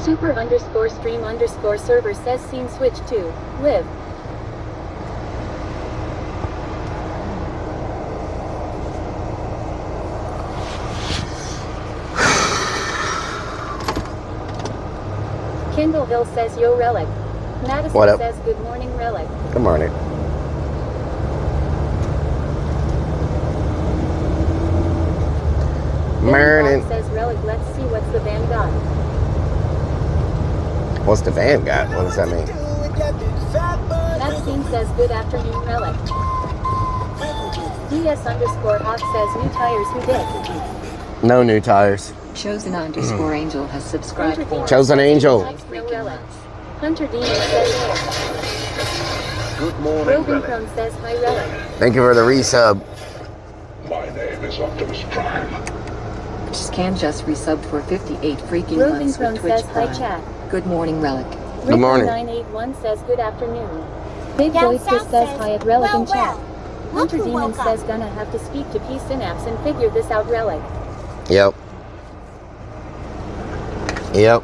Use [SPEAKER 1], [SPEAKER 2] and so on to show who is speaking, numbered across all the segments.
[SPEAKER 1] Super_stream_server says scene switch to live. Kendall Hill says yo Rellik. Madison says good morning Rellik.
[SPEAKER 2] Good morning. Morning.
[SPEAKER 1] Says Rellik, let's see what's the van got.
[SPEAKER 2] What's the van got? What does that mean?
[SPEAKER 1] Maxine says good afternoon Rellik. DS_Hawk says new tires, who did?
[SPEAKER 2] No new tires.
[SPEAKER 3] Chosen_Angel has subscribed for
[SPEAKER 2] Chosen Angel.
[SPEAKER 1] Hunter Demon says hey.
[SPEAKER 4] Good morning,
[SPEAKER 1] Robin
[SPEAKER 4] Rellik.
[SPEAKER 1] Crone says hi Rellik.
[SPEAKER 2] Thank you for the resub.
[SPEAKER 4] My name is Optimus Prime.
[SPEAKER 3] Scan just resubbed for 58 freaking
[SPEAKER 1] Robin
[SPEAKER 3] months
[SPEAKER 1] Crone
[SPEAKER 3] with Twitch
[SPEAKER 1] says hi
[SPEAKER 3] Prime.
[SPEAKER 1] chat.
[SPEAKER 3] Good morning, Rellik.
[SPEAKER 2] Good morning.
[SPEAKER 1] 981 says good afternoon. Big Boy Chris says hi at Rellik in chat. Hunter Demon says gonna have to speak to P Synapse and figure this out Rellik.
[SPEAKER 2] Yep. Yep.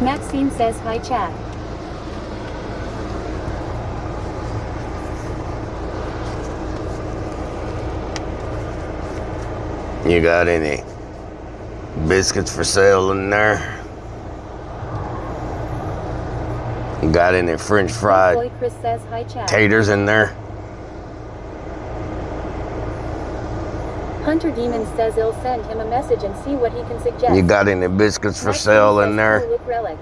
[SPEAKER 1] Maxine says hi chat.
[SPEAKER 2] You got any biscuits for sale in there? You got any French fried
[SPEAKER 1] Boy Chris says hi chat.
[SPEAKER 2] taters in there?
[SPEAKER 1] Hunter Demon says he'll send him a message and see what he can suggest.
[SPEAKER 2] You got any biscuits for
[SPEAKER 1] Maxine
[SPEAKER 2] sale
[SPEAKER 1] says
[SPEAKER 2] in there?
[SPEAKER 1] cool with Rellik.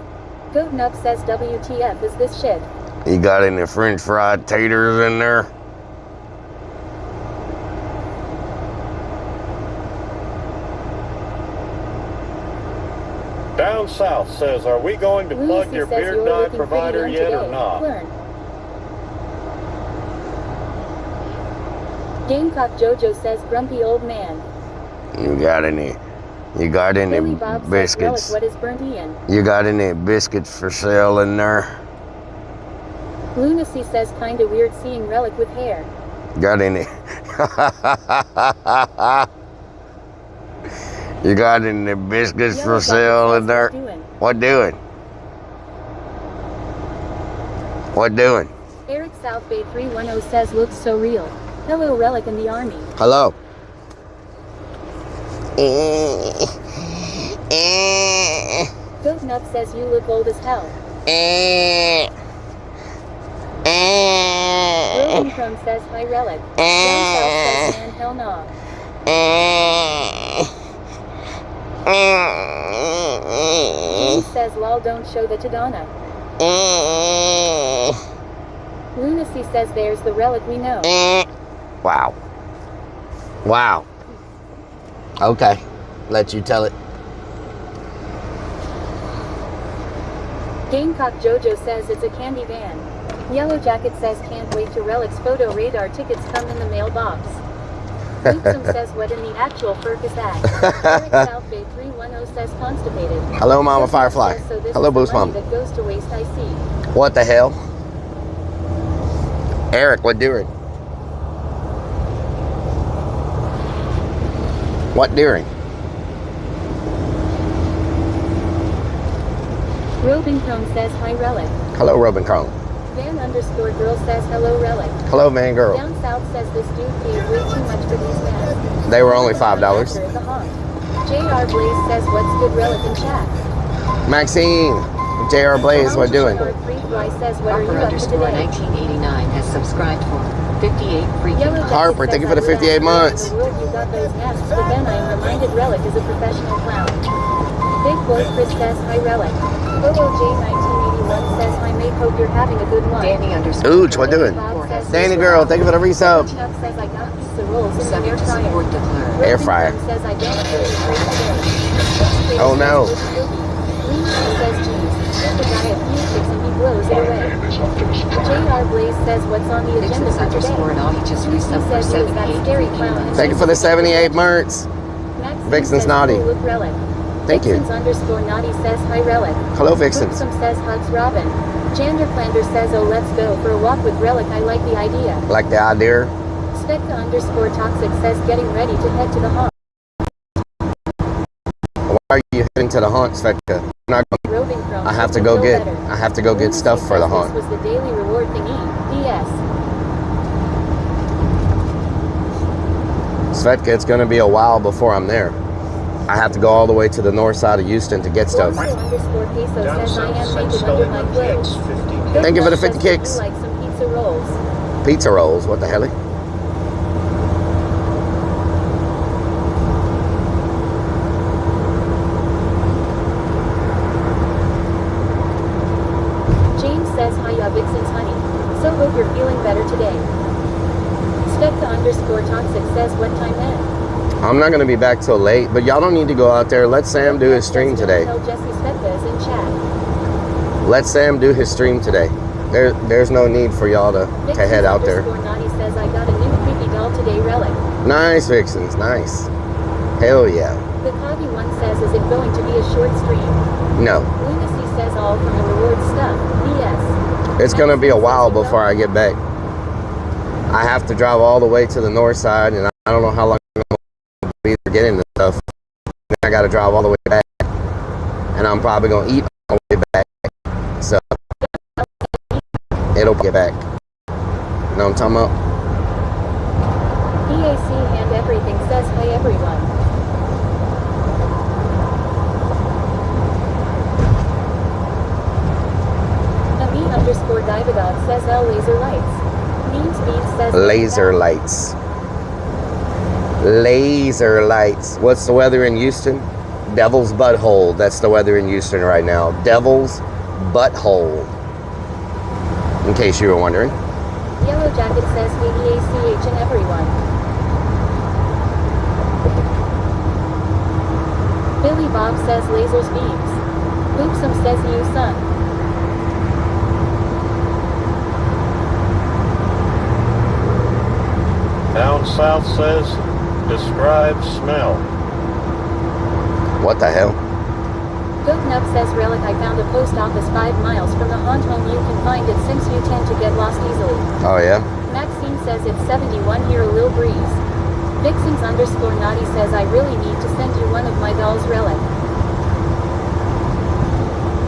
[SPEAKER 1] Goat Nub says WTF is this shit.
[SPEAKER 2] You got any French fried taters in there?
[SPEAKER 5] Down South says, are we going to plug
[SPEAKER 1] Lucy
[SPEAKER 5] your
[SPEAKER 1] says
[SPEAKER 5] beard
[SPEAKER 1] you're
[SPEAKER 5] dye
[SPEAKER 1] looking
[SPEAKER 5] provider
[SPEAKER 1] pretty
[SPEAKER 5] yet or
[SPEAKER 1] today.
[SPEAKER 5] not?
[SPEAKER 1] Learn. Gamecock Jojo says grumpy old man.
[SPEAKER 2] You got any
[SPEAKER 1] Billy Bob
[SPEAKER 2] biscuits?
[SPEAKER 1] says Rellik, what is burnt Ian?
[SPEAKER 2] You got any biscuits for sale in there?
[SPEAKER 1] Lunacy says kinda weird seeing Rellik with hair.
[SPEAKER 2] Got any? You got any biscuits
[SPEAKER 1] Yellow
[SPEAKER 2] for
[SPEAKER 1] Bucket
[SPEAKER 2] sale
[SPEAKER 1] says,
[SPEAKER 2] in there?
[SPEAKER 1] what doing?
[SPEAKER 2] What doing?
[SPEAKER 1] Eric South Bay 310 says looks so real. Hello Rellik in the army.
[SPEAKER 2] Hello.
[SPEAKER 1] Goat Nub says you look old as hell. Rogan Crone says hi Rellik. Down South says man hell nah. James says lol don't show the Tadana. Lunacy says there's the relic we know.
[SPEAKER 2] Wow. Wow. Okay. Let you tell it.
[SPEAKER 1] Gamecock Jojo says it's a candy van. Yellow Jacket says can't wait to Relic's photo radar tickets come in the mailbox. Luxem says what in the actual furk is that? Eric Southbay 310 says constipated.
[SPEAKER 2] Hello, Mama
[SPEAKER 1] Joseph
[SPEAKER 2] Firefly.
[SPEAKER 1] says, so this
[SPEAKER 2] Hello,
[SPEAKER 1] is the
[SPEAKER 2] Boost
[SPEAKER 1] money
[SPEAKER 2] Mom.
[SPEAKER 1] that goes to waste, I see.
[SPEAKER 2] What the hell? Eric, what doing? What doing?
[SPEAKER 1] Robin Cone says hi Relic.
[SPEAKER 2] Hello, Robin Cone.
[SPEAKER 1] Van_girl says hello Relic.
[SPEAKER 2] Hello, man girl.
[SPEAKER 1] Down south says this dude paid way too much for these masks.
[SPEAKER 2] They were only $5.
[SPEAKER 1] The honk. JR Blaze says what's good Relic in chat.
[SPEAKER 2] Maxine, JR Blaze, what doing?
[SPEAKER 1] Says what are you up to today?
[SPEAKER 3] Harper_1989 has subscribed for 58 freaking
[SPEAKER 1] Yellow
[SPEAKER 3] months.
[SPEAKER 2] Harper, thank you for the 58 months.
[SPEAKER 1] You got those masks, but then I am reminded Relic is a professional clown. Big Boy Chris says hi Relic. OOJ1981 says hi mate, hope you're having a good one.
[SPEAKER 2] Ooch, what doing? Danny girl, thank you for the resub.
[SPEAKER 1] Chuck says I got pizza rolls in the air
[SPEAKER 3] Subject to support
[SPEAKER 1] fryer.
[SPEAKER 3] declared.
[SPEAKER 2] Air fryer.
[SPEAKER 1] Says I don't feel great today.
[SPEAKER 2] Oh, no.
[SPEAKER 1] Lucy says geez, the guy at Phoenix and he blows it
[SPEAKER 4] My
[SPEAKER 1] away.
[SPEAKER 4] name is Optimus Prime.
[SPEAKER 1] JR Blaze says what's on the agenda for today.
[SPEAKER 3] Vixens_naughty just
[SPEAKER 1] Lucy
[SPEAKER 3] resubbed for
[SPEAKER 1] says he was that
[SPEAKER 3] 78
[SPEAKER 1] scary
[SPEAKER 3] freaking
[SPEAKER 1] clown.
[SPEAKER 3] months.
[SPEAKER 2] Thank you for the 78 months.
[SPEAKER 1] Maxine
[SPEAKER 2] Vixen's
[SPEAKER 1] says,
[SPEAKER 2] naughty.
[SPEAKER 1] cool look Relic.
[SPEAKER 2] Thank you.
[SPEAKER 1] Vixens_naughty says hi Relic.
[SPEAKER 2] Hello, Vixens.
[SPEAKER 1] Some says hugs Robin. Jander Flanders says oh let's go for a walk with Relic, I like the idea.
[SPEAKER 2] Like the idea?
[SPEAKER 1] Specta_toxic says getting ready to head to the haunt.
[SPEAKER 2] Why are you heading to the haunt, Sveka? I'm not gonna,
[SPEAKER 1] Roving Chrome
[SPEAKER 2] I have to
[SPEAKER 1] says
[SPEAKER 2] go
[SPEAKER 1] no
[SPEAKER 2] get
[SPEAKER 1] better.
[SPEAKER 2] I have to go get
[SPEAKER 1] Lunacy
[SPEAKER 2] stuff for the
[SPEAKER 1] says
[SPEAKER 2] haunt.
[SPEAKER 1] This was the daily reward thingy. DS.
[SPEAKER 2] Svetka, it's gonna be a while before I'm there. I have to go all the way to the north side of Houston to get stuff.
[SPEAKER 1] Orso_peso
[SPEAKER 5] Down
[SPEAKER 1] says I
[SPEAKER 5] south
[SPEAKER 1] am
[SPEAKER 5] said
[SPEAKER 1] naked under
[SPEAKER 5] Sully
[SPEAKER 1] my
[SPEAKER 5] with
[SPEAKER 1] clothes.
[SPEAKER 5] kicks, 50
[SPEAKER 1] Good
[SPEAKER 2] Thank you for the
[SPEAKER 1] luck
[SPEAKER 2] 50
[SPEAKER 1] says
[SPEAKER 2] kicks.
[SPEAKER 1] would you like some pizza rolls?
[SPEAKER 2] Pizza rolls, what the hell?
[SPEAKER 1] James says hi ya Vixens honey. So hope you're feeling better today. Specta_toxic says what time then?
[SPEAKER 2] I'm not gonna be back till late, but y'all don't need to go out there. Let Sam do his stream today.
[SPEAKER 1] Tell Jesse Specta is in chat.
[SPEAKER 2] Let Sam do his stream today. There's no need for y'all to head out there.
[SPEAKER 1] Vixens_naughty says I got a new creepy doll today Relic.
[SPEAKER 2] Nice, Vixens, nice. Hell yeah.
[SPEAKER 1] The Coggy one says is it going to be a short stream?
[SPEAKER 2] No,
[SPEAKER 1] Lunacy says all from the reward stuff. BS.
[SPEAKER 2] it's gonna be a while before I get back. I have to drive all the way to the north side, and I don't know how long I'm gonna be getting this stuff. Then I gotta drive all the way back, and I'm probably gonna eat on the way back. So it'll get back. You know what I'm talking about?
[SPEAKER 1] PAC and everything says hi everyone. Nabi_Dividog says L laser lights. Memes Beat says
[SPEAKER 2] Laser lights. Laser lights. What's the weather in Houston? Devil's butthole. That's the weather in Houston right now. Devil's butthole. In case you were wondering.
[SPEAKER 1] Yellow Jacket says ADACH and everyone. Billy Bob says lasers beams. Luxem says you son.
[SPEAKER 5] Down south says, describe smell.
[SPEAKER 2] What the hell?
[SPEAKER 1] Goat Nub says Relic I found a post office 5 miles from the haunt home you can find it since you tend to get lost easily.
[SPEAKER 2] Oh yeah?
[SPEAKER 1] Maxine says it's 71 here a Lil Breeze. Vixens_naughty says I really need to send you one of my dolls Relic.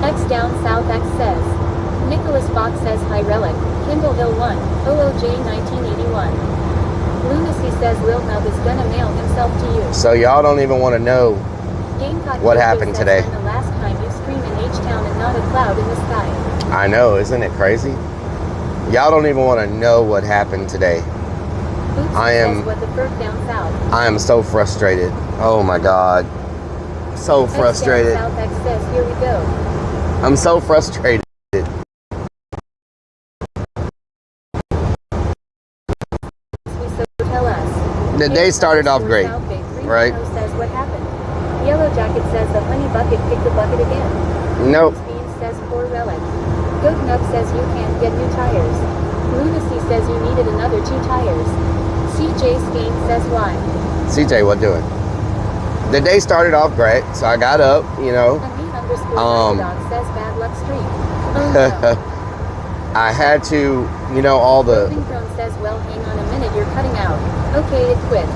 [SPEAKER 1] X down south X says. Nicholas Fox says hi Relic. Kindle Hill 1, OOJ 1981. Lunacy says Lil Nub is gonna mail himself to you.
[SPEAKER 2] So y'all don't even want to know
[SPEAKER 1] Gamecock
[SPEAKER 2] what
[SPEAKER 1] Jojo
[SPEAKER 2] happened
[SPEAKER 1] says
[SPEAKER 2] today.
[SPEAKER 1] when the last time you scream in H-Town and not a cloud in the sky.
[SPEAKER 2] I know, isn't it crazy? Y'all don't even want to know what happened today.
[SPEAKER 1] Bootsy
[SPEAKER 2] I am-
[SPEAKER 1] says what the furk down south.
[SPEAKER 2] I am so frustrated. Oh my God. so frustrated.
[SPEAKER 1] South X says, here we go.
[SPEAKER 2] I'm so frustrated.
[SPEAKER 1] So tell us.
[SPEAKER 2] The day started off great, right?
[SPEAKER 1] Says what happened. Yellow Jacket says the honey bucket picked the bucket again.
[SPEAKER 2] Nope.
[SPEAKER 1] Bean says poor Relic. Goat Nub says you can't get new tires. Lunacy says you needed another 2 tires. CJ Skane says why.
[SPEAKER 2] CJ, what doing? The day started off great, so I got up, you know.
[SPEAKER 1] Dog says bad luck streak. Oh no.
[SPEAKER 2] I had to, you know, all the.
[SPEAKER 1] Throne says, well, hang on a minute, you're cutting out. Okay, it quit.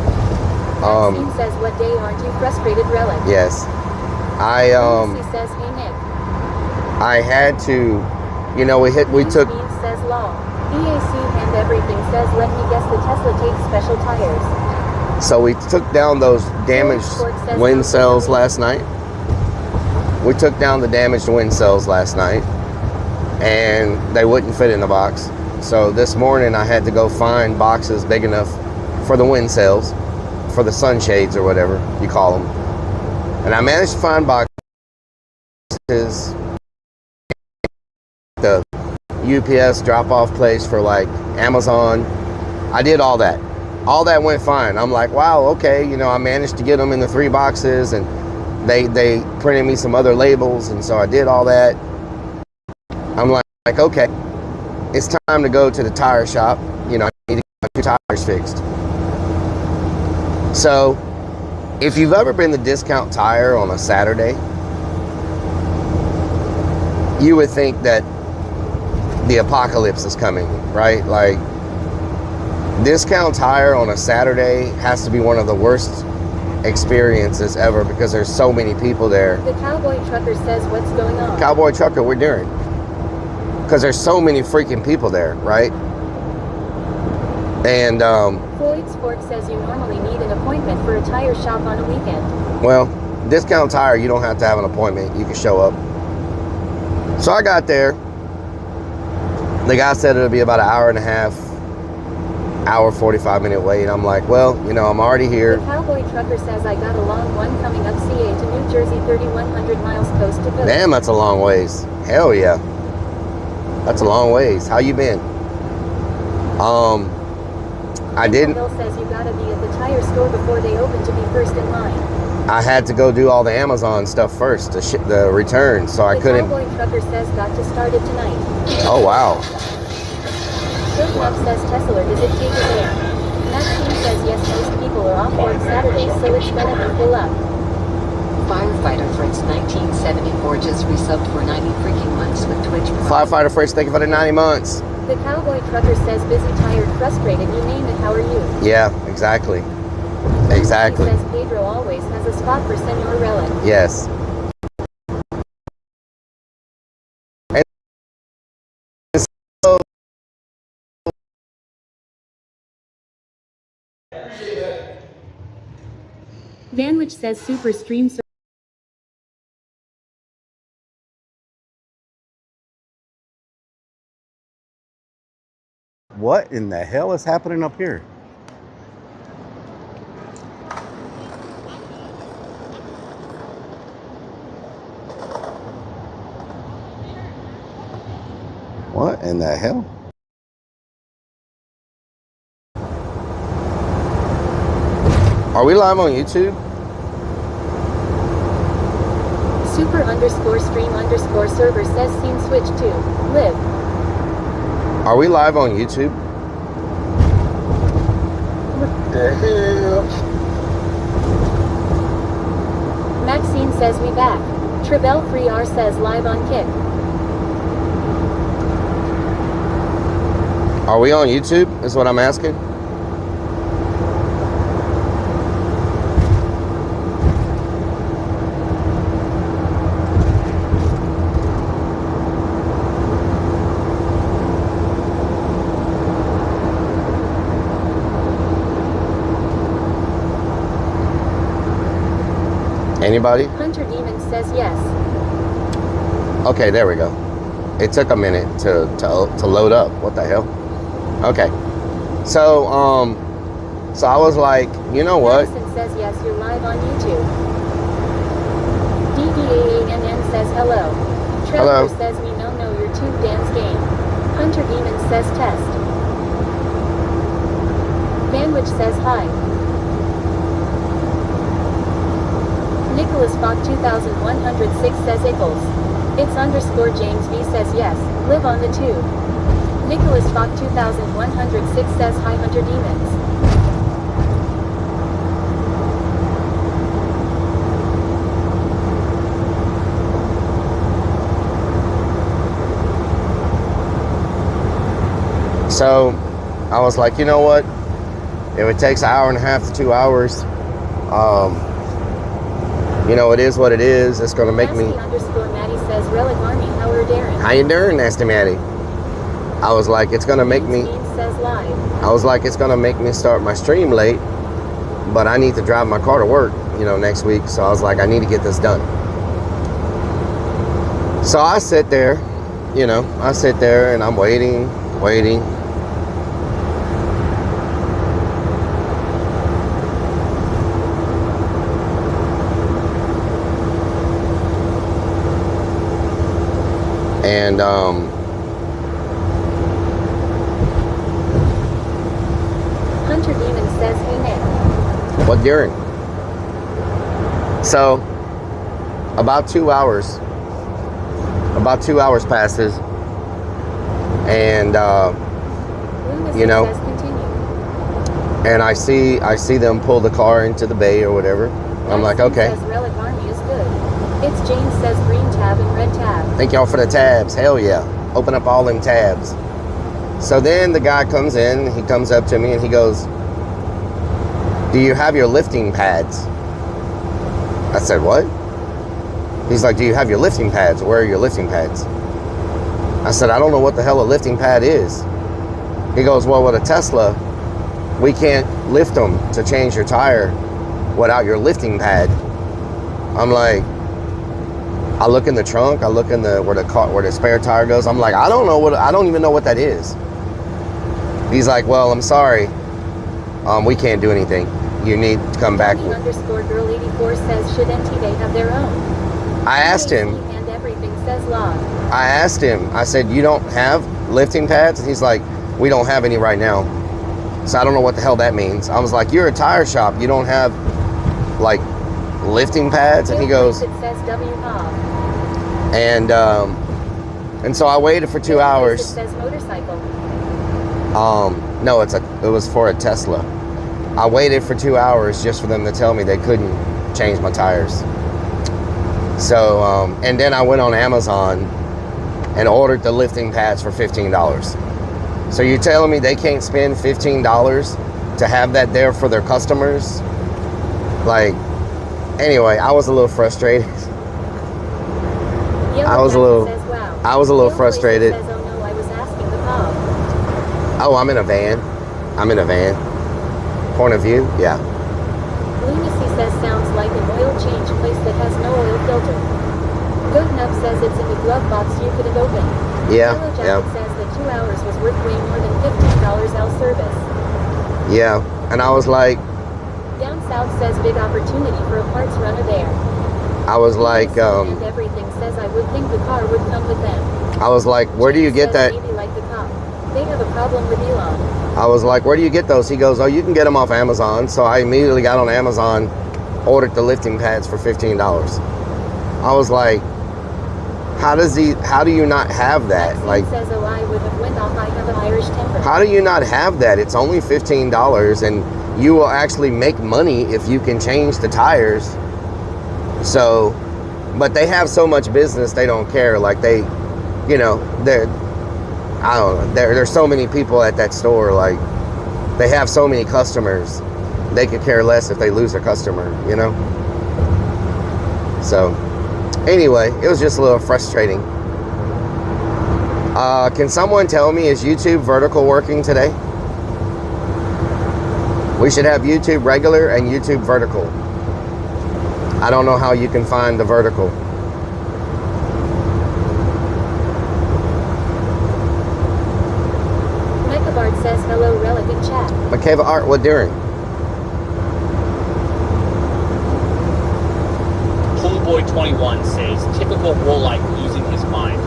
[SPEAKER 1] Maxine says, what day aren't you frustrated, Relic?
[SPEAKER 2] Yes.
[SPEAKER 1] Lucy says, hey Nick.
[SPEAKER 2] I had to, you know, we took.
[SPEAKER 1] Bean says law. EAC and everything says, let me guess, the Tesla takes special tires.
[SPEAKER 2] So we took down those damaged wind cells last night. We took down the damaged wind cells last night, and they wouldn't fit in the box. So this morning I had to go find boxes big enough for the wind cells, for the sunshades or whatever you call them. And I managed to find boxes. The UPS drop-off place for like Amazon. I did all that. All that went fine. I'm like, wow, okay, you know, I managed to get them in the 3 boxes, and they printed me some other labels, and so I did all that. I'm like, okay, it's time to go to the tire shop. You know, I need to get my 2 tires fixed. So, if you've ever been to Discount Tire on a Saturday, you would think that the apocalypse is coming, right? Like, Discount Tire on a Saturday has to be one of the worst experiences ever because there's so many people there.
[SPEAKER 1] The Cowboy Trucker says, what's going on?
[SPEAKER 2] Cowboy Trucker, we're doing. Because there's so many freaking people there, right? And,
[SPEAKER 1] Floyd's Fork says you normally need an appointment for a tire shop on a weekend.
[SPEAKER 2] well, Discount Tire, you don't have to have an appointment. You can show up. So I got there. The guy said it'll be about an hour and a half, hour 45-minute wait. I'm like, well, you know, I'm already here.
[SPEAKER 1] The Cowboy Trucker says I got a long one coming up CA to New Jersey, 3,100 miles coast to coast.
[SPEAKER 2] Damn, that's a long ways. Hell yeah. That's a long ways. How you been? I didn't.
[SPEAKER 1] Bill says you gotta be at the tire store before they open to be first in line.
[SPEAKER 2] I had to go do all the Amazon stuff first, the return, so I couldn't.
[SPEAKER 1] The Cowboy Trucker says got to start it tonight.
[SPEAKER 2] Oh wow.
[SPEAKER 1] Good Love says Tesla, is it cheaper there? Maxine says yes, most people are off work Saturdays, so it's gonna be full up.
[SPEAKER 3] Firefighter Fritz 1974 just resubbed for 90 freaking months with Twitch Prime.
[SPEAKER 2] Firefighter Fritz, thank you for the 90 months.
[SPEAKER 1] The Cowboy Trucker says busy, tired, frustrated, you name it, how are you?
[SPEAKER 2] Yeah, exactly. Exactly.
[SPEAKER 1] He says Pedro always has a spot for Senor Relic.
[SPEAKER 2] Yes. And so,
[SPEAKER 1] Vanwich says super stream.
[SPEAKER 2] what in the hell is happening up here? What in the hell? Are we live on YouTube?
[SPEAKER 1] Super underscore stream underscore server says scene switch to live.
[SPEAKER 2] Are we live on YouTube?
[SPEAKER 4] What the hell?
[SPEAKER 1] Maxine says we back. Trebell 3R says live on Kick.
[SPEAKER 2] Are we on YouTube? Is what I'm asking. Anybody?
[SPEAKER 1] Hunter Demon says yes.
[SPEAKER 2] Okay, there we go. It took a minute to load up. What the hell? Okay. So I was like, you know what?
[SPEAKER 1] Madison says yes, you're live on YouTube. hello.
[SPEAKER 2] Hello.
[SPEAKER 1] Traveler says me no you're too dance game. Hunter Demon says test. Vanwich says hi. Nicholas Fock 2106 says Ickles. It's underscore James V says yes, live on the tube. Nicholas Fock 2106 says hi Hunter Demons.
[SPEAKER 2] So I was like, you know what? If it takes an hour and a half to 2 hours, you know, it is what it is. It's going to make me...
[SPEAKER 1] Nasty underscore Maddie says Relic Army, how are Darren?
[SPEAKER 2] How you doing, Nasty Maddie? I was like, it's going to make me...
[SPEAKER 1] Says live.
[SPEAKER 2] I was like, it's going to make me start my stream late, but I need to drive my car to work, you know, next week. So I was like, I need to get this done. So I sit there, you know, and I'm waiting. And
[SPEAKER 1] Hunter Demon says hey Nick.
[SPEAKER 2] what during? So about 2 hours passes, and
[SPEAKER 1] Loomis
[SPEAKER 2] you know,
[SPEAKER 1] says continue.
[SPEAKER 2] and I see them pull the car into the bay or whatever. I'm like,
[SPEAKER 1] Maxine
[SPEAKER 2] okay.
[SPEAKER 1] Says Relic Army is good. It's James says green tab and red tab.
[SPEAKER 2] Thank y'all for the tabs. Hell yeah. Open up all them tabs. So then the guy comes in, he comes up to me and he goes, do you have your lifting pads? I said, what? He's like, do you have your lifting pads? Where are your lifting pads? I said, I don't know what the hell a lifting pad is. He goes, well, with a Tesla, we can't lift them to change your tire without your lifting pad. I'm like, I look in the trunk, I look in where the spare tire goes. I'm like, I don't even know what that is. He's like, well, I'm sorry. We can't do anything. You need to come back.
[SPEAKER 1] Underscore girl 84 says should NT have their own.
[SPEAKER 2] I asked him.
[SPEAKER 1] And everything says log.
[SPEAKER 2] I asked him. I said, you don't have lifting pads? And he's like, we don't have any right now. So I don't know what the hell that means. I was like, you're a tire shop. You don't have like lifting pads? And he goes,
[SPEAKER 1] it says W Hob.
[SPEAKER 2] And so I waited for 2 hours.
[SPEAKER 1] It says motorcycle.
[SPEAKER 2] No, it was for a Tesla. I waited for 2 hours just for them to tell me they couldn't change my tires. So, and then I went on Amazon and ordered the lifting pads for $15. So you're telling me they can't spend $15 to have that there for their customers? Like, anyway, I was a little frustrated. I was a little frustrated.
[SPEAKER 1] Says, oh no, I was asking the Bob.
[SPEAKER 2] Oh, I'm in a van. Point of view, yeah.
[SPEAKER 1] Lunacy says sounds like an oil change place that has no oil filter. Goat Nub says it's in the glove box you could have opened.
[SPEAKER 2] Yeah,
[SPEAKER 1] Yellow Jacket says that 2 hours was worth way more than $15 L service.
[SPEAKER 2] Yeah, and I was like...
[SPEAKER 1] Down South says big opportunity for a parts runner there.
[SPEAKER 2] I was like,
[SPEAKER 1] and everything says I would think the car would come with them.
[SPEAKER 2] I was like, where do you get that?
[SPEAKER 1] Maybe like the cop. They have a problem with Elon.
[SPEAKER 2] I was like, where do you get those? He goes, oh, you can get them off Amazon. So I immediately got on Amazon, ordered the lifting pads for $15. I was like, how do you not have that?
[SPEAKER 1] Maxine
[SPEAKER 2] like,
[SPEAKER 1] says, oh, I would have went off. I have an Irish temper.
[SPEAKER 2] how do you not have that? It's only $15 and you will actually make money if you can change the tires. So, but they have so much business, they don't care. Like they, you know, I don't know, there's so many people at that store, like they have so many customers, they could care less if they lose a customer, you know? So, anyway, it was just a little frustrating. Can someone tell me, is YouTube vertical working today? We should have YouTube regular and YouTube vertical. I don't know how you can find the vertical.
[SPEAKER 1] Mechabard says hello Relic in chat.
[SPEAKER 2] Makeva Art, what during?
[SPEAKER 5] Poolboy
[SPEAKER 6] 21 says, typical Rellik losing his mind.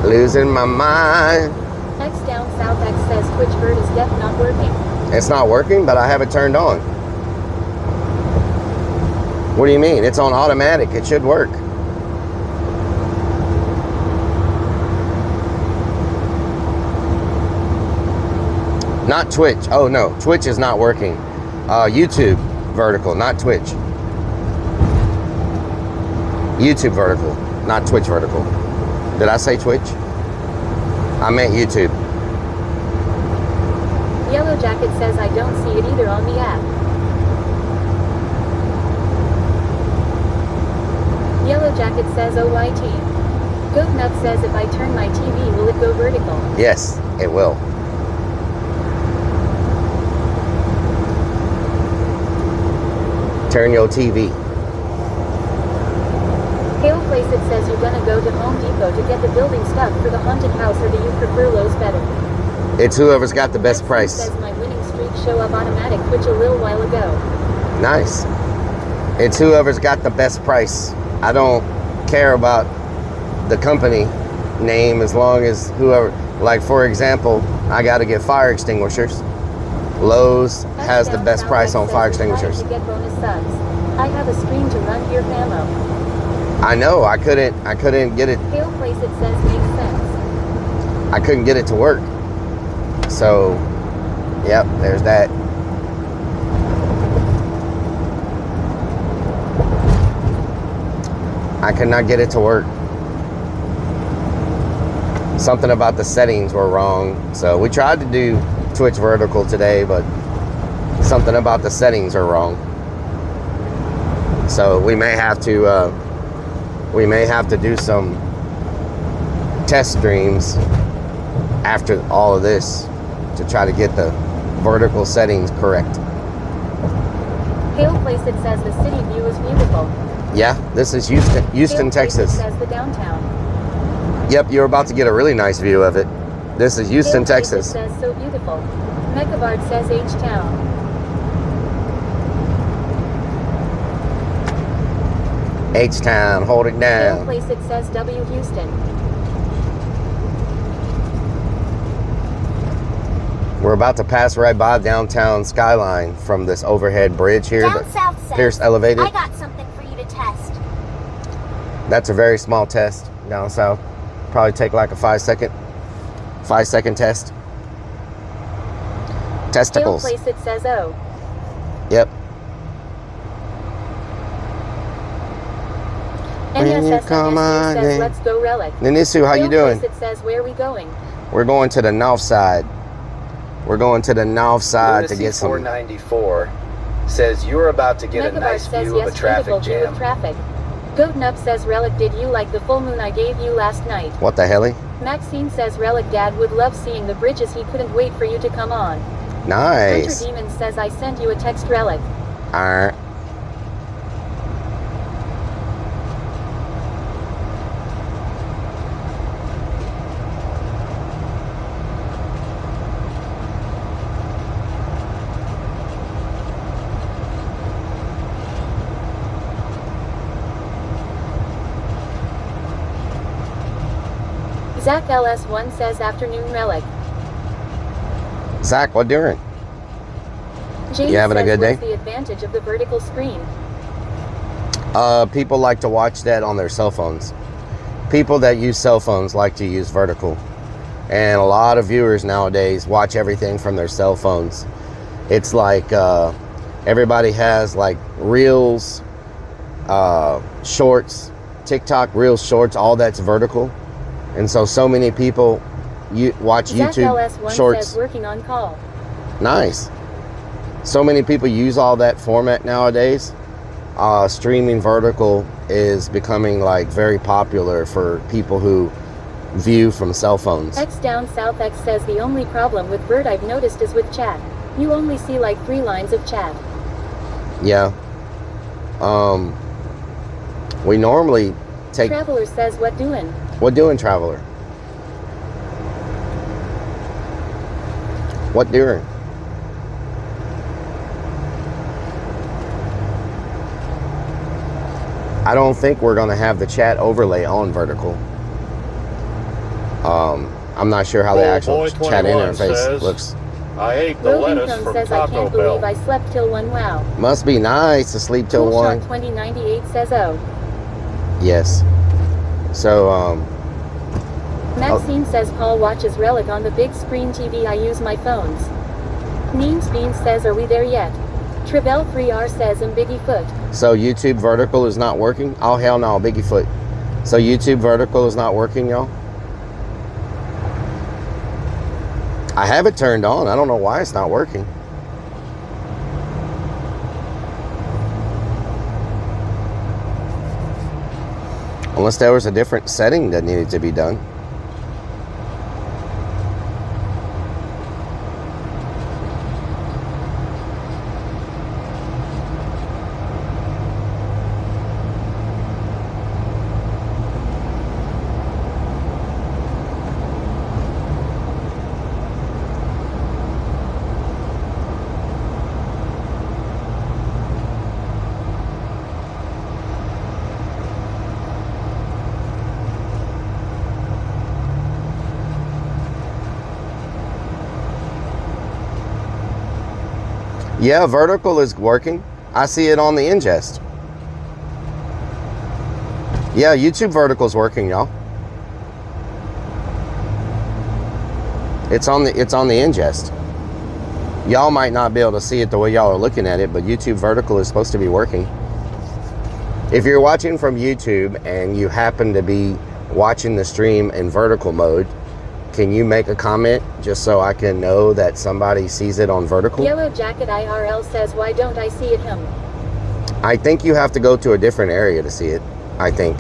[SPEAKER 2] Losing my mind.
[SPEAKER 1] X down south X says Twitch Bird is def not working.
[SPEAKER 2] It's not working, but I have it turned on. What do you mean? It's on automatic. It should work. Not Twitch. Oh no, Twitch is not working. YouTube vertical, not Twitch. YouTube vertical, not Twitch vertical. Did I say Twitch? I meant YouTube.
[SPEAKER 1] Yellow Jacket says I don't see it either on the app. Yellow Jacket says OYT. Goat Nut says if I turn my TV will it go vertical?
[SPEAKER 2] Yes, it will. Turn your TV.
[SPEAKER 1] Pale Place it says you're gonna go to Home Depot to get the building stuff for the haunted house or do you prefer Lowe's better?
[SPEAKER 2] It's whoever's got the best price.
[SPEAKER 1] Says my winning streak show up automatic Twitch a little while ago.
[SPEAKER 2] Nice. It's whoever's got the best price. I don't care about the company name as long as whoever, like for example, I got to get fire extinguishers. Lowe's has the best price on fire extinguishers.
[SPEAKER 1] To get bonus subs. I have a screen to run here famo.
[SPEAKER 2] I know, I couldn't get it.
[SPEAKER 1] Pale Place it says makes sense.
[SPEAKER 2] I couldn't get it to work. So, yep, there's that. I could not get it to work. Something about the settings were wrong. So we tried to do Twitch vertical today, but something about the settings are wrong. So we may have to do some test streams after all of this to try to get the vertical settings correct.
[SPEAKER 1] Pale Place it says the city view is beautiful.
[SPEAKER 2] Yeah, this is Houston, Texas.
[SPEAKER 1] It says the downtown.
[SPEAKER 2] Yep, you're about to get a really nice view of it. This is Houston,
[SPEAKER 1] Pale
[SPEAKER 2] Texas.
[SPEAKER 1] Place it says so beautiful. Mechabard says H-Town.
[SPEAKER 2] H-Town, hold it
[SPEAKER 1] Pale
[SPEAKER 2] down.
[SPEAKER 1] Place it says W Houston.
[SPEAKER 2] We're about to pass right by downtown skyline from this overhead bridge here.
[SPEAKER 7] Down
[SPEAKER 2] the
[SPEAKER 7] south says,
[SPEAKER 2] Pierce elevated.
[SPEAKER 7] I got something for you to test.
[SPEAKER 2] That's a very small test down south. Probably take like a 5 second test.
[SPEAKER 1] Pale
[SPEAKER 2] Testicles.
[SPEAKER 1] Place it says O.
[SPEAKER 2] Yep. When you come
[SPEAKER 1] NSSNSU says
[SPEAKER 2] again.
[SPEAKER 1] let's go Rellik.
[SPEAKER 2] Ninisu, how you
[SPEAKER 1] Pale
[SPEAKER 2] doing?
[SPEAKER 1] Place it says where are we going?
[SPEAKER 2] We're going to the north side. We're going to the north side to
[SPEAKER 8] Lunacy
[SPEAKER 2] get some.
[SPEAKER 8] 494 says you're about to get a
[SPEAKER 1] Megabar
[SPEAKER 8] nice
[SPEAKER 1] says
[SPEAKER 8] view of
[SPEAKER 1] yes,
[SPEAKER 8] a traffic
[SPEAKER 1] beautiful view of
[SPEAKER 8] jam.
[SPEAKER 1] traffic. Goat Nup says Rellik did you like the full moon I gave you last night?
[SPEAKER 2] What the helly?
[SPEAKER 1] Maxine says Rellik dad would love seeing the bridges he couldn't wait for you to come on.
[SPEAKER 2] Nice.
[SPEAKER 1] Hunter Demon says I sent you a text Rellik.
[SPEAKER 2] Alright.
[SPEAKER 1] Zach LS1 says afternoon Rellik.
[SPEAKER 2] Zach, what doing?
[SPEAKER 1] James
[SPEAKER 2] You having a
[SPEAKER 1] says,
[SPEAKER 2] good day?
[SPEAKER 1] what's the advantage of the vertical screen?
[SPEAKER 2] People like to watch that on their cell phones. People that use cell phones like to use vertical. And a lot of viewers nowadays watch everything from their cell phones. It's like everybody has like Reels, Shorts, TikTok, Reels, Shorts, all that's vertical. And so many people watch
[SPEAKER 1] Zach
[SPEAKER 2] YouTube
[SPEAKER 1] LS1
[SPEAKER 2] Shorts.
[SPEAKER 1] says working on call.
[SPEAKER 2] Nice. So many people use all that format nowadays. Streaming vertical is becoming like very popular for people who view from cell phones.
[SPEAKER 1] X down south X says the only problem with Bird I've noticed is with chat. You only see like 3 lines of chat.
[SPEAKER 2] Yeah. We normally take.
[SPEAKER 1] Traveler says what doing?
[SPEAKER 2] What doing, Traveler? What doing? I don't think we're going to have the chat overlay on vertical. I'm not sure how the actual chat interface looks.
[SPEAKER 5] I ate the
[SPEAKER 1] Logan
[SPEAKER 5] lettuce
[SPEAKER 1] Cone
[SPEAKER 5] from
[SPEAKER 1] says, I
[SPEAKER 5] Taco
[SPEAKER 1] can't
[SPEAKER 5] Bell.
[SPEAKER 1] believe I slept till 1. Wow.
[SPEAKER 2] Must be nice to sleep till
[SPEAKER 1] Cool
[SPEAKER 2] 1.
[SPEAKER 1] Shot 2098 says, oh.
[SPEAKER 2] Yes. So,
[SPEAKER 1] Maxine says Paul watches Relic on the big screen TV. I use my phones. Neems Beans says, are we there yet? Tribel 3R says, Biggie Foot.
[SPEAKER 2] so YouTube vertical is not working? Oh, hell no, Biggie Foot. So YouTube vertical is not working, y'all? I have it turned on. I don't know why it's not working. Unless there was a different setting that needed to be done. Yeah, vertical is working. I see it on the ingest. Yeah, YouTube vertical is working, y'all. It's on the ingest. Y'all might not be able to see it the way y'all are looking at it, but YouTube vertical is supposed to be working. If you're watching from YouTube and you happen to be watching the stream in vertical mode, can you make a comment just so I can know that somebody sees it on vertical?
[SPEAKER 1] Yellow Jacket IRL says, why don't I see it him?
[SPEAKER 2] I think you have to go to a different area to see it. I think.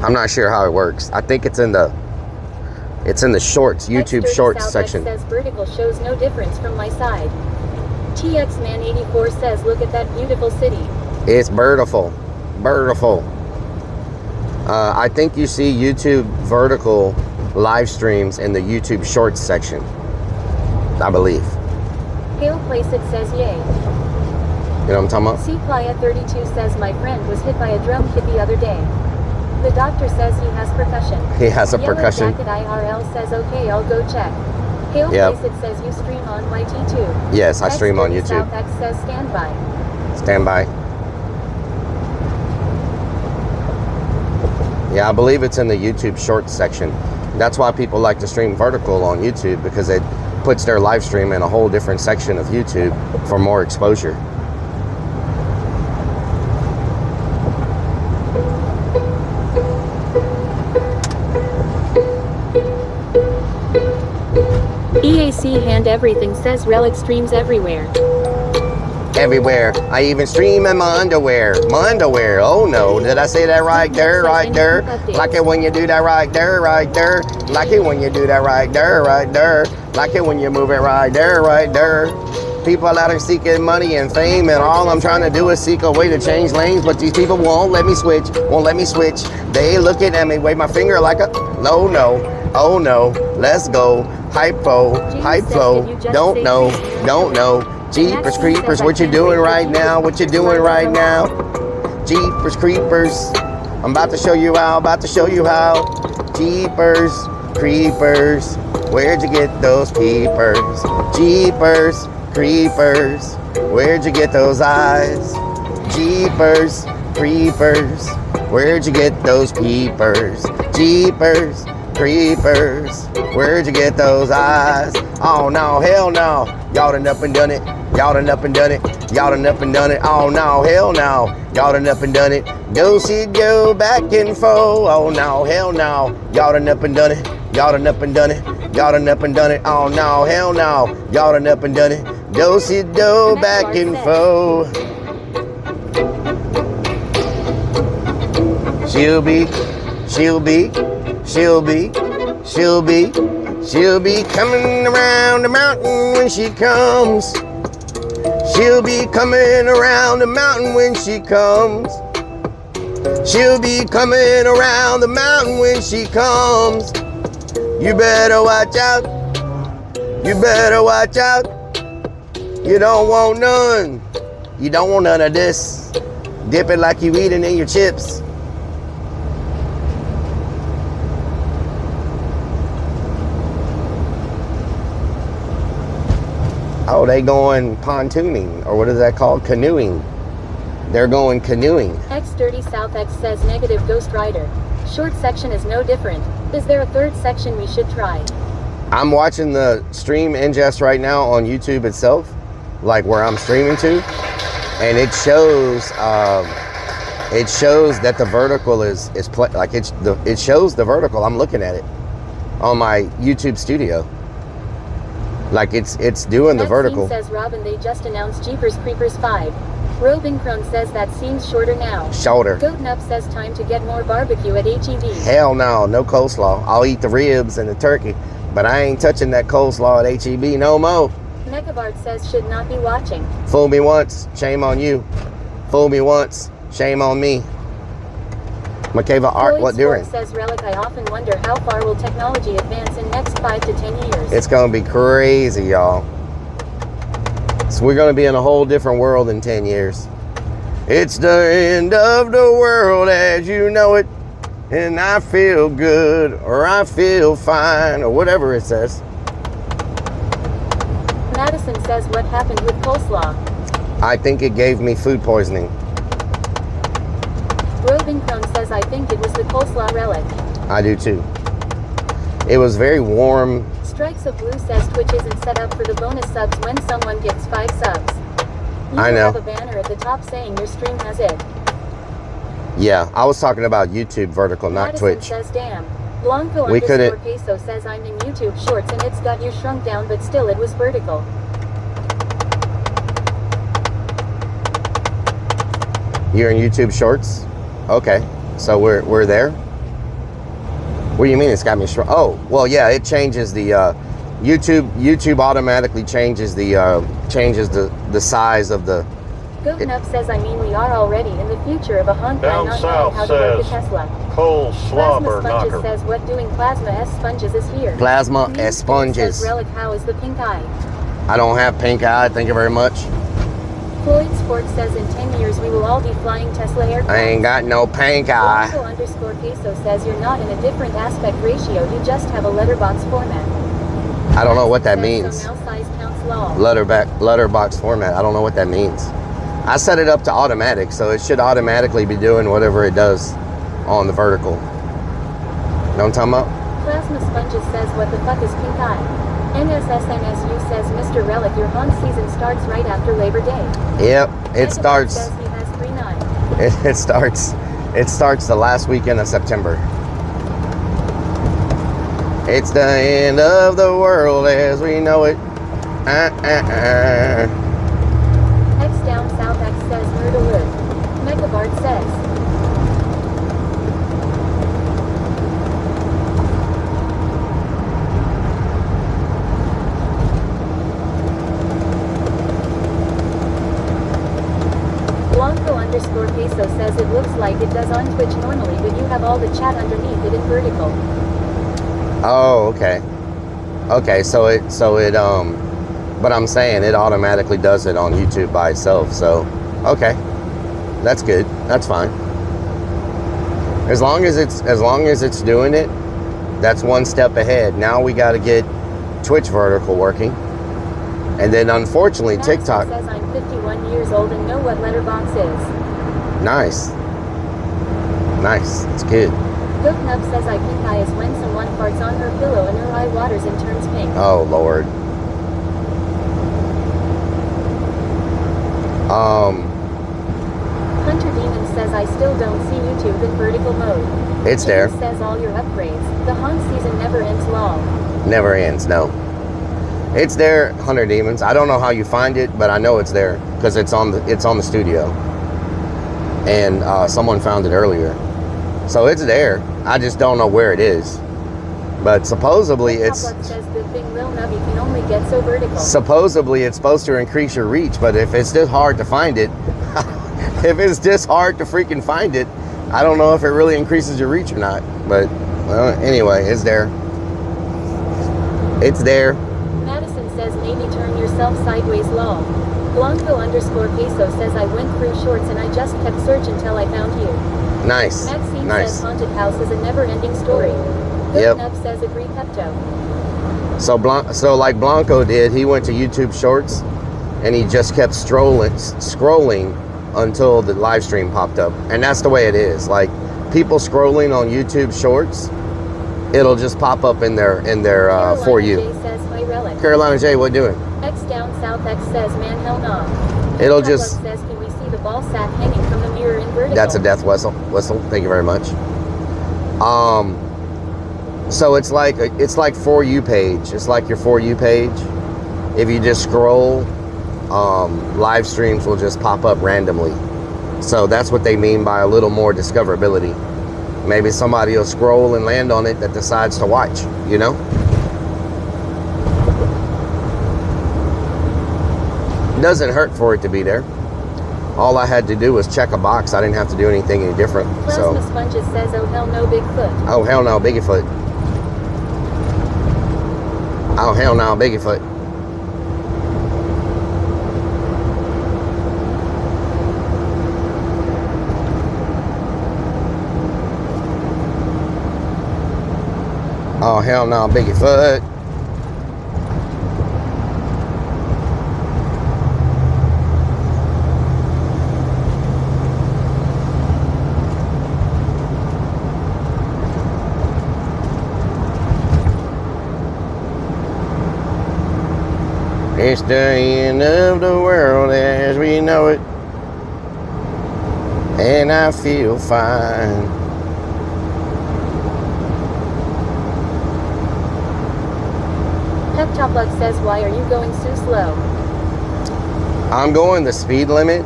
[SPEAKER 2] I'm not sure how it works. I think it's in the shorts, YouTube shorts section.
[SPEAKER 1] Says vertical shows no difference from my side. TXman84 says, look at that beautiful city.
[SPEAKER 2] It's beautiful. Beautiful. I think you see YouTube vertical live streams in the YouTube shorts section. I believe.
[SPEAKER 1] Pale Place it says, yay.
[SPEAKER 2] You know what I'm talking about?
[SPEAKER 1] C Playa 32 says, my friend was hit by a drum kit the other day. The doctor says he has percussion.
[SPEAKER 2] He has a
[SPEAKER 1] Yellow
[SPEAKER 2] percussion.
[SPEAKER 1] Jacket IRL says, okay, I'll go check. Pale
[SPEAKER 2] Yep.
[SPEAKER 1] Place it says, you stream on YT2.
[SPEAKER 2] Yes, I stream on YouTube.
[SPEAKER 1] South X says, stand by.
[SPEAKER 2] Stand by. Yeah, I believe it's in the YouTube shorts section. That's why people like to stream vertical on YouTube, because it puts their live stream in a whole different section of YouTube for more exposure.
[SPEAKER 1] EAC Hand Everything says, Relic streams everywhere.
[SPEAKER 2] Everywhere. I even stream in my underwear. My underwear. Oh no. Did I say that right there? Right there. Like it when you do that right there. Right there. Like it when you do that right there. Right there. Like it when you move it right there. Right there. People out there seeking money and fame, and all I'm trying to do is seek a way to change lanes, but these people won't let me switch. Won't let me switch. They looking at me, wave my finger like a no, no. Oh no. Let's go. Hypo. Hypo. Don't know. Don't know. Jeepers creepers, what you doing right now? What you doing right now? Jeepers creepers, I'm about to show you how, about to show you how. Jeepers creepers, where'd you get those peepers? Jeepers creepers, where'd you get those eyes? Jeepers creepers, where'd you get those peepers? Jeepers creepers, where'd you get those eyes? Oh no, hell no, y'all done up and done it. Y'all done up and done it. Y'all done up and done it. Oh no, hell no. Y'all done up and done it. Go see, go back and forth. Oh no, hell no. Y'all done up and done it. Y'all done up and done it. Y'all done up and done it. Oh no, hell no. Y'all done up and done it. Go see, go back and forth. She'll be coming around the mountain when she comes. She'll be coming around the mountain when she comes. She'll be coming around the mountain when she comes. You better watch out. You better watch out. You don't want none. You don't want none of this. Dip it like you eating in your chips. Oh, they going pontooning, or what is that called? Canoeing. They're going canoeing.
[SPEAKER 1] X30 South X says negative Ghost Rider. Short section is no different. Is there a third section we should try?
[SPEAKER 2] I'm watching the stream ingest right now on YouTube itself, like where I'm streaming to, and it shows that the vertical it shows the vertical. I'm looking at it on my YouTube studio. Like it's doing the vertical.
[SPEAKER 1] Says Robin, they just announced Jeepers Creepers 5. Robin Crone says that seems shorter now.
[SPEAKER 2] Shorter.
[SPEAKER 1] Goat Nup says time to get more barbecue at HEB.
[SPEAKER 2] Hell no, no coleslaw. I'll eat the ribs and the turkey, but I ain't touching that coleslaw at HEB no more.
[SPEAKER 1] Mechabart says should not be watching.
[SPEAKER 2] Fool me once, shame on you. Fool me once, shame on me. Makeva Art,
[SPEAKER 1] Floyd
[SPEAKER 2] what doing?
[SPEAKER 1] says Rellik, I often wonder how far will technology advance in next 5 to 10 years.
[SPEAKER 2] It's gonna be crazy, y'all. So we're gonna be in a whole different world in 10 years. It's the end of the world as you know it, and I feel good, or I feel fine, or whatever it says.
[SPEAKER 1] Madison says what happened with coleslaw.
[SPEAKER 2] I think it gave me food poisoning.
[SPEAKER 1] Robin Crone says I think it was the coleslaw relic.
[SPEAKER 2] I do too. It was very warm.
[SPEAKER 1] Strikes of Blue says Twitch isn't set up for the bonus subs when someone gets 5 subs. You
[SPEAKER 2] I know.
[SPEAKER 1] have a banner at the top saying your stream has it.
[SPEAKER 2] Yeah, I was talking about YouTube vertical, not
[SPEAKER 1] Madison
[SPEAKER 2] Twitch.
[SPEAKER 1] says damn. Blanco
[SPEAKER 2] We
[SPEAKER 1] underscore
[SPEAKER 2] couldn't-
[SPEAKER 1] Peso says I'm in YouTube Shorts and it's got you shrunk down but still it was vertical.
[SPEAKER 2] You're in YouTube Shorts? Okay, so we're there? What do you mean it's got me shrunk? Oh, well, yeah, it changes the YouTube automatically changes the size of the.
[SPEAKER 1] Goat Nup says I mean we are already in the future of a hunt by
[SPEAKER 5] Down
[SPEAKER 1] not knowing
[SPEAKER 5] south
[SPEAKER 1] how to work a
[SPEAKER 5] says
[SPEAKER 1] Tesla.
[SPEAKER 5] Cold
[SPEAKER 1] Plasma
[SPEAKER 5] slobber
[SPEAKER 1] Sponges
[SPEAKER 5] knocker.
[SPEAKER 1] says what doing Plasma S Sponges is here.
[SPEAKER 2] Plasma
[SPEAKER 1] Mean
[SPEAKER 2] S
[SPEAKER 1] Says
[SPEAKER 2] Sponges.
[SPEAKER 1] Relic, how is the pink eye?
[SPEAKER 2] I don't have pink eye, thank you very much.
[SPEAKER 1] Floyd Sport says in 10 years we will all be flying Tesla aircraft.
[SPEAKER 2] I ain't got no pink eye.
[SPEAKER 1] Blanco underscore Queso says you're not in a different aspect ratio, you just have a letterbox format.
[SPEAKER 2] I don't know what that
[SPEAKER 1] Says
[SPEAKER 2] means.
[SPEAKER 1] so now size counts law.
[SPEAKER 2] Letterbox format. I don't know what that means. I set it up to automatic, so it should automatically be doing whatever it does on the vertical. You know what I'm talking about?
[SPEAKER 1] Plasma Sponges says what the fuck is pink eye? NSSNSU says Mr. Relic, your hunt season starts right after Labor Day.
[SPEAKER 2] Yep, it
[SPEAKER 1] Mechabot
[SPEAKER 2] starts.
[SPEAKER 1] says he has 3-9.
[SPEAKER 2] It starts the last weekend of September. It's the end of the world as we know it.
[SPEAKER 1] X down south X says nerd alert. Mechabart says. Blanco underscore Queso says it looks like it does on Twitch normally, but you have all the chat underneath it in vertical.
[SPEAKER 2] Oh, okay. Okay, but I'm saying it automatically does it on YouTube by itself. So, okay, that's good. That's fine. As long as it's doing it, that's one step ahead. Now we got to get Twitch vertical working, and then unfortunately
[SPEAKER 1] Madison
[SPEAKER 2] TikTok.
[SPEAKER 1] says I'm 51 years old and know what letterbox is.
[SPEAKER 2] Nice. It's good.
[SPEAKER 1] Goat Nub says I pink eye is when someone farts on her pillow and her eye waters and turns pink.
[SPEAKER 2] Oh Lord.
[SPEAKER 1] Hunter Demon says I still don't see YouTube in vertical mode.
[SPEAKER 2] It's there.
[SPEAKER 1] James says all your upgrades. The hunt season never ends long.
[SPEAKER 2] Never ends. No. It's there, Hunter Demons. I don't know how you find it, but I know it's there because it's on the studio, and someone found it earlier, so it's there. I just don't know where it is, but supposedly it's
[SPEAKER 1] says the thing Lil Nubby can only get so vertical.
[SPEAKER 2] supposedly it's supposed to increase your reach. But if it's just hard to find it, if it's just hard to freaking find it, I don't know if it really increases your reach or not. But well, anyway, it's there. It's there.
[SPEAKER 1] Madison says maybe turn yourself sideways low. Blanco underscore peso says I went through shorts and I just kept searching till I found you.
[SPEAKER 2] Nice.
[SPEAKER 1] Maxine
[SPEAKER 2] Nice.
[SPEAKER 1] says haunted house is a never-ending story. Good
[SPEAKER 2] Yep.
[SPEAKER 1] enough says agree Pepto.
[SPEAKER 2] So like Blanco did, he went to YouTube Shorts and he just kept scrolling until the live stream popped up. And that's the way it is. Like people scrolling on YouTube Shorts, it'll just pop up in their For You.
[SPEAKER 1] J says hi Relic.
[SPEAKER 2] Carolina J, what doing?
[SPEAKER 1] X down south X says man hell nah.
[SPEAKER 2] It'll
[SPEAKER 1] Peplo
[SPEAKER 2] just.
[SPEAKER 1] says can we see the ball sack hanging from the mirror in vertical?
[SPEAKER 2] That's a death whistle. Thank you very much. So it's like For You page. It's like your For You page. If you just scroll, live streams will just pop up randomly. So that's what they mean by a little more discoverability. Maybe somebody will scroll and land on it that decides to watch, you know? It doesn't hurt for it to be there. All I had to do was check a box. I didn't have to do anything any different.
[SPEAKER 1] Plasma Sponges says oh hell no Bigfoot.
[SPEAKER 2] Oh hell no, Bigfoot. Oh hell no, Bigfoot. Oh hell no, Bigfoot. It's the end of the world as we know it, and I feel fine.
[SPEAKER 1] Pep Top Luck says why are you going so slow?
[SPEAKER 2] I'm going the speed limit.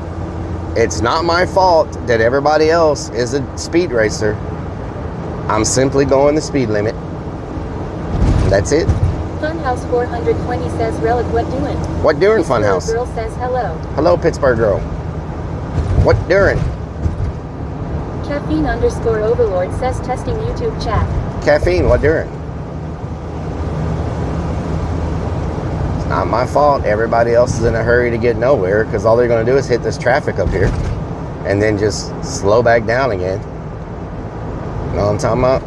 [SPEAKER 2] It's not my fault that everybody else is a speed racer. I'm simply going the speed limit. That's it.
[SPEAKER 1] Funhouse 420 says Relic what doing?
[SPEAKER 2] What doing,
[SPEAKER 1] Pittsburgh
[SPEAKER 2] Funhouse?
[SPEAKER 1] Girl says hello.
[SPEAKER 2] Hello, Pittsburgh girl. What doing?
[SPEAKER 1] Caffeine underscore overlord says testing YouTube chat.
[SPEAKER 2] Caffeine, what doing? It's not my fault. Everybody else is in a hurry to get nowhere because all they're going to do is hit this traffic up here and then just slow back down again. You know what I'm talking about?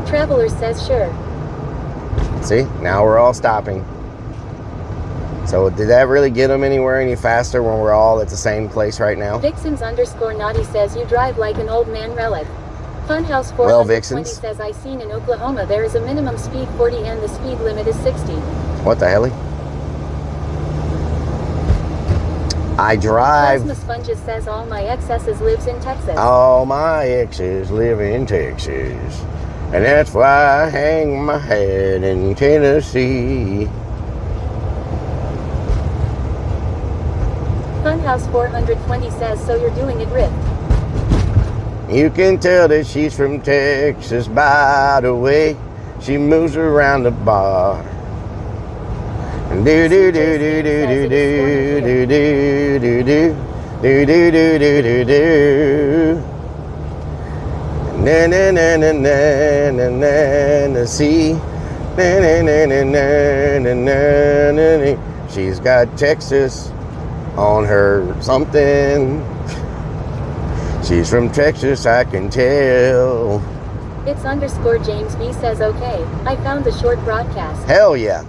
[SPEAKER 1] Traveler says sure.
[SPEAKER 2] See, now we're all stopping. So did that really get them anywhere any faster when we're all at the same place right now?
[SPEAKER 1] Vixens underscore naughty says you drive like an old man Relic. Funhouse 420
[SPEAKER 2] Well, Vixens.
[SPEAKER 1] says I seen in Oklahoma there is a minimum speed 40 and the speed limit is 60.
[SPEAKER 2] What the hell? I drive.
[SPEAKER 1] Plasma Sponges says all my excesses lives in Texas.
[SPEAKER 2] All my exes live in Texas. And that's why I hang my head in Tennessee.
[SPEAKER 1] Funhouse 420 says so you're doing it Rift.
[SPEAKER 2] You can tell that she's from Texas by the way she moves around the bar. Do do do do do do do do do do do do do do do do. Na na na na na na na na see. Na na na na na na na na. She's got Texas on her something. She's from Texas, I can tell.
[SPEAKER 1] It's underscore James B says okay. I found the short broadcast.
[SPEAKER 2] Hell yeah.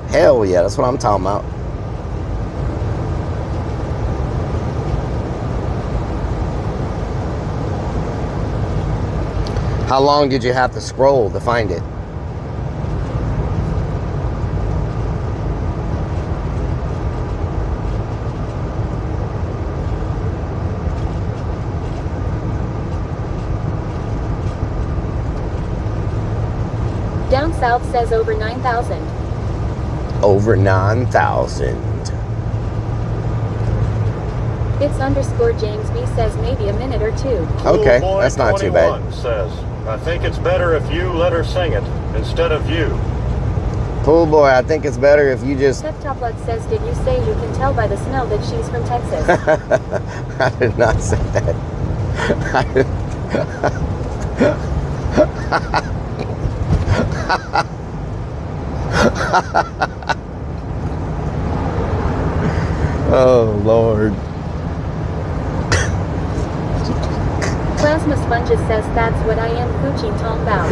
[SPEAKER 2] Hell yeah, that's what I'm talking about. How long did you have to scroll to find it?
[SPEAKER 1] Down south says over 9,000.
[SPEAKER 2] Over 9,000.
[SPEAKER 1] It's underscore James B says maybe a minute or two.
[SPEAKER 2] Okay,
[SPEAKER 5] Cool Boy
[SPEAKER 2] that's not too bad.
[SPEAKER 5] 21 says, I think it's better if you let her sing it instead of you.
[SPEAKER 2] Pool boy, I think it's better if you just...
[SPEAKER 1] Pep Top Luck says did you say you can tell by the smell that she's from Texas?
[SPEAKER 2] I did not say that. Oh, Lord.
[SPEAKER 1] Plasma Sponges says that's what I am cooching Tom about.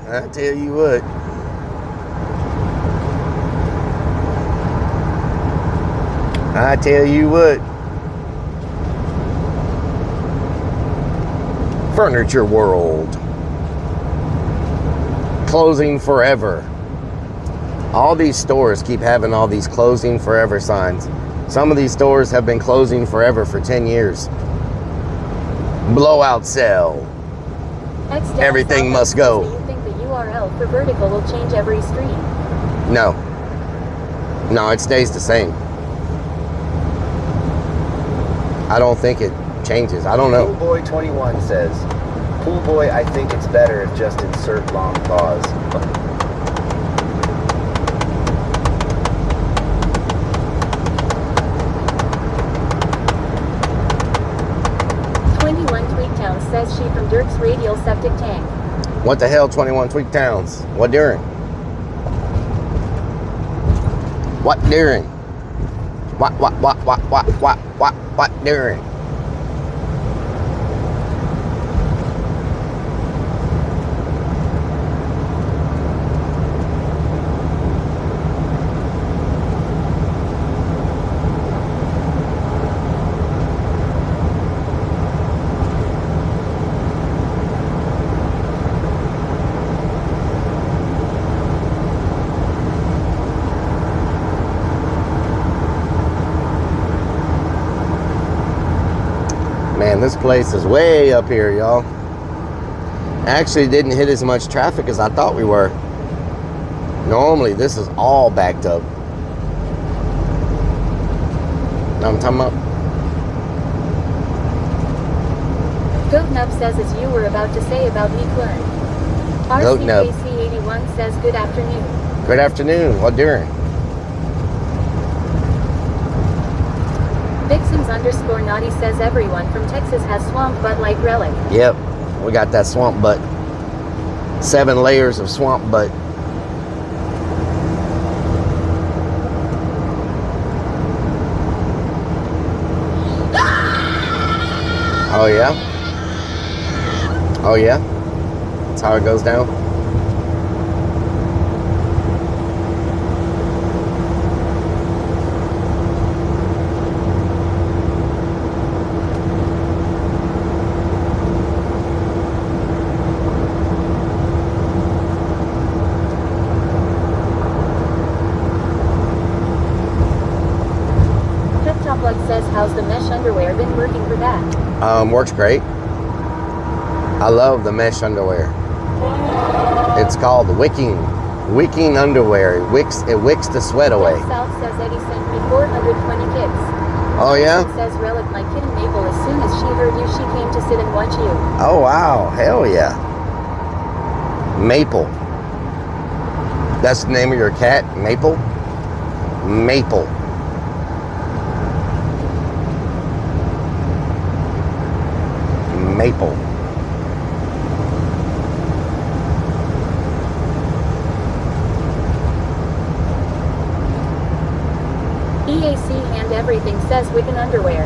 [SPEAKER 2] I tell you what. I tell you what. Furniture World. Closing forever. All these stores keep having all these closing forever signs. Some of these stores have been closing forever for 10 years. Blowout sale. Everything must go.
[SPEAKER 1] Do you think the URL for vertical will change every street?
[SPEAKER 2] No. No, it stays the same. I don't think it changes. I don't know.
[SPEAKER 8] Pool Boy 21 says, Pool Boy, I think it's better if just insert long pause.
[SPEAKER 1] 21 Tweaktown says she from Dirk's radial septic tank.
[SPEAKER 2] What the hell, 21 Tweak Towns? What during? What during? What during? Man, this place is way up here, y'all. Actually didn't hit as much traffic as I thought we were. Normally, this is all backed up. Know what I'm talking about?
[SPEAKER 1] Goatnub says as you were about to say about me, Clun.
[SPEAKER 2] Goatnub.
[SPEAKER 1] RCKC81 says good afternoon.
[SPEAKER 2] Good afternoon. What during?
[SPEAKER 1] Vixens_naughty says everyone from Texas has swamp butt like Rellik.
[SPEAKER 2] Yep, we got that swamp butt. 7 layers of swamp butt. Oh yeah? Oh yeah? That's how it goes down?
[SPEAKER 1] Says how's the mesh underwear been working for that?
[SPEAKER 2] Works great. I love the mesh underwear. It's called wicking underwear. It wicks the sweat away.
[SPEAKER 1] Jeff South says Eddie sent me 420 kids.
[SPEAKER 2] Oh yeah?
[SPEAKER 1] Says Rellik, my kitten Maple, as soon as she heard you, she came to sit and watch you.
[SPEAKER 2] Oh wow, hell yeah. Maple. That's the name of your cat? Maple? Maple. Maple.
[SPEAKER 1] EAC and everything says Wiccan underwear.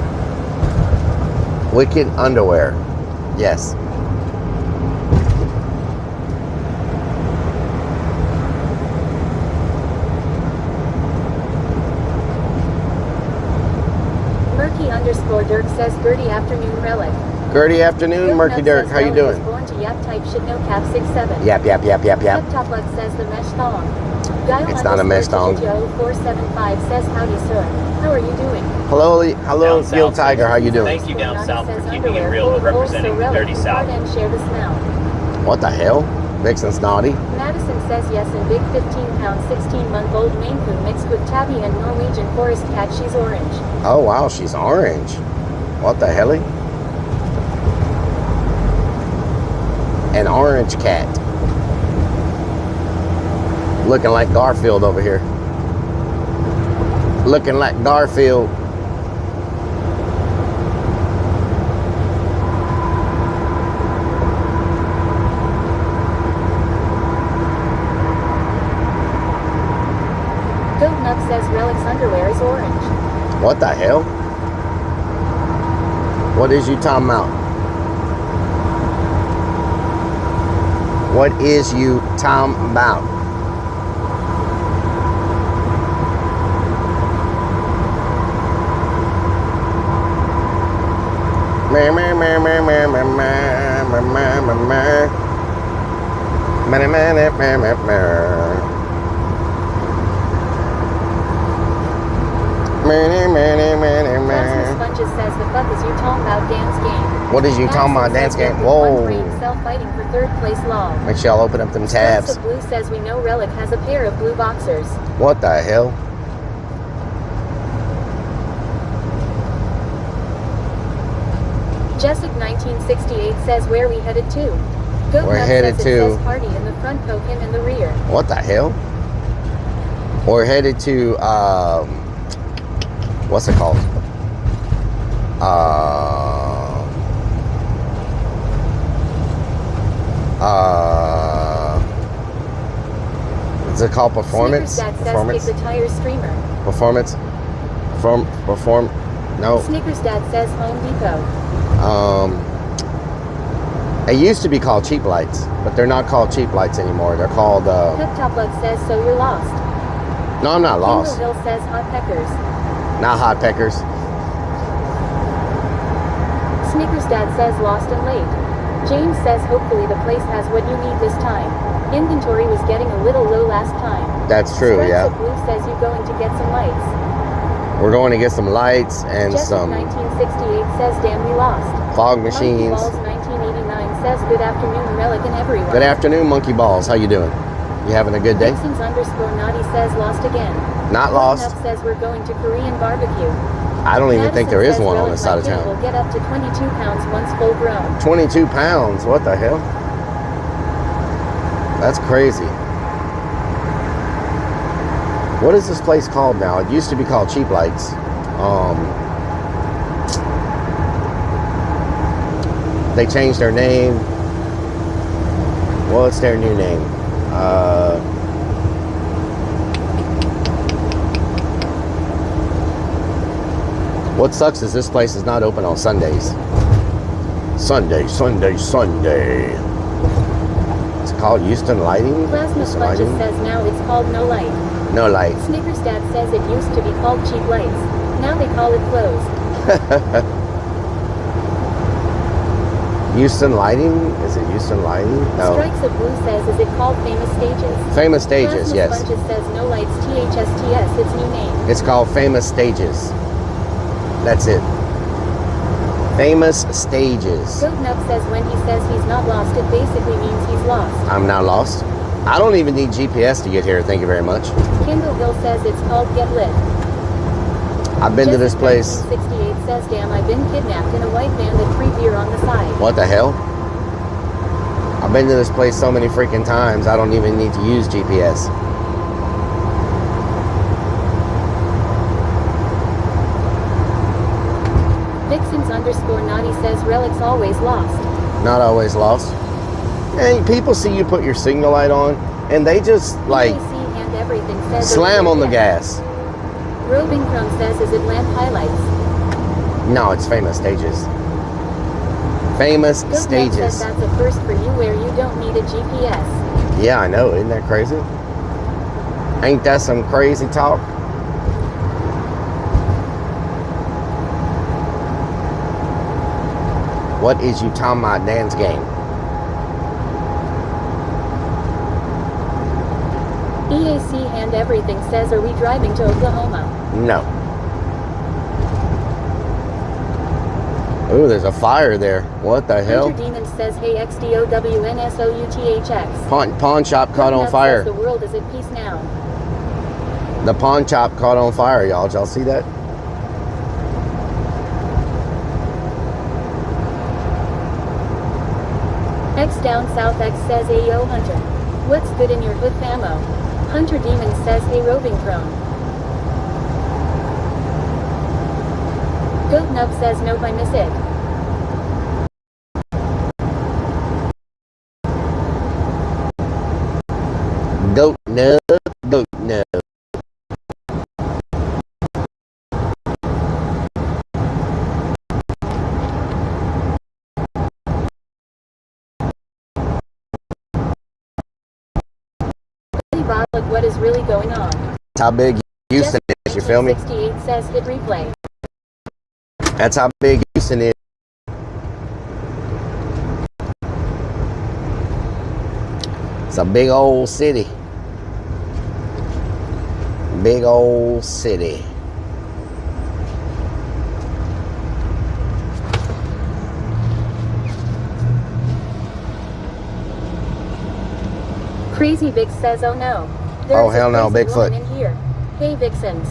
[SPEAKER 2] Wicked underwear. Yes.
[SPEAKER 1] Murky_Dirk says Gertie afternoon Rellik.
[SPEAKER 2] Gertie afternoon, Murky Dirk. How you doing?
[SPEAKER 1] Born to yap type shit no cap 6'7".
[SPEAKER 2] Yap.
[SPEAKER 1] Top Luck says the mesh thong.
[SPEAKER 2] It's not a mesh thong.
[SPEAKER 1] 475 says howdy sir. How are you doing?
[SPEAKER 2] Hello,
[SPEAKER 6] Down
[SPEAKER 2] Gil
[SPEAKER 6] south.
[SPEAKER 2] Tiger. How you doing?
[SPEAKER 6] Thank you down south
[SPEAKER 1] Says
[SPEAKER 6] for keeping it
[SPEAKER 1] underwear
[SPEAKER 6] real and
[SPEAKER 1] full of holes,
[SPEAKER 6] representing
[SPEAKER 1] so
[SPEAKER 6] the
[SPEAKER 1] Rellik,
[SPEAKER 6] dirty
[SPEAKER 1] you
[SPEAKER 6] south.
[SPEAKER 1] fart and share the smell.
[SPEAKER 2] What the hell? Vixen's naughty.
[SPEAKER 1] Madison says yes and big 15-pound 16-month-old Maine Coon mixed with tabby and Norwegian forest cat. She's orange.
[SPEAKER 2] Oh wow, she's orange. What the hell? An orange cat. Looking like Garfield over here. Looking like Garfield.
[SPEAKER 1] Relic's underwear is orange.
[SPEAKER 2] What the hell? What is you talking about? What is you talking about?
[SPEAKER 1] Plasma Sponges says the fuck is you talking about dance game.
[SPEAKER 2] What is you talking about dance game? Whoa.
[SPEAKER 1] Fighting for third place lol.
[SPEAKER 2] Make sure y'all open up them tabs.
[SPEAKER 1] Stripes of Blue says we know Relic has a pair of blue boxers.
[SPEAKER 2] What the hell?
[SPEAKER 1] Jessic 1968 says where we headed to. Goat
[SPEAKER 2] We're
[SPEAKER 1] Nut
[SPEAKER 2] headed
[SPEAKER 1] says it
[SPEAKER 2] to-
[SPEAKER 1] says party in the front, poke him in the rear.
[SPEAKER 2] What the hell? We're headed to what's it called? Is it called performance?
[SPEAKER 1] Snickers Dad says
[SPEAKER 2] Performance?
[SPEAKER 1] kick the tire streamer.
[SPEAKER 2] Performance? Perform? No.
[SPEAKER 1] Snickers Dad says Home Depot.
[SPEAKER 2] They used to be called cheap lights, but they're not called cheap lights anymore. They're called
[SPEAKER 1] Pep Top Lug says so you're lost.
[SPEAKER 2] no, I'm not lost.
[SPEAKER 1] Hill says hot peckers.
[SPEAKER 2] Not hot peckers.
[SPEAKER 1] Snickers Dad says lost and late. James says hopefully the place has what you need this time. Inventory was getting a little low last time.
[SPEAKER 2] That's true,
[SPEAKER 1] Stripes
[SPEAKER 2] yeah.
[SPEAKER 1] of Blue says you going to get some lights.
[SPEAKER 2] We're going to get some lights and
[SPEAKER 1] Jessic
[SPEAKER 2] some
[SPEAKER 1] 1968 says damn we lost.
[SPEAKER 2] fog
[SPEAKER 1] Monkey
[SPEAKER 2] machines.
[SPEAKER 1] Balls 1989 says good afternoon Relic and everyone.
[SPEAKER 2] Good afternoon, Monkey Balls. How you doing? You having a good day?
[SPEAKER 1] Dixon's underscore naughty says lost again.
[SPEAKER 2] Not lost.
[SPEAKER 1] Up says we're going to Korean barbecue.
[SPEAKER 2] I don't even think
[SPEAKER 1] Madison
[SPEAKER 2] there is
[SPEAKER 1] says
[SPEAKER 2] one on
[SPEAKER 1] Relic
[SPEAKER 2] this side of
[SPEAKER 1] my kid
[SPEAKER 2] town.
[SPEAKER 1] will get up to 22 pounds once full grown.
[SPEAKER 2] 22 pounds. What the hell? That's crazy. What is this place called now? It used to be called Cheap Lights. They changed their name. What's their new name? What sucks is this place is not open on Sundays. Sunday. It's called Houston Lighting.
[SPEAKER 1] Plasma
[SPEAKER 2] Houston
[SPEAKER 1] Sponges
[SPEAKER 2] Lighting?
[SPEAKER 1] says now it's called No Light.
[SPEAKER 2] No light.
[SPEAKER 1] Snickers Dad says it used to be called Cheap Lights. Now they call it closed.
[SPEAKER 2] Houston Lighting? Is it Houston Lighting? No.
[SPEAKER 1] Strikes of Blue says is it called Famous Stages?
[SPEAKER 2] Famous Stages,
[SPEAKER 1] Plasma
[SPEAKER 2] yes.
[SPEAKER 1] Sponges says No Lights THSTS its new name.
[SPEAKER 2] It's called Famous Stages. That's it. Famous Stages.
[SPEAKER 1] Goat Nub says when he says he's not lost it basically means he's lost.
[SPEAKER 2] I'm not lost. I don't even need GPS to get here. Thank you very much.
[SPEAKER 1] Kindle Hill says it's called Get Lit.
[SPEAKER 2] I've been to this place.
[SPEAKER 1] 68 says damn I've been kidnapped in a white van with free beer on the side.
[SPEAKER 2] What the hell? I've been to this place so many freaking times, I don't even need to use GPS.
[SPEAKER 1] Vixens underscore naughty says Relic's always lost.
[SPEAKER 2] Not always lost. And people see you put your signal light on, and they just like
[SPEAKER 1] EAC and everything says
[SPEAKER 2] slam on the gas.
[SPEAKER 1] Roving Crumb says is it lamp highlights?
[SPEAKER 2] No, it's Famous Stages. Famous
[SPEAKER 1] Goat Nub
[SPEAKER 2] Stages.
[SPEAKER 1] says that's a first for you where you don't need a GPS.
[SPEAKER 2] Yeah, I know. Isn't that crazy? Ain't that some crazy talk? What is you talking about dance game?
[SPEAKER 1] EAC and everything says are we driving to Oklahoma?
[SPEAKER 2] No. Ooh, there's a fire there. What the hell?
[SPEAKER 1] Hunter Demon says hey XDOWNSOUTHX.
[SPEAKER 2] Pawn shop caught
[SPEAKER 1] Goat
[SPEAKER 2] on
[SPEAKER 1] Nub
[SPEAKER 2] fire.
[SPEAKER 1] says the world is at peace now.
[SPEAKER 2] The pawn shop caught on fire, y'all. Did y'all see that?
[SPEAKER 1] X down south X says Ayo Hunter. What's good in your hood famo? Hunter Demon says hey roving crone. Goat Nub says nope I miss it.
[SPEAKER 2] Goat nub, goat nub.
[SPEAKER 1] Bollock, what is really going on?
[SPEAKER 2] That's how big Houston is, you feel me?
[SPEAKER 1] 68 says hit replay.
[SPEAKER 2] That's how big Houston is. It's a big old city. Big old city.
[SPEAKER 1] Crazy Vix says, oh no.
[SPEAKER 2] Oh, hell no,
[SPEAKER 1] There's a
[SPEAKER 2] Bigfoot.
[SPEAKER 1] woman in here. Hey Vixens.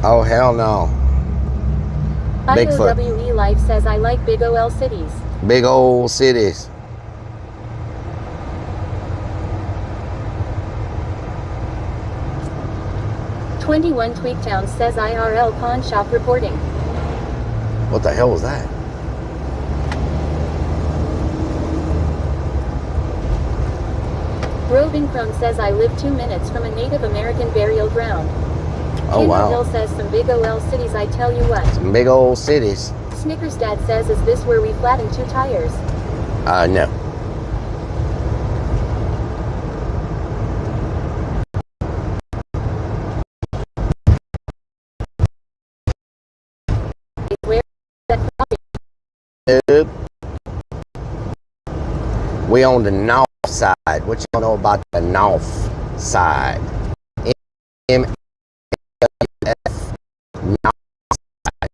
[SPEAKER 2] Oh, hell no. Bigfoot.
[SPEAKER 1] IOWE Life says I like big OL cities.
[SPEAKER 2] Big old cities.
[SPEAKER 1] "21 Tweaktown says IRL pawn shop reporting.
[SPEAKER 2] What the hell was that?
[SPEAKER 1] Roving Chrome says I live 2 minutes from a Native American burial ground.
[SPEAKER 2] Oh,
[SPEAKER 1] Kendall
[SPEAKER 2] wow.
[SPEAKER 1] Hill says some big OL cities, I tell you what.
[SPEAKER 2] Some big old cities.
[SPEAKER 1] Snickers Dad says, is this where we flatten 2 tires?
[SPEAKER 2] No.
[SPEAKER 1] Where
[SPEAKER 2] Nope. We on the north side. What y'all know about the north side? MF. North side.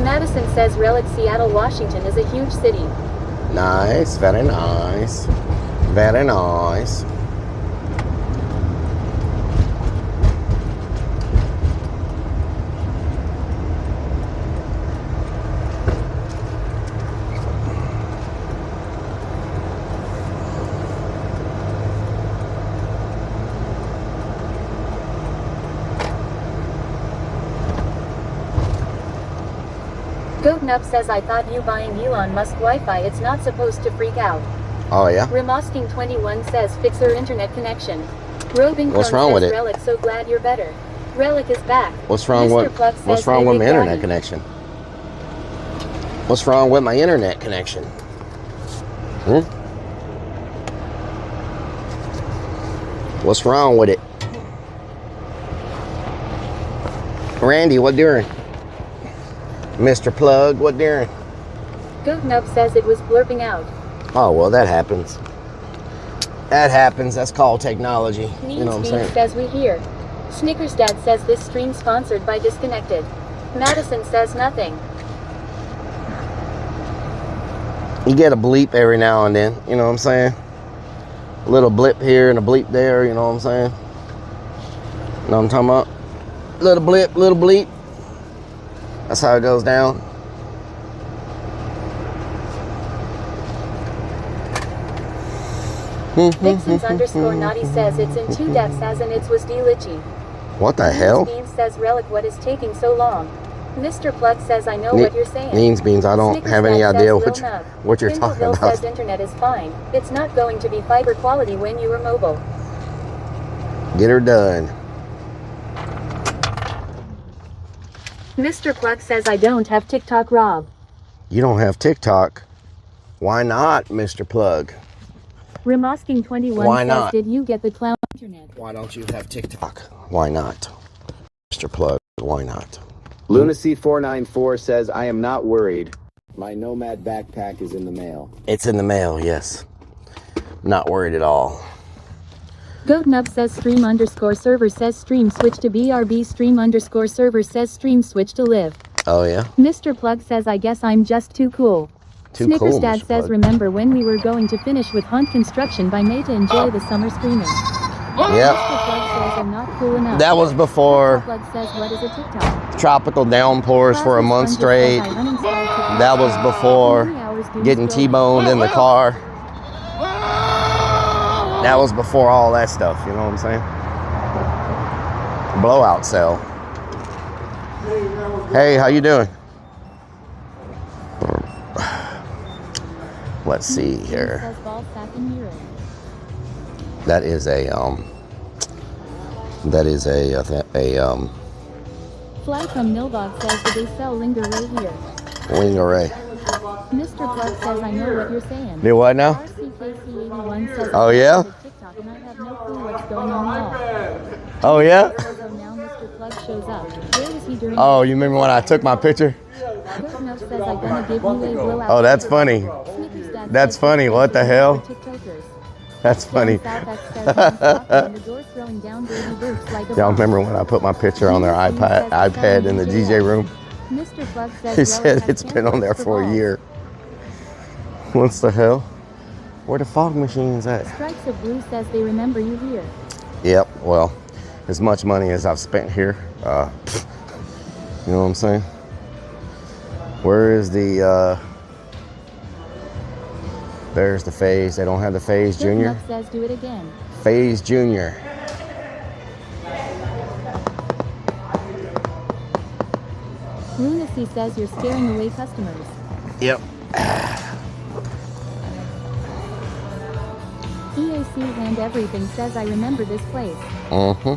[SPEAKER 1] Madison says Rellik, Seattle, Washington is a huge city.
[SPEAKER 2] Nice, very nice. Very nice.
[SPEAKER 1] Goatnup says I thought you buying Elon Musk Wi-Fi, it's not supposed to freak out.
[SPEAKER 2] Oh, yeah?
[SPEAKER 1] Remosking21 says fix her internet connection. Roving
[SPEAKER 2] What's
[SPEAKER 1] Chrome
[SPEAKER 2] wrong with
[SPEAKER 1] says
[SPEAKER 2] it?
[SPEAKER 1] Rellik, so glad you're better. Rellik is back.
[SPEAKER 2] What's wrong
[SPEAKER 1] Mr.
[SPEAKER 2] with
[SPEAKER 1] Pluck says,
[SPEAKER 2] what's wrong
[SPEAKER 1] hey,
[SPEAKER 2] with my
[SPEAKER 1] Big
[SPEAKER 2] internet
[SPEAKER 1] Daddy.
[SPEAKER 2] connection? What's wrong with my internet connection? What's wrong with it? Randy, what doing? Mr. Plug, what doing?
[SPEAKER 1] Goatnup says it was blurping out.
[SPEAKER 2] Oh, well, that happens. That happens. That's called technology.
[SPEAKER 1] Needs
[SPEAKER 2] You know what I'm
[SPEAKER 1] Beans
[SPEAKER 2] saying?
[SPEAKER 1] says we hear. Snickers Dad says this stream sponsored by Disconnected. Madison says nothing.
[SPEAKER 2] You get a bleep every now and then. You know what I'm saying? A little blip here and a bleep there. You know what I'm saying? You know what I'm talking about? Little blip, little bleep. That's how it goes down.
[SPEAKER 1] Vixens underscore naughty says it's in 2 depths as in it was delitchy.
[SPEAKER 2] What the hell?
[SPEAKER 1] Beans says Rellik, what is taking so long? Mr. Pluck says I know what you're saying.
[SPEAKER 2] Beans, I don't
[SPEAKER 1] Snickers
[SPEAKER 2] have any
[SPEAKER 1] Dad
[SPEAKER 2] idea
[SPEAKER 1] says, Lil Nub.
[SPEAKER 2] what you're
[SPEAKER 1] Kendall
[SPEAKER 2] talking
[SPEAKER 1] Hill
[SPEAKER 2] about.
[SPEAKER 1] says internet is fine. It's not going to be fiber quality when you are mobile.
[SPEAKER 2] Get her done.
[SPEAKER 1] Mr. Pluck says I don't have TikTok, Rob.
[SPEAKER 2] You don't have TikTok. Why not, Mr. Plug?
[SPEAKER 1] Remosking21
[SPEAKER 2] Why
[SPEAKER 1] says
[SPEAKER 2] not?
[SPEAKER 1] did you get the clown internet?
[SPEAKER 2] Why don't you have TikTok? Why not? Mr. Plug, why not?
[SPEAKER 8] Lunacy494 says, I am not worried. My Nomad backpack is in the mail.
[SPEAKER 2] It's in the mail, yes. Not worried at all.
[SPEAKER 1] Goatnub says stream underscore server says stream switch to BRB stream underscore server says stream switch to live.
[SPEAKER 2] Oh, yeah?
[SPEAKER 1] Mr. Plug says I guess I'm just too cool.
[SPEAKER 2] Too
[SPEAKER 1] Snickers
[SPEAKER 2] cool,
[SPEAKER 1] Dad
[SPEAKER 2] Mr.
[SPEAKER 1] says
[SPEAKER 2] Plug.
[SPEAKER 1] remember when we were going to finish with Hunt Construction by May to enjoy the summer screaming.
[SPEAKER 2] Yep.
[SPEAKER 1] Mr. Plug says I'm not cool enough.
[SPEAKER 2] That was before
[SPEAKER 1] Mr. Plug says what is a TikTok?
[SPEAKER 2] tropical downpours for a month
[SPEAKER 1] Plasma
[SPEAKER 2] straight.
[SPEAKER 1] Sponge says I uninstalled TikTok.
[SPEAKER 2] That was before
[SPEAKER 1] How many hours doom
[SPEAKER 2] getting
[SPEAKER 1] scrolling?
[SPEAKER 2] T-boned in the car. That was before all that stuff, you know what I'm saying? Blowout cell. Hey, how you doing? Let's see here.
[SPEAKER 1] Says ball sack and hero.
[SPEAKER 2] That is a That is a
[SPEAKER 1] Fly from Nilbog says, do they sell lingerie here?
[SPEAKER 2] lingerie.
[SPEAKER 1] Mr. Plug says, I know what you're saying.
[SPEAKER 2] Do what now?
[SPEAKER 1] RCKC81 says,
[SPEAKER 2] Oh, yeah?
[SPEAKER 1] TikTok and I have no clue what's going on.
[SPEAKER 2] Oh yeah?
[SPEAKER 1] So now Mr. Plug shows up. Where was he during?
[SPEAKER 2] Oh, you remember when I took my picture?
[SPEAKER 1] Good enough says, I'm gonna give you a blowout.
[SPEAKER 2] Oh, that's funny.
[SPEAKER 1] Snickers dad
[SPEAKER 2] That's
[SPEAKER 1] says,
[SPEAKER 2] funny. What the hell?
[SPEAKER 1] TikTokers.
[SPEAKER 2] That's funny.
[SPEAKER 1] Down South X says, I'm talking and the door throwing down baby boots like a
[SPEAKER 2] Y'all
[SPEAKER 1] bomb.
[SPEAKER 2] remember when I put my picture on their iPad in the DJ room?
[SPEAKER 1] Mr. Plug says,
[SPEAKER 2] He
[SPEAKER 1] Relic
[SPEAKER 2] said
[SPEAKER 1] has
[SPEAKER 2] it's been on there
[SPEAKER 1] canceled
[SPEAKER 2] for a
[SPEAKER 1] balls.
[SPEAKER 2] year. What the hell? Where the fog machines at?
[SPEAKER 1] Stripes of Blue says they remember you here.
[SPEAKER 2] Yep, well, as much money as I've spent here, you know what I'm saying? Where is the, there's the Phase. They don't have the Phase
[SPEAKER 1] Good
[SPEAKER 2] Junior.
[SPEAKER 1] enough says, do it again.
[SPEAKER 2] Phase Junior.
[SPEAKER 1] Lunacy says you're scaring away customers.
[SPEAKER 2] Yep.
[SPEAKER 1] EAC and everything says I remember this place.
[SPEAKER 2] Mm-hmm.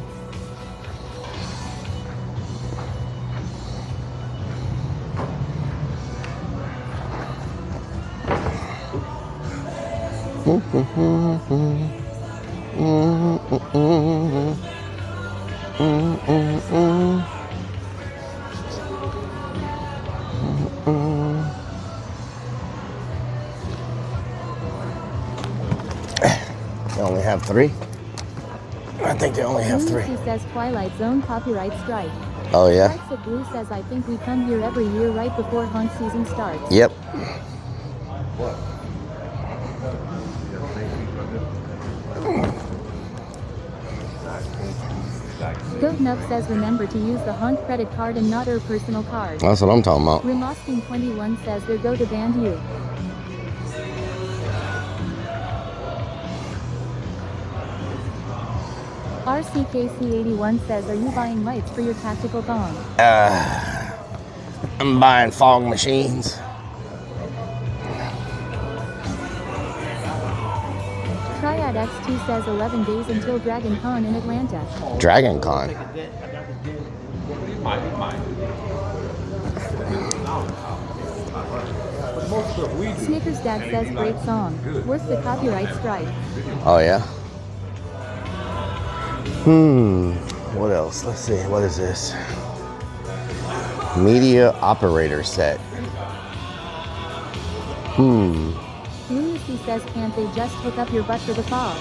[SPEAKER 2] They only have 3. I think they only have 3.
[SPEAKER 1] Lunacy says Twilight Zone copyright strike.
[SPEAKER 2] Oh yeah.
[SPEAKER 1] Stripes of Blue says I think we come here every year right before haunt season starts.
[SPEAKER 2] Yep.
[SPEAKER 1] Goat Nub says remember to use the haunt credit card and not her personal card.
[SPEAKER 2] That's what I'm talking about.
[SPEAKER 1] Remosking21 says they're go to band you. RCKC81 says, are you buying lights for your tactical thong?
[SPEAKER 2] I'm buying fog machines.
[SPEAKER 1] Triad X2 says 11 days until Dragon Con in Atlanta.
[SPEAKER 2] Dragon Con.
[SPEAKER 1] Snickers Dad says great song. Worth the copyright strike.
[SPEAKER 2] Oh yeah. What else? Let's see. What is this? Media operator set.
[SPEAKER 1] Lunacy says can't they just hook up your butt for the fog?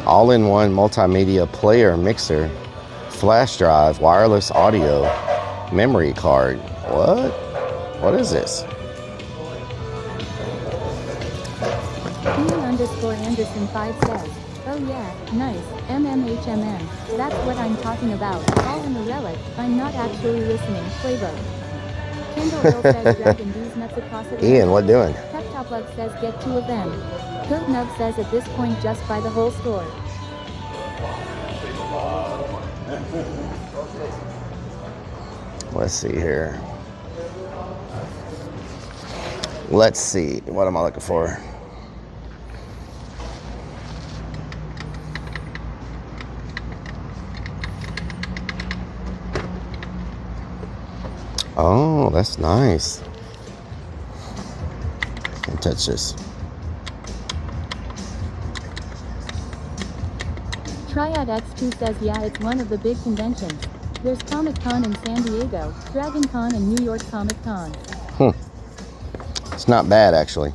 [SPEAKER 2] All-in-one multimedia player mixer, flash drive, wireless audio, memory card. What? What is this?
[SPEAKER 1] Anderson5 says, oh yeah, nice, MMHMM, that's what I'm talking about, all in the relic, I'm not actually listening, Quavo. Kendall Hill says dragging these nuts across Atlanta.
[SPEAKER 2] Ian, what doing?
[SPEAKER 1] Tech says get 2 of them. Goat Nub says at this point just buy the whole store.
[SPEAKER 2] Let's see here. Let's see. What am I looking for? Oh, that's nice. Can't touch this.
[SPEAKER 1] Triad X2 says yeah, it's one of the big conventions. There's Comic Con in San Diego, Dragon Con and New York Comic Con.
[SPEAKER 2] It's not bad, actually.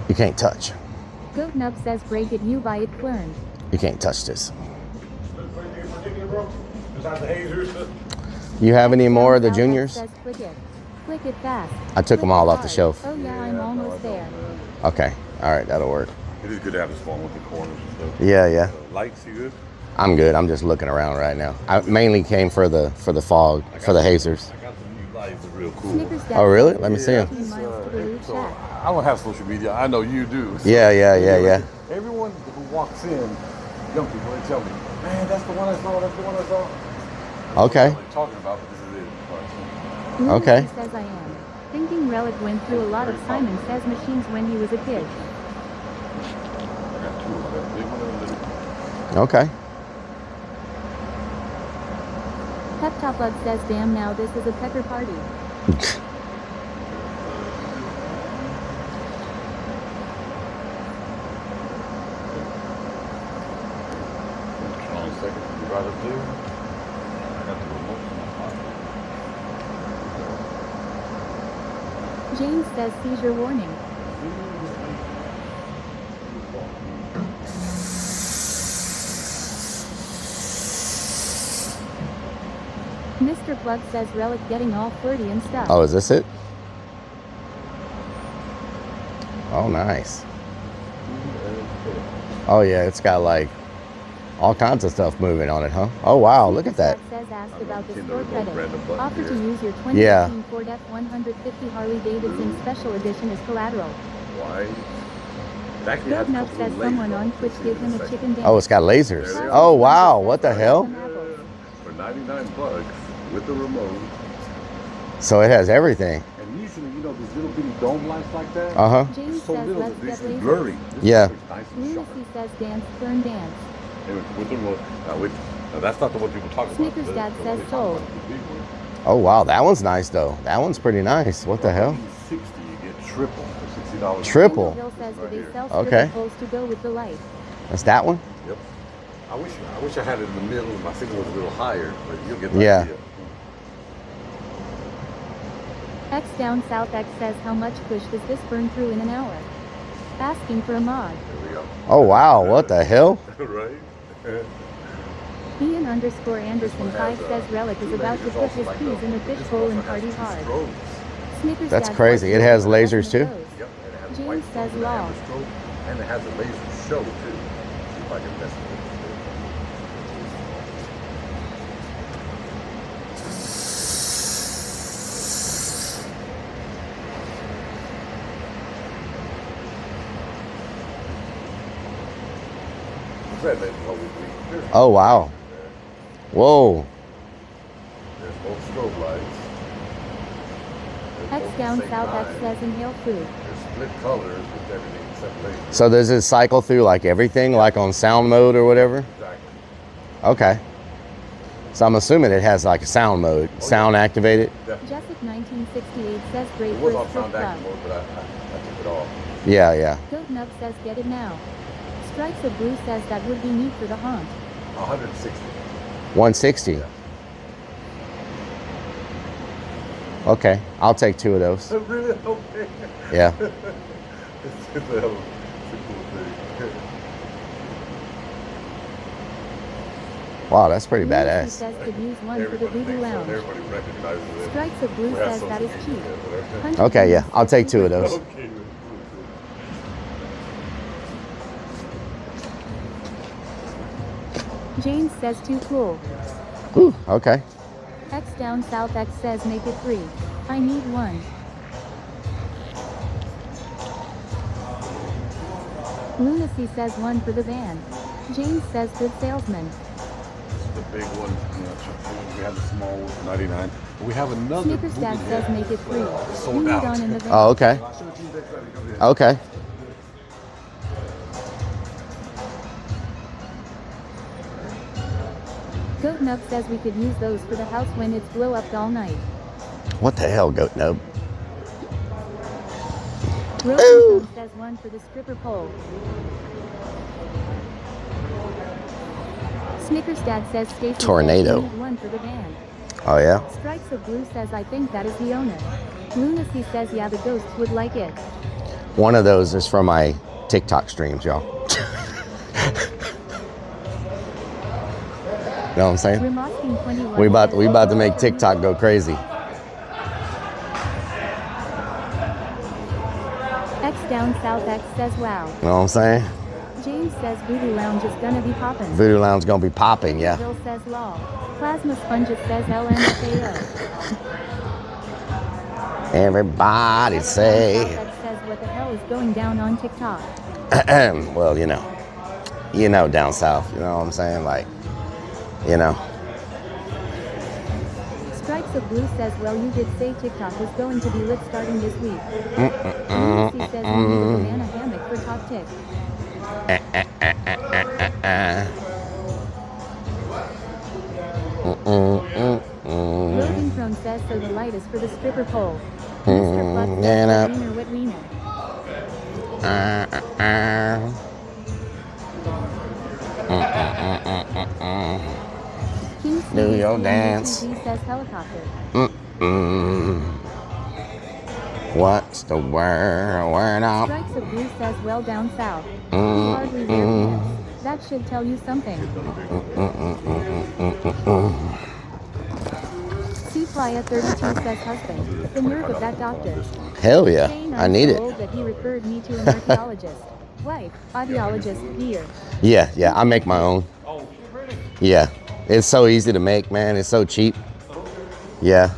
[SPEAKER 2] You can't touch.
[SPEAKER 1] Goat Nub says break it, you buy it, Quern.
[SPEAKER 2] You can't touch this. You have any more of the juniors?
[SPEAKER 1] Says click it. Click it fast.
[SPEAKER 2] I took them all off the shelf.
[SPEAKER 1] Oh yeah, I'm almost there.
[SPEAKER 2] Okay. All right, that'll work.
[SPEAKER 9] It is good to have this phone with the corners and stuff.
[SPEAKER 2] Yeah, yeah.
[SPEAKER 9] Lights, you good?
[SPEAKER 2] I'm good. I'm just looking around right now. I mainly came for the fog, for the hazers.
[SPEAKER 9] I got some new lights, they're real cool.
[SPEAKER 1] Snickers
[SPEAKER 2] Oh, really? Let me see them.
[SPEAKER 9] So I don't have social media. I know you do. So
[SPEAKER 2] Yeah.
[SPEAKER 9] everyone who walks in, young people, they tell me, man, that's the one I saw, that's the one I saw.
[SPEAKER 2] Okay.
[SPEAKER 9] What they're talking about, but this is it.
[SPEAKER 1] Lunacy
[SPEAKER 2] Okay.
[SPEAKER 1] says I am. Thinking Relic went through a lot of Simon Says machines when he was a kid.
[SPEAKER 9] I got two. I got a big one and a little one.
[SPEAKER 2] Okay.
[SPEAKER 1] Peptopbug says damn now this is a pecker party.
[SPEAKER 9] Hold on a second. You right up there? I got the remote in my pocket.
[SPEAKER 1] James says seizure warning. Mr. Plug says Relic getting all flirty and stuff.
[SPEAKER 2] Oh, is this it? Oh, nice. Oh, yeah, it's got like all kinds of stuff moving on it, huh? Oh, wow, look at that.
[SPEAKER 1] Says ask about the
[SPEAKER 9] Seeing
[SPEAKER 1] store
[SPEAKER 9] the little
[SPEAKER 1] credit.
[SPEAKER 9] random button
[SPEAKER 1] Offer to
[SPEAKER 9] here.
[SPEAKER 1] use your 2018
[SPEAKER 2] Yeah.
[SPEAKER 1] Ford F-150 Harley Davidson Special Edition as collateral.
[SPEAKER 9] Why? It actually has a
[SPEAKER 1] Goatnut
[SPEAKER 9] couple
[SPEAKER 1] says
[SPEAKER 9] of
[SPEAKER 1] someone
[SPEAKER 9] lasers
[SPEAKER 1] on
[SPEAKER 9] on
[SPEAKER 1] Twitch
[SPEAKER 9] it.
[SPEAKER 1] give him a chicken dance.
[SPEAKER 2] Oh, it's got lasers.
[SPEAKER 9] There they are.
[SPEAKER 2] Oh, wow, what the hell?
[SPEAKER 9] For 99 bucks with the remote.
[SPEAKER 2] So it has everything.
[SPEAKER 9] And usually, you know, these little bitty dome lights like that.
[SPEAKER 2] Uh-huh.
[SPEAKER 1] James
[SPEAKER 9] It's so
[SPEAKER 1] says
[SPEAKER 9] little
[SPEAKER 1] let's
[SPEAKER 9] that they
[SPEAKER 1] get
[SPEAKER 9] should be
[SPEAKER 1] lasers.
[SPEAKER 9] blurry. This
[SPEAKER 2] Yeah.
[SPEAKER 9] looks nice and sharp.
[SPEAKER 1] Lunacy says dance, burn dance.
[SPEAKER 9] Anyway, with the remote. Now that's not the one people talk about.
[SPEAKER 1] Snickers
[SPEAKER 9] The-
[SPEAKER 1] Dad
[SPEAKER 9] the
[SPEAKER 1] says
[SPEAKER 9] one they talk
[SPEAKER 1] sold.
[SPEAKER 9] about is the big one.
[SPEAKER 2] Oh, wow, that one's nice, though. That one's pretty nice. What the hell?
[SPEAKER 9] 60, you get triple for $60.
[SPEAKER 2] Triple.
[SPEAKER 1] Hill says
[SPEAKER 9] Right
[SPEAKER 1] do they
[SPEAKER 9] here.
[SPEAKER 1] sell
[SPEAKER 2] Okay.
[SPEAKER 1] stripper poles to go with the light?
[SPEAKER 2] That's that one?
[SPEAKER 9] Yep. I wish I had it in the middle and my signal was a little higher, but you'll get the
[SPEAKER 2] Yeah.
[SPEAKER 9] idea.
[SPEAKER 1] X down south X says how much push does this burn through in an hour? Asking for a mod.
[SPEAKER 9] There we go.
[SPEAKER 2] Oh, wow, what the hell?
[SPEAKER 9] Right?
[SPEAKER 1] Ian underscore Anderson 5 says Relic is about to put his keys in a fishbowl and party hard. Snickers
[SPEAKER 2] That's
[SPEAKER 1] Dad
[SPEAKER 2] crazy.
[SPEAKER 1] says
[SPEAKER 2] It has
[SPEAKER 1] Relic
[SPEAKER 2] lasers,
[SPEAKER 1] is
[SPEAKER 2] too?
[SPEAKER 1] one of those.
[SPEAKER 9] Yep, and it has
[SPEAKER 1] James
[SPEAKER 9] white
[SPEAKER 1] says
[SPEAKER 9] strobe
[SPEAKER 1] law.
[SPEAKER 9] and amber strobe, and it has a laser show too. See if I can mess with it. Red light is always green. There's
[SPEAKER 2] Oh, wow. Whoa.
[SPEAKER 9] There's both strobe lights. There's
[SPEAKER 1] X
[SPEAKER 9] both
[SPEAKER 1] down
[SPEAKER 9] the same
[SPEAKER 1] south X
[SPEAKER 9] time.
[SPEAKER 1] says inhale food.
[SPEAKER 9] There's split colors with everything except laser.
[SPEAKER 2] So does it cycle through like everything, like on sound mode or whatever?
[SPEAKER 9] Exactly.
[SPEAKER 2] Okay. So I'm assuming it has like a sound mode, sound activated.
[SPEAKER 9] Definitely.
[SPEAKER 1] Jessic 1968 says great
[SPEAKER 9] It
[SPEAKER 1] for
[SPEAKER 9] was
[SPEAKER 1] a
[SPEAKER 9] on
[SPEAKER 1] strip
[SPEAKER 9] sound
[SPEAKER 1] club.
[SPEAKER 9] active mode, but I took it off.
[SPEAKER 2] Yeah, yeah.
[SPEAKER 1] Goat Nub says get it now. Stripes of Blue says that would be neat for the haunt.
[SPEAKER 9] 160.
[SPEAKER 2] 160.
[SPEAKER 9] Yeah.
[SPEAKER 2] Okay, I'll take 2 of those.
[SPEAKER 9] Really? Okay.
[SPEAKER 2] Yeah.
[SPEAKER 9] It's a hell of a cool thing.
[SPEAKER 2] Wow, that's pretty
[SPEAKER 1] Lunacy
[SPEAKER 2] badass.
[SPEAKER 1] says could use one for the
[SPEAKER 9] Everybody
[SPEAKER 1] Voodoo
[SPEAKER 9] thinks so.
[SPEAKER 1] Lounge.
[SPEAKER 9] Everybody recognizes it.
[SPEAKER 1] Stripes of Blue
[SPEAKER 9] We have
[SPEAKER 1] says that is
[SPEAKER 9] social
[SPEAKER 1] cheap.
[SPEAKER 9] media, whatever.
[SPEAKER 1] Hunter
[SPEAKER 2] Okay, yeah,
[SPEAKER 1] James
[SPEAKER 2] I'll
[SPEAKER 1] says
[SPEAKER 2] take 2 of
[SPEAKER 1] super
[SPEAKER 2] those.
[SPEAKER 9] Okay.
[SPEAKER 1] cool. James says too cool.
[SPEAKER 2] Ooh, okay.
[SPEAKER 1] X down south X says make it 3. I need 1. Lunacy says 1 for the van. James says good salesman.
[SPEAKER 9] The big one, you know, we have the small one for 99. But we have another
[SPEAKER 1] Snickers Dad
[SPEAKER 9] movie
[SPEAKER 1] says
[SPEAKER 9] here.
[SPEAKER 1] make it 3.
[SPEAKER 9] It's sold
[SPEAKER 1] You need
[SPEAKER 9] out.
[SPEAKER 1] on in the van.
[SPEAKER 2] Oh, okay.
[SPEAKER 9] I'll show it to you next time you come in.
[SPEAKER 2] Okay.
[SPEAKER 1] Goat Nub says we could use those for the house when it's blow up all night.
[SPEAKER 2] What the hell, Goat Nub?
[SPEAKER 1] Rosen says 1 for the stripper pole. Snickers Dad says Stacy
[SPEAKER 2] Tornado.
[SPEAKER 1] says you need 1 for the van.
[SPEAKER 2] Oh, yeah?
[SPEAKER 1] Stripes of Blue says I think that is the owner. Lunacy says yeah the ghosts would like it.
[SPEAKER 2] One of those is from my TikTok streams, y'all. You know what I'm saying?
[SPEAKER 1] Remosking 21
[SPEAKER 2] We about
[SPEAKER 1] says,
[SPEAKER 2] to make TikTok go crazy.
[SPEAKER 1] X down south X says wow.
[SPEAKER 2] You know what I'm saying?
[SPEAKER 1] James says Voodoo Lounge is gonna be poppin'.
[SPEAKER 2] Voodoo Lounge gonna be popping, yeah.
[SPEAKER 1] Bill says law. Plasma Sponges says LMFAO.
[SPEAKER 2] Everybody say.
[SPEAKER 1] South X says what the hell is going down on TikTok.
[SPEAKER 2] Well, you know down south, you know what I'm saying? Like, you know.
[SPEAKER 1] Stripes of Blue says, well, you did say TikTok was going to be lit starting this week. Lunacy says, you need a banana hammock for top tip. Loading Crone says, so the light is for the stripper pole. Mr. Pluck says, wiener wet wiener. King
[SPEAKER 2] Do your
[SPEAKER 1] Stevie
[SPEAKER 2] dance.
[SPEAKER 1] says helicopter.
[SPEAKER 2] What's the word up?
[SPEAKER 1] Stripes of Blue says, well, down south. You hardly wear pants. That should tell you something. Playa 32 says husband. The nerve of that doctor.
[SPEAKER 2] Hell yeah,
[SPEAKER 1] Shane,
[SPEAKER 2] I need
[SPEAKER 1] so
[SPEAKER 2] it.
[SPEAKER 1] old that he referred me to an archaeologist. Wife, audiologist, beer.
[SPEAKER 2] Yeah, I make my own. Yeah, it's so easy to make, man. It's so cheap. Yeah.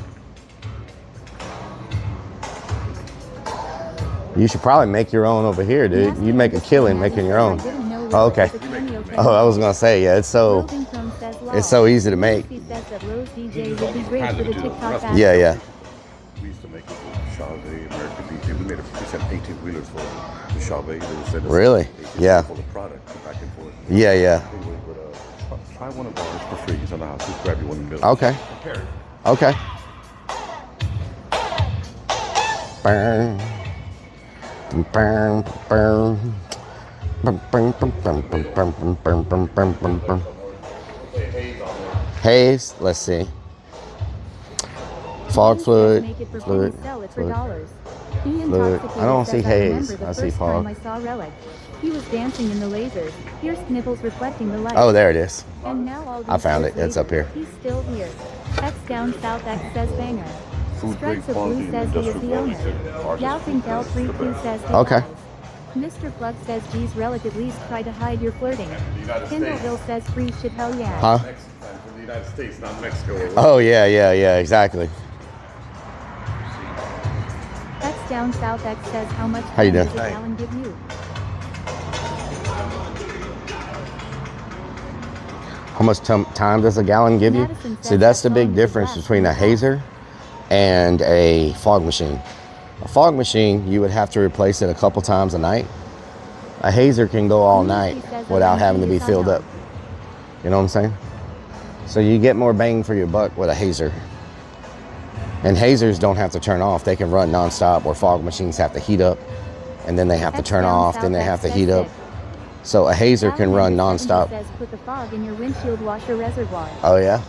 [SPEAKER 2] You should probably make your own over here, dude. You make a killing making your own. Oh, okay. Oh, I was gonna say, yeah, it's so easy to make. Yeah.
[SPEAKER 9] We used to make it for Chauvet, American DJ. We made it. We sent 18 wheelers for the Chauvet. They would send us
[SPEAKER 2] Really? Yeah.
[SPEAKER 9] Full of product back and forth.
[SPEAKER 2] Yeah.
[SPEAKER 9] Anyway, but try one of ours for free. It's on the house. Just grab you one in the middle.
[SPEAKER 2] Okay.
[SPEAKER 9] Compare it.
[SPEAKER 2] Okay. Burn. Burn. Burn. Haze, let's see. Fog fluid. Fluid. I don't see haze. I see fog.
[SPEAKER 1] I saw Rellik. He was dancing in the lasers. Here's nipples reflecting the light.
[SPEAKER 2] Oh, there it is.
[SPEAKER 1] And now all
[SPEAKER 2] I found it. It's up here.
[SPEAKER 1] He's still here. X down south X says banger.
[SPEAKER 9] Food
[SPEAKER 1] Stripes
[SPEAKER 9] grade
[SPEAKER 1] of Blue
[SPEAKER 9] quality
[SPEAKER 1] says
[SPEAKER 9] and
[SPEAKER 1] he is
[SPEAKER 9] industrial
[SPEAKER 1] the
[SPEAKER 9] quality.
[SPEAKER 1] owner. Yelping L3Q says hey
[SPEAKER 2] Okay.
[SPEAKER 1] guys. Mr. Plug says, geez, Rellik, at least try to hide your flirting. Kendallville says, free shit, hell yeah.
[SPEAKER 2] Huh?
[SPEAKER 9] From the United States, not Mexico.
[SPEAKER 2] Oh, yeah, exactly.
[SPEAKER 1] X down south X says, how much
[SPEAKER 2] How you
[SPEAKER 1] time
[SPEAKER 2] doing?
[SPEAKER 1] does a gallon give you?
[SPEAKER 2] How much time does a gallon give you?
[SPEAKER 1] Madison says
[SPEAKER 2] See, that's the
[SPEAKER 1] that
[SPEAKER 2] big
[SPEAKER 1] song is
[SPEAKER 2] difference
[SPEAKER 1] black.
[SPEAKER 2] between a hazer and a fog machine. A fog machine, you would have to replace it a couple times a night. A hazer can go all night without having to be filled up. You know what I'm saying? So you get more bang for your buck with a hazer. And hazers don't have to turn off. They can run nonstop, where fog machines have to heat up, and then they have to turn off, then they have to heat up. So a hazer can run nonstop.
[SPEAKER 1] Says, put the fog in your windshield washer reservoir.
[SPEAKER 2] Oh yeah?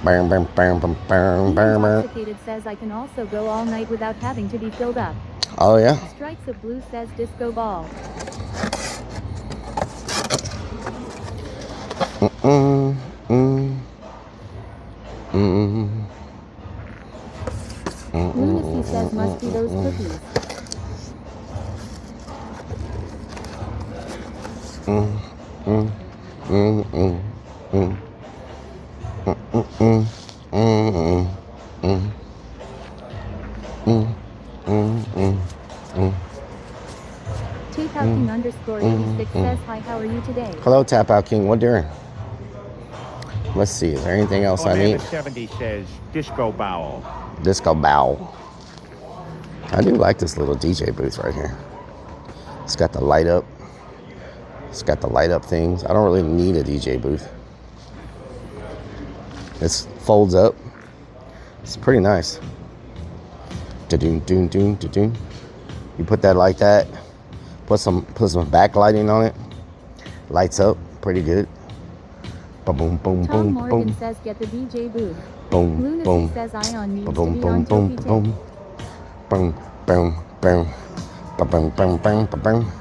[SPEAKER 2] Burn, burn, burn, burn, burn, burn.
[SPEAKER 1] Intoxicated says, I can also go all night without having to be filled up.
[SPEAKER 2] Oh yeah?
[SPEAKER 1] Stripes of Blue says, disco ball. Lunacy says, must be those cookies. T-Pouting _86 says, hi, how are you today?
[SPEAKER 2] Hello, Tap Out King. What doing? Let's see. Is there anything else I need?
[SPEAKER 6] 70 says disco bowel.
[SPEAKER 2] Disco bow. I do like this little DJ booth right here. It's got the light up. It's got the light up things. I don't really need a DJ booth. It folds up. It's pretty nice. Da-doom, doom, doom, da-doom. You put that like that. Put some backlighting on it. Lights up. Pretty good. Boom, boom, boom,
[SPEAKER 1] Tom
[SPEAKER 2] boom,
[SPEAKER 1] Morgan
[SPEAKER 2] boom.
[SPEAKER 1] says, get the DJ booth.
[SPEAKER 2] Boom,
[SPEAKER 1] Lunacy
[SPEAKER 2] boom.
[SPEAKER 1] says, Ion needs
[SPEAKER 2] Boom,
[SPEAKER 1] to be
[SPEAKER 2] boom,
[SPEAKER 1] on
[SPEAKER 2] boom,
[SPEAKER 1] Topi
[SPEAKER 2] boom. Boom, boom, boom. Boom, boom, boom, boom, boom.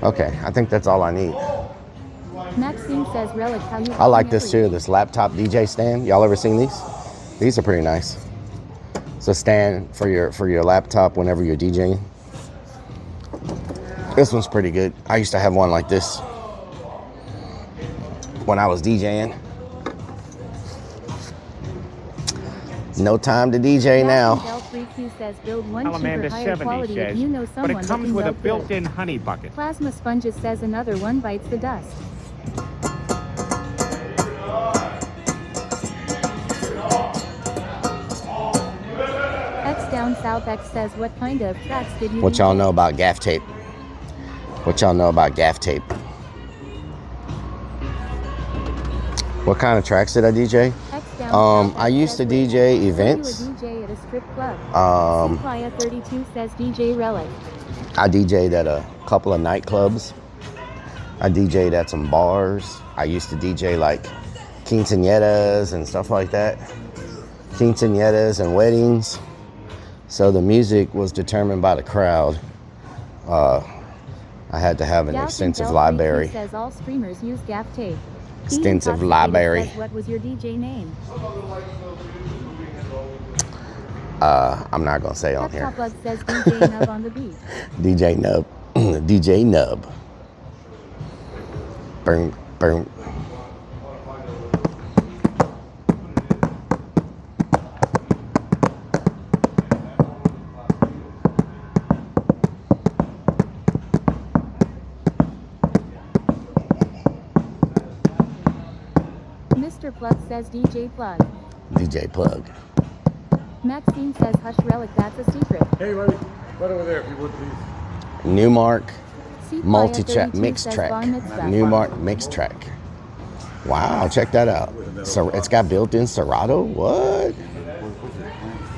[SPEAKER 2] Okay, I think that's all I need.
[SPEAKER 1] Maxine says, Rellik, how you
[SPEAKER 2] I like this too, this laptop DJ stand. Y'all ever seen these? These are pretty nice. It's a stand for your laptop whenever you're DJing. This one's pretty good. I used to have one like this when I was DJing. No time to DJ now.
[SPEAKER 1] Matthew says build one cheaper,
[SPEAKER 6] Salamander
[SPEAKER 1] higher
[SPEAKER 6] 70
[SPEAKER 1] quality if
[SPEAKER 6] says,
[SPEAKER 1] you know
[SPEAKER 6] but
[SPEAKER 1] someone
[SPEAKER 6] it comes
[SPEAKER 1] looking
[SPEAKER 6] with a
[SPEAKER 1] well good.
[SPEAKER 6] built-in honey bucket.
[SPEAKER 1] Plasma Sponges says another one bites the dust. X Down South X says what kind of tracks did you
[SPEAKER 2] What y'all
[SPEAKER 1] DJ?
[SPEAKER 2] know about gaff tape? What y'all know about gaff tape? What kind of tracks did I DJ?
[SPEAKER 1] X Down South
[SPEAKER 2] I
[SPEAKER 1] X
[SPEAKER 2] used to
[SPEAKER 1] says,
[SPEAKER 2] DJ
[SPEAKER 1] were you
[SPEAKER 2] events.
[SPEAKER 1] a DJ at a strip club?
[SPEAKER 2] Um,
[SPEAKER 1] Playa 32 says DJ Rellik.
[SPEAKER 2] I DJ'd at a couple of nightclubs. I DJ'd at some bars. I used to DJ like quinceañeras and stuff like that. Quinceañeras and weddings. So the music was determined by the crowd. I had to have an
[SPEAKER 1] Galton
[SPEAKER 2] extensive
[SPEAKER 1] Bell
[SPEAKER 2] library.
[SPEAKER 1] says all streamers use gaff tape.
[SPEAKER 2] Extensive
[SPEAKER 1] Ian
[SPEAKER 2] library.
[SPEAKER 1] Says, what was your DJ name?
[SPEAKER 2] I'm not gonna say on here.
[SPEAKER 1] Top Bug says DJ Nub on the beat.
[SPEAKER 2] DJ Nub. DJ Nub. Boom, boom.
[SPEAKER 1] Mr. Plug says DJ Plug.
[SPEAKER 2] DJ Plug.
[SPEAKER 1] Maxine says hush Rellik, that's a secret.
[SPEAKER 9] Hey, right over there, if you would please.
[SPEAKER 2] Newmark
[SPEAKER 1] C.
[SPEAKER 2] multi-track
[SPEAKER 1] 32
[SPEAKER 2] mix
[SPEAKER 1] says
[SPEAKER 2] track.
[SPEAKER 1] bar mitzvah.
[SPEAKER 2] Newmark mix track. Wow, check that out. So it's got built-in Serato. What?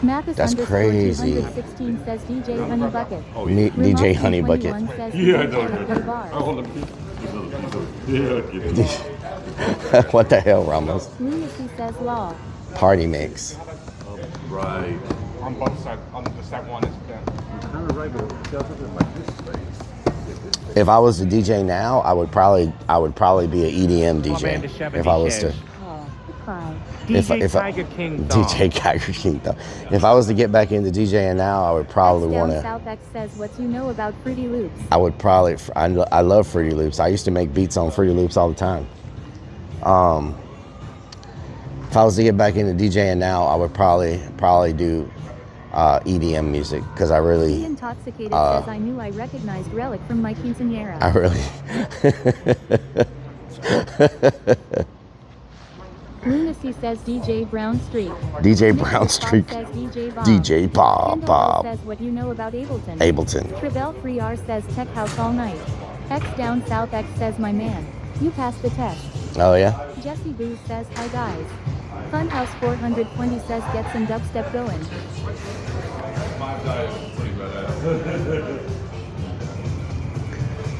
[SPEAKER 1] Mathis
[SPEAKER 2] That's
[SPEAKER 1] _216
[SPEAKER 2] crazy.
[SPEAKER 1] says DJ Honey Bucket.
[SPEAKER 2] DJ Honey Bucket.
[SPEAKER 1] 21 says
[SPEAKER 9] Yeah, I
[SPEAKER 1] DJ
[SPEAKER 9] know.
[SPEAKER 1] Play Bar.
[SPEAKER 2] What the hell, Ramos?
[SPEAKER 1] Lunacy says law.
[SPEAKER 2] Party mix.
[SPEAKER 9] Right.
[SPEAKER 5] On both sides, on the side one is
[SPEAKER 9] You're kind of right, but it doesn't in like this space.
[SPEAKER 2] If I was to DJ now, I would probably be an EDM DJ. If I was to
[SPEAKER 1] Cry.
[SPEAKER 6] DJ Tiger King Dog.
[SPEAKER 2] DJ Tiger King though. If I was to get back into DJing now, I would probably
[SPEAKER 1] X Down
[SPEAKER 2] want to.
[SPEAKER 1] South X says what you know about Fruity Loops.
[SPEAKER 2] I would probably. I love Fruity Loops. I used to make beats on Fruity Loops all the time. If I was to get back into DJing now, I would probably do EDM music because I really.
[SPEAKER 1] Intoxicated says I knew I recognized Rellik from my quinceañera.
[SPEAKER 2] I really.
[SPEAKER 1] Lunacy says DJ Brown Street.
[SPEAKER 2] DJ
[SPEAKER 1] Nicholas
[SPEAKER 2] Brown
[SPEAKER 1] Bob
[SPEAKER 2] Street.
[SPEAKER 1] says DJ Bob.
[SPEAKER 2] DJ Bob.
[SPEAKER 1] Kendall
[SPEAKER 2] Bob.
[SPEAKER 1] says what you know about Ableton.
[SPEAKER 2] Ableton.
[SPEAKER 1] Trevell 3R says tech house all night. X Down South X says my man. You passed the test.
[SPEAKER 2] Oh yeah.
[SPEAKER 1] Jesse Booze says hi guys. Funhouse 420 says get some dubstep going.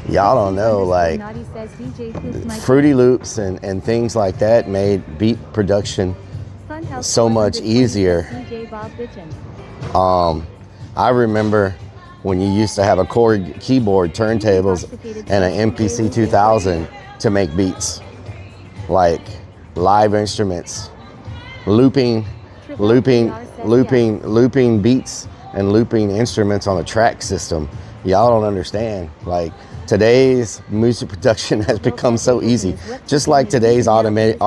[SPEAKER 2] Y'all don't know, like
[SPEAKER 1] Naughty says DJ Poops my
[SPEAKER 2] Fruity Loops and things like that made beat production
[SPEAKER 1] Funhouse
[SPEAKER 2] so much
[SPEAKER 1] 420
[SPEAKER 2] easier.
[SPEAKER 1] says DJ Bob bitchin'.
[SPEAKER 2] I remember when you used to have a chord keyboard, turntables, and an MPC 2000 to make beats, like live instruments, looping beats and looping instruments on a track system. Y'all don't understand. Like today's music production has become so easy, just like today's automated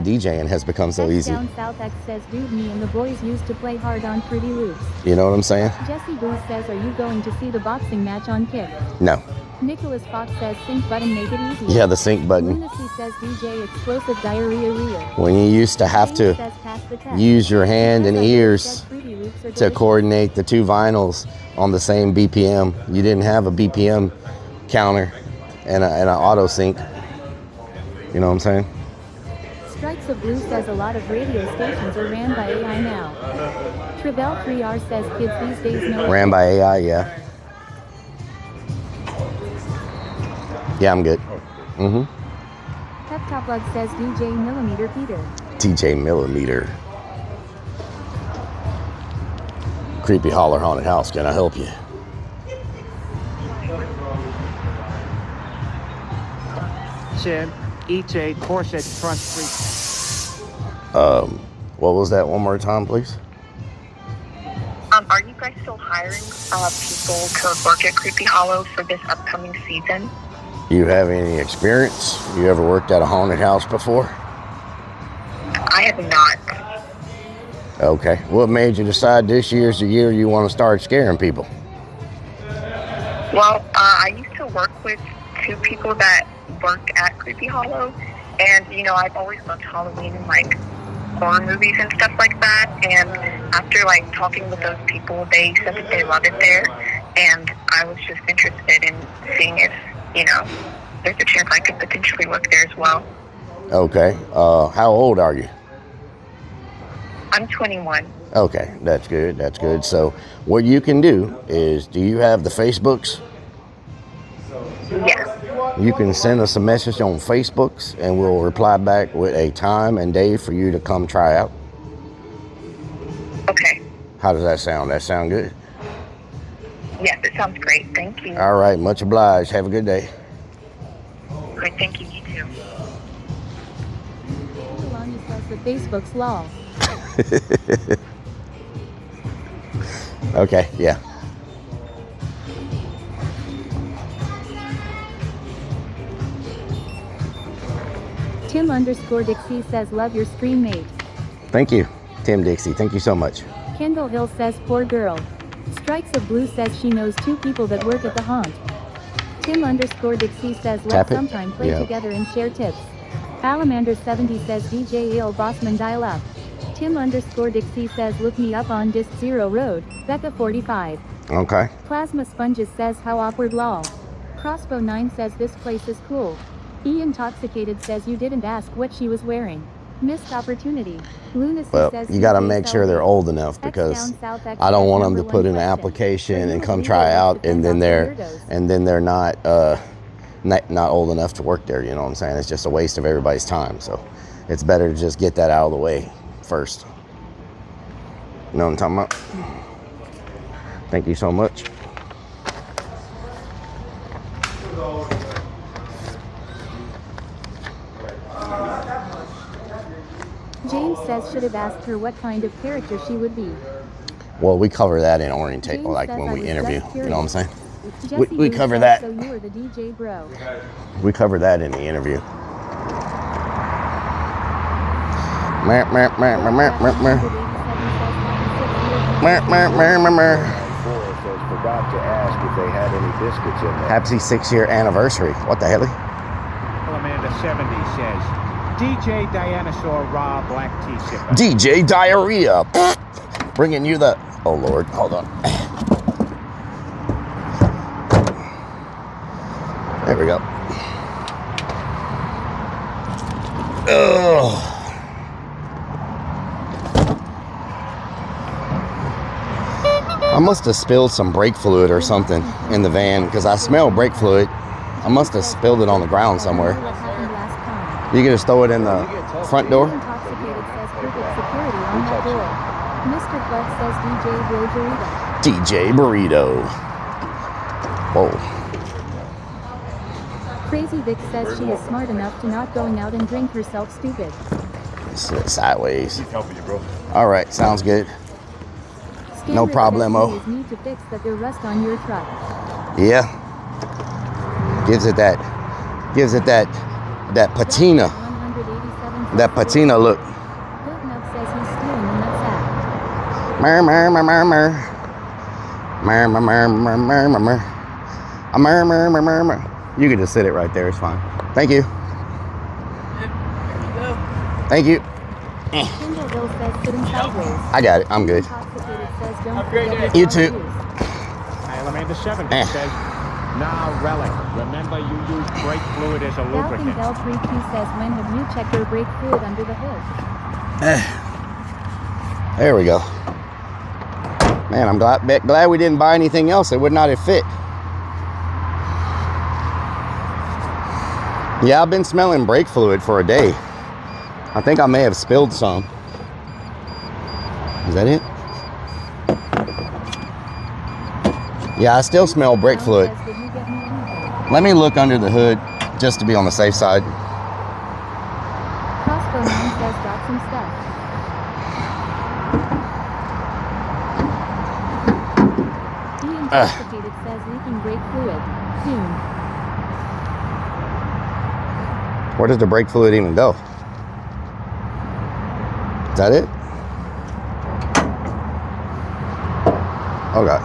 [SPEAKER 2] DJing has become so
[SPEAKER 1] X
[SPEAKER 2] easy.
[SPEAKER 1] Down South X says dude me and the boys used to play hard on Fruity Loops.
[SPEAKER 2] You know what I'm saying?
[SPEAKER 1] Jesse Booze says are you going to see the boxing match on Kick?
[SPEAKER 2] No.
[SPEAKER 1] Nicholas Fox says sync button make it easy.
[SPEAKER 2] Yeah, the sync button.
[SPEAKER 1] Lunacy says DJ explosive diarrhea real.
[SPEAKER 2] When you used to have
[SPEAKER 1] James
[SPEAKER 2] to
[SPEAKER 1] says pass the test.
[SPEAKER 2] use your hand and
[SPEAKER 1] Professor says
[SPEAKER 2] ears
[SPEAKER 1] Fruity Loops are
[SPEAKER 2] to
[SPEAKER 1] delicious.
[SPEAKER 2] coordinate the two vinyls on the same BPM. You didn't have a BPM counter and an auto sync. You know what I'm saying?
[SPEAKER 1] Strikes of Blue says a lot of radio stations are ran by AI now. Trevell 3R says kids these days know.
[SPEAKER 2] Ran by AI, yeah. Yeah, I'm good. Mm-hmm.
[SPEAKER 1] Pep Top Bug says DJ Millimeter Peter.
[SPEAKER 2] TJ Millimeter. Creepy Holler Haunted House, can I help you?
[SPEAKER 6] Chin, EJ, Corset, Front Street.
[SPEAKER 2] What was that one more time, please?
[SPEAKER 10] Are you guys still hiring people to work at Creepy Hollow for this upcoming season?
[SPEAKER 2] You have any experience? You ever worked at a haunted house before?
[SPEAKER 10] I have not.
[SPEAKER 2] Okay. What made you decide this year's the year you want to start scaring people?
[SPEAKER 10] Well, I used to work with two people that worked at Creepy Hollow, and I've always loved Halloween and like horror movies and stuff like that. And after like talking with those people, they said that they love it there, and I was just interested in seeing if there's a chance I could potentially work there as well.
[SPEAKER 2] Okay. How old are you?
[SPEAKER 10] I'm 21.
[SPEAKER 2] Okay, that's good. That's good. So what you can do is, do you have the Facebooks?
[SPEAKER 10] Yes.
[SPEAKER 2] You can send us a message on Facebooks and we'll reply back with a time and day for you to come try out.
[SPEAKER 10] Okay.
[SPEAKER 2] How does that sound? That sound good?
[SPEAKER 10] Yes, it sounds great. Thank you.
[SPEAKER 2] All right, much obliged. Have a good day.
[SPEAKER 10] Great, thank you. You too.
[SPEAKER 1] Lonnie says that Facebook's lol.
[SPEAKER 2] Okay, yeah.
[SPEAKER 1] Tim_Dixie says love your stream, mate.
[SPEAKER 2] Thank you, Tim Dixie. Thank you so much.
[SPEAKER 1] Kendall Hill says poor girl. Strikes of Blue says she knows two people that work at the haunt. Tim_Dixie says let's sometime play together and share tips. Alamander70 says DJ Ale Bossman dial up. Tim_Dixie says look me up on Disc 0 Road, Becca 45.
[SPEAKER 2] Okay.
[SPEAKER 1] Plasma Sponges says how awkward lol. Crossbow 9 says this place is cool. Intoxicated says you didn't ask what she was wearing. Missed opportunity. Lunacy
[SPEAKER 2] Well,
[SPEAKER 1] says
[SPEAKER 2] you got to make sure they're old enough, because I don't want them to put in an application and come try out and then they're not old enough to work there. You know what I'm saying? It's just a waste of everybody's time. So it's better to just get that out of the way first. You know what I'm talking about? Thank you so much.
[SPEAKER 1] James says should have asked her what kind of character she would be.
[SPEAKER 2] Well, we cover that in orientation, like when we interview. You know what I'm saying? We cover that.
[SPEAKER 1] So you were the DJ bro.
[SPEAKER 2] We cover that in the interview.
[SPEAKER 8] Forgot to ask if they had any biscuits in there.
[SPEAKER 2] Happy 6-year anniversary. What the hell?
[SPEAKER 6] Amanda70 says, DJ Dinosaur Raw Black Tea Sipper.
[SPEAKER 2] DJ Diarrhea. Bringing you the... Oh, Lord. Hold on. There we go. Ugh. I must have spilled some brake fluid or something in the van, because I smell brake fluid. I must have spilled it on the ground somewhere. You can just throw it in the front door?
[SPEAKER 1] Intoxicated says perfect security on that door. Mr. Flex says DJ
[SPEAKER 2] DJ
[SPEAKER 1] Burrito.
[SPEAKER 2] Burrito. Whoa.
[SPEAKER 1] Crazy Vic says she is smart enough to not going out and drink herself stupid.
[SPEAKER 2] Sit sideways. All right, sounds good. No problemo.
[SPEAKER 1] Need to fix that there rust on your truck.
[SPEAKER 2] Yeah. Gives it that patina. That patina look.
[SPEAKER 1] Goatnut says he's stealing the nutsack.
[SPEAKER 2] Mer mer mer mer mer. Mer mer mer mer mer mer mer. A mer mer mer mer mer. You can just sit it right there, it's fine. Thank you. Thank you.
[SPEAKER 1] Kendall Hill says sitting sideways.
[SPEAKER 2] I got it, I'm good.
[SPEAKER 1] Intoxicated says don't forget
[SPEAKER 2] You too.
[SPEAKER 6] Amanda70 says, now Rellik, remember you use brake fluid as a lubricant.
[SPEAKER 1] Bell 32 says when have you checked your brake fluid under the hood?
[SPEAKER 2] There we go. Man, I'm glad we didn't buy anything else that would not have fit. Yeah, I've been smelling brake fluid for a day. I think I may have spilled some. Is that it? Yeah, I still smell brake fluid. Let me look under the hood just to be on the safe side.
[SPEAKER 1] Crossbow 9 says got some stuff. Intoxicated says leaking brake fluid. Soon.
[SPEAKER 2] Where does the brake fluid even go? Is that it? Oh God.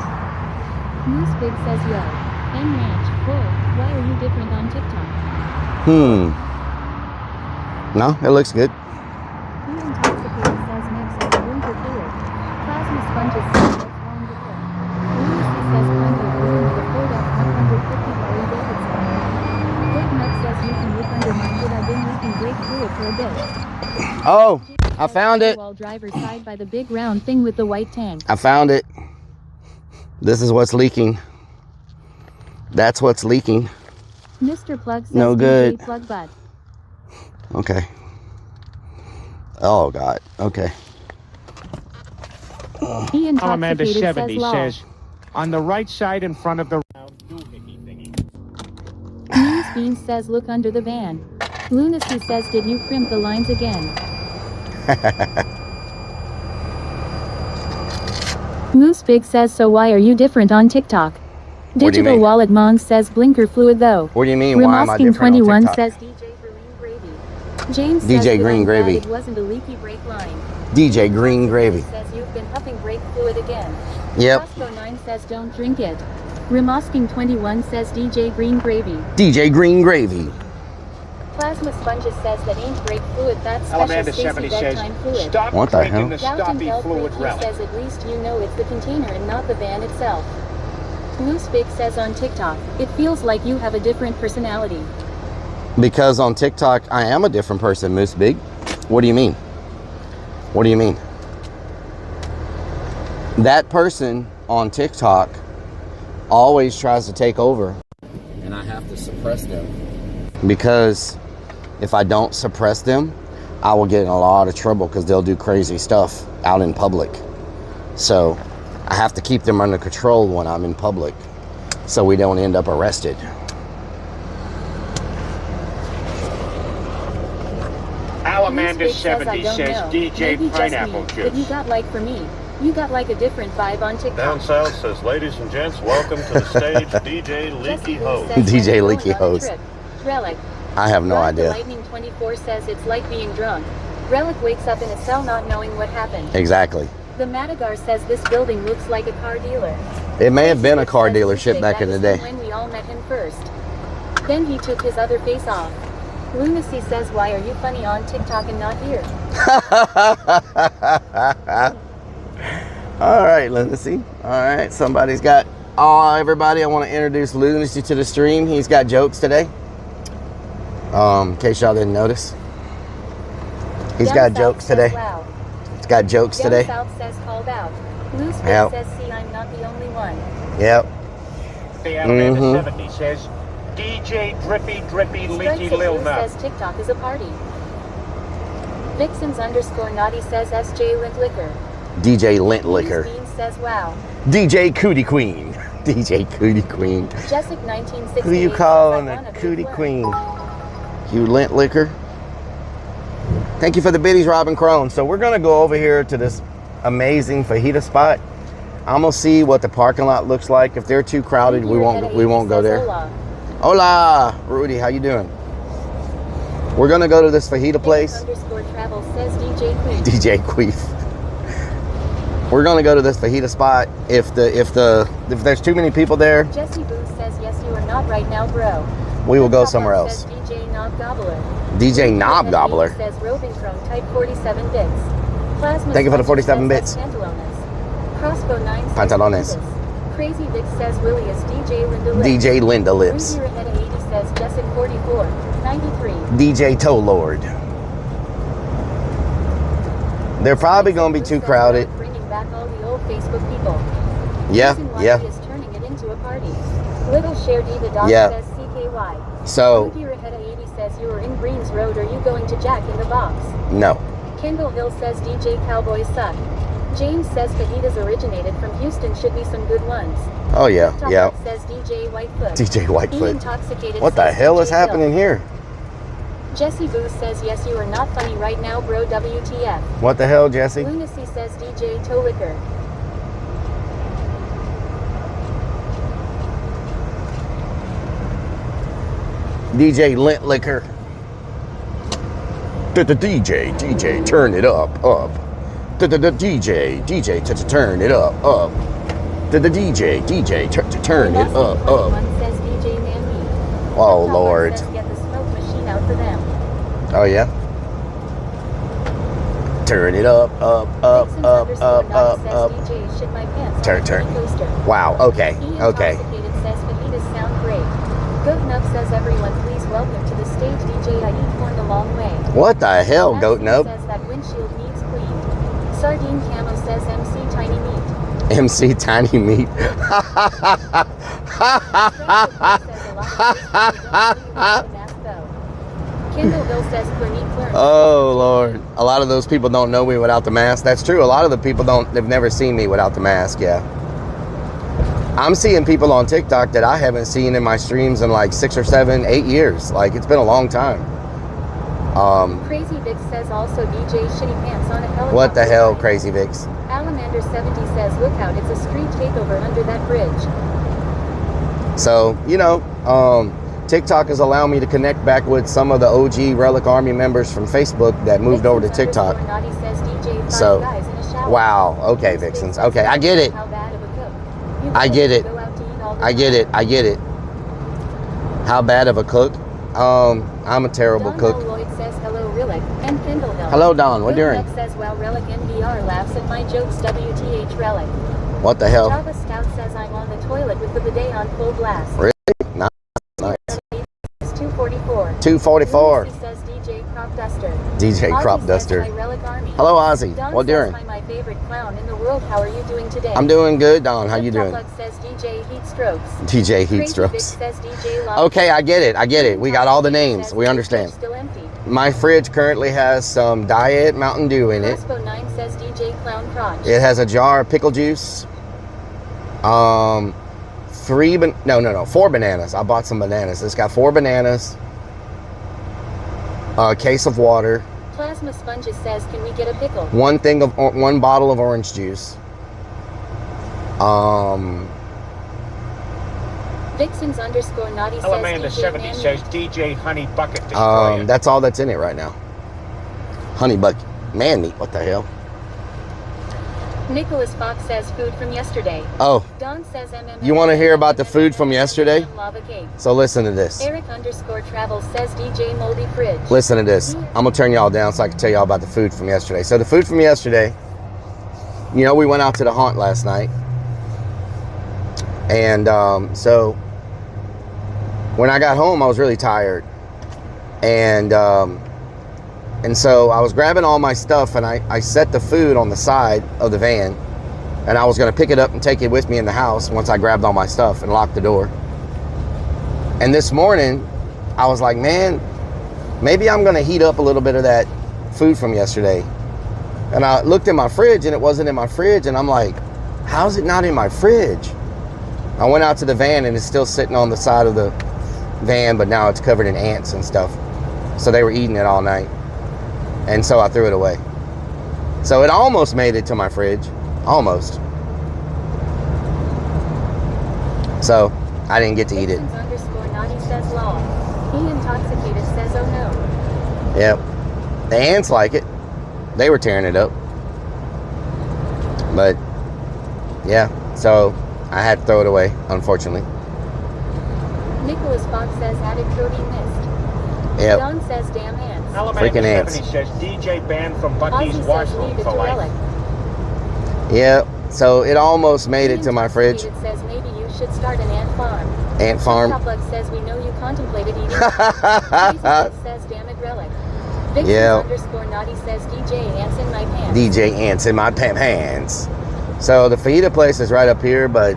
[SPEAKER 1] Moose Big says yo. M Ranch, full. Why are you different on TikTok?
[SPEAKER 2] No, it looks good.
[SPEAKER 1] Who intoxicated says Meg says winter fluid. Plasma sponges says what's wrong with her. Lunacy says plenty of room with a Ford F-150 Harley Davidson. Big Meg says you can look under my hood. I've been leaking brake fluid for a bit.
[SPEAKER 2] Oh, I found it.
[SPEAKER 1] Wall driver's side by the big round thing with the white tank.
[SPEAKER 2] I found it. This is what's leaking. That's what's leaking.
[SPEAKER 1] Mr. Plug says
[SPEAKER 2] no good.
[SPEAKER 1] DJ Plug Butt.
[SPEAKER 2] Okay. Oh God. Okay.
[SPEAKER 1] He
[SPEAKER 6] Amanda
[SPEAKER 1] intoxicated
[SPEAKER 6] 70
[SPEAKER 1] says lol.
[SPEAKER 6] says, on the right side in front of the
[SPEAKER 1] Means Beans says look under the van. Lunacy says did you crimp the lines again? Moose Big says so why are you different on TikTok?
[SPEAKER 2] What do you
[SPEAKER 1] Digital
[SPEAKER 2] mean?
[SPEAKER 1] Wallet Mong says blinker fluid though.
[SPEAKER 2] What do you mean? Why am I different on
[SPEAKER 1] 21
[SPEAKER 2] TikTok?
[SPEAKER 1] says DJ Green Gravy. James
[SPEAKER 2] DJ
[SPEAKER 1] says
[SPEAKER 2] Green
[SPEAKER 1] I'm glad
[SPEAKER 2] Gravy.
[SPEAKER 1] it wasn't a leaky brake line.
[SPEAKER 2] DJ Green Gravy.
[SPEAKER 1] Says you've been huffing brake fluid again.
[SPEAKER 2] Yep.
[SPEAKER 1] Costco 9 says don't drink it. Remosking 21 says DJ Green Gravy.
[SPEAKER 2] DJ Green Gravy.
[SPEAKER 1] Plasma Sponges says that ain't brake fluid, that's special
[SPEAKER 6] Amanda
[SPEAKER 1] Stacy
[SPEAKER 6] 70
[SPEAKER 1] bedtime
[SPEAKER 6] says,
[SPEAKER 1] fluid.
[SPEAKER 6] stop
[SPEAKER 2] What the hell?
[SPEAKER 6] drinking the
[SPEAKER 1] Doubting
[SPEAKER 6] stoppy
[SPEAKER 1] Bell
[SPEAKER 6] fluid
[SPEAKER 1] Freaky
[SPEAKER 6] relic.
[SPEAKER 1] says at least you know it's the container and not the van itself. Moose Big says on TikTok, it feels like you have a different personality.
[SPEAKER 2] Because on TikTok, I am a different person, Moose Big. What do you mean? What do you mean? That person on TikTok always tries to take over. And I have to suppress them. Because if I don't suppress them, I will get in a lot of trouble because they'll do crazy stuff out in public. So I have to keep them under control when I'm in public so we don't end up arrested.
[SPEAKER 6] Amanda 70 says DJ
[SPEAKER 1] Maybe
[SPEAKER 6] Pineapple
[SPEAKER 1] just me, but you
[SPEAKER 6] Juice.
[SPEAKER 1] got like for me. You got like a different vibe on TikTok.
[SPEAKER 5] Down south says, ladies and gents, welcome to the stage, DJ Leaky Hose.
[SPEAKER 2] DJ Leaky Hose.
[SPEAKER 1] Relic.
[SPEAKER 2] I have no
[SPEAKER 1] Rod the
[SPEAKER 2] idea.
[SPEAKER 1] Lightning 24 says it's like being drunk. Relic wakes up in a cell not knowing what happened.
[SPEAKER 2] Exactly.
[SPEAKER 1] The Madagar says this building looks like a car dealer.
[SPEAKER 2] It may have been a
[SPEAKER 1] Tracy
[SPEAKER 2] car
[SPEAKER 1] says
[SPEAKER 2] dealership back in the day.
[SPEAKER 1] when we all met him first. Then he took his other face off. Lunacy says why are you funny on TikTok and not here?
[SPEAKER 2] All right, Lunacy. All right, somebody's got... Oh, everybody, I want to introduce Lunacy to the stream. He's got jokes today. In case y'all didn't notice. He's got jokes today.
[SPEAKER 1] Wow.
[SPEAKER 2] He's got jokes
[SPEAKER 1] Down
[SPEAKER 2] today.
[SPEAKER 1] South says called out. Loose
[SPEAKER 2] Yep.
[SPEAKER 1] says see I'm not the only one.
[SPEAKER 2] Yep.
[SPEAKER 6] The Amanda 70 says, DJ Drippy Drippy Leaky
[SPEAKER 1] Strike
[SPEAKER 6] Lil
[SPEAKER 1] Blue
[SPEAKER 6] Nut.
[SPEAKER 1] says TikTok is a party. Vixens_naughty says SJ Lint Liquor.
[SPEAKER 2] DJ Lint Liquor.
[SPEAKER 1] Bean says wow.
[SPEAKER 2] DJ Cootie Queen. DJ Cootie Queen.
[SPEAKER 1] Jessic 1968.
[SPEAKER 2] Who you calling a Cootie Queen? You Lint Liquor. Thank you for the biddies, Robin Crone. So we're gonna go over here to this amazing fajita spot. I'm gonna see what the parking lot looks like. If they're too crowded, we won't go there. Hola, Rudy, how you doing? We're gonna go to this fajita place.
[SPEAKER 1] _travel says DJ Queen.
[SPEAKER 2] DJ Queef. We're gonna go to this fajita spot. If there's too many people there,
[SPEAKER 1] Jesse Booth says yes you are not right now, bro.
[SPEAKER 2] we will go somewhere else.
[SPEAKER 1] Says DJ Knob Gobbler.
[SPEAKER 2] DJ Knob Gobbler.
[SPEAKER 1] Says roving chrome type 47 bits. Plasma
[SPEAKER 2] Thank you for the
[SPEAKER 1] Sponge
[SPEAKER 2] 47
[SPEAKER 1] says
[SPEAKER 2] bits.
[SPEAKER 1] Pantalones. Crossbow 9 says
[SPEAKER 2] Pantalones.
[SPEAKER 1] Willis. Crazy Vic says Willius. DJ Linda Lips.
[SPEAKER 2] DJ Linda Lips.
[SPEAKER 1] Rudy Raheta 80 says Jessic 44. 93.
[SPEAKER 2] DJ Toe Lord. They're probably gonna be too crowded.
[SPEAKER 1] Bringing back all the old Facebook people.
[SPEAKER 2] Yeah,
[SPEAKER 1] Jason
[SPEAKER 2] yeah.
[SPEAKER 1] Wiley is turning it into a party. Little Share D the dog
[SPEAKER 2] Yeah.
[SPEAKER 1] says CKY.
[SPEAKER 2] So
[SPEAKER 1] Rudy Raheta 80 says you are in Greens Road. Are you going to Jack in the Box?
[SPEAKER 2] no.
[SPEAKER 1] Kendall Hill says DJ Cowboys suck. James says fajitas originated from Houston, should be some good ones.
[SPEAKER 2] Oh yeah,
[SPEAKER 1] Top
[SPEAKER 2] yeah.
[SPEAKER 1] Up says DJ Whitefoot.
[SPEAKER 2] DJ
[SPEAKER 1] He
[SPEAKER 2] Whitefoot.
[SPEAKER 1] intoxicated
[SPEAKER 2] What the
[SPEAKER 1] says
[SPEAKER 2] hell
[SPEAKER 1] DJ
[SPEAKER 2] is happening
[SPEAKER 1] Hill.
[SPEAKER 2] here?
[SPEAKER 1] Jesse Booth says yes you are not funny right now, bro. WTF.
[SPEAKER 2] What the hell, Jesse?
[SPEAKER 1] Lunacy says DJ Tolicker.
[SPEAKER 2] DJ Lint Liquor. DJ, turn it up. DJ, turn it up. To the DJ. DJ, turn it up.
[SPEAKER 1] Says DJ Man Me.
[SPEAKER 2] Oh,
[SPEAKER 1] Dr.
[SPEAKER 2] Lord.
[SPEAKER 1] Says get the smoke machine out for them.
[SPEAKER 2] Oh, yeah? Turn it up.
[SPEAKER 1] Says DJ shit my pants.
[SPEAKER 2] Turn.
[SPEAKER 1] Coaster.
[SPEAKER 2] Wow, okay,
[SPEAKER 1] Ian
[SPEAKER 2] okay.
[SPEAKER 1] Intoxicated says fajitas sound great. Goat Nub says everyone please welcome to the stage DJ I eat corn the long way.
[SPEAKER 2] What the hell,
[SPEAKER 1] Maxine
[SPEAKER 2] Goat Nub?
[SPEAKER 1] says that windshield needs cleaned. Sardine Camo says MC Tiny Meat.
[SPEAKER 2] MC Tiny Meat.
[SPEAKER 1] Kendallville says Clinique learn.
[SPEAKER 2] Oh, Lord. A lot of those people don't know me without the mask. That's true. A lot of the people they've never seen me without the mask, yeah. I'm seeing people on TikTok that I haven't seen in my streams in like 6 or 7, 8 years. Like, it's been a long time.
[SPEAKER 1] Crazy Vic says also DJ Shitty Pants on a helicopter.
[SPEAKER 2] What the hell,
[SPEAKER 1] ride.
[SPEAKER 2] Crazy Vix?
[SPEAKER 1] Alamander70 says look out, it's a street takeover under that bridge.
[SPEAKER 2] So, you know, TikTok has allowed me to connect back with some of the OG Relic Army members from Facebook that moved over to TikTok.
[SPEAKER 1] Naughty says DJ
[SPEAKER 2] So,
[SPEAKER 1] guys in a shower.
[SPEAKER 2] wow. Okay, Vixens. Okay, I get it.
[SPEAKER 1] How bad of a cook.
[SPEAKER 2] I get it.
[SPEAKER 1] Go out to eat all the
[SPEAKER 2] I get
[SPEAKER 1] time.
[SPEAKER 2] it. I get it. How bad of a cook? I'm a terrible
[SPEAKER 1] Don
[SPEAKER 2] cook.
[SPEAKER 1] Lloyd says hello Rellik and Kendall Hill.
[SPEAKER 2] Hello, Don. What
[SPEAKER 1] Bill
[SPEAKER 2] doing?
[SPEAKER 1] Beck says wow Rellik NBR laughs at my jokes WTH Rellik.
[SPEAKER 2] What the hell?
[SPEAKER 1] Java Scout says I'm on the toilet with the bidet on full blast.
[SPEAKER 2] Really? Nice. Nice.
[SPEAKER 1] It's 244.
[SPEAKER 2] 244.
[SPEAKER 1] Lucy says DJ Crop Duster.
[SPEAKER 2] DJ
[SPEAKER 1] Ozzy
[SPEAKER 2] Crop
[SPEAKER 1] says
[SPEAKER 2] Duster.
[SPEAKER 1] my Rellik Army.
[SPEAKER 2] Hello, Ozzy.
[SPEAKER 1] Don
[SPEAKER 2] What
[SPEAKER 1] says
[SPEAKER 2] doing?
[SPEAKER 1] I'm my favorite clown in the world. How are you doing today?
[SPEAKER 2] I'm doing good, Don. How you doing?
[SPEAKER 1] Flip-Top Luck says DJ Heat Strokes.
[SPEAKER 2] DJ Heat
[SPEAKER 1] Crazy Vic
[SPEAKER 2] Strokes.
[SPEAKER 1] says DJ Love.
[SPEAKER 2] Okay, I get it. I get it. We got all the names. We understand.
[SPEAKER 1] Still empty.
[SPEAKER 2] My fridge currently has some Diet Mountain Dew in it.
[SPEAKER 1] Crossbow 9 says DJ Clown Crotch.
[SPEAKER 2] It has a jar of pickle juice. 4 bananas. I bought some bananas. It's got 4 bananas. A case of water.
[SPEAKER 1] Plasma Sponges says, can we get a pickle?
[SPEAKER 2] 1 bottle of orange juice.
[SPEAKER 1] Vixens _ Naughty says
[SPEAKER 6] Alamander
[SPEAKER 1] DJ
[SPEAKER 6] 70
[SPEAKER 1] Man
[SPEAKER 6] says DJ Honey Bucket Destroyer.
[SPEAKER 2] That's all that's in it right now. Honey bucket. Man meat. What the hell?
[SPEAKER 1] Nicholas Fox says food from yesterday.
[SPEAKER 2] Oh,
[SPEAKER 1] Don says MMM.
[SPEAKER 2] you want to hear about the food from yesterday?
[SPEAKER 1] Lava cake.
[SPEAKER 2] So listen to this.
[SPEAKER 1] Eric _ Travels says DJ Moldy Fridge.
[SPEAKER 2] Listen to this. I'm going to turn y'all down so I can tell y'all about the food from yesterday. So the food from yesterday, you know, we went out to the haunt last night. And so when I got home, I was really tired. And so I was grabbing all my stuff and I set the food on the side of the van. And I was going to pick it up and take it with me in the house once I grabbed all my stuff and locked the door. And this morning, I was like, man, maybe I'm going to heat up a little bit of that food from yesterday. And I looked in my fridge and it wasn't in my fridge. And I'm like, how's it not in my fridge? I went out to the van and it's still sitting on the side of the van, but now it's covered in ants and stuff. So they were eating it all night. And so I threw it away. So it almost made it to my fridge. Almost. So I didn't get to eat it.
[SPEAKER 1] Vixens _ Naughty says law. He intoxicated says oh no.
[SPEAKER 2] Yep. The ants like it. They were tearing it up. But yeah, so I had to throw it away, unfortunately.
[SPEAKER 1] Nicholas Fox says added codeine mist.
[SPEAKER 2] Yep.
[SPEAKER 1] Don says damn ants.
[SPEAKER 2] Freaking ants.
[SPEAKER 6] 70 says DJ banned from Bucky's
[SPEAKER 1] Ozzy says
[SPEAKER 6] washroom
[SPEAKER 1] leave it
[SPEAKER 6] for
[SPEAKER 1] to
[SPEAKER 6] life.
[SPEAKER 1] Rellik.
[SPEAKER 2] Yep. So it almost made it to my fridge.
[SPEAKER 1] It says maybe you should start an ant farm.
[SPEAKER 2] Ant farm.
[SPEAKER 1] Top says we know you contemplated eating. Crazy says damn it Rellik. Vixens
[SPEAKER 2] Yeah.
[SPEAKER 1] _ Naughty says DJ ants in my pants.
[SPEAKER 2] DJ ants in my pants. So the fajita place is right up here, but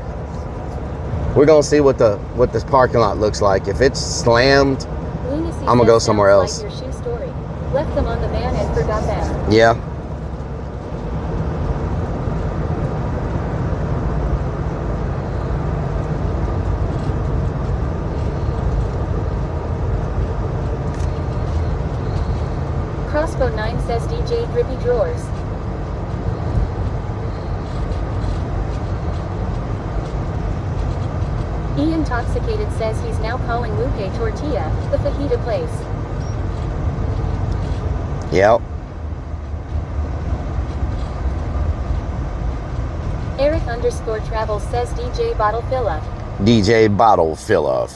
[SPEAKER 2] we're gonna see what this parking lot looks like. If it's slammed,
[SPEAKER 1] Lunacy
[SPEAKER 2] I'm gonna go
[SPEAKER 1] says
[SPEAKER 2] somewhere
[SPEAKER 1] sounds
[SPEAKER 2] else.
[SPEAKER 1] Like your shoe story. Left them on the van and forgot them.
[SPEAKER 2] yeah.
[SPEAKER 1] Crossbow 9 says DJ Drippy Drawers. E Intoxicated says he's now calling Lupe Tortilla, the fajita place.
[SPEAKER 2] Yep.
[SPEAKER 1] Eric Eric_Travel says DJ Bottle Filla.
[SPEAKER 2] DJ Bottle Filla.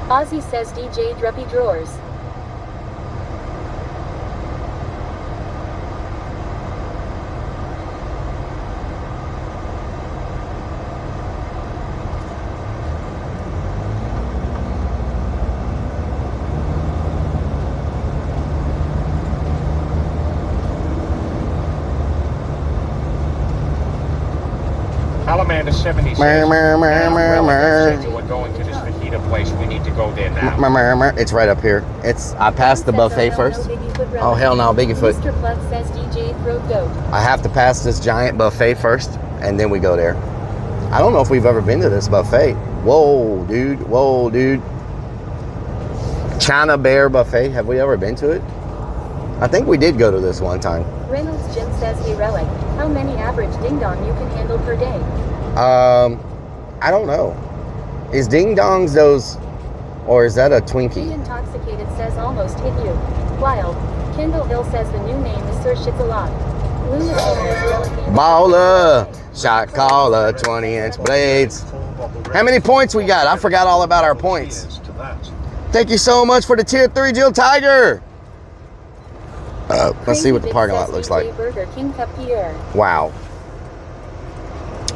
[SPEAKER 1] Ozzy says DJ Druppy Drawers.
[SPEAKER 6] Alamander 70 says, we're going to this fajita place. We need to go there now.
[SPEAKER 2] It's right up here. I passed the buffet first. Oh, hell no, Bigfoot.
[SPEAKER 1] Mr. Plug says DJ Throat Goat.
[SPEAKER 2] I have to pass this giant buffet first, and then we go there. I don't know if we've ever been to this buffet. Whoa, dude. China Bear Buffet. Have we ever been to it? I think we did go to this one time.
[SPEAKER 1] Reynolds Jim says, hey Relic, how many average ding-dong you can handle per day?
[SPEAKER 2] I don't know. Is ding-dongs those, or is that a Twinkie?
[SPEAKER 1] Be Intoxicated says almost hit you. Wild. Kendall Hill says the new name is Sir Shits-a-Lot. Luna says
[SPEAKER 2] Baller, shot caller, 20-inch blades. How many points we got? I forgot all about our points. Thank you so much for the tier 3, Jill Tiger. Let's see what the parking lot looks like.
[SPEAKER 1] Burger King Cup Pierre.
[SPEAKER 2] Wow.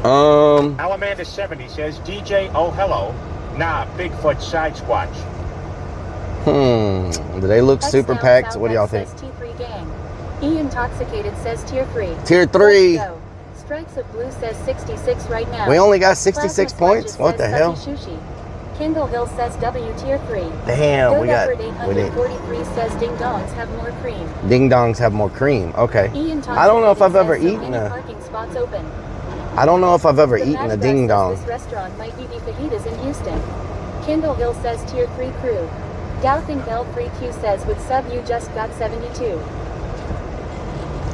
[SPEAKER 6] Alamander 70 says DJ Oh Hello. Nah, Bigfoot side squatch.
[SPEAKER 2] Do they look super packed? What do y'all think?
[SPEAKER 1] T3 gang. E Intoxicated says tier 3.
[SPEAKER 2] Tier 3.
[SPEAKER 1] Strikes of Blue says 66 right now.
[SPEAKER 2] We only got 66 points? What the hell?
[SPEAKER 1] Sushi. Kendall Hill says W tier 3.
[SPEAKER 2] Damn, we got.
[SPEAKER 1] 843 says ding dongs have more cream.
[SPEAKER 2] Ding dongs have more cream. Okay. I don't know if I've ever eaten a.
[SPEAKER 1] Parking spots open.
[SPEAKER 2] I don't know if I've ever eaten a ding dong.
[SPEAKER 1] This restaurant might be the fajitas in Houston. Kendall Hill says tier 3 crew. Douthing Bell 3Q says with sub you just got 72.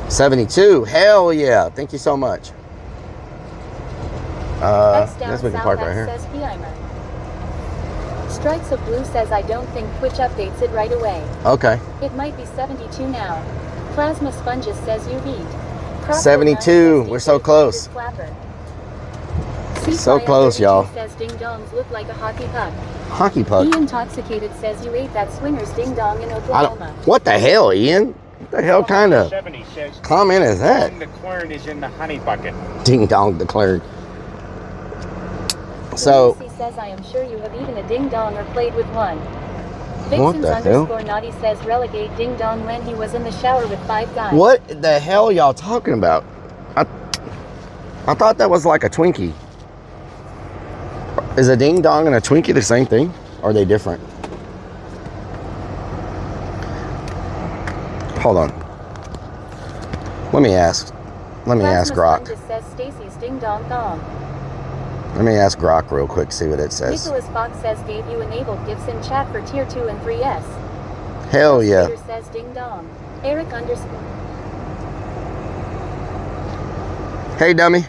[SPEAKER 2] 72. Hell yeah. Thank you so much. Guess we can park right here.
[SPEAKER 1] Says Heimer. Strikes of Blue says I don't think Twitch updates it right away.
[SPEAKER 2] Okay.
[SPEAKER 1] It might be 72 now. Plasma Sponges says you beat.
[SPEAKER 2] 72. We're so close. So close, y'all.
[SPEAKER 1] Says ding dongs look like a hockey puck.
[SPEAKER 2] Hockey puck.
[SPEAKER 1] Ian Intoxicated says you ate that swingers ding dong in Oklahoma.
[SPEAKER 2] What the hell, Ian? What the hell kind of comment is that?
[SPEAKER 6] The quern is in the honey bucket.
[SPEAKER 2] Ding dong declared. So.
[SPEAKER 1] Lucy says I am sure you have eaten a ding dong or played with one.
[SPEAKER 2] What the hell?
[SPEAKER 1] Naughty says relegate ding dong when he was in the shower with 5 guys.
[SPEAKER 2] What the hell y'all talking about? I thought that was like a Twinkie. Is a ding dong and a Twinkie the same thing? Or are they different? Hold on. Let me ask Grok.
[SPEAKER 1] Just says Stacy's ding dong thong.
[SPEAKER 2] Let me ask Grok real quick, see what it says.
[SPEAKER 1] Nicholas Fox says gave you enabled gifts in chat for tier 2 and 3S.
[SPEAKER 2] Hell yeah.
[SPEAKER 1] Peter says ding dong. Eric _
[SPEAKER 2] Hey dummy.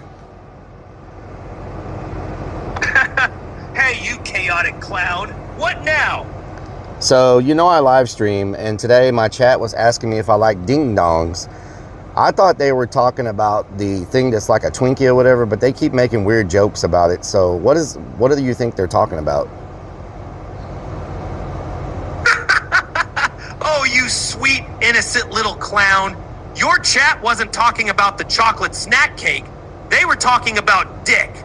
[SPEAKER 11] Hey you chaotic clown. What now?
[SPEAKER 2] So you know I live stream, and today my chat was asking me if I like ding dongs. I thought they were talking about the thing that's like a Twinkie or whatever, but they keep making weird jokes about it. So what do you think they're talking about?
[SPEAKER 11] Oh, you sweet, innocent little clown. Your chat wasn't talking about the chocolate snack cake. They were talking about dick.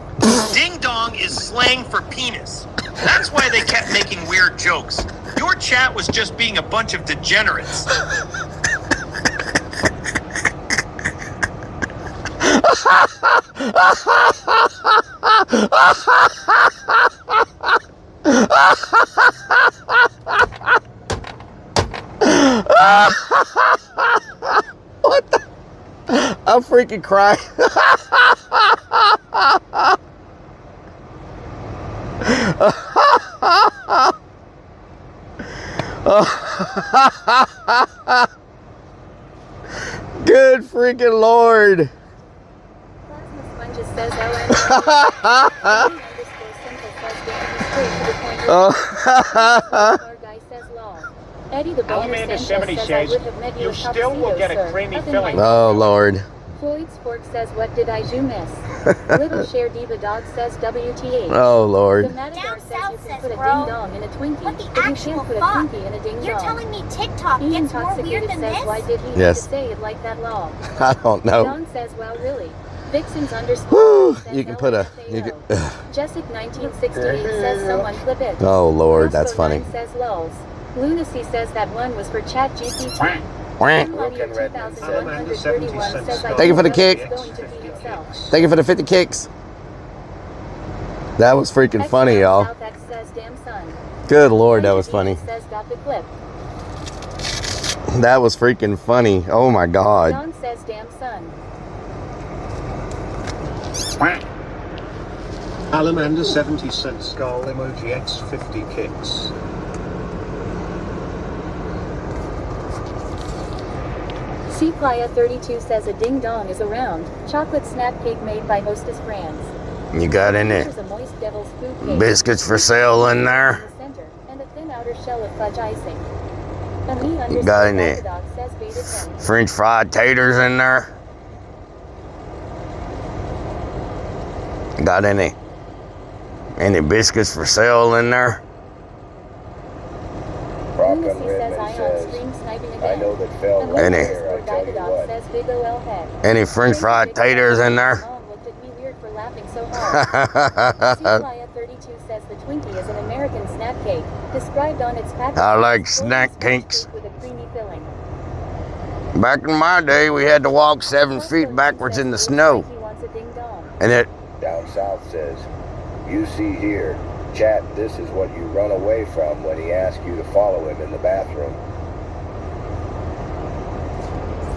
[SPEAKER 11] Ding dong is slang for penis. That's why they kept making weird jokes. Your chat was just being a bunch of degenerates.
[SPEAKER 2] What the? I'm freaking crying. Good freaking Lord.
[SPEAKER 1] Eddie the Boner
[SPEAKER 6] Alamander
[SPEAKER 1] Sanchez
[SPEAKER 6] 70
[SPEAKER 1] says I
[SPEAKER 6] says
[SPEAKER 1] would have met
[SPEAKER 6] you
[SPEAKER 1] at
[SPEAKER 6] still will
[SPEAKER 1] Topsito,
[SPEAKER 6] get a
[SPEAKER 1] sir.
[SPEAKER 6] creamy
[SPEAKER 1] Up in
[SPEAKER 6] filling.
[SPEAKER 1] my-
[SPEAKER 2] Oh, Lord.
[SPEAKER 1] Floyd's Fork says what did I do miss? Little Share Diva Dog says WTH.
[SPEAKER 2] Oh,
[SPEAKER 1] The
[SPEAKER 2] Lord.
[SPEAKER 1] Matador
[SPEAKER 7] Down
[SPEAKER 1] says
[SPEAKER 7] south
[SPEAKER 1] you can
[SPEAKER 7] says,
[SPEAKER 1] put a
[SPEAKER 7] bro.
[SPEAKER 1] ding dong in a Twinkie,
[SPEAKER 7] What the
[SPEAKER 1] but you
[SPEAKER 7] actual
[SPEAKER 1] can't put a
[SPEAKER 7] fuck?
[SPEAKER 1] Twinkie in a ding
[SPEAKER 7] You're
[SPEAKER 1] dong.
[SPEAKER 7] telling me TikTok
[SPEAKER 1] Ian
[SPEAKER 7] gets more weird
[SPEAKER 1] Intoxicated
[SPEAKER 7] than
[SPEAKER 1] says
[SPEAKER 7] this?
[SPEAKER 1] why did he have
[SPEAKER 2] Yes.
[SPEAKER 1] to say it like that law?
[SPEAKER 2] I don't know.
[SPEAKER 1] Don says well really. Vixens
[SPEAKER 2] Woo!
[SPEAKER 1] underscore says
[SPEAKER 2] You can put a... You can,
[SPEAKER 1] Jessic 1968 says someone clip it.
[SPEAKER 2] oh, Lord, that's
[SPEAKER 1] Roscoe
[SPEAKER 2] funny.
[SPEAKER 1] 9 says lulz. Lunacy says that one was for chat GPT.
[SPEAKER 2] Thank
[SPEAKER 8] Broken Redman says,
[SPEAKER 1] 2131 says I
[SPEAKER 2] you for the
[SPEAKER 1] think
[SPEAKER 2] kick.
[SPEAKER 1] Relic's going to feed itself.
[SPEAKER 2] you for the 50 kicks. That was freaking
[SPEAKER 1] X
[SPEAKER 2] funny,
[SPEAKER 1] Down
[SPEAKER 2] y'all.
[SPEAKER 1] South X says damn son.
[SPEAKER 2] Good Lord, that was funny.
[SPEAKER 1] Says got the clip.
[SPEAKER 2] That was freaking funny. Oh, my God.
[SPEAKER 1] John says damn son.
[SPEAKER 5] Alamander 70 cent skull emoji X 50 kicks.
[SPEAKER 1] C Playa 32 says a ding dong is around. Chocolate snap cake made by Hostess Brands.
[SPEAKER 2] You got in it.
[SPEAKER 1] Features a moist devil's food cake.
[SPEAKER 2] Biscuits for sale in there.
[SPEAKER 1] In the center, and a thin outer shell of fudge icing. A me
[SPEAKER 2] You got in
[SPEAKER 1] underscore
[SPEAKER 2] it.
[SPEAKER 1] Dog says beta 10.
[SPEAKER 2] French fried taters in there. Got any biscuits for sale in there?
[SPEAKER 8] Broken
[SPEAKER 1] Lunacy says
[SPEAKER 8] Redman
[SPEAKER 1] I on
[SPEAKER 8] says,
[SPEAKER 1] stream sniping
[SPEAKER 8] I
[SPEAKER 1] again.
[SPEAKER 8] know that fell
[SPEAKER 1] And
[SPEAKER 8] right
[SPEAKER 2] Any.
[SPEAKER 8] there, I tell you
[SPEAKER 1] Dog
[SPEAKER 8] what.
[SPEAKER 1] says big OL head.
[SPEAKER 2] Any French fried taters in there?
[SPEAKER 1] Mom looked at me weird for laughing so hard. C Playa 32 says the Twinkie is an American snack cake, described on its packaging.
[SPEAKER 2] I like
[SPEAKER 1] as
[SPEAKER 2] snack
[SPEAKER 1] golden sponge
[SPEAKER 2] cakes.
[SPEAKER 1] cake with a creamy filling.
[SPEAKER 2] Back in my day, we had to walk 7
[SPEAKER 1] Roscoe
[SPEAKER 2] feet
[SPEAKER 1] 9
[SPEAKER 2] backwards
[SPEAKER 1] says
[SPEAKER 2] in the
[SPEAKER 1] it looks
[SPEAKER 2] snow.
[SPEAKER 1] like he wants a ding dong.
[SPEAKER 2] And it,
[SPEAKER 8] Down south says, you see here, chat, this is what you run away from when he asks you to follow him in the bathroom.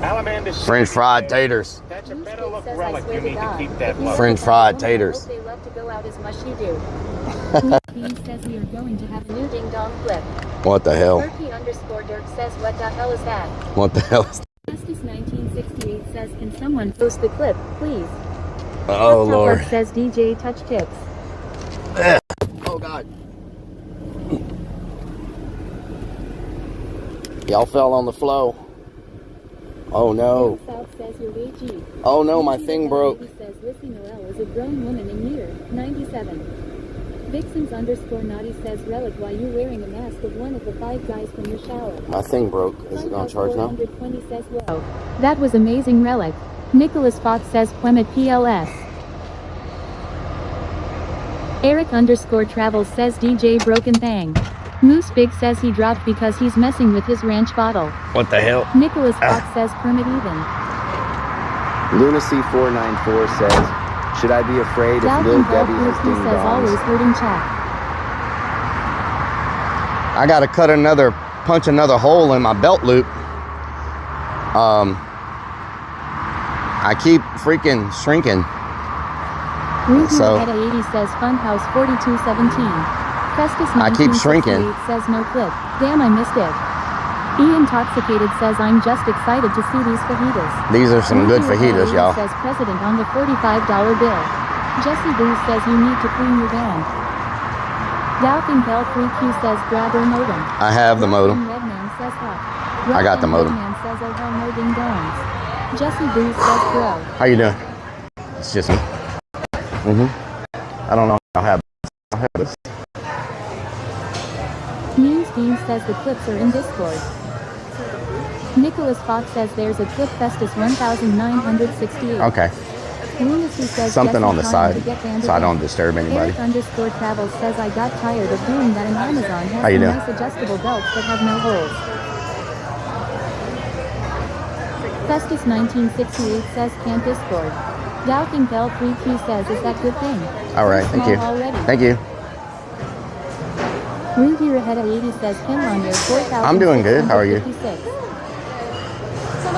[SPEAKER 6] Alamander
[SPEAKER 2] French
[SPEAKER 6] 70
[SPEAKER 2] fried
[SPEAKER 6] says,
[SPEAKER 2] taters.
[SPEAKER 6] That's a
[SPEAKER 1] Blue
[SPEAKER 6] better
[SPEAKER 1] Stick
[SPEAKER 6] look
[SPEAKER 1] says, I
[SPEAKER 6] relic.
[SPEAKER 1] swear
[SPEAKER 6] You
[SPEAKER 1] to
[SPEAKER 6] need to
[SPEAKER 1] God,
[SPEAKER 6] keep that
[SPEAKER 1] if you
[SPEAKER 6] look.
[SPEAKER 2] French
[SPEAKER 1] look
[SPEAKER 2] fried
[SPEAKER 1] at that woman,
[SPEAKER 2] taters.
[SPEAKER 1] I hope they love to go out as much you do. Nick Bean says we are going to have a new ding dong clip.
[SPEAKER 2] What the hell?
[SPEAKER 1] Turkey underscore Dirk says what the hell is that?
[SPEAKER 2] What the hell is
[SPEAKER 1] Justice 1968 says can someone post the clip, please?
[SPEAKER 2] Oh,
[SPEAKER 1] Top
[SPEAKER 2] Lord.
[SPEAKER 1] Up says DJ touch tips.
[SPEAKER 2] Oh, God. Y'all fell on the flow. Oh, no.
[SPEAKER 1] South says you're way G.
[SPEAKER 2] Oh, no, my thing broke.
[SPEAKER 1] Says Lissy Noel is a grown woman in year 97. Vixens underscore Naughty says Relic why you wearing a mask of one of the 5 guys from your shower.
[SPEAKER 2] My thing broke. Is it on charge now?
[SPEAKER 1] 420 says whoa. That was amazing Relic. Nicholas Fox says Pwemet PLS. Eric underscore Travels says DJ Broken Thang. Moose Big says he dropped because he's messing with his ranch bottle.
[SPEAKER 2] What the hell?
[SPEAKER 1] Nicholas Fox says permit even.
[SPEAKER 8] Lunacy 494 says, should I be afraid if Lil
[SPEAKER 1] Dalton
[SPEAKER 8] Debbie
[SPEAKER 1] Bell
[SPEAKER 8] has ding
[SPEAKER 1] says always
[SPEAKER 8] dongs?
[SPEAKER 1] hurting chat.
[SPEAKER 2] I gotta punch another hole in my belt loop. I keep freaking shrinking.
[SPEAKER 1] Ruby
[SPEAKER 2] So-
[SPEAKER 1] Etta 80 says Funhouse 4217. Festus
[SPEAKER 2] I keep shrinking.
[SPEAKER 1] 1968 says no clip. Damn, I missed it. Ian Intoxicated says I'm just excited to see these fajitas.
[SPEAKER 2] These are some good
[SPEAKER 1] Ruby Etta
[SPEAKER 2] fajitas,
[SPEAKER 1] 80
[SPEAKER 2] y'all.
[SPEAKER 1] says president on the $45 bill. Jesse Boo says you need to clean your van. Doubting Bell 3Q says grab her modem.
[SPEAKER 2] I have the modem.
[SPEAKER 1] Redman says hot.
[SPEAKER 2] I got the modem.
[SPEAKER 1] Redman says oh hell no ding dongs. Jesse Boo says bro.
[SPEAKER 2] How you doing? It's just me. I don't know. I'll have this.
[SPEAKER 1] Means Bean says the clips are in Discord. Nicholas Fox says there's a clip Festus 1968.
[SPEAKER 2] Okay.
[SPEAKER 1] Lunacy says
[SPEAKER 2] Something
[SPEAKER 1] Jesse
[SPEAKER 2] on the
[SPEAKER 1] trying
[SPEAKER 2] side
[SPEAKER 1] to get banned
[SPEAKER 2] so I
[SPEAKER 1] again.
[SPEAKER 2] don't disturb anybody.
[SPEAKER 1] Eric underscore Travels says I got tired of doing that and Amazon has
[SPEAKER 2] How you
[SPEAKER 1] some
[SPEAKER 2] doing?
[SPEAKER 1] nice adjustable belts that have no holes. Festus 1968 says can't Discord. Doubting Bell 3Q says is that good thing?
[SPEAKER 2] All right. Thank you.
[SPEAKER 1] Already.
[SPEAKER 2] Thank you.
[SPEAKER 1] Ruby Raheta 80 says Kim on your 4,000.
[SPEAKER 2] I'm doing good. How are you?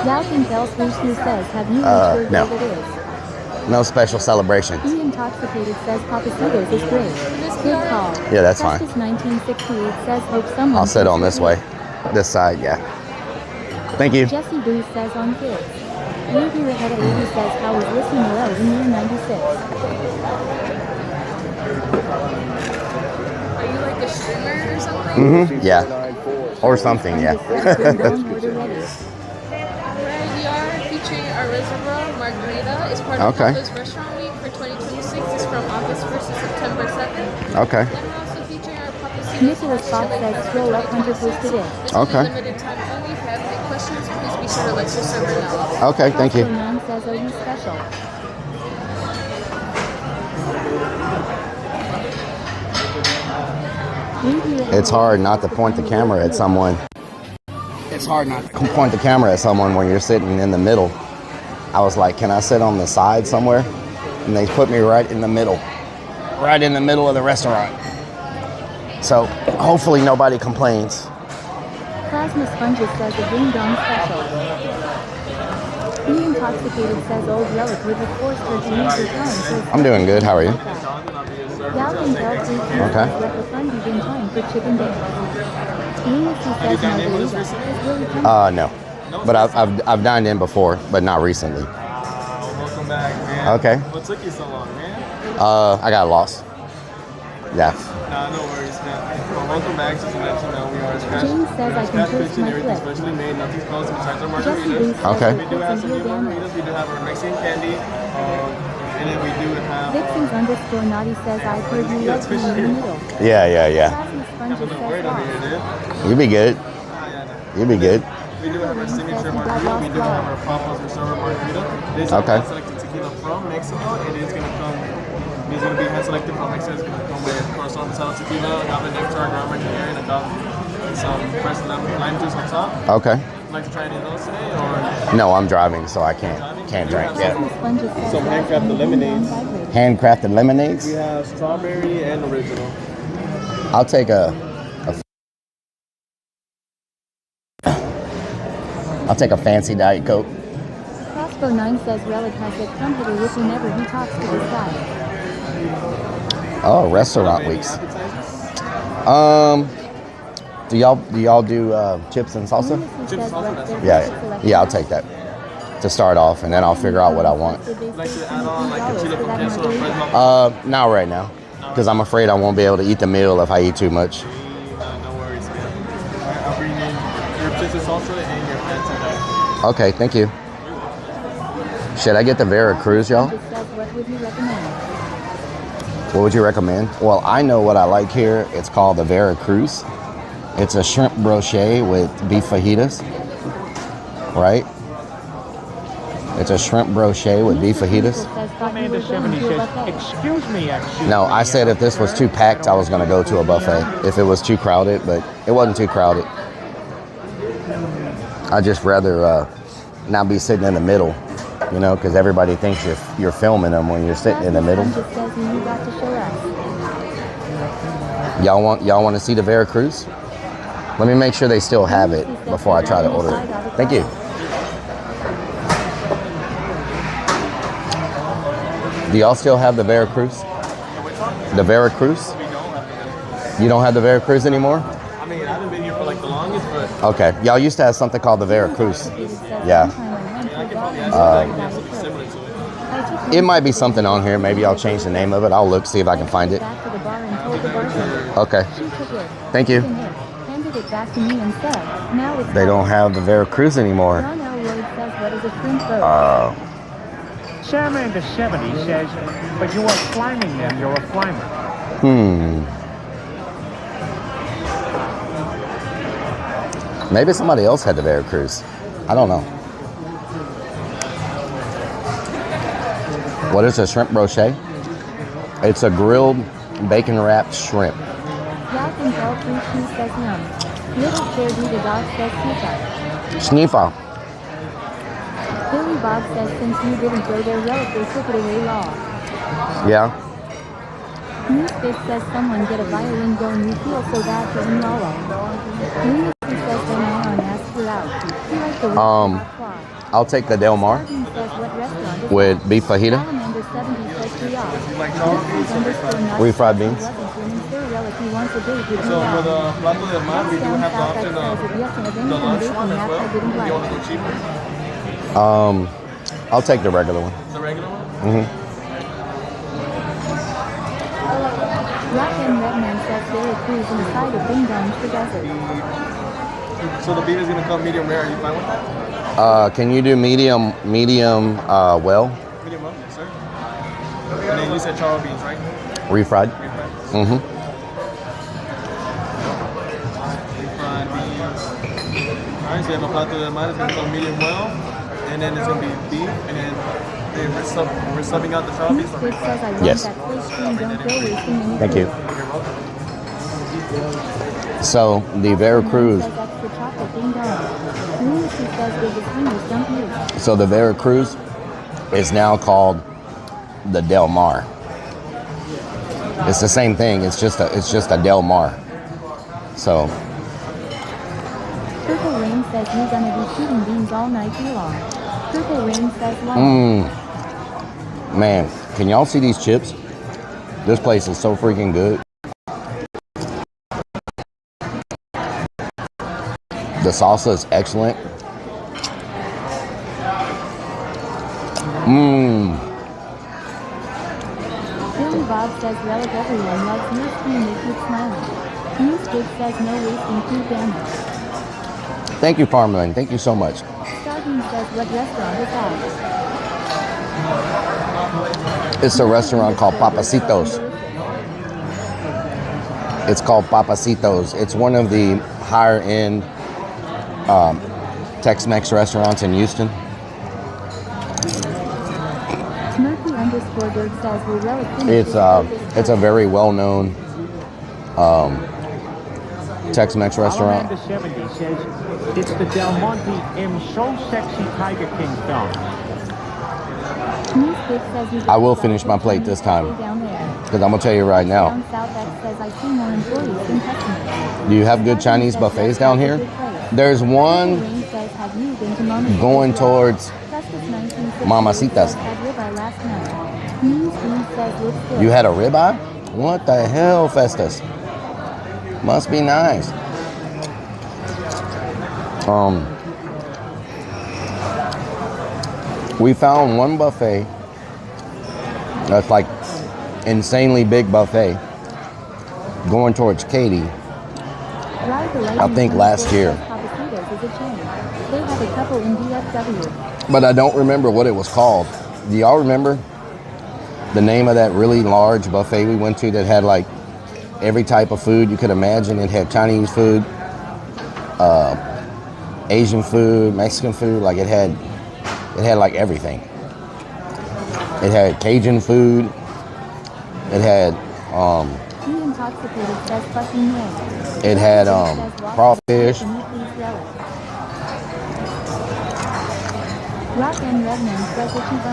[SPEAKER 1] Doubting Bell 3Q says have you reached
[SPEAKER 2] no.
[SPEAKER 1] where it is?
[SPEAKER 2] No special celebrations.
[SPEAKER 1] Ian Intoxicated says Papacitos is great. Good call.
[SPEAKER 2] Yeah, that's fine.
[SPEAKER 1] Festus 1968 says hope someone.
[SPEAKER 2] I'll sit on this way. This side, yeah. Thank you.
[SPEAKER 1] Jesse Booth says on kids. Ruby Raheta 80 says how is Lissy Noel in year 96?
[SPEAKER 12] Are you like a streamer or something?
[SPEAKER 2] Yeah.
[SPEAKER 8] 494
[SPEAKER 2] Or something, yeah.
[SPEAKER 12] Right, we are featuring our reservoir margarita. It's part of
[SPEAKER 2] Okay.
[SPEAKER 12] Papa's Restaurant Week for 2026. It's from August 1st to September 2nd.
[SPEAKER 2] Okay.
[SPEAKER 12] Then we're also featuring our Papa's
[SPEAKER 1] Nicholas Fox says scroll up, Hunter posted it.
[SPEAKER 12] This will be
[SPEAKER 2] Okay.
[SPEAKER 12] limited time only. If you have any questions, please be sure to let your server know.
[SPEAKER 2] Okay, thank you.
[SPEAKER 1] Costco 9 says OU special.
[SPEAKER 2] It's hard not to point the camera at someone. It's hard not to point the camera at someone when you're sitting in the middle. I was like, can I sit on the side somewhere? And they put me right in the middle of the restaurant. So hopefully nobody complains.
[SPEAKER 1] Plasma Sponges says a ding dong special. Being intoxicated says old relic with a forced her to use her tongue. So
[SPEAKER 2] I'm doing good. How are you?
[SPEAKER 1] Galvin Bell 3
[SPEAKER 2] Okay.
[SPEAKER 1] let the fun begin time for chicken dance. Lunacy says margarita. Is really coming.
[SPEAKER 2] No. But I've dined in before, but not recently.
[SPEAKER 13] Welcome back, man.
[SPEAKER 2] Okay.
[SPEAKER 13] What took you so long, man?
[SPEAKER 2] I got lost. Yeah.
[SPEAKER 13] Nah, no worries, man. Well, welcome back. Just to let you know, we are Scratch.
[SPEAKER 1] James says I can toast my
[SPEAKER 13] Everything's
[SPEAKER 1] flip.
[SPEAKER 13] specially made. Nothing's closed besides our
[SPEAKER 1] Jesse
[SPEAKER 13] margaritas.
[SPEAKER 1] Booth says
[SPEAKER 2] Okay.
[SPEAKER 13] We do have some new
[SPEAKER 1] it's
[SPEAKER 13] margaritas. We do have our Mexican candy. And then we do have...
[SPEAKER 1] Vixens _ naughty says I heard you love me in the middle.
[SPEAKER 2] Yeah.
[SPEAKER 1] Plasma Sponges says lost.
[SPEAKER 2] You be good. You be good.
[SPEAKER 13] We do have our signature margarita. We do have our Papa's Reserva margarita. This is
[SPEAKER 2] Okay.
[SPEAKER 13] hand-selected tequila from Mexico. It is going to come... It's going to be hand-selected from Mexico. It's going to come with Corazon Salad Tequila, agave nectar, ground margarita, and agave, some fresh lime juice on top.
[SPEAKER 2] Okay.
[SPEAKER 13] Would you like to try any of those today, or...?
[SPEAKER 2] No, I'm driving, so I can't drink yet.
[SPEAKER 13] Some handcrafted lemonades.
[SPEAKER 2] Handcrafted lemonades?
[SPEAKER 13] We have strawberry and original.
[SPEAKER 2] I'll take a fancy Diet Coke.
[SPEAKER 1] Crossbow 9 says Relic has it come hitter with whenever he talks to this guy.
[SPEAKER 2] Oh, restaurant weeks. Do y'all do chips and salsa?
[SPEAKER 13] Chips and salsa?
[SPEAKER 2] Yeah, I'll take that to start off, and then I'll figure out what I want.
[SPEAKER 13] Would you like to add on like a chile con queso or fries lobster?
[SPEAKER 2] Not right now, because I'm afraid I won't be able to eat the meal if I eat too much.
[SPEAKER 13] No worries, man. Alright, I'll bring in your chips and salsa and your fancy diet.
[SPEAKER 2] Okay, thank you. Should I get the Veracruz, y'all?
[SPEAKER 1] What would you recommend?
[SPEAKER 2] What would you recommend? Well, I know what I like here. It's called the Veracruz. It's a shrimp brochet with beef fajitas, right? It's a shrimp brochet with beef fajitas.
[SPEAKER 6] Amanda 70 says, excuse me,
[SPEAKER 2] No, I said if this was too packed, I was going to go to a buffet. If it was too crowded, but it wasn't too crowded. I'd just rather not be sitting in the middle, you know, because everybody thinks you're filming them when you're sitting in the middle. Y'all want to see the Veracruz? Let me make sure they still have it before I try to order it. Thank you. Do y'all still have the Veracruz? The Veracruz? You don't have the Veracruz anymore?
[SPEAKER 13] I mean, I haven't been here for like the longest, but...
[SPEAKER 2] Okay. Y'all used to have something called the Veracruz. Yeah. It might be something on here. Maybe I'll change the name of it. I'll look, see if I can find it. Okay. Thank you. They don't have the Veracruz anymore.
[SPEAKER 6] Salmon the 70 says, but you are fliming them, you're a flimer.
[SPEAKER 2] Maybe somebody else had the Veracruz. I don't know. What is a shrimp brochet? It's a grilled bacon wrapped shrimp. Sniffer.
[SPEAKER 1] Billy Bob says since you didn't go there, Relic, they took it away law.
[SPEAKER 2] Yeah.
[SPEAKER 1] Newspace says someone get a violin going, you feel so bad for Inala. Lunacy says when Aaron asked her out. He liked the
[SPEAKER 2] I'll take the Del Mar with beef fajita. Refried beans.
[SPEAKER 13] So for the plato del mar, we do have the option of the lunch one as well. If you want to go cheaper.
[SPEAKER 2] I'll take the regular one.
[SPEAKER 13] The regular one?
[SPEAKER 2] Mm-hmm.
[SPEAKER 1] Rock and Redman says Veracruz inside of Ding Dong for desert.
[SPEAKER 13] So the beef is gonna come medium rare. Are you fine with that?
[SPEAKER 2] Can you do medium, well?
[SPEAKER 13] Medium well, yes, sir. And then you said charred beans, right?
[SPEAKER 2] Refried? Mm-hmm.
[SPEAKER 13] Refried beans. All right, so you have a plato de mine. It's gonna come medium well, and then it's gonna be beef, and then we're subbing out the charred beans.
[SPEAKER 2] Yes. Thank you. So the Veracruz. So the Veracruz is now called the Del Mar. It's the same thing. It's just a Del Mar. So.
[SPEAKER 1] Purple Rain says you're gonna be shooting beans all night long. Purple Rain says long.
[SPEAKER 2] Man, can y'all see these chips? This place is so freaking good. The salsa is excellent.
[SPEAKER 1] Billy Bob says relic everyone loves your screen they keep smiling. Newsbig says no wasting food damage.
[SPEAKER 2] Thank you, Farmland. Thank you so much.
[SPEAKER 1] Starbeam says what restaurant is that?
[SPEAKER 2] It's a restaurant called Papacitos. It's called Papacitos. It's one of the higher end Tex-Mex restaurants in Houston. It's a very well-known Tex-Mex restaurant.
[SPEAKER 6] Amanda 70 says it's the Del Monte M So Sexy Tiger King film.
[SPEAKER 2] I will finish my plate this time because I'm gonna tell you right now. Do you have good Chinese buffets down here? There's one going towards Mamacitas. You had a ribeye? What the hell, Festus? Must be nice. We found one buffet that's like insanely big buffet going towards Katy. I think last year. But I don't remember what it was called. Do y'all remember the name of that really large buffet we went to that had like every type of food you could imagine? It had Chinese food, Asian food, Mexican food. Like it had like everything. It had Cajun food. It had crawfish.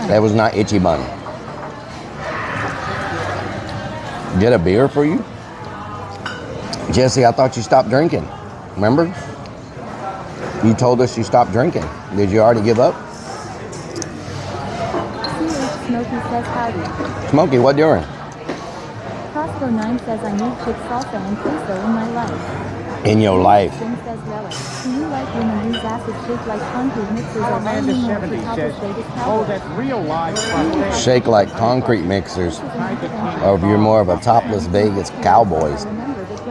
[SPEAKER 2] That was not itchy bun. Get a beer for you? Jesse, I thought you stopped drinking. Remember? You told us you stopped drinking. Did you already give up? Smokey, what doing?
[SPEAKER 1] Costco 9 says I need chip salsa and queso in my life.
[SPEAKER 2] In your life.
[SPEAKER 1] Jim says relic. Do you like when you use acid shaped like concrete mixers or
[SPEAKER 6] Amanda 70 says, oh, that's real live.
[SPEAKER 2] Shake like concrete mixers. Or if you're more of a topless Vegas Cowboys.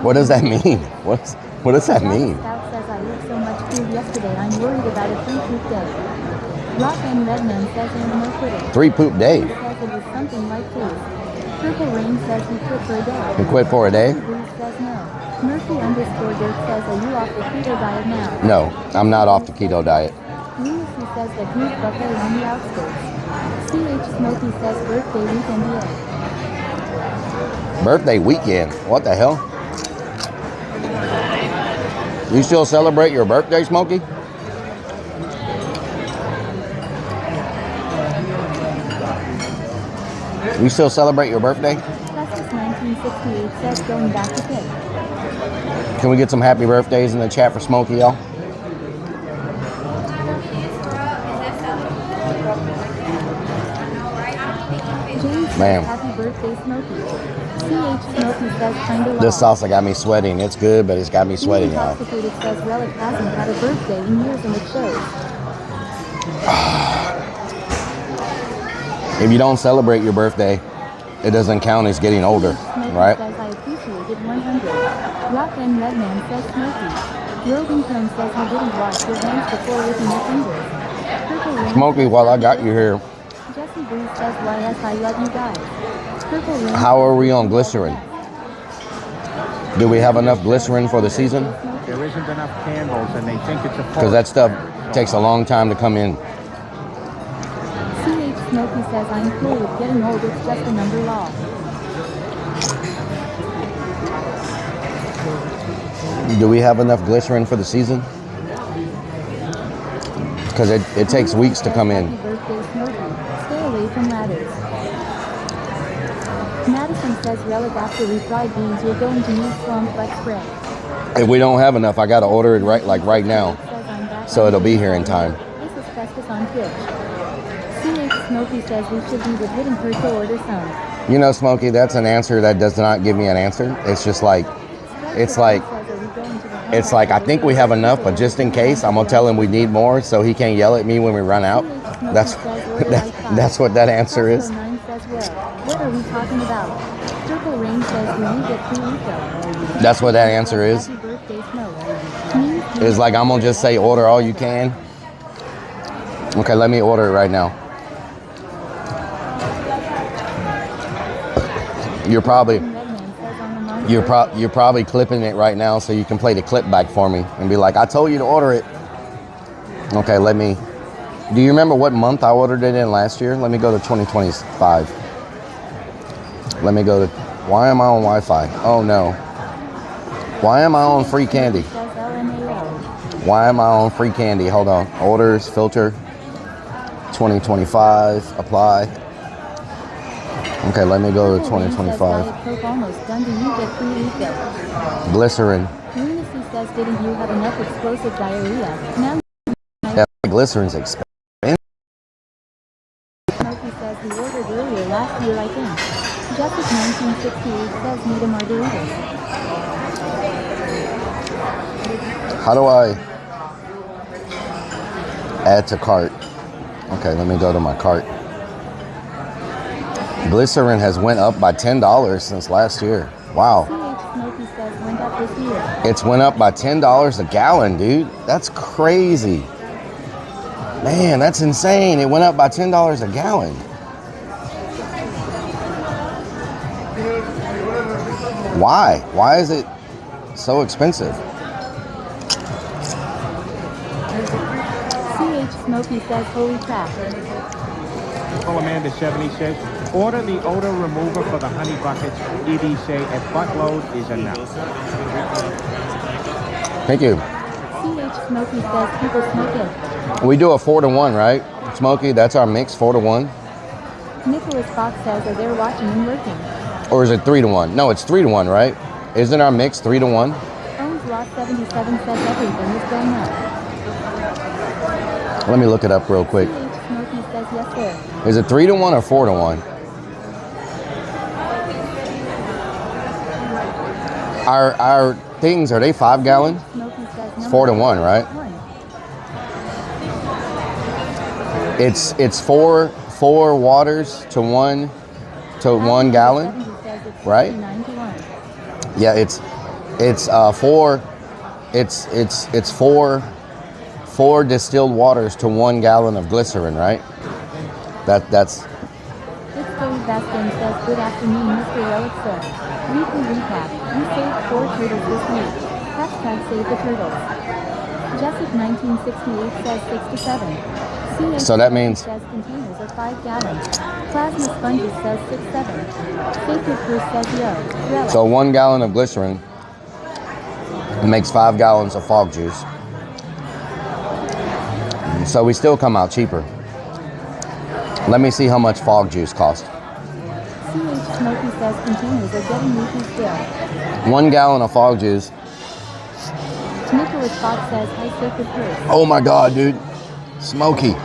[SPEAKER 2] What does that mean? What does that mean?
[SPEAKER 1] Stout says I ate so much food yesterday I'm worried about a 3-poop day. Rock and Redman says no quitting.
[SPEAKER 2] 3-poop day.
[SPEAKER 1] He says it was something like 2. Purple Rain says he quit for a day.
[SPEAKER 2] You quit for a day?
[SPEAKER 1] Bruce says no. Murphy_Dirk says are you off the keto diet now?
[SPEAKER 2] No, I'm not off the keto diet.
[SPEAKER 1] Lucy says that group buffet on the outskirts. CH Smokey says birthday weekend yay.
[SPEAKER 2] Birthday weekend? What the hell? You still celebrate your birthday, Smokey? You still celebrate your birthday?
[SPEAKER 1] Festus 1968 says going back to pit.
[SPEAKER 2] Can we get some happy birthdays in the chat for Smokey, y'all? Man.
[SPEAKER 1] Happy birthday, Smokey. CH Smokey says kinda
[SPEAKER 2] This salsa got me sweating. It's good, but it's got me sweating, y'all.
[SPEAKER 1] Intoxicated says Relic hasn't had a birthday in years and it shows.
[SPEAKER 2] If you don't celebrate your birthday, it doesn't count as getting older, right?
[SPEAKER 1] Says I appreciate it 100. Rock and Redman says Smokey. Logan Cone says you didn't wash your hands before licking your fingers. Purple Rain
[SPEAKER 2] Smokey,
[SPEAKER 1] says,
[SPEAKER 2] while I got you here,
[SPEAKER 1] Jesse Bruce says YS I love you guys. Purple Rain
[SPEAKER 2] how are we on glycerin? Do we have enough glycerin for the season?
[SPEAKER 6] There isn't enough candles, and they think it's a
[SPEAKER 2] Because that stuff takes a long time to come in.
[SPEAKER 1] CH Smokey says I'm cool with getting old, it's just a number law.
[SPEAKER 2] Do we have enough glycerin for the season? Because it takes weeks to come in.
[SPEAKER 1] Happy birthday, Smokey. Stay away from ladders. Madison says Relic after refried beans you're going to need Swamp Flex spray.
[SPEAKER 2] If we don't have enough, I got to order it right now. So it'll be here in time.
[SPEAKER 1] This is Festus on Twitch. CH Smokey says we should be with Hidden Her to order some.
[SPEAKER 2] You know, Smokey, that's an answer that does not give me an answer. It's just like, it's like I think we have enough, but just in case, I'm gonna tell him we need more so he can't yell at me when we run out. That's what that answer is.
[SPEAKER 1] What are we talking about? Purple Rain says we get free refill.
[SPEAKER 2] That's what that answer is.
[SPEAKER 1] Happy birthday, Smoke.
[SPEAKER 2] It's like I'm gonna just say order all you can. Okay, let me order it right now. You're probably clipping it right now so you can play the clip back for me and be like, I told you to order it. Okay, do you remember what month I ordered it in last year? Let me go to 2025. Let me go to, why am I on Wi-Fi? Oh no. Why am I on free candy? Why am I on free candy? Hold on. Orders, filter, 2025, apply. Okay, let me go to 2025. Glycerin.
[SPEAKER 1] Lunacy says, didn't you have enough explosive diarrhea? Now
[SPEAKER 2] yeah, glycerin's expensive.
[SPEAKER 1] Smokey says he ordered earlier last year, I think. Justice 1968 says need a margarita.
[SPEAKER 2] How do I add to cart? Okay, let me go to my cart. Glycerin has went up by $10 since last year. Wow.
[SPEAKER 1] CH Smokey says went up this year.
[SPEAKER 2] It's went up by $10 a gallon, dude. That's crazy. Man, that's insane. It went up by $10 a gallon. Why? Why is it so expensive?
[SPEAKER 1] CH Smokey says holy crap.
[SPEAKER 6] Amanda 76. Order the odor remover for the honey buckets. ED say a buttload is enough.
[SPEAKER 2] Thank you.
[SPEAKER 1] CH Smokey says people smoke it.
[SPEAKER 2] We do a 4-to-1, right? Smokey, that's our mix, 4-to-1.
[SPEAKER 1] Nicholas Fox says are they watching and working.
[SPEAKER 2] Or is it 3-to-1? No, it's 3-to-1, right? Isn't our mix 3-to-1?
[SPEAKER 1] Owns Lost 77 says everything is going up.
[SPEAKER 2] Let me look it up real quick.
[SPEAKER 1] CH Smokey says yes sir.
[SPEAKER 2] Is it 3-to-1 or 4-to-1? Our things, are they 5 gallon? It's 4-to-1, right? It's four waters to one gallon, right? Yeah, it's four distilled waters to 1 gallon of glycerin, right? That's.
[SPEAKER 1] It's Billy Baskin says good afternoon, Mr. Relic sir. Weekly recap. We saved 4 turtles this week. Hashtag save the turtles. Jessic 1968 says 6 to 7.
[SPEAKER 2] So that means
[SPEAKER 1] says containers are 5 gallons. Plasma sponges says 6-7. Sacred Bruce says yo. Relic.
[SPEAKER 2] So 1 gallon of glycerin makes 5 gallons of fog juice. So we still come out cheaper. Let me see how much fog juice costs.
[SPEAKER 1] CH Smokey says containers are getting leaky still.
[SPEAKER 2] 1 gallon of fog juice.
[SPEAKER 1] Nicholas Fox says hi Sacred Bruce.
[SPEAKER 2] Oh my God, dude. Smokey.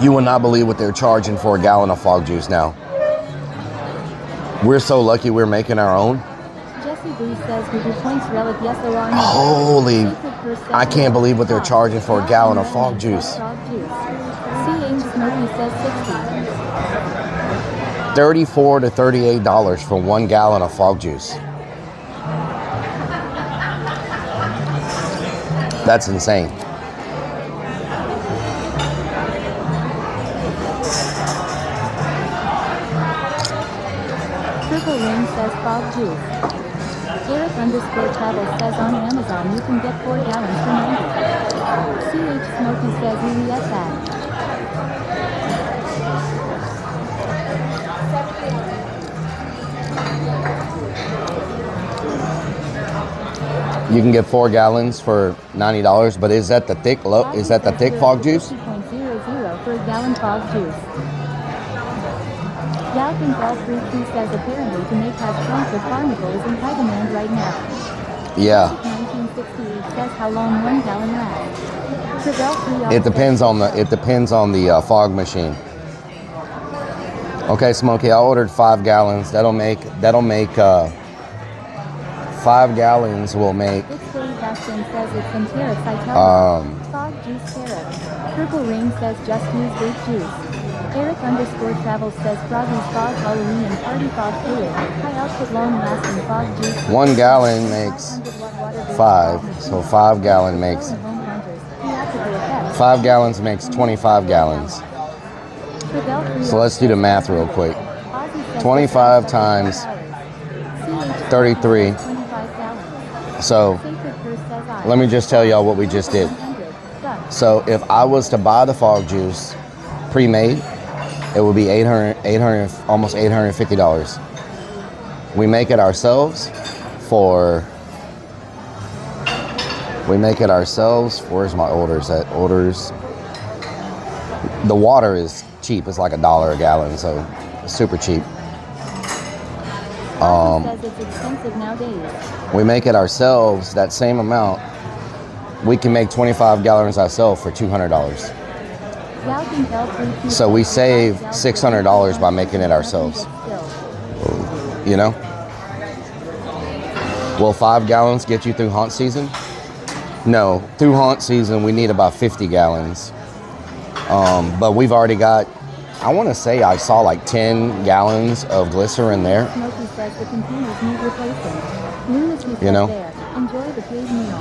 [SPEAKER 2] You will not believe what they're charging for a gallon of fog juice now. We're so lucky we're making our own.
[SPEAKER 1] Jesse Bruce says with your points Relic yes or no.
[SPEAKER 2] Holy, I can't believe what they're charging for a gallon of fog juice.
[SPEAKER 1] CH Smokey says 60.
[SPEAKER 2] $34 to $38 for 1 gallon of fog juice. That's insane.
[SPEAKER 1] Purple Rain says fog juice. Eric_Travel says on Amazon you can get 4 gallons for 90. CH Smokey says yes that.
[SPEAKER 2] You can get 4 gallons for $90, but is that the thick is that the thick fog juice?
[SPEAKER 1] 0.00 for a gallon fog juice. Galvin Ball 3Q says apparently to make has trunk with Carnival is in high demand right now.
[SPEAKER 2] Yeah.
[SPEAKER 1] 1968 says how long 1 gallon lasts.
[SPEAKER 2] It depends on the fog machine. Okay, Smokey, I ordered 5 gallons. That'll make 5 gallons will make
[SPEAKER 1] says it's some tariffs, I tell you. Fog juice tariff. Purple Rain says just use grape juice. Eric_Travel says Froggy's fog Halloween and party fog fluid. High output long lasting fog juice.
[SPEAKER 2] 1 gallon makes 5, so 5 gallon makes 5 gallons makes 25 gallons. So let's do the math real quick. 25 times 33. So let me just tell y'all what we just did. So if I was to buy the fog juice pre-made, it would be almost $850. We make it ourselves for, where's my orders at? Orders. The water is cheap. It's like $1 a gallon, so it's super cheap.
[SPEAKER 1] Says it's expensive nowadays.
[SPEAKER 2] We make it ourselves, that same amount. We can make 25 gallons ourselves for $200. So we save $600 by making it ourselves. You know? Will 5 gallons get you through haunt season? No. Through haunt season, we need about 50 gallons. But we've already got, I want to say I saw like 10 gallons of glycerin there. You know?
[SPEAKER 1] Enjoy the paid meal.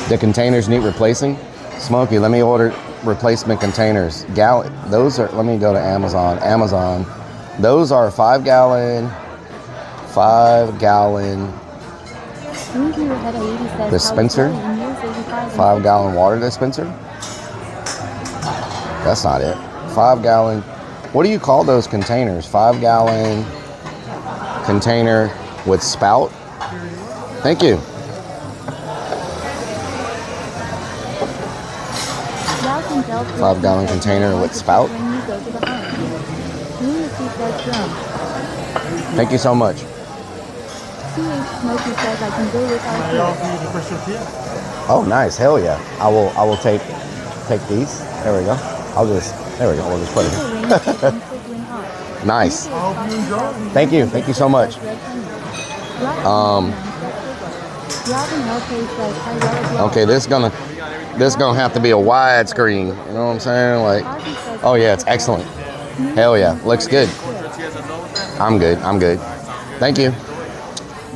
[SPEAKER 2] The containers need replacing? Smokey, let me order replacement containers. Those are, let me go to Amazon. Those are 5 gallon dispenser. 5 gallon water dispenser. That's not it. 5 gallon. What do you call those containers? 5 gallon container with spout. Thank you. 5 gallon container with spout. Thank you so much. Oh, nice. Hell yeah. I will take these. There we go. There we go. We'll just put it here. Nice. Thank you. Thank you so much. Okay, this is gonna have to be a widescreen. You know what I'm saying? Like, oh yeah, it's excellent. Hell yeah, looks good. I'm good. Thank you.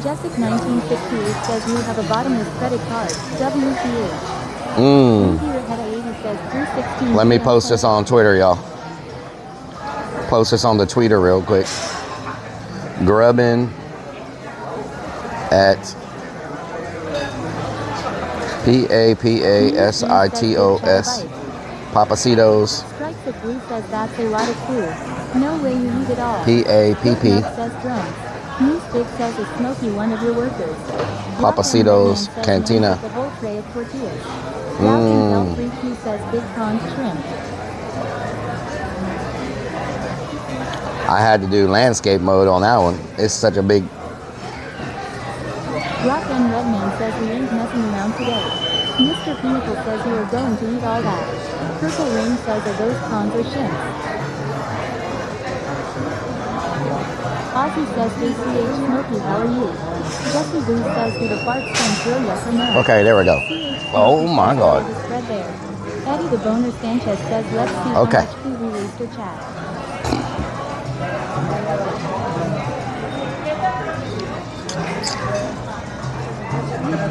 [SPEAKER 1] Jessica 1968 says you have a bottomless credit card. WCH.
[SPEAKER 2] Let me post this on Twitter, y'all. Post this on the Twitter real quick. Grubbin at PAPASITOS Papacitos.
[SPEAKER 1] Strike the Blue says that's a lot of food. No way you eat it all.
[SPEAKER 2] PAPP.
[SPEAKER 1] Says drums. Newsbig says is Smokey one of your workers.
[SPEAKER 2] Papacitos Cantina.
[SPEAKER 1] The whole tray of tortillas. L 3Q says big prawns shrimp.
[SPEAKER 2] I had to do landscape mode on that one. It's such a big.
[SPEAKER 1] Rock and Redman says we ain't messing around today. Mr. Pinnacle says you are going to eat all that. Purple Rain says are those prawns or shrimps. Ozzy says ACH Smokey, how are you? Jesse Boo says do the fart stand throw yes or no?
[SPEAKER 2] Okay, there we go. Oh my god.
[SPEAKER 1] Right there. Eddie the Boner Sanchez says let's see how much we released your chat.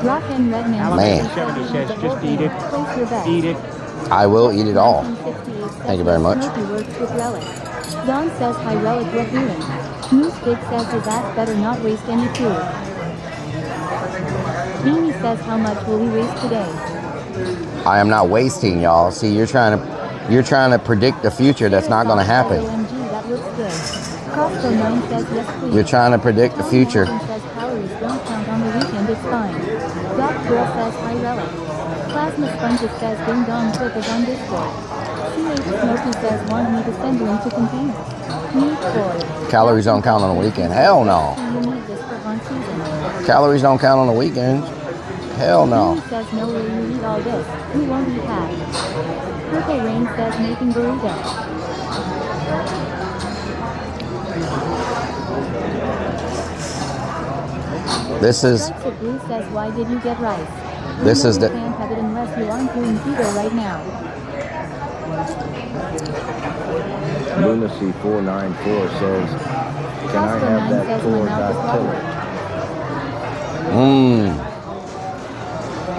[SPEAKER 1] Rock and Redman.
[SPEAKER 2] Man.
[SPEAKER 6] 70 says just eat it.
[SPEAKER 1] Place your bet.
[SPEAKER 6] Eat it.
[SPEAKER 2] I will eat it all.
[SPEAKER 1] 1968
[SPEAKER 2] Thank you very much.
[SPEAKER 1] Smokey works with Rellik. Don says, hi Rellik, what doing? Moose Big says his ass better not waste any food. Beanie says, how much will he waste today?
[SPEAKER 2] I am not wasting, y'all. See, you're trying to predict the future that's not going to happen.
[SPEAKER 1] OMG, that looks good. Costco 9 says, yes please.
[SPEAKER 2] You're trying to predict the future.
[SPEAKER 1] Says calories don't count on the weekend, it's fine. Doc Girl says, hi Rellik. Plasma Sponges says, ding dong, clip is on Discord. CH Smokey says, want me to send link to containers. Neat boy.
[SPEAKER 2] Calories don't count on the weekend. Hell no.
[SPEAKER 1] You need this for fun season.
[SPEAKER 2] Calories don't count on the weekend. Hell no.
[SPEAKER 1] Beanie says, no way you eat all this. We won't eat half. Purple Rain says, making burritos.
[SPEAKER 2] This is
[SPEAKER 1] Blue says, why did you get rice?
[SPEAKER 2] This is the.
[SPEAKER 1] You can't have it unless you aren't doing keto right now.
[SPEAKER 8] Lunacy494 says, can I have that $4.10?
[SPEAKER 2] Mmm.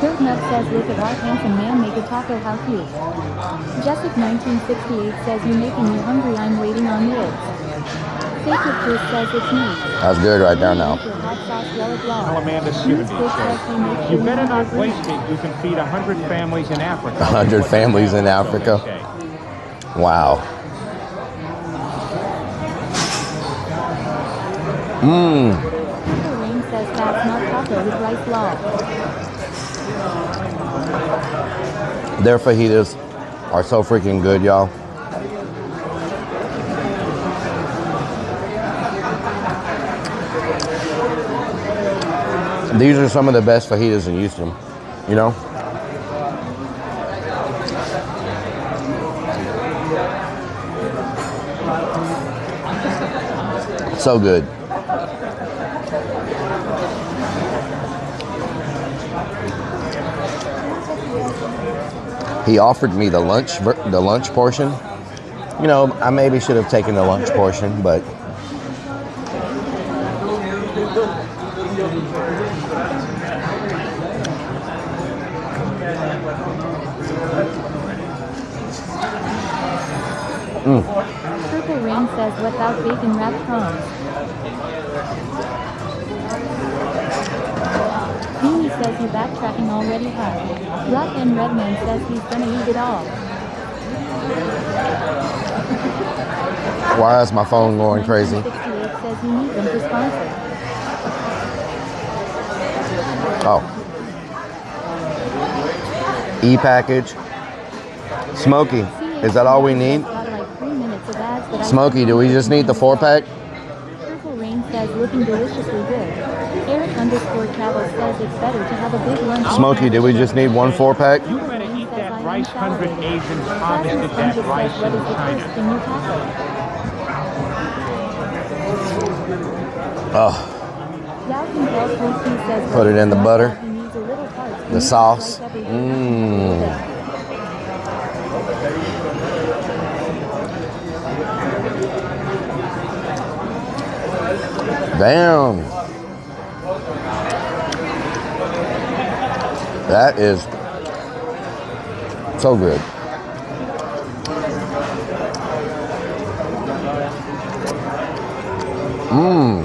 [SPEAKER 1] Dirt Nut says, look at our handsome man make a taco, how cute. Jessic1968 says, you making me hungry, I'm waiting on ribs. Sacred Truth says, it's me.
[SPEAKER 2] That's good right there now.
[SPEAKER 6] Amanda 70 says, you better not waste it. You can feed 100 families in Africa.
[SPEAKER 2] 100 families in Africa. Wow. Mmm.
[SPEAKER 1] Rain says, that's not taco with rice law.
[SPEAKER 2] Their fajitas are so freaking good, y'all. These are some of the best fajitas in Houston, you know? So good. He offered me the lunch portion. You know, I maybe should have taken the lunch portion, but
[SPEAKER 1] Purple Rain says, without bacon wrapped prawns. Beanie says, you backtracking already hard. Rock and Redman says he's gonna eat it all.
[SPEAKER 2] why is my phone going crazy?
[SPEAKER 1] 68 says you need them for sponsor.
[SPEAKER 2] Oh. E-package. Smokey, is that all we need? Smokey, do we just need the 4-pack?
[SPEAKER 1] Purple Rain says looking deliciously good. Eric_travel says it's better to have a big lunch.
[SPEAKER 2] Smokey, do we just need one 4-pack?
[SPEAKER 6] You better eat that rice 100 Asians harvested that rice in China.
[SPEAKER 2] Oh. Put it in the butter. The sauce. Mmm. Damn. That is so good. Mmm.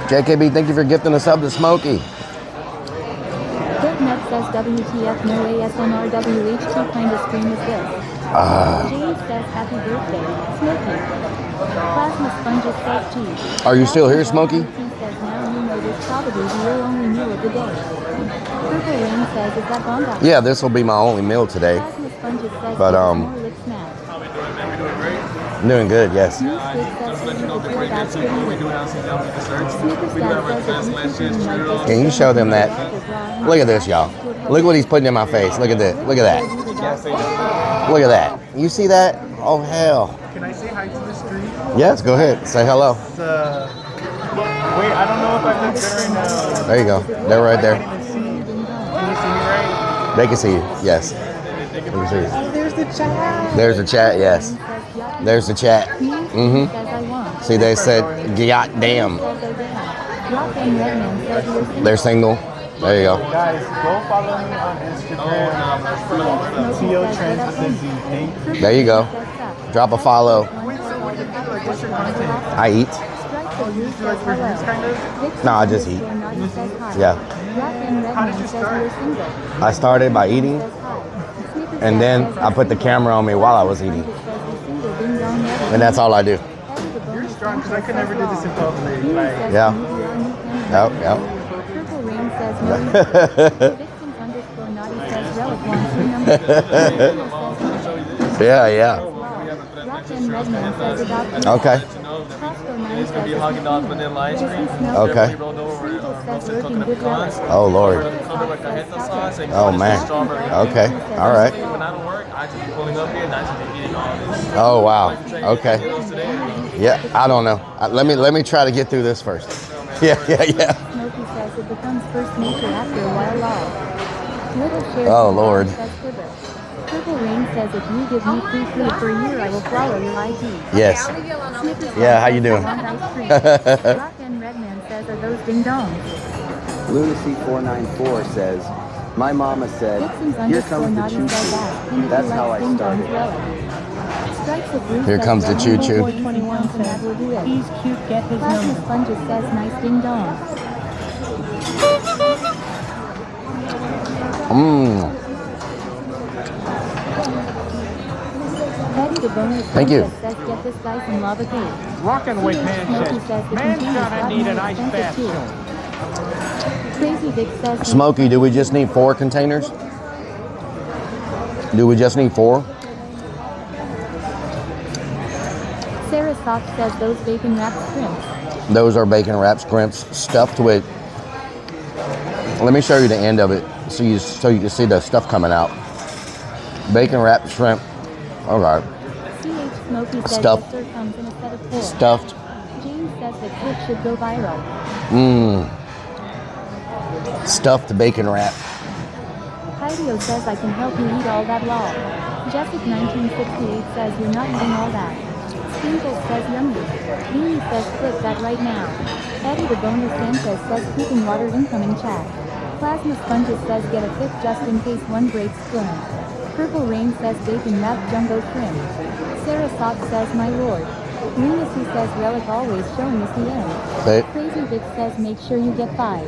[SPEAKER 2] JKB, thank you for gifting a sub to Smokey.
[SPEAKER 1] Dirtnut says WTF no ASMRWH2 kind of stream is this. James says happy birthday, Smokey. Plasma Sponges says cheese.
[SPEAKER 2] Are you still here, Smokey?
[SPEAKER 1] He says now you know this probably be your only meal of the day. Purple Rain says is that bomb?
[SPEAKER 2] Yeah, this will be my only meal today.
[SPEAKER 1] Plasma Sponges says
[SPEAKER 2] But
[SPEAKER 1] more lip smack.
[SPEAKER 2] I'm doing good, yes.
[SPEAKER 1] Sneakers
[SPEAKER 2] Can you show them that? Look at this, y'all. Look what he's putting in my face. Look at that. Look at that. Look at that. You see that? Oh, hell.
[SPEAKER 13] Can I say hi to the street?
[SPEAKER 2] Yes, go ahead. Say hello.
[SPEAKER 13] Wait, I don't know if I look good right now.
[SPEAKER 2] There you go. They're right there.
[SPEAKER 13] Can you see me right?
[SPEAKER 2] They can see you. Yes. They can see you.
[SPEAKER 13] Oh, there's the chat.
[SPEAKER 2] There's the chat, yes. There's the chat. Mm-hmm. See, they said, God damn.
[SPEAKER 1] Rock and Redman says you're single.
[SPEAKER 2] They're single. There you go.
[SPEAKER 4] Guys, go follow me on Instagram. CO Trends with a Z. Thank you.
[SPEAKER 2] There you go. Drop a follow. I eat. No, I just eat. Yeah. I started by eating, and then I put the camera on me while I was eating. And that's all I do.
[SPEAKER 4] You're strong because I could never do this in public. Like,
[SPEAKER 2] Yeah. Yep, yep. Yeah, yeah. Okay. Okay. Oh, Lord. Oh, man. Okay. All right. Oh, wow. Okay. Yeah, I don't know. Let me try to get through this first. Yeah.
[SPEAKER 1] Smokey says it becomes first nature after a while off.
[SPEAKER 2] Oh, Lord.
[SPEAKER 1] Purple Rain says if you give me free food for a year, I will follow your ID.
[SPEAKER 2] Yes. Yeah, how you doing?
[SPEAKER 1] Rock and Redman says, are those ding-dongs?
[SPEAKER 14] Lunacy494 says, my mama said, here comes the choo-choo. That's how I started.
[SPEAKER 2] Here comes the choo-choo.
[SPEAKER 1] He's cute, get his number. Sponges says, nice ding-dong.
[SPEAKER 2] Mmm. Thank you.
[SPEAKER 6] Rockin' with man says, man's gonna need an ice bath soon.
[SPEAKER 2] Smokey, do we just need 4 containers? Do we just need 4?
[SPEAKER 1] Sarah Sock says those bacon wrapped shrimps.
[SPEAKER 2] Those are bacon wrapped shrimps stuffed with. Let me show you the end of it so you can see the stuff coming out. Bacon wrapped shrimp. All right. Stuffed. Stuffed.
[SPEAKER 1] James says the clip should go viral.
[SPEAKER 2] Mmm. Stuffed bacon wrap.
[SPEAKER 1] Hideo says I can help you eat all that lol. Jessica 1968 says you're not eating all that. Sprinkles says yummy. Beanie says click that right now. Eddie the Bonus Sanchez says cooking water incoming chat. Plasma Sponges says get a fifth just in case one breaks spoon. Purple Rain says bacon wrapped jumbo shrimp. Sarah Sock says my lord. Lunacy says Relic always showing us the end.
[SPEAKER 2] Okay.
[SPEAKER 1] Crazy Vic says make sure you get 5.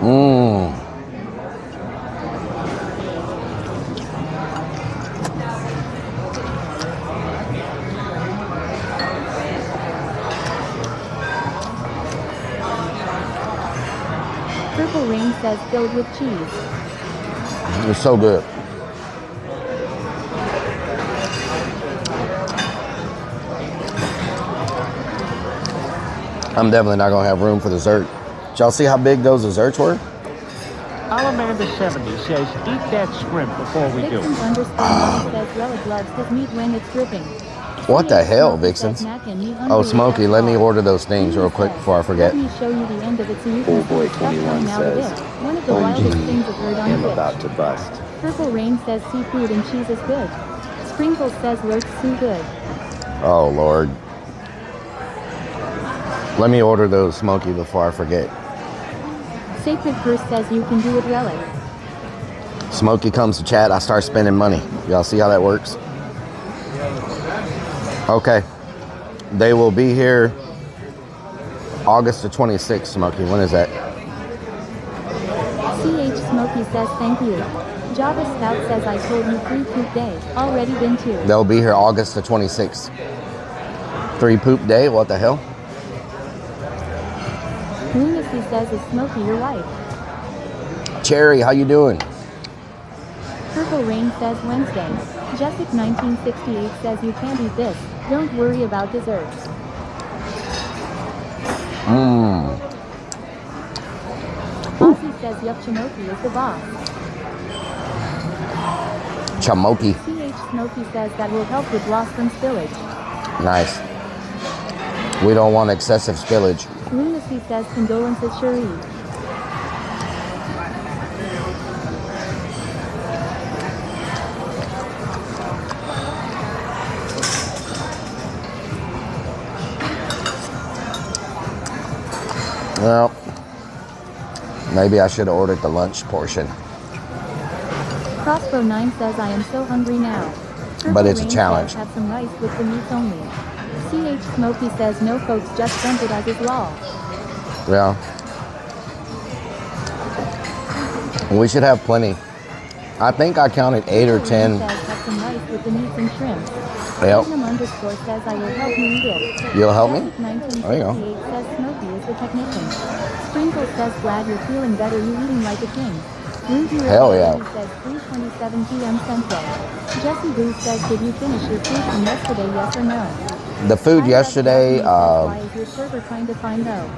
[SPEAKER 2] Mmm.
[SPEAKER 1] Purple Rain says filled with cheese.
[SPEAKER 2] It's so good. I'm definitely not gonna have room for dessert. Did y'all see how big those desserts were?
[SPEAKER 6] Alamander 70 says, eat that shrimp before we do.
[SPEAKER 1] Says Relic loves his meat when it's dripping.
[SPEAKER 2] What the hell, Vixens? Oh, Smokey, let me order those things real quick before I forget.
[SPEAKER 1] Let me show you the end of it so you
[SPEAKER 14] Cool
[SPEAKER 1] can
[SPEAKER 14] Boy
[SPEAKER 1] see
[SPEAKER 14] 21 says,
[SPEAKER 1] one of the wildest things I've heard on
[SPEAKER 14] I'm
[SPEAKER 1] Twitch.
[SPEAKER 14] about to bust.
[SPEAKER 1] Purple Rain says seafood and cheese is good. Sprinkles says roast too good.
[SPEAKER 2] Oh, Lord. Let me order those, Smokey, before I forget.
[SPEAKER 1] Sacred Purse says you can do it, Relic.
[SPEAKER 2] Smokey comes to chat, I start spending money. Y'all see how that works? Okay. They will be here August the 26th, Smokey. When is that?
[SPEAKER 1] CH Smokey says thank you. Java Scout says I told you 3 poop day. Already been 2.
[SPEAKER 2] They'll be here August the 26th. 3 poop day? What the hell?
[SPEAKER 1] Lunacy says is Smokey your wife.
[SPEAKER 2] Cherry, how you doing?
[SPEAKER 1] Purple Rain says Wednesday. Jessica 1968 says you can't eat this. Don't worry about desserts.
[SPEAKER 2] Mmm.
[SPEAKER 1] Ozzy says Yup Chinoki is the boss.
[SPEAKER 2] Chamoki.
[SPEAKER 1] CH Smokey says that will help with loss from spillage.
[SPEAKER 2] Nice. We don't want excessive spillage.
[SPEAKER 1] Lunacy says condolences Cherie.
[SPEAKER 2] Well, maybe I should have ordered the lunch portion.
[SPEAKER 1] Crossbow 9 says I am so hungry now.
[SPEAKER 2] But it's a
[SPEAKER 1] Rain
[SPEAKER 2] challenge.
[SPEAKER 1] says have some rice with the meats only. CH Smokey says no folks just sent it as is law.
[SPEAKER 2] Yeah. We should have plenty. I think I counted 8 or 10.
[SPEAKER 1] Says have some rice with the meats and shrimp.
[SPEAKER 2] Yep.
[SPEAKER 1] Underscore says I will help you eat it.
[SPEAKER 2] You'll help me?
[SPEAKER 1] 1958
[SPEAKER 2] There you go.
[SPEAKER 1] says Smokey is the technician. Sprinkle says glad you're feeling better, you eating like a king.
[SPEAKER 2] Hell yeah.
[SPEAKER 1] Says 3:27 p.m. Central. Jesse Boo says did you finish your food from yesterday, yes or no?
[SPEAKER 2] The food yesterday,
[SPEAKER 1] why is your server trying to find out?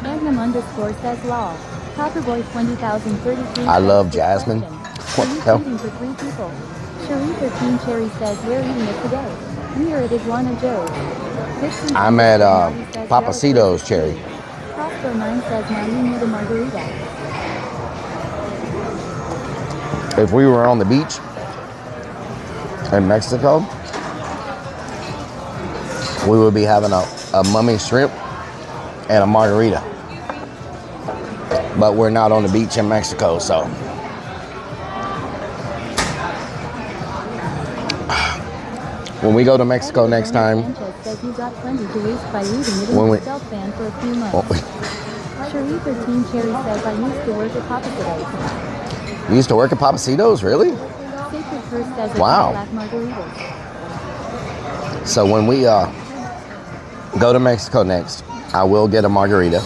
[SPEAKER 1] Magnum underscore says law. Copperboy 20,033.
[SPEAKER 2] I love Jasmine. What the hell?
[SPEAKER 1] Eating for 3 people. Cherie 13 Cherry says we're eating it today. We are at Iguana Joe's. Vixen
[SPEAKER 2] I'm at
[SPEAKER 1] says
[SPEAKER 2] Papacitos, Cherry.
[SPEAKER 1] Crossbow 9 says now you need a margarita.
[SPEAKER 2] If we were on the beach in Mexico, we would be having a mummy shrimp and a margarita. But we're not on the beach in Mexico, so. When we go to Mexico next time,
[SPEAKER 1] Says you got plenty to waste by leaving it
[SPEAKER 2] When
[SPEAKER 1] in
[SPEAKER 2] we-
[SPEAKER 1] the self-ban for a few months. Cherie 13 Cherry says I used to work at Papacitos.
[SPEAKER 2] you used to work at Papacitos, really?
[SPEAKER 1] Sacred Curse says
[SPEAKER 2] Wow.
[SPEAKER 1] black margaritas.
[SPEAKER 2] So when we go to Mexico next, I will get a margarita.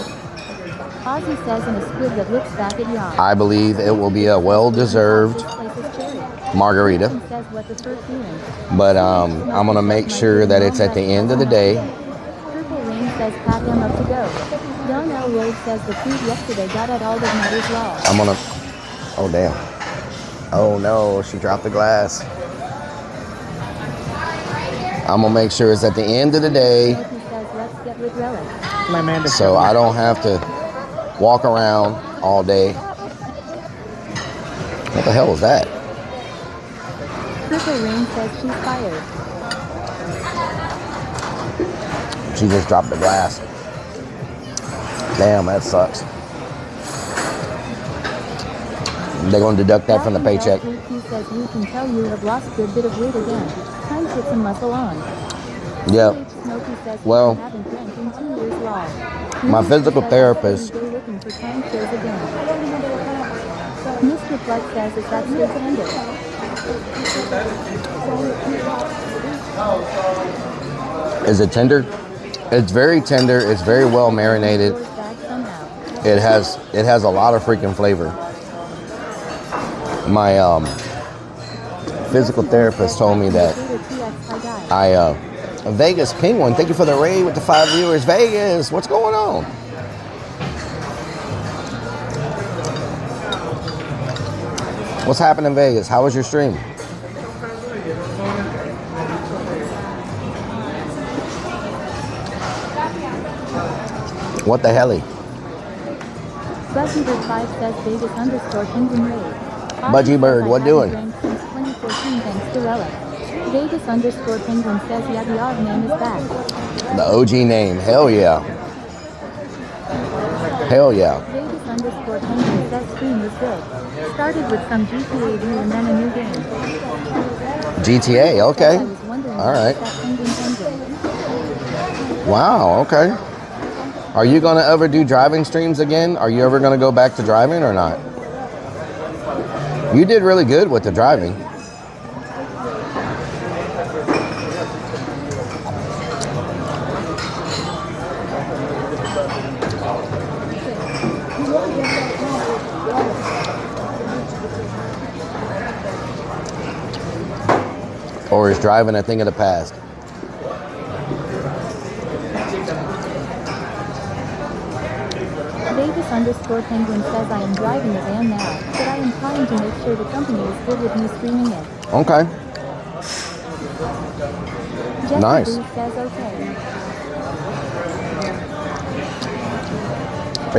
[SPEAKER 1] Ozzy says in a squid that looks back at yacht.
[SPEAKER 2] I believe it will be a well-deserved
[SPEAKER 1] This place is cherry.
[SPEAKER 2] margarita.
[SPEAKER 1] Says what the first feeling.
[SPEAKER 2] But I'm going to make sure that it's at the end of the day.
[SPEAKER 1] Purple Rain says pack them up to go. Don L. Road says the food yesterday got at all that matters law.
[SPEAKER 2] I'm going to... Oh, damn. Oh, no. She dropped the glass. I'm going to make sure it's at the end of the day.
[SPEAKER 1] Smokey says let's get with Rellik.
[SPEAKER 2] So I don't have to walk around all day. What the hell was that?
[SPEAKER 1] Purple Rain says she's fired.
[SPEAKER 2] She just dropped the glass. Damn, that sucks. They're going to deduct that from the paycheck.
[SPEAKER 1] He says you can tell you have lost a good bit of weight again. Time to put some muscle on.
[SPEAKER 2] Yep.
[SPEAKER 1] Smokey says
[SPEAKER 2] Well,
[SPEAKER 1] haven't drank in 2 years law.
[SPEAKER 2] my physical therapist,
[SPEAKER 1] Looking for time shows again. Mr. Flood says is that still tender?
[SPEAKER 2] is it tender? It's very tender. It's very well marinated. It has a lot of freaking flavor. My physical therapist told me that Vegas Penguin, thank you for the raid with the 5 viewers. Vegas, what's going on? What's happening in Vegas? How was your stream? What the hell?
[SPEAKER 1] Budgie Bird 5 says Vegas underscore Penguin Raid.
[SPEAKER 2] Budgie Bird, what doing?
[SPEAKER 1] Since 2014 thanks to Rellik. Vegas underscore Penguin says yeah, the odd name is back.
[SPEAKER 2] The OG name. Hell yeah. Hell yeah.
[SPEAKER 1] Vegas underscore Penguin says stream was good. Started with some GTA view and then a new game.
[SPEAKER 2] GTA, okay. All right. Wow, okay. Are you going to ever do driving streams again? Are you ever going to go back to driving or not? You did really good with the driving. Or is driving a thing of the past?
[SPEAKER 1] Vegas underscore Penguin says I am driving a van now, but I am trying to make sure the company is good with me streaming it.
[SPEAKER 2] Okay.
[SPEAKER 1] Jesse
[SPEAKER 2] Nice.
[SPEAKER 1] Boo says okay.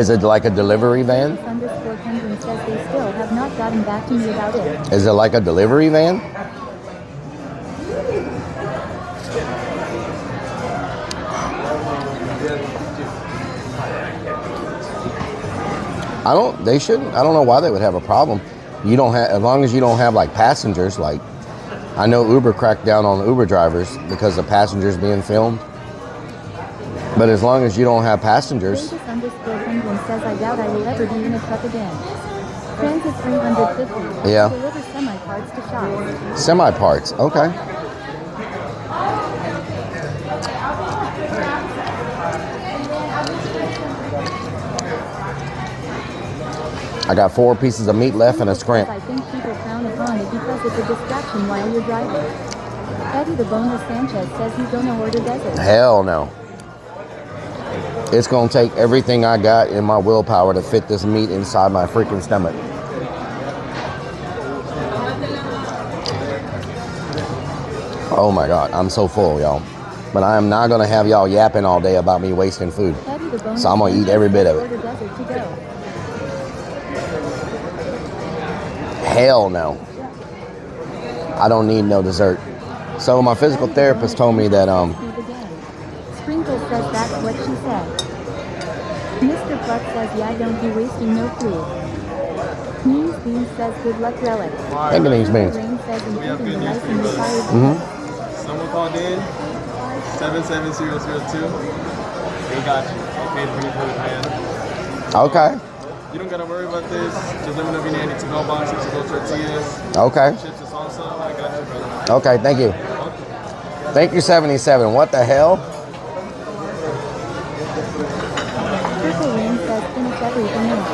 [SPEAKER 2] Is it like a delivery van?
[SPEAKER 1] Vegas underscore Penguin says they still have not gotten back to me about it.
[SPEAKER 2] Is it like a delivery van? They shouldn't. I don't know why they would have a problem. You don't have, as long as you don't have like passengers. Like, I know Uber cracked down on the Uber drivers because of passengers being filmed. But as long as you don't have passengers.
[SPEAKER 1] Davis _ Penguin says, I doubt I will ever be in a truck again. Transit 350.
[SPEAKER 2] Yeah.
[SPEAKER 1] Deliver semi-parts to shops.
[SPEAKER 2] Semi-parts, okay. I got 4 pieces of meat left and a scrimp.
[SPEAKER 1] I think people frown upon it because it's a distraction while you're driving. Eddie the Boner Sanchez says he's gonna order desert.
[SPEAKER 2] Hell no. It's gonna take everything I got in my willpower to fit this meat inside my freaking stomach. Oh my God, I'm so full, y'all. But I am not gonna have y'all yapping all day about me wasting food. So I'm gonna eat every bit of it. Hell no. I don't need no dessert. So my physical therapist told me that
[SPEAKER 1] Sprinkle says that's what she said. Mr. Buck says, yeah, don't be wasting no food. Means Beans says, good luck, Relic.
[SPEAKER 2] Thank you, Means Beans.
[SPEAKER 1] Rain says, including the nice and retired.
[SPEAKER 13] Someone called in, 77002. They got you. Okay, for your food, man.
[SPEAKER 2] Okay.
[SPEAKER 13] You don't gotta worry about this. Just let me know if you need any to-go boxes, to-go tortillas.
[SPEAKER 2] Okay.
[SPEAKER 13] Chips and salsa. I got you, brother.
[SPEAKER 2] Okay, thank you. Thank you, 77. What the hell?
[SPEAKER 1] Triple Rain says, finish everything else.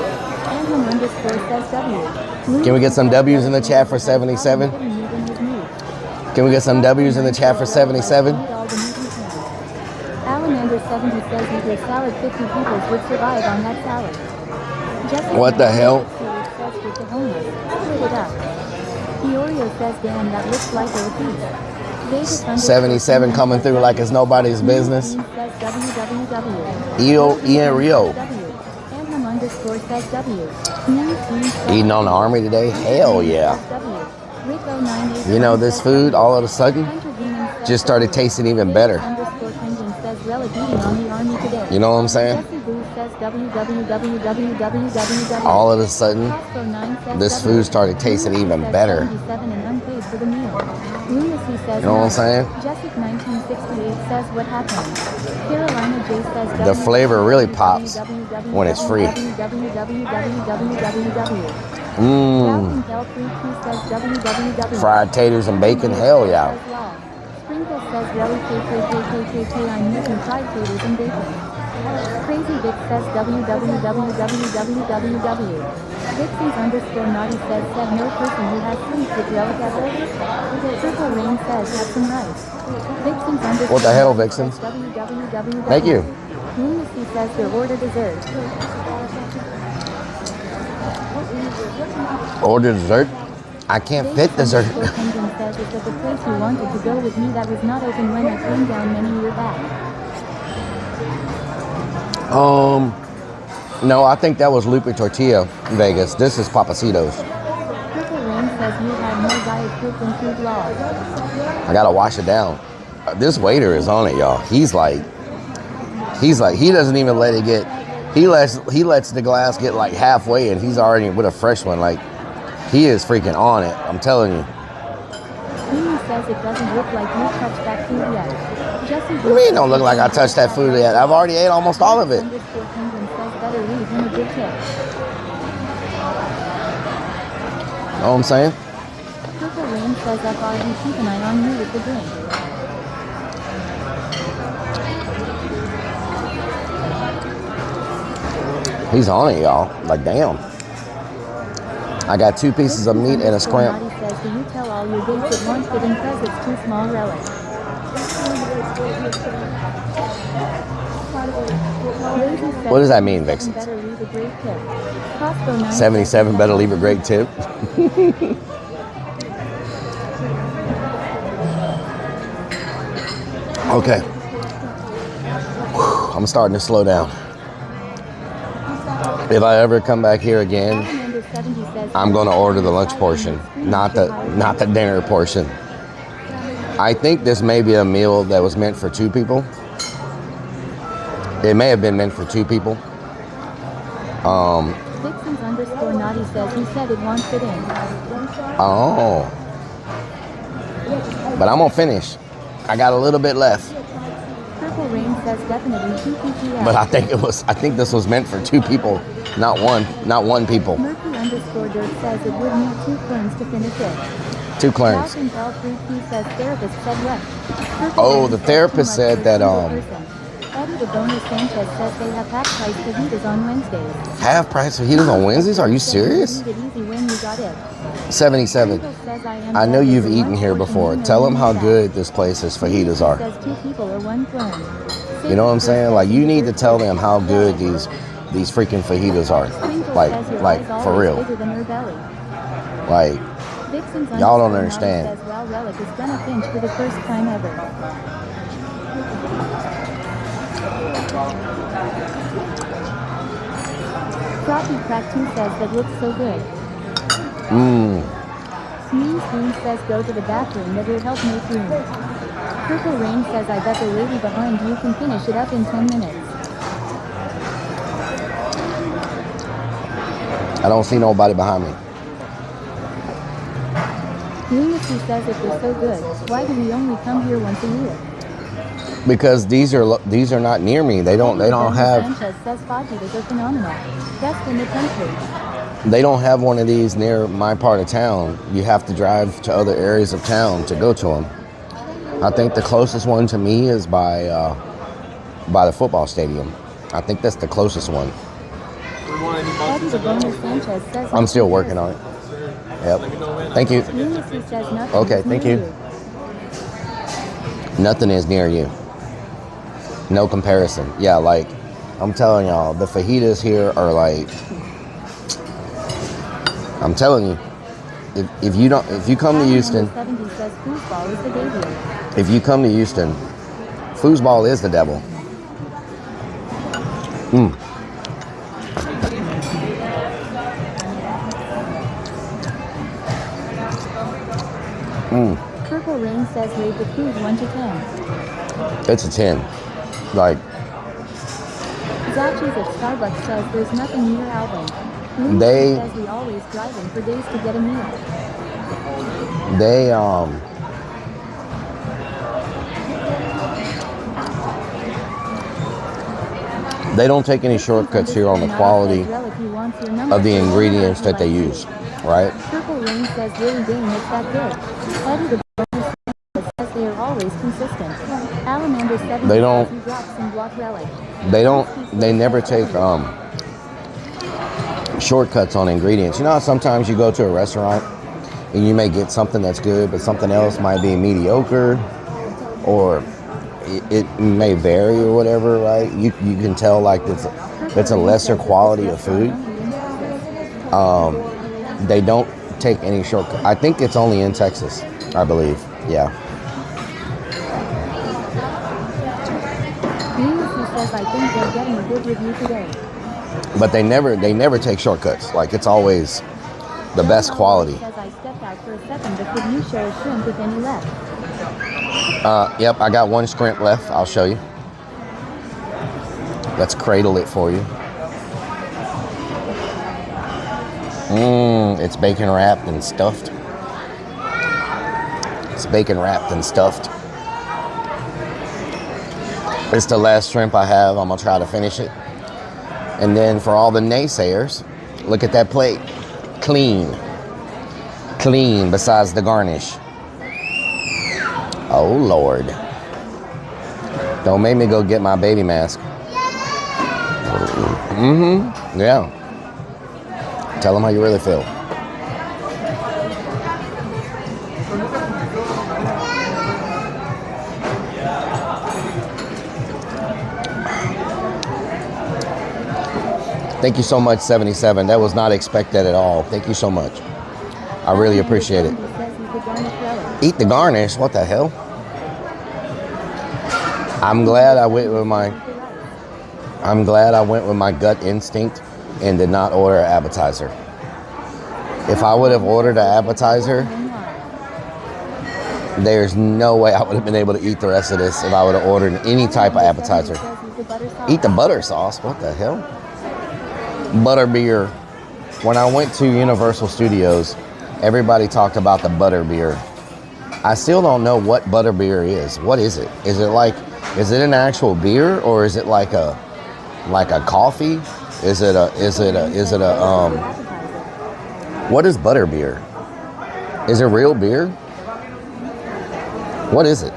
[SPEAKER 1] Anthem _ says W.
[SPEAKER 2] Can we get some W's in the chat for 77? Can we get some W's in the chat for 77?
[SPEAKER 1] Alamander 70 says either salad 50 people would survive on that salad.
[SPEAKER 2] What the hell?
[SPEAKER 1] Iorio says, damn, that looks like a repeat.
[SPEAKER 2] 77 coming through like it's nobody's business. Ian Rio. Eating on the army today? Hell yeah. You know, this food all of a sudden just started tasting even better. You know what I'm saying? All of a sudden, this food started tasting even better. You know what I'm saying? The flavor really pops when it's free. Fried taters and bacon, hell yeah.
[SPEAKER 1] Sprinkle says, Relly KKKKKK, I'm using fried taters and bacon. Crazy Vic says www. Vixens _ naughty says, said no person who has sleep with Relic ever. Triple Rain says, have some rice. Vixens _
[SPEAKER 2] What the hell, Vixens? Thank you.
[SPEAKER 1] Lunacy says their order dessert.
[SPEAKER 2] Order dessert? I can't fit dessert.
[SPEAKER 1] Penguin says it's at the place you wanted to go with me that was not open when I came down many years back.
[SPEAKER 2] No, I think that was Lupe Tortilla in Vegas. This is Papacitos.
[SPEAKER 1] Triple Rain says you had more Diet Coke than food laws.
[SPEAKER 2] I gotta wash it down. This waiter is on it, y'all. He's like, he doesn't even let it get, he lets the glass get like halfway and he's already with a fresh one. Like, he is freaking on it. I'm telling you.
[SPEAKER 1] Mimi says it doesn't look like you touched that food yet. Jesse
[SPEAKER 2] What do you mean it don't look like I touched that food yet? I've already ate almost all of it.
[SPEAKER 1] Penguin says better leave him a good tip.
[SPEAKER 2] Know what I'm saying?
[SPEAKER 1] Triple Rain says FRD, keep an eye on you with the drink.
[SPEAKER 2] He's on it, y'all. Like, damn. I got 2 pieces of meat and a scrimp.
[SPEAKER 1] Says, do you tell all your dates at once that because it's too small Relic?
[SPEAKER 2] What does that mean, Vixen? 77 better leave a great tip. Okay. I'm starting to slow down. If I ever come back here again, I'm going to order the lunch portion, not the dinner portion. I think this may be a meal that was meant for 2 people. It may have been meant for 2 people.
[SPEAKER 1] Vixens_naughty says he said it won't fit in.
[SPEAKER 2] Oh. But I'm gonna finish. I got a little bit left.
[SPEAKER 1] Purple Rain says definitely 2 PPS.
[SPEAKER 2] But I think this was meant for 2 people, not one people.
[SPEAKER 1] Murphy_dirt says it would need 2 clones to finish it.
[SPEAKER 2] 2 clones.
[SPEAKER 1] L3P says therapist said what?
[SPEAKER 2] Oh, the therapist said that
[SPEAKER 1] Eddie the Bonus Sanchez says they have half price fajitas on Wednesdays.
[SPEAKER 2] half price fajitas on Wednesdays? Are you serious? 77. I know you've eaten here before. Tell them how good this place's fajitas are. You know what I'm saying? Like, you need to tell them how good these freaking fajitas are. Like for real. Like, y'all don't understand.
[SPEAKER 1] Rellik is gonna pinch for the first time ever. Frothy Crack 2 says that looks so good. Mean Spoon says go to the bathroom, that will help make room. Purple Rain says I bet the lady behind you can finish it up in 10 minutes.
[SPEAKER 2] I don't see nobody behind me.
[SPEAKER 1] Lunacy says if they're so good, why do we only come here once a year?
[SPEAKER 2] Because these are not near me. They don't have.
[SPEAKER 1] Sanchez says fajitas are phenomenal. Best in the country.
[SPEAKER 2] They don't have one of these near my part of town. You have to drive to other areas of town to go to them. I think the closest one to me is by the football stadium. I think that's the closest one. I'm still working on it. Yep. Thank you. Okay, thank you. Nothing is near you. No comparison. Yeah, like, I'm telling y'all, the fajitas here are like, I'm telling you, if you come to Houston, foosball is the devil.
[SPEAKER 1] Purple Rain says rate the food 1 to 10.
[SPEAKER 2] It's a 10. Like,
[SPEAKER 1] Zachi's at Starbucks says there's nothing near Alvin.
[SPEAKER 2] They
[SPEAKER 1] says we always driving for days to get a meal.
[SPEAKER 2] They don't take any shortcuts here on the quality of the ingredients that they use, right?
[SPEAKER 1] Purple Rain says really dang, it's that good. Eddie the Bonus says they are always consistent. Alamander 7
[SPEAKER 2] They don't.
[SPEAKER 1] drops some block Rellik.
[SPEAKER 2] They never take shortcuts on ingredients. You know how sometimes you go to a restaurant and you may get something that's good, but something else might be mediocre, or it may vary or whatever, right? You can tell like it's a lesser quality of food. They don't take any shortcut. I think it's only in Texas, I believe. Yeah.
[SPEAKER 1] Says I think they're getting a good review today.
[SPEAKER 2] But they never take shortcuts. Like, it's always the best quality.
[SPEAKER 1] Says I stepped out for a second, but could you share a shrimp with any left?
[SPEAKER 2] Yep, I got 1 shrimp left. I'll show you. Let's cradle it for you. It's bacon wrapped and stuffed. It's bacon wrapped and stuffed. It's the last shrimp I have. I'm gonna try to finish it. And then for all the naysayers, look at that plate. Clean. Clean besides the garnish. Oh, Lord. Don't make me go get my baby mask. Yeah. Tell them how you really feel. Thank you so much, 77. That was not expected at all. Thank you so much. I really appreciate it. Eat the garnish? What the hell? I'm glad I went with my gut instinct and did not order an appetizer. If I would have ordered an appetizer, there's no way I would have been able to eat the rest of this if I would have ordered any type of appetizer. Eat the butter sauce? What the hell? Butter beer. when I went to Universal Studios, everybody talked about the butterbeer. I still don't know what butterbeer is. What is it? Is it an actual beer, or is it like a coffee? Is it a what is butterbeer? Is it real beer? What is it?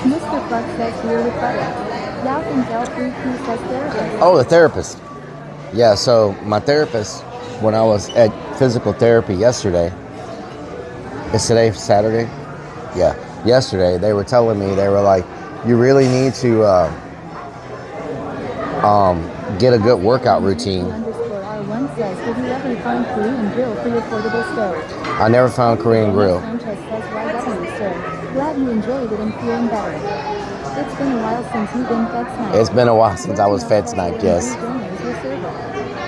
[SPEAKER 1] Mr. Clark says beer with butter. Yao can tell 3Q says therapist.
[SPEAKER 2] Oh, the therapist. Yeah, so my therapist, when I was at physical therapy yesterday, is today Saturday? Yeah, yesterday, they were telling me, they were like, you really need to get a good workout routine.
[SPEAKER 1] R1 says, did you ever find Korean grill for your portable stove?
[SPEAKER 2] I never found Korean grill.
[SPEAKER 1] Sanchez says, YW, sir. Glad you enjoyed it and feeling better. It's been a while since you've been fed sniped.
[SPEAKER 2] It's been a while since I was fed sniped, yes.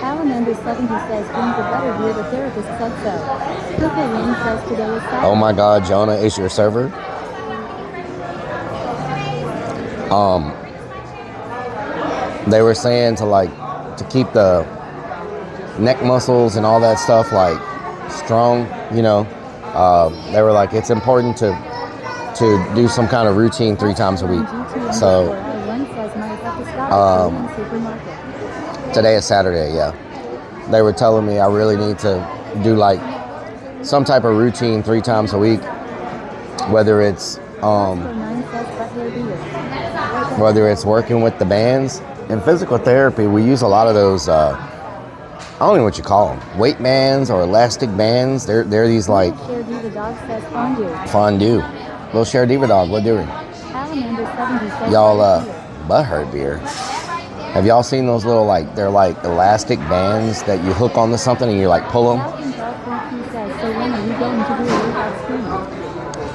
[SPEAKER 1] Alan Under 70 says, drink the butter beer, the therapist said so. Cooper Lynn says today is Saturday.
[SPEAKER 2] Oh my God, Jonah, is your server? They were saying to keep the neck muscles and all that stuff like strong, you know. They were like, it's important to do some kind of routine 3 times a week. So today is Saturday, yeah. They were telling me I really need to do like some type of routine 3 times a week, whether it's working with the bands. In physical therapy, we use a lot of those, I don't know what you call them, weight bands or elastic bands. They're these like fondue. Little Share Diva Dog, what doing? Y'all, butthurt beer. Have y'all seen those little they're like elastic bands that you hook onto something and you like pull them?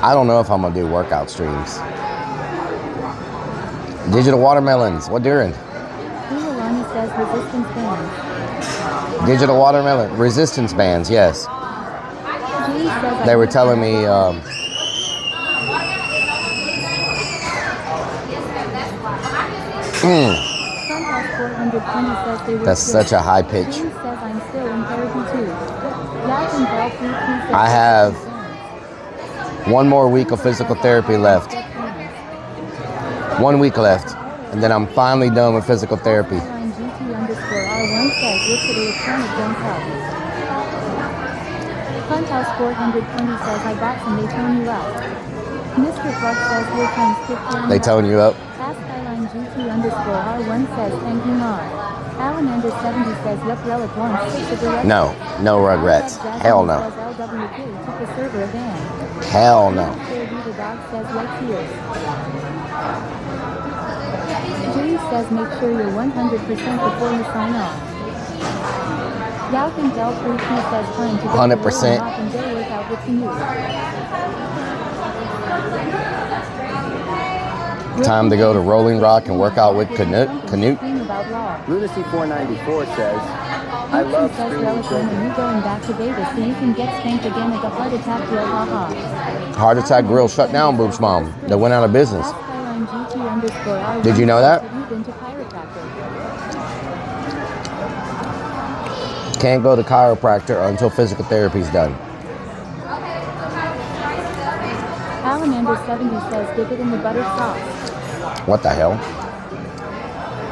[SPEAKER 2] I don't know if I'm gonna do workout streams. Digital watermelons, what doing? Digital watermelon, resistance bands, yes. They were telling me, that's such a high pitch. I have 1 more week of physical therapy left. 1 week left, and then I'm finally done with physical therapy.
[SPEAKER 1] Funhouse 420 says, I got some, they tone you up. Mr. Clark says, here comes Kip.
[SPEAKER 2] They tone you up?
[SPEAKER 1] Ask Skyline GT_R1 says, thank you, Mom. Alan Under 70 says, yup, Relic wants 6 of the rest.
[SPEAKER 2] No regrets. Hell no. Hell no.
[SPEAKER 1] The dog says, let's hear. Jay says, make sure you're 100% before you sign off. Yao can tell 3Q says, time to get
[SPEAKER 2] 100%.
[SPEAKER 1] off and day workout with Canute.
[SPEAKER 2] Time to go to Rolling Rock and work out with Canute.
[SPEAKER 14] Lunacy 494 says, I love screaming children.
[SPEAKER 1] You're going back to Vegas so you can get spanked again at the Heart Attack Grill, haha.
[SPEAKER 2] Heart Attack Grill shut down, Boobs Mom. They went out of business. Did you know that? Can't go to chiropractor until physical therapy's done.
[SPEAKER 1] Alan Under 70 says, dip it in the buttered sauce.
[SPEAKER 2] What the hell?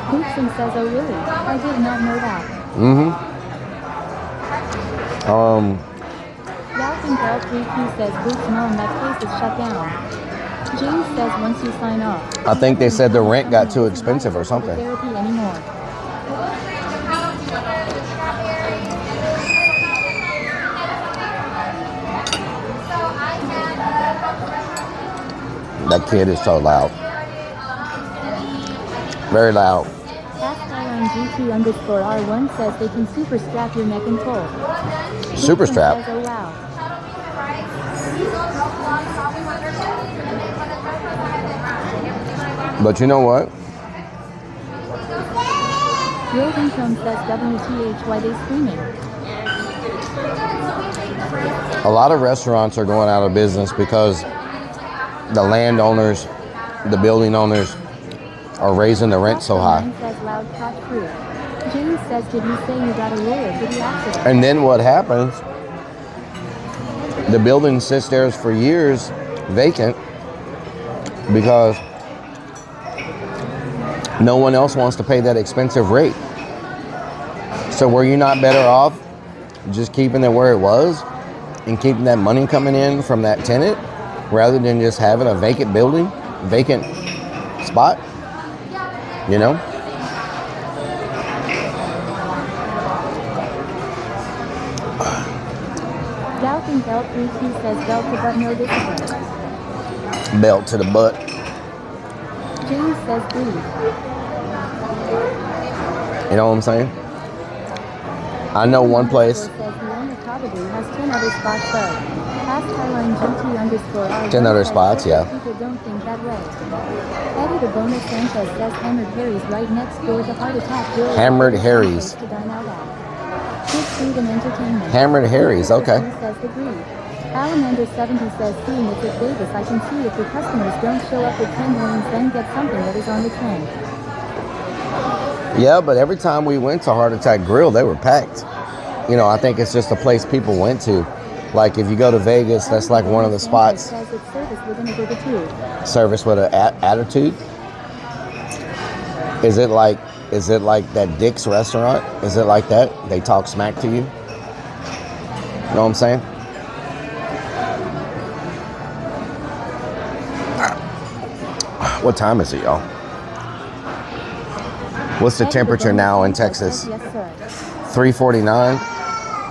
[SPEAKER 1] Hoopson says, oh really? I did not know that. Yalpin Bell 3Q says, Boots Mom, that place is shut down. James says, once you sign off.
[SPEAKER 2] I think they said the rent got too expensive or something.
[SPEAKER 1] Therapy anymore.
[SPEAKER 2] That kid is so loud. Very loud.
[SPEAKER 1] GT_R1 says they can super strap your neck and pull.
[SPEAKER 2] Super strap?
[SPEAKER 1] Says, oh wow.
[SPEAKER 2] But you know what?
[SPEAKER 1] Rosenstone says WTH, why they screaming?
[SPEAKER 2] A lot of restaurants are going out of business because the landowners, the building owners are raising the rent so high.
[SPEAKER 1] James says, did you say you got a lawyer for the accident?
[SPEAKER 2] And then what happens? The building sits there for years vacant because no one else wants to pay that expensive rate. So were you not better off just keeping it where it was and keeping that money coming in from that tenant rather than just having a vacant building, vacant spot? You know?
[SPEAKER 1] Doubting Belt 3Q says belt to butt, no discipline.
[SPEAKER 2] Belt to the butt.
[SPEAKER 1] James says breathe.
[SPEAKER 2] You know what I'm saying? I know one place.
[SPEAKER 1] Says the owner probably has 10 other spots though. Past Highline GT_R.
[SPEAKER 2] 10 other spots, yeah.
[SPEAKER 1] People don't think that way. Eddie the Bonus Sanchez says Hammered Harry's right next door to Heart Attack.
[SPEAKER 2] Hammered Harry's.
[SPEAKER 1] To dine out at. Good food and entertainment.
[SPEAKER 2] Hammered Harry's, okay.
[SPEAKER 1] Says agreed. Alamander 70 says, seeing it's at Vegas, I can see if your customers don't show up with 10 wings, then get something that is on the trend.
[SPEAKER 2] Yeah, but every time we went to Heart Attack Grill, they were packed. You know, I think it's just a place people went to. Like if you go to Vegas, that's like one of the spots.
[SPEAKER 1] Says it's service with an attitude.
[SPEAKER 2] Service with an attitude? Is it like that Dick's restaurant? Is it like that? They talk smack to you? You know what I'm saying? What time is it, y'all? What's the temperature now in Texas?
[SPEAKER 1] Yes, sir.
[SPEAKER 2] 349.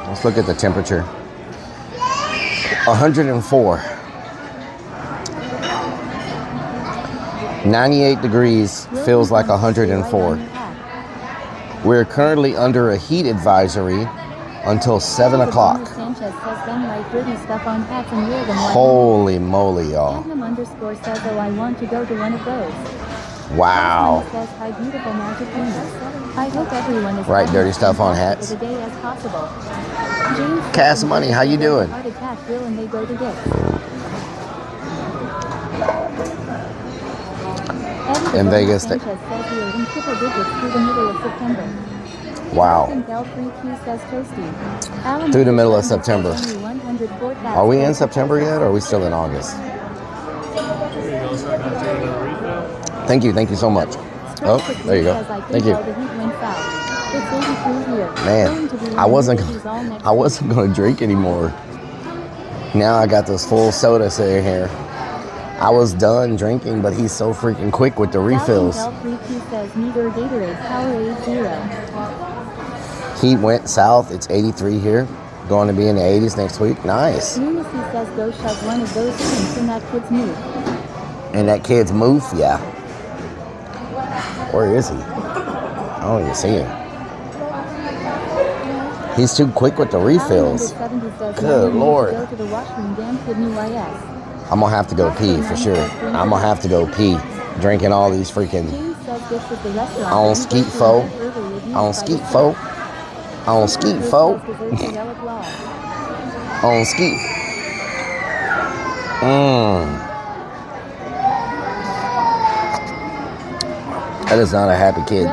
[SPEAKER 2] Let's look at the temperature. 104. 98 degrees feels like 104. We're currently under a heat advisory until 7 o'clock. Holy moly, y'all.
[SPEAKER 1] Says, oh, I want to go to one of those.
[SPEAKER 2] Wow.
[SPEAKER 1] Says, hi, beautiful magic penis. I hope everyone is
[SPEAKER 2] right, dirty stuff on hats.
[SPEAKER 1] as possible.
[SPEAKER 2] Cass Money, how you doing?
[SPEAKER 1] Heart attack drill and they go to Dick's.
[SPEAKER 2] In Vegas.
[SPEAKER 1] Says we are in triple digits through the middle of September.
[SPEAKER 2] Wow. Through the middle of September. Are we in September yet, or are we still in August? Thank you so much. Oh, there you go. Thank you. Man, I wasn't gonna drink anymore. Now I got this full soda sitting here. I was done drinking, but he's so freaking quick with the refills. Heat went south. It's 83 here. Going to be in the 80s next week. Nice.
[SPEAKER 1] Lunacy says go shove one of those things in that kid's move.
[SPEAKER 2] In that kid's move? Yeah. Where is he? I don't even see him. He's too quick with the refills. Good Lord. I'm going to have to go pee for sure. I'm going to have to go pee. Drinking all these freaking... On skeet fo. On skeet fo. On skeet fo. On skeet. That is not a happy kid.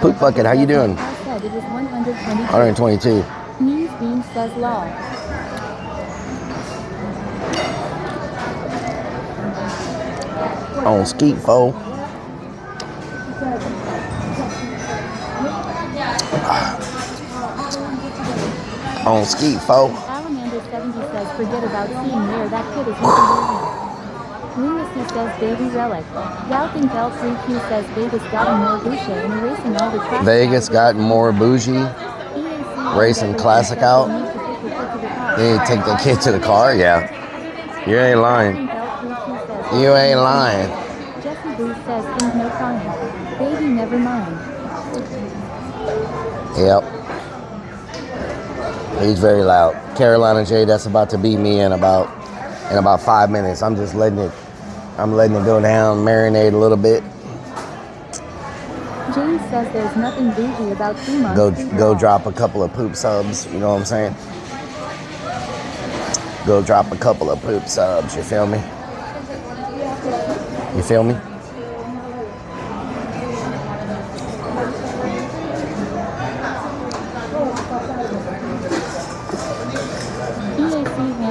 [SPEAKER 2] Poop bucket, how you doing? 122.
[SPEAKER 1] News Beam says law.
[SPEAKER 2] On skeet fo. On skeet fo.
[SPEAKER 1] Alamander 70 says forget about seeing where that kid is. Lunacy says baby relic. Doubting Bell 3Q says Vegas got more bougie and erasing all the traffic.
[SPEAKER 2] Vegas got more bougie. Racing classic out. You need to take the kid to the car? Yeah. You ain't lying. You ain't lying.
[SPEAKER 1] Jesse Booth says think no crying. Baby never mind.
[SPEAKER 2] Yep. He's very loud. Carolina J, that's about to beat me in about 5 minutes. I'm just letting it go down, marinate a little bit.
[SPEAKER 1] James says there's nothing bougie about Fremont.
[SPEAKER 2] Go drop a couple of poop subs, you know what I'm saying? Go drop a couple of poop subs, you feel me? You feel me?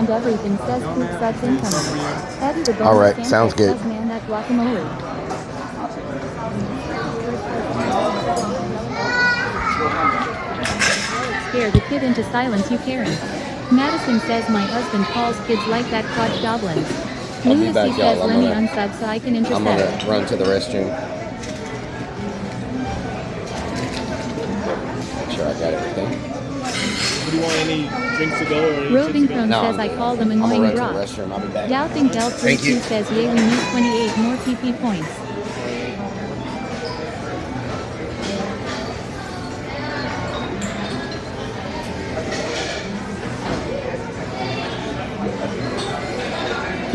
[SPEAKER 1] and everything says Poop subs incoming. Eddie the Bonus
[SPEAKER 2] Alright,
[SPEAKER 1] Sanchez
[SPEAKER 2] sounds good.
[SPEAKER 1] says man that guacamole. Scare the kid into silence, you Karen. Madison says my husband calls kids like that crotch goblins.
[SPEAKER 2] I'll be back,
[SPEAKER 1] Lunacy
[SPEAKER 2] y'all.
[SPEAKER 1] says let me unsub so I can
[SPEAKER 2] I'm
[SPEAKER 1] intercept.
[SPEAKER 2] gonna run to the restroom. Make sure I got everything.
[SPEAKER 13] Do you want any drinks to go or any
[SPEAKER 1] Roving
[SPEAKER 13] chips to go?
[SPEAKER 1] Crone says I call them
[SPEAKER 2] I'm gonna
[SPEAKER 1] annoying
[SPEAKER 2] run to the
[SPEAKER 1] brock.
[SPEAKER 2] restroom. I'll be back.
[SPEAKER 1] Doubting
[SPEAKER 2] Thank you.
[SPEAKER 1] Del32 says yay we need 28 more PP points.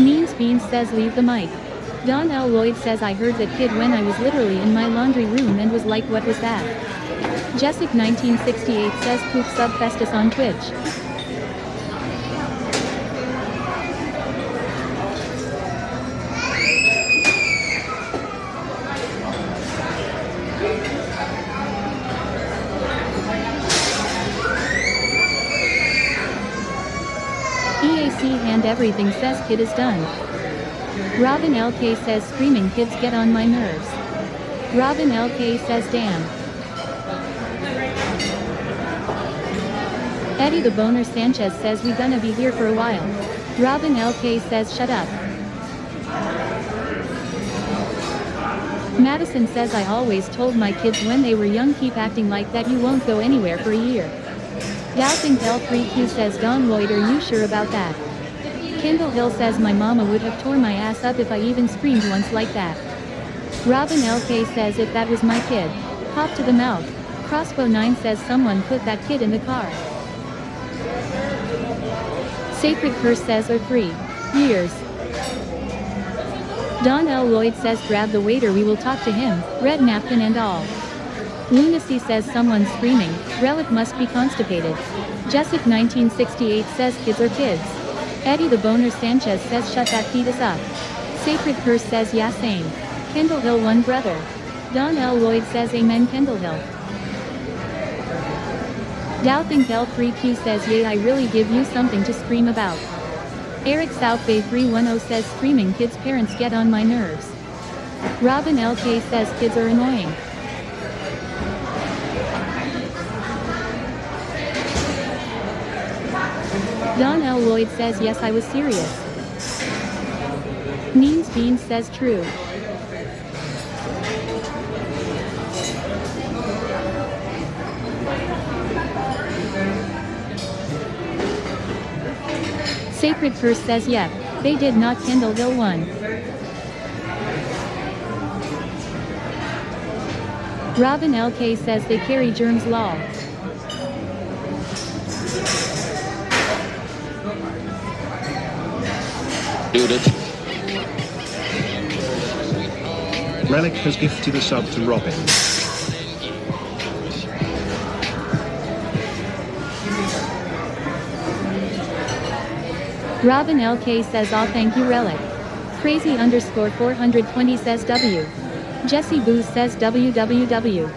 [SPEAKER 1] Means Beans says leave the mic. Don L. Lloyd says I heard that kid when I was literally in my laundry room and was like what was that? Jessic1968 says Poop sub Festus on Twitch. EAC hand everything says kid is done. Robin LK says screaming kids get on my nerves. Robin LK says damn. Eddie the Boner Sanchez says we gonna be here for a while. Robin LK says shut up. Madison says I always told my kids when they were young keep acting like that you won't go anywhere for a year. Doubting L3Q says Don Lloyd are you sure about that? Kendall Hill says my mama would have tore my ass up if I even screamed once like that. Robin LK says if that was my kid. Pop to the mouth. Crossbow 9 says someone put that kid in the car. Sacred Curse says or 3 years. Don L. Lloyd says grab the waiter we will talk to him, red napkin and all. Lunacy says someone screaming, Relic must be constipated. Jessic1968 says kids are kids. Eddie the Boner Sanchez says shut that fetus up. Sacred Curse says yeah same. Kendall Hill one brother. Don L. Lloyd says amen Kendall Hill. Doubting L3Q says yay I really give you something to scream about. Eric South Bay 310 says screaming kids parents get on my nerves. Robin LK says kids are annoying. Don L. Lloyd says yes I was serious. Means Beans says true. Sacred Curse says yep, they did not Kendall Hill 1. Robin LK says they carry germs lol.
[SPEAKER 15] Relic has gifted a sub to Robin.
[SPEAKER 1] Robin LK says aw thank you Relic. Crazy _ 420 says W. Jesse Booze says WWW.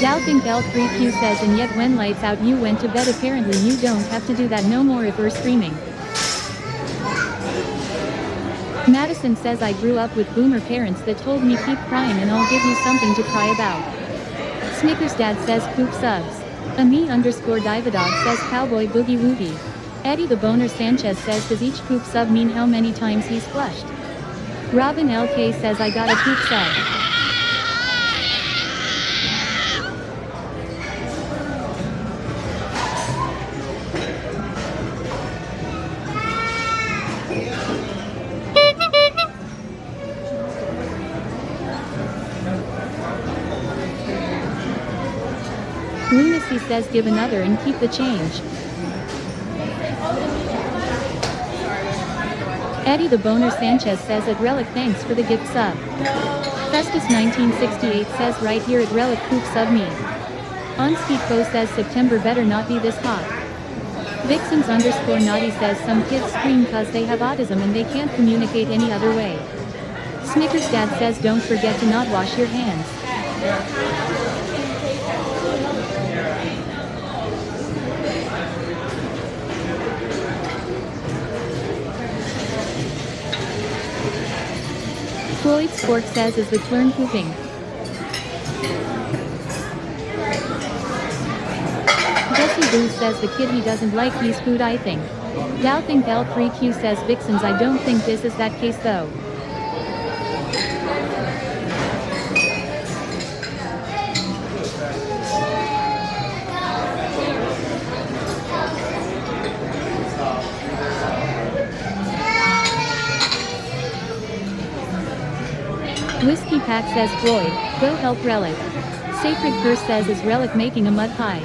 [SPEAKER 1] Doubting L3Q says and yet when lights out you went to bed apparently you don't have to do that no more if we're screaming. Madison says I grew up with boomer parents that told me keep crying and I'll give you something to cry about. Snickers Dad says poop subs. Me _ Dividog says cowboy boogie woogie. Eddie the Boner Sanchez says does each poop sub mean how many times he's flushed? Robin LK says I got a poop sub. Lunacy says give another and keep the change. Eddie the Boner Sanchez says at Relic thanks for the gift sub. Festus 1968 says right here at Relic poop sub me. Onskeetfo says September better not be this hot. Vixens underscore naughty says some kids scream cause they have autism and they can't communicate any other way. Snickers dad says don't forget to not wash your hands. Floyd Sport says is the clern pooping. Jesse Booth says the kid he doesn't like he's food I think. Doubting L3Q says Vixens I don't think this is that case though. Whiskey Pack says Floyd, go help Rellik. Sacred Curse says is Rellik making a mud pie.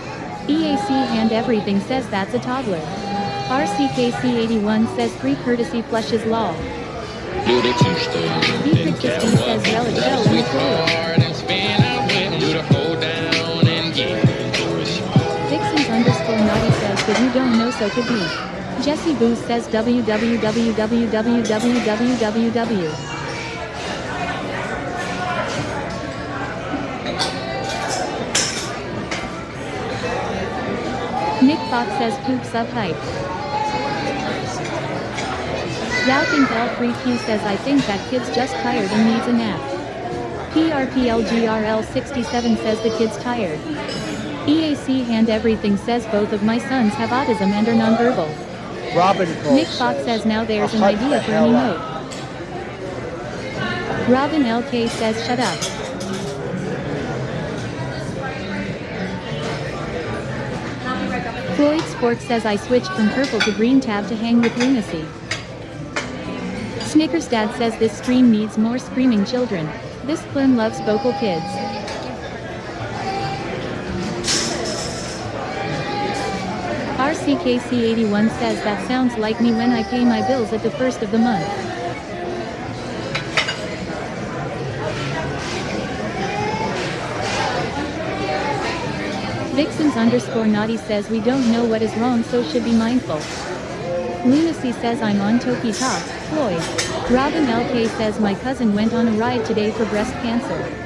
[SPEAKER 1] EAC and everything says that's a toddler. RCKC81 says free courtesy flushes lol. Beatrix System says Rellik fell in the toilet. Vixens underscore naughty says that you don't know so could be. Jesse Booth says www. Nick Fox says poop sub hype. Doubting L3Q says I think that kid's just tired and needs a nap. PRPLGRL67 says the kid's tired. EAC and everything says both of my sons have autism and are nonverbal. Nick Fox says now there's an idea for an emote. Robin LK says shut up. Floyd Sports says I switched from purple to green tab to hang with lunacy. Snickers dad says this stream needs more screaming children. This clone loves vocal kids. RCKC81 says that sounds like me when I pay my bills at the first of the month. Vixens underscore naughty says we don't know what is wrong so should be mindful. Lunacy says I'm on Toki Talk, Floyd. Robin LK says my cousin went on a ride today for breast cancer.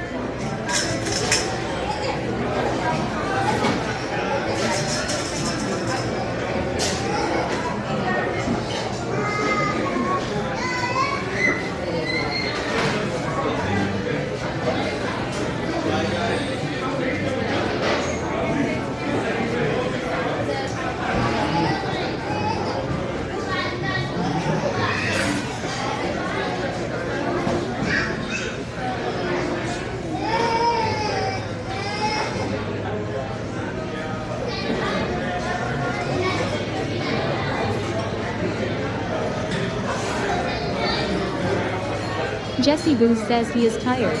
[SPEAKER 1] Jesse Booth says he is tired.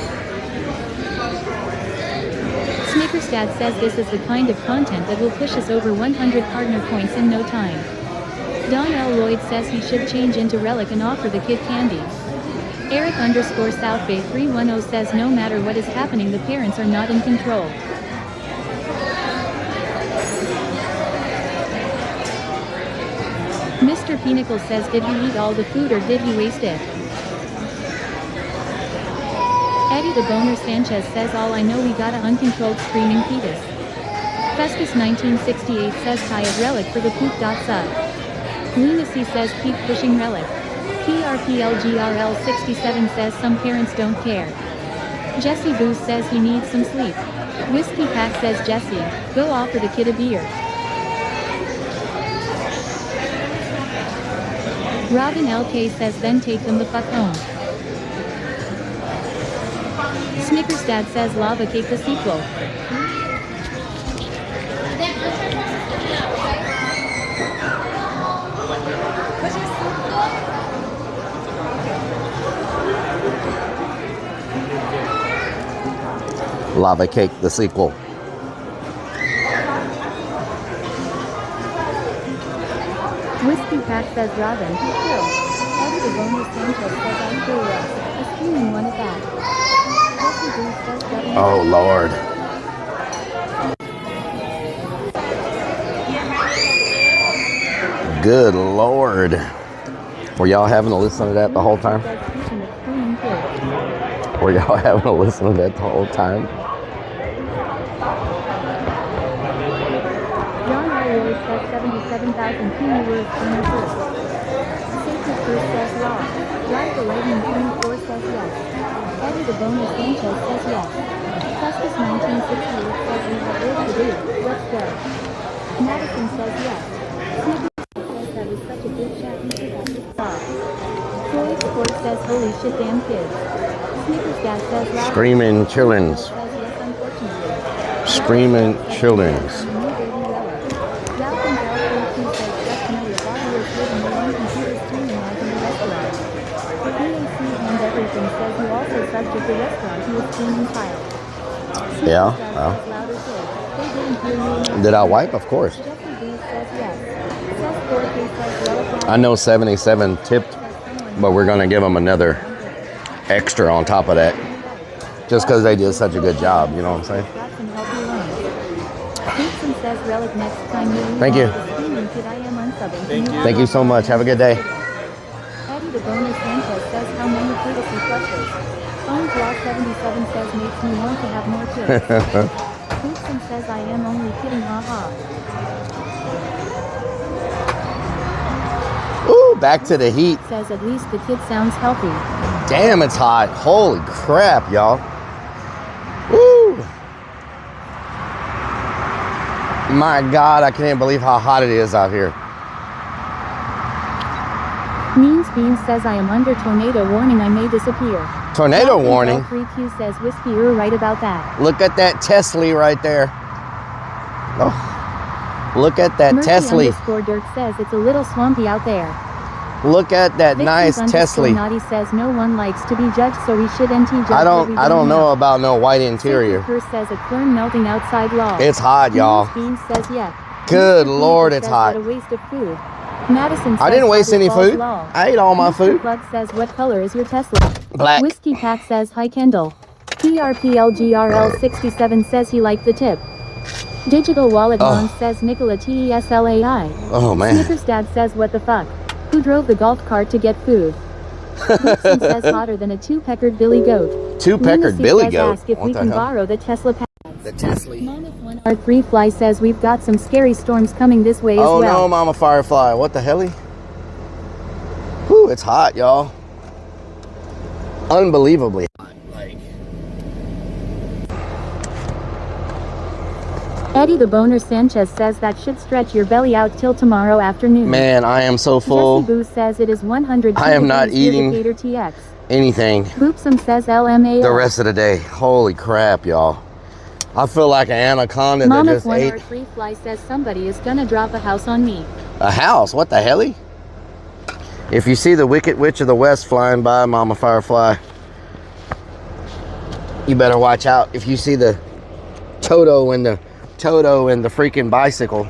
[SPEAKER 1] Snickers dad says this is the kind of content that will push us over 100 partner points in no time. Don L. Lloyd says he should change into Rellik and offer the kid candy. Eric underscore South Bay 310 says no matter what is happening the parents are not in control. Mr. Pinnacle says did he eat all the food or did he waste it? Eddie the Boner Sanchez says all I know we got a uncontrolled screaming fetus. Festus 1968 says tie at Rellik for the poop. Sub. Lunacy says keep pushing Rellik. PRPLGRL67 says some parents don't care. Jesse Booth says he needs some sleep. Whiskey Pack says Jesse, go offer the kid a beer. Robin LK says then take them the fuck home. Snickers dad says Lava Cake the sequel.
[SPEAKER 2] Lava Cake the sequel.
[SPEAKER 1] Whiskey Pack says Robin, chill. Eddie the Bonus Sanchez says I'm curious. A screaming one at that.
[SPEAKER 2] Oh Lord. Good Lord. Were y'all having to listen to that the whole time? Were y'all having to listen to that the whole time?
[SPEAKER 1] John R. says 77,000 viewers on the first. Sacred First says law. Drive the Lightning 24 says yes. Eddie the Bonus Sanchez says yes. Custis 1968 says we have work to do. Let's go. Madison says yes. Snickers says that was such a good chat and forgot to stop. Troy Sport says holy shit damn kids. Snickers dad says loud.
[SPEAKER 2] Screaming chillins.
[SPEAKER 1] Says yes unfortunately.
[SPEAKER 2] Screaming chillins.
[SPEAKER 1] Says you also subject the restaurant to a screaming child.
[SPEAKER 2] Yeah, well. Did I wipe? Of course. I know 77 tipped, but we're going to give them another extra on top of that. Just because they did such a good job, you know what I'm saying? Thank you. Thank you so much. Have a good day.
[SPEAKER 1] Eddie the Bonus Sanchez says how many courtesy flushes. Phones Law 77 says makes me want to have more kids. Houston says I am only kidding, haha.
[SPEAKER 2] Ooh, back to the heat.
[SPEAKER 1] Says at least the kid sounds healthy.
[SPEAKER 2] Damn, it's hot. Holy crap, y'all. Woo. My God, I can't believe how hot it is out here.
[SPEAKER 1] Means Beans says I am under tornado warning, I may disappear.
[SPEAKER 2] Tornado warning?
[SPEAKER 1] 3Q says whiskey, you're right about that.
[SPEAKER 2] Look at that Tesla right there. Oh, look at that Tesla.
[SPEAKER 1] Dirk says it's a little swampy out there.
[SPEAKER 2] Look at that nice Tesla.
[SPEAKER 1] Naughty says no one likes to be judged, so we shouldn't judge.
[SPEAKER 2] I don't know about no white interior.
[SPEAKER 1] Curse says a clone melting outside law.
[SPEAKER 2] It's hot, y'all.
[SPEAKER 1] Beans says yeah.
[SPEAKER 2] Good Lord, it's hot.
[SPEAKER 1] What a waste of food. Madison says
[SPEAKER 2] I didn't waste any food. I ate all my food.
[SPEAKER 1] Plug says what color is your Tesla?
[SPEAKER 2] Black.
[SPEAKER 1] Whiskey Pack says hi Kendall. PRPLGRL67 says he liked the tip. Digital Wallet Mom says Nicola TESLAI.
[SPEAKER 2] Oh man.
[SPEAKER 1] Snickers Dad says what the fuck? Who drove the golf cart to get food? Wilson says hotter than a two-peckered billy goat.
[SPEAKER 2] Two-peckered billy goat?
[SPEAKER 1] Ask if we can borrow the Tesla pads.
[SPEAKER 2] The Tesla.
[SPEAKER 1] R3 Fly says we've got some scary storms coming this way as well.
[SPEAKER 2] Oh no, Mama Firefly. What the hell? Whew, it's hot, y'all. Unbelievably hot.
[SPEAKER 1] Eddie the Boner Sanchez says that should stretch your belly out till tomorrow afternoon.
[SPEAKER 2] Man, I am so full.
[SPEAKER 1] Jesse Boo says it is 100.
[SPEAKER 2] I am not eating anything
[SPEAKER 1] Boopsum says LMAO.
[SPEAKER 2] the rest of the day. Holy crap, y'all. I feel like an anaconda that just ate.
[SPEAKER 1] Mama 1 Fly says somebody is gonna drop a house on me.
[SPEAKER 2] A house? What the hell? If you see the Wicked Witch of the West flying by, Mama Firefly, you better watch out. If you see the Toto and the freaking bicycle,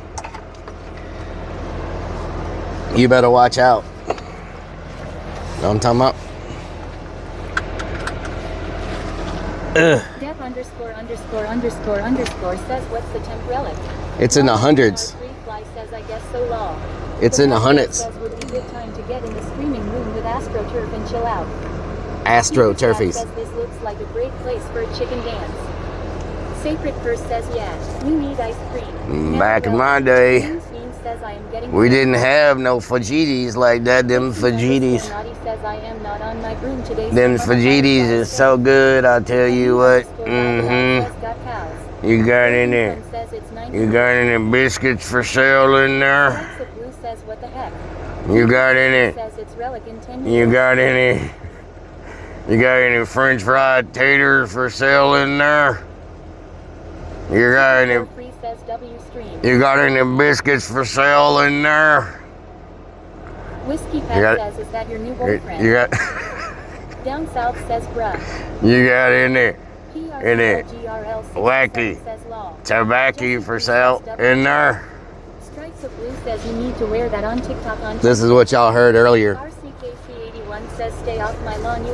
[SPEAKER 2] you better watch out. Know what I'm talking about? Ugh.
[SPEAKER 1] Dev____ says what's the temp relic?
[SPEAKER 2] It's in the hundreds.
[SPEAKER 1] Fly says I guess so long.
[SPEAKER 2] It's in the hundreds.
[SPEAKER 1] Says would be good time to get in the screaming room with AstroTurf and chill out.
[SPEAKER 2] AstroTurfies.
[SPEAKER 1] Says this looks like a great place for a chicken dance. Sacred First says yeah, you need ice cream.
[SPEAKER 2] Back in my day,
[SPEAKER 1] says, I am getting
[SPEAKER 2] we didn't have no fajitas like that. Them fajitas.
[SPEAKER 1] Says, I am not on my broom today.
[SPEAKER 2] Them fajitas is so good, I'll tell you what. You got in there. You got any biscuits for sale in there? You got any? You got any? You got any French fried taters for sale in there? You got any? You got any biscuits for sale in there?
[SPEAKER 1] Whiskey Pack says, is that your new boyfriend?
[SPEAKER 2] You got.
[SPEAKER 1] Down South says, bruh.
[SPEAKER 2] You got any wacky tobacco for sale in there?
[SPEAKER 1] Stripes of Blue says you need to wear that on TikTok on.
[SPEAKER 2] This is what y'all heard earlier.
[SPEAKER 1] RCKC81 says stay off my lawn. You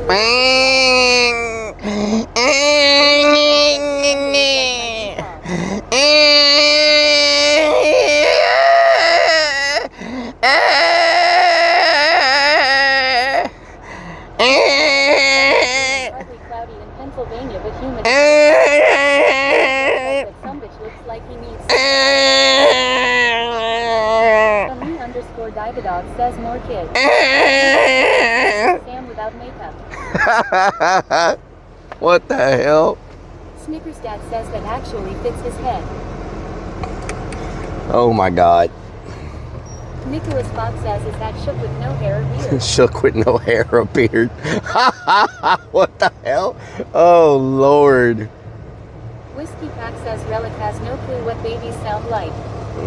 [SPEAKER 1] Divadog says more kids. Sam without makeup.
[SPEAKER 2] What the hell?
[SPEAKER 1] Snickers Dad says that actually fits his head.
[SPEAKER 2] Oh my God.
[SPEAKER 1] Nicholas Fox says, is that shook with no hair or beard?
[SPEAKER 2] Shook with no hair or beard. What the hell? Oh Lord.
[SPEAKER 1] Whiskey Pack says Relic has no clue what babies sound like.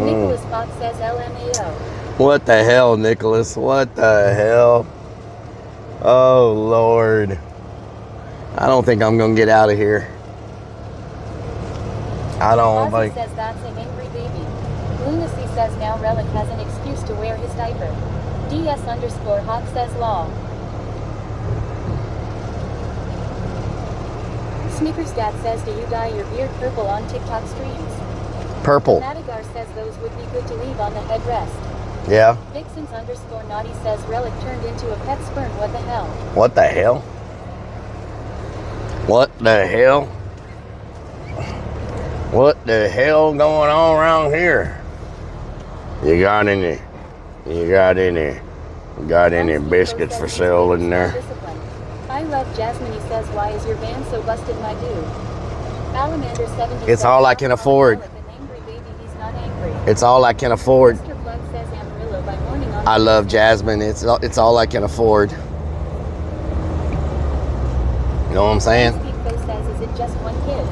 [SPEAKER 1] Nicholas Fox says LMAO.
[SPEAKER 2] What the hell, Nicholas? What the hell? Oh Lord. I don't think I'm gonna get out of here. I don't
[SPEAKER 1] Ozzy
[SPEAKER 2] like.
[SPEAKER 1] says that's an angry baby. Lunacy says now Relic has an excuse to wear his diaper. DS_Hawk says law. Snickers Dad says, do you dye your beard purple on TikTok streams?
[SPEAKER 2] Purple.
[SPEAKER 1] Madagar says those would be good to leave on the headrest.
[SPEAKER 2] Yeah.
[SPEAKER 1] Vixens_Naughty says Relic turned into a pet sperm. What the hell?
[SPEAKER 2] What the hell? What the hell? What the hell going on around here? You got any biscuits for sale in there?
[SPEAKER 1] I love Jasmine. He says, why is your van so busted, my dude? Salamander 70.
[SPEAKER 2] It's all I can afford. It's all I can afford.
[SPEAKER 1] Mr. Plug says Amarillo by morning on.
[SPEAKER 2] I love Jasmine. It's all I can afford. You know what I'm saying?
[SPEAKER 1] Says, is it just one kid?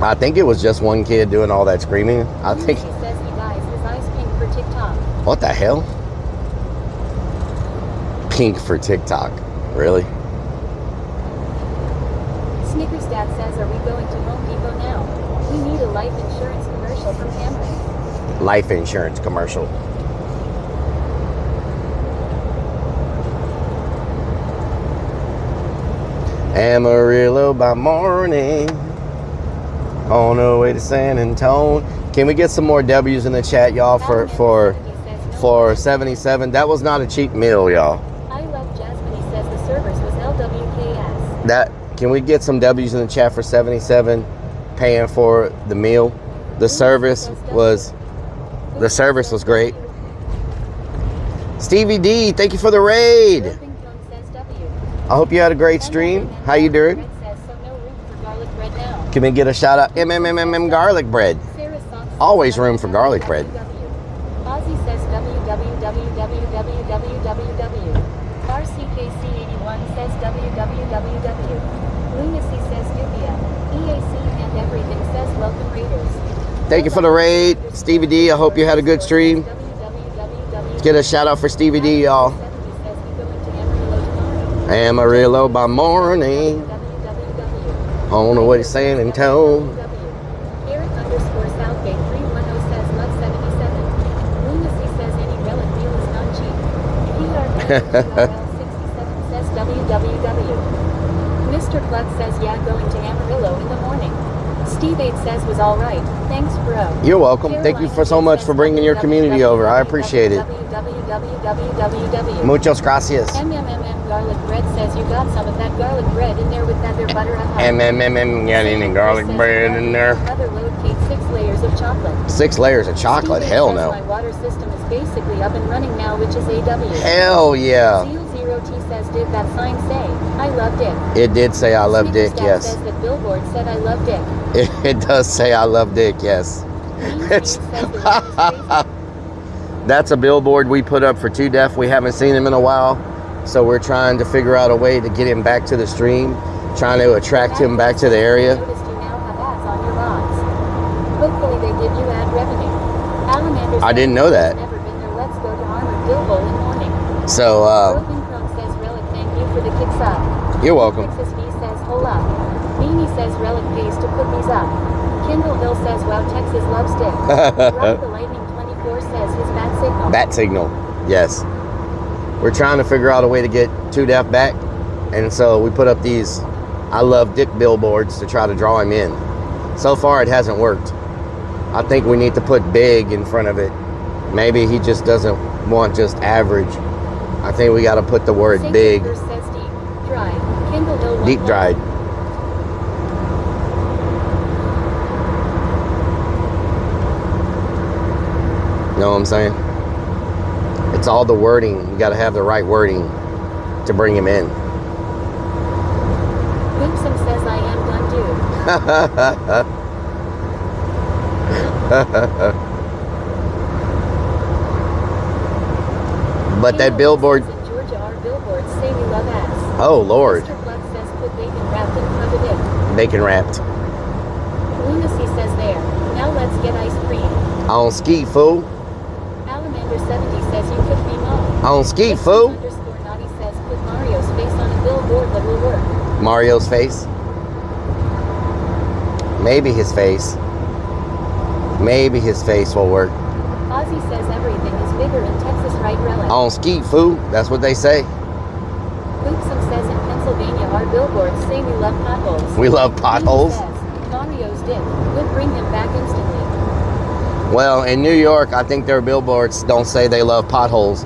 [SPEAKER 2] I think it was just one kid doing all that screaming. I think.
[SPEAKER 1] He says he dyes his eyes pink for TikTok.
[SPEAKER 2] What the hell? Pink for TikTok. Really?
[SPEAKER 1] Snickers Dad says, are we going to Home Depot now? We need a life insurance commercial from Cameron.
[SPEAKER 2] Life insurance commercial. Amarillo by morning. On the way to San Antonio. Can we get some more W's in the chat, y'all, for 77? That was not a cheap meal, y'all.
[SPEAKER 1] I love Jasmine. He says the service was LWKS.
[SPEAKER 2] Can we get some W's in the chat for 77? Paying for the meal. The service was great. Stevie D, thank you for the raid. I hope you had a great stream. How you doing? Can we get a shout out? Garlic bread. Always room for garlic bread.
[SPEAKER 1] Ozzy says www. RCKC81 says www. Lunacy says Nubia. EAC and everything says welcome Raiders.
[SPEAKER 2] Thank you for the raid, Stevie D. I hope you had a good stream. Let's get a shout out for Stevie D, y'all. Amarillo by morning. On the way to San Antonio.
[SPEAKER 1] Eric_Southgate 310 says love 77. Lunacy says any relic deal is not cheap. PR67 says www. Mr. Cluck says yeah, going to Amarillo in the morning. Steve 8 says was alright. Thanks, bro.
[SPEAKER 2] You're welcome. Thank you so much for bringing your community over. I appreciate it. Muchas gracias.
[SPEAKER 1] Garlic bread says you got some of that garlic bread in there with that there butter.
[SPEAKER 2] Got any garlic bread in there?
[SPEAKER 1] Another load cake, 6 layers of chocolate.
[SPEAKER 2] 6 layers of chocolate? Hell no.
[SPEAKER 1] My water system is basically up and running now, which is AW.
[SPEAKER 2] Hell yeah.
[SPEAKER 1] Seal0T says, did that sign say, I love dick?
[SPEAKER 2] It did say I love dick, yes.
[SPEAKER 1] Says that billboard said I love dick.
[SPEAKER 2] It does say I love dick, yes. That's a billboard we put up for 2 Def. We haven't seen him in a while. So we're trying to figure out a way to get him back to the stream, trying to attract him back to the area.
[SPEAKER 1] Hopefully they give you ad revenue. Alamander
[SPEAKER 2] I didn't know that.
[SPEAKER 1] Never been there. Let's go to Armored Gilboa in the morning.
[SPEAKER 2] So,
[SPEAKER 1] Broken Chrome says Relic, thank you for the kicks up.
[SPEAKER 2] You're welcome.
[SPEAKER 1] Texas V says hold up. Beanie says Relic pays to put these up. Kindle Hill says wow, Texas loves dick. Rock the Lightning 24 says his bat signal.
[SPEAKER 2] Bat signal, yes. We're trying to figure out a way to get 2 Def back. And so we put up these I love dick billboards to try to draw him in. So far it hasn't worked. I think we need to put big in front of it. Maybe he just doesn't want just average. I think we got to put the word big.
[SPEAKER 1] Says deep dried. Kindle Hill
[SPEAKER 2] Deep dried. know what I'm saying? It's all the wording. You got to have the right wording to bring him in.
[SPEAKER 1] Boomsome says I am done, dude.
[SPEAKER 2] But that billboard.
[SPEAKER 1] In Georgia, our billboards say we love ass.
[SPEAKER 2] Oh, Lord.
[SPEAKER 1] Mr. Blood says put bacon wrapped in front of it.
[SPEAKER 2] Bacon wrapped.
[SPEAKER 1] Lunacy says there. Now let's get ice cream.
[SPEAKER 2] On ski, fool.
[SPEAKER 1] Alamander 70 says you could be mom.
[SPEAKER 2] On ski, fool.
[SPEAKER 1] _Naughty says put Mario's face on a billboard that will work.
[SPEAKER 2] Mario's face. Maybe his face. Maybe his face will work.
[SPEAKER 1] Ozzy says everything is bigger in Texas, right, Rellik?
[SPEAKER 2] On ski, fool. That's what they say.
[SPEAKER 1] Boomsome says in Pennsylvania our billboards say we love potholes.
[SPEAKER 2] We love potholes.
[SPEAKER 1] Says, Mario's dick would bring him back instantly.
[SPEAKER 2] Well, in New York, I think their billboards don't say they love potholes.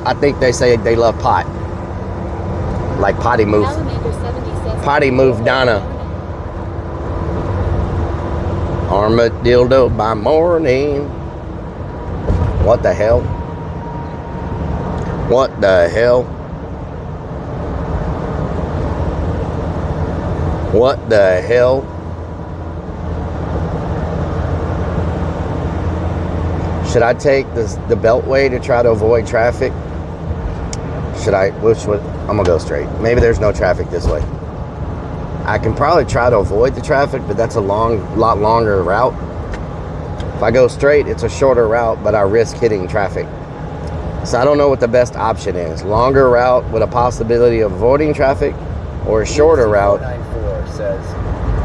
[SPEAKER 2] I think they say they love pot. Like potty move.
[SPEAKER 1] Alamander 70 says
[SPEAKER 2] Potty move Donna. Armadillo by morning. What the hell? What the hell? What the hell? Should I take the beltway to try to avoid traffic? Should I? Which way? I'm gonna go straight. Maybe there's no traffic this way. I can probably try to avoid the traffic, but that's a lot longer route. If I go straight, it's a shorter route, but I risk hitting traffic. So I don't know what the best option is. Longer route with a possibility of avoiding traffic, or a shorter route.
[SPEAKER 8] 494 says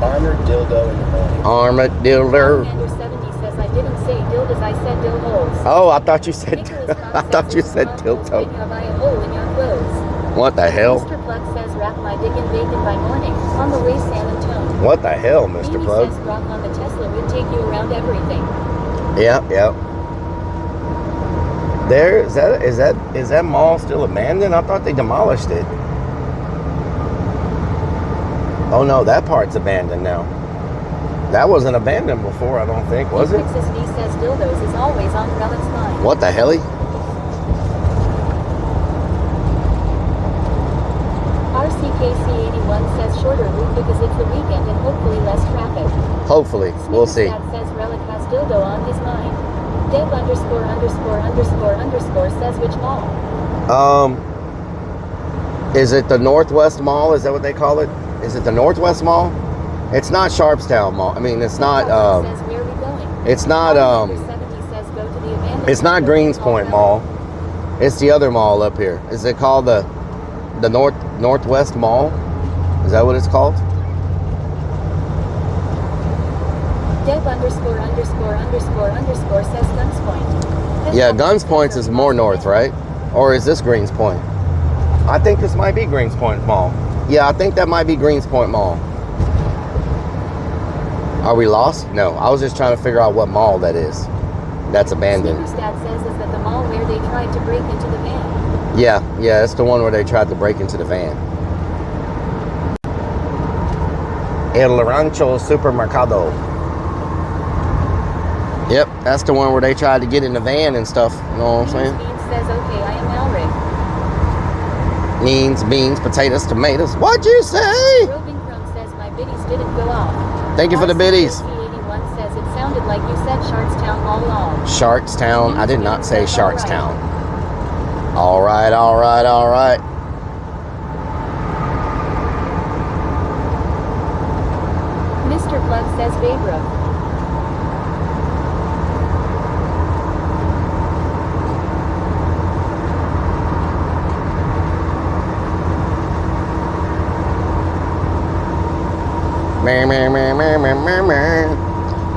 [SPEAKER 8] armored dildo in the morning.
[SPEAKER 2] Armadillo.
[SPEAKER 1] Alamander 70 says I didn't say dildos, I said dill holes.
[SPEAKER 2] Oh, I thought you said. I thought you said dildo.
[SPEAKER 1] Have I a hole in your clothes?
[SPEAKER 2] What the hell?
[SPEAKER 1] Mr. Plug says wrap my dick in bacon by morning. On the way, San Antonio.
[SPEAKER 2] What the hell, Mr.
[SPEAKER 1] Mimi
[SPEAKER 2] Plug?
[SPEAKER 1] says Brock on the Tesla would take you around everything.
[SPEAKER 2] Yep. There is that mall still abandoned? I thought they demolished it. Oh no, that part's abandoned now. That wasn't abandoned before, I don't think, was it?
[SPEAKER 1] Princess V says dildos is always on Relik's mind.
[SPEAKER 2] What the hell?
[SPEAKER 1] RCKC81 says shorter route because it's the weekend and hopefully less traffic.
[SPEAKER 2] Hopefully, we'll see.
[SPEAKER 1] Sneakerstad says Rellik has dildo on his mind. Deb ____ says which mall?
[SPEAKER 2] Is it the Northwest Mall? Is that what they call it? Is it the Northwest Mall? It's not Sharpstown Mall. I mean, it's not.
[SPEAKER 1] Says where are we going?
[SPEAKER 2] It's not.
[SPEAKER 1] 70 says go to the abandoned.
[SPEAKER 2] It's not Greenspoint Mall. It's the other mall up here. Is it called the Northwest Mall? Is that what it's called?
[SPEAKER 1] Deb ____ says Guns Point.
[SPEAKER 2] Yeah, Guns Point is more north, right? Or is this Greenspoint? I think this might be Greenspoint Mall. Yeah, I think that might be Greenspoint Mall. Are we lost? No, I was just trying to figure out what mall that is. That's abandoned.
[SPEAKER 1] Sneakerstad says is that the mall where they tried to break into the van.
[SPEAKER 2] Yeah, it's the one where they tried to break into the van. El Rancho Supermercado. Yep, that's the one where they tried to get in the van and stuff. You know what I'm saying?
[SPEAKER 1] Beans says, okay, I am Elric.
[SPEAKER 2] Beans, potatoes, tomatoes. What'd you say?
[SPEAKER 1] Roving Chrome says my biddies didn't go off.
[SPEAKER 2] Thank you for the biddies.
[SPEAKER 1] RCKC81 says it sounded like you said Sharkstown all along.
[SPEAKER 2] Sharkstown? I did not say Sharkstown. All right.
[SPEAKER 1] Mr. Plug says Baybrook.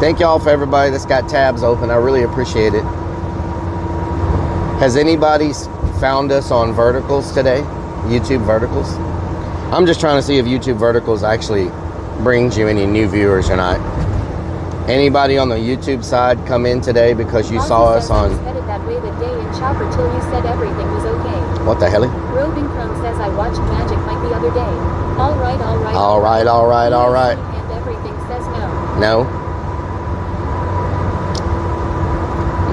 [SPEAKER 2] Thank y'all for everybody that's got tabs open. I really appreciate it. Has anybody found us on Verticals today? YouTube Verticals? I'm just trying to see if YouTube Verticals actually brings you any new viewers or not. Anybody on the YouTube side come in today because you saw us on...
[SPEAKER 1] I was headed that way the day in Chopper till you said everything was okay.
[SPEAKER 2] What the hell?
[SPEAKER 1] Roving Chrome says I watched Magic Mike the other day. All right. And everything says no.
[SPEAKER 2] No.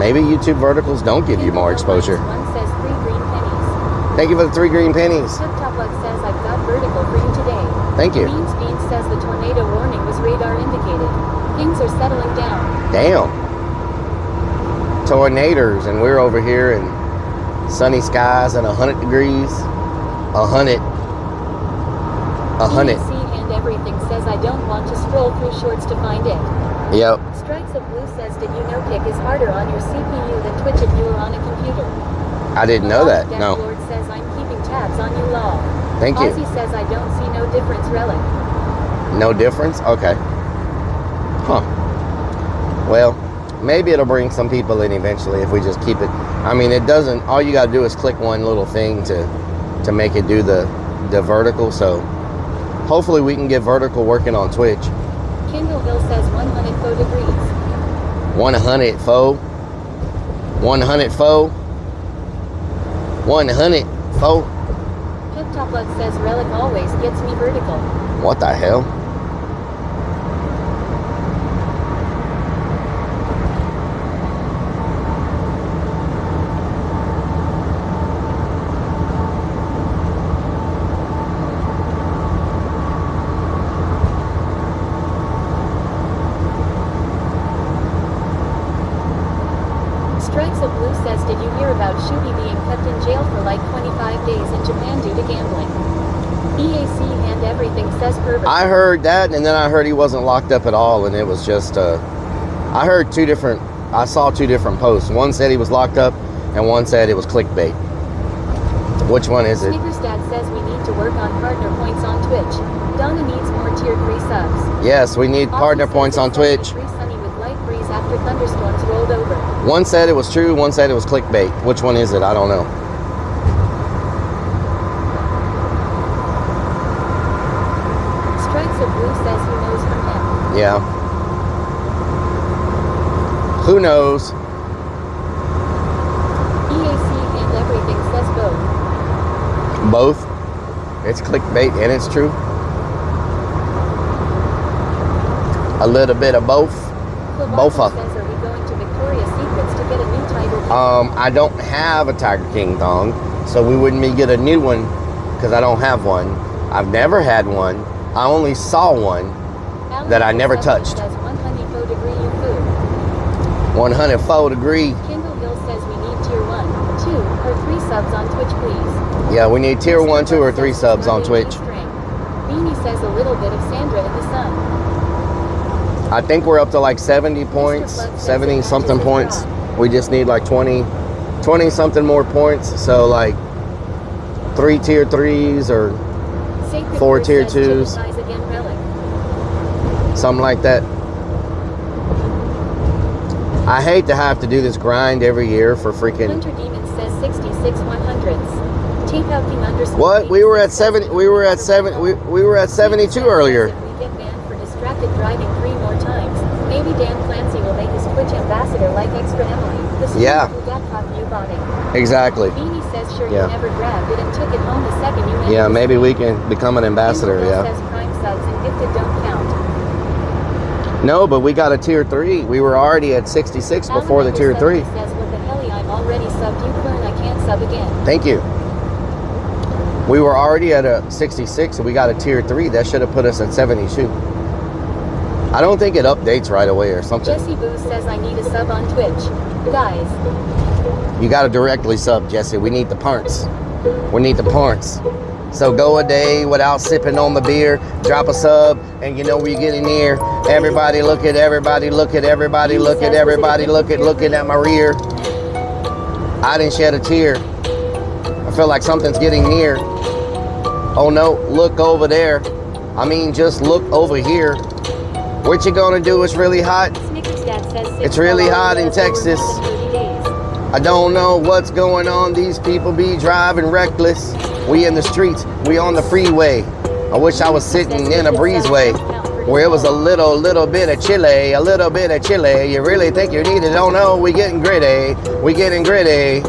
[SPEAKER 2] Maybe YouTube verticals don't give you more exposure.
[SPEAKER 1] One says 3 green pennies.
[SPEAKER 2] Thank you for the 3 green pennies.
[SPEAKER 1] Top Luck says I've got vertical for you today.
[SPEAKER 2] Thank you.
[SPEAKER 1] Beans says the tornado warning was radar indicated. Things are settling down.
[SPEAKER 2] Damn. Tornadoes, and we're over here in sunny skies and 100 degrees. 100.
[SPEAKER 1] BBC and everything says I don't want to scroll through shorts to find it.
[SPEAKER 2] Yep.
[SPEAKER 1] Strikes of Blue says did you know Kick is harder on your CPU than Twitch if you were on a computer?
[SPEAKER 2] I didn't know that. No.
[SPEAKER 1] Lord says I'm keeping tabs on you, law.
[SPEAKER 2] Thank you.
[SPEAKER 1] Ozzy says I don't see no difference, Relic.
[SPEAKER 2] No difference? Okay. Huh. Well, maybe it'll bring some people in eventually if we just keep it. I mean, it doesn't. All you got to do is click one little thing to make it do the vertical. So hopefully we can get vertical working on Twitch.
[SPEAKER 1] Kindle Hill says 104 degrees.
[SPEAKER 2] 100 foe. 100 foe. 100 foe.
[SPEAKER 1] Top Luck says Relic always gets me vertical.
[SPEAKER 2] What the hell?
[SPEAKER 1] Strikes of Blue says did you hear about Shubi being kept in jail for like 25 days in Japan due to gambling? EAC and everything says pervert.
[SPEAKER 2] I heard that, and then I heard he wasn't locked up at all, and it was just I heard I saw two different posts. One said he was locked up, and one said it was clickbait. Which one is it?
[SPEAKER 1] Snickersdad says we need to work on partner points on Twitch. Donna needs more tier 3 subs.
[SPEAKER 2] Yes, we need partner points on Twitch.
[SPEAKER 1] Sunny with light breeze after thunderstorms rolled over.
[SPEAKER 2] One said it was true, one said it was clickbait. Which one is it? I don't know.
[SPEAKER 1] Strikes of Blue says who knows from him.
[SPEAKER 2] Yeah. Who knows?
[SPEAKER 1] EAC and everything says both.
[SPEAKER 2] Both. It's clickbait and it's true. A little bit of both. Both of them.
[SPEAKER 1] Says, are we going to Victoria's Secrets to get a new Tiger King?
[SPEAKER 2] I don't have a Tiger King thong, so we wouldn't get a new one because I don't have one. I've never had one. I only saw one that I never touched. 104 degree.
[SPEAKER 1] Kindle Hill says we need tier 1, 2, or 3 subs on Twitch, please.
[SPEAKER 2] Yeah, we need tier 1, 2, or 3 subs on Twitch.
[SPEAKER 1] Beanie says a little bit of Sandra in the sun.
[SPEAKER 2] I think we're up to like 70 points, 70 something points. We just need like 20 something more points. So like 3 tier 3s or 4 tier 2s. Something like that. I hate to have to do this grind every year for freaking.
[SPEAKER 1] Hunter Demon says 66 100s. Take out King underscore.
[SPEAKER 2] What? We were at 70. We were at 72 earlier.
[SPEAKER 1] If we get banned for distracted driving 3 more times, maybe Dan Clancy will make his Twitch ambassador like Extra Emily. The
[SPEAKER 2] Yeah.
[SPEAKER 1] who got caught U-botting.
[SPEAKER 2] Exactly.
[SPEAKER 1] Beanie says sure
[SPEAKER 2] Yeah.
[SPEAKER 1] you never grabbed it and took it home the second you entered
[SPEAKER 2] Yeah,
[SPEAKER 1] the
[SPEAKER 2] maybe
[SPEAKER 1] stream.
[SPEAKER 2] we can become an ambassador.
[SPEAKER 1] Kindle Hill
[SPEAKER 2] Yeah.
[SPEAKER 1] says prime subs and gifted don't count.
[SPEAKER 2] No, but we got a tier 3. We were already at 66 before the tier 3.
[SPEAKER 1] Says what the hell, I'm already subbed you Kern, I can't sub again.
[SPEAKER 2] Thank you. We were already at a 66 and we got a tier 3. That should have put us at 72. I don't think it updates right away or something.
[SPEAKER 1] Jesse Boo says I need a sub on Twitch. Guys,
[SPEAKER 2] You got to directly sub, Jesse. We need the parts. We need the parts. So go a day without sipping on the beer, drop a sub, and you know where you're getting near. Everybody look at everybody, look at everybody, look at everybody, looking at my rear. I didn't shed a tear. I feel like something's getting near. Oh no, look over there. I mean, just look over here. What you gonna do? It's really hot. It's really hot in Texas. I don't know what's going on. These people be driving reckless. We in the streets, we on the freeway. I wish I was sitting in a breezeway where it was a little bit of chili, a little bit of chili. You really think you need it? Oh no, we getting gritty, we getting gritty.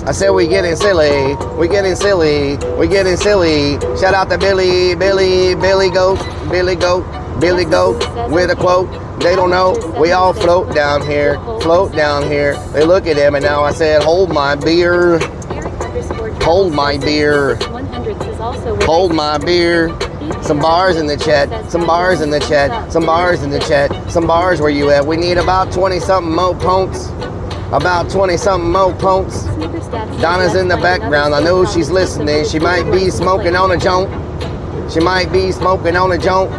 [SPEAKER 2] I said we getting silly, we getting silly, we getting silly. Shout out to Billy Goat, Billy Goat with a quote. They don't know. We all float down here. Float down here. They look at him and now I said, hold my beer. Hold my beer. Hold my beer. Some bars in the chat. Some bars in the chat. Some bars in the chat. Some bars where you at. We need about 20-something mo punks. About 20-something mo punks. Donna's in the background. I know she's listening. She might be smoking on a joint. She might be smoking on a joint.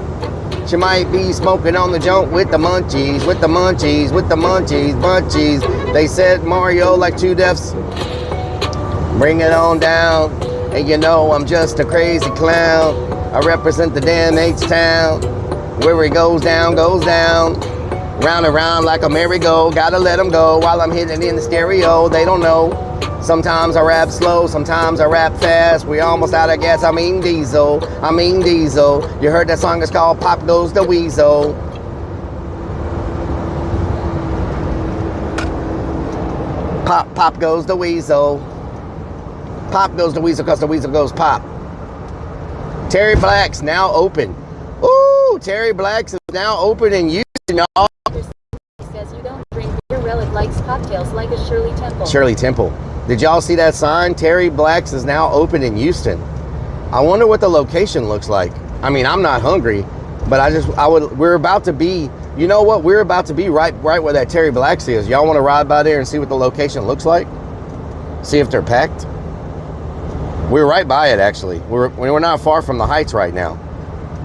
[SPEAKER 2] She might be smoking on the joint with the munchies, with the munchies, with the munchies, munchies. They said Mario like 2 deaths. Bring it on down. And you know I'm just a crazy clown. I represent the damn H-Town. Where it goes down, goes down. Round and round like a merry-go. Gotta let them go while I'm hitting in the stereo. They don't know. Sometimes I rap slow, sometimes I rap fast. We almost out of gas, I mean diesel. I mean diesel. You heard that song, it's called Pop Goes the Weasel. Pop, pop goes the weasel. Pop goes the weasel because the weasel goes pop. Terry Black's now open. Ooh, Terry Black's is now open in Houston.
[SPEAKER 1] Says you don't drink beer. Rellik likes cocktails like a Shirley Temple.
[SPEAKER 2] Shirley Temple. Did y'all see that sign? Terry Black's is now open in Houston. I wonder what the location looks like. I mean, I'm not hungry, but we're about to be, you know what? We're about to be right where that Terry Black's is. Y'all want to ride by there and see what the location looks like? See if they're packed? We're right by it, actually. We're not far from the Heights right now.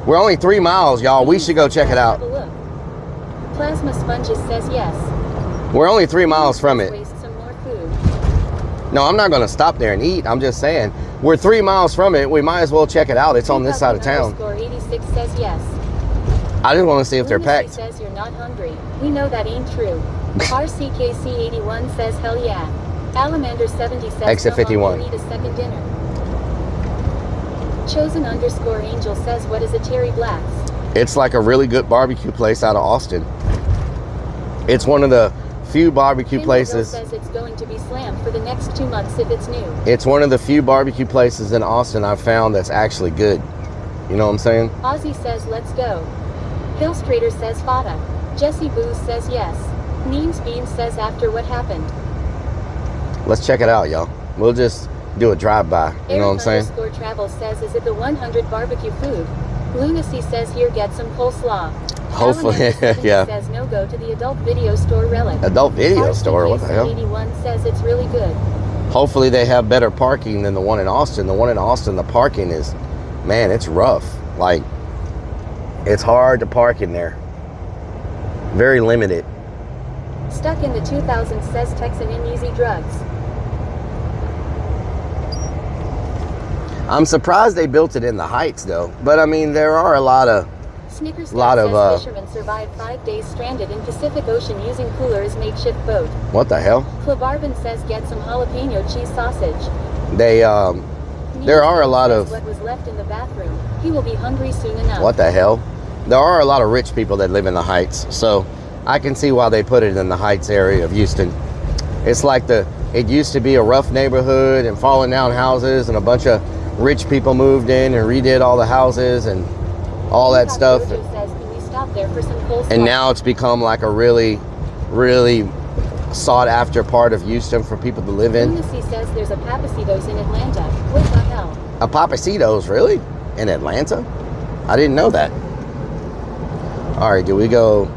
[SPEAKER 2] We're only 3 miles, y'all. We should go check it out.
[SPEAKER 1] Plasma Sponges says yes.
[SPEAKER 2] We're only 3 miles from it.
[SPEAKER 1] Waste some more food.
[SPEAKER 2] No, I'm not going to stop there and eat. I'm just saying, we're 3 miles from it. We might as well check it out. It's on this side of town.
[SPEAKER 1] 86 says yes.
[SPEAKER 2] I just want to see if they're
[SPEAKER 1] Lunacy
[SPEAKER 2] packed.
[SPEAKER 1] says you're not hungry. We know that ain't true. RCKC81 says hell yeah. Alamander70 says
[SPEAKER 2] Exit 51.
[SPEAKER 1] Need a second dinner. Chosen_Angel says what is a Terry Black's?
[SPEAKER 2] It's like a really good barbecue place out of Austin. It's one of the few barbecue places.
[SPEAKER 1] Says it's going to be slammed for the next 2 months if it's new.
[SPEAKER 2] It's one of the few barbecue places in Austin I've found that's actually good. You know what I'm saying?
[SPEAKER 1] Ozzy says let's go. Hillstrader says fada. Jesse Booth says yes. Neems Bean says after what happened.
[SPEAKER 2] Let's check it out, y'all. We'll just do a drive-by. You know what I'm saying?
[SPEAKER 1] Travel says is it the 100 barbecue food? Lunacy says here get some coleslaw.
[SPEAKER 2] Hopefully, yeah.
[SPEAKER 1] Says no go to the adult video store Rellik.
[SPEAKER 2] Adult video store? What the hell?
[SPEAKER 1] 81 says it's really good.
[SPEAKER 2] Hopefully they have better parking than the one in Austin. The one in Austin, the parking is, man, it's rough. Like, it's hard to park in there. Very limited.
[SPEAKER 1] Stuck in the 2000s says Texan in easy drugs.
[SPEAKER 2] I'm surprised they built it in the Heights though. But I mean, there are a lot of
[SPEAKER 1] Snickers says fishermen survived 5 days stranded in Pacific Ocean using cooler as makeshift boat.
[SPEAKER 2] What the hell?
[SPEAKER 1] Clavarbin says get some jalapeno cheese sausage.
[SPEAKER 2] There are a lot of
[SPEAKER 1] what was left in the bathroom. He will be hungry soon enough.
[SPEAKER 2] What the hell? There are a lot of rich people that live in the Heights, so I can see why they put it in the Heights area of Houston. It's like it used to be a rough neighborhood and falling down houses, and a bunch of rich people moved in and redid all the houses and all that stuff. And now it's become like a really, really sought after part of Houston for people to live in.
[SPEAKER 1] Lunacy says there's a Papacitos in Atlanta. What the hell?
[SPEAKER 2] A Papacitos, really? In Atlanta? I didn't know that. All right, do we go?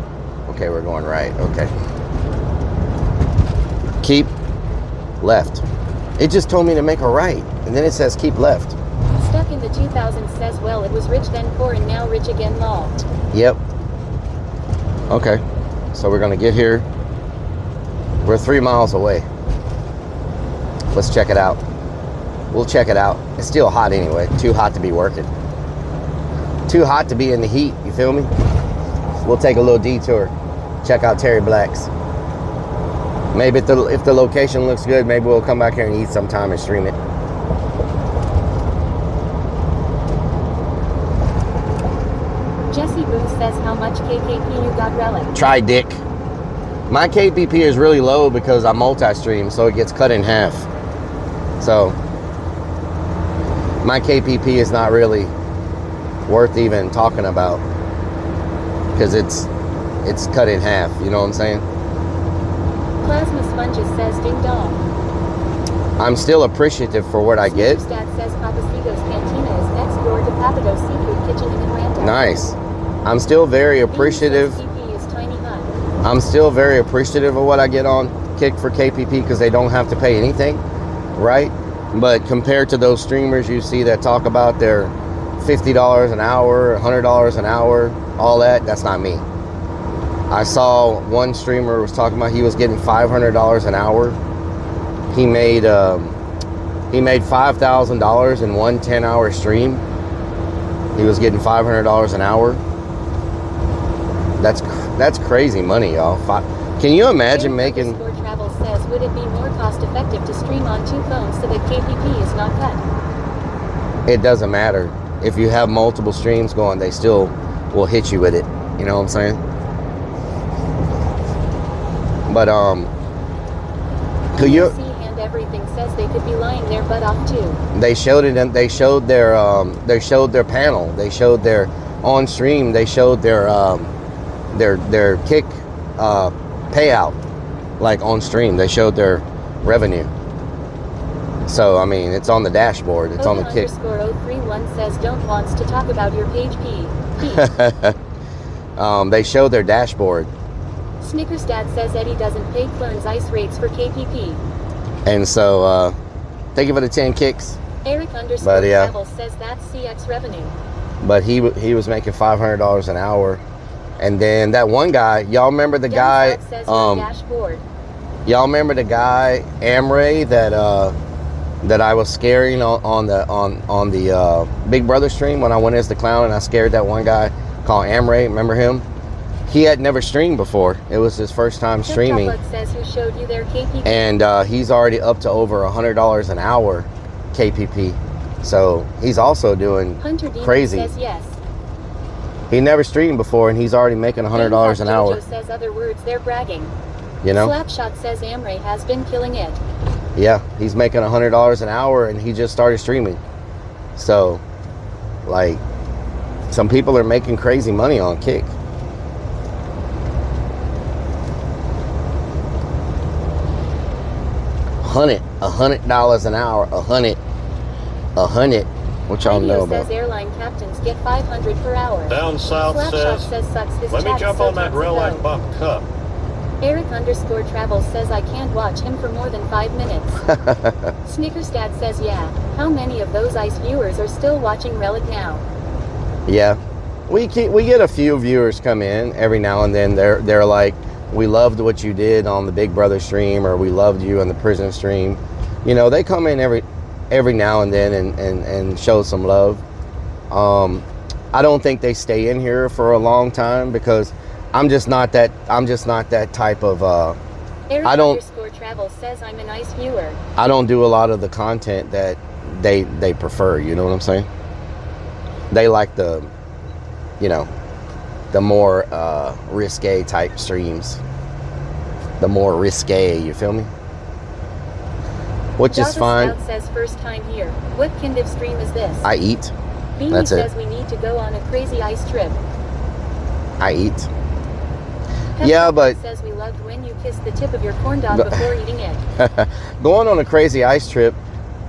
[SPEAKER 2] Okay, we're going right. Okay. Keep left. It just told me to make a right, and then it says keep left.
[SPEAKER 1] Stuck in the 2000s says, well, it was rich then poor and now rich again law.
[SPEAKER 2] Yep. Okay, so we're gonna get here. We're 3 miles away. Let's check it out. We'll check it out. It's still hot anyway. Too hot to be working. Too hot to be in the heat, you feel me? We'll take a little detour. Check out Terry Black's. Maybe if the location looks good, maybe we'll come back here and eat sometime and stream it.
[SPEAKER 1] Jesse Booth says how much KKP you got Rellik.
[SPEAKER 2] Try dick. My KPP is really low because I multi-stream, so it gets cut in half. So my KPP is not really worth even talking about. because it's cut in half. You know what I'm saying?
[SPEAKER 1] Plasma Sponges says ding dong.
[SPEAKER 2] I'm still appreciative for what I get.
[SPEAKER 1] Dad says Papacito's Cantina is next door to Papado's Seafood Kitchen in Atlanta.
[SPEAKER 2] Nice. I'm still very appreciative. I'm still very appreciative of what I get on Kick for KPP because they don't have to pay anything, right? But compared to those streamers you see that talk about their $50 an hour, $100 an hour, all that, that's not me. I saw one streamer was talking about he was getting $500 an hour. He made $5,000 in one 10-hour stream. He was getting $500 an hour. That's crazy money, y'all. Can you imagine making?
[SPEAKER 1] Travel says, would it be more cost effective to stream on 2 phones so that KPP is not cut?
[SPEAKER 2] It doesn't matter. If you have multiple streams going, they still will hit you with it. You know what I'm saying? But could you?
[SPEAKER 1] And everything says they could be lying their butt off too.
[SPEAKER 2] They showed it, and they showed their panel. They showed their on stream. They showed their Kick payout, like on stream. They showed their revenue. So I mean, it's on the dashboard. It's on the Kick.
[SPEAKER 1] _031 says don't wants to talk about your page P.
[SPEAKER 2] They showed their dashboard.
[SPEAKER 1] Snickers Dad says Eddie doesn't pay clones ice rates for KPP.
[SPEAKER 2] And so, thank you for the 10 kicks.
[SPEAKER 1] Eric Travel says that's CX revenue.
[SPEAKER 2] But he was making $500 an hour. And then that one guy, y'all remember the guy, y'all remember the guy Amray that I was scaring on the Big Brother stream when I went as the clown and I scared that one guy called Amray. Remember him? He had never streamed before. It was his first time streaming.
[SPEAKER 1] Says who showed you their KPP.
[SPEAKER 2] And he's already up to over $100 an hour KPP. So he's also doing crazy.
[SPEAKER 1] Says yes.
[SPEAKER 2] He never streamed before, and he's already making $100 an hour.
[SPEAKER 1] Says other words, they're bragging.
[SPEAKER 2] You know?
[SPEAKER 1] Slapshot says Amray has been killing it.
[SPEAKER 2] Yeah, he's making $100 an hour, and he just started streaming. So, like, some people are making crazy money on Kick. $100 an hour, $100. What y'all know about?
[SPEAKER 1] Says airline captains get $500 per hour.
[SPEAKER 5] Down south says
[SPEAKER 1] sucks his
[SPEAKER 5] let me
[SPEAKER 1] chat
[SPEAKER 5] jump
[SPEAKER 1] so
[SPEAKER 5] on that Rellik I cup.
[SPEAKER 1] Eric _Travel says I can't watch him for more than 5 minutes. Snickers Dad says yeah. How many of those ICE viewers are still watching Rellik now?
[SPEAKER 2] Yeah, we get a few viewers come in every now and then. They're like, we loved what you did on the Big Brother stream, or we loved you on the prison stream. You know, they come in every now and then and show some love. I don't think they stay in here for a long time because I'm just not that type of
[SPEAKER 1] Eric _Travel says I'm a nice viewer.
[SPEAKER 2] I don't do a lot of the content that they prefer, you know what I'm saying? They like the, you know, the more risque type streams. The more risque, you feel me? Which is fine.
[SPEAKER 1] Scout says first time here. What kind of stream is this?
[SPEAKER 2] I eat.
[SPEAKER 1] Beanie
[SPEAKER 2] That's
[SPEAKER 1] says
[SPEAKER 2] it.
[SPEAKER 1] we need to go on a crazy ice trip.
[SPEAKER 2] I eat.
[SPEAKER 1] Pepper
[SPEAKER 2] Yeah, but
[SPEAKER 1] says we loved when you kissed the tip of your corn dog before eating it.
[SPEAKER 2] going on a crazy ice trip,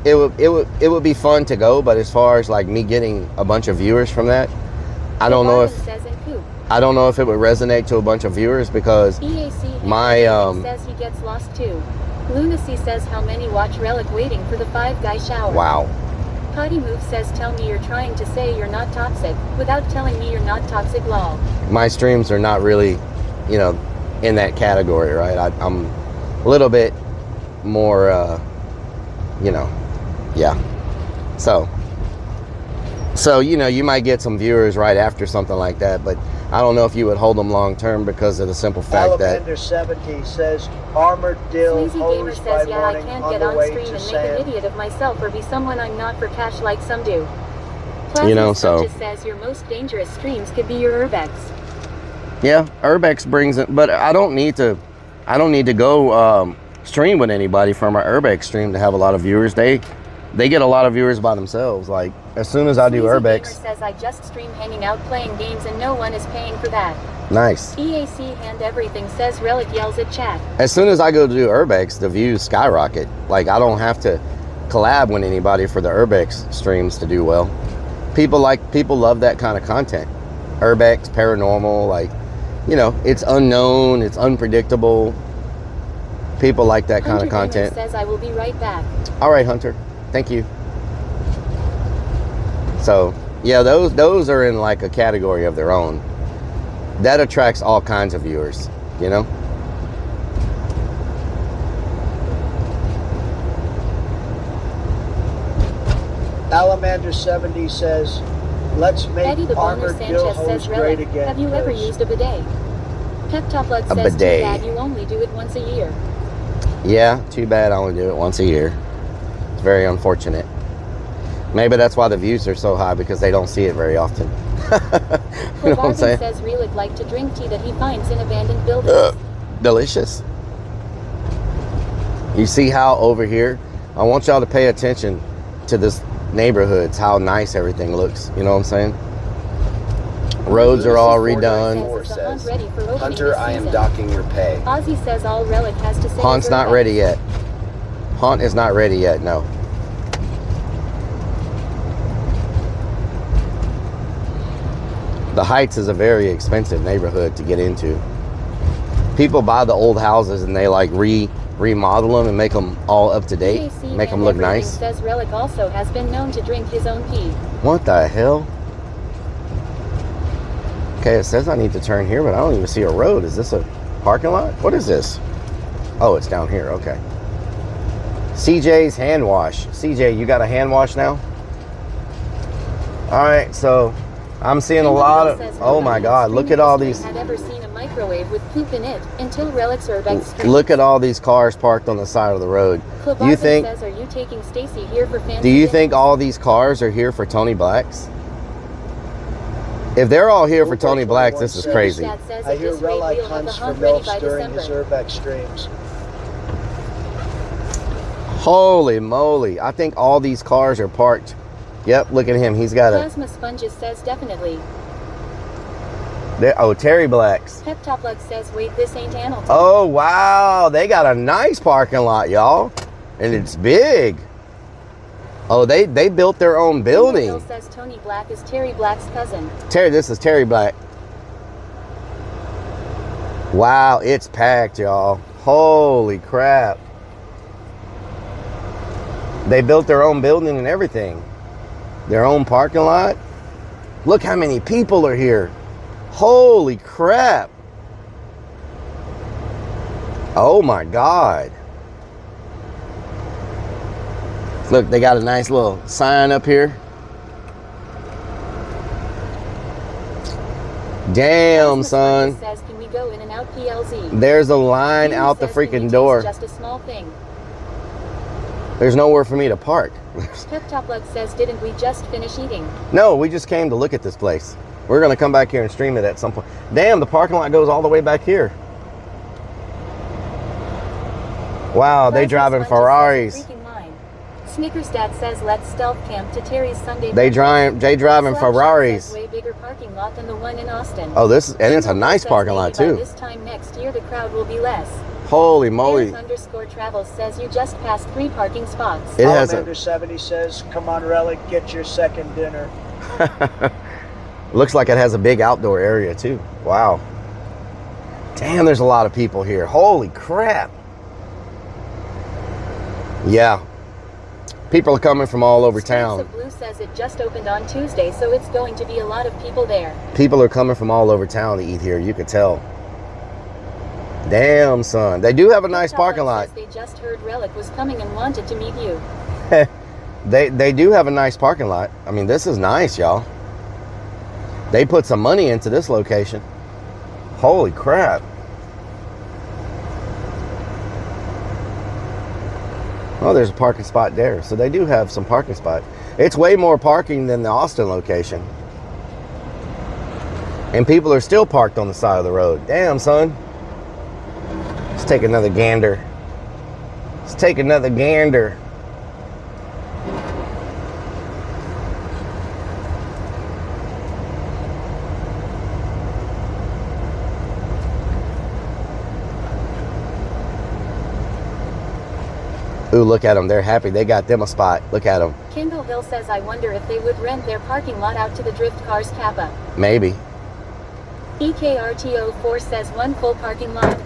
[SPEAKER 2] it would be fun to go, but as far as like me getting a bunch of viewers from that, I don't know if it would resonate to a bunch of viewers because my
[SPEAKER 1] says he gets lost too. Lunacy says how many watch Rellik waiting for the 5 guy shower.
[SPEAKER 2] Wow.
[SPEAKER 1] Potty Move says tell me you're trying to say you're not toxic without telling me you're not toxic lol.
[SPEAKER 2] My streams are not really, you know, in that category, right? I'm a little bit more, you know, yeah. So, you know, you might get some viewers right after something like that, but I don't know if you would hold them long term because of the simple fact that
[SPEAKER 16] Alamander 70 says Armored Dill
[SPEAKER 1] Sleazy Gamer
[SPEAKER 16] hosed by
[SPEAKER 1] says yeah I
[SPEAKER 16] morning
[SPEAKER 1] can't
[SPEAKER 16] on
[SPEAKER 1] get
[SPEAKER 16] the
[SPEAKER 1] on
[SPEAKER 16] way
[SPEAKER 1] stream
[SPEAKER 16] to
[SPEAKER 1] and make
[SPEAKER 16] sand.
[SPEAKER 1] an idiot of myself or be someone I'm not for cash like some do.
[SPEAKER 2] You know, so
[SPEAKER 1] Just says your most dangerous streams could be your Urbex.
[SPEAKER 2] yeah, Urbex brings it, but I don't need to go stream with anybody from our Urbex stream to have a lot of viewers. They They get a lot of viewers by themselves. Like, as soon as I do
[SPEAKER 1] Sleazy Gamer
[SPEAKER 2] urbex.
[SPEAKER 1] says I just stream hanging out playing games and no one is paying for that.
[SPEAKER 2] Nice.
[SPEAKER 1] EAC hand everything says Relic yells at chat.
[SPEAKER 2] As soon as I go to do urbex, the views skyrocket. Like, I don't have to collab with anybody for the urbex streams to do well. People love that kind of content. Urbex, paranormal, like, you know, it's unknown, it's unpredictable. People like that kind of content.
[SPEAKER 1] Hunter says I will be right back.
[SPEAKER 2] All right, Hunter. Thank you. So, yeah, those are in like a category of their own. That attracts all kinds of viewers, you know?
[SPEAKER 16] Alamander70 says, let's make
[SPEAKER 1] Eddie the Boner
[SPEAKER 16] Armored Dill
[SPEAKER 1] Sanchez says
[SPEAKER 16] hose great
[SPEAKER 1] Relic,
[SPEAKER 16] again.
[SPEAKER 1] have you ever used a bidet? Pep Top Blood
[SPEAKER 2] A
[SPEAKER 1] says too
[SPEAKER 2] bidet.
[SPEAKER 1] bad you only do it once a year.
[SPEAKER 2] Yeah, too bad I only do it once a year. It's very unfortunate. Maybe that's why the views are so high, because they don't see it very often. You know what I'm saying?
[SPEAKER 1] says Relic like to drink tea that he finds in abandoned buildings.
[SPEAKER 2] Delicious. You see how over here, I want y'all to pay attention to this neighborhoods, how nice everything looks. You know what I'm saying? Roads are all redone.
[SPEAKER 8] Hunter, I am docking your pay.
[SPEAKER 1] Ozzy says all Relic has to say
[SPEAKER 2] Haunt's
[SPEAKER 1] is
[SPEAKER 2] not
[SPEAKER 1] Urbex.
[SPEAKER 2] ready yet. Haunt is not ready yet, no. The Heights is a very expensive neighborhood to get into. People buy the old houses and they like remodel them and make them all up to date,
[SPEAKER 1] EAC
[SPEAKER 2] make them
[SPEAKER 1] and
[SPEAKER 2] look
[SPEAKER 1] everything
[SPEAKER 2] nice.
[SPEAKER 1] Says Relic also has been known to drink his own pee.
[SPEAKER 2] What the hell? Okay, it says I need to turn here, but I don't even see a road. Is this a parking lot? What is this? Oh, it's down here. Okay. CJ's hand wash. CJ, you got a hand wash now? All right, so I'm seeing a lot of. Oh my God! Look at all these.
[SPEAKER 1] Had ever seen a microwave with poop in it until Relic's Urbex stream.
[SPEAKER 2] Look at all these cars parked on the side of the road.
[SPEAKER 1] Club
[SPEAKER 2] You think?
[SPEAKER 1] says, are you taking Stacy here for fancy
[SPEAKER 2] Do you
[SPEAKER 1] dinner?
[SPEAKER 2] think all these cars are here for Tony Blacks? If they're all here for Tony Blacks, this is crazy.
[SPEAKER 16] I hear Relike hunts for MILFs during his Urbex streams.
[SPEAKER 2] Holy moly! I think all these cars are parked. Yep, look at him. He's got a.
[SPEAKER 1] Plasma Sponges says definitely.
[SPEAKER 2] Oh, Terry Blacks.
[SPEAKER 1] Pep Top Blood says, wait, this ain't Hamilton.
[SPEAKER 2] Oh wow, they got a nice parking lot, y'all, and it's big. Oh, they built their own building.
[SPEAKER 1] Bill says Tony Black is Terry Black's cousin.
[SPEAKER 2] Terry, this is Terry Black. Wow, it's packed, y'all. Holy crap. They built their own building and everything. Their own parking lot. Look how many people are here. Holy crap. Oh my God. Look, they got a nice little sign up here. Damn, son.
[SPEAKER 1] Says, can we go in and out PLZ?
[SPEAKER 2] There's a line out the
[SPEAKER 1] says,
[SPEAKER 2] freaking door.
[SPEAKER 1] Just a small thing.
[SPEAKER 2] There's nowhere for me to park.
[SPEAKER 1] Pep Top Blood says, didn't we just finish eating?
[SPEAKER 2] No, we just came to look at this place. We're going to come back here and stream it at some point. Damn, the parking lot goes all the way back here. Wow, they driving Ferraris.
[SPEAKER 1] Snickers Dad says, let's stealth camp to Terry's Sunday.
[SPEAKER 2] They driving Ferraris.
[SPEAKER 1] Way bigger parking lot than the one in Austin.
[SPEAKER 2] Oh, it's a nice parking lot
[SPEAKER 1] By
[SPEAKER 2] too.
[SPEAKER 1] this time next year, the crowd will be less.
[SPEAKER 2] Holy moly.
[SPEAKER 1] _travels says you just passed 3 parking spots.
[SPEAKER 2] It has a.
[SPEAKER 16] Alamander70 says, come on, Relic, get your second dinner.
[SPEAKER 2] Looks like it has a big outdoor area too. Wow. Damn, there's a lot of people here. Holy crap. Yeah. People are coming from all over town.
[SPEAKER 1] Streets of Blue says it just opened on Tuesday, so it's going to be a lot of people there.
[SPEAKER 2] People are coming from all over town to eat here. You could tell. Damn, son. They do have a nice parking lot.
[SPEAKER 1] They just heard Relic was coming and wanted to meet you.
[SPEAKER 2] They do have a nice parking lot. I mean, this is nice, y'all. They put some money into this location. Holy crap. Oh, there's a parking spot there. So they do have some parking spots. It's way more parking than the Austin location. And people are still parked on the side of the road. Damn, son. Let's take another gander. Let's take another gander. Ooh, look at them. They're happy. They got them a spot. Look at them.
[SPEAKER 1] Kendall Hill says, I wonder if they would rent their parking lot out to the Drift Cars Kappa.
[SPEAKER 2] Maybe.
[SPEAKER 1] EKRTO4 says one full parking lot.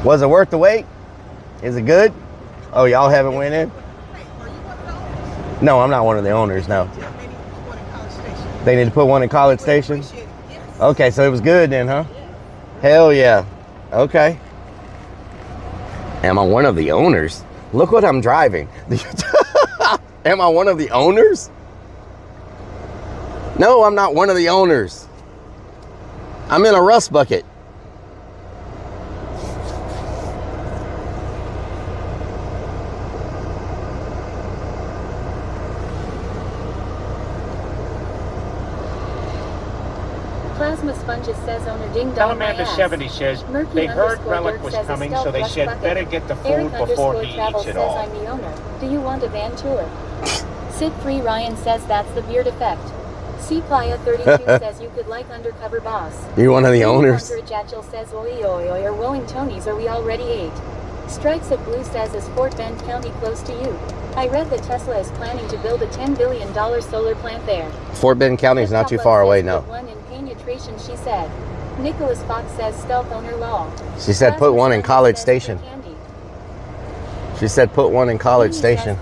[SPEAKER 2] Was it worth the wait? Is it good? Oh, y'all haven't went in? No, I'm not one of the owners, no. They need to put one in College Station? Okay, so it was good then, huh? Hell yeah. Okay. Am I one of the owners? Look what I'm driving. Am I one of the owners? No, I'm not one of the owners. I'm in a rust bucket.
[SPEAKER 1] Plasma Sponges says owner Ding Dong my ass.
[SPEAKER 6] Salamander70 says
[SPEAKER 1] Murky
[SPEAKER 6] they heard
[SPEAKER 1] _
[SPEAKER 6] Rellik
[SPEAKER 1] Dirk
[SPEAKER 6] was
[SPEAKER 1] says
[SPEAKER 6] coming,
[SPEAKER 1] stealth
[SPEAKER 6] so they
[SPEAKER 1] rush
[SPEAKER 6] said
[SPEAKER 1] bucket.
[SPEAKER 6] better get the
[SPEAKER 1] Eric
[SPEAKER 6] food before
[SPEAKER 1] _
[SPEAKER 6] he
[SPEAKER 1] Travel
[SPEAKER 6] eats it
[SPEAKER 1] says
[SPEAKER 6] all.
[SPEAKER 1] I'm the owner. Do you want a van tour? Sid3 Ryan says that's the beard effect. C Playa 32 says you could like undercover boss.
[SPEAKER 2] You're one of the owners.
[SPEAKER 1] Hunter Jatchel says oi oi oi or Willing Tonys are we already ate. Strikes of Blue says is Fort Bend County close to you? I read that Tesla is planning to build a $10 billion solar plant there.
[SPEAKER 2] Fort Bend County is not too far away, no.
[SPEAKER 1] One in penetration, she said. Nicholas Fox says stealth owner law.
[SPEAKER 2] She said put one in College Station. She said put one in College Station.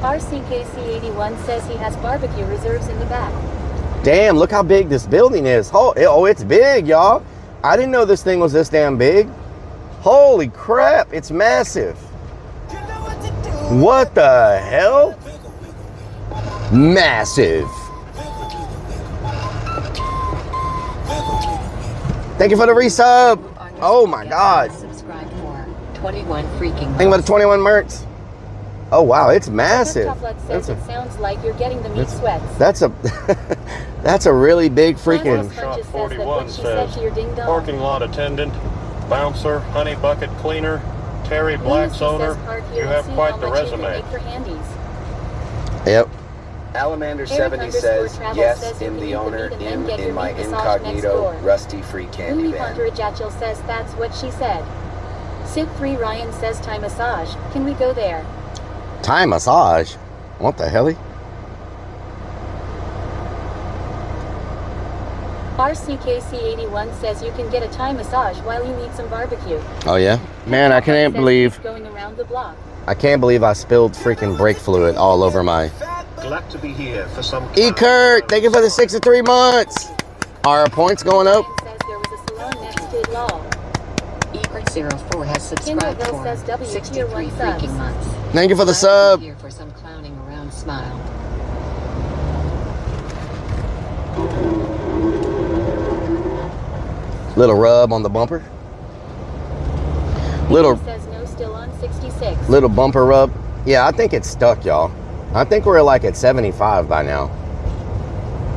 [SPEAKER 1] RCKC81 says he has barbecue reserves in the back.
[SPEAKER 2] Damn, look how big this building is. Oh, it's big, y'all. I didn't know this thing was this damn big. Holy crap, it's massive. What the hell? Massive. Thank you for the resub. Oh my God.
[SPEAKER 3] Subscribe for 21 freaking.
[SPEAKER 2] Think about the 21 merts. Oh wow, it's massive.
[SPEAKER 1] Says it sounds like you're getting the meat sweats.
[SPEAKER 2] That's a that's a really big freaking.
[SPEAKER 5] Shop 41 says parking lot attendant, bouncer, honey bucket cleaner, Terry Black's owner. You have quite the resume.
[SPEAKER 2] Yep.
[SPEAKER 8] Alamander70 says, yes, in the owner, in my incognito, rusty-free candy van.
[SPEAKER 1] Hunter Jatchel says that's what she said. Sid3 Ryan says Thai massage. Can we go there?
[SPEAKER 2] Thai massage? What the hell?
[SPEAKER 1] RCKC81 says you can get a Thai massage while you eat some barbecue.
[SPEAKER 2] Oh yeah? Man, I can't believe
[SPEAKER 1] going around the block.
[SPEAKER 2] I can't believe I spilled freaking brake fluid all over my.
[SPEAKER 5] Glad to be here for some.
[SPEAKER 2] Kurt, thank you for the 63 months. Are our points going up?
[SPEAKER 1] Says there was a salon next to law.
[SPEAKER 3] Ekert04 has subscribed for 63 freaking months.
[SPEAKER 2] Thank you for the sub.
[SPEAKER 3] Here for some clowning around smile.
[SPEAKER 2] Little rub on the bumper. Little
[SPEAKER 1] says no still on 66.
[SPEAKER 2] Little bumper rub. Yeah, I think it's stuck, y'all. I think we're like at 75 by now.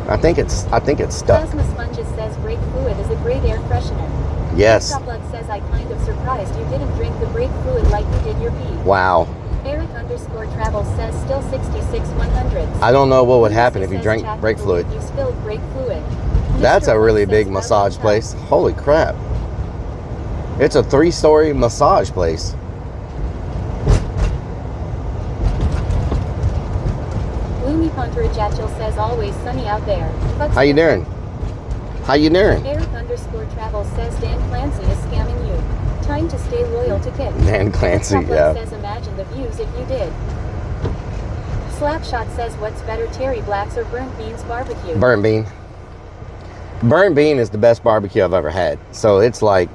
[SPEAKER 2] I think it's stuck.
[SPEAKER 1] Plasma Sponges says brake fluid is a great air freshener.
[SPEAKER 2] Yes.
[SPEAKER 1] Blood says I kind of surprised you didn't drink the brake fluid like you did your pee.
[SPEAKER 2] Wow.
[SPEAKER 1] Eric _ Travel says still 66 100s.
[SPEAKER 2] I don't know what would happen if you drank brake fluid.
[SPEAKER 1] You spilled brake fluid.
[SPEAKER 2] That's a really big massage place. Holy crap. It's a 3-story massage place.
[SPEAKER 1] Gloomy Hunter Jatchel says always sunny out there.
[SPEAKER 2] How you doing? How you doing?
[SPEAKER 1] Eric _ Travel says Dan Clancy is scamming you. Time to stay loyal to Kit.
[SPEAKER 2] Dan Clancy, yeah.
[SPEAKER 1] Says imagine the views if you did. Slapshot says what's better, Terry Black's or Burnt Beans barbecue?
[SPEAKER 2] Burnt bean. Burnt bean is the best barbecue I've ever had. So it's like,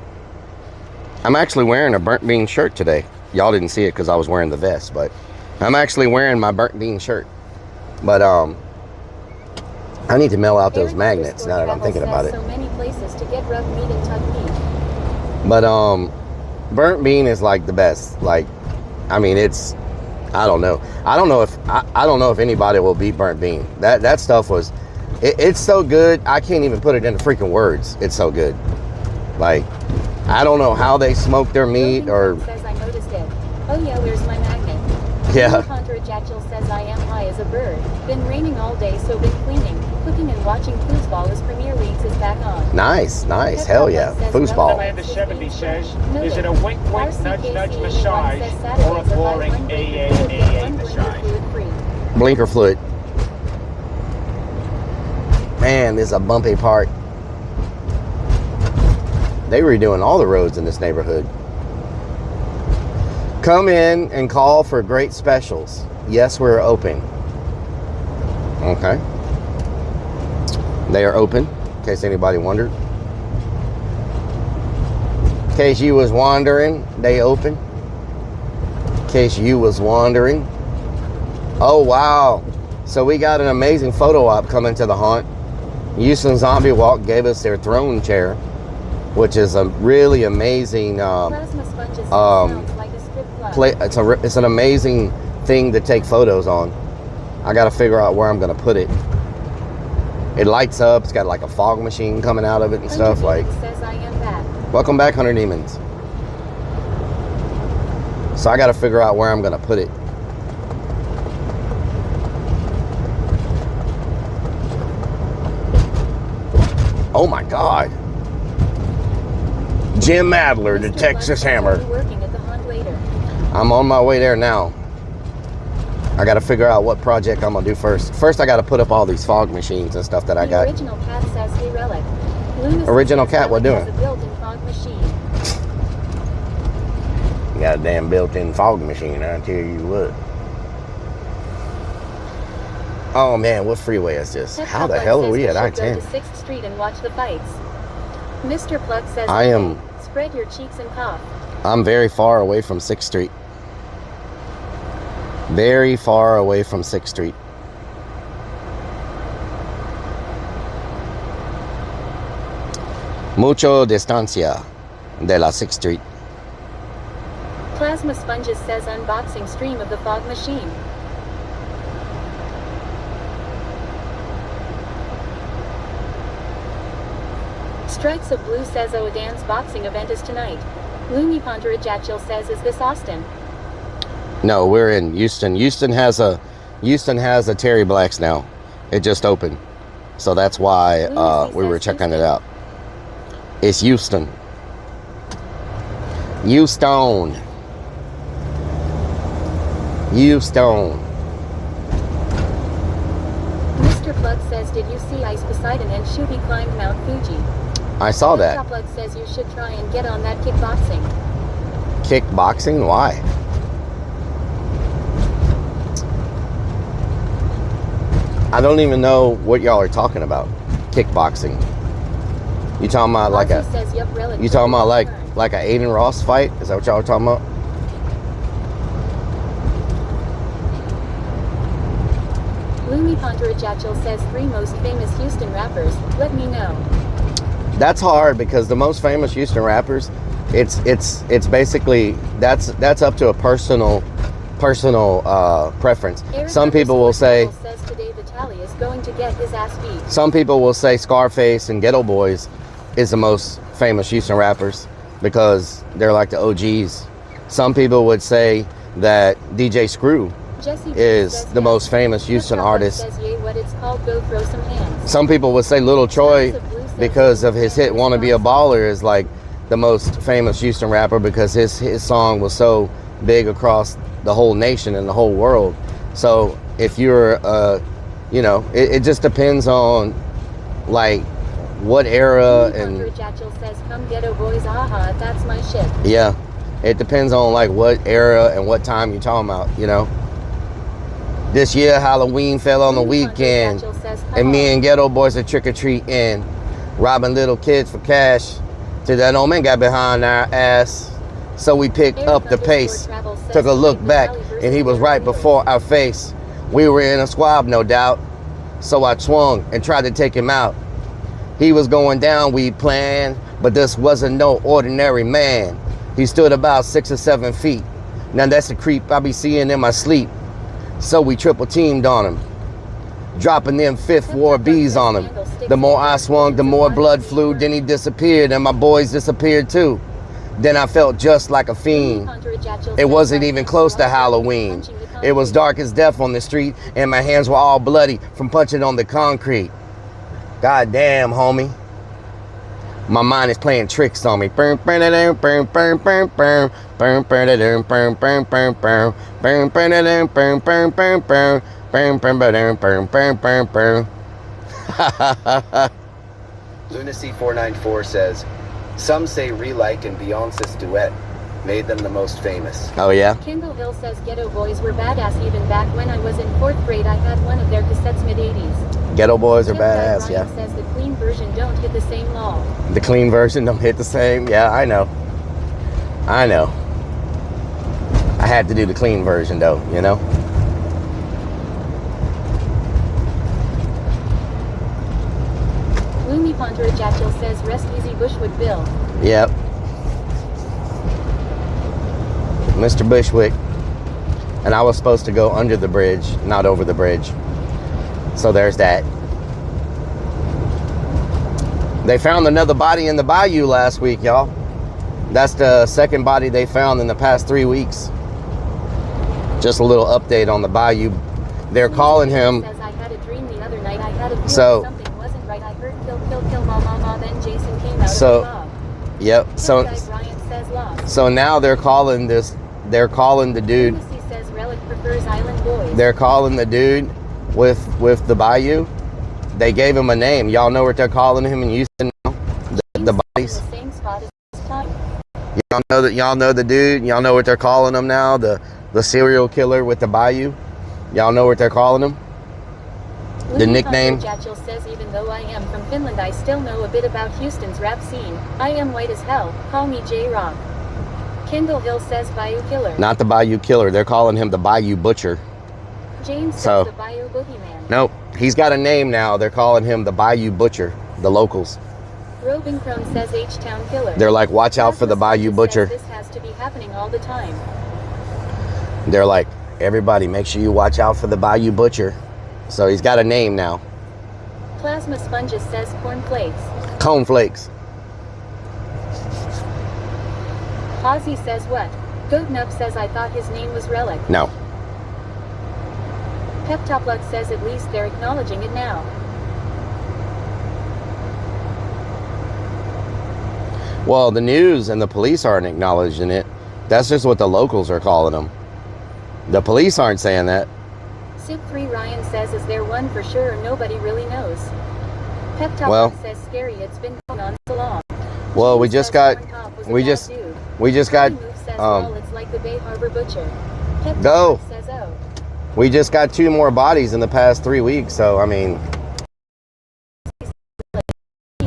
[SPEAKER 2] I'm actually wearing a burnt bean shirt today. Y'all didn't see it because I was wearing the vest, but I'm actually wearing my burnt bean shirt. But I need to mail out those magnets now that I'm thinking about it.
[SPEAKER 1] So many places to get rubbed meat and tug meat.
[SPEAKER 2] But burnt bean is like the best. Like, I mean, it's, I don't know. I don't know if anybody will beat burnt bean. That stuff was, it's so good. I can't even put it into freaking words. It's so good. Like, I don't know how they smoke their meat or.
[SPEAKER 1] Says I noticed it. Oh yeah, where's my magnet?
[SPEAKER 2] Yeah.
[SPEAKER 1] Hunter Jatchel says I am high as a bird. Been raining all day, so been cleaning, cooking, and watching foosball as Premier Leagues is back on.
[SPEAKER 2] Nice, nice. Hell yeah. Foosball.
[SPEAKER 6] Amanda 70 says, is it a wink wink nudge nudge massage or a boring AA massage?
[SPEAKER 2] Blinker fluid. Man, this is a bumpy part. They were doing all the roads in this neighborhood. Come in and call for great specials. Yes, we're open. Okay. They are open, in case anybody wondered. In case you was wondering, they open. In case you was wondering. Oh, wow. So we got an amazing photo op coming to the haunt. Houston Zombie Walk gave us their throne chair, which is a really amazing it's an amazing thing to take photos on. I got to figure out where I'm going to put it. It lights up. It's got like a fog machine coming out of it and stuff. Like, welcome back, Hunter Demons. So I got to figure out where I'm going to put it. Oh my God. Jim Adler, the Texas Hammer. I'm on my way there now. I got to figure out what project I'm going to do first. First, I got to put up all these fog machines and stuff that I got.
[SPEAKER 1] Original Cat says, hey, Rellik.
[SPEAKER 2] Original Cat, what doing?
[SPEAKER 1] A built-in fog machine.
[SPEAKER 2] You got a damn built-in fog machine, I tell you what. Oh man, what freeway is this? How the hell are we at I-10?
[SPEAKER 1] Go to 6th Street and watch the fights. Mr. Plug says,
[SPEAKER 2] I am.
[SPEAKER 1] Spread your cheeks and cough.
[SPEAKER 2] I'm very far away from 6th Street. Very far away from 6th Street. Mucho distancia de la 6th Street.
[SPEAKER 1] Plasma Sponges says unboxing stream of the fog machine. Strikes of Blue says Dan's boxing event is tonight. Looney Ponderajachil says, is this Austin?
[SPEAKER 2] No, we're in Houston. Houston has a Terry Black's now. It just opened. So that's why we were checking it out. It's Houston. Houston. Houston.
[SPEAKER 1] Mr. Plug says, did you see Ice Poseidon and Shuby climbed Mount Fuji?
[SPEAKER 2] I saw that.
[SPEAKER 1] Mr. Plug says you should try and get on that kickboxing.
[SPEAKER 2] Kickboxing? Why? I don't even know what y'all are talking about. Kickboxing. You talking about like a?
[SPEAKER 1] Says, yep,
[SPEAKER 2] you talking about like a Aiden Ross fight? Is that what y'all are talking about?
[SPEAKER 1] Looney Ponderajachil says 3 most famous Houston rappers. Let me know.
[SPEAKER 2] That's hard because the most famous Houston rappers, it's basically that's up to a personal preference. Some people will say.
[SPEAKER 1] Is going to get his ass beat.
[SPEAKER 2] Some people will say Scarface and Ghetto Boys is the most famous Houston rappers because they're like the OGs. Some people would say that DJ Screw is the most famous Houston artist. Some people would say Little Troy because of his hit "Wanna Be a Baller" is like the most famous Houston rapper because his song was so big across the whole nation and the whole world. So if you're you know, it just depends on like what era and
[SPEAKER 1] says, come Ghetto Boys, aha, that's my shit.
[SPEAKER 2] Yeah, it depends on like what era and what time you're talking about, you know. This year Halloween fell on the weekend and me and Ghetto Boys are trick-or-treating, robbing little kids for cash till that old man got behind our ass. So we picked up the pace, took a look back, and he was right before our face. We were in a squab, no doubt, so I swung and tried to take him out. He was going down, we planned, but this wasn't no ordinary man. He stood about 6 or 7 feet. Now that's the creep I be seeing in my sleep. So we triple teamed on him, dropping them 5th War Bs on him. The more I swung, the more blood flew, then he disappeared, and my boys disappeared too. Then I felt just like a fiend. It wasn't even close to Halloween. It was dark as death on the street, and my hands were all bloody from punching on the concrete. God damn, homie. My mind is playing tricks on me.
[SPEAKER 14] Lunacy494 says, some say Rellik and Beyonce's duet made them the most famous.
[SPEAKER 2] Oh yeah?
[SPEAKER 1] Kendall Hill says Ghetto Boys were badass even back when I was in 4th grade. I had one of their cassettes mid-80s.
[SPEAKER 2] Ghetto Boys are
[SPEAKER 1] Young Guy
[SPEAKER 2] badass,
[SPEAKER 1] Ryan
[SPEAKER 2] yeah.
[SPEAKER 1] says the clean version don't hit the same law.
[SPEAKER 2] The clean version don't hit the same. Yeah, I know. I know. I had to do the clean version though, you know?
[SPEAKER 1] Gloomy Ponter Jatchel says rest easy Bushwick Bill.
[SPEAKER 2] Yep. Mr. Bushwick. And I was supposed to go under the bridge, not over the bridge. So there's that. They found another body in the bayou last week, y'all. That's the second body they found in the past 3 weeks. Just a little update on the bayou. They're calling him.
[SPEAKER 1] Says, I had a dream the other night. I had a feeling
[SPEAKER 2] So
[SPEAKER 1] something wasn't right. I heard kill, mama. Then Jason came out
[SPEAKER 2] so
[SPEAKER 1] of the fog.
[SPEAKER 2] yep. So
[SPEAKER 1] Guy Bryant says lost.
[SPEAKER 2] so now they're calling this. They're calling the dude.
[SPEAKER 1] Lunacy says Rellik prefers Island Boys.
[SPEAKER 2] They're calling the dude with the bayou. They gave him a name. Y'all know what they're calling him in Houston now? The bodies.
[SPEAKER 1] The same spot as Todd.
[SPEAKER 2] Y'all know that. Y'all know the dude. Y'all know what they're calling him now. The serial killer with the bayou. Y'all know what they're calling him. The nickname.
[SPEAKER 1] Jatchel says even though I am from Finland, I still know a bit about Houston's rap scene. I am white as hell. Call me J-Rock. Kendall Hill says Bayou Killer.
[SPEAKER 2] Not the Bayou Killer. They're calling him the Bayou Butcher.
[SPEAKER 1] James says
[SPEAKER 2] So
[SPEAKER 1] the Bayou Boogeyman.
[SPEAKER 2] nope. He's got a name now. They're calling him the Bayou Butcher. The locals.
[SPEAKER 1] Robin Crone says H-Town Killer.
[SPEAKER 2] They're like, watch out for the Bayou Butcher.
[SPEAKER 1] This has to be happening all the time.
[SPEAKER 2] They're like, everybody, make sure you watch out for the Bayou Butcher. So he's got a name now.
[SPEAKER 1] Plasma Sponges says Cornflakes.
[SPEAKER 2] Cornflakes.
[SPEAKER 1] Ozzy says what? Goat Nup says I thought his name was Rellik.
[SPEAKER 2] No.
[SPEAKER 1] Pep Top Luck says at least they're acknowledging it now.
[SPEAKER 2] Well, the news and the police aren't acknowledging it. That's just what the locals are calling them. The police aren't saying that.
[SPEAKER 1] Sip3 Ryan says is there one for sure or nobody really knows? Pep Top
[SPEAKER 2] Well-
[SPEAKER 1] Luck says scary it's been going on so long.
[SPEAKER 2] Well, we
[SPEAKER 1] James
[SPEAKER 2] just
[SPEAKER 1] says
[SPEAKER 2] got,
[SPEAKER 1] Corn Top was a
[SPEAKER 2] we
[SPEAKER 1] bad
[SPEAKER 2] just,
[SPEAKER 1] dude.
[SPEAKER 2] we just got,
[SPEAKER 1] Move says well, it's like the Bay Harbor Butcher. Pep Top
[SPEAKER 2] Go.
[SPEAKER 1] Luck says oh.
[SPEAKER 2] we just got 2 more bodies in the past 3 weeks. So, I mean,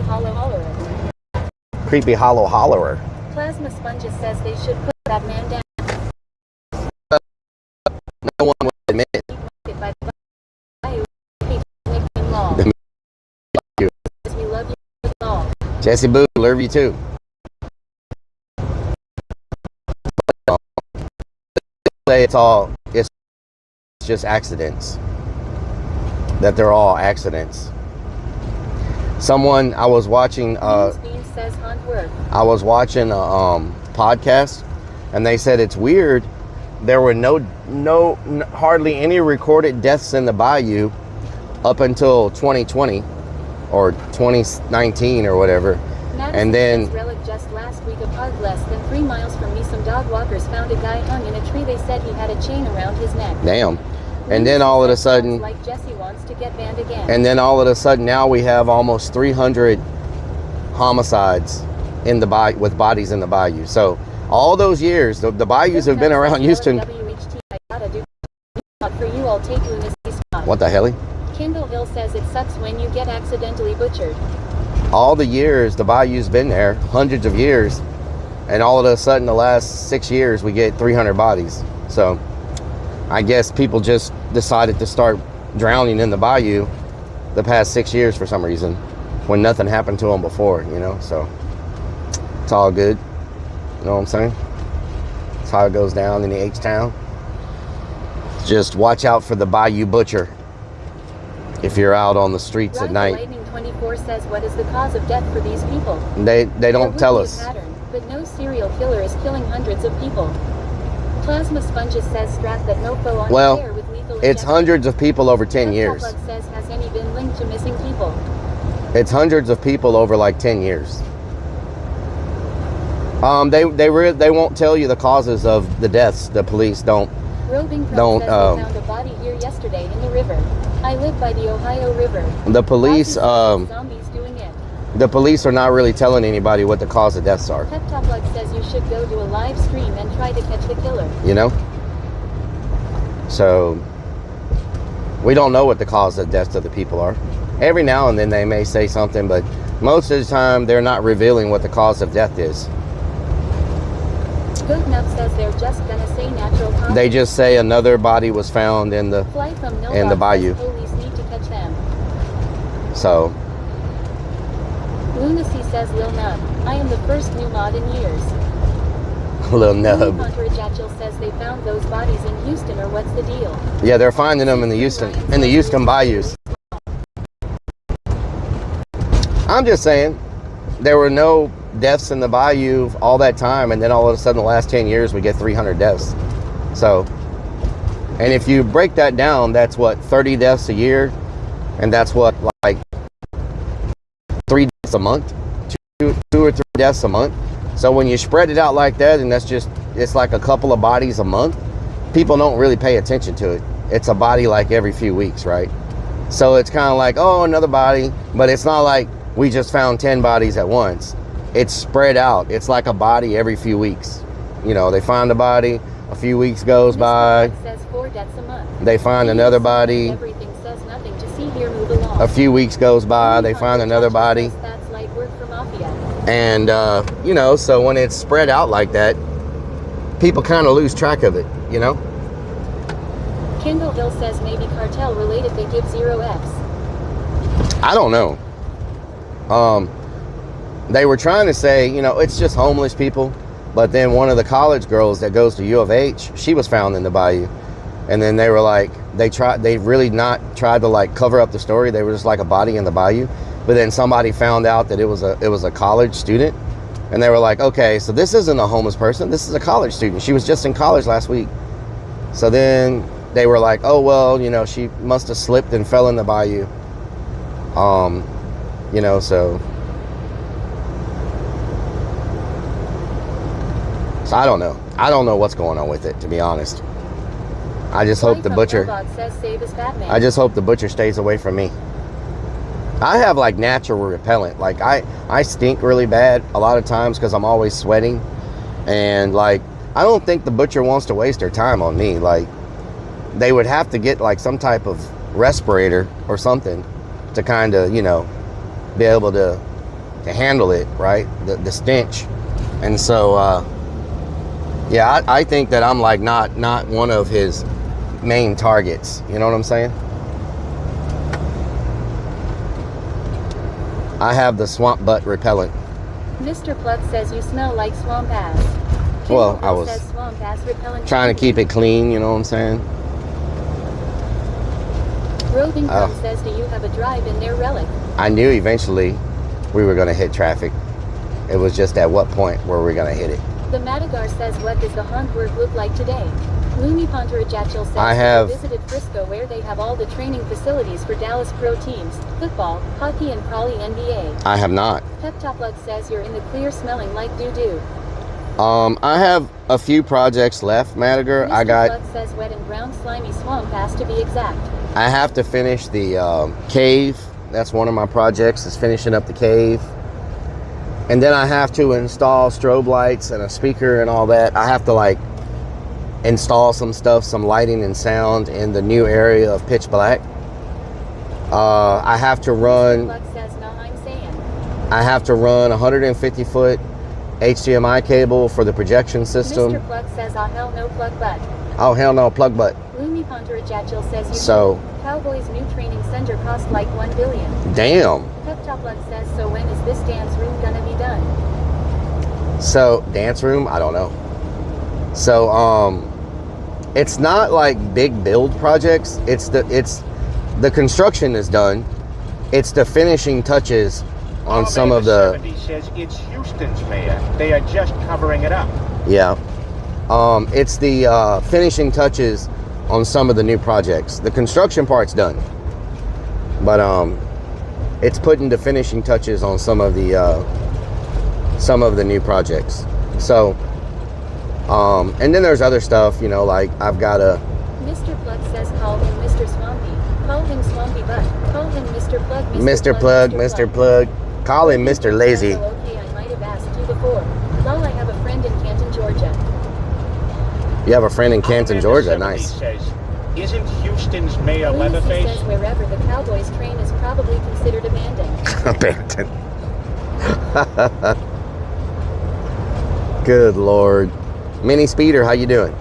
[SPEAKER 1] Hollow Hollerer.
[SPEAKER 2] creepy hollow hollerer.
[SPEAKER 1] Plasma Sponges says they should put that man down.
[SPEAKER 2] No one would admit it.
[SPEAKER 1] By the Bayou. Hey, make him long.
[SPEAKER 2] You.
[SPEAKER 1] We love you with all.
[SPEAKER 2] Jesse Boo, love you too. Say it's just accidents. That they're all accidents. Someone I was watching
[SPEAKER 1] Beans says hunt work.
[SPEAKER 2] I was watching a podcast, and they said it's weird. There were hardly any recorded deaths in the bayou up until 2020 or 2019 or whatever.
[SPEAKER 1] Madison
[SPEAKER 2] And then
[SPEAKER 1] says Rellik just last week a park less than 3 miles from me. Some dog walkers found a guy hung in a tree. They said he had a chain around his neck.
[SPEAKER 2] damn. And then all of a sudden,
[SPEAKER 1] Like Jesse wants to get banned again.
[SPEAKER 2] and then all of a sudden now we have almost 300 homicides in the bayou, with bodies in the bayou. So all those years, the bayous have been around Houston.
[SPEAKER 1] WHT, I gotta do for you. I'll take Lunacy's spot.
[SPEAKER 2] What the hell?
[SPEAKER 1] Kendall Hill says it sucks when you get accidentally butchered.
[SPEAKER 2] All the years the bayou's been there, hundreds of years, and all of a sudden the last 6 years we get 300 bodies. So I guess people just decided to start drowning in the bayou the past 6 years for some reason, when nothing happened to them before, you know. So it's all good, you know what I'm saying? That's how it goes down in the H-Town. Just watch out for the Bayou Butcher if you're out on the streets at night.
[SPEAKER 1] Lightning 24 says what is the cause of death for these people?
[SPEAKER 2] They don't tell us.
[SPEAKER 1] Pattern, but no serial killer is killing hundreds of people. Plasma Sponges says Strat that mofo on
[SPEAKER 2] Well,
[SPEAKER 1] air with lethal
[SPEAKER 2] it's
[SPEAKER 1] injection.
[SPEAKER 2] hundreds of people over 10 years.
[SPEAKER 1] Says has any been linked to missing people?
[SPEAKER 2] It's hundreds of people over like 10 years. They won't tell you the causes of the deaths. The police don't.
[SPEAKER 1] Roving Pro says they found a body here yesterday in the river. I live by the Ohio River.
[SPEAKER 2] The police,
[SPEAKER 1] zombies doing it.
[SPEAKER 2] the police are not really telling anybody what the cause of deaths are.
[SPEAKER 1] Pep Talk Luck says you should go to a live stream and try to catch the killer.
[SPEAKER 2] You know? So, we don't know what the cause of deaths of the people are. Every now and then they may say something, but most of the time they're not revealing what the cause of death is.
[SPEAKER 1] Goat Nub says they're just gonna say natural causes.
[SPEAKER 2] They just say another body was found in the bayou.
[SPEAKER 1] Police need to catch them.
[SPEAKER 2] So,
[SPEAKER 1] Lunacy says Lil Nub, I am the first new mod in years.
[SPEAKER 2] Lil Nub.
[SPEAKER 1] Contra says they found those bodies in Houston, or what's the deal?
[SPEAKER 2] Yeah, they're finding them in the Houston bayous. I'm just saying, there were no deaths in the bayou all that time, and then all of a sudden the last 10 years we get 300 deaths. So, and if you break that down, that's what, 30 deaths a year, and that's what, like 3 deaths a month, two or three deaths a month. So when you spread it out like that, and that's just, it's like a couple of bodies a month, people don't really pay attention to it. It's a body like every few weeks, right? So it's kind of like, oh, another body, but it's not like we just found 10 bodies at once. It's spread out. It's like a body every few weeks. You know, they find a body, a few weeks goes by,
[SPEAKER 1] says 4 deaths a month.
[SPEAKER 2] they find another body,
[SPEAKER 1] Everything says nothing to see here, move along.
[SPEAKER 2] a few weeks goes by, they find another body.
[SPEAKER 1] That's light work for Mafia.
[SPEAKER 2] And, you know, so when it's spread out like that, people kind of lose track of it, you know?
[SPEAKER 1] Kendall Hill says maybe cartel related, they give 0 Fs.
[SPEAKER 2] I don't know. They were trying to say, you know, it's just homeless people. But then one of the college girls that goes to U of H, she was found in the bayou. And then they were like, they really not tried to like cover up the story. They were just like a body in the bayou. But then somebody found out that it was a college student. And they were like, okay, so this isn't a homeless person. This is a college student. She was just in college last week. So then they were like, oh, well, you know, she must have slipped and fell in the bayou. You know, so I don't know. I don't know what's going on with it, to be honest. I just hope the butcher, I just hope the butcher stays away from me. I have like natural repellent. Like I stink really bad a lot of times because I'm always sweating. And like, I don't think the butcher wants to waste their time on me. Like, they would have to get like some type of respirator or something to kind of, you know, be able to handle it, right? The stench. And so, yeah, I think that I'm like not one of his main targets. You know what I'm saying? I have the swamp butt repellent.
[SPEAKER 1] Mr. Plug says you smell like swamp ass.
[SPEAKER 2] Well, I was
[SPEAKER 1] swamp ass repellent
[SPEAKER 2] trying to keep it clean, you know what I'm saying?
[SPEAKER 1] Roving Tom says, do you have a drive in there, Rellik?
[SPEAKER 2] I knew eventually we were going to hit traffic. It was just at what point were we going to hit it.
[SPEAKER 1] The Madagar says, what does the haunt work look like today? Looney Ponterajachil says,
[SPEAKER 2] I have
[SPEAKER 1] visited Frisco where they have all the training facilities for Dallas pro teams, football, hockey, and probably NBA.
[SPEAKER 2] I have not.
[SPEAKER 1] Pep Top Luck says you're in the clear smelling like doo-doo.
[SPEAKER 2] I have a few projects left, Madagar.
[SPEAKER 1] Mr. Plug says wet and brown slimy swamp has to be exact.
[SPEAKER 2] I have to finish the cave. That's one of my projects, is finishing up the cave. And then I have to install strobe lights and a speaker and all that. I have to like install some stuff, some lighting and sound in the new area of pitch black. I have to run. I have to run 150 foot HDMI cable for the projection system.
[SPEAKER 1] Mr. Plug says, oh hell no, plug butt.
[SPEAKER 2] Oh hell no, plug butt.
[SPEAKER 1] Looney Ponterajachil says you
[SPEAKER 2] so
[SPEAKER 1] Cowboys new training center cost like $1 billion.
[SPEAKER 2] Damn.
[SPEAKER 1] Pep Top Luck says, so when is this dance room gonna be done?
[SPEAKER 2] So dance room, I don't know. So it's not like big build projects. It's the construction is done. It's the finishing touches on some of the
[SPEAKER 6] 70 says it's Houston's mayor. They are just covering it up.
[SPEAKER 2] Yeah. It's the finishing touches on some of the new projects. The construction part's done, but it's putting the finishing touches on some of the new projects. So, and then there's other stuff, you know, like I've got a...
[SPEAKER 1] Mr. Plug says call him Mr. Swampy. Call him Swampy Butt. Call him Mr. Plug.
[SPEAKER 2] Mr. Plug, Mr. Plug. Call him Mr. Lazy.
[SPEAKER 1] Okay, I might have asked you before. Lol, I have a friend in Canton, Georgia.
[SPEAKER 2] You have a friend in Canton, Georgia. Nice.
[SPEAKER 6] Says, isn't Houston's mayor
[SPEAKER 1] Lunacy
[SPEAKER 6] Leatherface?
[SPEAKER 1] says wherever the Cowboys train is probably considered abandoned.
[SPEAKER 2] Abandoned. Good Lord. Mini Speeder, how you doing?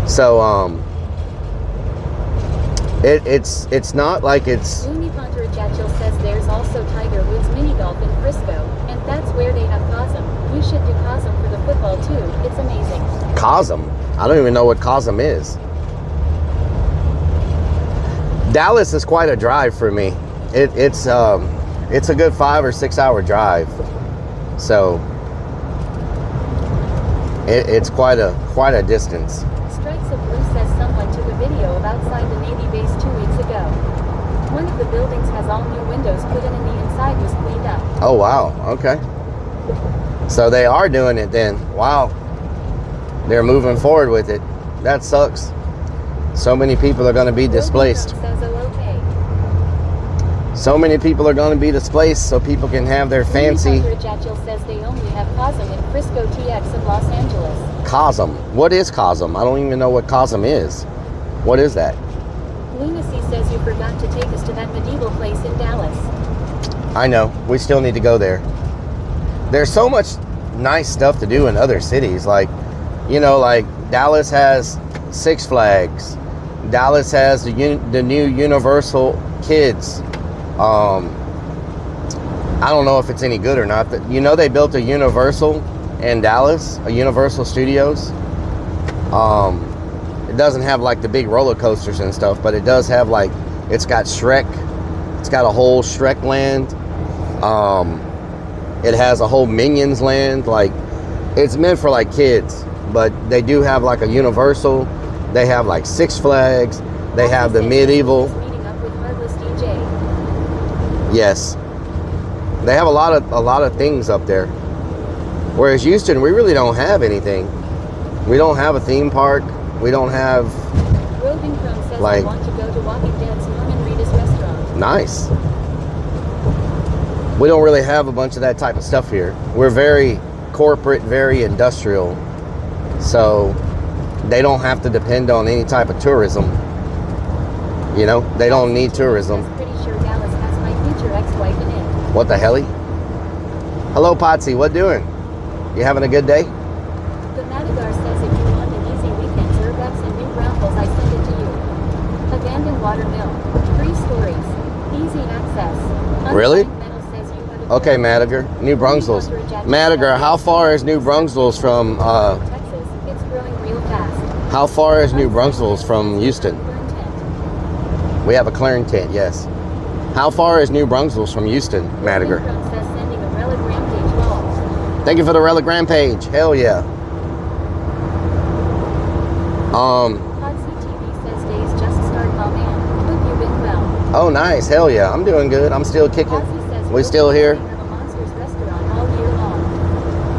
[SPEAKER 2] So, it's not like it's...
[SPEAKER 1] Looney Ponter Jachil says there's also Tiger Woods mini golf in Frisco, and that's where they have Cosm. You should do Cosm for the football too. It's amazing.
[SPEAKER 2] Cosm? I don't even know what Cosm is. Dallas is quite a drive for me. It's a good 5 or 6 hour drive. So it's quite a distance.
[SPEAKER 1] Strikes of Blue says someone took a video of outside the Navy base 2 weeks ago. One of the buildings has all new windows put in and the inside was cleaned up.
[SPEAKER 2] Oh wow, okay. So they are doing it then. Wow. They're moving forward with it. That sucks. So many people are going to be displaced. So many people are going to be displaced so people can have their fancy...
[SPEAKER 1] Jachil says they only have Cosm in Frisco, TX, and Los Angeles.
[SPEAKER 2] Cosm. What is Cosm? I don't even know what Cosm is. What is that?
[SPEAKER 1] Lunacy says you forgot to take us to that medieval place in Dallas.
[SPEAKER 2] I know. We still need to go there. There's so much nice stuff to do in other cities. Like, you know, like Dallas has Six Flags. Dallas has the new Universal Kids. I don't know if it's any good or not. You know, they built a Universal in Dallas, a Universal Studios. It doesn't have like the big roller coasters and stuff, but it does have like, it's got Shrek. It's got a whole Shrek land. It has a whole Minions land. Like, it's meant for like kids, but they do have like a Universal. They have like Six Flags. They have the medieval. Yes, they have a lot of things up there. Whereas Houston, we really don't have anything. We don't have a theme park. We don't have like.
[SPEAKER 1] Want to go to Walking Dead's Norman Reedus restaurant.
[SPEAKER 2] Nice. We don't really have a bunch of that type of stuff here. We're very corporate, very industrial. So they don't have to depend on any type of tourism. You know, they don't need tourism.
[SPEAKER 1] Ex-wife in it.
[SPEAKER 2] What the hell? Hello, Potsy. What doing? You having a good day?
[SPEAKER 1] The Madagar says if you want an easy weekend, Urbex and New Brambles, I send it to you. Abandoned water mill. 3 stories. Easy access.
[SPEAKER 2] Really? Okay, Madagar. New Brunswick. Madagar, how far is New Brunswick from
[SPEAKER 1] Texas? It's growing real fast.
[SPEAKER 2] How far is New Brunswick from Houston? We have a clearing tent, yes. How far is New Brunswick from Houston, Madagar? Thank you for the Relic Rampage. Hell yeah. Oh, nice. Hell yeah. I'm doing good. I'm still kicking. We still here.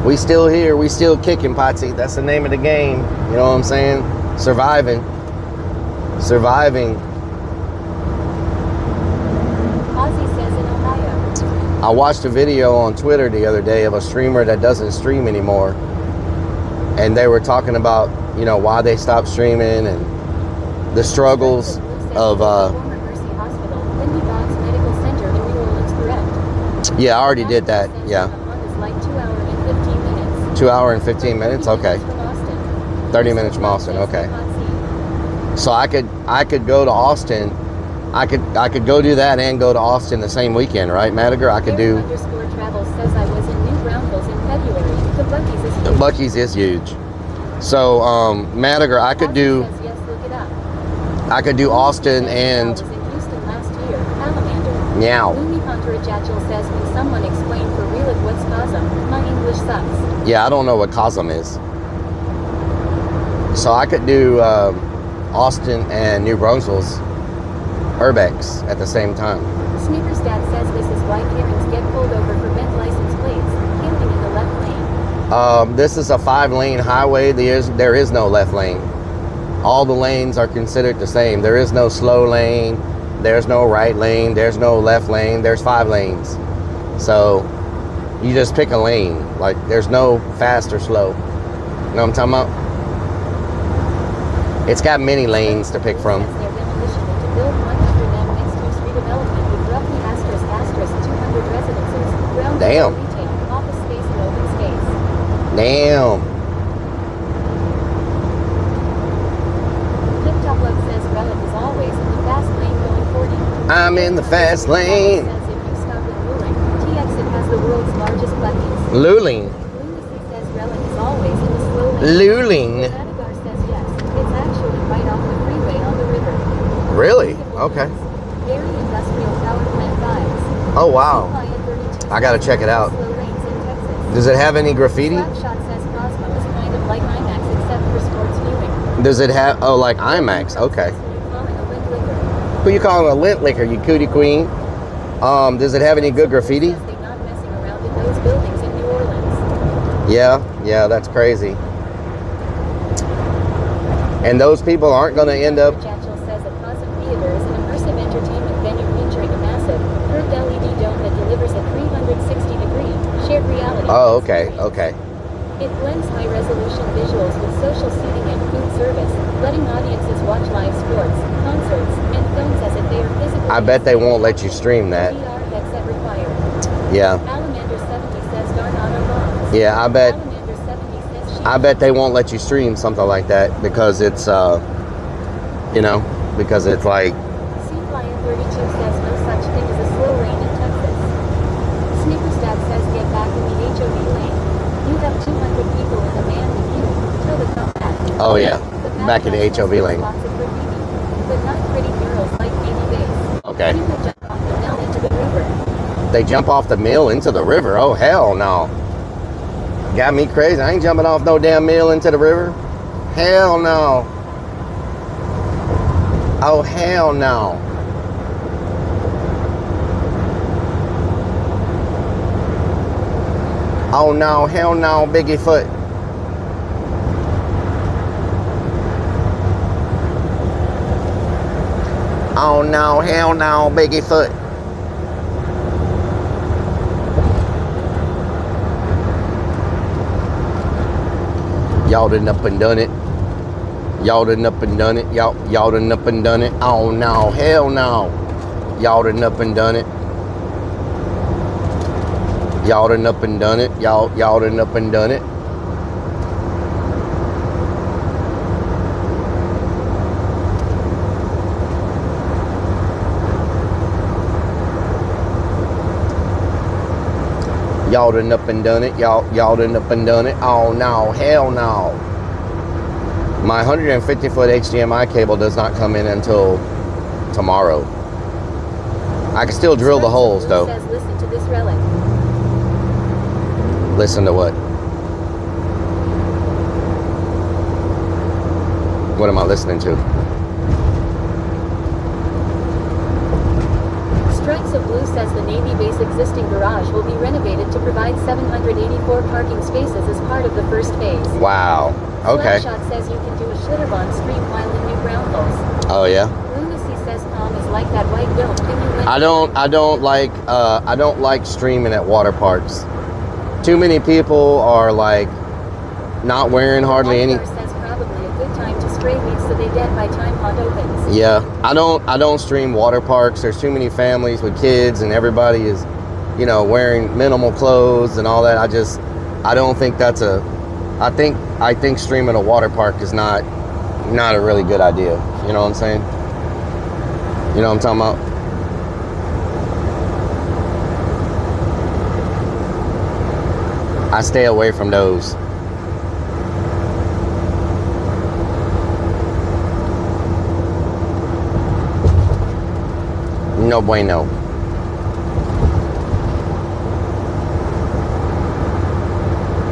[SPEAKER 2] We still here. We still kicking, Potsy. That's the name of the game. You know what I'm saying? Surviving. Surviving. I watched a video on Twitter the other day of a streamer that doesn't stream anymore. And they were talking about, you know, why they stopped streaming and the struggles of... Yeah, I already did that. Yeah. 2 hour and 15 minutes? Okay. 30 minutes from Austin. Okay. So I could go to Austin. I could go do that and go to Austin the same weekend, right, Madagar? I could do.
[SPEAKER 1] _travel says I was in New Braunfels in February. The Buc-ee's is huge.
[SPEAKER 2] The Buc-ee's is huge. So Madagar, I could do.
[SPEAKER 1] Yes, look it up.
[SPEAKER 2] I could do Austin and.
[SPEAKER 1] I was in Houston last year. Salamander.
[SPEAKER 2] Meow.
[SPEAKER 1] Looney Ponter Jachil says, "Can someone explain for Rellik what's Cosm? My English sucks."
[SPEAKER 2] Yeah, I don't know what Cosm is. So I could do Austin and New Brunswick. Urbex at the same time.
[SPEAKER 1] Snickers Dad says this is why Karens get pulled over for bent license plates, camping in the left lane.
[SPEAKER 2] This is a 5-lane highway. There is no left lane. All the lanes are considered the same. There is no slow lane. There's no right lane. There's no left lane. There's 5 lanes. So you just pick a lane. Like, there's no fast or slow. You know what I'm talking about? It's got many lanes to pick from. Damn. Damn. I'm in the fast lane. Luling. Luling. Really? Okay. Oh wow. I gotta check it out. Does it have any graffiti? Does it have, oh, like IMAX? Okay. Who you calling a lint liquor, you cootie queen? Does it have any good graffiti? Yeah, that's crazy. And those people aren't going to end up. Oh, okay.
[SPEAKER 1] It blends high-resolution visuals with social seating and food service, letting audiences watch live sports, concerts, and films as if they are physically.
[SPEAKER 2] I bet they won't let you stream that.
[SPEAKER 1] VR headset required.
[SPEAKER 2] Yeah.
[SPEAKER 1] Alamander 70 says darn auto bombs.
[SPEAKER 2] Yeah, I bet.
[SPEAKER 1] Alamander 70 says she.
[SPEAKER 2] I bet they won't let you stream something like that because it's, you know, because it's like.
[SPEAKER 1] Seaflyer 32 says no such thing as a slow lane in Texas. Snickerstack says get back in the HOV lane. You have 200 people in the van with you. Tell the combat.
[SPEAKER 2] Oh yeah, back in the HOV lane.
[SPEAKER 1] Lots of graffiti, but not pretty girls like Katie Bates.
[SPEAKER 2] Okay.
[SPEAKER 1] People jump off the mill into the river.
[SPEAKER 2] They jump off the mill into the river. Oh hell no. Got me crazy. I ain't jumping off no damn mill into the river. Hell no. Oh hell no. Oh no, hell no, Biggie Foot. Oh no, hell no, Biggie Foot. Y'all done up and done it. Y'all done up and done it. Y'all done up and done it. Oh no, hell no. Y'all done up and done it. Y'all done up and done it. Y'all done up and done it. Y'all done up and done it. Y'all done up and done it. Oh no, hell no. My 150-foot HDMI cable does not come in until tomorrow. I can still drill the holes though.
[SPEAKER 1] Says, listen to this relic.
[SPEAKER 2] Listen to what? What am I listening to?
[SPEAKER 1] Strikes of Blue says the Navy base existing garage will be renovated to provide 784 parking spaces as part of the first phase.
[SPEAKER 2] Wow. Okay.
[SPEAKER 1] Slapshot says you can do a Shutterbond stream while in New Braunfels.
[SPEAKER 2] Oh yeah.
[SPEAKER 1] Lunacy says Tom is like that white goat. Can you lend
[SPEAKER 2] I don't like streaming at water parks. Too many people are like not wearing hardly any.
[SPEAKER 1] Says probably a good time to spray weeds so they dead by time pond opens.
[SPEAKER 2] Yeah, I don't stream water parks. There's too many families with kids and everybody is, you know, wearing minimal clothes and all that. I don't think that's a. I think streaming a water park is not a really good idea. You know what I'm saying? You know what I'm talking about? I stay away from those. No bueno.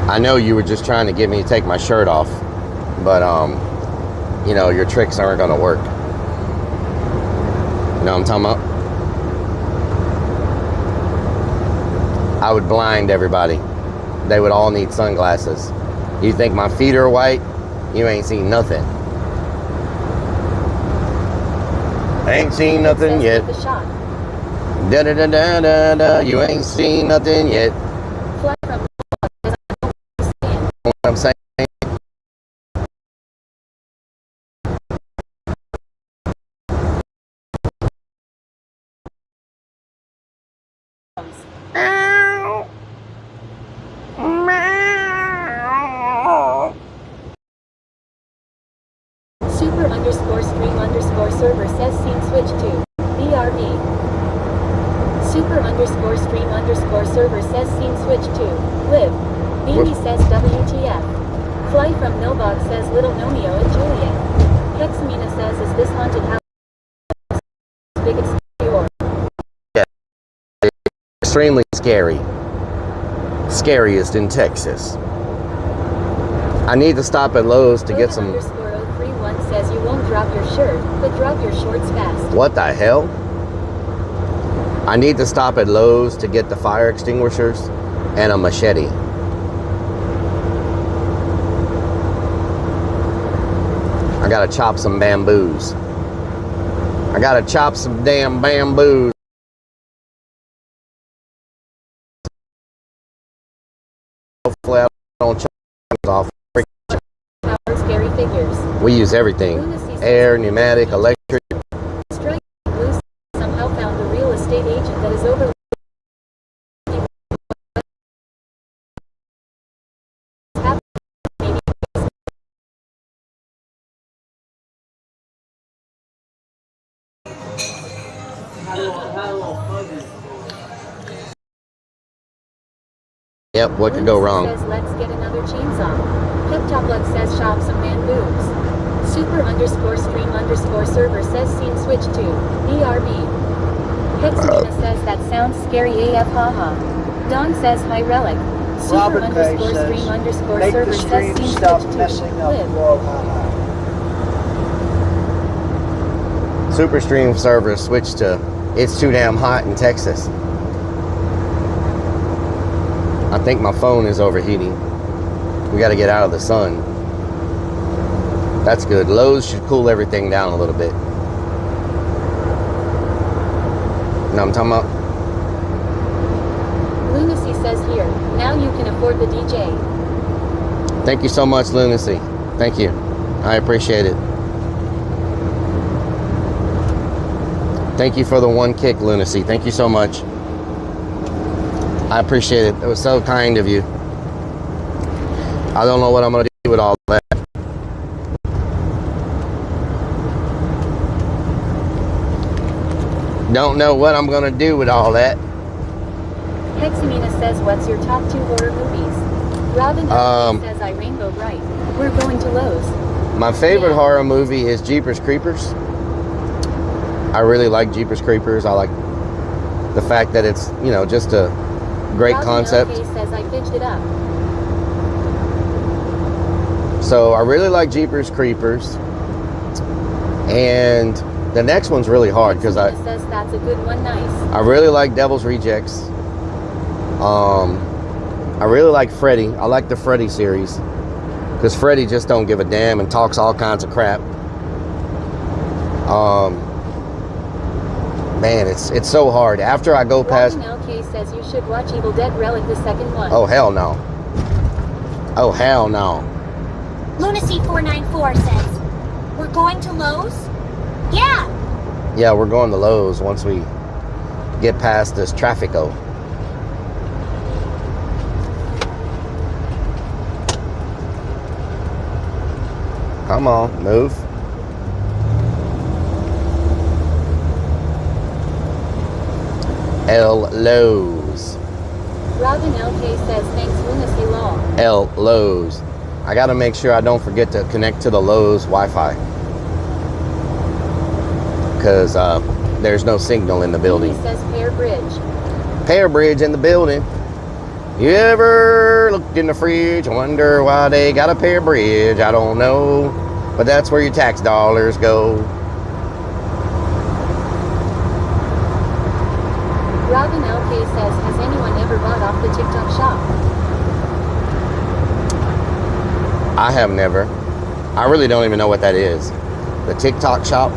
[SPEAKER 2] I know you were just trying to get me to take my shirt off, but you know, your tricks aren't gonna work. You know what I'm talking about? I would blind everybody. they would all need sunglasses. You think my feet are white? You ain't seen nothing. Ain't seen nothing yet. Da da da da da da. You ain't seen nothing yet. What I'm saying.
[SPEAKER 1] Super_stream_server says scene switch to BRB. Super_stream_server says scene switch to live. Beanie says WTF. Fly from Nilbog says Little Nomeo and Juliet. Hexamina says is this haunted house big and scary?
[SPEAKER 2] Yeah, extremely scary. Scariest in Texas. I need to stop at Lowe's to get some.
[SPEAKER 1] _031 says you won't drop your shirt, but drop your shorts fast.
[SPEAKER 2] What the hell? I need to stop at Lowe's to get the fire extinguishers and a machete. I gotta chop some bamboos. I gotta chop some damn bamboos. Hopefully I don't chop off.
[SPEAKER 1] Scary figures.
[SPEAKER 2] We use everything. Air, pneumatic, electric.
[SPEAKER 1] Strike Blue somehow found the real estate agent that is over.
[SPEAKER 2] Yep, what could go wrong?
[SPEAKER 1] Says let's get another chainsaw. Peptoplex says shop some man boobs. Super_stream_server says scene switch to BRB. Hexamina says that sounds scary AF haha. Dawn says hi Relic. Super_stream_server says scene switch to live.
[SPEAKER 2] Superstream server switched to it's too damn hot in Texas. I think my phone is overheating. We got to get out of the sun. That's good. Lowe's should cool everything down a little bit. You know what I'm talking about?
[SPEAKER 1] Lunacy says here, now you can afford the DJ.
[SPEAKER 2] Thank you so much, Lunacy. Thank you. I appreciate it. Thank you for the one kick, Lunacy. Thank you so much. I appreciate it. It was so kind of you. I don't know what I'm going to do with all that. Don't know what I'm going to do with all that.
[SPEAKER 1] Hexamina says, what's your top 2 horror movies? Robin says, I Rainbow Bright. We're going to Lowe's.
[SPEAKER 2] My favorite horror movie is Jeepers Creepers. I really like Jeepers Creepers. I like the fact that it's, you know, just a great concept.
[SPEAKER 1] Says I pitched it up.
[SPEAKER 2] So I really like Jeepers Creepers, and the next one's really hard because
[SPEAKER 1] says that's a good one. Nice.
[SPEAKER 2] I really like Devil's Rejects. I really like Freddy. I like the Freddy series because Freddy just don't give a damn and talks all kinds of crap. Man, it's so hard. After I go past.
[SPEAKER 1] LK says you should watch Evil Dead Relic, the second one.
[SPEAKER 2] Oh hell no. Oh hell no.
[SPEAKER 7] Lunacy 494 says, we're going to Lowe's? Yeah.
[SPEAKER 2] Yeah, we're going to Lowe's once we get past this traffico. Come on, move. Lowe's.
[SPEAKER 1] Robin LK says thanks Lunacy Law.
[SPEAKER 2] Lowe's. I gotta make sure I don't forget to connect to the Lowe's Wi-Fi. Because there's no signal in the building.
[SPEAKER 1] He says Pear Bridge.
[SPEAKER 2] Pear Bridge in the building. You ever looked in the fridge, wonder why they got a Pear Bridge? I don't know. But that's where your tax dollars go.
[SPEAKER 1] Robin LK says, has anyone ever bought off the TikTok shop?
[SPEAKER 2] I have never. I really don't even know what that is. The TikTok shop?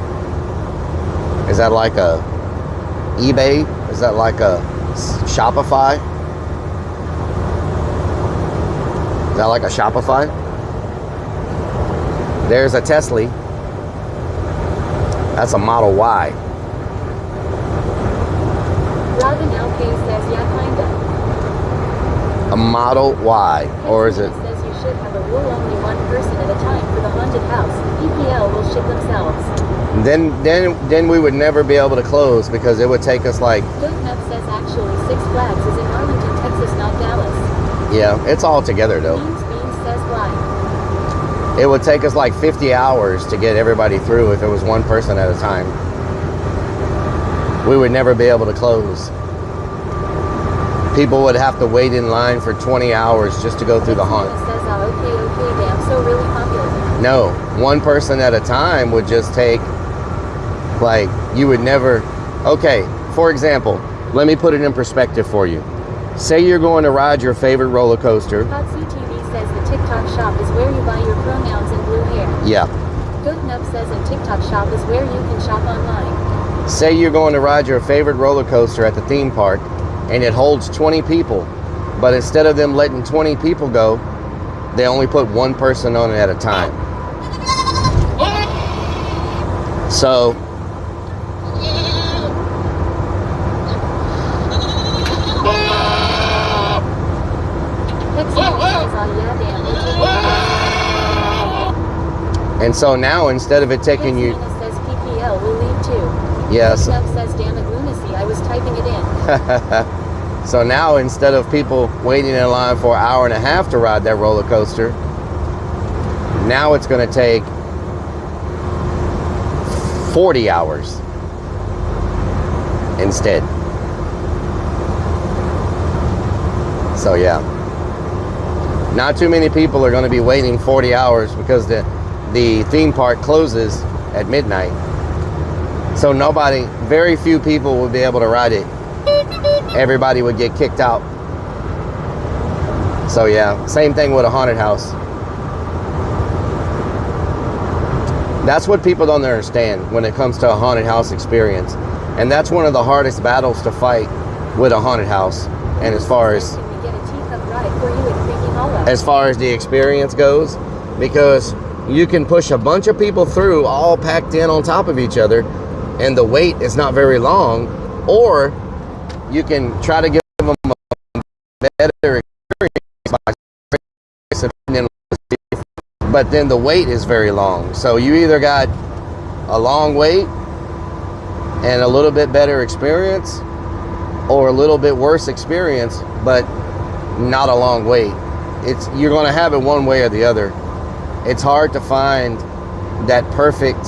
[SPEAKER 2] Is that like a eBay? Is that like a Shopify? Is that like a Shopify? There's a Tesla. That's a Model Y.
[SPEAKER 1] Robin LK says, yeah, kinda.
[SPEAKER 2] A Model Y, or is it?
[SPEAKER 1] Says you should have a rule only one person at a time for the haunted house. PPL will ship themselves.
[SPEAKER 2] Then we would never be able to close because it would take us like.
[SPEAKER 1] Goatnut says actually Six Flags is in Arlington, Texas, not Dallas.
[SPEAKER 2] Yeah, it's all together though.
[SPEAKER 1] Beans says why.
[SPEAKER 2] It would take us like 50 hours to get everybody through if it was one person at a time. We would never be able to close. People would have to wait in line for 20 hours just to go through the haunt.
[SPEAKER 1] Says, okay, damn, so really popular.
[SPEAKER 2] No, one person at a time would just take, like, you would never. Okay, for example, let me put it in perspective for you. Say you're going to ride your favorite roller coaster.
[SPEAKER 1] Hot CTV says the TikTok shop is where you buy your pronouns and blue hair.
[SPEAKER 2] Yeah.
[SPEAKER 1] Goatnub says a TikTok shop is where you can shop online.
[SPEAKER 2] Say you're going to ride your favorite roller coaster at the theme park and it holds 20 people, but instead of them letting 20 people go, they only put one person on it at a time. So and so now instead of it taking you,
[SPEAKER 1] says PPL will leave too.
[SPEAKER 2] yes.
[SPEAKER 1] Says damn it lunacy, I was typing it in.
[SPEAKER 2] So now instead of people waiting in line for an hour and a half to ride that roller coaster, now it's going to take 40 hours instead. So yeah, not too many people are going to be waiting 40 hours because the theme park closes at midnight. So very few people will be able to ride it. Everybody would get kicked out. So yeah, same thing with a haunted house. That's what people don't understand when it comes to a haunted house experience. And that's one of the hardest battles to fight with a haunted house. And as far as the experience goes, because you can push a bunch of people through all packed in on top of each other and the wait is not very long, or you can try to give them a better experience, but then the wait is very long. So you either got a long wait and a little bit better experience, or a little bit worse experience, but not a long wait. You're going to have it one way or the other. It's hard to find that perfect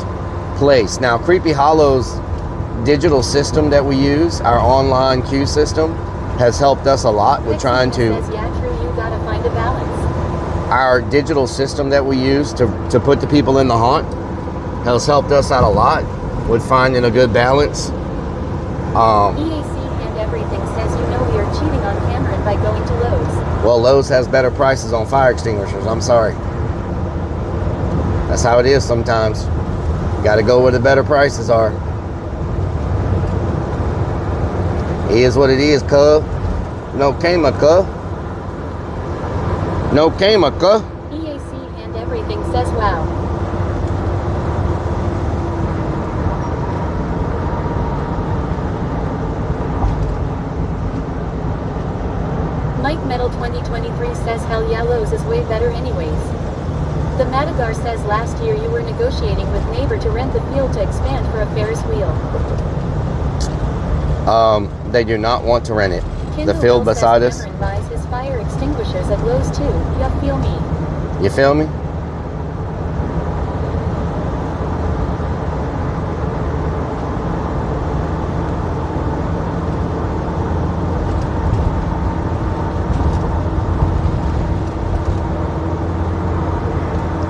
[SPEAKER 2] place. Now, Creepy Hollow's digital system that we use, our online queue system, has helped us a lot with trying to.
[SPEAKER 1] Yeah, true. You gotta find a balance.
[SPEAKER 2] Our digital system that we use to put the people in the haunt has helped us out a lot with finding a good balance.
[SPEAKER 1] EAC and everything says we are cheating on Cameron by going to Lowe's.
[SPEAKER 2] Well, Lowe's has better prices on fire extinguishers. I'm sorry. That's how it is sometimes. You got to go where the better prices are. It is what it is, cuz. No cama, cuz. No cama, cuz.
[SPEAKER 1] EAC and everything says wow. Mike Metal 2023 says hell yeah, Lowe's is way better anyways. The Madagar says last year you were negotiating with neighbor to rent the field to expand for a Ferris wheel.
[SPEAKER 2] They do not want to rent it.
[SPEAKER 1] Kindle
[SPEAKER 2] The field beside us.
[SPEAKER 1] Cameron buys his fire extinguishers at Lowe's too. You feel me?
[SPEAKER 2] You feel me?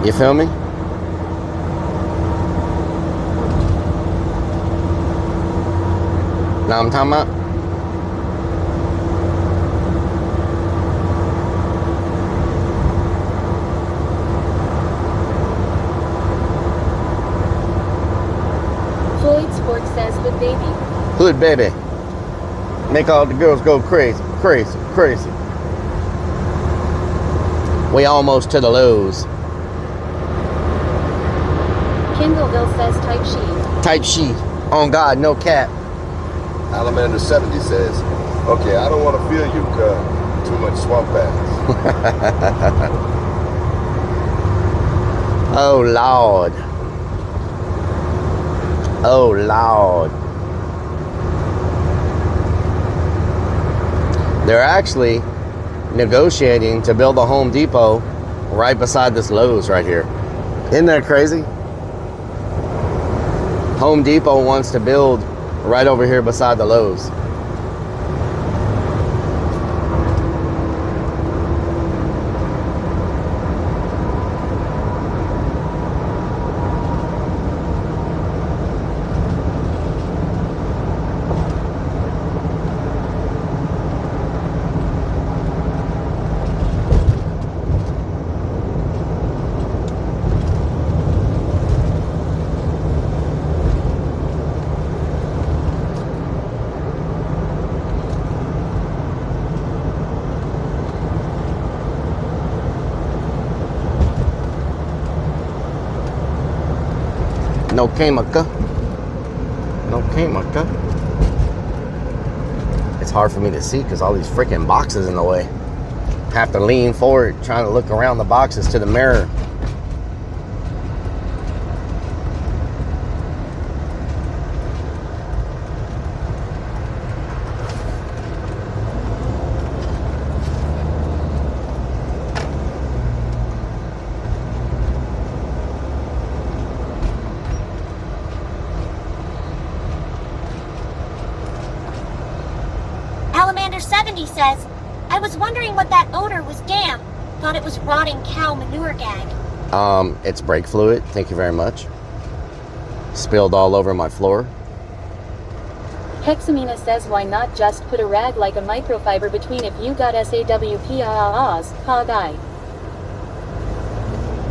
[SPEAKER 2] You feel me? Now I'm talking about. Hood baby. Make all the girls go crazy, crazy, crazy. We almost to the Lowe's.
[SPEAKER 1] Kindleville says type sheet.
[SPEAKER 2] Type sheet. On God, no cap.
[SPEAKER 17] Alamander 70 says, okay, I don't want to feel you, cuz. Too much swamp ass.
[SPEAKER 2] Oh, Lord. Oh, Lord. They're actually negotiating to build a Home Depot right beside this Lowe's right here. Isn't that crazy? Home Depot wants to build right over here beside the Lowe's. No chemical. No chemical. It's hard for me to see because all these freaking boxes in the way. Have to lean forward trying to look around the boxes to the mirror.
[SPEAKER 7] Alamander 70 says, I was wondering what that odor was. Damn. Thought it was rotting cow manure gag.
[SPEAKER 2] It's brake fluid. Thank you very much. Spilled all over my floor.
[SPEAKER 1] Hexamina says, why not just put a rag like a microfiber between if you got SAWPAAs, ha guy.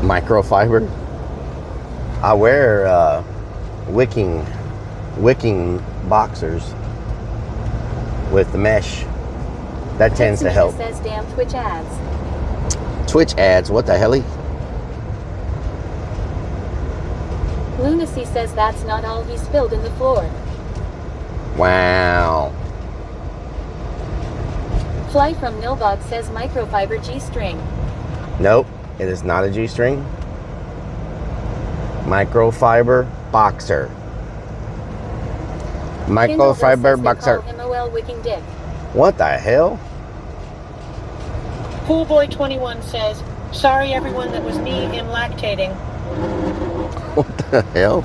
[SPEAKER 2] Microfiber. I wear wicking boxers with the mesh. That tends to help.
[SPEAKER 1] Says, damn Twitch ads.
[SPEAKER 2] Twitch ads, what the hell?
[SPEAKER 1] Lunacy says that's not all he spilled in the floor.
[SPEAKER 2] Wow.
[SPEAKER 1] Fly from Nilbog says microfiber G-string.
[SPEAKER 2] Nope, it is not a G-string. Microfiber boxer. Microfiber boxer.
[SPEAKER 1] MOL wicking dick.
[SPEAKER 2] What the hell?
[SPEAKER 18] Poolboy21 says, sorry everyone, that was me in lactating.
[SPEAKER 2] What the hell?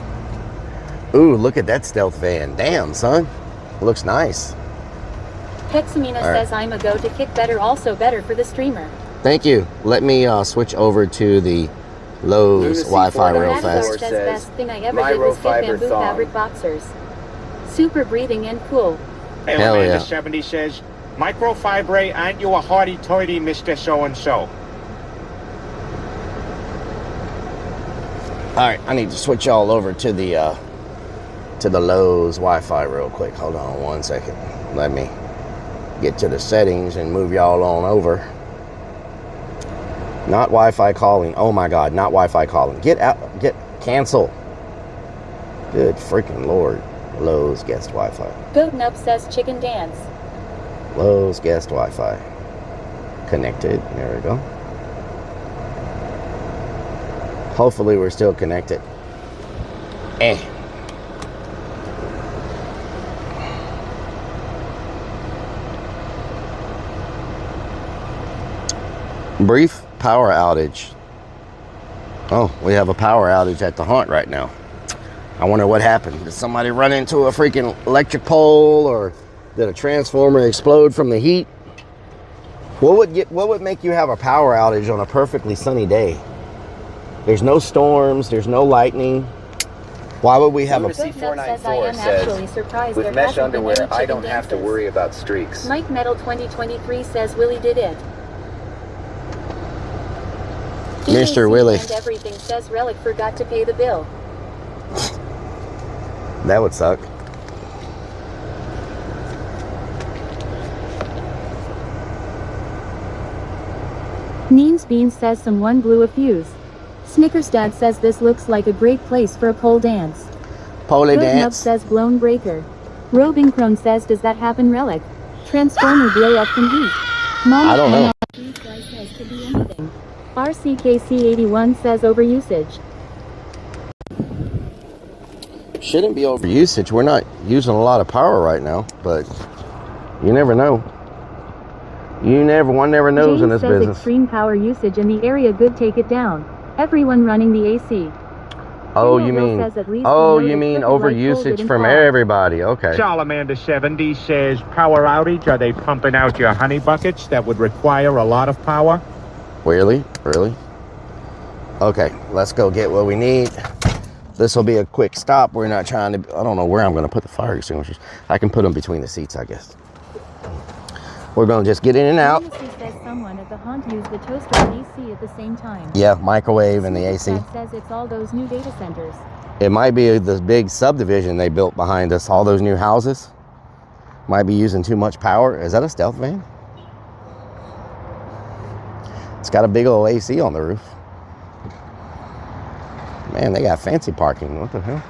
[SPEAKER 2] Ooh, look at that stealth van. Damn, son. Looks nice.
[SPEAKER 1] Hexamina says I'm a go to kick better, also better for the streamer.
[SPEAKER 2] Thank you. Let me switch over to the Lowe's Wi-Fi real fast.
[SPEAKER 1] Says best thing I ever did was get bamboo fabric boxers. Super breathing and cool.
[SPEAKER 2] Hell yeah.
[SPEAKER 6] 70 says, microfibre, aren't you a hoity-toity, Mr. So-and-so?
[SPEAKER 2] Alright, I need to switch y'all over to the Lowe's Wi-Fi real quick. Hold on one second. Let me get to the settings and move y'all on over. Not Wi-Fi calling. Oh my God, not Wi-Fi calling. Get out, cancel. Good freaking Lord. Lowe's guest Wi-Fi.
[SPEAKER 1] Goatin' Up says chicken dance.
[SPEAKER 2] Lowe's guest Wi-Fi. Connected. There we go. Hopefully we're still connected. Brief power outage. Oh, we have a power outage at the haunt right now. I wonder what happened. Did somebody run into a freaking electric pole, or did a transformer explode from the heat? What would make you have a power outage on a perfectly sunny day? There's no storms, there's no lightning. Why would we have a...
[SPEAKER 14] C494 says, with mesh underwear, I don't have to worry about streaks.
[SPEAKER 1] Mike Metal 2023 says Willie did it.
[SPEAKER 2] Mr. Willie.
[SPEAKER 1] And everything says Rellik forgot to pay the bill.
[SPEAKER 2] That would suck.
[SPEAKER 1] Neems Beans says someone blew a fuse. Snickers Dad says this looks like a great place for a pole dance.
[SPEAKER 2] Pole
[SPEAKER 1] Goat Nub
[SPEAKER 2] dance.
[SPEAKER 1] says blown breaker. Robin Crone says does that happen Relic? Transformer blow up from heat. Mama
[SPEAKER 2] I don't know.
[SPEAKER 1] says could be anything. RCKC81 says overusage.
[SPEAKER 2] Shouldn't be over usage. We're not using a lot of power right now, but you never know. One never knows
[SPEAKER 1] James
[SPEAKER 2] in this
[SPEAKER 1] says
[SPEAKER 2] business.
[SPEAKER 1] extreme power usage in the area good take it down. Everyone running the AC.
[SPEAKER 2] Oh,
[SPEAKER 1] Daniel
[SPEAKER 2] you
[SPEAKER 1] Hill
[SPEAKER 2] mean
[SPEAKER 1] says at least
[SPEAKER 2] oh,
[SPEAKER 1] we know
[SPEAKER 2] you
[SPEAKER 1] that
[SPEAKER 2] mean
[SPEAKER 1] Crooked Light
[SPEAKER 2] overusage
[SPEAKER 1] folded
[SPEAKER 2] from
[SPEAKER 1] and fall.
[SPEAKER 2] everybody. Okay.
[SPEAKER 6] Salamander 70 says, power outage. Are they pumping out your honey buckets that would require a lot of power?
[SPEAKER 2] Really? Really? Okay, let's go get what we need. This will be a quick stop. We're not trying to, I don't know where I'm going to put the fire extinguishers. I can put them between the seats, I guess. We're going to just get in and out.
[SPEAKER 1] Lunacy says someone at the haunt used the toaster and AC at the same time.
[SPEAKER 2] Yeah, microwave and the AC.
[SPEAKER 1] Dad says it's all those new data centers.
[SPEAKER 2] It might be the big subdivision they built behind us. All those new houses might be using too much power. Is that a stealth van? It's got a big old AC on the roof. Man, they got fancy parking. What the hell?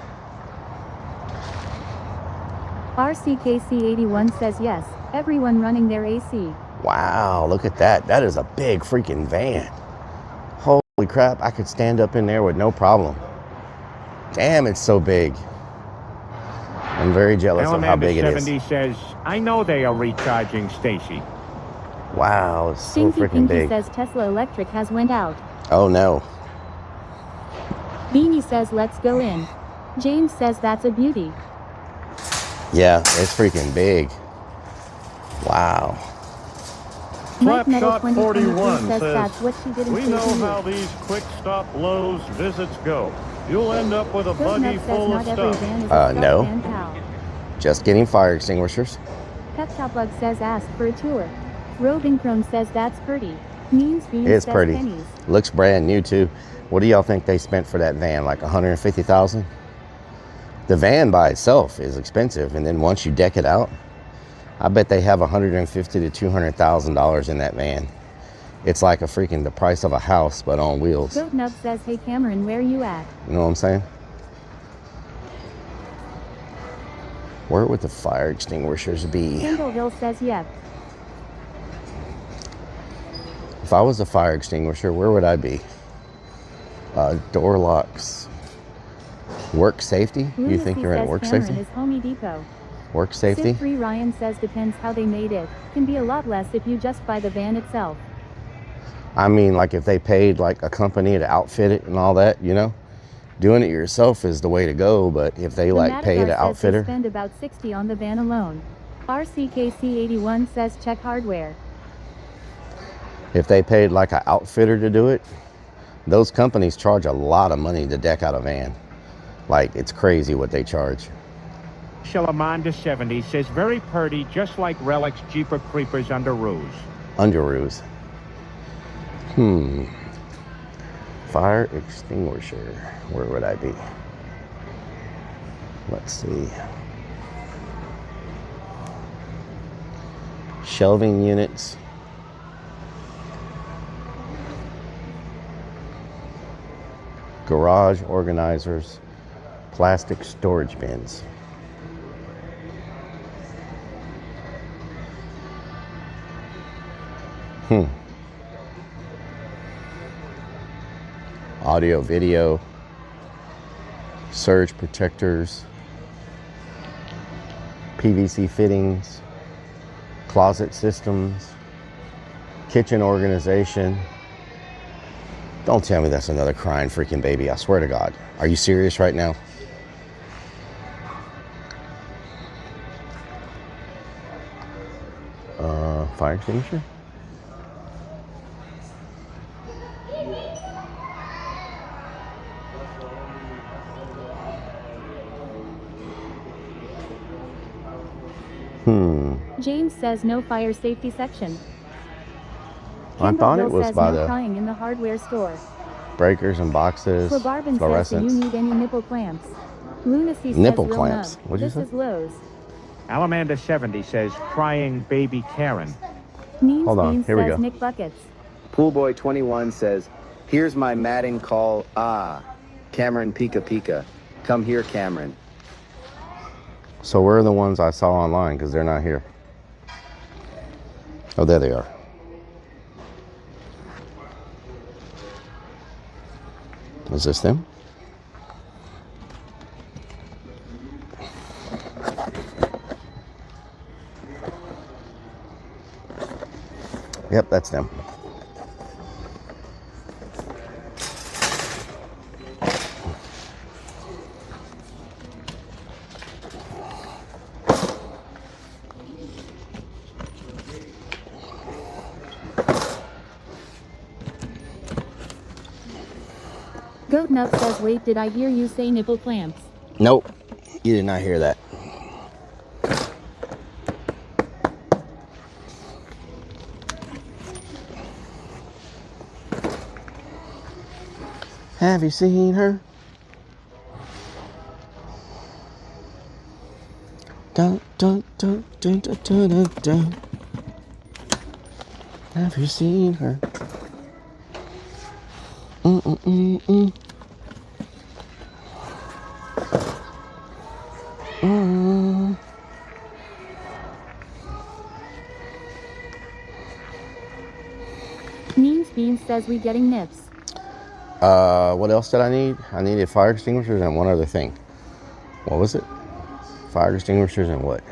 [SPEAKER 1] RCKC81 says yes, everyone running their AC.
[SPEAKER 2] Wow, look at that. That is a big freaking van. Holy crap, I could stand up in there with no problem. Damn, it's so big. I'm very jealous of how big it is.
[SPEAKER 6] 70 says, I know they are recharging Stacy.
[SPEAKER 2] Wow, it's so
[SPEAKER 1] Stinky
[SPEAKER 2] freaking
[SPEAKER 1] Pinky
[SPEAKER 2] big.
[SPEAKER 1] says Tesla Electric has went out.
[SPEAKER 2] Oh no.
[SPEAKER 1] Beanie says let's go in. James says that's a beauty.
[SPEAKER 2] Yeah, it's freaking big. Wow.
[SPEAKER 1] Mike Metal
[SPEAKER 5] Slapshot
[SPEAKER 1] 2023
[SPEAKER 5] 41
[SPEAKER 1] says
[SPEAKER 5] says,
[SPEAKER 1] that's what she did in
[SPEAKER 5] we know
[SPEAKER 1] Stacy
[SPEAKER 5] how
[SPEAKER 1] Lou.
[SPEAKER 5] these quick stop Lowe's visits go. You'll end up with a
[SPEAKER 1] Goat
[SPEAKER 5] buggy
[SPEAKER 1] Nut says
[SPEAKER 5] full of
[SPEAKER 1] not every
[SPEAKER 5] stuff.
[SPEAKER 1] van is a stealth
[SPEAKER 2] No.
[SPEAKER 1] van, pal.
[SPEAKER 2] Just getting fire extinguishers.
[SPEAKER 1] Pet Shop Bug says ask for a tour. Robin Crone says that's pretty. Means Beans
[SPEAKER 2] It's
[SPEAKER 1] says
[SPEAKER 2] pretty.
[SPEAKER 1] pennies.
[SPEAKER 2] Looks brand new too. What do y'all think they spent for that van? Like $150,000? The van by itself is expensive, and then once you deck it out, I bet they have $150,000 to $200,000 in that van. It's like the price of a house, but on wheels.
[SPEAKER 1] Goat Nub says hey Cameron where you at?
[SPEAKER 2] You know what I'm saying? Where would the fire extinguishers be?
[SPEAKER 1] Kendallville says yep.
[SPEAKER 2] If I was a fire extinguisher, where would I be? Door locks. Work safety? You
[SPEAKER 1] Lunacy
[SPEAKER 2] think you're in
[SPEAKER 1] says
[SPEAKER 2] work
[SPEAKER 1] Cameron
[SPEAKER 2] safety?
[SPEAKER 1] is Home Depot.
[SPEAKER 2] Work safety?
[SPEAKER 1] Sid3 Ryan says depends how they made it. Can be a lot less if you just buy the van itself.
[SPEAKER 2] I mean, like if they paid like a company to outfit it and all that, you know? Doing it yourself is the way to go, but if they like pay the outfitter.
[SPEAKER 1] Says they spend about $60 on the van alone. RCKC81 says check hardware.
[SPEAKER 2] If they paid like an outfitter to do it, those companies charge a lot of money to deck out a van. Like, it's crazy what they charge.
[SPEAKER 6] Salamander 70 says, very purty, just like Relic's Jeeper Creepers under ruse.
[SPEAKER 2] Under ruse. Fire extinguisher. Where would I be? Let's see. Shelving units. Garage organizers. Plastic storage bins. Audio, video, surge protectors, PVC fittings, closet systems, kitchen organization. Don't tell me that's another crying freaking baby. I swear to God. Are you serious right now? Fire extinguisher?
[SPEAKER 1] James says no fire safety section.
[SPEAKER 2] I thought it was
[SPEAKER 1] says
[SPEAKER 2] by
[SPEAKER 1] no
[SPEAKER 2] the
[SPEAKER 1] crying in the hardware store.
[SPEAKER 2] breakers and boxes,
[SPEAKER 1] Flabarbin says do you
[SPEAKER 2] fluorescents.
[SPEAKER 1] need any nipple clamps? Lunacy
[SPEAKER 2] Nipple
[SPEAKER 1] says real
[SPEAKER 2] clamps.
[SPEAKER 1] nub.
[SPEAKER 2] What'd you
[SPEAKER 1] This
[SPEAKER 2] say?
[SPEAKER 1] is Lowe's.
[SPEAKER 6] Alamander 70 says, crying baby Karen.
[SPEAKER 1] Means
[SPEAKER 2] Hold on,
[SPEAKER 1] Beans
[SPEAKER 2] here we
[SPEAKER 1] says
[SPEAKER 2] go.
[SPEAKER 1] Nick Buckets.
[SPEAKER 14] Poolboy21 says, here's my Madden call. Cameron Pika Pika. Come here, Cameron.
[SPEAKER 2] So where are the ones I saw online? Because they're not here. Oh, there they are. Is this them? Yep, that's them.
[SPEAKER 1] Goat Nut says, wait, did I hear you say nipple clamps?
[SPEAKER 2] Nope, you did not hear that. Have you seen her? Dun, dun, dun, dun, dun, dun, dun, dun. Have you seen her? Mm-mm-mm-mm. Mm.
[SPEAKER 1] Means Beans says we getting nips.
[SPEAKER 2] What else did I need? I needed fire extinguishers and one other thing. What was it? Fire extinguishers and what?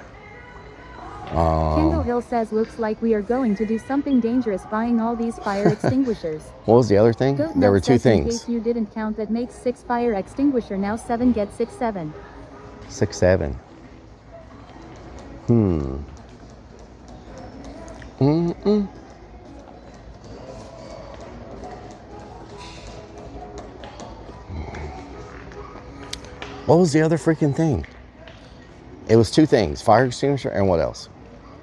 [SPEAKER 1] Kendall Hill says, looks like we are going to do something dangerous buying all these fire extinguishers.
[SPEAKER 2] What was the other thing?
[SPEAKER 1] Goat
[SPEAKER 2] There
[SPEAKER 1] Nut
[SPEAKER 2] were two
[SPEAKER 1] says, in
[SPEAKER 2] things.
[SPEAKER 1] case you didn't count, that makes 6 fire extinguisher, now 7 get 6 7.
[SPEAKER 2] 6 7. Mm-mm. What was the other freaking thing? It was two things, fire extinguisher and what else?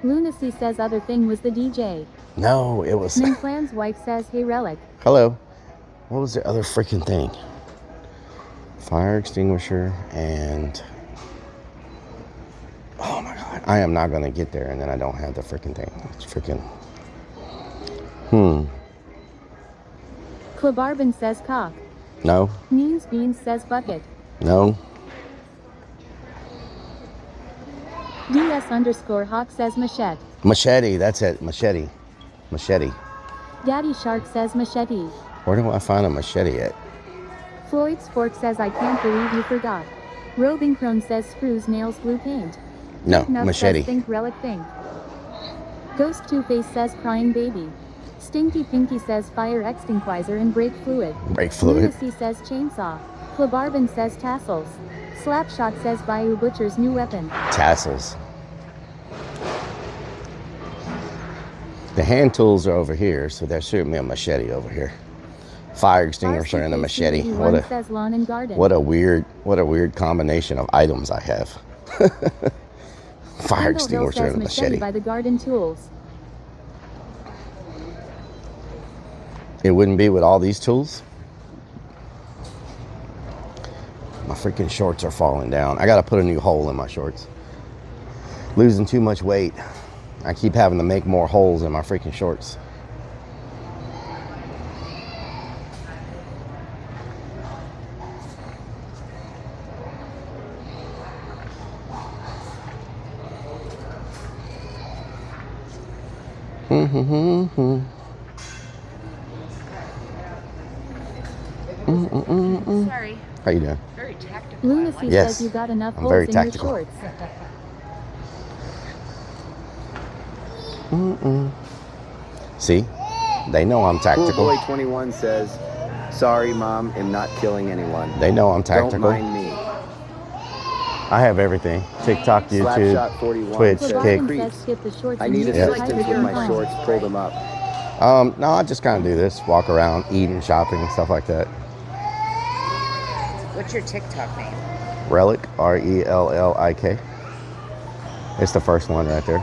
[SPEAKER 1] Lunacy says other thing was the DJ.
[SPEAKER 2] No, it was...
[SPEAKER 1] Minclan's wife says, hey Relic.
[SPEAKER 2] Hello. What was the other freaking thing? Fire extinguisher and... Oh my God. I am not going to get there and then I don't have the freaking thing. It's freaking...
[SPEAKER 1] Klabarbin says cock.
[SPEAKER 2] No.
[SPEAKER 1] Means Beans says bucket.
[SPEAKER 2] No.
[SPEAKER 1] DS_Hawk says machete.
[SPEAKER 2] Machete, that's it. Machete. Machete.
[SPEAKER 1] Daddy Shark says machete.
[SPEAKER 2] Where do I find a machete at?
[SPEAKER 1] Floyd's Fork says I can't believe you forgot. Robin Crone says screws, nails, blue paint.
[SPEAKER 2] No,
[SPEAKER 1] Nuff
[SPEAKER 2] machete.
[SPEAKER 1] says think Relic think. Ghost Two-Face says crying baby. Stinky Pinky says fire extinguisher and brake fluid.
[SPEAKER 2] Brake fluid.
[SPEAKER 1] Lunacy says chainsaw. Klabarbin says tassels. Slapshot says Bayou Butcher's new weapon.
[SPEAKER 2] Tassels. The hand tools are over here, so there should be a machete over here. Fire extinguisher and a machete.
[SPEAKER 1] Says lawn and garden.
[SPEAKER 2] What a weird combination of items I have. Fire extinguisher and a machete.
[SPEAKER 1] By the garden tools.
[SPEAKER 2] It wouldn't be with all these tools. My freaking shorts are falling down. I gotta put a new hole in my shorts. Losing too much weight. I keep having to make more holes in my freaking shorts.
[SPEAKER 19] Sorry.
[SPEAKER 2] How you doing?
[SPEAKER 19] Very tactical.
[SPEAKER 1] Lunacy
[SPEAKER 2] Yes,
[SPEAKER 1] says you got enough
[SPEAKER 2] I'm
[SPEAKER 1] holes
[SPEAKER 2] very
[SPEAKER 1] in
[SPEAKER 2] tactical.
[SPEAKER 1] your shorts.
[SPEAKER 2] See? They know I'm tactical.
[SPEAKER 14] Poolboy21 says, sorry mom, am not killing anyone.
[SPEAKER 2] They know I'm tactical.
[SPEAKER 14] Don't mind me.
[SPEAKER 2] I have everything. TikTok, YouTube, Twitch, Kick.
[SPEAKER 14] I need assistance with my shorts, pull them up.
[SPEAKER 2] No, I just kind of do this. Walk around, eating, shopping, and stuff like that.
[SPEAKER 19] What's your TikTok name?
[SPEAKER 2] Rellik, R-E-L-L-I-K. It's the first one right there.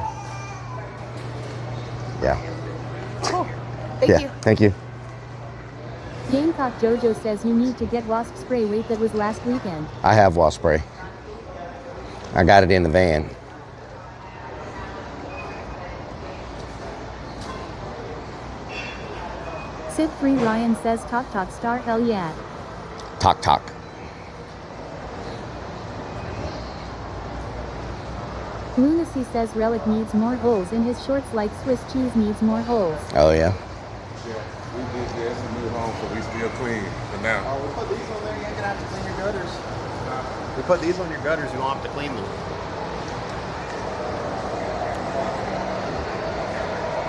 [SPEAKER 2] Yeah.
[SPEAKER 19] Cool. Thank you.
[SPEAKER 2] Thank you.
[SPEAKER 1] Gamecock Jojo says you need to get wasp spray. Wait, that was last weekend.
[SPEAKER 2] I have wasp spray. I got it in the van.
[SPEAKER 1] Civ3 Ryan says talk talk star hell yeah.
[SPEAKER 2] Talk talk.
[SPEAKER 1] Lunacy says Rellik needs more holes in his shorts like Swiss cheese needs more holes.
[SPEAKER 2] Oh yeah.
[SPEAKER 9] Yeah, it's a new home, so we still clean for now.
[SPEAKER 4] Oh, we put these on there, you ain't gonna have to clean your gutters. We put these on your gutters, you won't have to clean them.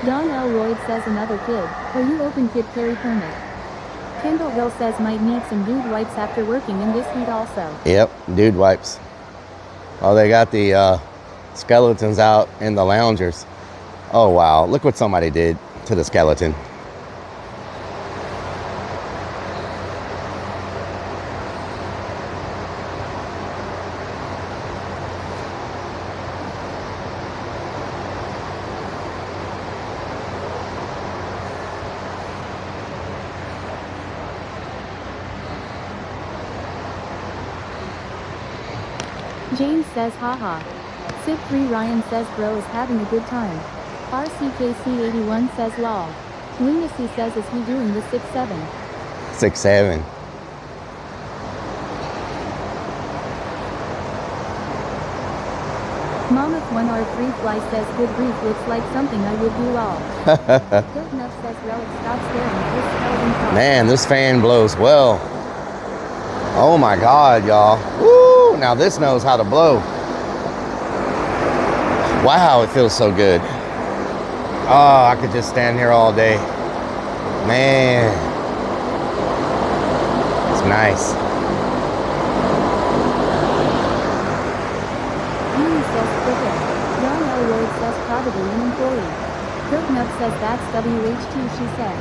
[SPEAKER 1] Don Elroyd says another kid. Are you open kid carry permit? Kendall Hill says might need some dude wipes after working in this heat also.
[SPEAKER 2] Yep, dude wipes. Oh, they got the skeletons out in the loungers. Oh wow, look what somebody did to the skeleton.
[SPEAKER 1] James says haha. Civ3 Ryan says bro is having a good time. RCKC81 says lol. Lunacy says is he doing the 6-7?
[SPEAKER 2] 6-7.
[SPEAKER 1] Mammoth1R3 Fly says good grief looks like something I would do all. Good enough says Rellik stop staring at this skeleton car.
[SPEAKER 2] Man, this fan blows well. Oh my God, y'all. Woo! Now this knows how to blow. Wow, it feels so good. Oh, I could just stand here all day. Man. It's nice.
[SPEAKER 1] Amy says cricket. Ron Elroyd says probably an employee. Goatnut says that's WHT she said.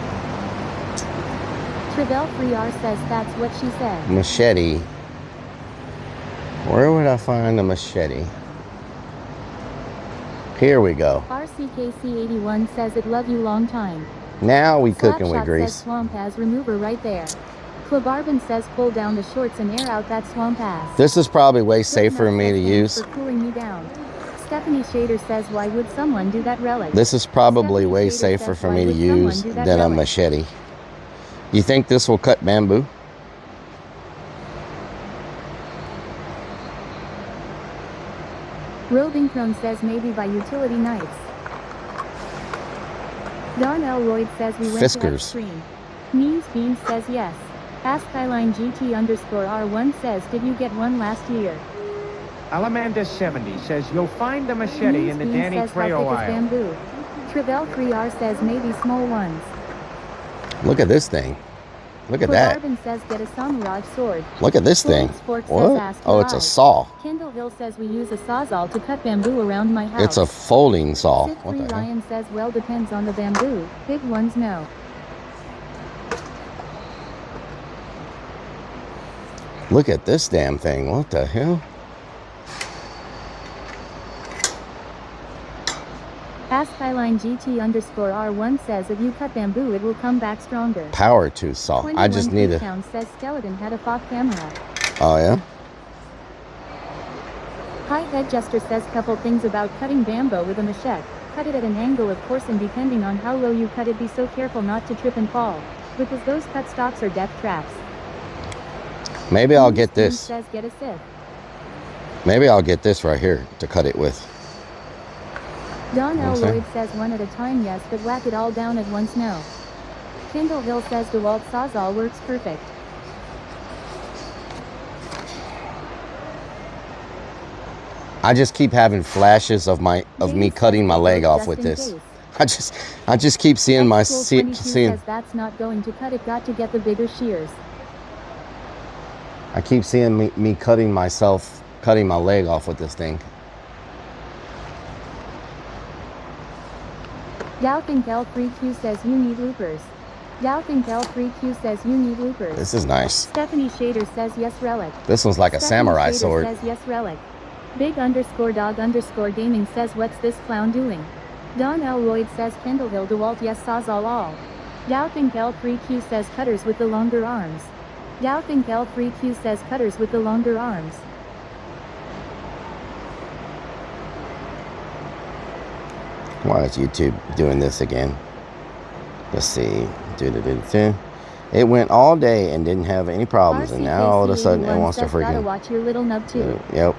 [SPEAKER 1] Travell 3R says that's what she said.
[SPEAKER 2] Machete. Where would I find a machete? Here we go.
[SPEAKER 1] RCKC81 says it love you long time.
[SPEAKER 2] Now we cooking with
[SPEAKER 1] Slapshot
[SPEAKER 2] grease.
[SPEAKER 1] says swamp ass remover right there. Klabarbin says pull down the shorts and air out that swamp ass.
[SPEAKER 2] This is probably way safer for me to use.
[SPEAKER 1] For cooling me down. Stephanie Shader says why would someone do that Rellik?
[SPEAKER 2] This is probably way safer for me to use than a machete. You think this will cut bamboo?
[SPEAKER 1] Roving Crone says maybe by utility knives. Don Elroyd says we went to extreme. Means Beans says yes. Ask Highline GT underscore R1 says did you get one last year?
[SPEAKER 6] Alamanda 70 says you'll find the machete
[SPEAKER 1] Means
[SPEAKER 6] in the
[SPEAKER 1] Beans
[SPEAKER 6] Danny
[SPEAKER 1] says how
[SPEAKER 6] Trejo
[SPEAKER 1] thick is
[SPEAKER 6] aisle.
[SPEAKER 1] bamboo. Travell 3R says maybe small ones.
[SPEAKER 2] Look at this thing. Look at that.
[SPEAKER 1] Arvin says get a samurai sword.
[SPEAKER 2] Look at this thing. What? Oh, it's a saw.
[SPEAKER 1] Kendall Hill says we use a sawzall to cut bamboo around my house.
[SPEAKER 2] It's a folding saw.
[SPEAKER 1] What the Ryan says well depends on the bamboo. Big ones no.
[SPEAKER 2] Look at this damn thing. What the hell?
[SPEAKER 1] Ask Highline GT underscore R1 says if you cut bamboo it will come back stronger.
[SPEAKER 2] Power tooth saw. I just need a...
[SPEAKER 1] says skeleton had a FOC camera.
[SPEAKER 2] Oh yeah?
[SPEAKER 1] Hi Head Jester says couple things about cutting bamboo with a machete. Cut it at an angle of course and depending on how low you cut it be so careful not to trip and fall. Because those cut stalks are death traps.
[SPEAKER 2] Maybe I'll get this.
[SPEAKER 1] Says get a sieve.
[SPEAKER 2] Maybe I'll get this right here to cut it with.
[SPEAKER 1] Don Elroyd says one at a time yes, but whack it all down at once no. Kendall Hill says DeWalt Sawzall works perfect.
[SPEAKER 2] I just keep having flashes of me cutting my leg off with this. I just keep seeing my seeing.
[SPEAKER 1] Says that's not going to cut it. Got to get the bigger shears.
[SPEAKER 2] I keep seeing me cutting my leg off with this thing.
[SPEAKER 1] Doubting L3Q says you need loopers. Doubting L3Q says you need loopers.
[SPEAKER 2] This is nice.
[SPEAKER 1] Stephanie Shader says yes Rellik.
[SPEAKER 2] This one's like a samurai sword.
[SPEAKER 1] Says yes Rellik. Big underscore dog underscore gaming says what's this clown doing? Don Elroyd says Kendall Hill DeWalt yes Sawzall all. Doubting L3Q says cutters with the longer arms. Doubting L3Q says cutters with the longer arms.
[SPEAKER 2] Why is YouTube doing this again? Let's see. It went all day and didn't have any problems, and now all of a sudden it wants to freaking.
[SPEAKER 1] Gotta watch your little nub too.
[SPEAKER 2] Yep.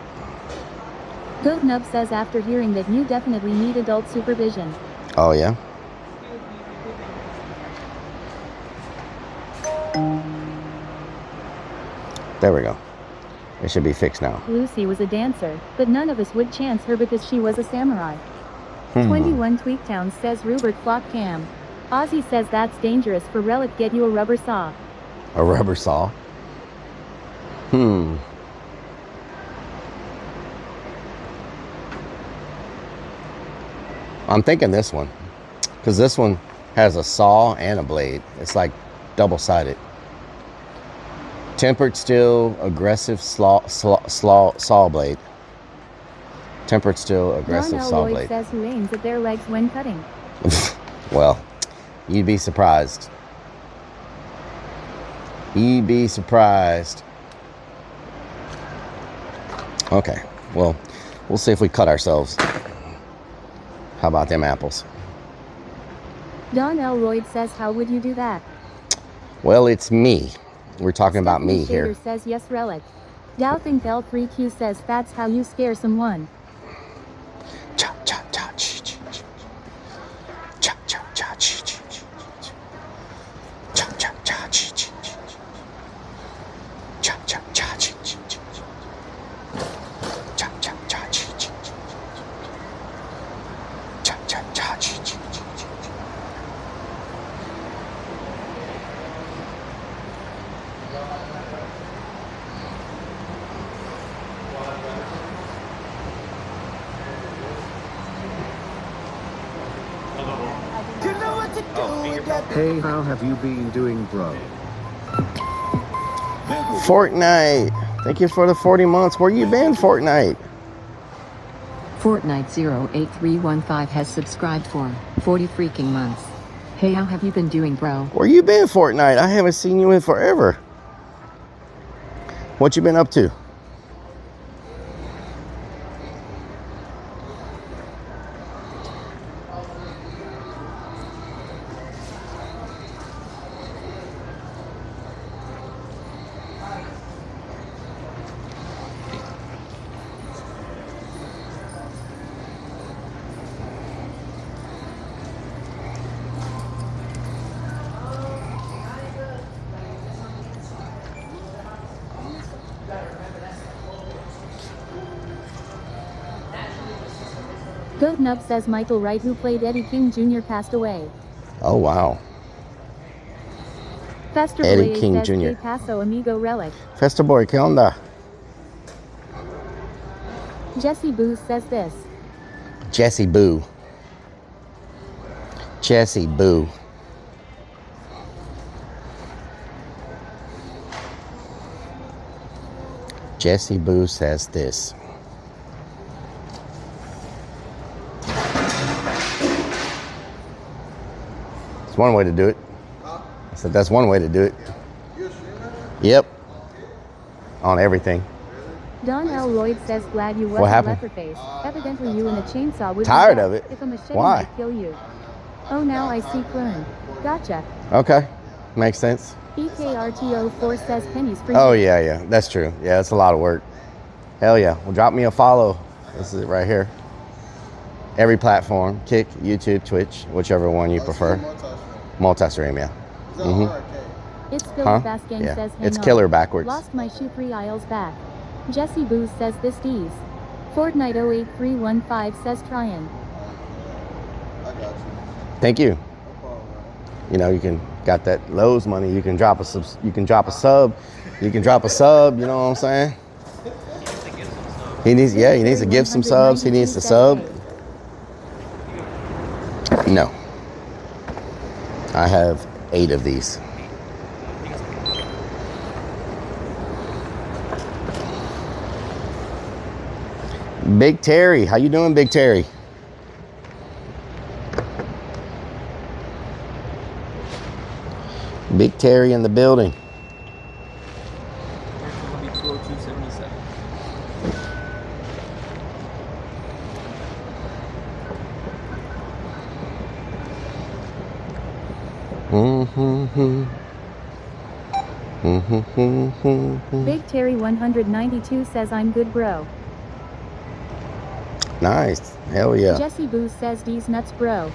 [SPEAKER 1] Goat Nub says after hearing that you definitely need adult supervision.
[SPEAKER 2] Oh yeah. There we go. It should be fixed now.
[SPEAKER 1] Lucy was a dancer, but none of us would chance her because she was a samurai. 21 Tweaktown says Rupert Flock Cam. Ozzy says that's dangerous for Relic. Get you a rubber saw.
[SPEAKER 2] A rubber saw? I'm thinking this one, because this one has a saw and a blade. It's like double-sided. Tempered steel, aggressive saw blade. Tempered steel, aggressive saw blade.
[SPEAKER 1] Says who aims at their legs when cutting.
[SPEAKER 2] Well, you'd be surprised. You'd be surprised. Okay, well, we'll see if we cut ourselves. How about them apples?
[SPEAKER 1] Don Elroyd says, how would you do that?
[SPEAKER 2] Well, it's me. We're talking about me here.
[SPEAKER 1] Shader says, yes, Relic. Douthink L3Q says, that's how you scare someone.
[SPEAKER 2] Cha cha cha cha cha cha cha cha cha cha cha cha
[SPEAKER 15] Hey, how have you been doing, bro?
[SPEAKER 2] Fortnite. Thank you for the 40 months. Where you been, Fortnite?
[SPEAKER 3] Fortnite 08315 has subscribed for 40 freaking months. Hey, how have you been doing, bro?
[SPEAKER 2] Where you been, Fortnite? I haven't seen you in forever. What you been up to?
[SPEAKER 1] Goat Nub says Michael Wright, who played Eddie King Jr., passed away.
[SPEAKER 2] Oh, wow.
[SPEAKER 1] Fester
[SPEAKER 2] Eddie
[SPEAKER 1] Boy
[SPEAKER 2] King
[SPEAKER 1] says,
[SPEAKER 2] Jr.
[SPEAKER 1] "Que paso, amigo Relic."
[SPEAKER 2] Fester Boy, ¿qué onda?
[SPEAKER 1] Jesse Boo says this.
[SPEAKER 2] Jesse Boo. Jesse Boo. Jesse Boo says this. It's one way to do it. I said that's one way to do it. Yep. On everything.
[SPEAKER 1] Don Elroyd says, glad you
[SPEAKER 2] What
[SPEAKER 1] wasn't
[SPEAKER 2] happened?
[SPEAKER 1] Leatherface. Evidently you and a chainsaw would be
[SPEAKER 2] Tired
[SPEAKER 1] dead
[SPEAKER 2] of it.
[SPEAKER 1] if a machete
[SPEAKER 2] Why?
[SPEAKER 1] might kill you. Oh, now I see Clone. Gotcha.
[SPEAKER 2] Okay. Makes sense.
[SPEAKER 1] EKRTO4 says pennies for
[SPEAKER 2] Oh,
[SPEAKER 1] you.
[SPEAKER 2] yeah. That's true. Yeah, it's a lot of work. Hell yeah. Well, drop me a follow. This is it right here. Every platform. Kick, YouTube, Twitch, whichever one you prefer. Multi-stream, yeah.
[SPEAKER 1] It's Billy
[SPEAKER 2] Huh?
[SPEAKER 1] Basgang
[SPEAKER 2] Yeah.
[SPEAKER 1] says, hang
[SPEAKER 2] It's
[SPEAKER 1] on.
[SPEAKER 2] killer backwards.
[SPEAKER 1] Lost my shoe 3 aisles back. Jesse Booth says this D's. Fortnite 08315 says Tryon.
[SPEAKER 2] Thank you. You know, you can got that Lowe's money. You can drop a sub. You can drop a sub. You can drop a sub. You know what I'm saying? He needs to give some subs. He needs to sub. No. I have 8 of these. Big Terry, how you doing, Big Terry? Big Terry in the building.
[SPEAKER 1] Big Terry 192 says I'm good, bro.
[SPEAKER 2] Nice. Hell yeah.
[SPEAKER 1] Jesse Boo says D's nuts, bro.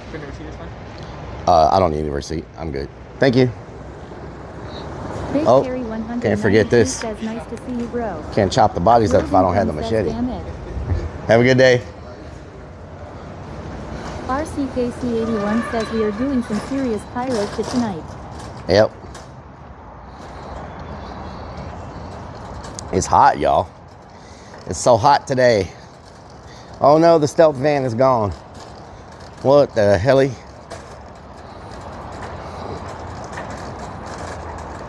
[SPEAKER 2] I don't need a receipt. I'm good. Thank you.
[SPEAKER 1] Big
[SPEAKER 2] Oh,
[SPEAKER 1] Terry 192
[SPEAKER 2] can't forget this.
[SPEAKER 1] says nice to see you, bro.
[SPEAKER 2] Can't chop the bodies up if I don't have the machete.
[SPEAKER 1] Damn it.
[SPEAKER 2] Have a good day.
[SPEAKER 1] RCKC81 says we are doing some serious pyro shit tonight.
[SPEAKER 2] Yep. It's hot, y'all. It's so hot today. Oh no, the stealth van is gone. What the helly?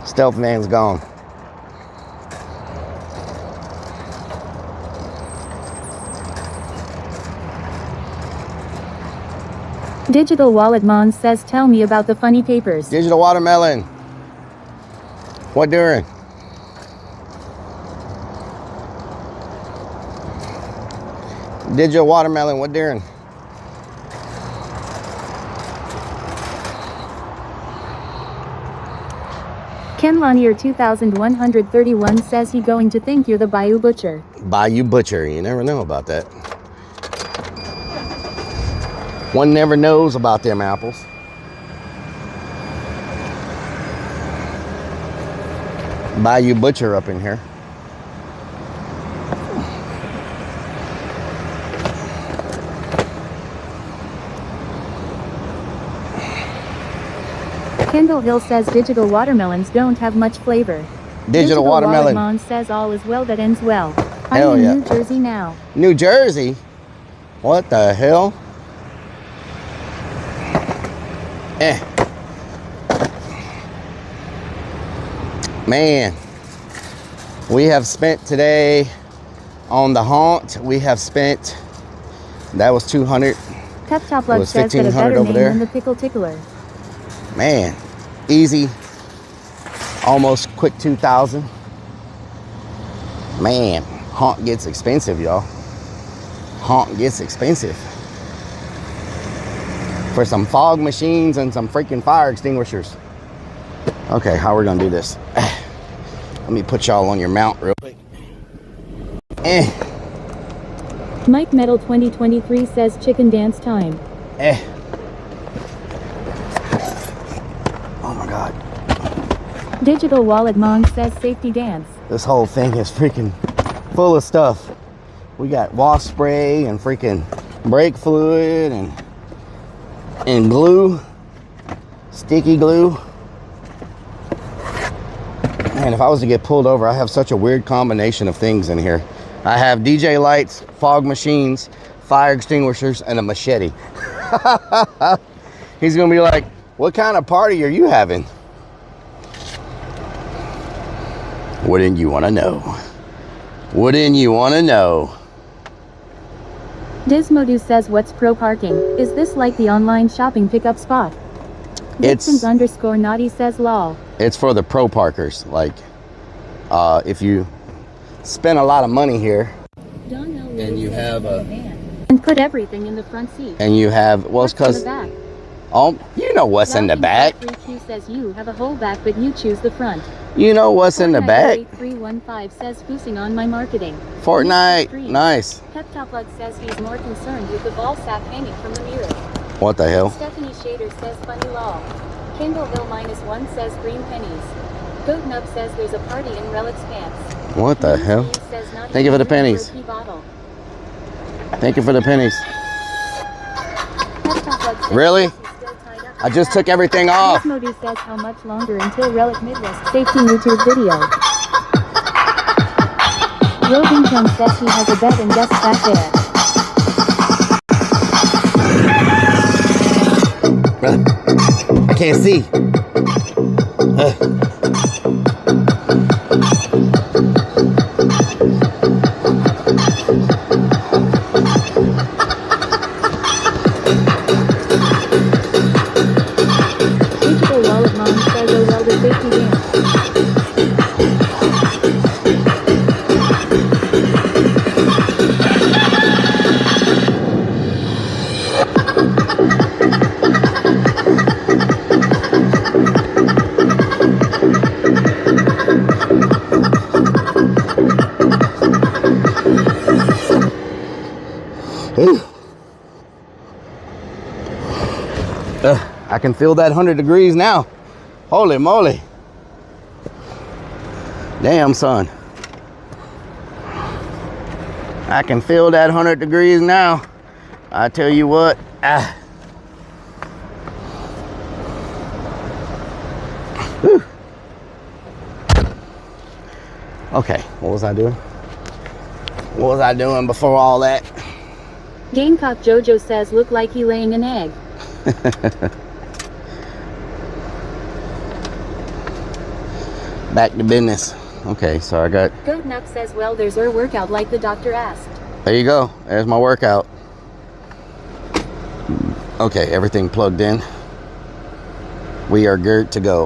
[SPEAKER 2] Stealth van's gone.
[SPEAKER 1] Digital Wallet Mon says tell me about the funny papers.
[SPEAKER 2] Digital watermelon. What doing? Digital watermelon, what doing?
[SPEAKER 1] Ken Lanier 2131 says he going to think you're the Bayou Butcher.
[SPEAKER 2] Bayou Butcher, you never know about that. One never knows about them apples. Bayou Butcher up in here.
[SPEAKER 1] Kendall Hill says digital watermelons don't have much flavor.
[SPEAKER 2] Digital watermelon.
[SPEAKER 1] Mon says all is well that ends well.
[SPEAKER 2] Hell
[SPEAKER 1] I'm in
[SPEAKER 2] yeah.
[SPEAKER 1] New Jersey now.
[SPEAKER 2] New Jersey? What the hell? Man, we have spent today on the haunt. We have spent, that was 200.
[SPEAKER 1] Pep Top Love says that a better name than the Pickle Tickler.
[SPEAKER 2] Man, easy, almost quick 2,000. Man, haunt gets expensive, y'all. Haunt gets expensive. For some fog machines and some freaking fire extinguishers. Okay, how are we gonna do this? Let me put y'all on your mount real quick.
[SPEAKER 1] Mike Metal 2023 says chicken dance time.
[SPEAKER 2] Oh my God.
[SPEAKER 1] Digital Wallet Mon says safety dance.
[SPEAKER 2] This whole thing is freaking full of stuff. We got wasp spray and freaking brake fluid and glue, sticky glue. Man, if I was to get pulled over, I have such a weird combination of things in here. I have DJ lights, fog machines, fire extinguishers, and a machete. He's gonna be like, what kind of party are you having? Wouldn't you wanna know? Wouldn't you wanna know?
[SPEAKER 1] Dismodu says what's pro parking? Is this like the online shopping pickup spot? Dixons _ naughty says lol.
[SPEAKER 2] It's for the pro parkers. Like, if you spend a lot of money here, and you have a,
[SPEAKER 1] and put everything in the front seat.
[SPEAKER 2] and you have, well, it's because, oh, you know what's in the back.
[SPEAKER 1] 3Q says you have a whole back, but you choose the front.
[SPEAKER 2] You know what's in the back.
[SPEAKER 1] 315 says boosting on my marketing.
[SPEAKER 2] Fortnite, nice.
[SPEAKER 1] Pep Top Lug says he's more concerned with the ball sack hanging from the mirror.
[SPEAKER 2] What the hell?
[SPEAKER 1] Stephanie Shader says funny law. Kendall Hill -1 says green pennies. Goat Nub says there's a party in Rellik's pants.
[SPEAKER 2] What the hell? Thank you for the pennies. Thank you for the pennies. Really? I just took everything off.
[SPEAKER 1] Modi says how much longer until Rellik Midwest safety YouTube video. Rovington says he has a bed and desk back
[SPEAKER 2] there. I can't see.
[SPEAKER 1] Digital Wallet Mom says oh well the safety dance.
[SPEAKER 2] can feel that 100 degrees now. Holy moly. Damn, son. I can feel that 100 degrees now. I tell you what. Whew. Okay, what was I doing? What was I doing before all that?
[SPEAKER 1] Gamecock Jojo says look like he laying an egg.
[SPEAKER 2] Back to business. Okay, so I got...
[SPEAKER 1] Goat Nuck says, well, there's our workout like the doctor asked.
[SPEAKER 2] There you go. There's my workout. Okay, everything plugged in. We are good to go.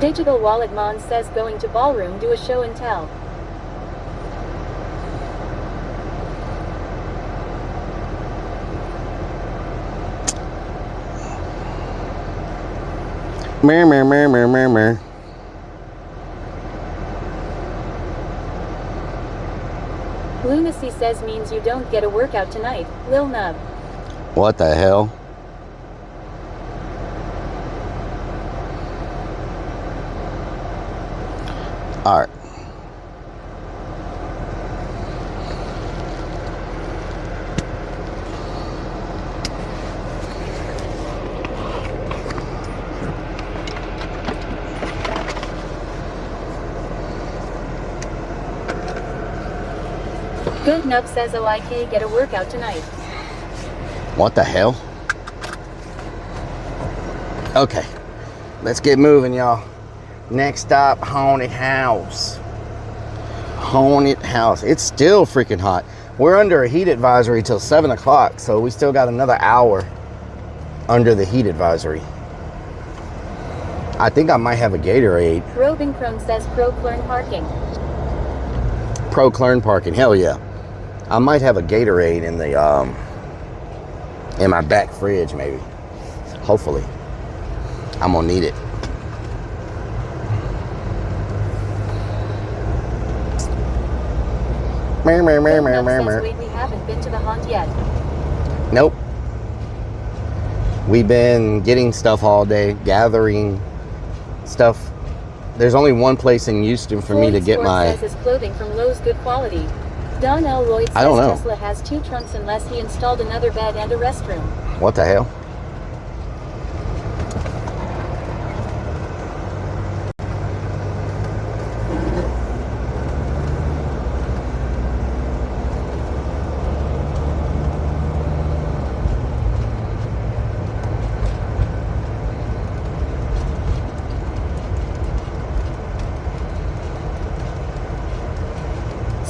[SPEAKER 1] Digital Wallet Mon says going to ballroom, do a show and tell.
[SPEAKER 2] Mer, mer, mer, mer, mer, mer.
[SPEAKER 1] Lunacy says means you don't get a workout tonight, Lil Nub.
[SPEAKER 2] What the hell? All right.
[SPEAKER 1] Good Nub says OIK get a workout tonight.
[SPEAKER 2] What the hell? Okay, let's get moving, y'all. Next stop, haunted house. Haunted house. It's still freaking hot. We're under a heat advisory till 7 o'clock, so we still got another hour under the heat advisory. I think I might have a Gatorade.
[SPEAKER 1] Robin Chrome says pro Clern parking.
[SPEAKER 2] Pro Clern parking, hell yeah. I might have a Gatorade in my back fridge, maybe. Hopefully. I'm gonna need it.
[SPEAKER 1] Wait, we haven't been to the haunt yet.
[SPEAKER 2] Nope. We've been getting stuff all day, gathering stuff. There's only one place in Houston for me to get my...
[SPEAKER 1] says his clothing from Lowe's good quality. Don L. Lloyd says
[SPEAKER 2] I don't know.
[SPEAKER 1] Tesla has 2 trunks unless he installed another bed and a restroom.
[SPEAKER 2] What the hell?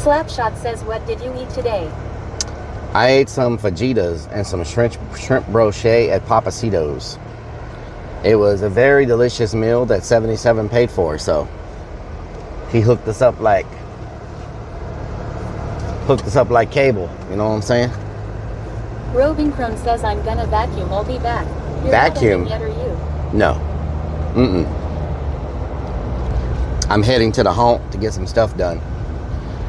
[SPEAKER 1] Slapshot says, what did you eat today?
[SPEAKER 2] I ate some fajitas and some shrimp brochet at Papacito's. It was a very delicious meal that 77 paid for, so he hooked us up like cable, you know what I'm saying?
[SPEAKER 1] Robin Chrome says, I'm gonna vacuum, I'll be back. You're
[SPEAKER 2] Vacuum?
[SPEAKER 1] Not yet, are you?
[SPEAKER 2] No. I'm heading to the haunt to get some stuff done.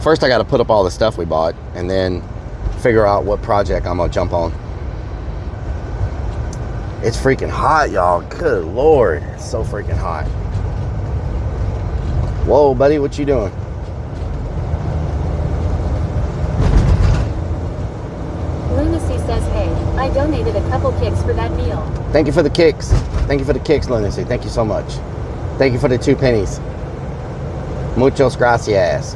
[SPEAKER 2] First, I got to put up all the stuff we bought and then figure out what project I'm going to jump on. It's freaking hot, y'all. Good Lord. It's so freaking hot. Whoa, buddy. What you doing?
[SPEAKER 1] Lunacy says, hey, I donated a couple kicks for that meal.
[SPEAKER 2] Thank you for the kicks. Thank you for the kicks, Lunacy. Thank you so much. Thank you for the 2 pennies. Muchos gracias.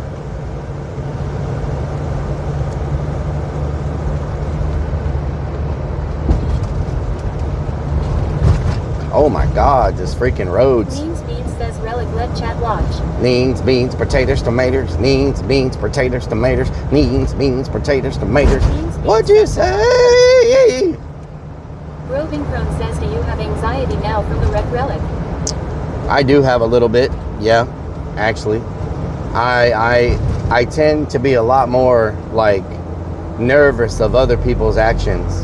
[SPEAKER 2] Oh my God, this freaking roads.
[SPEAKER 1] Beans says Rellik let chat watch.
[SPEAKER 2] Beans, potatoes, tomatoes. Beans, potatoes, tomatoes. Beans, potatoes, tomatoes. What'd you say?
[SPEAKER 1] Roving Crone says, do you have anxiety now from the wreck Rellik?
[SPEAKER 2] I do have a little bit, yeah, actually. I tend to be a lot more like nervous of other people's actions.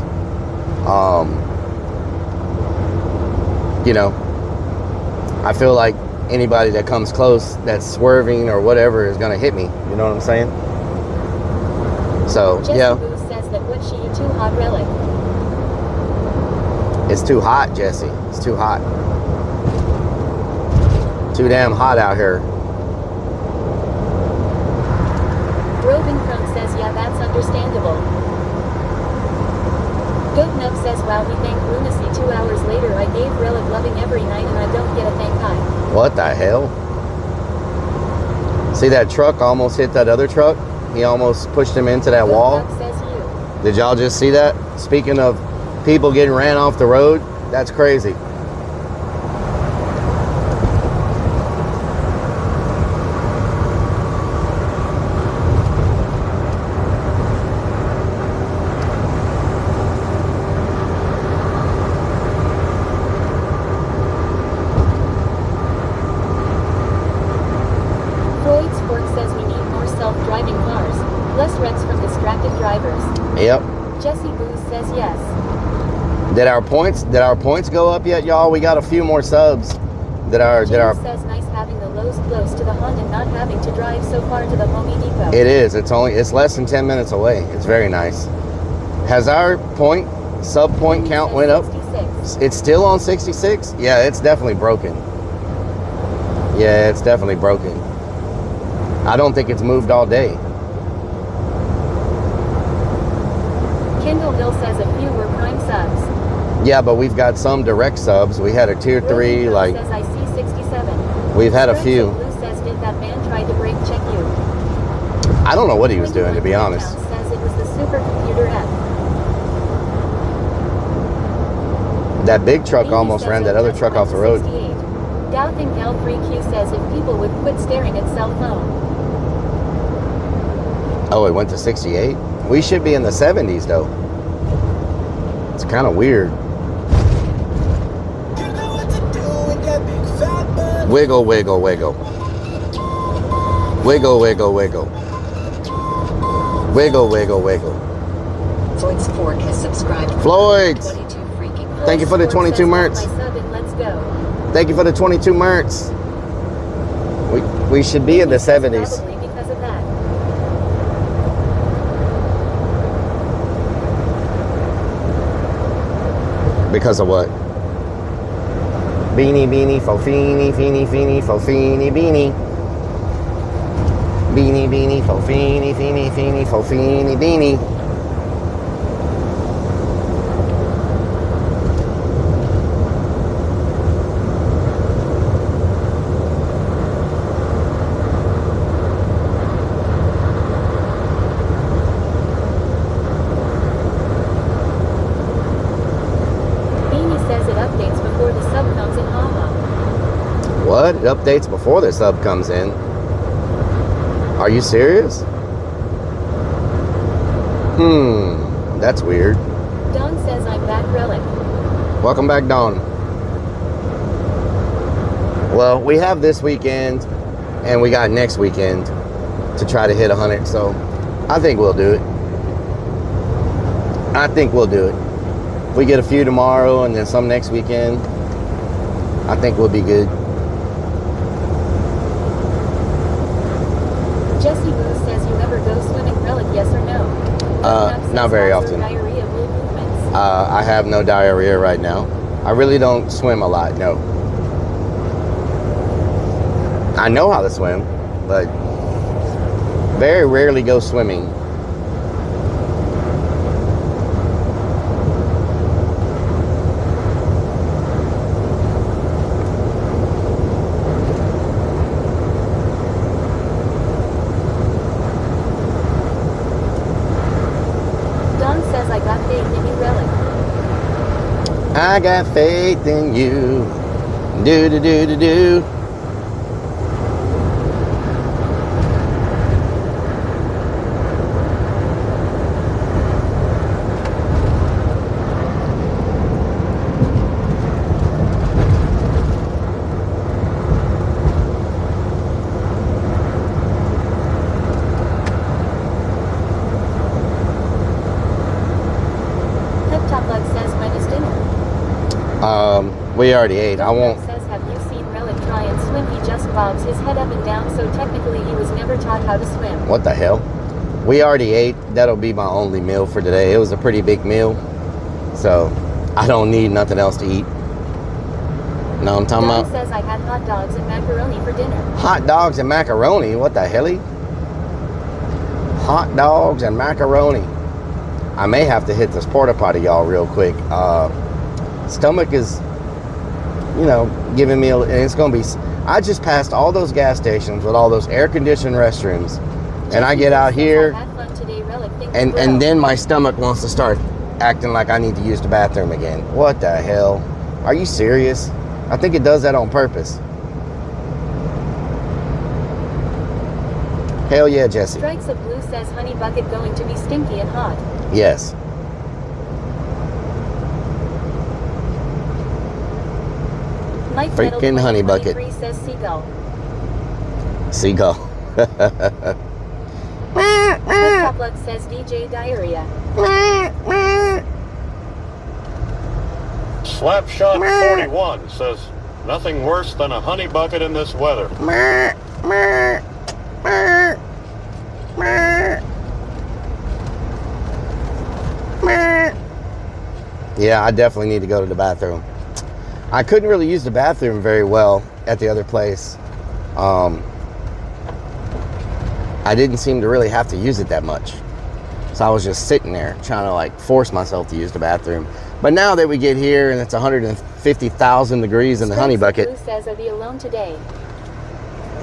[SPEAKER 2] You know, I feel like anybody that comes close that's swerving or whatever is gonna hit me. You know what I'm saying? So
[SPEAKER 1] Jesse
[SPEAKER 2] yeah.
[SPEAKER 1] Boo says that would she too hot Rellik.
[SPEAKER 2] It's too hot, Jesse. It's too hot. Too damn hot out here.
[SPEAKER 1] Roving Crone says, yeah, that's understandable. Goat Nub says, wow, we thank lunacy 2 hours later. I gave Rellik loving every night and I don't get a thank hi.
[SPEAKER 2] What the hell? See that truck almost hit that other truck? He almost pushed him into that wall.
[SPEAKER 1] Goat Nub says you.
[SPEAKER 2] Did y'all just see that? Speaking of people getting ran off the road, that's crazy.
[SPEAKER 1] Freud's Fork says we need more self-driving cars, less wrecks from distracted drivers.
[SPEAKER 2] Yep.
[SPEAKER 1] Jesse Boo says yes.
[SPEAKER 2] Did our points go up yet, y'all? We got a few more subs.
[SPEAKER 1] James says nice having the Lowe's close to the hunt and not having to drive so far to the Home Depot.
[SPEAKER 2] It is. It's less than 10 minutes away. It's very nice. Has our sub point count went up?
[SPEAKER 1] 66.
[SPEAKER 2] It's still on 66? Yeah, it's definitely broken. Yeah, it's definitely broken. I don't think it's moved all day.
[SPEAKER 1] Kendall Hill says a few were prime subs.
[SPEAKER 2] Yeah, but we've got some direct subs. We had a tier 3, like
[SPEAKER 1] says I see 67.
[SPEAKER 2] we've had a few.
[SPEAKER 1] Blue says did that man try to brake check you?
[SPEAKER 2] I don't know what he was doing, to be honest.
[SPEAKER 1] Says it was the supercomputer F.
[SPEAKER 2] That big truck almost ran that other truck off the road.
[SPEAKER 1] Doubting L3Q says if people would quit staring at cell phone.
[SPEAKER 2] Oh, it went to 68? We should be in the 70s, though. It's kind of weird. Wiggle, wiggle, wiggle. Wiggle, wiggle, wiggle. Wiggle, wiggle, wiggle.
[SPEAKER 3] Floyd's Fork has subscribed.
[SPEAKER 2] Floyd's!
[SPEAKER 3] 22 freaking
[SPEAKER 2] Thank you for the 22 merts.
[SPEAKER 1] Let's go.
[SPEAKER 2] Thank you for the 22 merts. We should be in the 70s.
[SPEAKER 1] Probably because of that.
[SPEAKER 2] Because of what? Beanie, beanie, fofini, feeny, feeny, fofini, beanie. Beanie, beanie, fofini, feeny, feeny, fofini, beanie. What? It updates before the sub comes in. Are you serious? That's weird.
[SPEAKER 1] Dawn says I'm back, Rellik.
[SPEAKER 2] Welcome back, Dawn. Well, we have this weekend and we got next weekend to try to hit 100, so I think we'll do it. I think we'll do it. If we get a few tomorrow and then some next weekend, I think we'll be good.
[SPEAKER 1] Jesse Boo says you ever go swimming, Rellik, yes or no?
[SPEAKER 2] Not very often.
[SPEAKER 1] Diarrhea, blue movements.
[SPEAKER 2] I have no diarrhea right now. I really don't swim a lot, no. I know how to swim, but very rarely go swimming. I got faith in you. Do do do do do. We already ate. I won't.
[SPEAKER 1] Says, have you seen Rellik try and swim? He bobs his head up and down, so technically he was never taught how to swim.
[SPEAKER 2] What the hell? We already ate. That'll be my only meal for today. It was a pretty big meal, so I don't need nothing else to eat. No, I'm talking
[SPEAKER 1] Don
[SPEAKER 2] about
[SPEAKER 1] says I had hot dogs and macaroni for dinner.
[SPEAKER 2] hot dogs and macaroni. What the hell? Hot dogs and macaroni. I may have to hit this porta potty, y'all, real quick. Stomach is, you know, giving me and it's gonna be. I just passed all those gas stations with all those air-conditioned restrooms, and I get out here, and then my stomach wants to start acting like I need to use the bathroom again. What the hell? Are you serious? I think it does that on purpose. Hell yeah, Jesse.
[SPEAKER 1] Strikes of Blue says Honey Bucket going to be stinky and hot.
[SPEAKER 2] Yes. Freaking Honey Bucket.
[SPEAKER 1] Says Seagull.
[SPEAKER 2] Seagull.
[SPEAKER 1] Luck says DJ Diarrhea.
[SPEAKER 5] Slapshot 41 says, nothing worse than a honey bucket in this weather.
[SPEAKER 2] Yeah, I definitely need to go to the bathroom. I couldn't really use the bathroom very well at the other place. I didn't seem to really have to use it that much. So I was just sitting there trying to like force myself to use the bathroom. But now that we get here and it's 150,000 degrees in the Honey Bucket.
[SPEAKER 1] Blue says, are we alone today?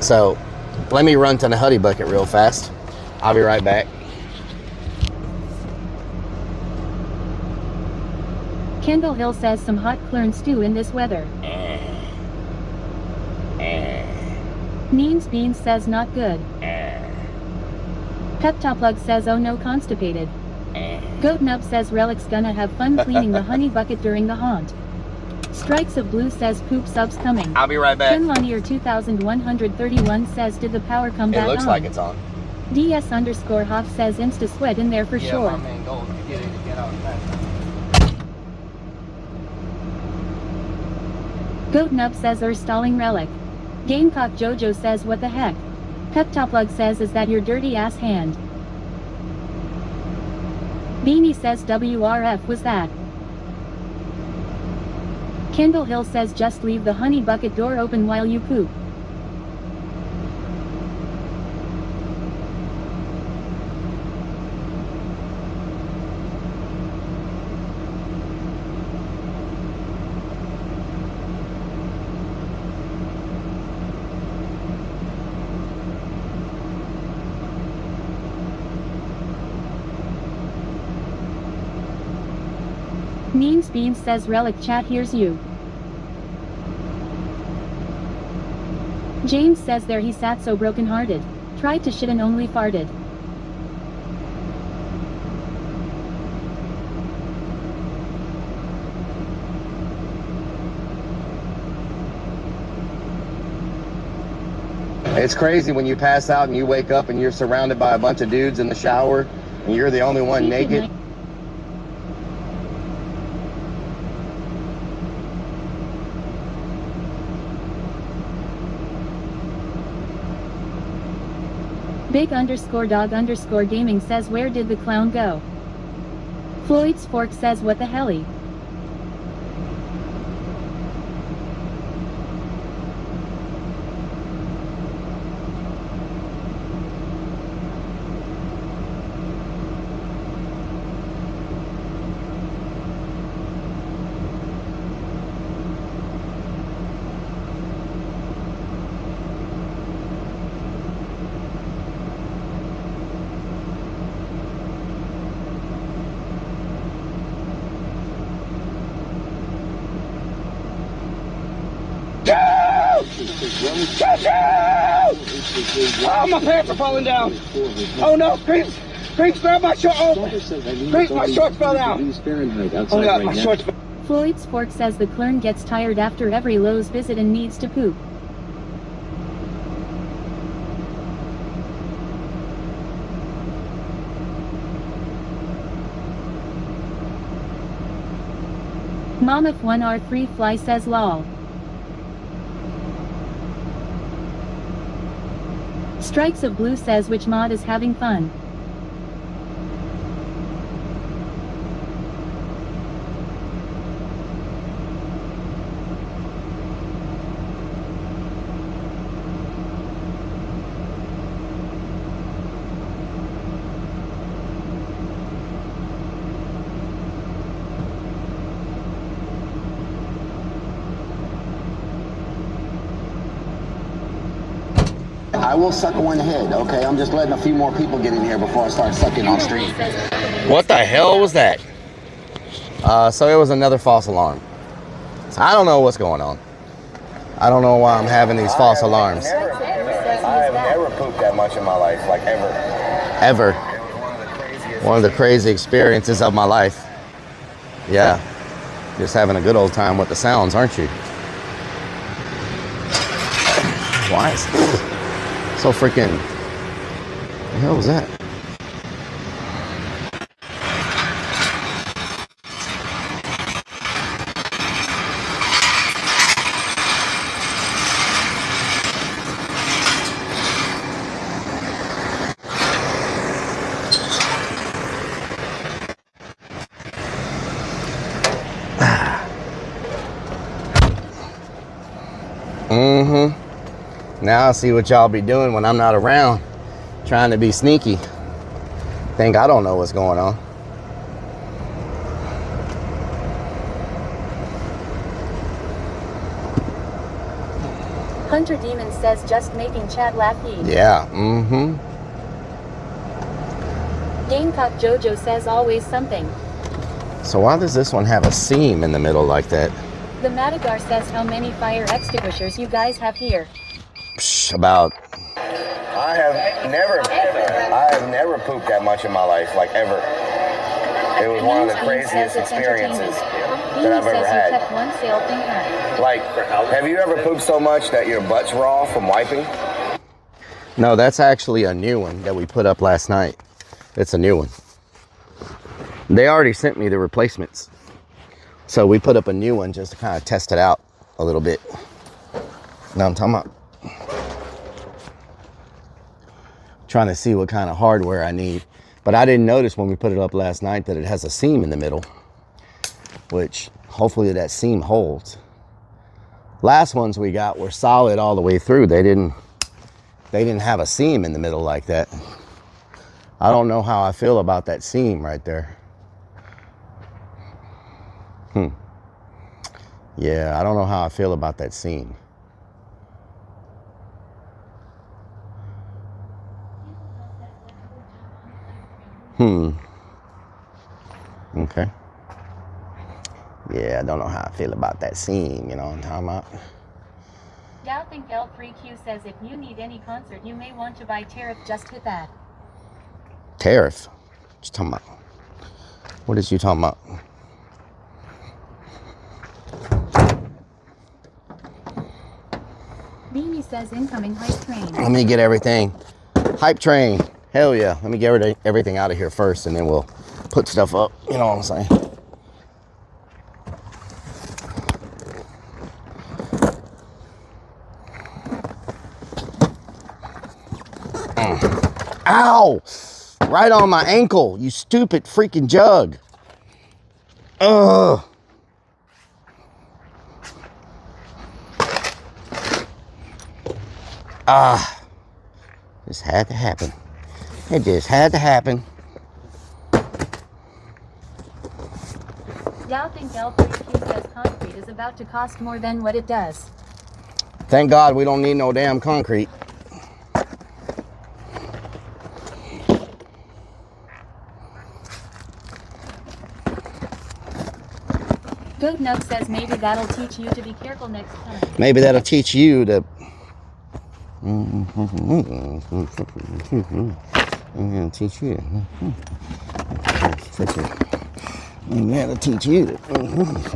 [SPEAKER 2] So let me run to the Honey Bucket real fast. I'll be right back.
[SPEAKER 1] Kendall Hill says some hot clern stew in this weather. Neens Beans says not good. Peptoplug says oh no constipated. Goat Nub says Rellik's gonna have fun cleaning the Honey Bucket during the haunt. Strikes of Blue says poop subs coming.
[SPEAKER 2] I'll be right back.
[SPEAKER 1] Trinlanier 2131 says did the power come back on?
[SPEAKER 2] It looks like it's on.
[SPEAKER 1] DS_Hoff says insta sweat in there for sure.
[SPEAKER 2] My main goal is to get in and get out fast.
[SPEAKER 1] Goat Nub says stalling Rellik. Gamecock Jojo says what the heck. Peptoplug says is that your dirty ass hand. Beanie says WRF was that. Kendall Hill says just leave the Honey Bucket door open while you poop. Means Beans says Rellik chat hears you. James says there he sat so broken-hearted. Tried to shit and only farted.
[SPEAKER 2] It's crazy when you pass out and you wake up and you're surrounded by a bunch of dudes in the shower and you're the only one naked.
[SPEAKER 1] Big_dog_gaming says where did the clown go? Floyd's Fork says what the helly?
[SPEAKER 20] Oh, my pants are falling down. Oh no, Creeps, grab my shorts. Oh, Creeps, my shorts fell down. Oh God, my shorts.
[SPEAKER 1] Floyd's Fork says the clern gets tired after every Lowe's visit and needs to poop. Mom if 1R3 fly says lol. Strikes of Blue says which mod is having fun.
[SPEAKER 21] I will sucker one head, okay? I'm just letting a few more people get in here before I start sucking on stream.
[SPEAKER 2] What the hell was that? So it was another false alarm. So I don't know what's going on. I don't know why I'm having these false alarms.
[SPEAKER 8] I have never pooped that much in my life, like ever.
[SPEAKER 2] Ever. One of the crazy experiences of my life. Yeah. Just having a good old time with the sounds, aren't you? Why is this so freaking... What the hell was that? Now I see what y'all be doing when I'm not around, trying to be sneaky. Think I don't know what's going on.
[SPEAKER 1] Hunter Demon says just making chat laughy.
[SPEAKER 2] Yeah,
[SPEAKER 1] Gamecock Jojo says always something.
[SPEAKER 2] So why does this one have a seam in the middle like that?
[SPEAKER 1] The Madagar says how many fire extinguishers you guys have here.
[SPEAKER 2] Psh, about...
[SPEAKER 8] I have never pooped that much in my life, like ever. It was one of the craziest experiences that I've ever had.
[SPEAKER 1] Kept one sale thing high.
[SPEAKER 8] Like, have you ever pooped so much that your butt's raw from wiping?
[SPEAKER 2] No, that's actually a new one that we put up last night. It's a new one. They already sent me the replacements. So we put up a new one just to kind of test it out a little bit. Now I'm talking about trying to see what kind of hardware I need. But I didn't notice when we put it up last night that it has a seam in the middle, which hopefully that seam holds. Last ones we got were solid all the way through. They didn't have a seam in the middle like that. I don't know how I feel about that seam right there. Yeah, I don't know how I feel about that seam. Okay. Yeah, I don't know how I feel about that seam, you know what I'm talking about?
[SPEAKER 1] Doubting L3Q says if you need any concert, you may want to buy Tariff. Just hit that.
[SPEAKER 2] Tariff? What you talking about? What is you talking about?
[SPEAKER 1] Beanie says incoming hype train.
[SPEAKER 2] Let me get everything. Hype train. Hell yeah. Let me get everything out of here first and then we'll put stuff up. You know what I'm saying? Ow! Right on my ankle, you stupid freaking jug. Ugh. This had to happen. It just had to happen.
[SPEAKER 1] Doubting L3Q says concrete is about to cost more than what it does.
[SPEAKER 2] Thank God we don't need no damn concrete.
[SPEAKER 1] Goat Nug says maybe that'll teach you to be careful next time.
[SPEAKER 2] Maybe that'll teach you to... I'm gonna teach you. Maybe that'll teach you. What's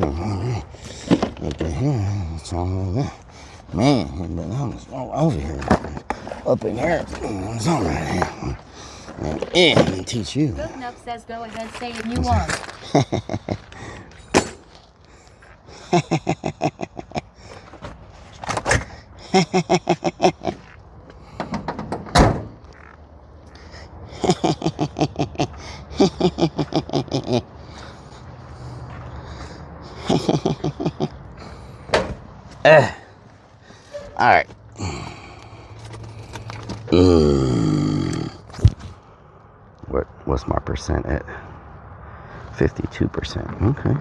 [SPEAKER 2] wrong with that? Man, I'm all over here. Up in here. What's on right here? Yeah, I'm gonna teach you.
[SPEAKER 1] Goat Nug says go ahead, say it you want.
[SPEAKER 2] All right. What's my percent at? 52%. Okay.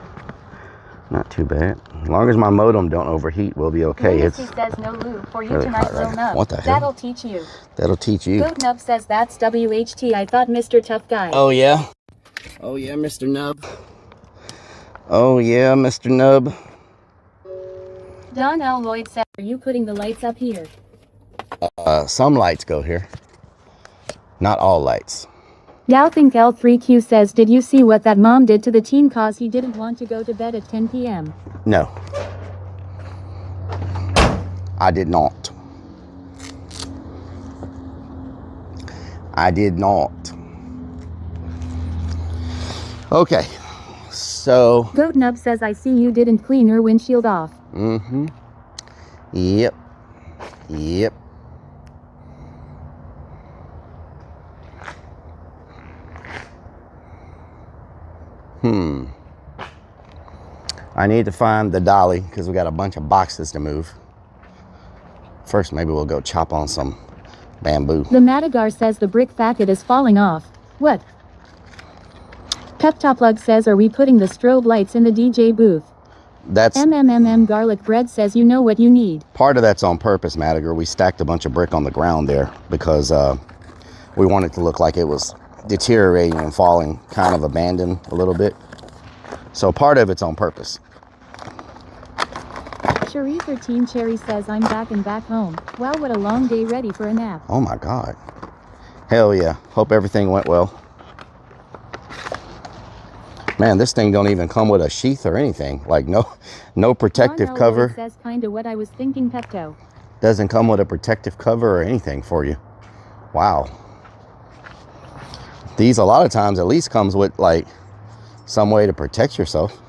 [SPEAKER 2] Not too bad. As long as my modem don't overheat, we'll be okay.
[SPEAKER 1] It's says no lube for you
[SPEAKER 2] really
[SPEAKER 1] tonight,
[SPEAKER 2] hot right
[SPEAKER 1] Lil
[SPEAKER 2] now.
[SPEAKER 1] Nub.
[SPEAKER 2] What the hell?
[SPEAKER 1] That'll teach you.
[SPEAKER 2] That'll teach you.
[SPEAKER 1] Goat Nub says that's WHT. I thought Mr. Tough Guy.
[SPEAKER 2] Oh yeah. Oh yeah, Mr. Nub. Oh yeah, Mr. Nub.
[SPEAKER 1] Don L. Lloyd said, are you putting the lights up here?
[SPEAKER 2] Some lights go here. Not all lights.
[SPEAKER 1] Yowthink L3Q says, did you see what that mom did to the teen cause he didn't want to go to bed at 10 p.m.?
[SPEAKER 2] No. I did not. I did not. Okay. So.
[SPEAKER 1] Goat Nub says, I see you didn't clean your windshield off.
[SPEAKER 2] Mm-hmm. Yep. Yep. I need to find the dolly because we got a bunch of boxes to move. First, maybe we'll go chop on some bamboo.
[SPEAKER 1] The Madagar says the brick packet is falling off. What? Peptoplug says, are we putting the strobe lights in the DJ booth?
[SPEAKER 2] That's
[SPEAKER 1] Garlic Bread says, you know what you need.
[SPEAKER 2] part of that's on purpose, Madiger. We stacked a bunch of brick on the ground there because we want it to look like it was deteriorating and falling, kind of abandoned a little bit. So part of it's on purpose.
[SPEAKER 1] Cherie 13 Cherry says, I'm back and back home. Wow, what a long day, ready for a nap.
[SPEAKER 2] Oh my God. Hell yeah. Hope everything went well. Man, this thing don't even come with a sheath or anything. Like no protective cover.
[SPEAKER 1] Says kinda what I was thinking, Pepto.
[SPEAKER 2] Doesn't come with a protective cover or anything for you. Wow. These a lot of times at least comes with like some way to protect yourself.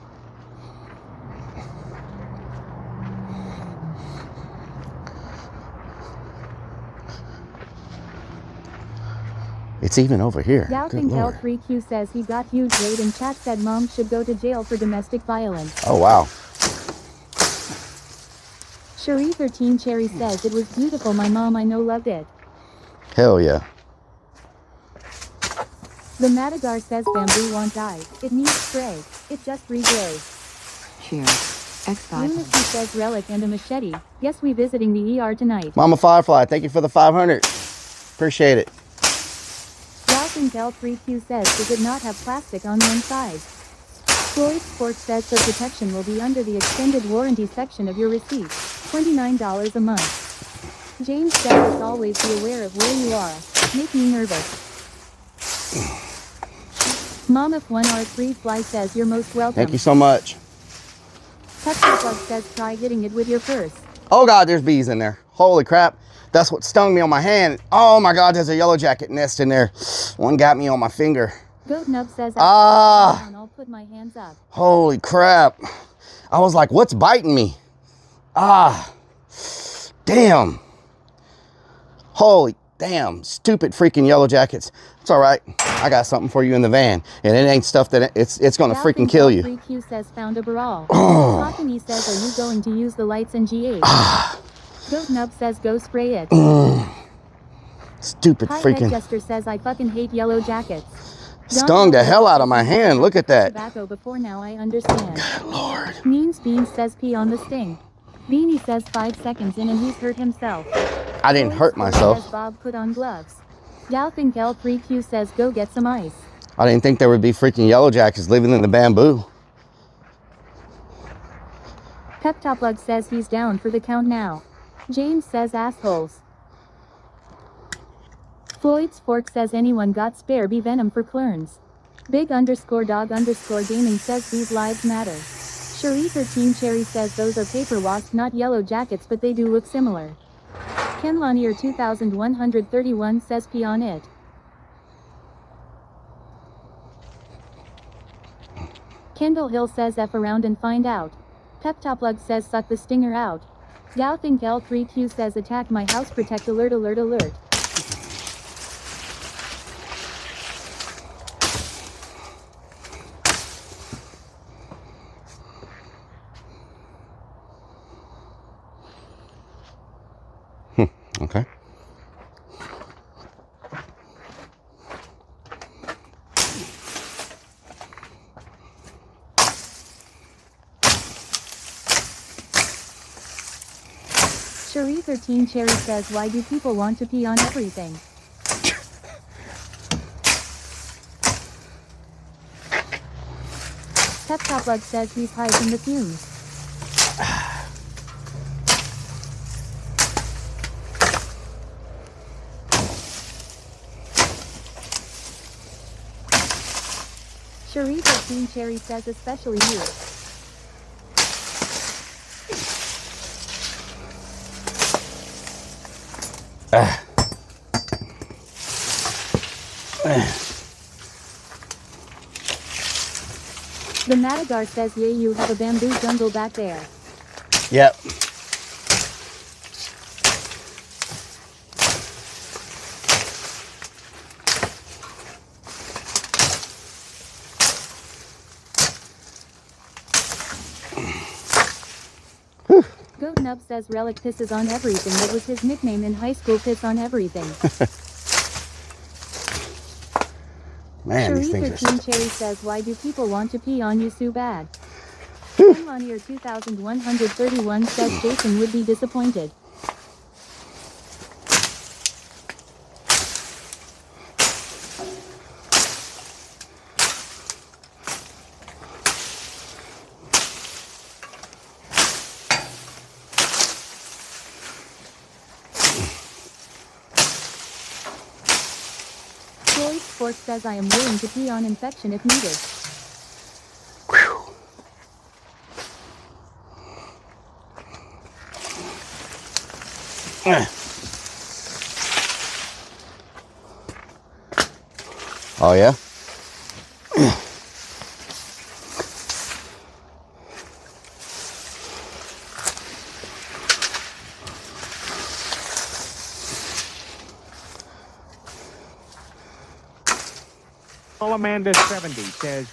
[SPEAKER 2] It's even over here.
[SPEAKER 1] Yowthink L3Q says he got huge weight and chat said mom should go to jail for domestic violence.
[SPEAKER 2] Oh wow.
[SPEAKER 1] Cherie 13 Cherry says it was beautiful, my mom I know loved it.
[SPEAKER 2] Hell yeah.
[SPEAKER 1] The Madagar says bamboo won't die. It needs spray. It just regrows.
[SPEAKER 3] Cheers. X5.
[SPEAKER 1] Lunacy says Rellik and a machete. Yes, we visiting the ER tonight.
[SPEAKER 2] Mama Firefly, thank you for the 500. Appreciate it.
[SPEAKER 1] Yowthink L3Q says, does it not have plastic on the inside? Floyd Sports says the protection will be under the extended warranty section of your receipt. $29 a month. James says, always be aware of where you are. Make me nervous. Mom if 1R3 Fly says you're most welcome.
[SPEAKER 2] Thank you so much.
[SPEAKER 1] Pepperplug says try hitting it with your purse.
[SPEAKER 2] Oh God, there's bees in there. Holy crap. That's what stung me on my hand. Oh my God, there's a yellow jacket nest in there. One got me on my finger.
[SPEAKER 1] Goat Nub says
[SPEAKER 2] I'll
[SPEAKER 1] put my hands up.
[SPEAKER 2] Holy crap. I was like, what's biting me? Damn. Holy damn, stupid freaking yellow jackets. It's all right. I got something for you in the van. And it ain't stuff that it's gonna freaking kill you.
[SPEAKER 1] 3Q says found a brawl. Cockney says, are you going to use the lights in G8? Goat Nub says go spray it.
[SPEAKER 2] Stupid freaking.
[SPEAKER 1] Jester says I fucking hate yellow jackets.
[SPEAKER 2] Stung the hell out of my hand. Look at that.
[SPEAKER 1] Tobacco before now I understand.
[SPEAKER 2] Good Lord.
[SPEAKER 1] Means Beans says pee on the sting. Beanie says 5 seconds in and he's hurt himself.
[SPEAKER 2] I didn't hurt myself.
[SPEAKER 1] Says Bob put on gloves. Yowthink L3Q says go get some ice.
[SPEAKER 2] I didn't think there would be freaking yellow jackets living in the bamboo.
[SPEAKER 1] Peptoplug says he's down for the count now. James says assholes. Floyd's Fork says anyone got spare bee venom for Clerns. Big_dog_gaming says these lives matter. Cherie 13 Cherry says those are paper wasps, not yellow jackets, but they do look similar. Ken Lanier 2131 says pee on it. Kendall Hill says F around and find out. Peptoplug says suck the stinger out. Yowthink L3Q says attack my house, protect alert alert alert. Cherie 13 Cherry says, why do people want to pee on everything? Pep Top Bug says he's high from the fumes. Cherie 13 Cherry says especially you. The Madagar says, yeah, you have a bamboo jungle back there.
[SPEAKER 2] Yep.
[SPEAKER 1] Goat Nub says Rellik pisses on everything. That was his nickname in high school, piss on everything.
[SPEAKER 2] Man, these
[SPEAKER 1] Cherie
[SPEAKER 2] things
[SPEAKER 1] 13
[SPEAKER 2] are...
[SPEAKER 1] Cherry says, why do people want to pee on you so bad? Monmonier 2131 says Jason would be disappointed. Floyd Sports says, I am willing to pee on infection if needed.
[SPEAKER 2] Oh, yeah?
[SPEAKER 6] Salamander 70 says,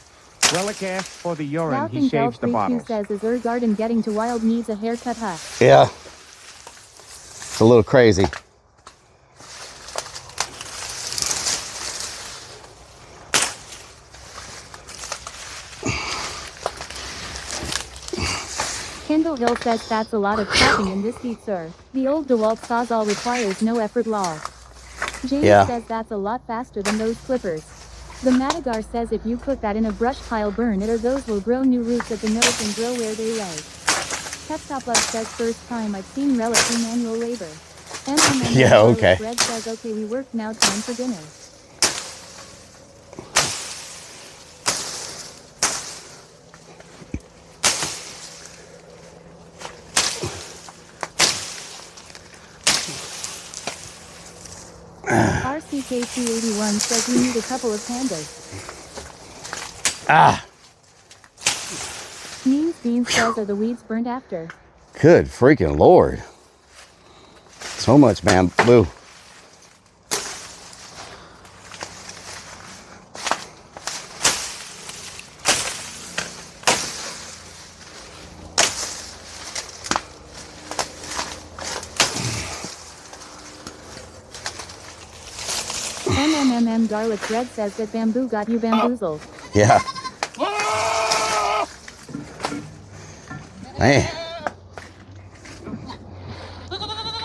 [SPEAKER 6] Rellik asked for the urine, he saves the bottles.
[SPEAKER 1] says, is her garden getting too wild, needs a haircut, huh?
[SPEAKER 2] Yeah. It's a little crazy.
[SPEAKER 1] Kendall Hill says, that's a lot of chopping in this heat, sir. The old DeWalt Sawzall requires no effort law. James says that's a lot faster than those clippers. The Madagar says if you put that in a brush pile, burn it, or those will grow new roots at the nose and grow where they lay. Pep Top Love says, first time I've seen Rellik do manual labor.
[SPEAKER 2] Yeah, okay.
[SPEAKER 1] Red says, okay, we work now, time for dinner. RCK281 says we need a couple of pandas. Beans says, are the weeds burnt after?
[SPEAKER 2] Good freaking Lord. So much bamboo.
[SPEAKER 1] Garlic Bread says that bamboo got you bamboozled.
[SPEAKER 2] Yeah. Man.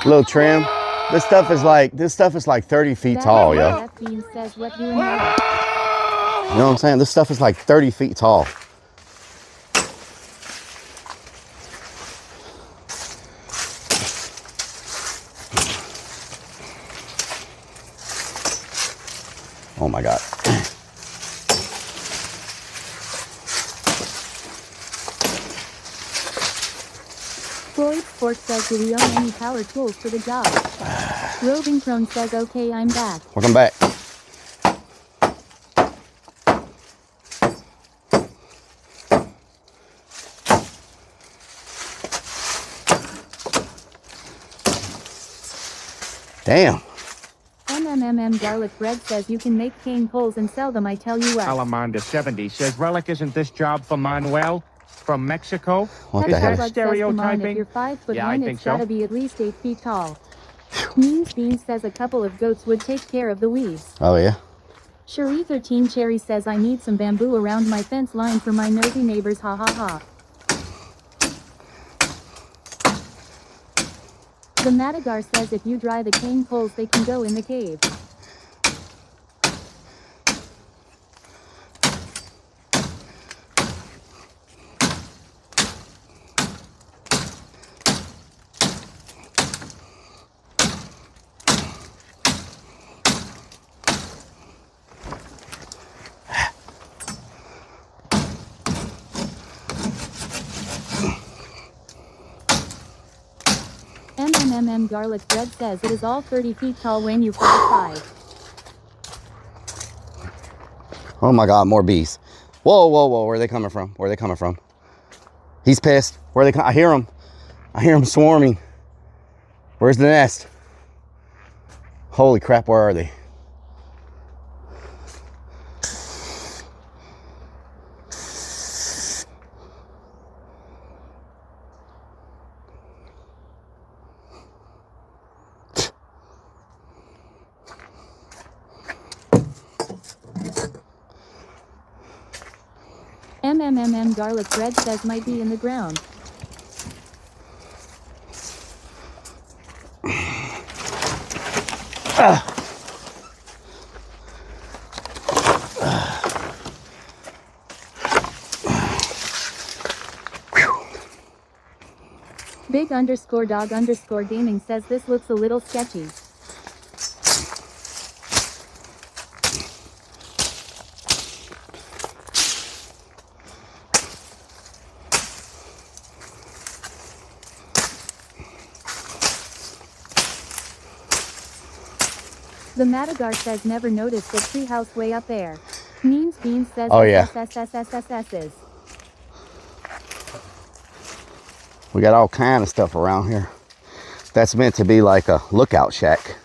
[SPEAKER 2] Little trim. This stuff is like 30 feet tall, yo.
[SPEAKER 1] Says what you and
[SPEAKER 2] You know what I'm saying? This stuff is like 30 feet tall. Oh my God.
[SPEAKER 1] Floyd Sport says, do we own any power tools for the job? Roving Prone says, okay, I'm back.
[SPEAKER 2] Welcome back. Damn.
[SPEAKER 1] Garlic Bread says you can make cane poles and sell them, I tell you what.
[SPEAKER 6] Salamander 70 says, Rellik, isn't this job for Manuel from Mexico?
[SPEAKER 2] What the hell?
[SPEAKER 6] Is that stereotyping?
[SPEAKER 1] If you're 5'1",
[SPEAKER 6] Yeah, I think
[SPEAKER 1] it's gotta
[SPEAKER 6] so.
[SPEAKER 1] be at least 8 feet tall. Beans says a couple of goats would take care of the weeds.
[SPEAKER 2] Oh yeah.
[SPEAKER 1] Cherie 13 Cherry says I need some bamboo around my fence line for my nosy neighbors, ha ha ha. The Madagar says if you dry the cane poles, they can go in the cave. Garlic bread says it is all 30 feet tall when you fly 5.
[SPEAKER 2] Oh my God, more bees. Whoa, whoa, whoa, where are they coming from? Where are they coming from? He's pissed. Where are they coming? I hear them. I hear them swarming. Where's the nest? Holy crap, where are they?
[SPEAKER 1] Garlic bread says might be in the ground. Big _ dog _ gaming says this looks a little sketchy. The Madagar says never noticed the treehouse way up there. Means Beans says
[SPEAKER 2] oh yeah.
[SPEAKER 1] SSSSSSs.
[SPEAKER 2] We got all kind of stuff around here. That's meant to be like a lookout shack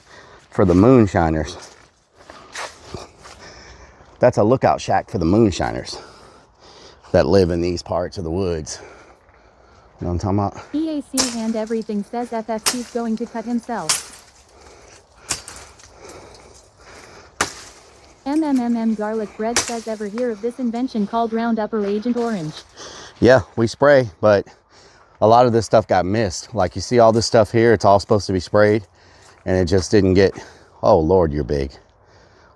[SPEAKER 2] for the moonshiners. That's a lookout shack for the moonshiners that live in these parts of the woods. You know what I'm talking about?
[SPEAKER 1] EAC and everything says FFC's going to cut himself. Garlic bread says ever hear of this invention called Roundup or Agent Orange?
[SPEAKER 2] Yeah, we spray, but a lot of this stuff got missed. Like you see all this stuff here, it's all supposed to be sprayed and it just didn't get, oh Lord, you're big.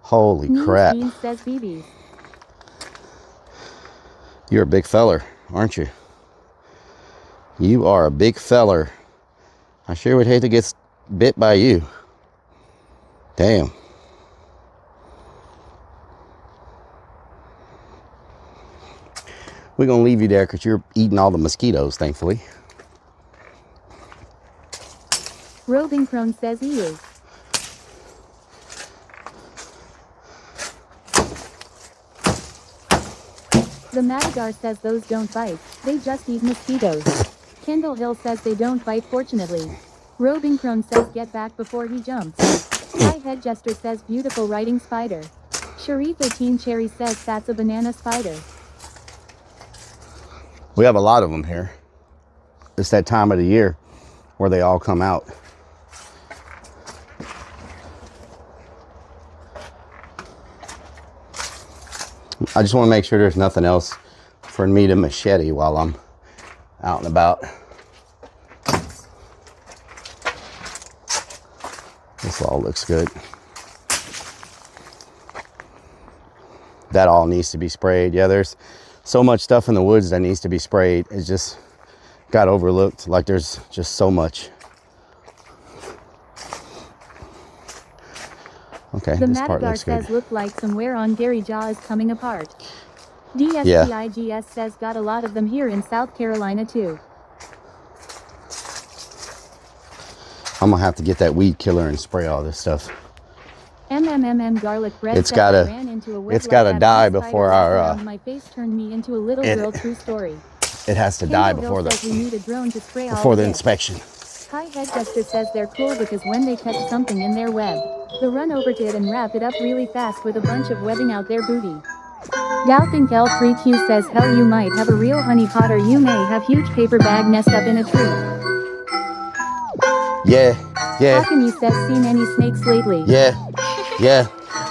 [SPEAKER 2] Holy crap.
[SPEAKER 1] Beans says BBs.
[SPEAKER 2] You're a big feller, aren't you? You are a big feller. I sure would hate to get bit by you. Damn. We're going to leave you there because you're eating all the mosquitoes, thankfully.
[SPEAKER 1] Roving Crone says he is. The Madagar says those don't bite, they just eat mosquitoes. Kendall Hill says they don't bite fortunately. Roving Crone says get back before he jumps. High Head Jester says beautiful writing spider. Sharifa Teen Cherry says that's a banana spider.
[SPEAKER 2] We have a lot of them here. It's that time of the year where they all come out. I just want to make sure there's nothing else for me to machete while I'm out and about. This all looks good. That all needs to be sprayed. Yeah, there's so much stuff in the woods that needs to be sprayed. It just got overlooked. Like there's just so much. Okay,
[SPEAKER 1] the
[SPEAKER 2] this part
[SPEAKER 1] Madagar
[SPEAKER 2] looks good.
[SPEAKER 1] says look like somewhere on Gary Jaw is coming apart. DSPIGS says got a lot of them here in South Carolina too.
[SPEAKER 2] I'm gonna have to get that weed killer and spray all this stuff.
[SPEAKER 1] Garlic bread.
[SPEAKER 2] It's gotta die before our
[SPEAKER 1] my face turned me into a little girl. True story.
[SPEAKER 2] It has to die before
[SPEAKER 1] we need a drone to spray
[SPEAKER 2] before the inspection.
[SPEAKER 1] High Head Jester says they're cool because when they catch something in their web, they run over to it and wrap it up really fast with a bunch of webbing out their booty. Douthink L3Q says hell you might have a real honey pot or you may have huge paper bag nest up in a tree.
[SPEAKER 2] Yeah.
[SPEAKER 1] How can you says seen any snakes lately?
[SPEAKER 2] Yeah.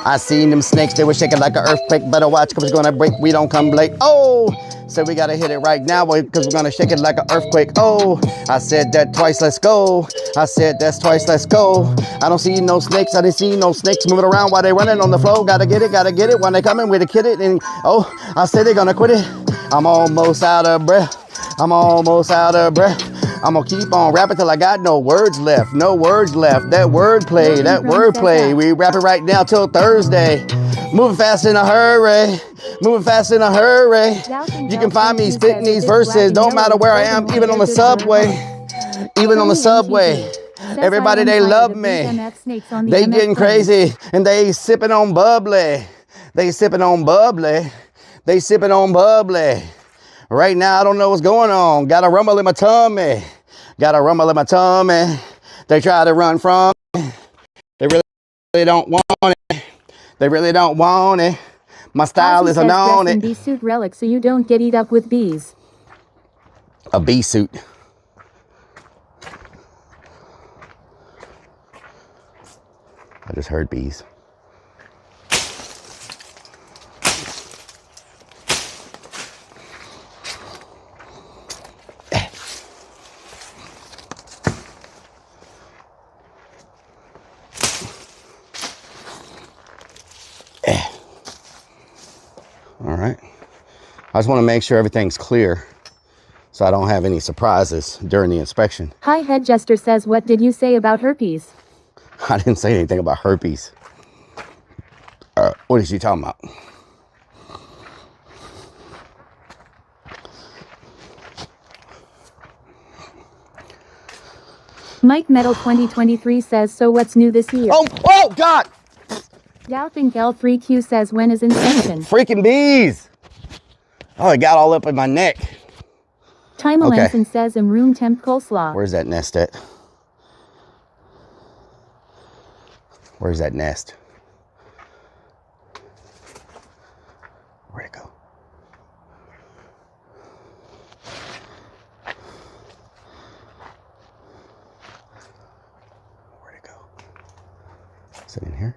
[SPEAKER 2] I seen them snakes, they were shaking like an earthquake. Better watch, cause it's gonna break, we don't come late. Oh, so we gotta hit it right now, boy, cause we're gonna shake it like an earthquake. Oh, I said that twice, let's go. I said that's twice, let's go. I don't see no snakes, I didn't see no snakes moving around while they running on the floor. Gotta get it, when they coming with a kid it. And oh, I said they're gonna quit it. I'm almost out of breath. I'm almost out of breath. I'm gonna keep on rapping till I got no words left. No words left. That wordplay. We rap it right now till Thursday. Moving fast in a hurry. Moving fast in a hurry. You can find me spitting these verses. Don't matter where I am, even on the subway. Even on the subway. Everybody, they love me. They getting crazy and they sipping on bubbly. They sipping on bubbly. They sipping on bubbly. Right now, I don't know what's going on. Got a rumble in my tummy. Got a rumble in my tummy. They try to run from me. They really don't want it. They really don't want it. My style is on it.
[SPEAKER 1] Bee suit relic so you don't get eat up with bees.
[SPEAKER 2] A bee suit. I just heard bees. All right. I just want to make sure everything's clear so I don't have any surprises during the inspection.
[SPEAKER 1] Hi, Head Jester says, what did you say about herpes?
[SPEAKER 2] I didn't say anything about herpes. What is she talking about?
[SPEAKER 1] Mike Metal 2023 says, so what's new this year?
[SPEAKER 2] Oh God!
[SPEAKER 1] Doubting L3Q says, when is inspection?
[SPEAKER 2] Freaking bees! Oh, it got all up in my neck.
[SPEAKER 1] Time Alanson says, room temp coleslaw.
[SPEAKER 2] Where's that nest at? Where's that nest? Where'd it go? Where'd it go? Is it in here?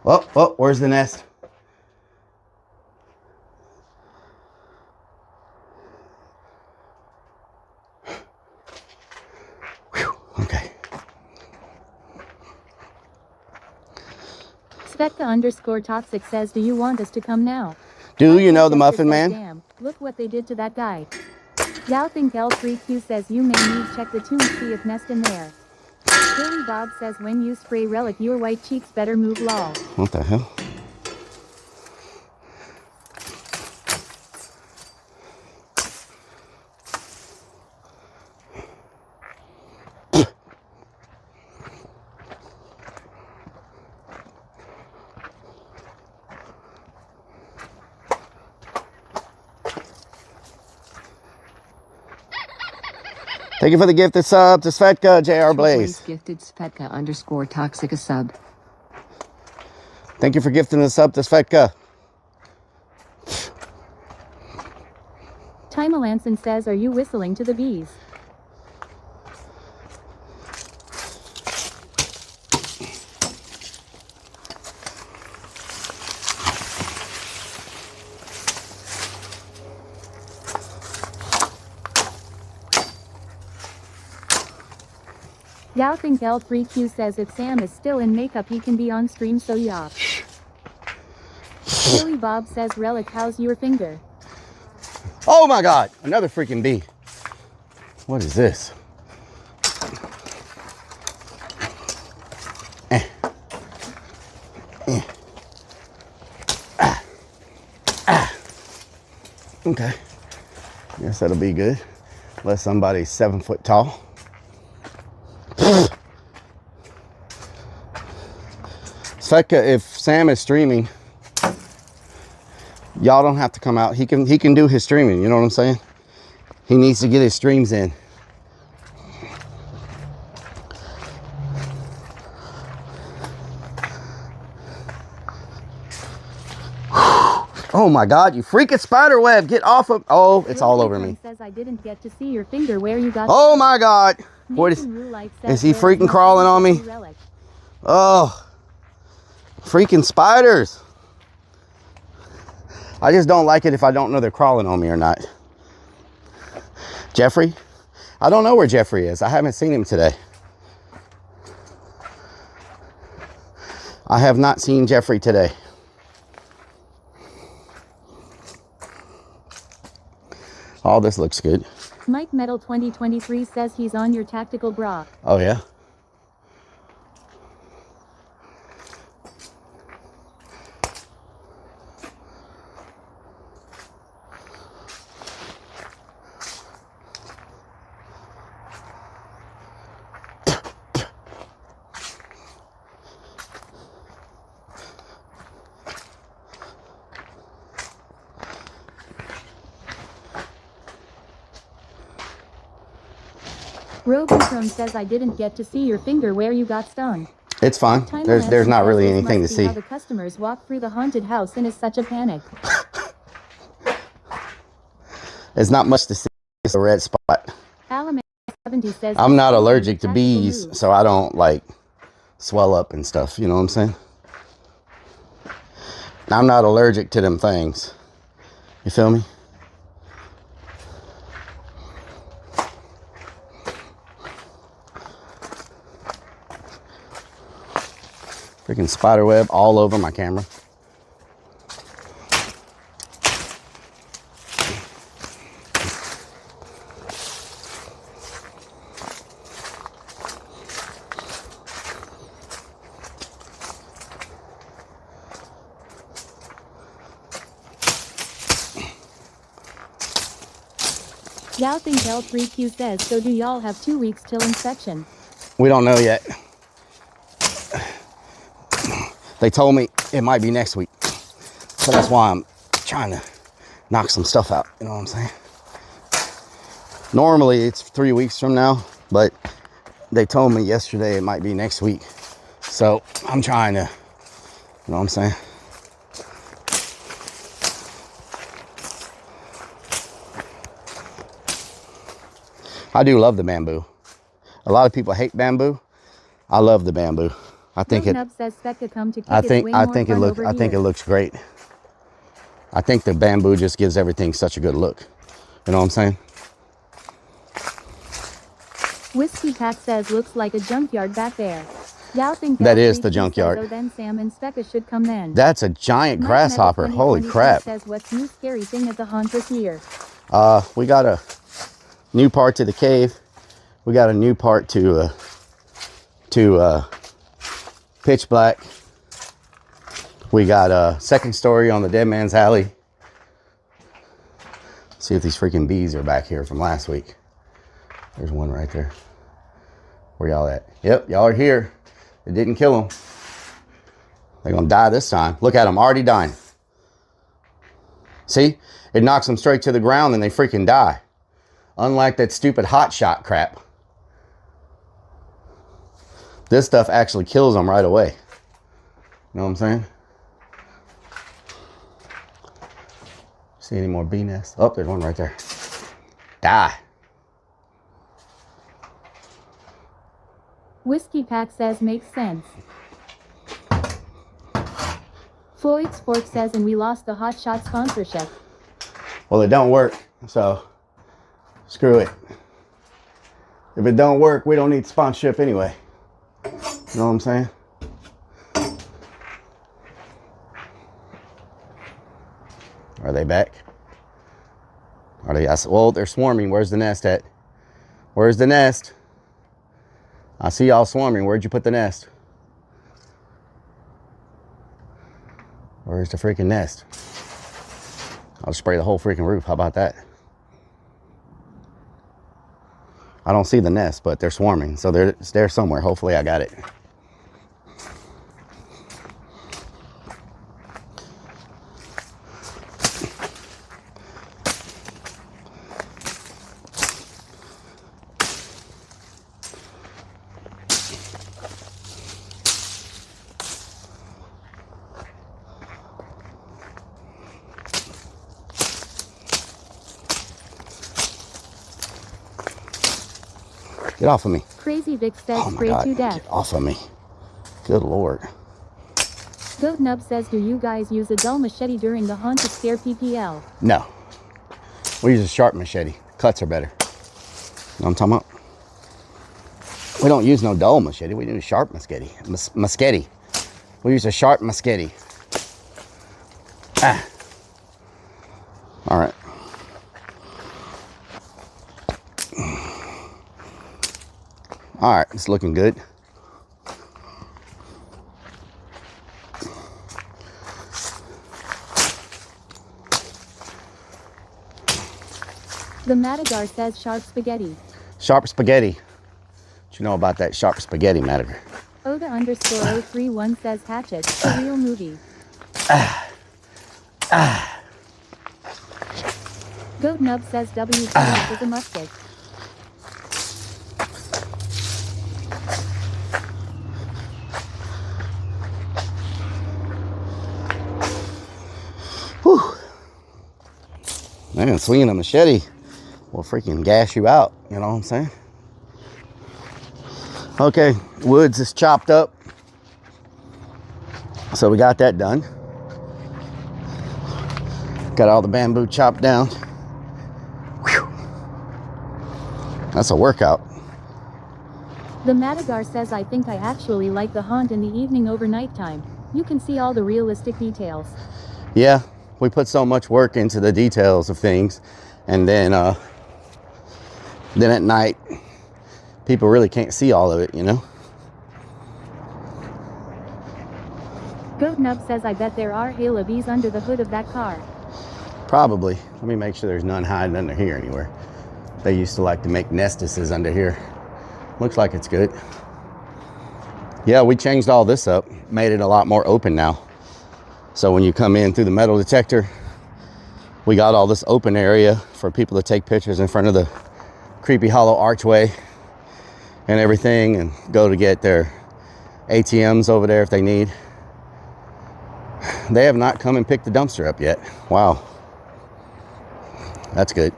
[SPEAKER 2] Oh, where's the nest? Whew, okay.
[SPEAKER 1] Sveka_toxic says, do you want us to come now?
[SPEAKER 2] Do you know the Muffin Man?
[SPEAKER 1] Damn, look what they did to that guy. Doubting L3Q says, you may need check the tomb, see if nest in there. Billy Bob says, when you spray relic, your white cheeks better move lol.
[SPEAKER 2] What the hell? Thank you for the gifted sub to Svetka, JR Blaze.
[SPEAKER 3] Gifted Svetka_toxic a sub.
[SPEAKER 2] Thank you for gifting the sub to Svetka.
[SPEAKER 1] Time Alanson says, are you whistling to the bees? Doubting L3Q says, if Sam is still in makeup, he can be on stream, so yeah. Billy Bob says, Relic, how's your finger?
[SPEAKER 2] Oh my God, another freaking bee. What is this? Okay, guess that'll be good. Unless somebody's 7 foot tall. Svetka, if Sam is streaming, y'all don't have to come out. He can do his streaming, you know what I'm saying? He needs to get his streams in. Oh my God, you freaking spider web, get off of, oh, it's all over me.
[SPEAKER 1] Says, I didn't get to see your finger where you got.
[SPEAKER 2] Oh my God. What is he freaking crawling on me? Oh, freaking spiders. I just don't like it if I don't know they're crawling on me or not. Jeffrey? I don't know where Jeffrey is. I haven't seen him today. I have not seen Jeffrey today. Oh, this looks good.
[SPEAKER 1] Mike Metal 2023 says he's on your tactical bra.
[SPEAKER 2] Oh, yeah?
[SPEAKER 1] Robochrome says I didn't get to see your finger where you got stung.
[SPEAKER 2] It's fine. There's not really anything to see.
[SPEAKER 1] How the customers walk through the haunted house and is such a panic.
[SPEAKER 2] There's not much to see. It's a red spot.
[SPEAKER 1] Alaman 70 says
[SPEAKER 2] I'm not allergic to bees, so I don't like swell up and stuff. You know what I'm saying? I'm not allergic to them things. You feel me? Freaking spider web all over my camera.
[SPEAKER 1] Y'all think L3Q says, so do y'all have 2 weeks till inspection?
[SPEAKER 2] We don't know yet. They told me it might be next week. So that's why I'm trying to knock some stuff out. You know what I'm saying? Normally it's 3 weeks from now, but they told me yesterday it might be next week. So I'm trying to, you know what I'm saying? I do love the bamboo. A lot of people hate bamboo. I love the bamboo. I think it. I think it looks great. I think the bamboo just gives everything such a good look. You know what I'm saying?
[SPEAKER 1] Whiskey Pack says looks like a junkyard back there. Y'all think
[SPEAKER 2] that is the junkyard.
[SPEAKER 1] So then Sam and Specca should come then.
[SPEAKER 2] That's a giant grasshopper. Holy crap!
[SPEAKER 1] Says what's new scary thing at the haunt this year?
[SPEAKER 2] We got a new part to the cave. We got a new part to pitch black. We got a second story on the Dead Man's Alley. See if these freaking bees are back here from last week. There's one right there. Where y'all at? Yep, y'all are here. It didn't kill them. They're gonna die this time. Look at them, already dying. See? It knocks them straight to the ground and they freaking die. Unlike that stupid hot shot crap. This stuff actually kills them right away. You know what I'm saying? See any more bee nests? Oh, there's one right there. Die.
[SPEAKER 1] Whiskey Pack says makes sense. Floyd's Fork says, and we lost the Hot Shot sponsorship.
[SPEAKER 2] Well, it don't work, so screw it. If it don't work, we don't need sponsorship anyway. You know what I'm saying? Are they back? Are they? Well, they're swarming. Where's the nest at? Where's the nest? I see y'all swarming. Where'd you put the nest? Where's the freaking nest? I'll spray the whole freaking roof. How about that? I don't see the nest, but they're swarming. So it's there somewhere. Hopefully I got it. Get off of me.
[SPEAKER 1] Crazy Vic says
[SPEAKER 2] Oh my
[SPEAKER 1] spray
[SPEAKER 2] God.
[SPEAKER 1] to death.
[SPEAKER 2] Get off of me. Good Lord.
[SPEAKER 1] Goat Nub says, do you guys use a dull machete during the hunt to scare PPL?
[SPEAKER 2] No. We use a sharp machete. Cuts are better. You know what I'm talking about? We don't use no dull machete. We use sharp machete. Machete. We use a sharp machete. Ah. All right. All right, it's looking good.
[SPEAKER 1] The Madagar says sharp spaghetti.
[SPEAKER 2] Sharp spaghetti. What you know about that sharp spaghetti, Madagar?
[SPEAKER 1] Oda_031 says hatchet, a real movie. Goat Nub says WTF is a musket.
[SPEAKER 2] Whew. Man, swinging a machete will freaking gas you out. You know what I'm saying? Okay, woods is chopped up. So we got that done. Got all the bamboo chopped down. Whew. That's a workout.
[SPEAKER 1] The Madagar says, I think I actually like the hunt in the evening over nighttime. You can see all the realistic details.
[SPEAKER 2] Yeah, we put so much work into the details of things, and then at night, people really can't see all of it, you know?
[SPEAKER 1] Goat Nub says, I bet there are hail of bees under the hood of that car.
[SPEAKER 2] Probably. Let me make sure there's none hiding under here anywhere. They used to like to make nestises under here. Looks like it's good. Yeah, we changed all this up, made it a lot more open now. So when you come in through the metal detector, we got all this open area for people to take pictures in front of the Creepy Hollow archway and everything, and go to get their ATMs over there if they need. They have not come and picked the dumpster up yet. Wow. That's good.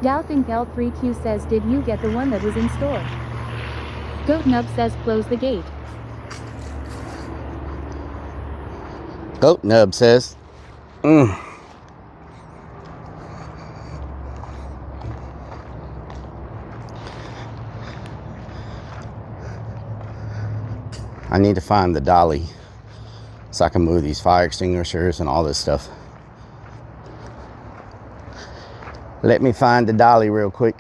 [SPEAKER 1] Doubting L3Q says, did you get the one that was in store? Goat Nub says, close the gate.
[SPEAKER 2] Goat Nub says, I need to find the dolly so I can move these fire extinguishers and all this stuff. Let me find the dolly real quick.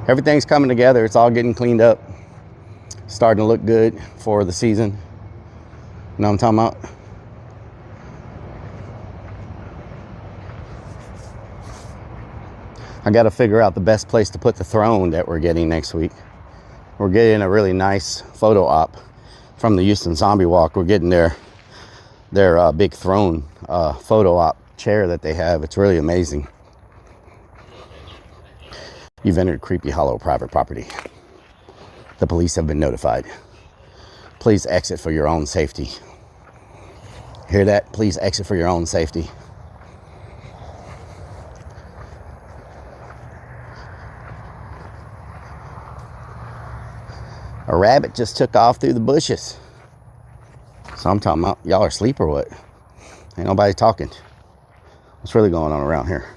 [SPEAKER 2] Everything's coming together. It's all getting cleaned up. Starting to look good for the season. You know what I'm talking about? I got to figure out the best place to put the throne that we're getting next week. We're getting a really nice photo op from the Houston Zombie Walk. We're getting their big throne photo op chair that they have. It's really amazing. You've entered Creepy Hollow private property. The police have been notified. Please exit for your own safety. Hear that? Please exit for your own safety. A rabbit just took off through the bushes. So I'm talking about, y'all are asleep or what? Ain't nobody talking. What's really going on around here?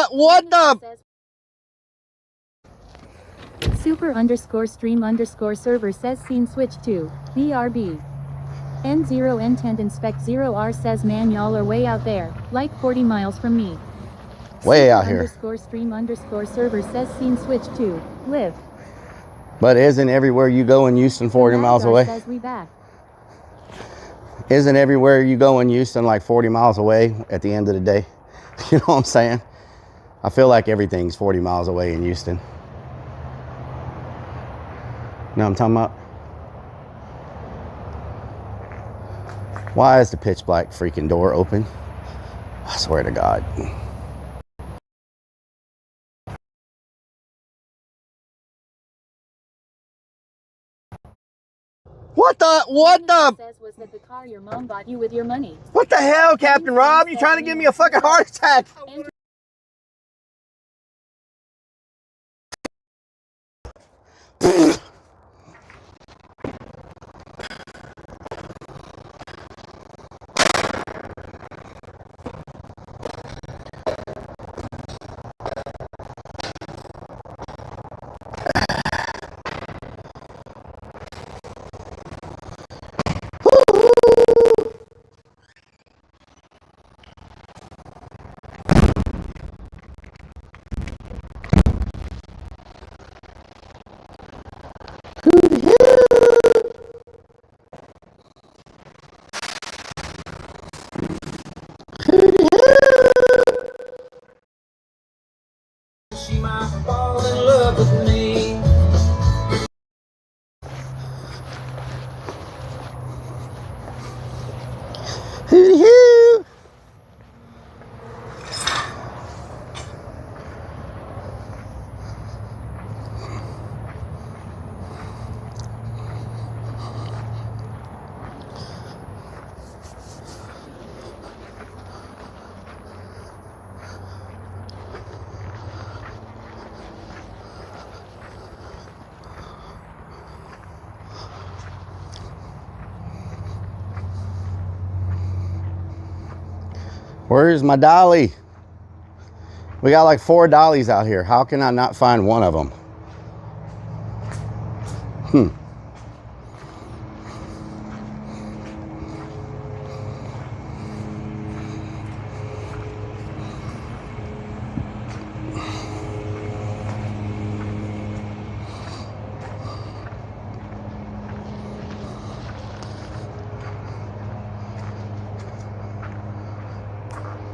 [SPEAKER 2] What the?
[SPEAKER 1] Super_stream_server says scene switch to BRB. N0N10 inspect 0R says, man, y'all are way out there, like 40 miles from me.
[SPEAKER 2] Way out here.
[SPEAKER 1] Super_stream_server says scene switch to live.
[SPEAKER 2] But isn't everywhere you go in Houston 40 miles away?
[SPEAKER 1] Says we back.
[SPEAKER 2] Isn't everywhere you go in Houston like 40 miles away at the end of the day? You know what I'm saying? I feel like everything's 40 miles away in Houston. You know what I'm talking about? Why is the pitch black freaking door open? I swear to God. What the
[SPEAKER 1] says was that the car your mom bought you with your money.
[SPEAKER 2] What the hell, Captain Rob? You trying to give me a fucking heart attack?
[SPEAKER 10] She might fall in love with me.
[SPEAKER 2] Hoo-hoo! Where's my dolly? We got like 4 dollies out here. How can I not find one of them?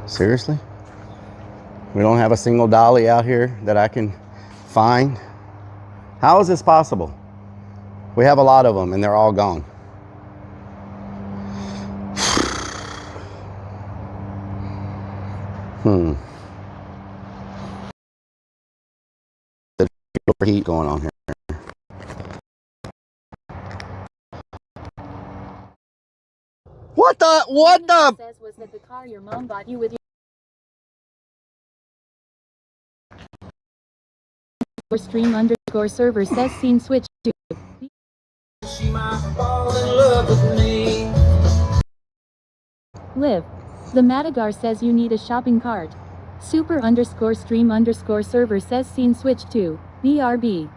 [SPEAKER 2] Seriously? We don't have a single dolly out here that I can find? How is this possible? We have a lot of them and they're all gone. The heat going on here. What the?
[SPEAKER 1] Says was that the car your mom bought you with your stream_server says scene switch to.
[SPEAKER 10] She might fall in love with me.
[SPEAKER 1] Live. The Madagar says you need a shopping cart. Super_stream_server says scene switch to. BRB.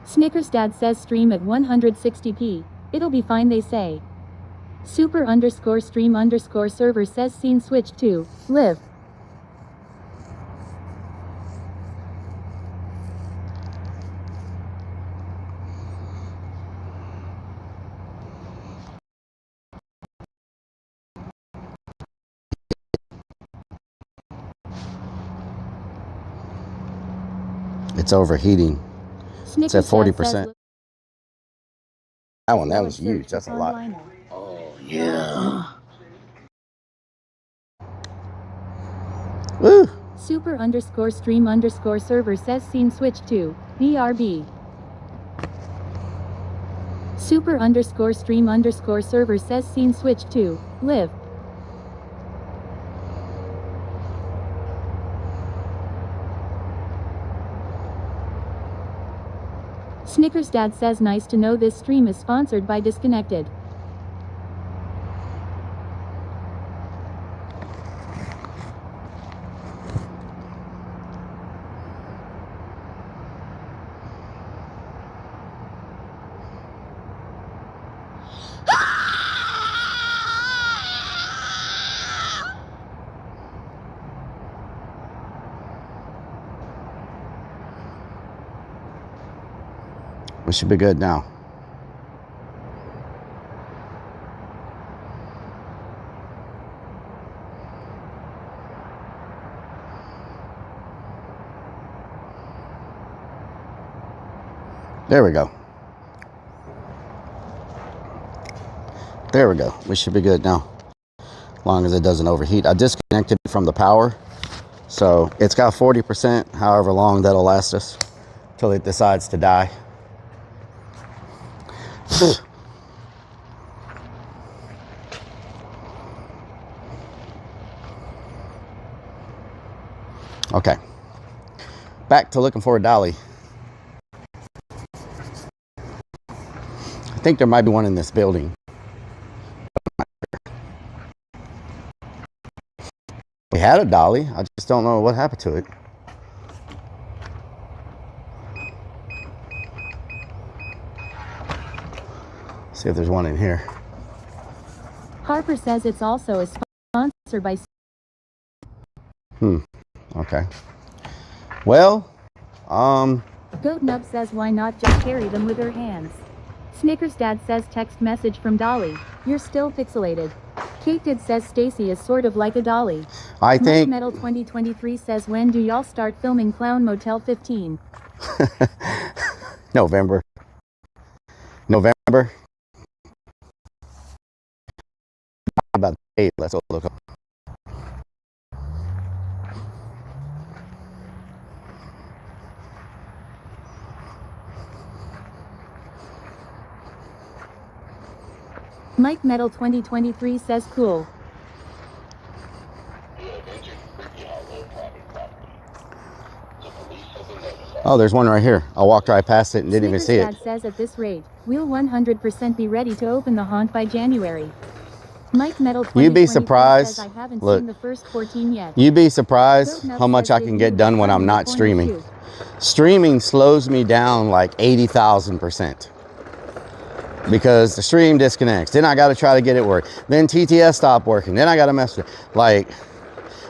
[SPEAKER 1] Snickers Dad says stream at 160p. It'll be fine, they say. Super_stream_server says scene switch to. Live.
[SPEAKER 2] It's overheating. It's at 40%. That was huge. That's a lot. Oh, yeah. Woo.
[SPEAKER 1] Super_stream_server says scene switch to. BRB. Super_stream_server says scene switch to. Live. Snickers Dad says nice to know this stream is sponsored by Disconnected.
[SPEAKER 2] We should be good now. There we go. There we go. We should be good now. As long as it doesn't overheat. I disconnected it from the power. So it's got 40%, however long that'll last us till it decides to die. Okay. Back to looking for a dolly. I think there might be one in this building. We had a dolly. I just don't know what happened to it. See if there's one in here.
[SPEAKER 1] Harper says it's also a sponsor by...
[SPEAKER 2] Okay. Well,
[SPEAKER 1] Goat Nub says why not just carry them with her hands. Snickers Dad says text message from Dolly. You're still pixelated. Kate Did says Stacy is sort of like a dolly.
[SPEAKER 2] I think...
[SPEAKER 1] Metal 2023 says when do y'all start filming Clown Motel 15?
[SPEAKER 2] November. About 8. Let's look up.
[SPEAKER 1] Mike Metal 2023 says cool.
[SPEAKER 2] Oh, there's one right here. I walked right past it and didn't even see it.
[SPEAKER 1] Dad says at this rate, we'll 100% be ready to open the haunt by January. Mike Metal 2023
[SPEAKER 2] You'd be surprised.
[SPEAKER 1] says I haven't
[SPEAKER 2] Look,
[SPEAKER 1] seen the first 14 yet.
[SPEAKER 2] You'd be surprised how much I can get done when I'm not streaming. Streaming slows me down like 80,000%. Because the stream disconnects. Then I got to try to get it work. Then TTS stopped working. Then I got to mess with it. Like,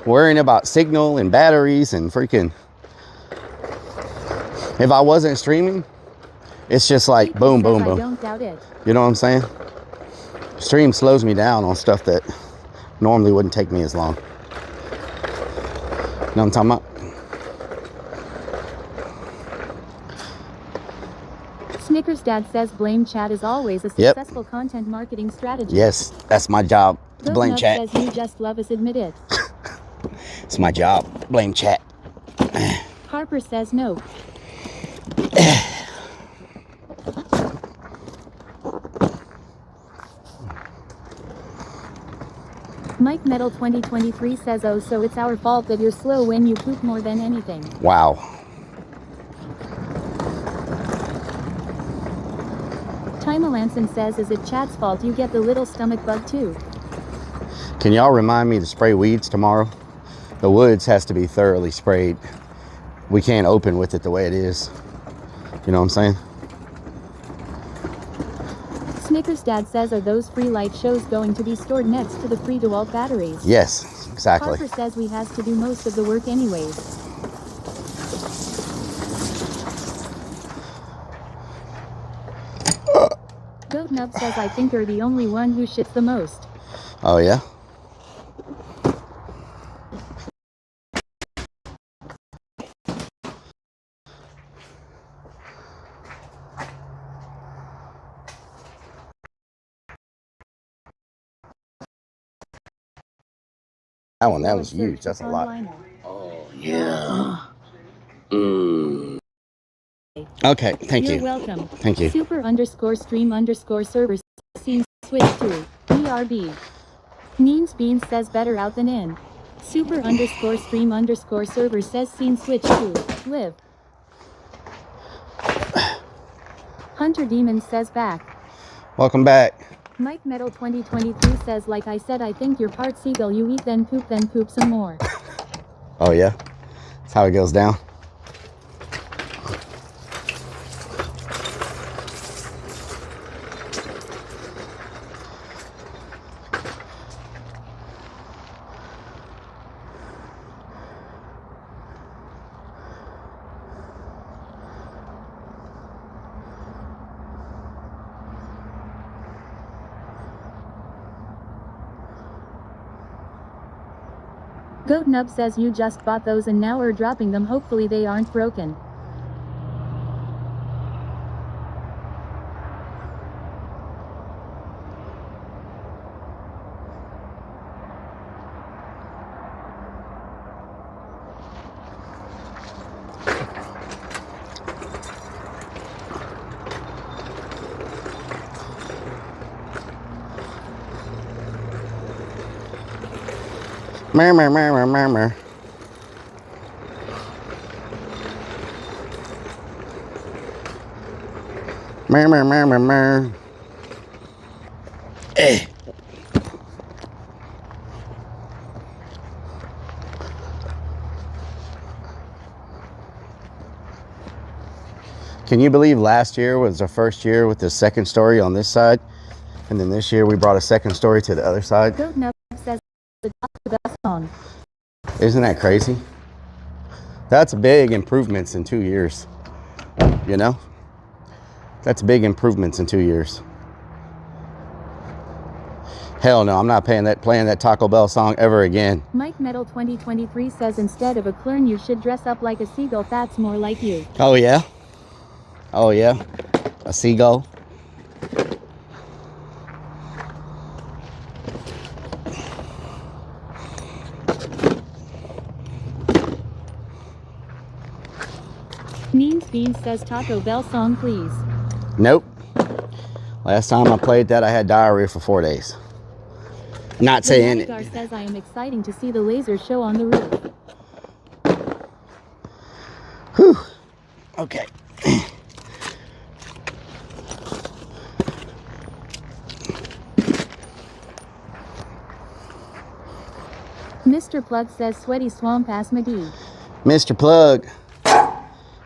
[SPEAKER 2] worrying about signal and batteries and freaking... If I wasn't streaming, it's just like boom, boom, boom.
[SPEAKER 1] I don't doubt it.
[SPEAKER 2] You know what I'm saying? Stream slows me down on stuff that normally wouldn't take me as long. You know what I'm talking about?
[SPEAKER 1] Snickers Dad says blame chat is always a successful content marketing strategy.
[SPEAKER 2] Yes, that's my job. Blame
[SPEAKER 1] Nub
[SPEAKER 2] chat.
[SPEAKER 1] says you just love us, admit it.
[SPEAKER 2] It's my job. Blame chat.
[SPEAKER 1] Harper says no. Mike Metal 2023 says oh so it's our fault that you're slow when you poop more than anything.
[SPEAKER 2] Wow.
[SPEAKER 1] Tima Lanson says is it chat's fault you get the little stomach bug too?
[SPEAKER 2] Can y'all remind me to spray weeds tomorrow? The woods has to be thoroughly sprayed. We can't open with it the way it is. You know what I'm saying?
[SPEAKER 1] Snickers Dad says are those free light shows going to be stored next to the free DeWalt batteries?
[SPEAKER 2] Yes, exactly.
[SPEAKER 1] Harper says we has to do most of the work anyways. Goat Nub says I think you're the only one who shits the most.
[SPEAKER 2] Oh yeah? That was huge. That's a lot. Oh, yeah. Okay, thank you.
[SPEAKER 1] You're welcome.
[SPEAKER 2] Thank you.
[SPEAKER 1] Super_stream_server scene switch to BRB. Means Beans says better out than in. Super_stream_server says scene switch to live. Hunter Demon says back.
[SPEAKER 2] Welcome back.
[SPEAKER 1] Mike Metal 2023 says like I said I think you're part seagull you eat then poop some more.
[SPEAKER 2] Oh yeah? That's how it goes down.
[SPEAKER 1] Goat Nub says you just bought those and now are dropping them hopefully they aren't broken.
[SPEAKER 2] Mer, mer, mer, mer, mer, mer. Mer, mer, mer, mer, mer. Eh. Can you believe last year was our first year with the second story on this side? And then this year we brought a second story to the other side? Isn't that crazy? That's big improvements in 2 years. You know? That's big improvements in 2 years. Hell no, I'm not playing that Taco Bell song ever again.
[SPEAKER 1] Mike Metal 2023 says instead of a clern you should dress up like a seagull. That's more like you.
[SPEAKER 2] Oh yeah? Oh yeah? A seagull?
[SPEAKER 1] Means Beans says Taco Bell song please.
[SPEAKER 2] Nope. Last time I played that I had diarrhea for 4 days. Not saying it.
[SPEAKER 1] Rellik I says I am exciting to see the laser show on the roof.
[SPEAKER 2] Whew. Okay.
[SPEAKER 1] Mr. Plug says sweaty swamp ass McGee.
[SPEAKER 2] Mr. Plug.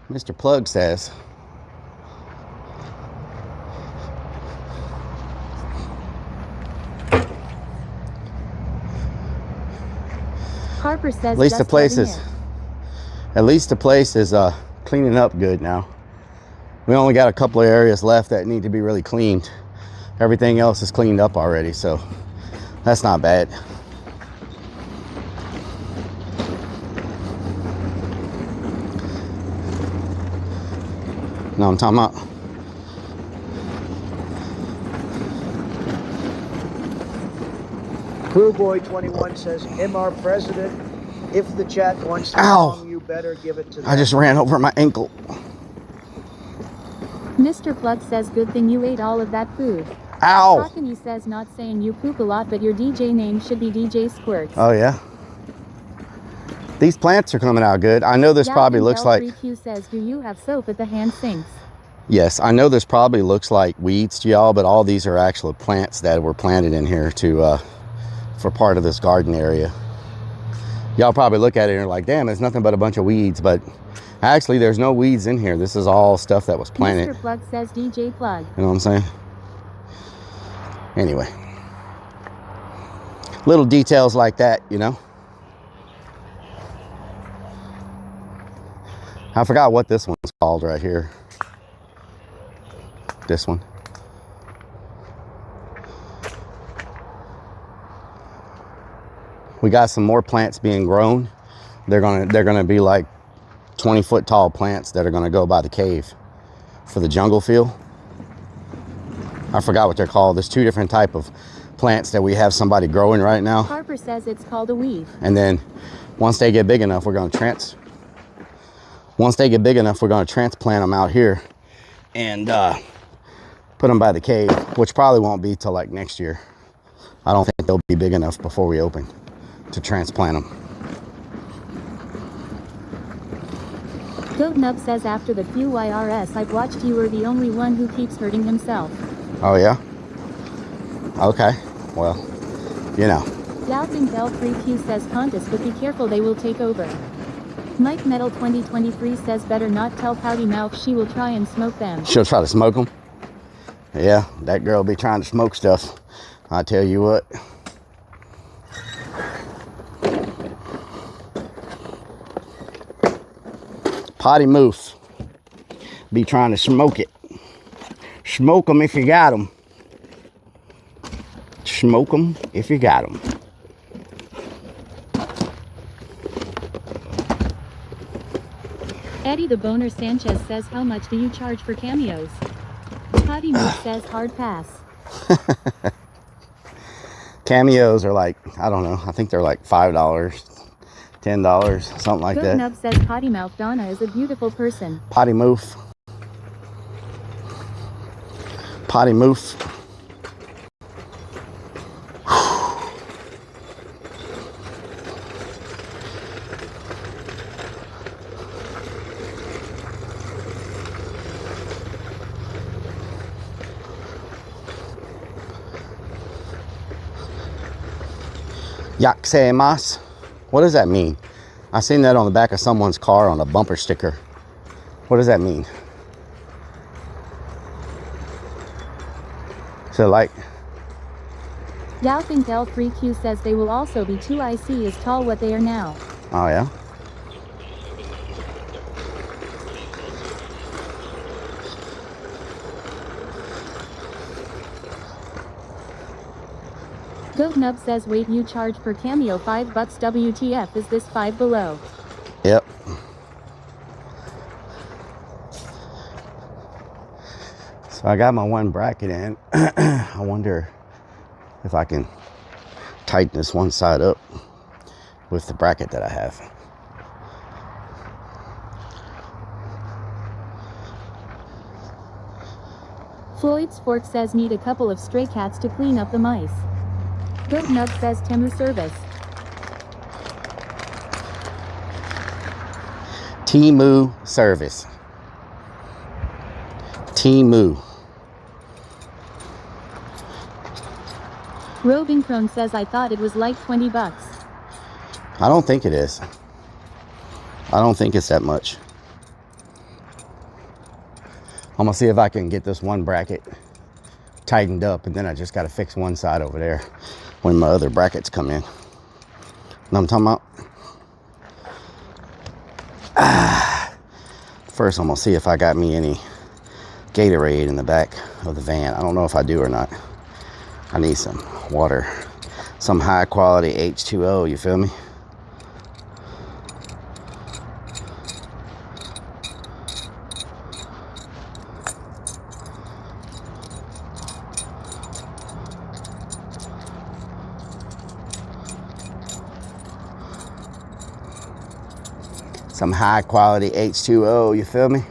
[SPEAKER 2] Mr. Plug says.
[SPEAKER 1] Harper says
[SPEAKER 2] At least the place is cleaning up good now. We only got a couple of areas left that need to be really cleaned. Everything else is cleaned up already, so that's not bad. No, I'm talking about.
[SPEAKER 16] Crewboy21 says, MR President, if the chat wants the
[SPEAKER 2] Ow.
[SPEAKER 16] song, you better give it to them.
[SPEAKER 2] I just ran over my ankle.
[SPEAKER 1] Mr. Plug says good thing you ate all of that food.
[SPEAKER 2] Ow.
[SPEAKER 1] Cockney says not saying you poop a lot, but your DJ name should be DJ Squirts.
[SPEAKER 2] Oh yeah. These plants are coming out good. I know this probably looks like.
[SPEAKER 1] Q says, do you have soap at the hand sinks?
[SPEAKER 2] Yes, I know this probably looks like weeds to y'all, but all these are actual plants that were planted in here to for part of this garden area. Y'all probably look at it and are like, damn, it's nothing but a bunch of weeds, but actually there's no weeds in here. This is all stuff that was planted.
[SPEAKER 1] Mr. Plug says DJ Plug.
[SPEAKER 2] You know what I'm saying? Anyway. Little details like that, you know? I forgot what this one's called right here. This one. We got some more plants being grown. They're gonna be like 20-foot tall plants that are gonna go by the cave for the jungle feel. I forgot what they're called. There's 2 different type of plants that we have somebody growing right now.
[SPEAKER 1] Harper says it's called a weed.
[SPEAKER 2] And then once they get big enough, we're gonna transplant them out here and put them by the cave, which probably won't be till like next year. I don't think they'll be big enough before we open to transplant them.
[SPEAKER 1] Goat Nub says after the few IRS I've watched, you are the only one who keeps hurting himself.
[SPEAKER 2] Oh yeah? Okay, well, you know.
[SPEAKER 1] Doubting Bell 3Q says contest, but be careful, they will take over. Mike Metal 2023 says better not tell Pouty Mouth, she will try and smoke them.
[SPEAKER 2] She'll try to smoke them? Yeah, that girl be trying to smoke stuff. I tell you what. Potty Moose be trying to smoke it. Smoke them if you got them. Smoke them if you got them.
[SPEAKER 1] Eddie the Boner Sanchez says, how much do you charge for cameos? Potty Moose says hard pass.
[SPEAKER 2] Cameos are like, I don't know, I think they're like $5, $10, something like that.
[SPEAKER 1] Nub says Potty Mouth Donna is a beautiful person.
[SPEAKER 2] Potty Moof. Potty Moof. Yakseimasu. What does that mean? I seen that on the back of someone's car on a bumper sticker. What does that mean? So like,
[SPEAKER 1] Galpink L3Q says they will also be 2 IC as tall what they are now.
[SPEAKER 2] oh yeah.
[SPEAKER 1] GoatNub says wait, you charge per cameo $5 WTF, is this Five Below?
[SPEAKER 2] Yep. So I got my one bracket in. I wonder if I can tighten this one side up with the bracket that I have.
[SPEAKER 1] Floyd's Fork says need a couple of stray cats to clean up the mice. GoatNub says Temu service.
[SPEAKER 2] Temu service. Temu.
[SPEAKER 1] Robin Crone says I thought it was like $20.
[SPEAKER 2] I don't think it is. I don't think it's that much. I'm gonna see if I can get this one bracket tightened up, and then I just gotta fix one side over there when my other brackets come in. Know what I'm talking about? First, I'm gonna see if I got me any Gatorade in the back of the van. I don't know if I do or not. I need some water, some high quality H2O, you feel me? Some high quality H2O, you feel me?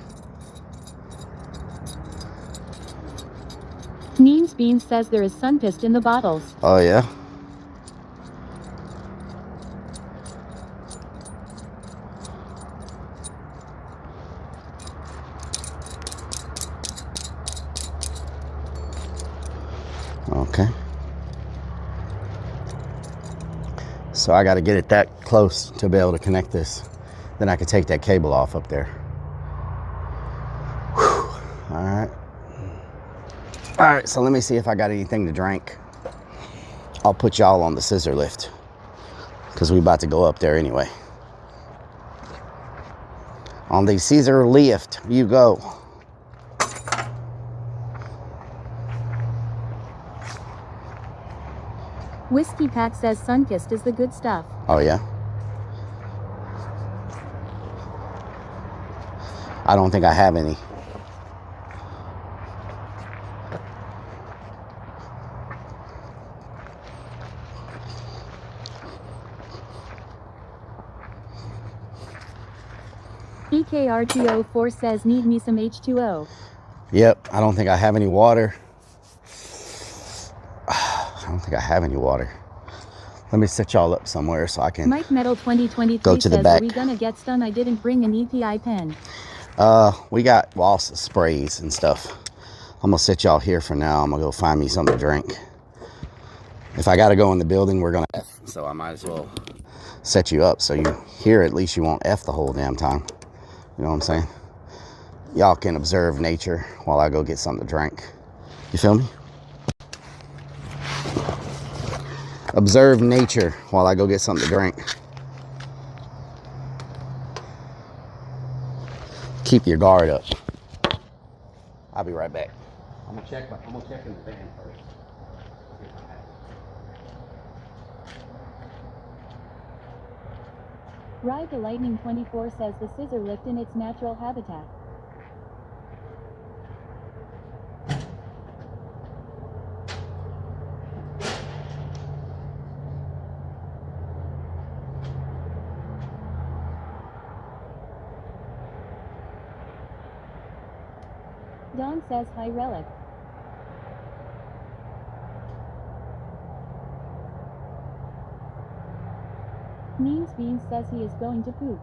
[SPEAKER 1] Neems Beans says there is Sunkist in the bottles.
[SPEAKER 2] Oh yeah? Okay. So I got to get it that close to be able to connect this. Then I can take that cable off up there. Whew. All right. All right, so let me see if I got anything to drink. I'll put y'all on the scissor lift because we about to go up there anyway. On the scissor lift, you go.
[SPEAKER 1] Whiskey Pat says Sunkist is the good stuff.
[SPEAKER 2] Oh yeah? I don't think I have any.
[SPEAKER 1] EKR204 says need me some H2O.
[SPEAKER 2] Yep, I don't think I have any water. I don't think I have any water. Let me set y'all up somewhere so I can
[SPEAKER 1] Mike Metal 2023
[SPEAKER 2] go to the
[SPEAKER 1] says,
[SPEAKER 2] back.
[SPEAKER 1] are we gonna get stun? I didn't bring an EPI pen.
[SPEAKER 2] We got lost sprays and stuff. I'm gonna sit y'all here for now. I'm gonna go find me something to drink. If I gotta go in the building, we're gonna F, so I might as well set you up so you here at least you won't F the whole damn time. You know what I'm saying? Y'all can observe nature while I go get something to drink. You feel me? Observe nature while I go get something to drink. Keep your guard up. I'll be right back. I'm gonna check in the van first.
[SPEAKER 1] Ride the Lightning 24 says the scissor lift in its natural habitat. Don says hi Rellik. Neems Beans says he is going to poop.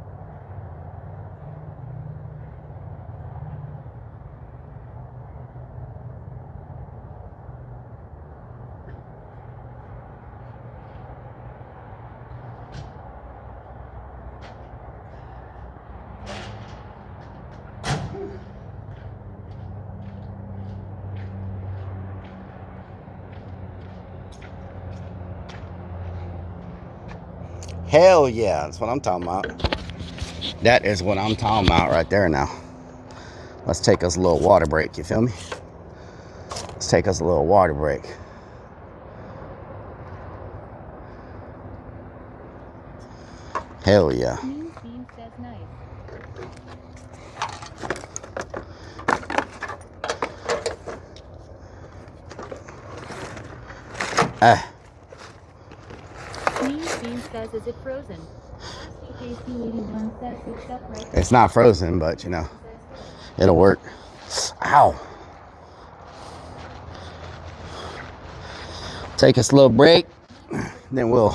[SPEAKER 2] Hell yeah, that's what I'm talking about. That is what I'm talking about right there now. Let's take us a little water break, you feel me? Let's take us a little water break. Hell yeah.
[SPEAKER 1] Says, is it frozen?
[SPEAKER 2] It's not frozen, but you know, it'll work. Ow. Take us a little break, then we'll.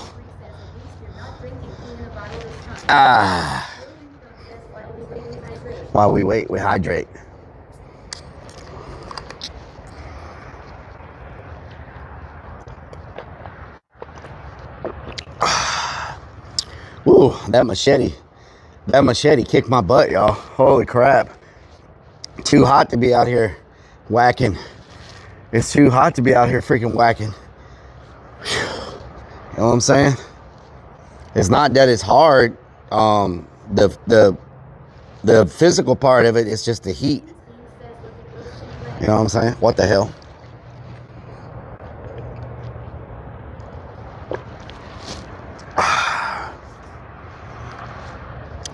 [SPEAKER 2] While we wait, we hydrate. Ooh, that machete kicked my butt, y'all. Holy crap. Too hot to be out here whacking. It's too hot to be out here freaking whacking. You know what I'm saying? It's not that it's hard. The physical part of it is just the heat. You know what I'm saying? What the hell?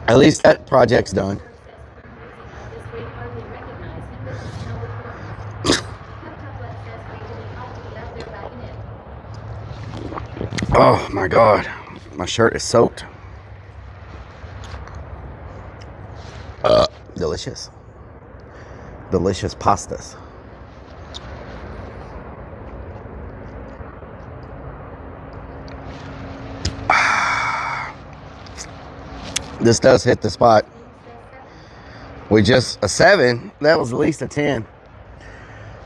[SPEAKER 2] At least that project's done. Oh my God, my shirt is soaked. Delicious. Delicious pastas. This does hit the spot. We just a 7. That was at least a 10.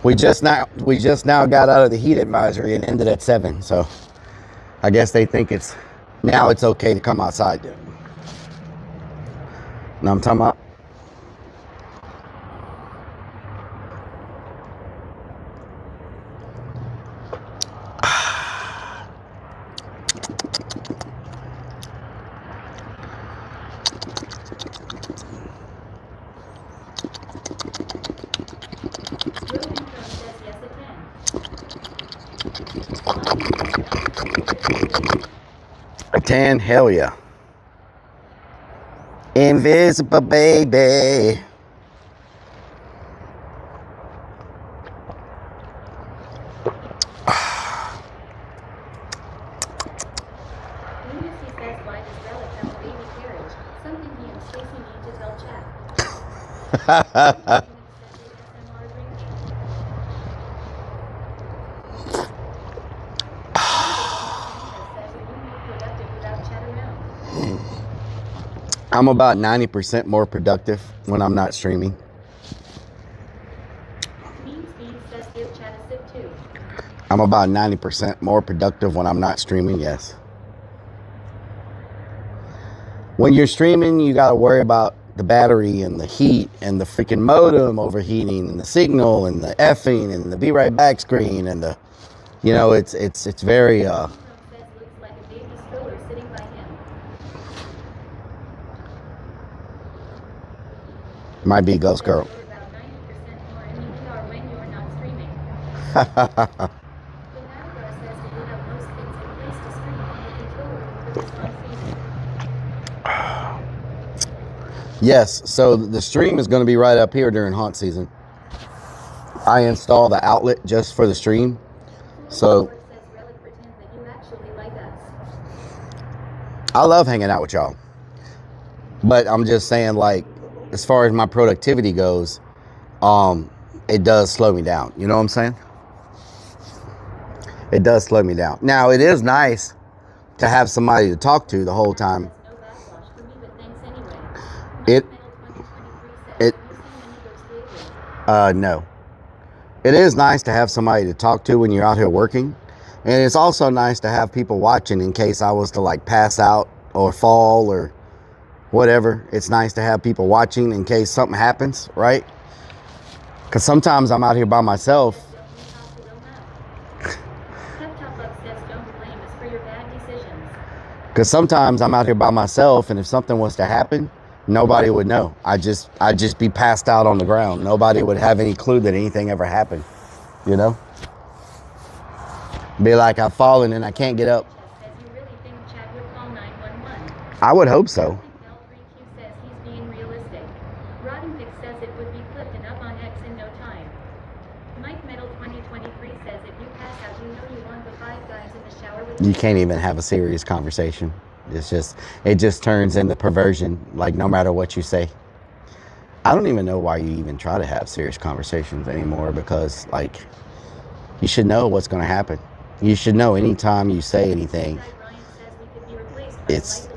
[SPEAKER 2] We just now got out of the heat advisory and ended at 7. So I guess they think it's okay to come outside. Know what I'm talking about? A 10, hell yeah. Invisible baby. I'm about 90% more productive when I'm not streaming. I'm about 90% more productive when I'm not streaming, yes. When you're streaming, you got to worry about the battery and the heat and the freaking modem overheating and the signal and the effing and the be right back screen and the, you know, it's very, might be Ghost Girl. Yes, so the stream is going to be right up here during haunt season. I install the outlet just for the stream. So I love hanging out with y'all. But I'm just saying, like, as far as my productivity goes, it does slow me down. You know what I'm saying? It does slow me down. Now, it is nice to have somebody to talk to the whole time. No. It is nice to have somebody to talk to when you're out here working. And it's also nice to have people watching in case I was to, like, pass out or fall or whatever. It's nice to have people watching in case something happens, right? Because sometimes I'm out here by myself. Because sometimes I'm out here by myself, and if something was to happen, nobody would know. I'd just be passed out on the ground. Nobody would have any clue that anything ever happened. You know? Be like, I've fallen and I can't get up. I would hope so.
[SPEAKER 1] Says he's being realistic. Roddenpick says it would be clipped and up on X in no time. Mike Metal 2023 says if you pass out, you know you want the 5 guys in the shower with
[SPEAKER 2] You can't even have a serious conversation. It just turns into perversion, like no matter what you say. I don't even know why you even try to have serious conversations anymore, because like you should know what's going to happen. You should know anytime you say anything. It's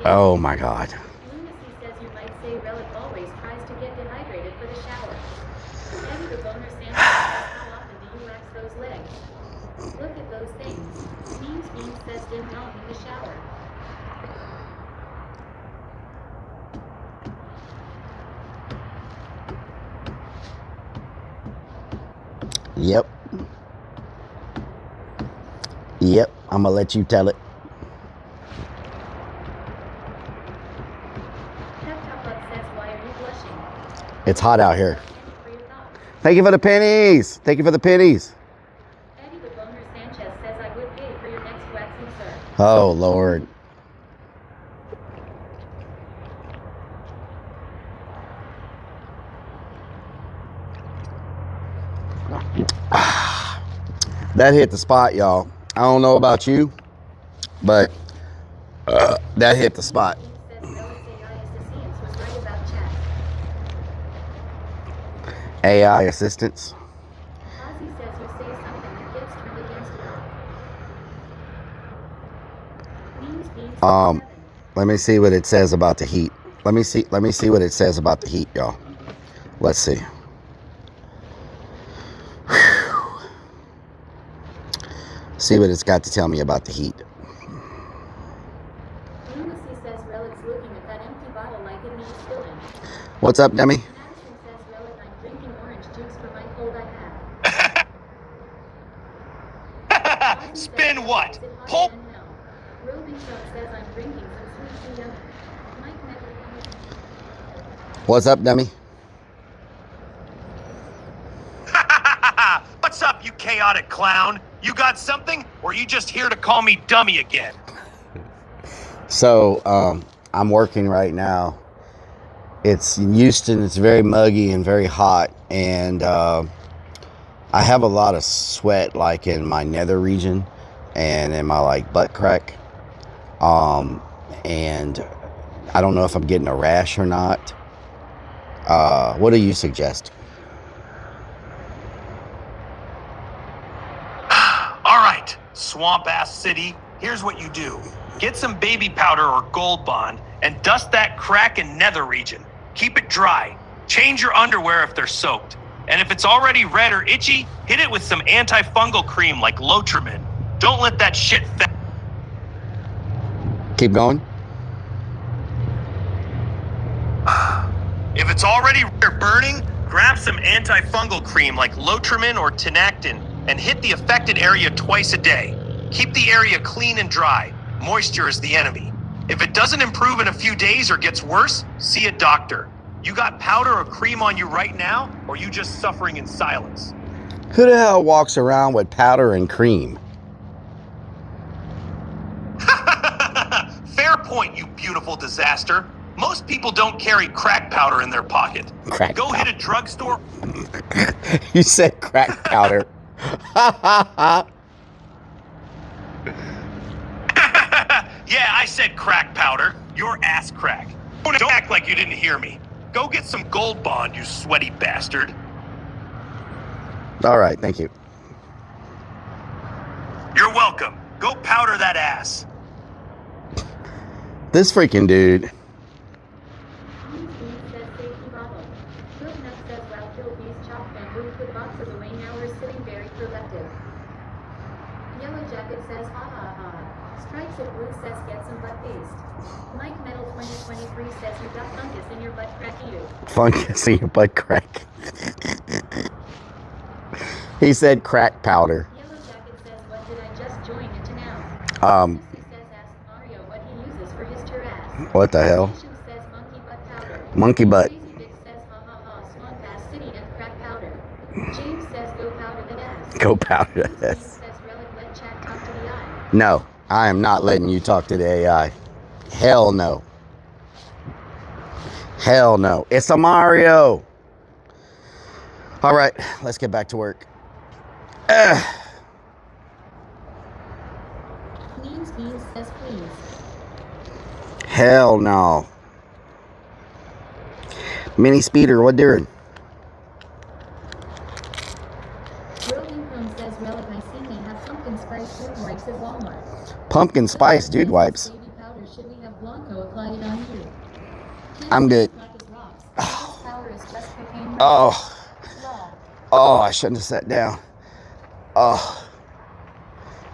[SPEAKER 2] oh my God.
[SPEAKER 1] Lunacy says you might say Rellik always tries to get dehydrated for the shower. Eddie the Boner Santa says how often do you wax those legs? Look at those things. Memes Beam says ding dong in the shower.
[SPEAKER 2] Yep. Yep. I'm gonna let you tell it. It's hot out here. Thank you for the pennies. Thank you for the pennies.
[SPEAKER 1] Eddie the Boner Sanchez says I would pay for your next waxing, sir.
[SPEAKER 2] Oh, Lord. That hit the spot, y'all. I don't know about you, but that hit the spot. AI assistance.
[SPEAKER 1] Ozzy says you say something that gets turned against you.
[SPEAKER 2] Let me see what it says about the heat. Let me see what it says about the heat, y'all. Let's see. See what it's got to tell me about the heat.
[SPEAKER 1] Lunacy says Rellik's looking at that empty bottle like it needs filling.
[SPEAKER 2] What's up, Demi?
[SPEAKER 1] Madison says Rellik, I'm drinking orange juice for my cold I have.
[SPEAKER 11] Spin what? Pulp?
[SPEAKER 1] Robin Trump says I'm drinking some sweet tea. Mike Metal.
[SPEAKER 2] What's up, Demi?
[SPEAKER 11] What's up, you chaotic clown? You got something, or are you just here to call me dummy again?
[SPEAKER 2] So, I'm working right now. It's in Houston. It's very muggy and very hot, and I have a lot of sweat, like in my nether region and in my like butt crack. And I don't know if I'm getting a rash or not. What do you suggest?
[SPEAKER 11] All right, swamp ass city, here's what you do. Get some baby powder or gold bond and dust that crack and nether region. Keep it dry. Change your underwear if they're soaked. And if it's already red or itchy, hit it with some antifungal cream like Lotrimin. Don't let that shit
[SPEAKER 2] Keep going.
[SPEAKER 11] If it's already burning, grab some antifungal cream like Lotrimin or Tinactin and hit the affected area twice a day. Keep the area clean and dry. Moisture is the enemy. If it doesn't improve in a few days or gets worse, see a doctor. You got powder or cream on you right now, or you just suffering in silence?
[SPEAKER 2] Who the hell walks around with powder and cream?
[SPEAKER 11] Fair point, you beautiful disaster. Most people don't carry crack powder in their pocket. Go hit a drugstore.
[SPEAKER 2] You said crack powder.
[SPEAKER 11] Yeah, I said crack powder. Your ass crack. Don't act like you didn't hear me. Go get some gold bond, you sweaty bastard.
[SPEAKER 2] All right, thank you.
[SPEAKER 11] You're welcome. Go powder that ass.
[SPEAKER 2] This freaking dude.
[SPEAKER 1] Yellow Jacket says ha ha ha. Stripes of Blue says get some butt paste. Mike Metal 2023 says you got fungus in your butt crack you.
[SPEAKER 2] Fungus in your butt crack. He said crack powder.
[SPEAKER 1] Yellow Jacket says, what did I just join into now?
[SPEAKER 2] Um,
[SPEAKER 1] Lucy says, ask Mario what he uses for his terrace.
[SPEAKER 2] what the hell?
[SPEAKER 1] Nation says monkey butt powder.
[SPEAKER 2] Monkey butt.
[SPEAKER 1] Crazy Vic says, ha ha ha, Swan Pass City and crack powder. James says, go powder that ass.
[SPEAKER 2] Go powder
[SPEAKER 1] Bruce
[SPEAKER 2] that
[SPEAKER 1] Wayne
[SPEAKER 2] ass.
[SPEAKER 1] says, Relic let chat talk to the eye.
[SPEAKER 2] No, I am not letting you talk to the AI. Hell no. Hell no. It's a Mario. All right, let's get back to work.
[SPEAKER 1] Queen's Beans says, please.
[SPEAKER 2] Hell no. Mini speeder, what doing?
[SPEAKER 1] Rolling Chrome says, Relic, I see me have pumpkin spice food wipes at Walmart.
[SPEAKER 2] Pumpkin spice dude wipes.
[SPEAKER 1] Baby powder, should we have Blanco apply it on you?
[SPEAKER 2] I'm good.
[SPEAKER 1] Power is just cocaine.
[SPEAKER 2] Oh. Oh, I shouldn't have sat down. Oh.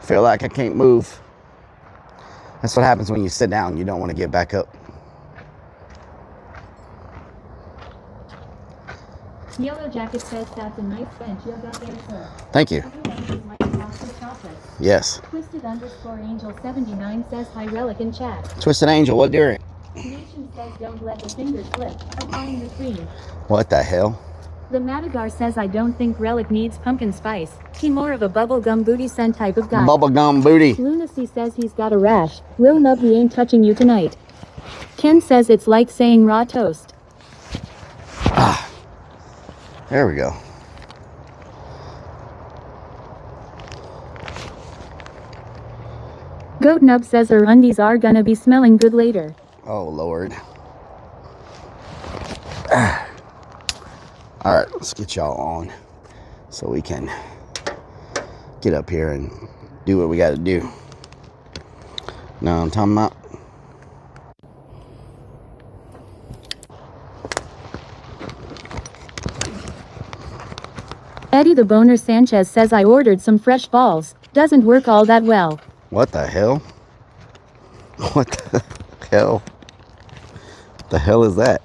[SPEAKER 2] Feel like I can't move. That's what happens when you sit down. You don't want to get back up.
[SPEAKER 1] Yellow Jacket says that's a nice bench you got there, sir.
[SPEAKER 2] Thank you. Yes.
[SPEAKER 1] Twisted_Angel79 says hi Relic in chat.
[SPEAKER 2] Twisted Angel, what doing?
[SPEAKER 1] Nation says don't let the fingers slip. Applying the cream.
[SPEAKER 2] What the hell?
[SPEAKER 1] The Madagar says I don't think Relic needs pumpkin spice. He more of a bubblegum booty scent type of guy.
[SPEAKER 2] Bubblegum booty.
[SPEAKER 1] Lunacy says he's got a rash. Lil Nub, he ain't touching you tonight. Ken says it's like saying raw toast.
[SPEAKER 2] Ah. There we go.
[SPEAKER 1] Goat Nub says her undies are gonna be smelling good later.
[SPEAKER 2] Oh, Lord. All right, let's get y'all on so we can get up here and do what we got to do. Know what I'm talking about?
[SPEAKER 1] Eddie the Boner Sanchez says I ordered some fresh balls. Doesn't work all that well.
[SPEAKER 2] What the hell? What the hell? What the hell is that?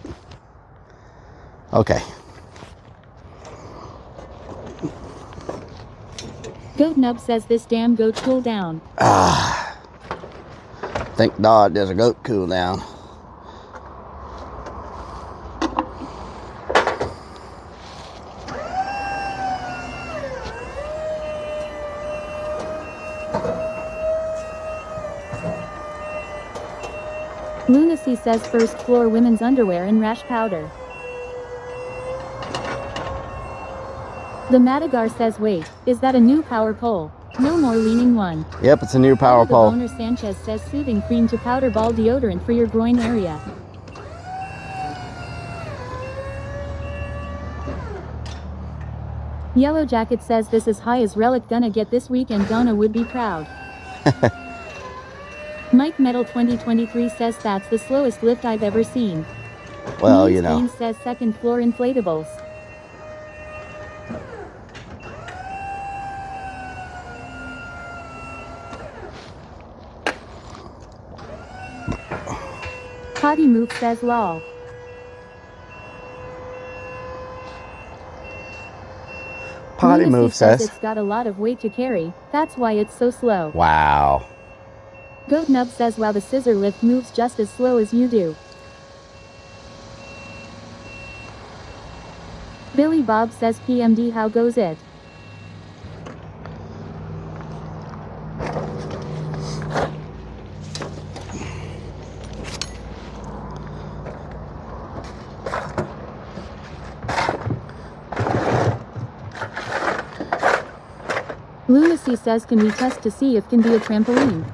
[SPEAKER 2] Okay.
[SPEAKER 1] Goat Nub says this damn goat cool down.
[SPEAKER 2] Ah. Thank God there's a goat cool down.
[SPEAKER 1] Lunacy says first floor women's underwear and rash powder. The Madagar says wait, is that a new power pole? No more leaning one.
[SPEAKER 2] Yep, it's a new power pole.
[SPEAKER 1] The Boner Sanchez says soothing cream to powder ball deodorant for your groin area. Yellow Jacket says this is high as Relic gonna get this weekend. Donna would be proud. Mike Metal 2023 says that's the slowest lift I've ever seen.
[SPEAKER 2] Well, you know.
[SPEAKER 1] Beans says second floor inflatables. Potty Move says lol.
[SPEAKER 2] Potty Move says
[SPEAKER 1] it's got a lot of weight to carry, that's why it's so slow.
[SPEAKER 2] Wow.
[SPEAKER 1] Goat Nub says wow, the scissor lift moves just as slow as you do. Billy Bob says PMD, how goes it? Lunacy says can we test to see if can be a trampoline?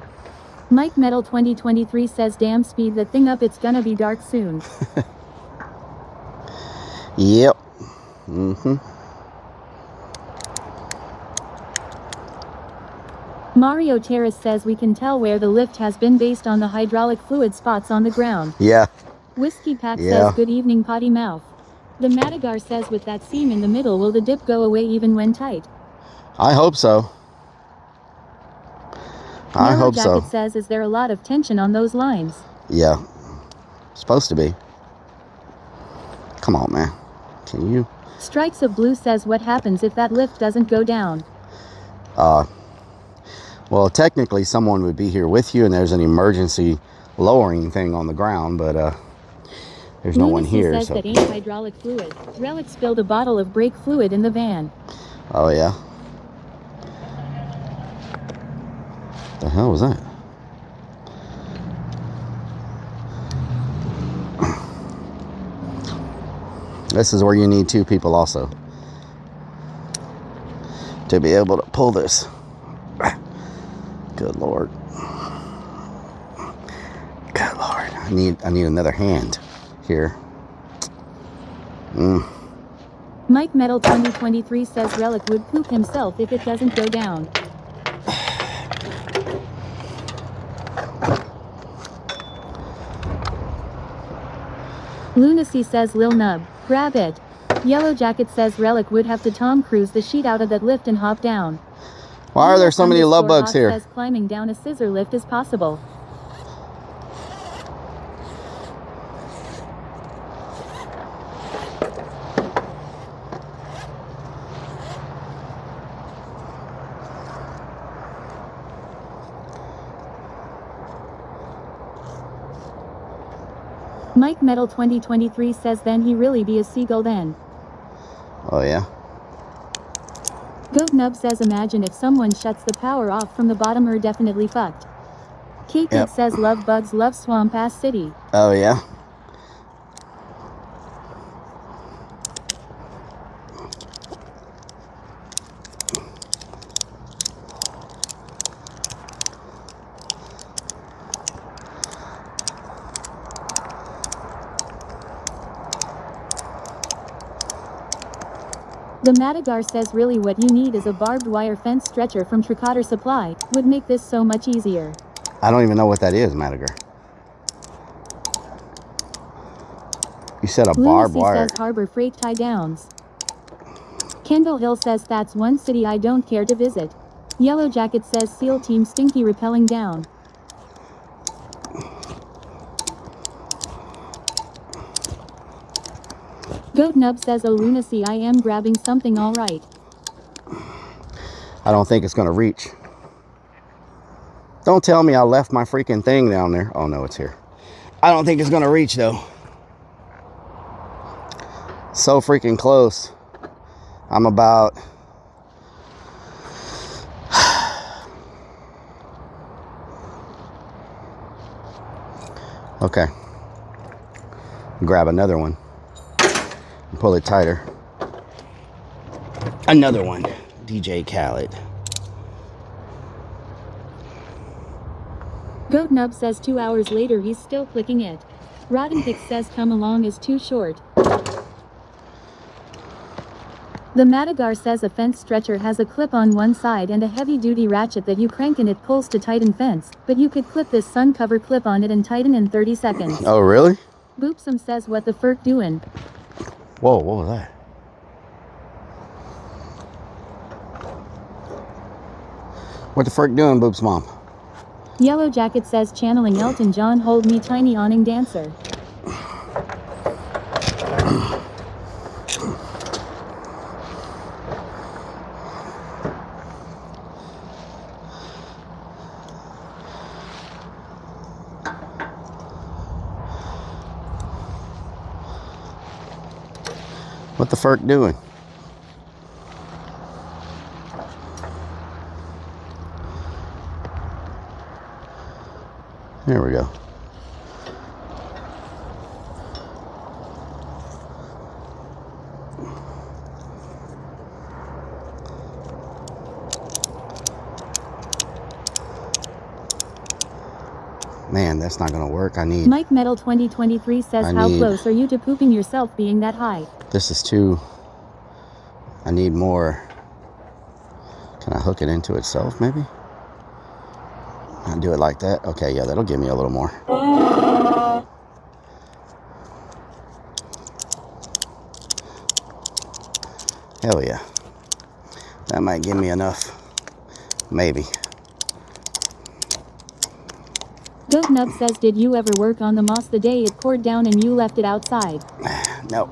[SPEAKER 1] Mike Metal 2023 says damn, speed that thing up, it's gonna be dark soon.
[SPEAKER 2] Yep. Mm-hmm.
[SPEAKER 1] Mario Terrace says we can tell where the lift has been based on the hydraulic fluid spots on the ground.
[SPEAKER 2] Yeah.
[SPEAKER 1] Whiskey Pack says good evening potty mouth. The Madagar says with that seam in the middle, will the dip go away even when tight?
[SPEAKER 2] I hope so. I hope so.
[SPEAKER 1] Yellow Jacket says, is there a lot of tension on those lines?
[SPEAKER 2] Yeah. Supposed to be. Come on, man. Can you
[SPEAKER 1] Strikes of Blue says what happens if that lift doesn't go down?
[SPEAKER 2] Well, technically someone would be here with you and there's an emergency lowering thing on the ground, but there's no one here.
[SPEAKER 1] Says that ain't hydraulic fluid. Rellik spilled a bottle of brake fluid in the van.
[SPEAKER 2] Oh yeah? The hell was that? This is where you need two people also to be able to pull this. Good Lord. Good Lord. I need another hand here.
[SPEAKER 1] Mike Metal 2023 says Rellik would poop himself if it doesn't go down. Lunacy says Lil Nub, grab it. Yellow Jacket says Rellik would have to Tom Cruise the sheet out of that lift and hop down.
[SPEAKER 2] Why are there so many love bugs here?
[SPEAKER 1] Says climbing down a scissor lift is possible. Mike Metal 2023 says then he really be a seagull then.
[SPEAKER 2] Oh yeah?
[SPEAKER 1] Goat Nub says imagine if someone shuts the power off from the bottom, we're definitely fucked. Kate says love bugs love swamp ass city.
[SPEAKER 2] Oh yeah?
[SPEAKER 1] The Madagar says really what you need is a barbed wire fence stretcher from Tricotter Supply, would make this so much easier.
[SPEAKER 2] I don't even know what that is, Madagar. You said a barbed wire.
[SPEAKER 1] Says Harbor Freight tie downs. Kendall Hill says that's one city I don't care to visit. Yellow Jacket says SEAL Team Stinky rappelling down. Goat Nub says oh lunacy I am grabbing something alright.
[SPEAKER 2] I don't think it's gonna reach. Don't tell me I left my freaking thing down there. Oh no, it's here. I don't think it's gonna reach though. So freaking close. I'm about okay. Grab another one. Pull it tighter. Another one. DJ Khaled.
[SPEAKER 1] Goat Nub says 2 hours later he's still clicking it. Rotten Pick says come along is too short. The Madagar says a fence stretcher has a clip on one side and a heavy-duty ratchet that you crank and it pulls to tighten fence, but you could clip this sun cover clip on it and tighten in 30 seconds.
[SPEAKER 2] Oh really?
[SPEAKER 1] Boopsum says what the ferk doing?
[SPEAKER 2] Whoa, what was that? What the frick doing, Boop's mom?
[SPEAKER 1] Yellow Jacket says channeling Elton John hold me tiny awning dancer.
[SPEAKER 2] What the frick doing? There we go. Man, that's not gonna work. I need...
[SPEAKER 1] Mike Metal 2023 says how close are you to pooping yourself being that high?
[SPEAKER 2] This is too... I need more... Can I hook it into itself, maybe? I'll do it like that. Okay, yeah, that'll give me a little more. Hell yeah. That might give me enough. Maybe.
[SPEAKER 1] Goat Nub says did you ever work on the moss the day it poured down and you left it outside?
[SPEAKER 2] No.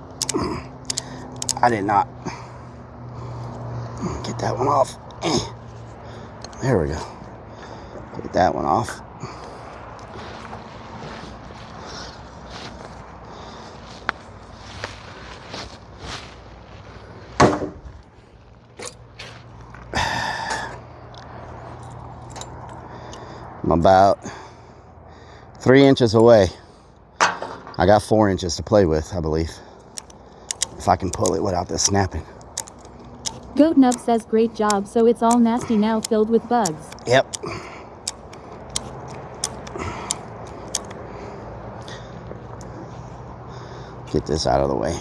[SPEAKER 2] I did not. Get that one off. There we go. Get that one off. I'm about 3 inches away. I got 4 inches to play with, I believe. If I can pull it without this snapping.
[SPEAKER 1] Goat Nub says great job, so it's all nasty now filled with bugs.
[SPEAKER 2] Yep. Get this out of the way.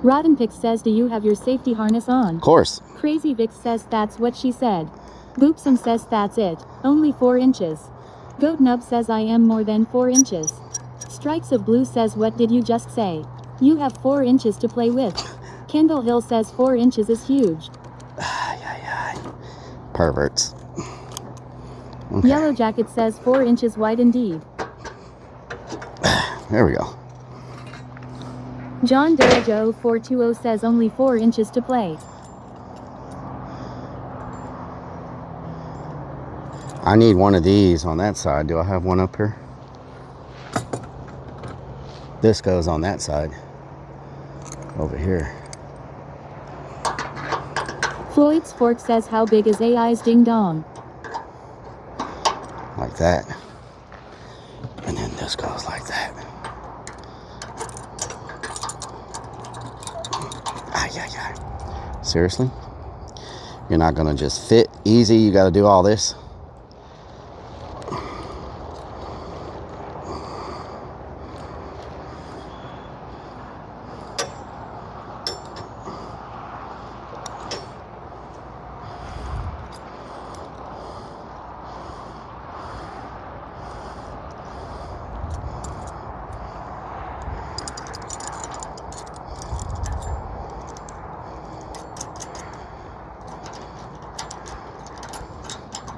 [SPEAKER 1] Rotten Pix says, do you have your safety harness on?
[SPEAKER 2] Of course.
[SPEAKER 1] Crazy Vic says that's what she said. Boopsum says that's it. Only 4 inches. Goat Nub says I am more than 4 inches. Strikes of Blue says what did you just say? You have 4 inches to play with. Kendall Hill says 4 inches is huge.
[SPEAKER 2] Perverts. Okay.
[SPEAKER 1] Yellow Jacket says 4 inches wide indeed.
[SPEAKER 2] There we go.
[SPEAKER 1] John Dojo 420 says only 4 inches to play.
[SPEAKER 2] I need one of these on that side. Do I have one up here? This goes on that side. Over here.
[SPEAKER 1] Floyd's Fork says how big is AI's ding dong?
[SPEAKER 2] Like that. And then this goes like that. Seriously? You're not gonna just fit easy, you gotta do all this?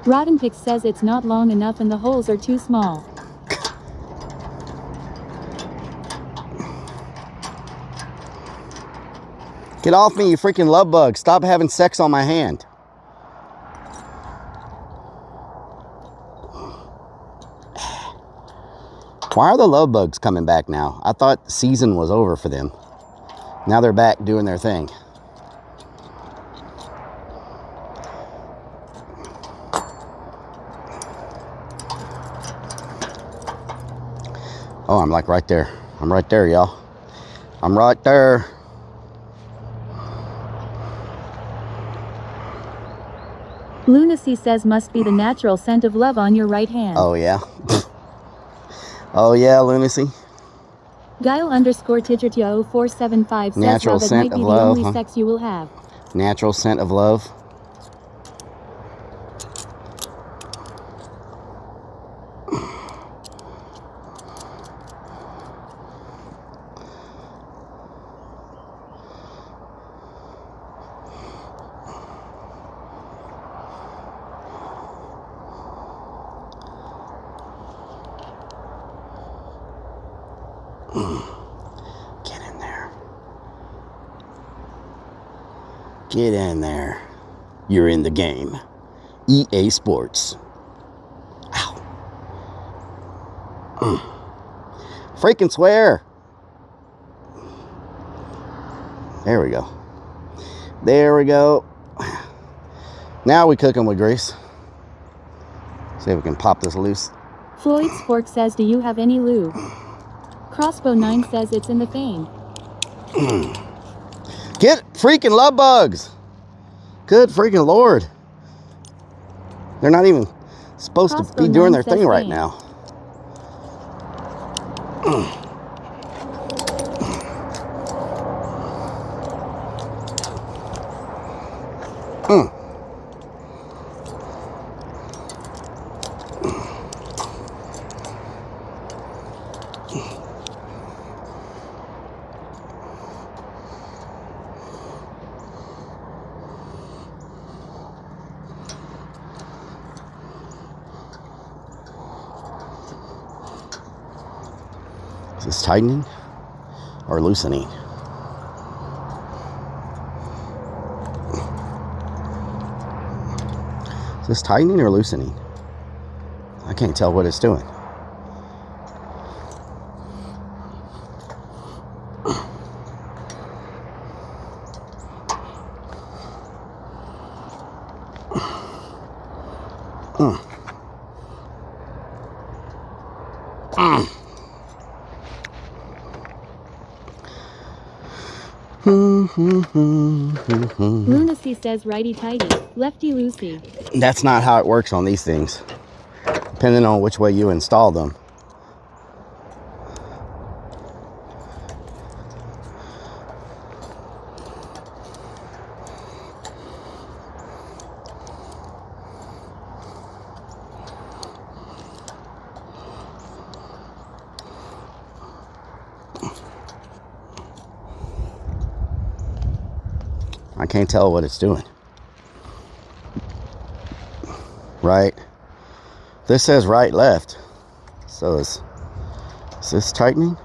[SPEAKER 1] Rotten Pix says it's not long enough and the holes are too small.
[SPEAKER 2] Get off me, you freaking love bug. Stop having sex on my hand. Why are the love bugs coming back now? I thought the season was over for them. Now they're back doing their thing. Oh, I'm like right there. I'm right there, y'all. I'm right there.
[SPEAKER 1] Lunacy says must be the natural scent of love on your right hand.
[SPEAKER 2] Oh, yeah. Oh, yeah, Lunacy.
[SPEAKER 1] Guile _ Tidgertio 475 says
[SPEAKER 2] Natural
[SPEAKER 1] love it
[SPEAKER 2] scent
[SPEAKER 1] might be
[SPEAKER 2] of
[SPEAKER 1] the
[SPEAKER 2] love,
[SPEAKER 1] only
[SPEAKER 2] huh?
[SPEAKER 1] sex you will have.
[SPEAKER 2] Natural scent of love. Get in there. Get in there. You're in the game. EA Sports. Ow. Freaking swear. There we go. There we go. Now we cook them with grease. See if we can pop this loose.
[SPEAKER 1] Floyd's Fork says, do you have any lube? Crossbow 9 says it's in the vein.
[SPEAKER 2] Get freaking love bugs. Good freaking Lord. They're not even supposed to be doing their thing right now. Is this tightening or loosening? Is this tightening or loosening? I can't tell what it's doing.
[SPEAKER 1] Lunacy says righty tighty, lefty loosey.
[SPEAKER 2] That's not how it works on these things, depending on which way you install them. I can't tell what it's doing. Right. This says right, left. So is this tightening?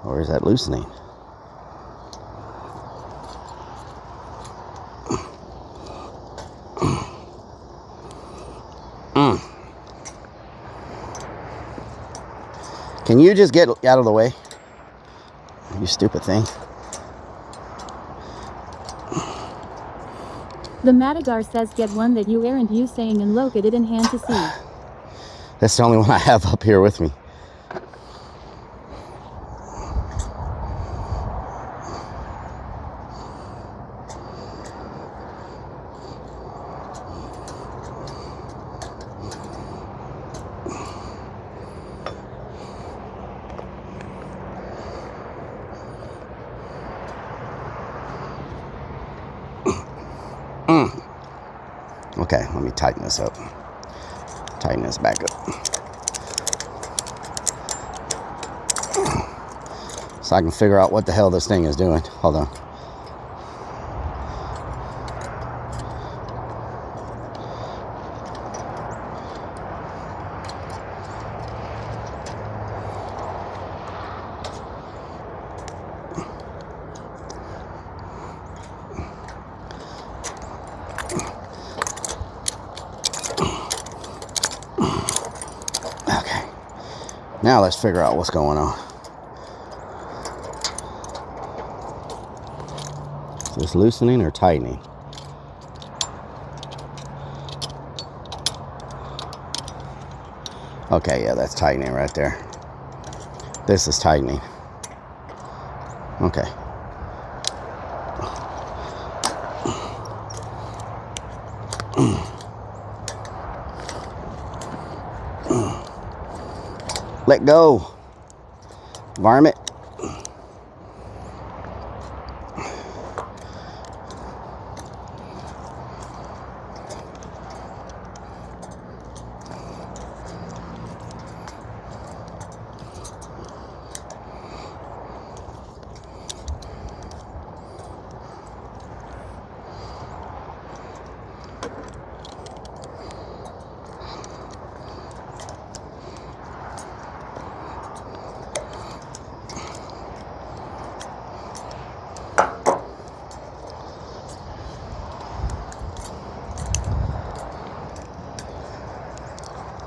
[SPEAKER 2] Or is that loosening? Can you just get out of the way? You stupid thing.
[SPEAKER 1] The Madagar says get one that you aren't using and look at it in hand to see.
[SPEAKER 2] That's the only one I have up here with me. Okay, let me tighten this up. Tighten this back up. So I can figure out what the hell this thing is doing. Hold on. Now let's figure out what's going on. Is this loosening or tightening? Okay, yeah, that's tightening right there. This is tightening. Okay. Let go. Varmint.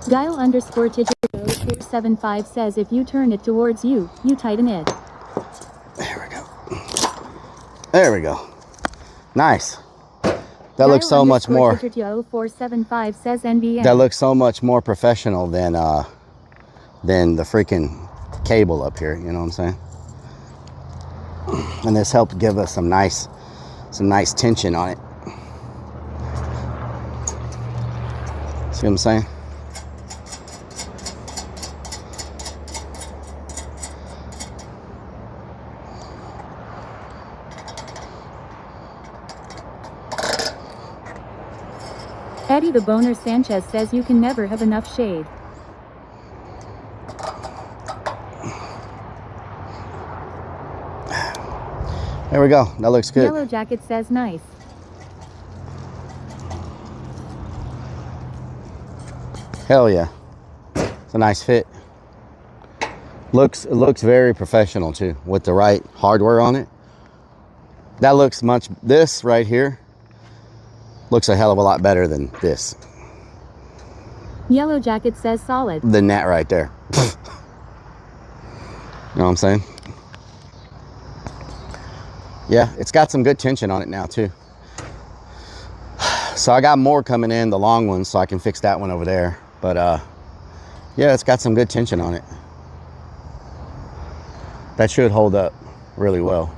[SPEAKER 1] Guile _ Digit 0475 says if you turn it towards you, you tighten it.
[SPEAKER 2] There we go. There we go. Nice. That looks so much more.
[SPEAKER 1] Digit 0475 says NBN.
[SPEAKER 2] That looks so much more professional than the freaking cable up here. You know what I'm saying? And this helped give us some nice tension on it. See what I'm saying?
[SPEAKER 1] Eddie the Boner Sanchez says you can never have enough shade.
[SPEAKER 2] There we go. That looks good.
[SPEAKER 1] Yellow Jacket says nice.
[SPEAKER 2] Hell yeah. That's a nice fit. It looks very professional too, with the right hardware on it. That looks much, this right here looks a hell of a lot better than this.
[SPEAKER 1] Yellow Jacket says solid.
[SPEAKER 2] Than that right there. You know what I'm saying? Yeah, it's got some good tension on it now too. So I got more coming in, the long ones, so I can fix that one over there. But yeah, it's got some good tension on it. That should hold up really well.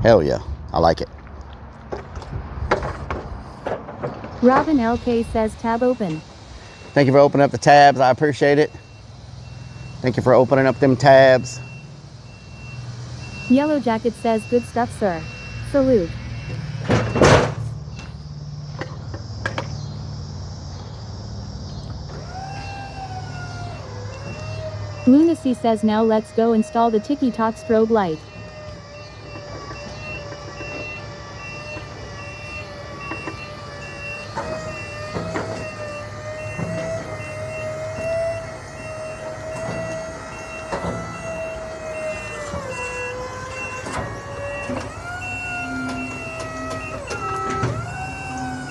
[SPEAKER 2] Hell yeah, I like it.
[SPEAKER 1] Robin LK says tab open.
[SPEAKER 2] Thank you for opening up the tabs. I appreciate it. Thank you for opening up them tabs.
[SPEAKER 1] Yellow Jacket says good stuff, sir. Salute. Lunacy says now let's go install the Tiki-Tok strobe light.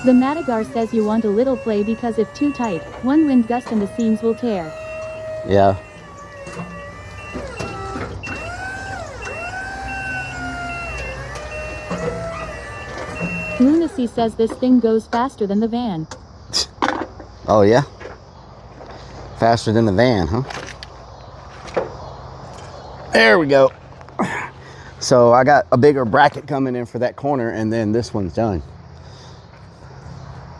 [SPEAKER 1] The Madagar says you want a little play because if too tight, one wind gust and the seams will tear.
[SPEAKER 2] Yeah.
[SPEAKER 1] Lunacy says this thing goes faster than the van.
[SPEAKER 2] Oh yeah? Faster than the van, huh? There we go. So I got a bigger bracket coming in for that corner, and then this one's done.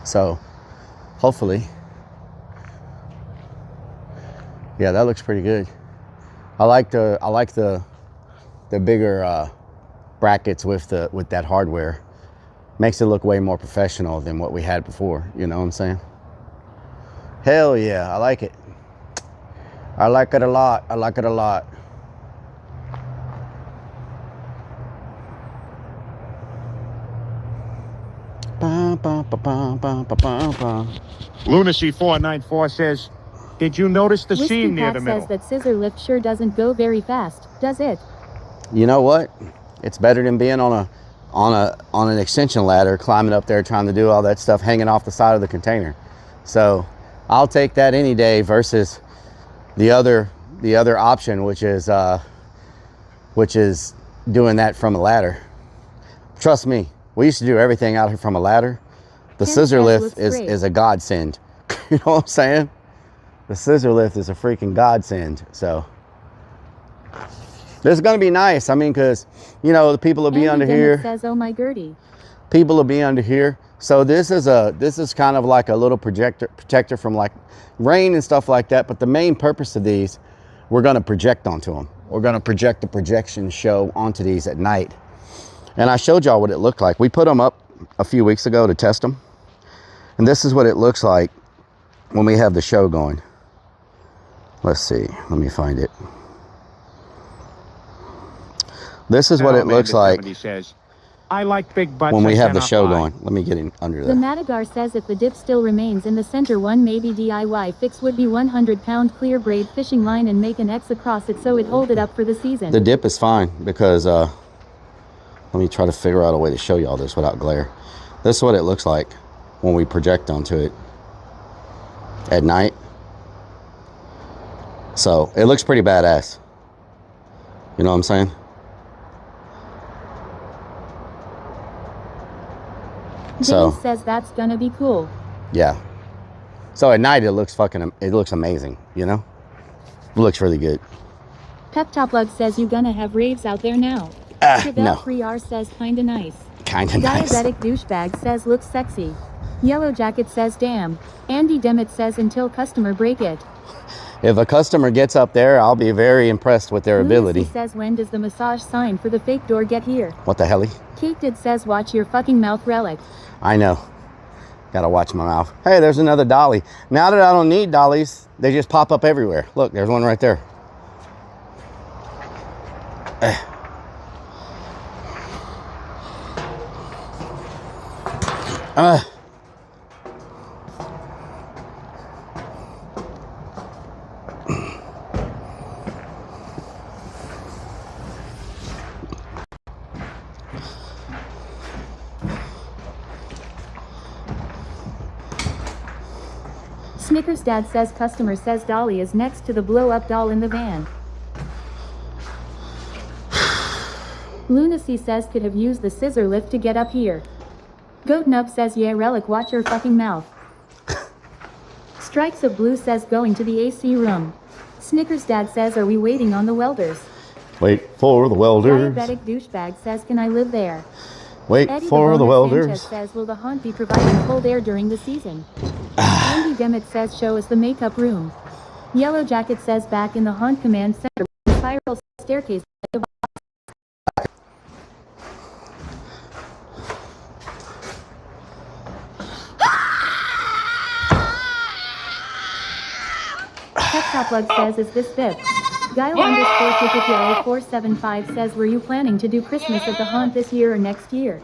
[SPEAKER 2] So hopefully, yeah, that looks pretty good. I like the bigger brackets with that hardware. Makes it look way more professional than what we had before. You know what I'm saying? Hell yeah, I like it. I like it a lot. I like it a lot.
[SPEAKER 6] Lunacy 494 says, did you notice the
[SPEAKER 1] Whiskey
[SPEAKER 6] seam near
[SPEAKER 1] Pack
[SPEAKER 6] the middle?
[SPEAKER 1] says that scissor lift sure doesn't go very fast, does it?
[SPEAKER 2] You know what? It's better than being on an extension ladder, climbing up there trying to do all that stuff hanging off the side of the container. So I'll take that any day versus the other option, which is doing that from a ladder. Trust me, we used to do everything out here from a ladder. The scissor lift is a godsend. You know what I'm saying? The scissor lift is a freaking godsend. So this is gonna be nice. I mean, because you know the people will be under here.
[SPEAKER 1] Says, oh my Gertie.
[SPEAKER 2] People will be under here. So this is kind of like a little protector from like rain and stuff like that. But the main purpose of these, we're gonna project onto them. We're gonna project the projection show onto these at night. And I showed y'all what it looked like. We put them up a few weeks ago to test them. And this is what it looks like when we have the show going. Let's see, let me find it. This is what it looks like
[SPEAKER 6] says, I like big butts
[SPEAKER 2] when we have the show going. Let me get in under
[SPEAKER 1] The
[SPEAKER 2] there.
[SPEAKER 1] Madagar says if the dip still remains in the center, one maybe DIY fix would be 100-pound clear braid fishing line and make an X across it so it hold it up for the season.
[SPEAKER 2] The dip is fine because, let me try to figure out a way to show y'all this without glare. This is what it looks like when we project onto it at night. So it looks pretty badass. You know what I'm saying?
[SPEAKER 1] James says that's gonna be cool.
[SPEAKER 2] Yeah. So at night it looks amazing, you know? It looks really good.
[SPEAKER 1] Pep Top Lug says you gonna have raves out there now.
[SPEAKER 2] No.
[SPEAKER 1] 3R says kinda nice.
[SPEAKER 2] Kinda nice.
[SPEAKER 1] Diabetic Douchebag says looks sexy. Yellow Jacket says damn. Andy Demmett says until customer break it.
[SPEAKER 2] If a customer gets up there, I'll be very impressed with their ability.
[SPEAKER 1] Lucy says when does the massage sign for the fake door get here?
[SPEAKER 2] What the helly?
[SPEAKER 1] Kate did says watch your fucking mouth, Relic.
[SPEAKER 2] I know. Gotta watch my mouth. Hey, there's another dolly. Now that I don't need dollies, they just pop up everywhere. Look, there's one right there.
[SPEAKER 1] Snickers dad says customer says Dolly is next to the blow-up doll in the van. Lunacy says could have used the scissor lift to get up here. Goat Nub says yeah Relic watch your fucking mouth. Strikes of Blue says going to the AC room. Snickers dad says are we waiting on the welders?
[SPEAKER 2] Wait for the welders.
[SPEAKER 1] Diabetic douchebag says can I live there?
[SPEAKER 2] Wait
[SPEAKER 1] Eddie
[SPEAKER 2] for the welders.
[SPEAKER 1] Sanchez says will the haunt be providing cold air during the season? Andy Demet says show us the makeup room. Yellow Jacket says back in the haunt command center spiral staircase. Plug says is this VIP? Guile underscore Ticket 475 says were you planning to do Christmas at the haunt this year or next year?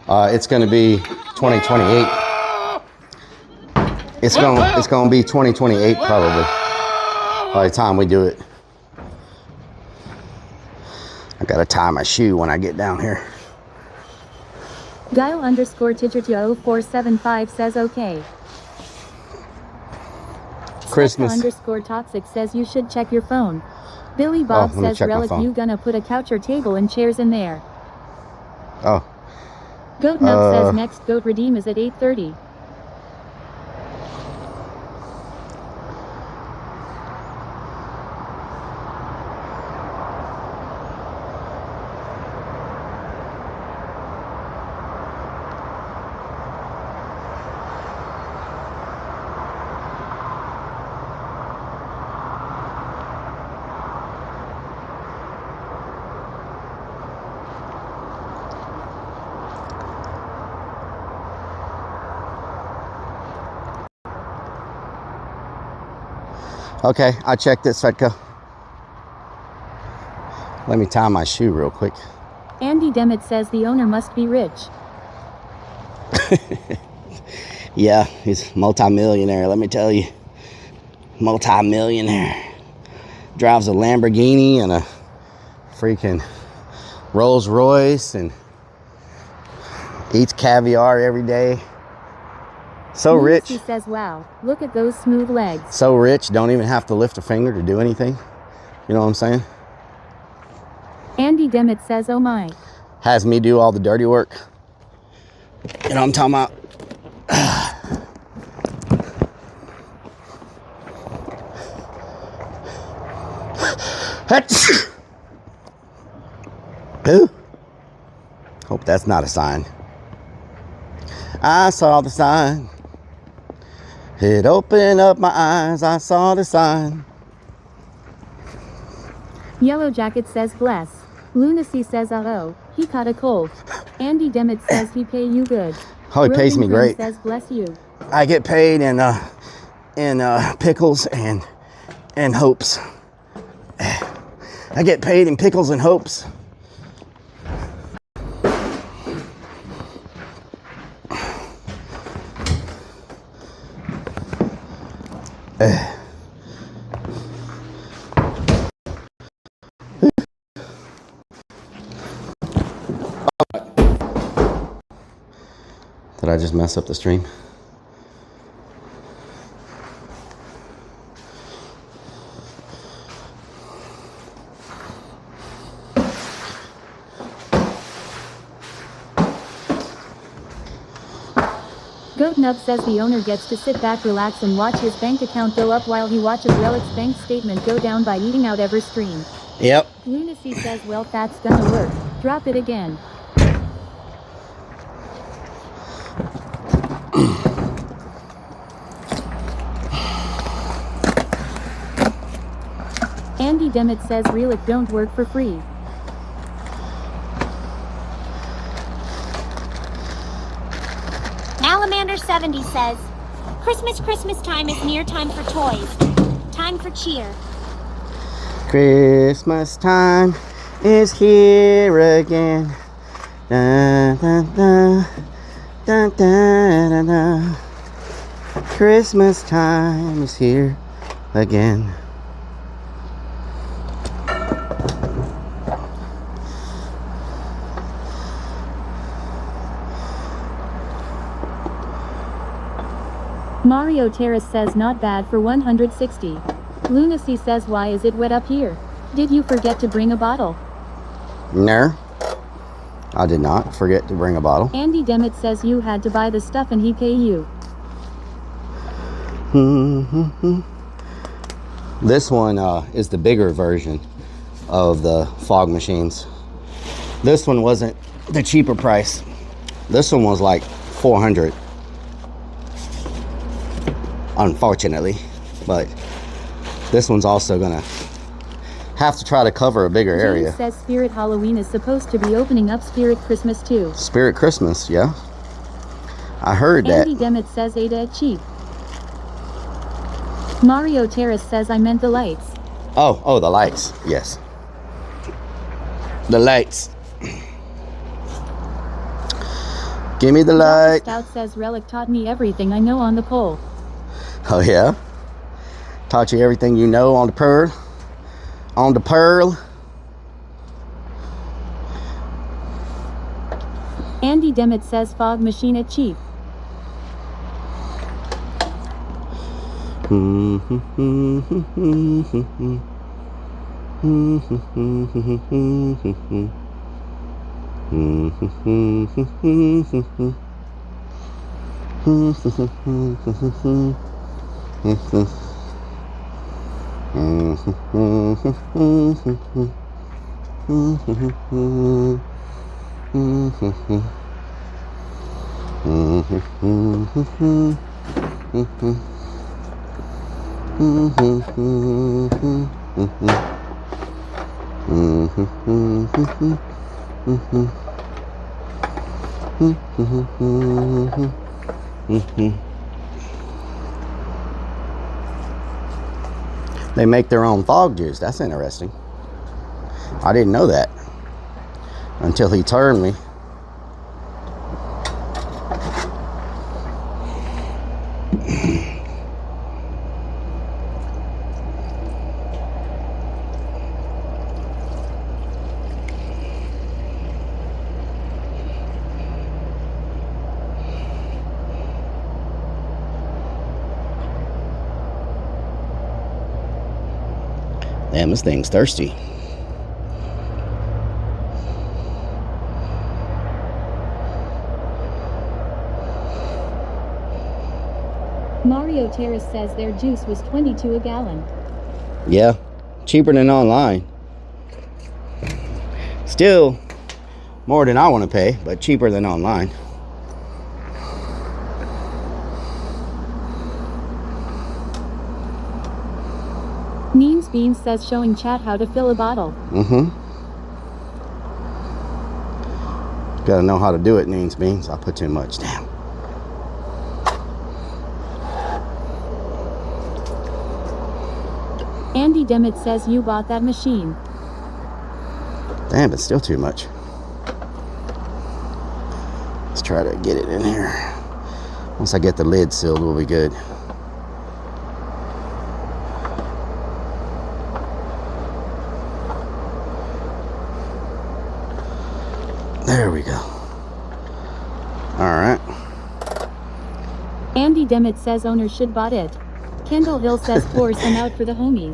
[SPEAKER 2] It's going to be 2028. It's going to be 2028 probably by the time we do it. I got to tie my shoe when I get down here.
[SPEAKER 1] Guile underscore Ticket 475 says okay.
[SPEAKER 2] Christmas
[SPEAKER 1] underscore toxic says you should check your phone. Billy Bob says Relic you gonna put a couch or table and chairs in there.
[SPEAKER 2] Oh.
[SPEAKER 1] Goat Nub says next Goat Redeem is at 8:30.
[SPEAKER 2] Okay, I checked it, Svetko. Let me tie my shoe real quick.
[SPEAKER 1] Andy Demet says the owner must be rich.
[SPEAKER 2] Yeah, he's multi-millionaire, let me tell you. Multi-millionaire. Drives a Lamborghini and a freaking Rolls Royce and eats caviar every day. So rich.
[SPEAKER 1] He says, wow, look at those smooth legs.
[SPEAKER 2] So rich, don't even have to lift a finger to do anything. You know what I'm saying?
[SPEAKER 1] Andy Demet says, oh my.
[SPEAKER 2] Has me do all the dirty work. You know what I'm talking about? Ooh. Hope that's not a sign. I saw the sign. It opened up my eyes. I saw the sign.
[SPEAKER 1] Yellow Jacket says bless. Lunacy says uh-oh, he caught a cold. Andy Demet says he pay you good.
[SPEAKER 2] Oh, he pays me great.
[SPEAKER 1] Says bless you.
[SPEAKER 2] I get paid in pickles and hopes. I get paid in pickles and hopes. Did I just mess up the stream?
[SPEAKER 1] Goat Nub says the owner gets to sit back, relax, and watch his bank account go up while he watches Relic's bank statement go down by eating out every stream.
[SPEAKER 2] Yep.
[SPEAKER 1] Lunacy says, well, that's gonna work. Drop it again. Andy Demet says Relic don't work for free.
[SPEAKER 7] Alamander70 says, Christmas time is near, time for toys. Time for cheer.
[SPEAKER 2] Christmas time is here again. Da, da, da, da, da, da, da. Christmas time is here again.
[SPEAKER 1] Mario Terrace says not bad for 160. Lunacy says why is it wet up here? Did you forget to bring a bottle?
[SPEAKER 2] No, I did not forget to bring a bottle.
[SPEAKER 1] Andy Demet says you had to buy the stuff and he pay you.
[SPEAKER 2] This one is the bigger version of the fog machines. This one wasn't the cheaper price. This one was like $400, unfortunately. But this one's also gonna have to try to cover a bigger area.
[SPEAKER 1] James says Spirit Halloween is supposed to be opening up Spirit Christmas too.
[SPEAKER 2] Spirit Christmas, yeah. I heard that.
[SPEAKER 1] Andy Demet says Ada at cheap. Mario Terrace says I meant the lights.
[SPEAKER 2] Oh, the lights, yes. The lights. Give me the light.
[SPEAKER 1] Stout says Rellik taught me everything I know on the pole.
[SPEAKER 2] Oh yeah? Taught you everything you know on the pearl? On the pearl?
[SPEAKER 1] Andy Demet says fog machine at cheap.
[SPEAKER 2] They make their own fog juice. That's interesting. I didn't know that until he turned me. Damn, this thing's thirsty.
[SPEAKER 1] Mario Terrace says their juice was 22 a gallon.
[SPEAKER 2] Yeah, cheaper than online. Still more than I want to pay, but cheaper than online.
[SPEAKER 1] Neems Beans says showing chat how to fill a bottle.
[SPEAKER 2] Gotta know how to do it, Neems Beans. I put too much. Damn.
[SPEAKER 1] Andy Demet says you bought that machine.
[SPEAKER 2] Damn, it's still too much. Let's try to get it in here. Once I get the lid sealed, we'll be good. There we go. All right.
[SPEAKER 1] Andy Demet says owner should bought it. Kendall Hill says force and out for the homies.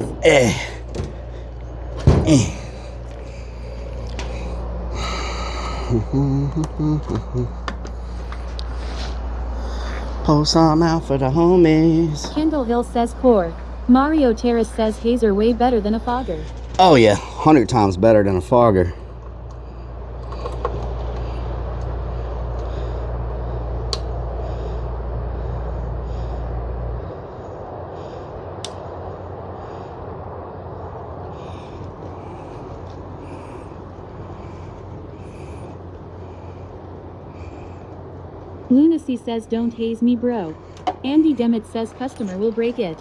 [SPEAKER 2] Pull some out for the homies.
[SPEAKER 1] Kendall Hill says core. Mario Terrace says hazer way better than a fogger.
[SPEAKER 2] Oh yeah, 100 times better than a fogger.
[SPEAKER 1] Lunacy says don't haze me bro. Andy Demet says customer will break it.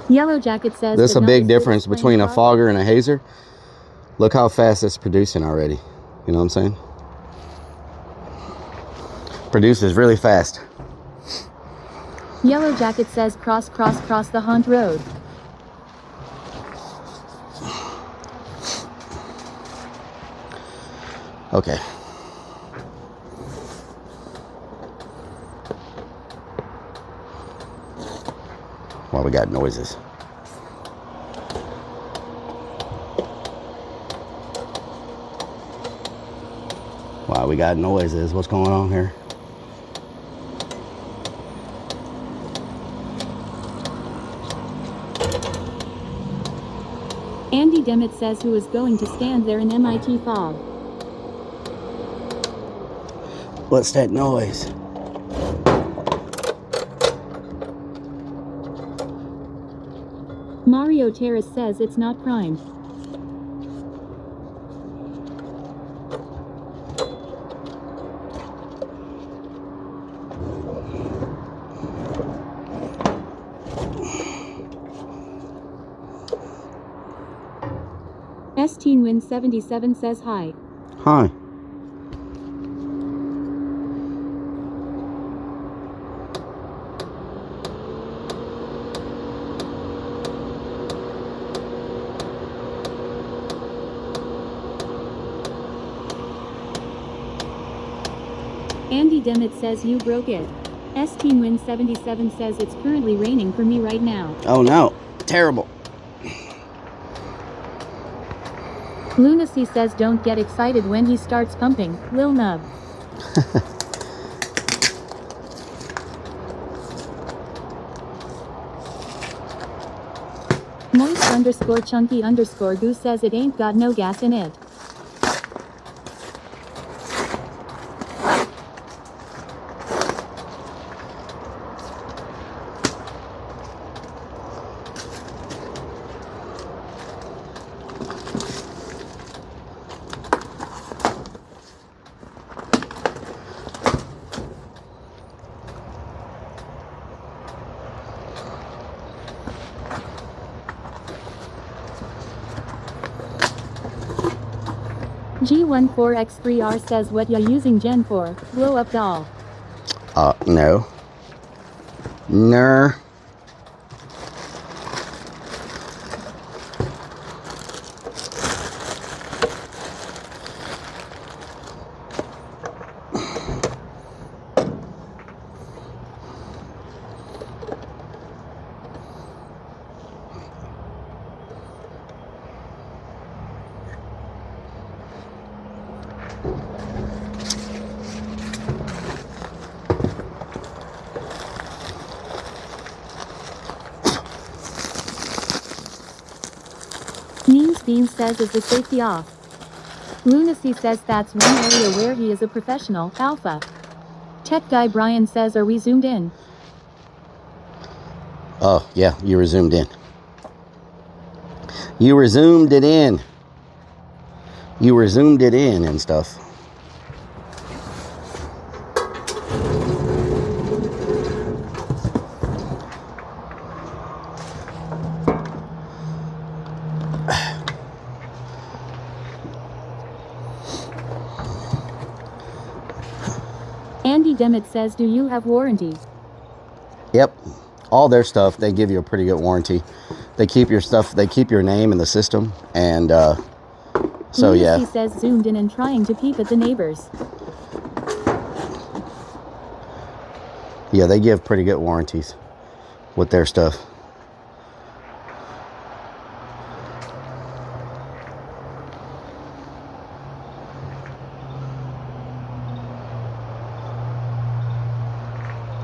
[SPEAKER 1] Yellow Jacket says
[SPEAKER 2] there's a big difference between a fogger and a hazer. Look how fast it's producing already. You know what I'm saying? Produces really fast.
[SPEAKER 1] Yellow Jacket says cross the haunt road.
[SPEAKER 2] Okay. Well, we got noises. Wow, we got noises. What's going on here?
[SPEAKER 1] Andy Demmett says who is going to stand there in MIT fog.
[SPEAKER 2] What's that noise?
[SPEAKER 1] Mario Terrace says it's not prime. S-Teen Win 77 says hi.
[SPEAKER 2] Hi.
[SPEAKER 1] Andy Demmett says you broke it. S-Teen Win 77 says it's currently raining for me right now.
[SPEAKER 2] Oh no, terrible.
[SPEAKER 1] Lunacy says don't get excited when he starts pumping, Lil Nub. Moist_chunky_goo says it ain't got no gas in it. G14X3R says what ya using Gen for, blow up doll.
[SPEAKER 2] No. Ner.
[SPEAKER 1] Neems Beam says is the safety off. Lunacy says that's one area where he is a professional, alpha. Tech guy Brian says are we zoomed in?
[SPEAKER 2] Oh, yeah, you were zoomed in. You were zoomed it in. You were zoomed it in and stuff.
[SPEAKER 1] Andy Demmett says do you have warranty?
[SPEAKER 2] Yep. All their stuff, they give you a pretty good warranty. They keep your stuff, they keep your name in the system, and so
[SPEAKER 1] Lunacy
[SPEAKER 2] yeah.
[SPEAKER 1] says zoomed in and trying to peep at the neighbors.
[SPEAKER 2] Yeah, they give pretty good warranties with their stuff.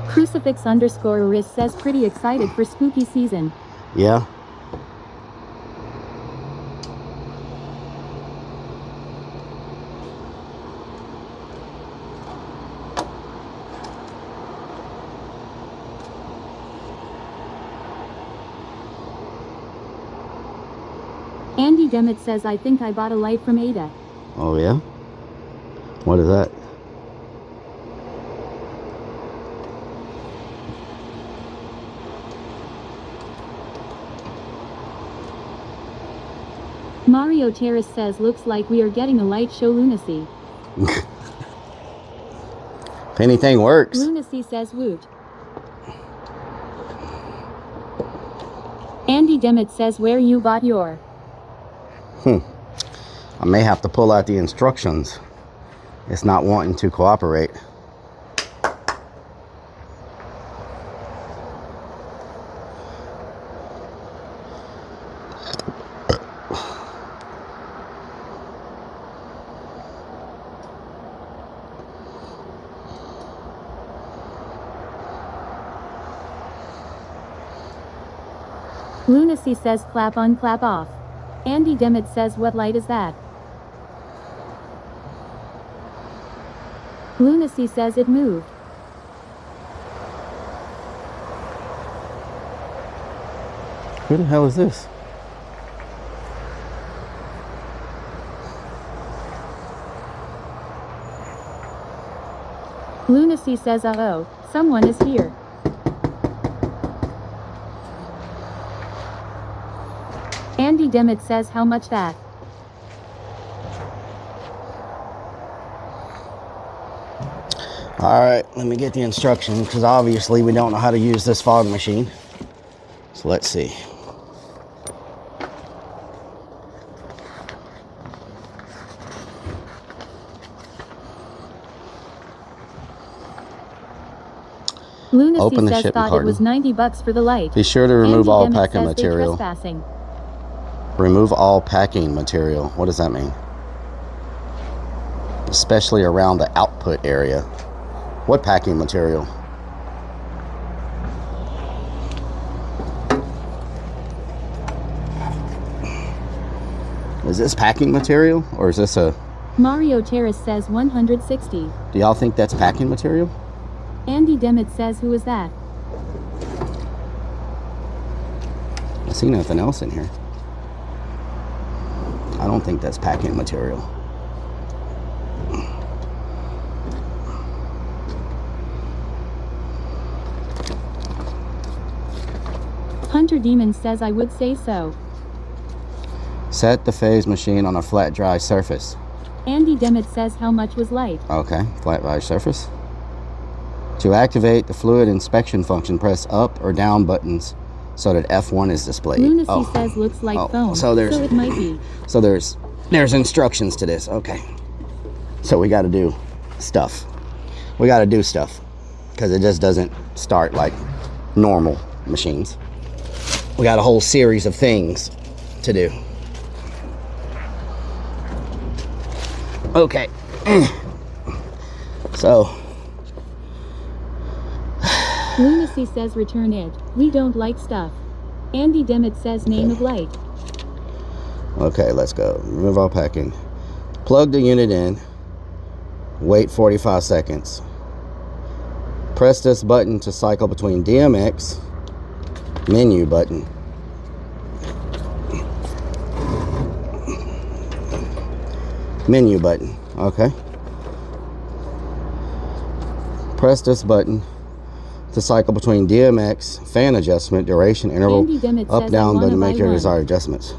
[SPEAKER 1] Crucifix_Riz says pretty excited for spooky season.
[SPEAKER 2] Yeah.
[SPEAKER 1] Andy Demmett says I think I bought a light from Ada.
[SPEAKER 2] Oh yeah? What is that?
[SPEAKER 1] Mario Terrace says looks like we are getting a light show Lunacy.
[SPEAKER 2] If anything works.
[SPEAKER 1] Lunacy says woot. Andy Demmett says where you bought your.
[SPEAKER 2] I may have to pull out the instructions. It's not wanting to cooperate.
[SPEAKER 1] Lunacy says clap on, clap off. Andy Demet says what light is that? Lunacy says it moved.
[SPEAKER 2] Who the hell is this?
[SPEAKER 1] Lunacy says uh-oh, someone is here. Andy Demet says how much that?
[SPEAKER 2] Alright, let me get the instructions because obviously we don't know how to use this fog machine. So let's see.
[SPEAKER 1] Lunacy
[SPEAKER 2] Open the
[SPEAKER 1] says
[SPEAKER 2] shipping
[SPEAKER 1] thought
[SPEAKER 2] carton.
[SPEAKER 1] it was $90 for the light.
[SPEAKER 2] Be sure to remove
[SPEAKER 1] Andy
[SPEAKER 2] all
[SPEAKER 1] Demet
[SPEAKER 2] packing
[SPEAKER 1] says they
[SPEAKER 2] material.
[SPEAKER 1] trespassing.
[SPEAKER 2] Remove all packing material. What does that mean? Especially around the output area. What packing material? Is this packing material or is this a...
[SPEAKER 1] Mario Terrace says 160.
[SPEAKER 2] Do y'all think that's packing material?
[SPEAKER 1] Andy Demet says who is that?
[SPEAKER 2] I see nothing else in here. I don't think that's packing material.
[SPEAKER 1] Hunter Demon says I would say so.
[SPEAKER 2] Set the phase machine on a flat dry surface.
[SPEAKER 1] Andy Demet says how much was light.
[SPEAKER 2] Okay, flat dry surface. To activate the fluid inspection function, press up or down buttons so that F1 is displayed.
[SPEAKER 1] Lunacy says looks like foam,
[SPEAKER 2] so
[SPEAKER 1] it might be.
[SPEAKER 2] So there's instructions to this. Okay. So we got to do stuff. We got to do stuff because it just doesn't start like normal machines. We got a whole series of things to do. Okay. So
[SPEAKER 1] Lunacy says return it. We don't like stuff. Andy Demet says name of light.
[SPEAKER 2] okay, let's go. Remove all packing. Plug the unit in. Wait 45 seconds. Press this button to cycle between DMX. Menu button. Menu button. Okay. Press this button to cycle between DMX, fan adjustment, duration, interval,
[SPEAKER 1] Andy Demet
[SPEAKER 2] up,
[SPEAKER 1] says
[SPEAKER 2] down
[SPEAKER 1] I wanna
[SPEAKER 2] button to make
[SPEAKER 1] buy
[SPEAKER 2] your
[SPEAKER 1] one.
[SPEAKER 2] desired adjustments.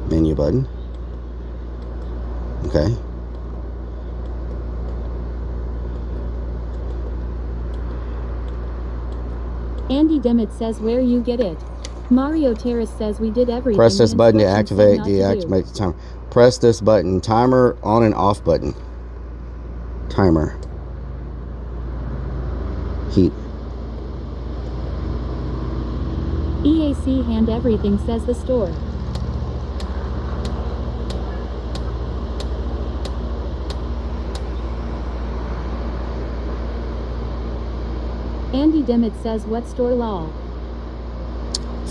[SPEAKER 2] Menu button. Okay.
[SPEAKER 1] Andy Demet says where you get it. Mario Terrace says we did everything.
[SPEAKER 2] Press this
[SPEAKER 1] the
[SPEAKER 2] button to
[SPEAKER 1] instructions said
[SPEAKER 2] activate,
[SPEAKER 1] not to do.
[SPEAKER 2] deactivate the timer. Press this button, timer on and off button. Timer. Heat.
[SPEAKER 1] EAC hand everything says the store. Andy Demet says what store law?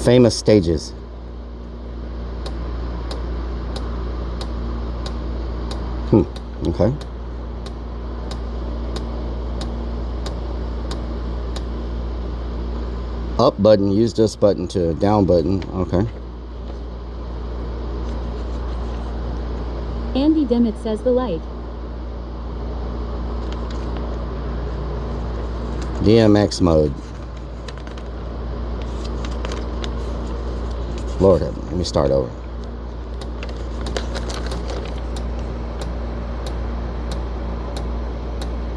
[SPEAKER 2] Famous stages. Okay. Up button, use this button to down button. Okay.
[SPEAKER 1] Andy Demet says the light.
[SPEAKER 2] DMX mode. Lord, let me start over.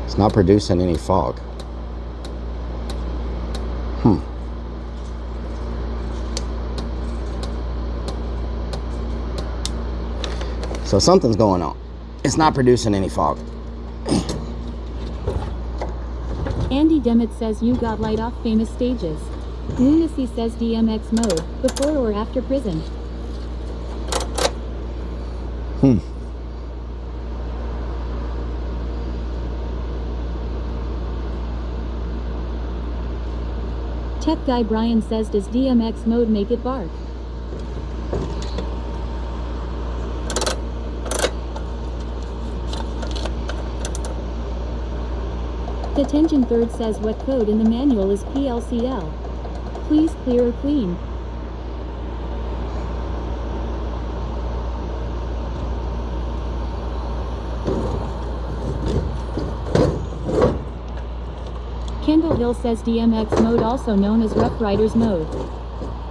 [SPEAKER 2] It's not producing any fog. So something's going on. It's not producing any fog.
[SPEAKER 1] Andy Demet says you got light off famous stages. Lunacy says DMX mode, before or after prison. Tech guy Brian says, does DMX mode make it bark? Detention third says, what code in the manual is PLCL? Please clear or clean. Kendall Hill says DMX mode, also known as Rough Riders mode.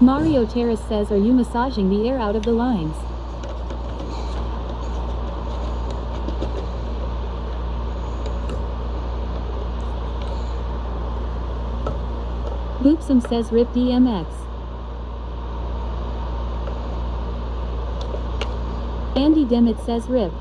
[SPEAKER 1] Mario Terrace says, are you massaging the air out of the lines? Boopsum says, rip DMX. Andy Demmett says, rip.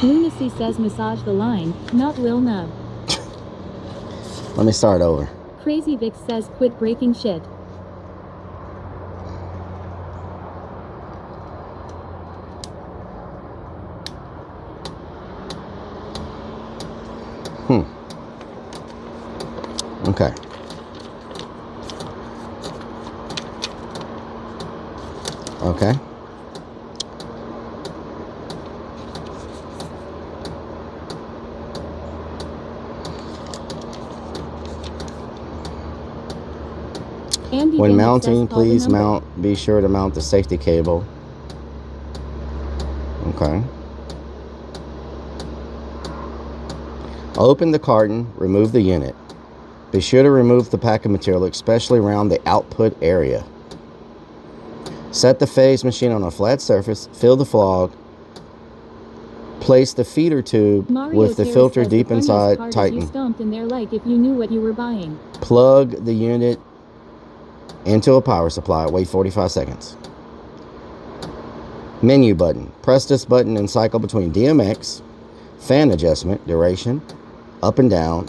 [SPEAKER 1] Lunacy says, massage the line, not Lil Nub.
[SPEAKER 2] Let me start over.
[SPEAKER 1] Crazy Vic says, quit breaking shit.
[SPEAKER 2] Okay. Okay. When mounting, please be sure to mount the safety cable. Okay. Open the carton, remove the unit. Be sure to remove the pack of material, especially around the output area. Set the phase machine on a flat surface, fill the flog, place the feeder tube with the filter deep inside, tighten.
[SPEAKER 1] You stomped in there like if you knew what you were buying.
[SPEAKER 2] Plug the unit into a power supply, wait 45 seconds. Menu button. Press this button and cycle between DMX, fan adjustment, duration, up and down,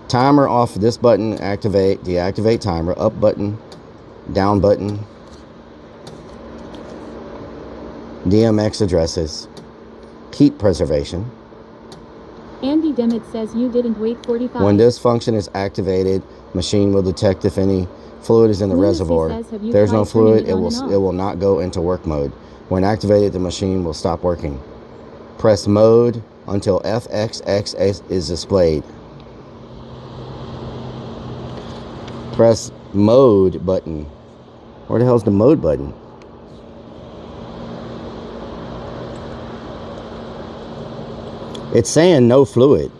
[SPEAKER 2] Timer off this button, activate, deactivate timer, up button, down button, DMX addresses, heat preservation.
[SPEAKER 1] Andy Demmett says you didn't wait 45.
[SPEAKER 2] When this function is activated, machine will detect if any fluid is in the reservoir. If there's no fluid, it will not go into work mode. When activated, the machine will stop working. Press mode until FXX is displayed. Press mode button. Where the hell's the mode button? It's saying no fluid.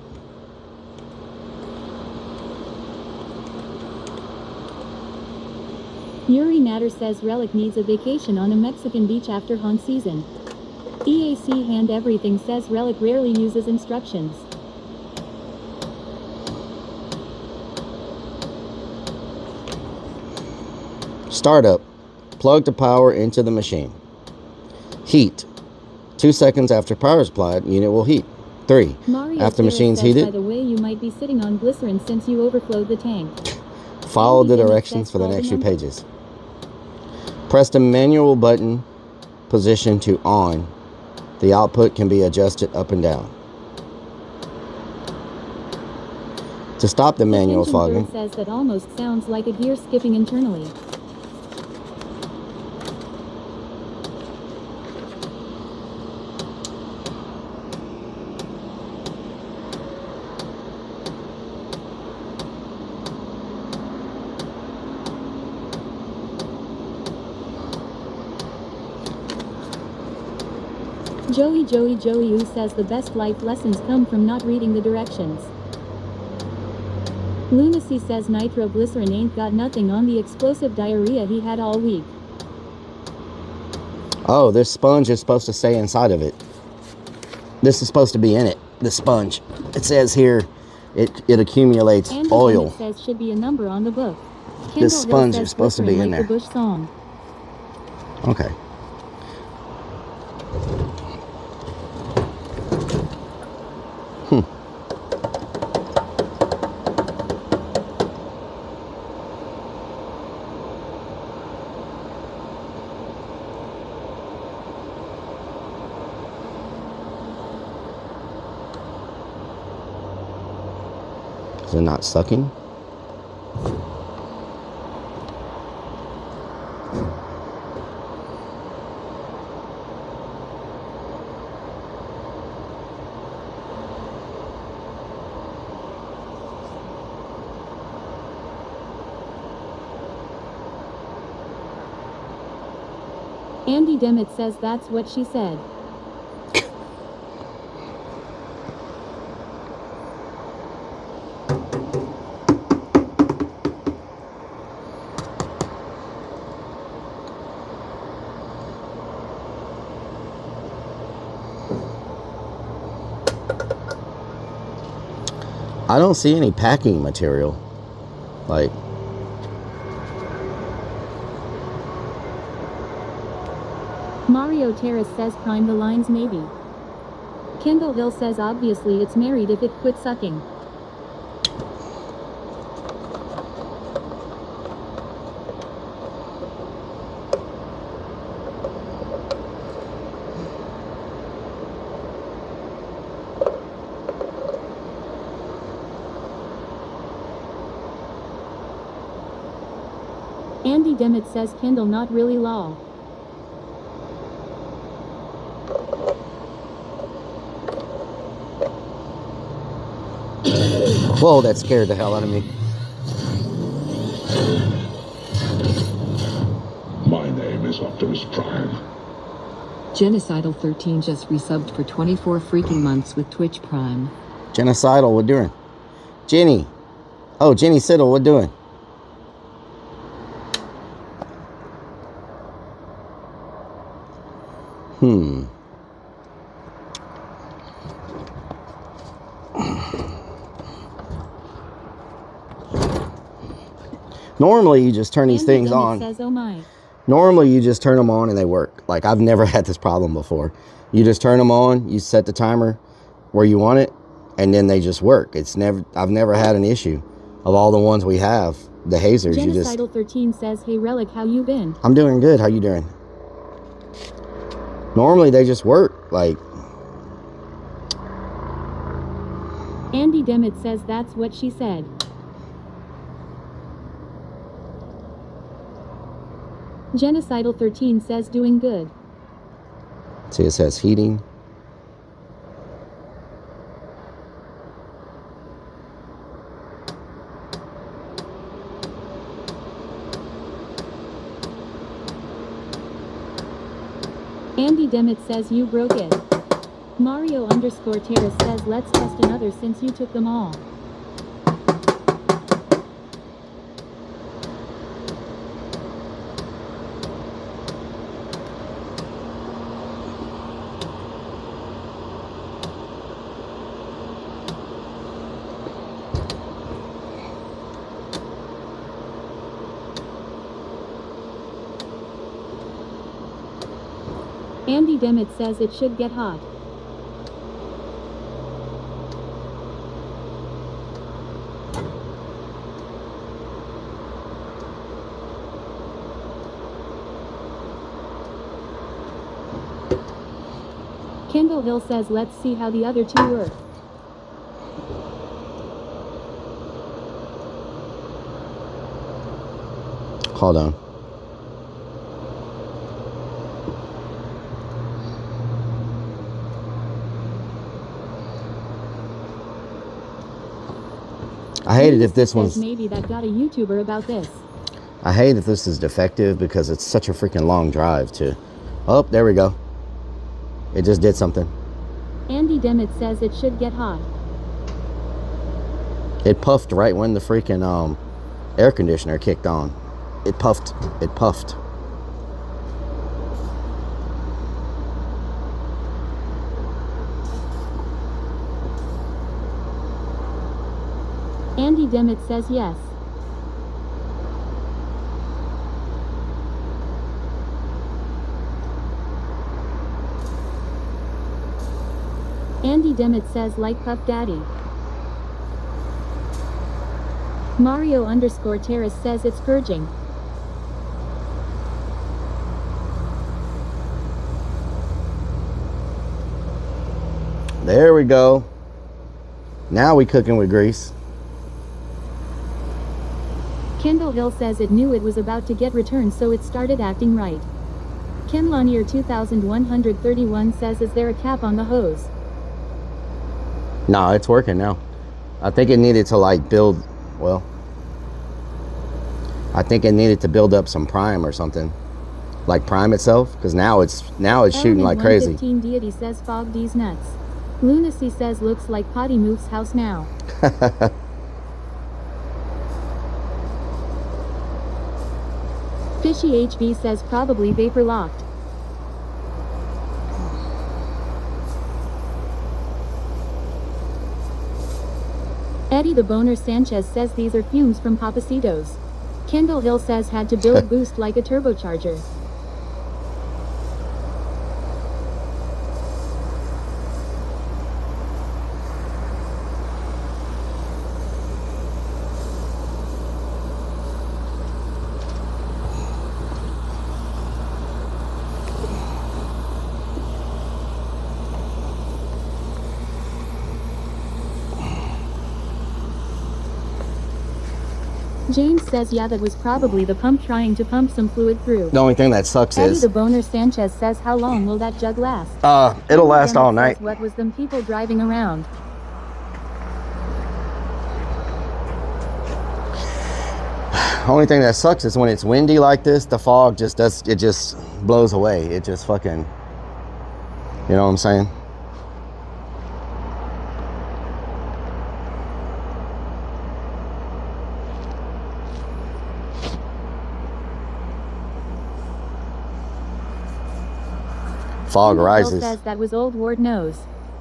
[SPEAKER 1] Yuri Natter says Rellik needs a vacation on a Mexican beach after haunt season. EAC Hand Everything says Rellik rarely uses instructions.
[SPEAKER 2] Startup. Plug the power into the machine. Heat. 2 seconds after power is applied, unit will heat. 3.
[SPEAKER 1] Mario
[SPEAKER 2] After machine's heated,
[SPEAKER 1] by the way, you might be sitting on glycerin since you overflowed the tank.
[SPEAKER 2] follow the directions for the next few pages. Press the manual button position to on. The output can be adjusted up and down. To stop the manual fogging,
[SPEAKER 1] says that almost sounds like a gear skipping internally. Joey who says the best life lessons come from not reading the directions. Lunacy says nitroglycerin ain't got nothing on the explosive diarrhea he had all week.
[SPEAKER 2] oh, this sponge is supposed to stay inside of it. This is supposed to be in it, the sponge. It says here it accumulates
[SPEAKER 1] Andy
[SPEAKER 2] oil.
[SPEAKER 1] Says should be a number on the book.
[SPEAKER 2] This sponge is supposed to be in there.
[SPEAKER 1] The Bush song.
[SPEAKER 2] Okay. Is it not sucking?
[SPEAKER 1] Andy Demmett says that's what she said.
[SPEAKER 2] I don't see any packing material. Like,
[SPEAKER 1] Mario Terrace says prime the lines maybe. Kendall Hill says obviously it's married if it quit sucking. Andy Demmett says Kendall not really lol.
[SPEAKER 2] whoa, that scared the hell out of me.
[SPEAKER 12] My name is Optimus Prime.
[SPEAKER 3] Genocidal 13 just resubbed for 24 freaking months with Twitch Prime.
[SPEAKER 2] Genocidal, what doing? Jenny. Oh, Jenny Siddle, what doing? Normally you just turn these things on.
[SPEAKER 1] Says, oh my.
[SPEAKER 2] Normally you just turn them on and they work. Like, I've never had this problem before. You just turn them on, you set the timer where you want it, and then they just work. I've never had an issue. Of all the ones we have, the hazers, you just...
[SPEAKER 1] Genocidal 13 says, hey Rellik, how you been?
[SPEAKER 2] I'm doing good, how you doing? Normally they just work, like...
[SPEAKER 1] Andy Demmett says that's what she said. Genocidal 13 says doing good.
[SPEAKER 2] See, it says heating.
[SPEAKER 1] Andy Demmett says you broke it. Mario _ Terrace says let's test another since you took them all. Andy Demmett says it should get hot. Kendall Hill says let's see how the other two work.
[SPEAKER 2] Hold on. I hate it if this one's...
[SPEAKER 1] Maybe that got a YouTuber about this.
[SPEAKER 2] I hate if this is defective because it's such a freaking long drive to... Oh, there we go. It just did something.
[SPEAKER 1] Andy Demmett says it should get hot.
[SPEAKER 2] It puffed right when the freaking air conditioner kicked on. It puffed. It puffed.
[SPEAKER 1] Andy Demmett says yes. Andy Demmett says like Puff Daddy. Mario _ Terrace says it's purging.
[SPEAKER 2] There we go. Now we cooking with grease.
[SPEAKER 1] Kendall Hill says it knew it was about to get returned, so it started acting right. Ken Lanier 2131 says, is there a cap on the hose?
[SPEAKER 2] No, it's working now. I think it needed to like build, well, I think it needed to build up some prime or something. Like prime itself, because now it's shooting like crazy.
[SPEAKER 1] 115 Deity says fog D's nuts. Lunacy says looks like Potty moves house now. Fishy HB says probably vapor locked. Eddie the Boner Sanchez says these are fumes from Papacitos. Kendall Hill says had to build boost like a turbocharger. James says yeah, that was probably the pump trying to pump some fluid through.
[SPEAKER 2] The only thing that sucks
[SPEAKER 1] Eddie
[SPEAKER 2] is
[SPEAKER 1] the Boner Sanchez says how long will that jug last?
[SPEAKER 2] it'll last all night.
[SPEAKER 1] What was them people driving around?
[SPEAKER 2] Only thing that sucks is when it's windy like this, the fog just blows away. It just fucking, you know what I'm saying? Fog rises.
[SPEAKER 1] Says that was old Ward knows.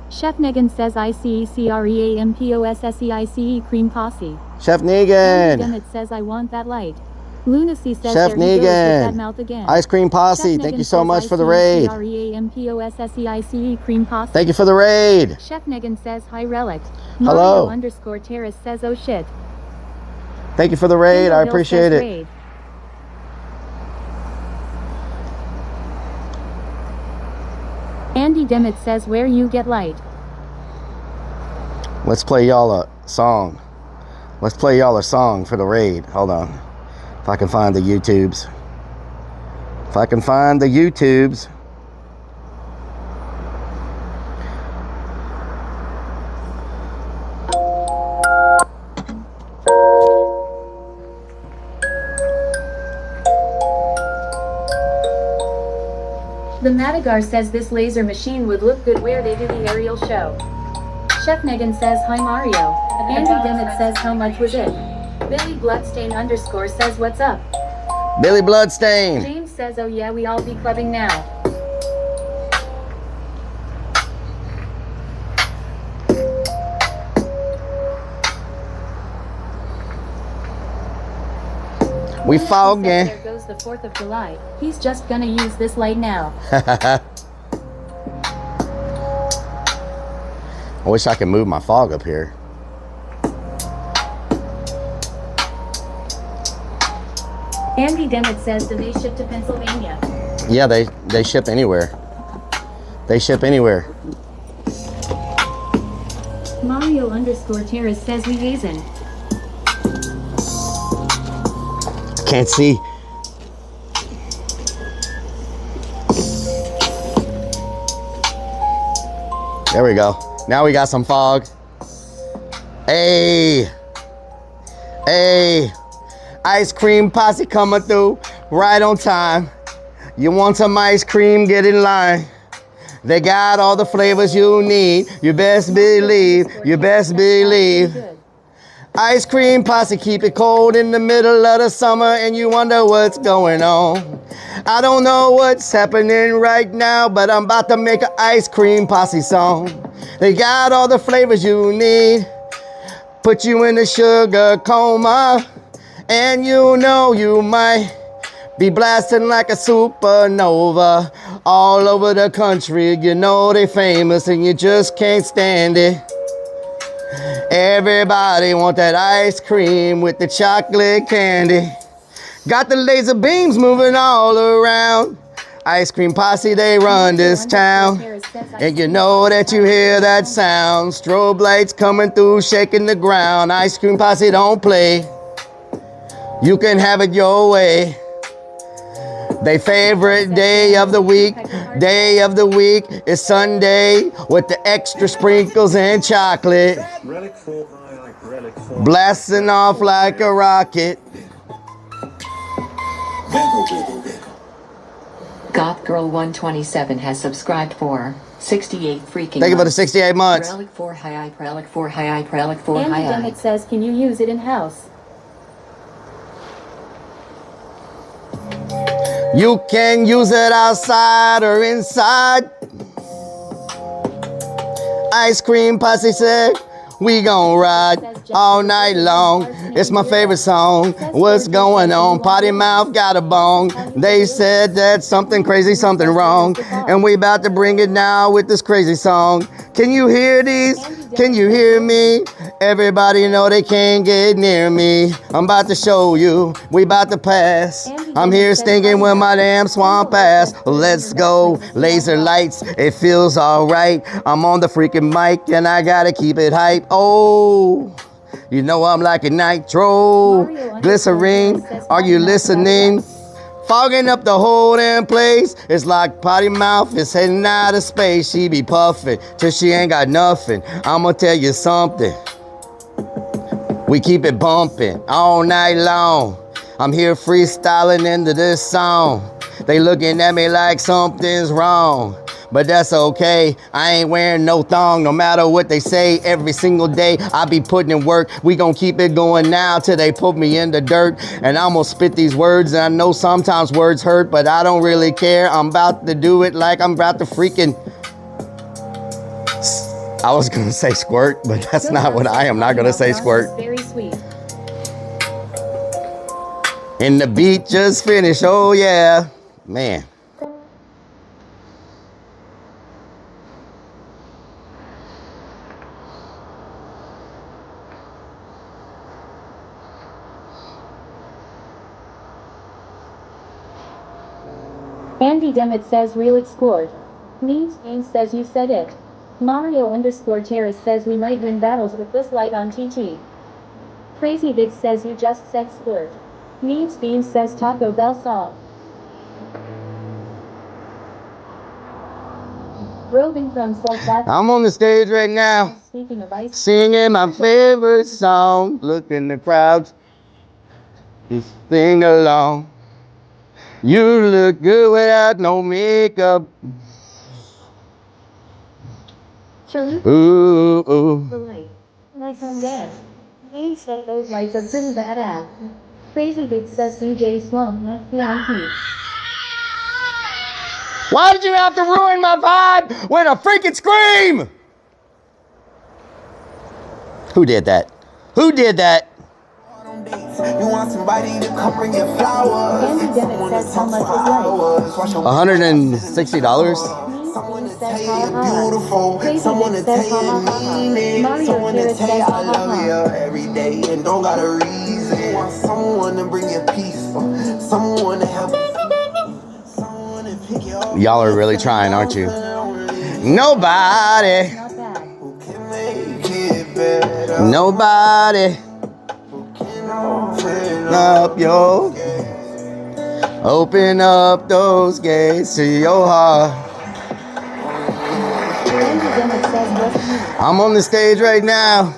[SPEAKER 1] Chef Negan says ICECREAMPOSSEICE cream posse.
[SPEAKER 2] Chef Negan.
[SPEAKER 1] It says I want that light. Lunacy says
[SPEAKER 2] Chef
[SPEAKER 1] there he goes with that
[SPEAKER 2] Negan.
[SPEAKER 1] mouth again.
[SPEAKER 2] Ice cream posse.
[SPEAKER 1] Chef
[SPEAKER 2] Thank
[SPEAKER 1] Negan
[SPEAKER 2] you so
[SPEAKER 1] says
[SPEAKER 2] much for the raid.
[SPEAKER 1] ICECREAMPOSSEICE cream posse.
[SPEAKER 2] Thank you for the raid.
[SPEAKER 1] Chef Negan says hi Rellik.
[SPEAKER 2] Hello.
[SPEAKER 1] Mario _ Terrace says oh shit.
[SPEAKER 2] Thank you for the raid.
[SPEAKER 1] Kendall
[SPEAKER 2] I
[SPEAKER 1] Hill
[SPEAKER 2] appreciate
[SPEAKER 1] says
[SPEAKER 2] it.
[SPEAKER 1] raid. Andy Demet says where you get light.
[SPEAKER 2] Let's play y'all a song. Let's play y'all a song for the raid. Hold on. If I can find the YouTubes. If I can find the YouTubes.
[SPEAKER 1] The Madagar says this laser machine would look good where they do the aerial show. Chef Negan says hi Mario. Andy Demet says how much was it? Billy Bloodstain _ says what's up?
[SPEAKER 2] Billy Bloodstain.
[SPEAKER 1] James says oh yeah, we all be clubbing now.
[SPEAKER 2] We fogging.
[SPEAKER 1] There goes the 4th of July. He's just gonna use this light now.
[SPEAKER 2] I wish I could move my fog up here.
[SPEAKER 1] Andy Demet says do they ship to Pennsylvania?
[SPEAKER 2] Yeah, they ship anywhere. They ship anywhere.
[SPEAKER 1] Mario _ Terrace says we hazen.
[SPEAKER 2] Can't see. There we go. Now we got some fog. Hey. Hey. Ice cream posse coming through right on time. You want some ice cream, get in line. They got all the flavors you need. You best believe, you best believe. Ice cream posse, keep it cold in the middle of the summer and you wonder what's going on. I don't know what's happening right now, but I'm about to make an ice cream posse song. They got all the flavors you need. Put you in a sugar coma, and you know you might be blasting like a supernova all over the country. You know they famous and you just can't stand it. Everybody want that ice cream with the chocolate candy. Got the laser beams moving all around. Ice cream posse, they run this town. And you know that you hear that sound. Strobe lights coming through, shaking the ground. Ice cream posse don't play. You can have it your way. They favorite day of the week is Sunday with the extra sprinkles and chocolate. Blasting off like a rocket.
[SPEAKER 3] Goth Girl 127 has subscribed for 68 freaking
[SPEAKER 2] Thank you for the 68 months.
[SPEAKER 3] Relic 4 high, Relic 4 high, Relic 4
[SPEAKER 1] Andy
[SPEAKER 3] high.
[SPEAKER 1] Dennett says, can you use it in-house?
[SPEAKER 2] You can use it outside or inside. Ice cream posse said, we gon' ride all night long. It's my favorite song. What's going on? Potty mouth got a bone. They said that something crazy, something wrong. And we about to bring it now with this crazy song. Can you hear these? Can you hear me? Everybody know they can't get near me. I'm about to show you. We about to pass. I'm here stinking with my damn swamp ass. Let's go. Laser lights. It feels alright. I'm on the freaking mic and I gotta keep it hype. Oh, you know I'm like a nitro. Glycerine. Are you listening? Fogging up the whole damn place. It's like potty mouth is heading out of space. She be puffing till she ain't got nothing. I'ma tell you something. We keep it bumping all night long. I'm here freestyling into this song. They looking at me like something's wrong. But that's okay, I ain't wearing no thong. No matter what they say, every single day I be putting in work. We gon' keep it going now till they put me in the dirt. And I'm gonna spit these words, and I know sometimes words hurt, but I don't really care. I'm about to do it like I'm about to freaking... I was gonna say squirt, but that's not what I am not gonna say squirt.
[SPEAKER 1] Very sweet.
[SPEAKER 2] And the beat just finished, oh yeah. Man.
[SPEAKER 1] Andy Demmett says Rellik scored. Memes Games says you said it. Mario_Terrace says we might win battles with this light on TT. Crazy Vic says you just said squirt. Memes Beans says Taco Bell song. Roving from Soul
[SPEAKER 2] I'm on the stage right now,
[SPEAKER 1] Speaking of ice,
[SPEAKER 2] singing my favorite song. Look in the crowds, just sing along. You look good without no makeup. Ooh, ooh.
[SPEAKER 1] Nice on dance. He said those lights are pretty badass. Crazy Big says DJ Slum, Yankee.
[SPEAKER 2] Why did you have to ruin my vibe with a freaking scream? Who did that? Who did that?
[SPEAKER 10] You want somebody to come bring you flowers.
[SPEAKER 1] Andy Dennett says how much is
[SPEAKER 2] $160?
[SPEAKER 10] Someone to tell you you're beautiful. Someone to tell you mean it. Someone to tell you I love you every day and don't got a reason. You want someone to bring you peace. Someone to help you. Someone to pick you up.
[SPEAKER 2] Y'all are really trying, aren't you? Nobody.
[SPEAKER 10] Who can make it better?
[SPEAKER 2] Nobody. Up yo. Open up those gates to your heart. I'm on the stage right now,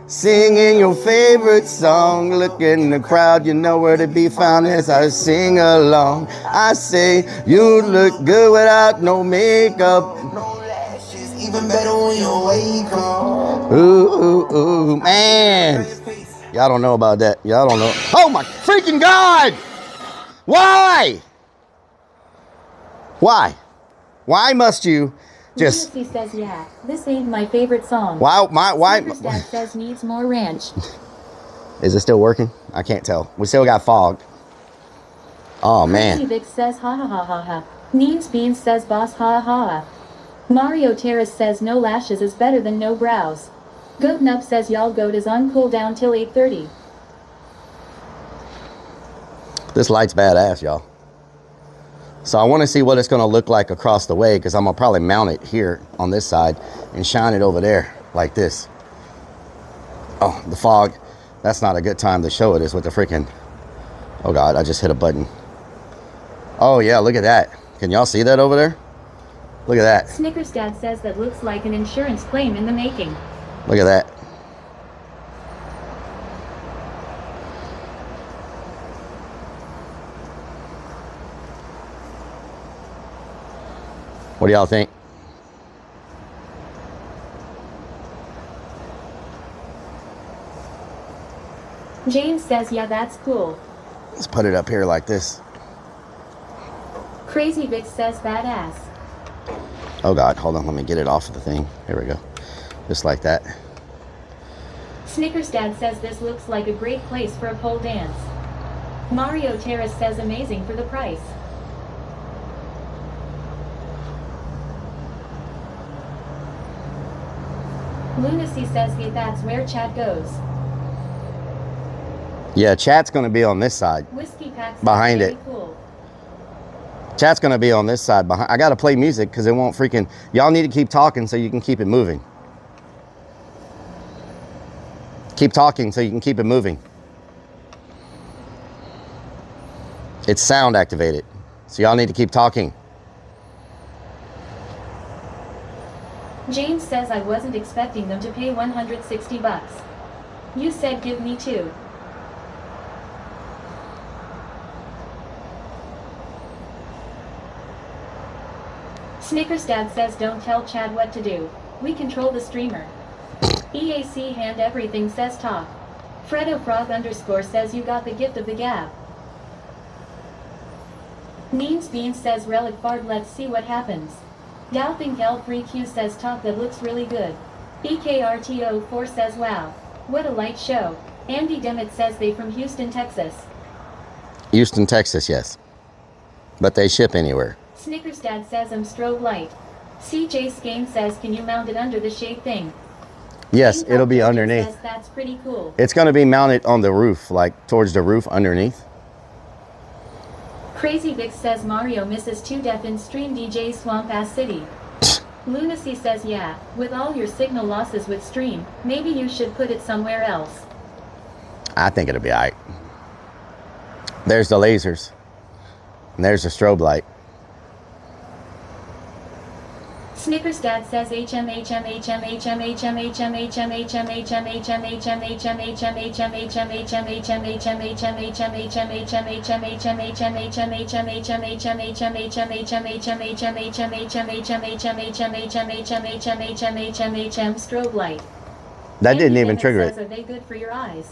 [SPEAKER 2] singing your favorite song. Look in the crowd, you know where to be found as I sing along. I say, you look good without no makeup.
[SPEAKER 10] No lashes, even better when you wake up.
[SPEAKER 2] Ooh, ooh, ooh, man. Y'all don't know about that. Y'all don't know. Oh my freaking God! Why? Why? Why must you just...
[SPEAKER 1] Lucy says, yeah, this ain't my favorite song.
[SPEAKER 2] Why?
[SPEAKER 1] Superstar says needs more ranch.
[SPEAKER 2] Is it still working? I can't tell. We still got fog. Oh, man.
[SPEAKER 1] Crazy Vic says, ha ha ha ha ha. Memes Beans says, boss ha ha ha. Mario Terrace says, no lashes is better than no brows. Goat Nup says, y'all goat is on cooldown till 8:30.
[SPEAKER 2] This light's badass, y'all. So I want to see what it's going to look like across the way, because I'm going to probably mount it here on this side and shine it over there like this. Oh, the fog. That's not a good time to show it, is with the freaking Oh God, I just hit a button. Oh yeah, look at that. Can y'all see that over there? Look at that.
[SPEAKER 1] Snickers Dad says that looks like an insurance claim in the making.
[SPEAKER 2] Look at that. What do y'all think?
[SPEAKER 1] James says, yeah, that's cool.
[SPEAKER 2] Let's put it up here like this.
[SPEAKER 1] Crazy Vic says, badass.
[SPEAKER 2] Oh God, hold on, let me get it off of the thing. Here we go. Just like that.
[SPEAKER 1] Snickers Dad says this looks like a great place for a pole dance. Mario Terrace says amazing for the price. Lunacy says, hey, that's where Chad goes.
[SPEAKER 2] Yeah, chat's gonna be on this side.
[SPEAKER 1] Whiskey Packs
[SPEAKER 2] behind it.
[SPEAKER 1] Cool.
[SPEAKER 2] Chat's gonna be on this side behind. I gotta play music because it won't freaking. Y'all need to keep talking so you can keep it moving. Keep talking so you can keep it moving. It's sound activated, so y'all need to keep talking.
[SPEAKER 1] James says, I wasn't expecting them to pay 160 bucks. You said give me 2. Snickers Dad says, don't tell Chad what to do. We control the streamer. EAC hand everything says talk. Fredo Frog _ says, you got the gift of the gab. Means Beans says, Relic Fard, let's see what happens. Doubting L3Q says, talk, that looks really good. EKRTO4 says, wow, what a light show. Andy Demmett says, they from Houston, Texas.
[SPEAKER 2] Houston, Texas, yes. But they ship anywhere.
[SPEAKER 1] Snickers Dad says, I'm strobe light. CJ Skane says, can you mount it under the shade thing?
[SPEAKER 2] Yes, it'll be underneath.
[SPEAKER 1] Says, that's pretty cool.
[SPEAKER 2] It's going to be mounted on the roof, like towards the roof underneath.
[SPEAKER 1] Crazy Vic says, Mario misses 2 deaf in stream DJ Swamp Ass City. Lunacy says, yeah, with all your signal losses with stream, maybe you should put it somewhere else.
[SPEAKER 2] I think it'll be alright. There's the lasers. And there's the strobe light.
[SPEAKER 1] Snickers Dad says strobe light.
[SPEAKER 2] That didn't even trigger it.
[SPEAKER 1] Are they good for your eyes?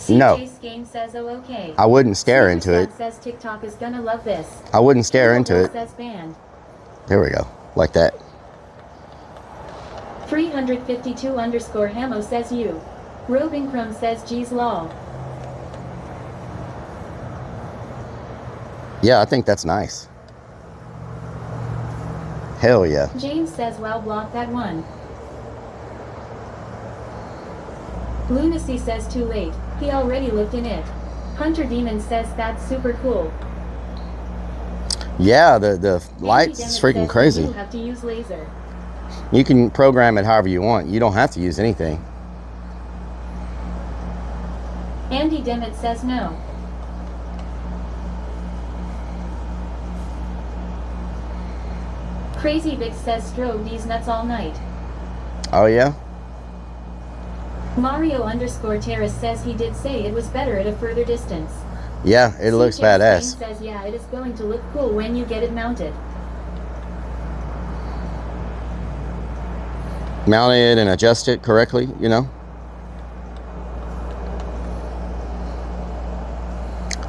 [SPEAKER 2] No.
[SPEAKER 1] Game says, oh, okay.
[SPEAKER 2] I wouldn't stare into it.
[SPEAKER 1] Says TikTok is gonna love this.
[SPEAKER 2] I wouldn't stare into it.
[SPEAKER 1] Says banned.
[SPEAKER 2] There we go. Like that.
[SPEAKER 1] 352 _ Hamo says you. Robin Crumb says G's law.
[SPEAKER 2] Yeah, I think that's nice. Hell yeah.
[SPEAKER 1] James says, wow, block that one. Lunacy says too late. He already looked in it. Hunter Demon says that's super cool.
[SPEAKER 2] Yeah, the lights is freaking crazy.
[SPEAKER 1] You have to use laser.
[SPEAKER 2] You can program it however you want. You don't have to use anything.
[SPEAKER 1] Andy Demmett says no. Crazy Vic says strobe these nuts all night.
[SPEAKER 2] Oh yeah?
[SPEAKER 1] Mario _ Terrace says he did say it was better at a further distance.
[SPEAKER 2] Yeah, it looks badass.
[SPEAKER 1] Says, yeah, it is going to look cool when you get it mounted.
[SPEAKER 2] Mount it and adjust it correctly, you know.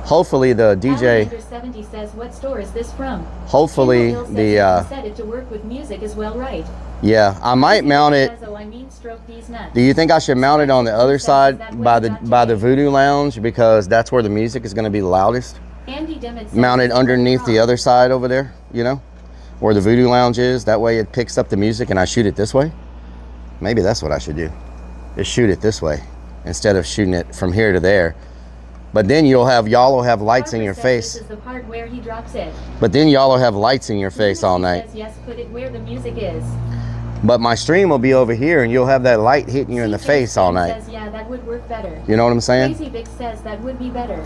[SPEAKER 2] Hopefully the DJ.
[SPEAKER 1] 70 says, what store is this from?
[SPEAKER 2] Hopefully the.
[SPEAKER 1] Set it to work with music as well, right?
[SPEAKER 2] Yeah, I might mount it.
[SPEAKER 1] Says, oh, I mean, stroke these nuts.
[SPEAKER 2] Do you think I should mount it on the other side by the Voodoo Lounge because that's where the music is going to be the loudest?
[SPEAKER 1] Andy Demmett
[SPEAKER 2] mount it underneath the other side over there, you know, where the Voodoo Lounge is. That way it picks up the music and I shoot it this way. Maybe that's what I should do. Is shoot it this way instead of shooting it from here to there. But then y'all will have lights in your face.
[SPEAKER 1] This is the part where he drops it.
[SPEAKER 2] But then y'all will have lights in your face all night.
[SPEAKER 1] Says, yes, put it where the music is.
[SPEAKER 2] But my stream will be over here and you'll have that light hitting you in the face all night.
[SPEAKER 1] Says, yeah, that would work better.
[SPEAKER 2] You know what I'm saying?
[SPEAKER 1] Crazy Vic says that would be better.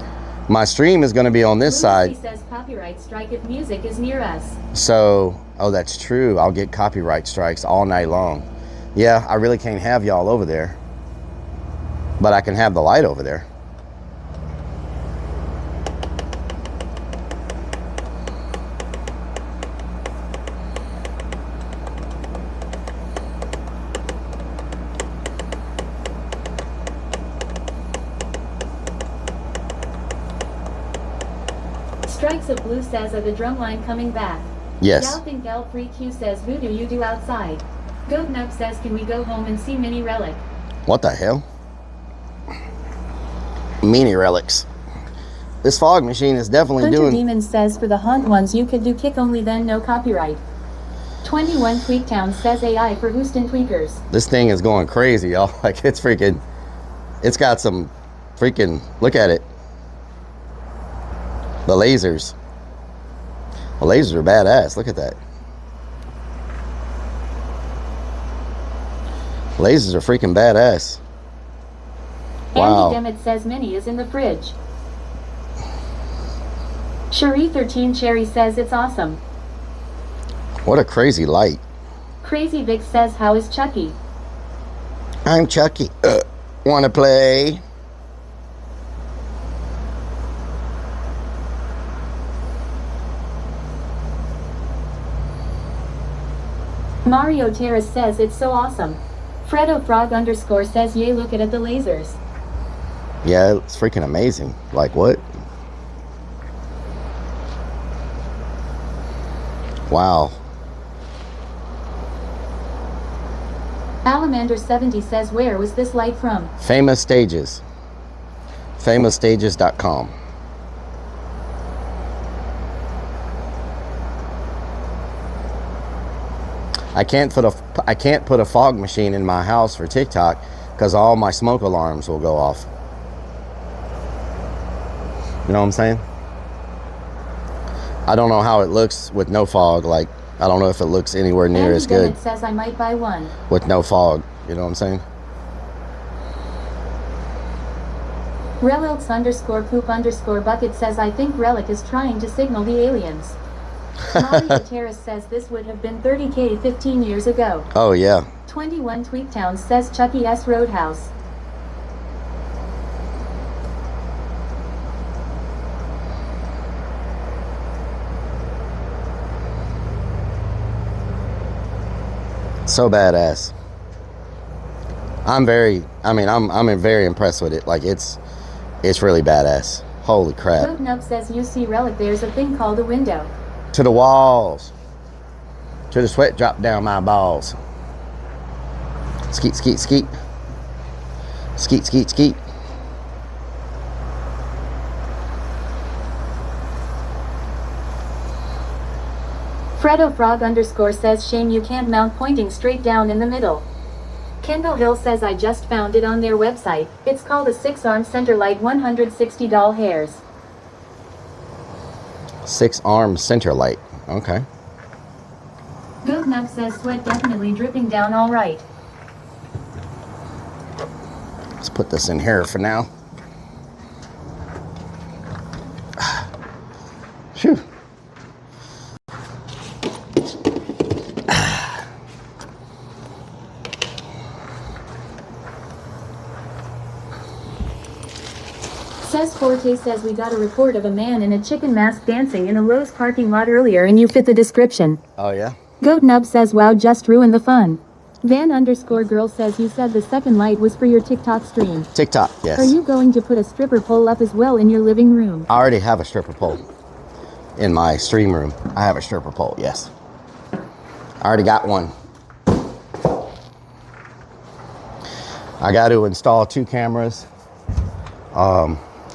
[SPEAKER 2] My stream is going to be on this side.
[SPEAKER 1] Says copyright strike if music is near us.
[SPEAKER 2] So, oh, that's true. I'll get copyright strikes all night long. Yeah, I really can't have y'all over there. But I can have the light over there.
[SPEAKER 1] Strikes of Blue says, are the drumline coming back?
[SPEAKER 2] Yes.
[SPEAKER 1] Gal and Gal 3Q says, who do you do outside? Goat Nub says, can we go home and see Mini Relic?
[SPEAKER 2] What the hell? Mini relics. This fog machine is definitely
[SPEAKER 1] Hunter
[SPEAKER 2] doing...
[SPEAKER 1] Demon says, for the haunt ones you could do kick only, then no copyright. 21 Tweaktown says, AI for Houston Tweakers.
[SPEAKER 2] This thing is going crazy, y'all. Like, it's freaking... It's got some freaking... Look at it. The lasers. The lasers are badass. Look at that. Lasers are freaking badass. Wow.
[SPEAKER 1] Andy Demet says Minnie is in the fridge. Cherie 13 Cherry says it's awesome.
[SPEAKER 2] What a crazy light.
[SPEAKER 1] Crazy Vic says, how is Chucky?
[SPEAKER 2] I'm Chucky. Wanna play?
[SPEAKER 1] Mario Terrace says it's so awesome. Fredo Frog _ says, yay, look at the lasers.
[SPEAKER 2] Yeah, it's freaking amazing. Like what? Wow.
[SPEAKER 1] Alamander 70 says, where was this light from?
[SPEAKER 2] Famous Stages. FamousStages.com. I can't put a fog machine in my house for TikTok because all my smoke alarms will go off. You know what I'm saying? I don't know how it looks with no fog. Like, I don't know if it looks anywhere near
[SPEAKER 1] Andy
[SPEAKER 2] as good
[SPEAKER 1] Bennett says I might buy one.
[SPEAKER 2] with no fog. You know what I'm saying?
[SPEAKER 1] Relilks _poop _bucket says, I think Relic is trying to signal the aliens. Mario Terrace says this would have been 30K 15 years ago.
[SPEAKER 2] Oh, yeah.
[SPEAKER 1] 21 Tweaktown says Chucky S. Roadhouse.
[SPEAKER 2] So badass. I'm very impressed with it. Like, it's really badass. Holy crap.
[SPEAKER 1] Goat Nub says, you see Relic, there's a thing called a window.
[SPEAKER 2] To the walls. To the sweat drop down my balls. Skeet, skeet, skeet. Skeet, skeet, skeet.
[SPEAKER 1] Fredo Frog _ says, shame you can't mount pointing straight down in the middle. Kendall Hill says, I just found it on their website. It's called a 6-arm center light, $160 hairs.
[SPEAKER 2] 6-arm center light. Okay.
[SPEAKER 1] Goat Nub says, sweat definitely dripping down all right.
[SPEAKER 2] Let's put this in here for now. Phew.
[SPEAKER 1] Says Forte says, we got a report of a man in a chicken mask dancing in a Lowe's parking lot earlier and you fit the description.
[SPEAKER 2] Oh, yeah?
[SPEAKER 1] Goat Nub says, wow, just ruined the fun. Van _girl says, you said the second light was for your TikTok stream.
[SPEAKER 2] TikTok, yes.
[SPEAKER 1] Are you going to put a stripper pole up as well in your living room?
[SPEAKER 2] I already have a stripper pole in my stream room. I have a stripper pole, yes. I already got one. I got to install 2 cameras.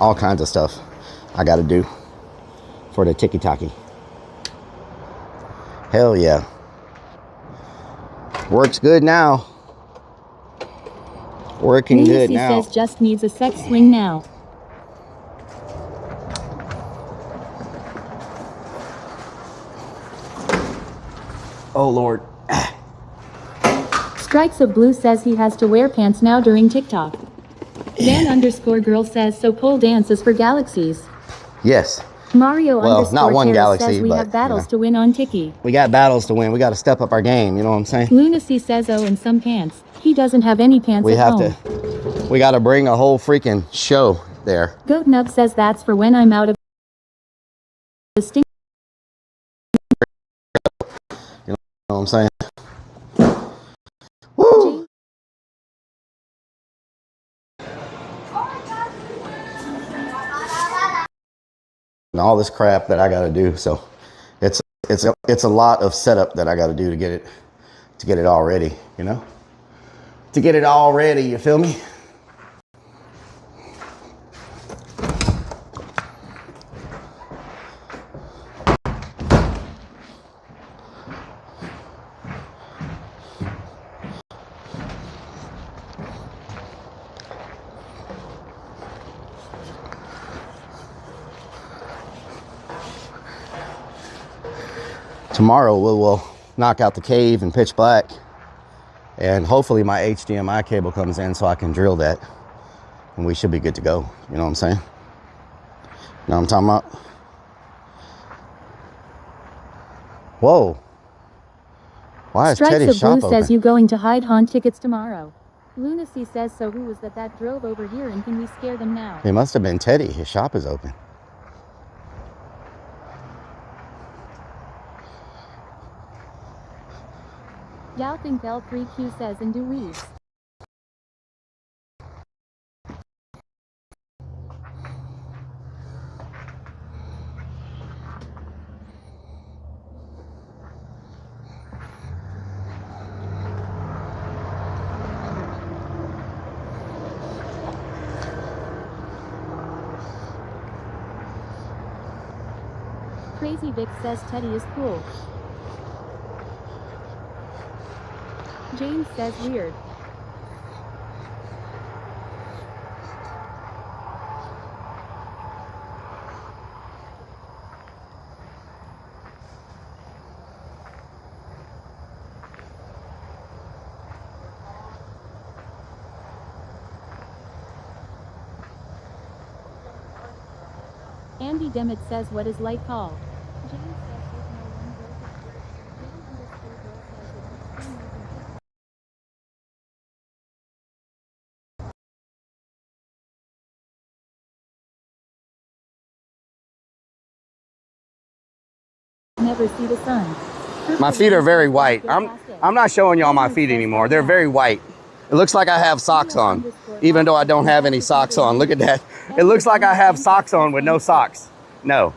[SPEAKER 2] All kinds of stuff I got to do for the tiki-taki. Hell yeah. Works good now. Working good now.
[SPEAKER 1] Says just needs a sex swing now.
[SPEAKER 2] Oh, Lord.
[SPEAKER 1] Strikes of Blue says he has to wear pants now during TikTok. Van _girl says, so pole dance is for galaxies.
[SPEAKER 2] Yes.
[SPEAKER 1] Mario
[SPEAKER 2] Well, not one
[SPEAKER 1] Terrace
[SPEAKER 2] galaxy,
[SPEAKER 1] says we
[SPEAKER 2] but,
[SPEAKER 1] have battles
[SPEAKER 2] you know,
[SPEAKER 1] to win on Tiki.
[SPEAKER 2] we got battles to win. We got to step up our game. You know what I'm saying?
[SPEAKER 1] Lunacy says oh, and some pants. He doesn't have any pants
[SPEAKER 2] We
[SPEAKER 1] at
[SPEAKER 2] have
[SPEAKER 1] home.
[SPEAKER 2] we got to bring a whole freaking show there.
[SPEAKER 1] Goat Nub says that's for when I'm out of the stink.
[SPEAKER 2] You know what I'm saying? Woo! And all this crap that I got to do. So it's a lot of setup that I got to do to get it all ready, you know? To get it all ready, you feel me? Tomorrow we'll knock out the cave in pitch black, and hopefully my HDMI cable comes in so I can drill that, and we should be good to go. You know what I'm saying? You know what I'm talking about? Whoa. Why is
[SPEAKER 1] Stripes
[SPEAKER 2] Teddy's
[SPEAKER 1] of
[SPEAKER 2] shop
[SPEAKER 1] Blue
[SPEAKER 2] open?
[SPEAKER 1] says you going to hide haunt tickets tomorrow. Lunacy says so who was that drove over here and can we scare them now?
[SPEAKER 2] It must have been Teddy. His shop is open.
[SPEAKER 1] Doubting Bell 3Q says and do weaves. Crazy Vic says Teddy is cool. James says weird. Andy Demet says what is light call? James says there's no one never see the sun.
[SPEAKER 2] My feet are very white. I'm not showing y'all my feet anymore. They're very white. It looks like I have socks on, even though I don't have any socks on. Look at that. It looks like I have socks on with no socks. No.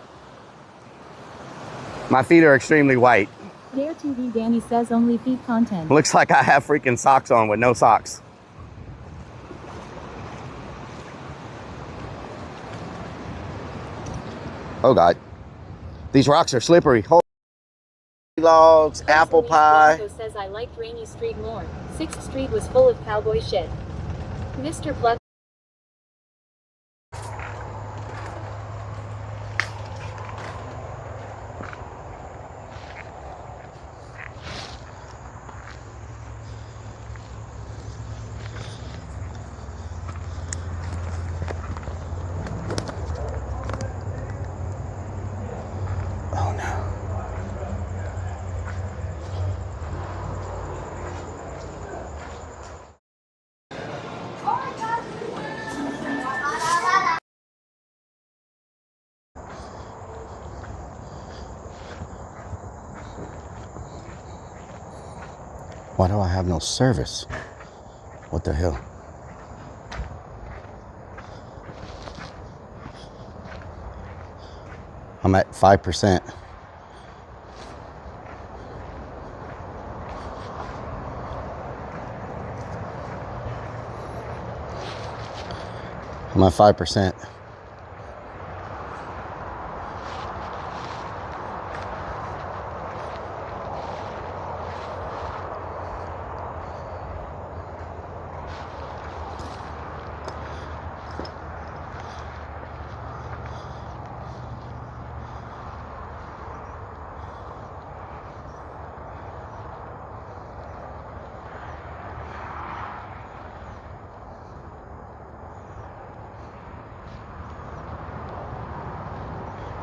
[SPEAKER 2] My feet are extremely white.
[SPEAKER 1] Dare TV Danny says only feet content.
[SPEAKER 2] Looks like I have freaking socks on with no socks. Oh God. These rocks are slippery. Holy logs, apple pie.
[SPEAKER 1] Says I liked Rainy Street more. 6th Street was full of cowboy shit. Mr. Pluck.
[SPEAKER 2] Oh no. Why do I have no service? What the hell? I'm at 5%. I'm at 5%.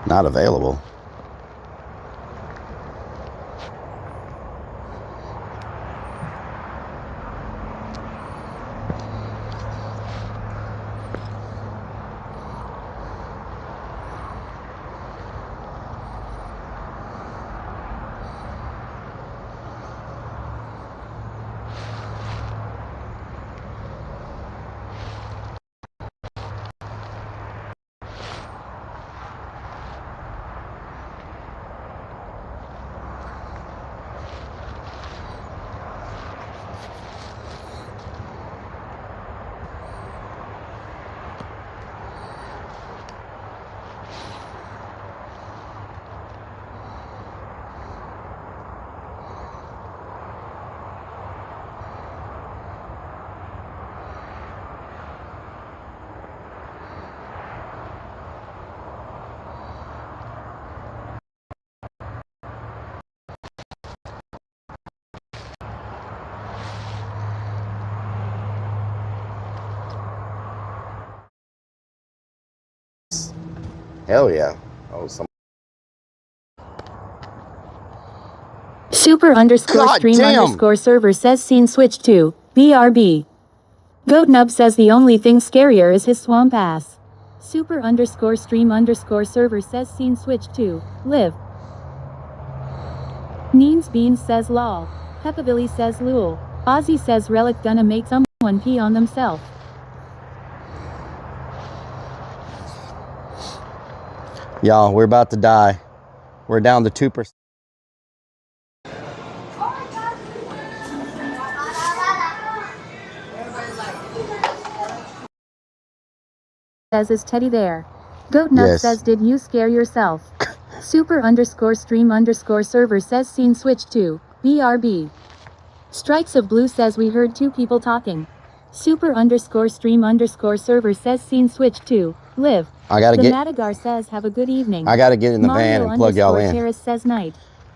[SPEAKER 2] Not available. Hell yeah. Oh, some.
[SPEAKER 1] Super underscore
[SPEAKER 2] God
[SPEAKER 1] stream
[SPEAKER 2] damn.
[SPEAKER 1] underscore server says scene switched to BRB. Goatnub says the only thing scarier is his swamp ass. Super underscore stream underscore server says scene switched to live. Neens Beans says lol. Peppabilly says lul. Ozzy says Relic gonna make someone pee on themselves.
[SPEAKER 2] Y'all, we're about to die. We're down to 2%.
[SPEAKER 1] Says is Teddy there? Goatnub
[SPEAKER 2] Yes.
[SPEAKER 1] says did you scare yourself? Super underscore stream underscore server says scene switched to BRB. Strikes of Blue says we heard two people talking. Super underscore stream underscore server says scene switched to live.
[SPEAKER 2] I gotta
[SPEAKER 1] The
[SPEAKER 2] get.
[SPEAKER 1] Madagar says have a good evening.
[SPEAKER 2] I gotta get in the
[SPEAKER 1] Mario
[SPEAKER 2] van and plug y'all
[SPEAKER 1] underscore
[SPEAKER 2] in.
[SPEAKER 1] Terrace says night.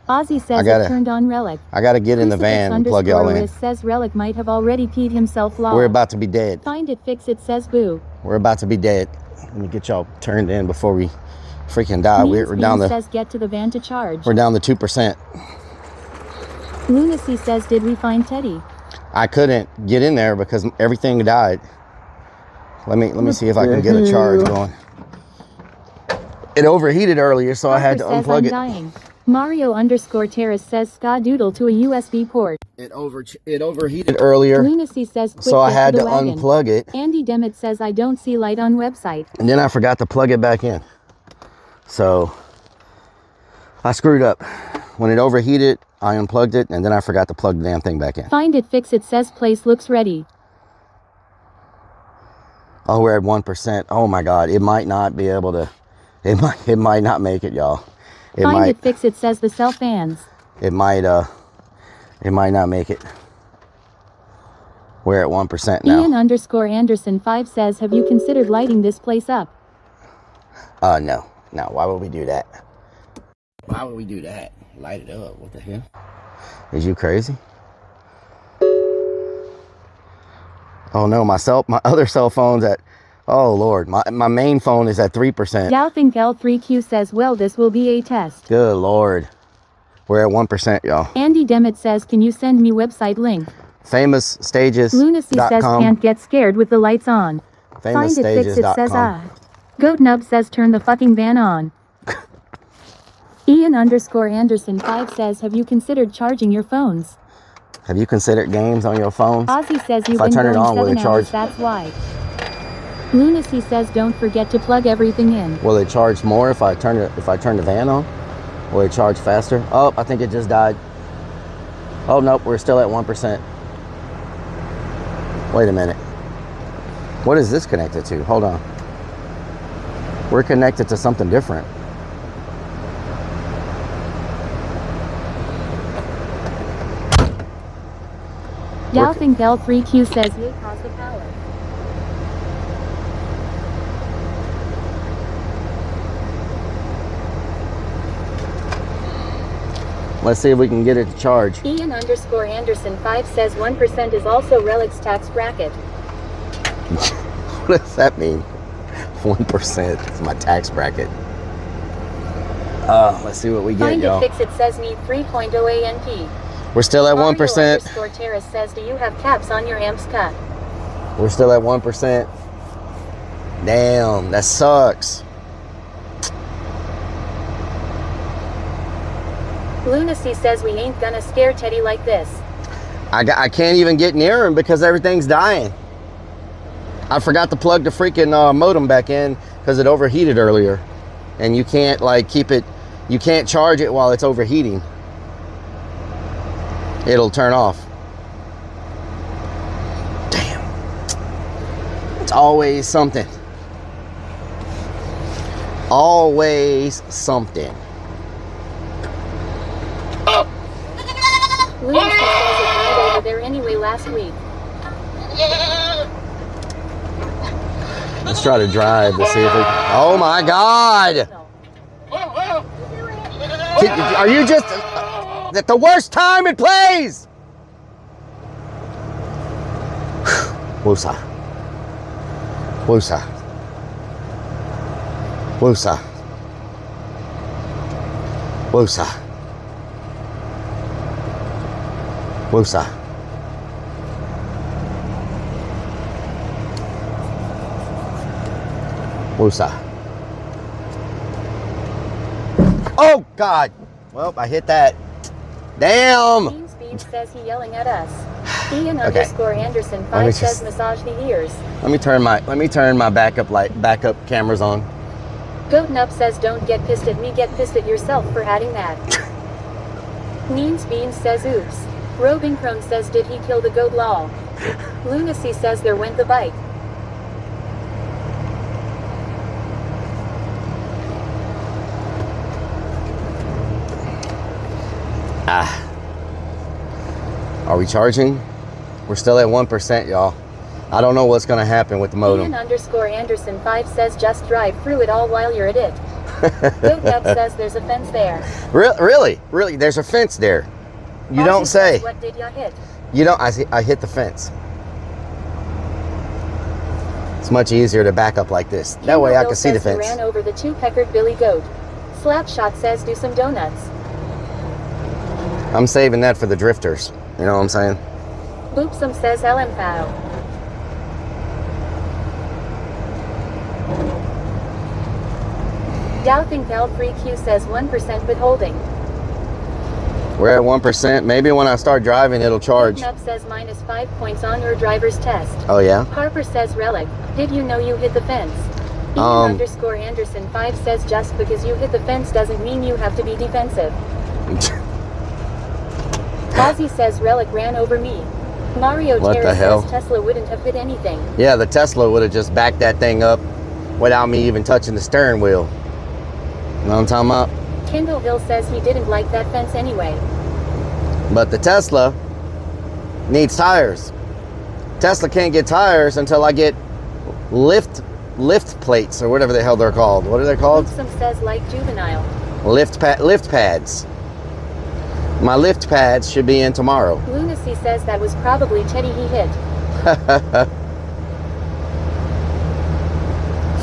[SPEAKER 1] Ozzy says
[SPEAKER 2] gotta-
[SPEAKER 1] it turned on Relic.
[SPEAKER 2] I gotta get in the
[SPEAKER 1] Crucifix
[SPEAKER 2] van and plug y'all in.
[SPEAKER 1] underscore says Relic might have already peed himself lol.
[SPEAKER 2] We're about to be dead.
[SPEAKER 1] Find it fix it says boo.
[SPEAKER 2] We're about to be dead. Let me get y'all turned in before we freaking die. We're down
[SPEAKER 1] Beans
[SPEAKER 2] to.
[SPEAKER 1] says get to the van to charge.
[SPEAKER 2] We're down to 2%.
[SPEAKER 1] Lunacy says did we find Teddy?
[SPEAKER 2] I couldn't get in there because everything died. Let me see if I can get a charge going. It overheated earlier, so I had to
[SPEAKER 1] Parker says
[SPEAKER 2] unplug
[SPEAKER 1] I'm
[SPEAKER 2] it.
[SPEAKER 1] dying. Mario underscore Terrace says Skadoodle to a USB port.
[SPEAKER 2] It overheated earlier,
[SPEAKER 1] Lunacy says quick
[SPEAKER 2] so I
[SPEAKER 1] get
[SPEAKER 2] had
[SPEAKER 1] to
[SPEAKER 2] to
[SPEAKER 1] the wagon.
[SPEAKER 2] unplug it,
[SPEAKER 1] Andy Demet says I don't see light on website.
[SPEAKER 2] and then I forgot to plug it back in. So I screwed up. When it overheated, I unplugged it, and then I forgot to plug the damn thing back in.
[SPEAKER 1] Find it fix it says place looks ready.
[SPEAKER 2] Oh, we're at 1%. Oh my God, it might not be able to. It might not make it, y'all.
[SPEAKER 1] Find it fix it says the cell fans.
[SPEAKER 2] It might not make it. We're at 1% now.
[SPEAKER 1] Ian underscore Anderson 5 says have you considered lighting this place up?
[SPEAKER 2] No. Why would we do that? Why would we do that? Light it up. What the hell? Is you crazy? Oh no, my other cell phone's at. Oh Lord, my main phone is at 3%.
[SPEAKER 1] Galthink L3Q says well this will be a test.
[SPEAKER 2] Good Lord. We're at 1%, y'all.
[SPEAKER 1] Andy Demet says can you send me website link?
[SPEAKER 2] FamousStages.com.
[SPEAKER 1] Lunacy says can't get scared with the lights on. Find it fix it says Goatnub says turn the fucking van on. Ian underscore Anderson 5 says have you considered charging your phones?
[SPEAKER 2] Have you considered games on your phones?
[SPEAKER 1] Ozzy says you've
[SPEAKER 2] If I
[SPEAKER 1] been
[SPEAKER 2] turn it
[SPEAKER 1] going
[SPEAKER 2] on, will
[SPEAKER 1] 7
[SPEAKER 2] it charge?
[SPEAKER 1] hours, that's why. Lunacy says don't forget to plug everything in.
[SPEAKER 2] Will it charge more if I turn the van on? Will it charge faster? Oh, I think it just died. Oh nope, we're still at 1%. Wait a minute. What is this connected to? Hold on. We're connected to something different.
[SPEAKER 1] Galthink L3Q says hey pause the power.
[SPEAKER 2] Let's see if we can get it to charge.
[SPEAKER 1] Ian underscore Anderson 5 says 1% is also Relic's tax bracket.
[SPEAKER 2] What does that mean? 1% is my tax bracket. Let's see what we get,
[SPEAKER 1] Find
[SPEAKER 2] y'all.
[SPEAKER 1] it, fix it says need 3.0 ANP.
[SPEAKER 2] We're still at 1%.
[SPEAKER 1] Mario_Terrace says, do you have caps on your amps cut?
[SPEAKER 2] We're still at 1%. Damn, that sucks.
[SPEAKER 1] Lunacy says we ain't gonna scare Teddy like this.
[SPEAKER 2] I can't even get near him because everything's dying. I forgot to plug the freaking modem back in because it overheated earlier. And you can't like keep it, you can't charge it while it's overheating. It'll turn off. Damn. It's always something. Always something.
[SPEAKER 1] Lunacy says it died over there anyway last week.
[SPEAKER 2] Let's try to drive to see if we can. Oh my God! Are you just at the worst time it plays? Woosah. Woosah. Woosah. Woosah. Woosah. Woosah. Oh God! Well, I hit that. Damn!
[SPEAKER 1] Bean says he yelling at us. Ian_Anderson 5 says massage the ears.
[SPEAKER 2] Let me turn my backup cameras on.
[SPEAKER 1] Goatnup says don't get pissed at me, get pissed at yourself for adding that. Neens Beans says oops. Robing Crone says did he kill the goat lol. Lunacy says there went the bike.
[SPEAKER 2] Are we charging? We're still at 1%, y'all. I don't know what's gonna happen with the modem.
[SPEAKER 1] Ian_Anderson 5 says just drive through it all while you're at it. Goatnup says there's a fence there.
[SPEAKER 2] Really? There's a fence there. You don't say.
[SPEAKER 1] What did you hit?
[SPEAKER 2] You don't. I hit the fence. It's much easier to back up like this. That way I can see the fence.
[SPEAKER 1] Ran over the two-peckered Billy Goat. Slapshot says do some donuts.
[SPEAKER 2] I'm saving that for the drifters. You know what I'm saying?
[SPEAKER 1] Boopsum says LMFAO. Doubting L3Q says 1% but holding.
[SPEAKER 2] We're at 1%. Maybe when I start driving, it'll charge.
[SPEAKER 1] Up says minus 5 points on your driver's test.
[SPEAKER 2] Oh yeah.
[SPEAKER 1] Harper says Rellik, did you know you hit the fence? Ian_Anderson 5 says just because you hit the fence doesn't mean you have to be defensive. Ozzy says Rellik ran over me. Mario Terrace says Tesla wouldn't have hit anything.
[SPEAKER 2] Yeah, the Tesla would have just backed that thing up without me even touching the steering wheel. You know what I'm talking about?
[SPEAKER 1] Kendall Hill says he didn't like that fence anyway.
[SPEAKER 2] But the Tesla needs tires. Tesla can't get tires until I get lift plates or whatever the hell they're called. What are they called?
[SPEAKER 1] Some says like juvenile.
[SPEAKER 2] Lift pads. My lift pads should be in tomorrow.
[SPEAKER 1] Lunacy says that was probably Teddy he hit.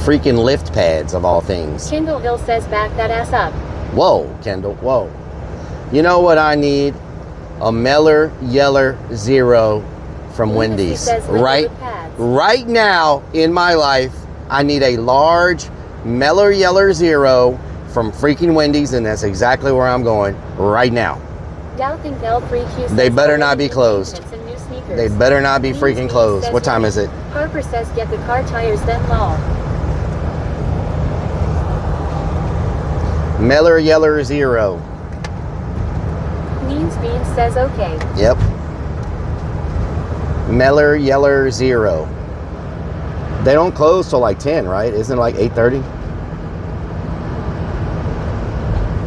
[SPEAKER 2] Freaking lift pads of all things.
[SPEAKER 1] Kendall Hill says back that ass up.
[SPEAKER 2] Whoa, Kendall, whoa. You know what I need? A Meller Yeller Zero from Wendy's. Right now in my life, I need a large Meller Yeller Zero from freaking Wendy's, and that's exactly where I'm going right now. They better not be closed. They better not be freaking closed. What time is it?
[SPEAKER 1] Harper says get the car tires then lol.
[SPEAKER 2] Meller Yeller Zero.
[SPEAKER 1] Means Beans says okay.
[SPEAKER 2] Yep. Meller Yeller Zero. They don't close till like 10, right? Isn't it like 8:30?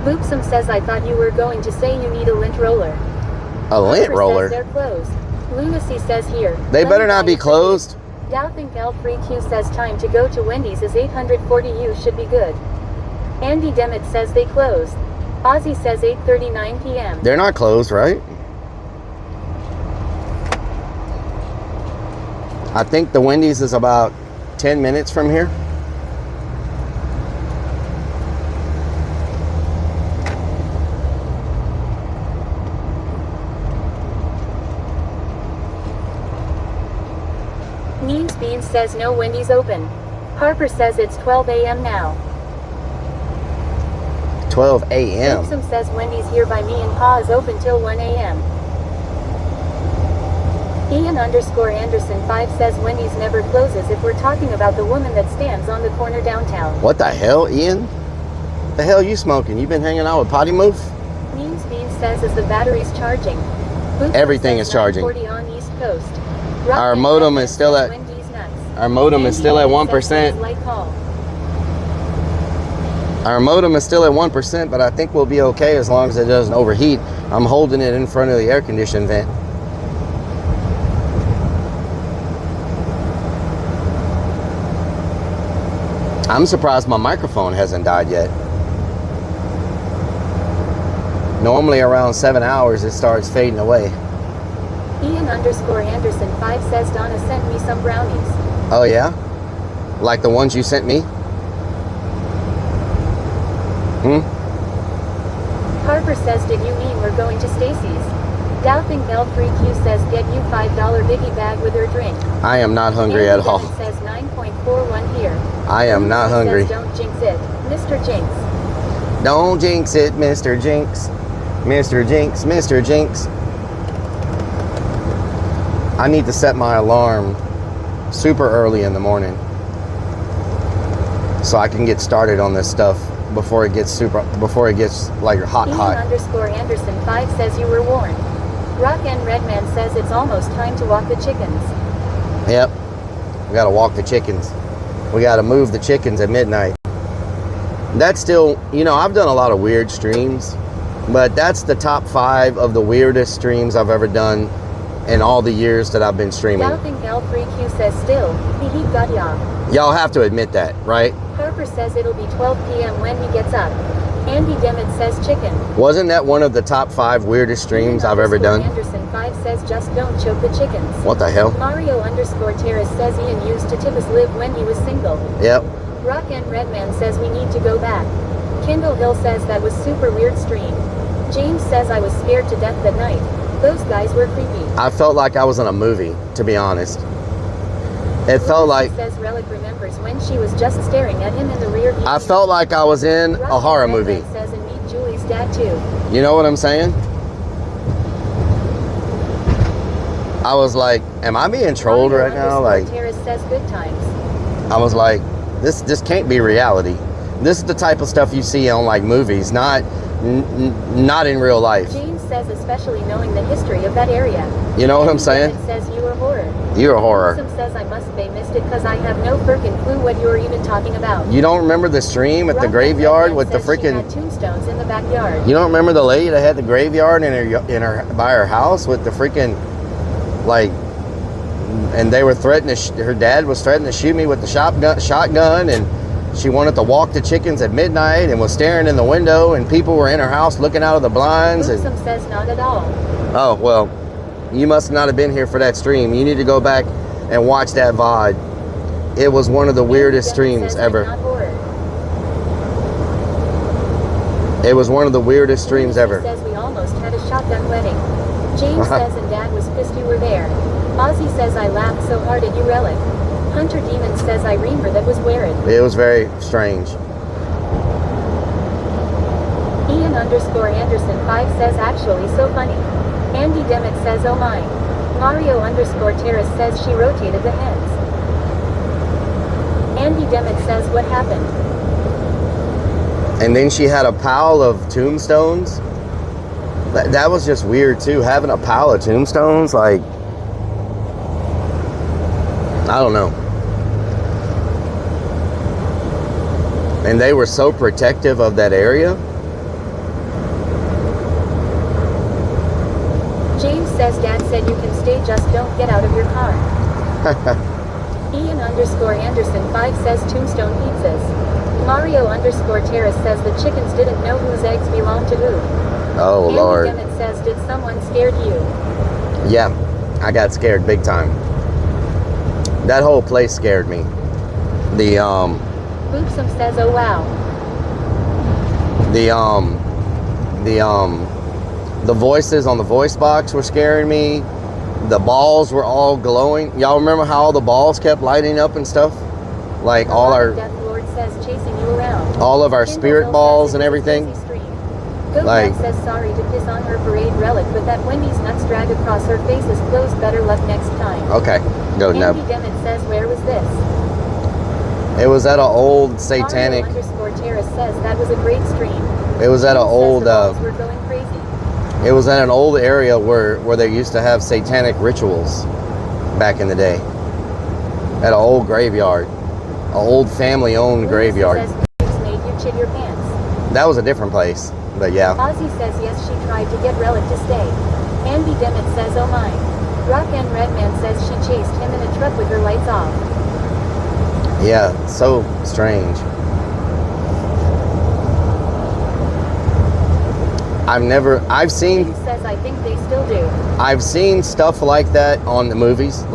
[SPEAKER 1] Boopsum says I thought you were going to say you need a lint roller.
[SPEAKER 2] A lint roller?
[SPEAKER 1] Says they're closed. Lunacy says here.
[SPEAKER 2] They better not be closed.
[SPEAKER 1] Doubting L3Q says time to go to Wendy's is 840 U should be good. Andy Demet says they closed. Ozzy says 8:39 p.m.
[SPEAKER 2] They're not closed, right? I think the Wendy's is about 10 minutes from here.
[SPEAKER 1] James says no, Wendy's open. Harper says it's 12 a.m. now.
[SPEAKER 2] 12 a.m.
[SPEAKER 1] Nixon says Wendy's here by me and Pa is open till 1 a.m. Ian_Anderson 5 says Wendy's never closes if we're talking about the woman that stands on the corner downtown.
[SPEAKER 2] What the hell, Ian? The hell you smoking? You been hanging out with Potty Move?
[SPEAKER 1] Means Bean says is the battery's charging. Bootstrap
[SPEAKER 2] Everything
[SPEAKER 1] says
[SPEAKER 2] is charging.
[SPEAKER 1] 940 on East Coast.
[SPEAKER 2] Our modem is still at Our modem is still at 1%. Our modem is still at 1%, but I think we'll be okay as long as it doesn't overheat. I'm holding it in front of the air conditioning vent. I'm surprised my microphone hasn't died yet. Normally around 7 hours it starts fading away.
[SPEAKER 1] Ian_Anderson 5 says Donna sent me some brownies.
[SPEAKER 2] Oh yeah? Like the ones you sent me?
[SPEAKER 1] Harper says did you mean we're going to Stacy's? Doubting L3Q says get you $5 biggie bag with her drink.
[SPEAKER 2] I am not hungry at all.
[SPEAKER 1] Says 9.41 here.
[SPEAKER 2] I am not hungry.
[SPEAKER 1] Says, don't jinx it, Mr. Jinx.
[SPEAKER 2] Don't jinx it, Mr. Jinx. Mr. Jinx, Mr. Jinx. I need to set my alarm super early in the morning so I can get started on this stuff before it gets like hot.
[SPEAKER 1] Ian_Anderson 5 says you were warned. Rock and Redman says it's almost time to walk the chickens.
[SPEAKER 2] Yep. We gotta walk the chickens. We gotta move the chickens at midnight. That's still, you know, I've done a lot of weird streams, but that's the top 5 of the weirdest streams I've ever done in all the years that I've been streaming.
[SPEAKER 1] Doubting L3Q says still, he got ya.
[SPEAKER 2] Y'all have to admit that, right?
[SPEAKER 1] Harper says it'll be 12 p.m. when he gets up. Andy Demmett says chicken.
[SPEAKER 2] Wasn't that one of the top 5 weirdest streams I've ever done?
[SPEAKER 1] Anderson 5 says just don't choke the chickens.
[SPEAKER 2] What the hell?
[SPEAKER 1] Mario_Terrace says Ian used to tip his lib when he was single.
[SPEAKER 2] Yep.
[SPEAKER 1] Rock and Redman says we need to go back. Kendall Hill says that was super weird stream. James says I was scared to death that night. Those guys were creepy.
[SPEAKER 2] I felt like I was in a movie, to be honest. It felt like...
[SPEAKER 1] says Rellik remembers when she was just staring at him in the rear view.
[SPEAKER 2] I felt like I was in a horror movie.
[SPEAKER 1] Says and meet Julie's dad too.
[SPEAKER 2] You know what I'm saying? I was like, am I being trolled right now? Like,
[SPEAKER 1] Terrace says good times.
[SPEAKER 2] I was like, this can't be reality. This is the type of stuff you see on like movies, not in real life.
[SPEAKER 1] James says especially knowing the history of that area.
[SPEAKER 2] You know what I'm saying?
[SPEAKER 1] It says you are horror.
[SPEAKER 2] You're a horror.
[SPEAKER 1] Some says I must be missed it because I have no freaking clue what you're even talking about.
[SPEAKER 2] You don't remember the stream at the graveyard with the freaking
[SPEAKER 1] tombstones in the backyard?
[SPEAKER 2] You don't remember the lady that had the graveyard in her by her house with the freaking like, and they were threatening her dad was threatening to shoot me with the shotgun, and she wanted to walk the chickens at midnight and was staring in the window, and people were in her house looking out of the blinds. And
[SPEAKER 1] some says not at all.
[SPEAKER 2] Oh well, you must not have been here for that stream. You need to go back and watch that VOD. It was one of the weirdest streams ever. It was one of the weirdest streams ever.
[SPEAKER 1] Says we almost had a shotgun wedding. James says and Dad was pissed you were there. Ozzy says I laughed so hard at you, Rellik. Hunter Demon says I remember that was weird.
[SPEAKER 2] It was very strange.
[SPEAKER 1] Ian_Anderson 5 says actually so funny. Andy Demmett says oh my. Mario_Terrace says she rotated the hens. Andy Demmett says what happened.
[SPEAKER 2] And then she had a pile of tombstones. That was just weird too, having a pile of tombstones, like, I don't know. And they were so protective of that area.
[SPEAKER 1] James says Dad said you can stay, just don't get out of your car. Ian_Anderson 5 says tombstone pizzas. Mario_Terrace says the chickens didn't know whose eggs belonged to who.
[SPEAKER 2] Oh
[SPEAKER 1] Andy
[SPEAKER 2] Lord.
[SPEAKER 1] Demmett says did someone scared you?
[SPEAKER 2] Yeah, I got scared big time. That whole place scared me. The
[SPEAKER 1] Boopsum says oh wow.
[SPEAKER 2] The voices on the voice box were scaring me. the balls were all glowing. Y'all remember how all the balls kept lighting up and stuff? Like all our
[SPEAKER 1] Death Lord says chasing you around.
[SPEAKER 2] all of our spirit balls and everything.
[SPEAKER 1] Like says sorry to piss on her parade relic, but that Wendy's nuts drag across her face is closed. Better luck next time.
[SPEAKER 2] Okay, go
[SPEAKER 1] Andy
[SPEAKER 2] Neb.
[SPEAKER 1] Demmett says where was this?
[SPEAKER 2] It was at an old satanic.
[SPEAKER 1] Terrace says that was a great stream.
[SPEAKER 2] It was at an old.
[SPEAKER 1] We're going crazy.
[SPEAKER 2] It was at an old area where they used to have satanic rituals back in the day. At an old graveyard, an old family-owned graveyard.
[SPEAKER 1] Says made you chid your pants.
[SPEAKER 2] That was a different place, but yeah.
[SPEAKER 1] Ozzy says yes, she tried to get Relic to stay. Andy Demmett says oh my. Rock and Redman says she chased him in a truck with her lights off.
[SPEAKER 2] Yeah, so strange. I've seen
[SPEAKER 1] says I think they still do.
[SPEAKER 2] I've seen stuff like that on the movies,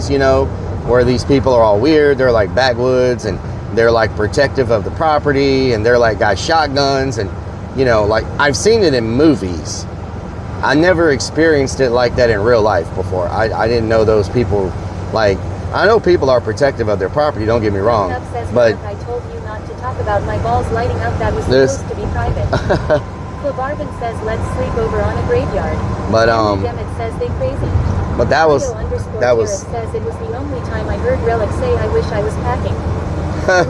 [SPEAKER 2] you know, where these people are all weird, they're like backwoods and they're like protective of the property and they're like got shotguns and you know, like I've seen it in movies. I never experienced it like that in real life before. I didn't know those people, like, I know people are protective of their property, don't get me wrong, but
[SPEAKER 1] I told you not to talk about my balls lighting up, that was supposed to be private. Barvin says let's sleep over on a graveyard.
[SPEAKER 2] But
[SPEAKER 1] Demmett says they crazy.
[SPEAKER 2] But that was
[SPEAKER 1] says it was the only time I heard Relic say I wish I was packing.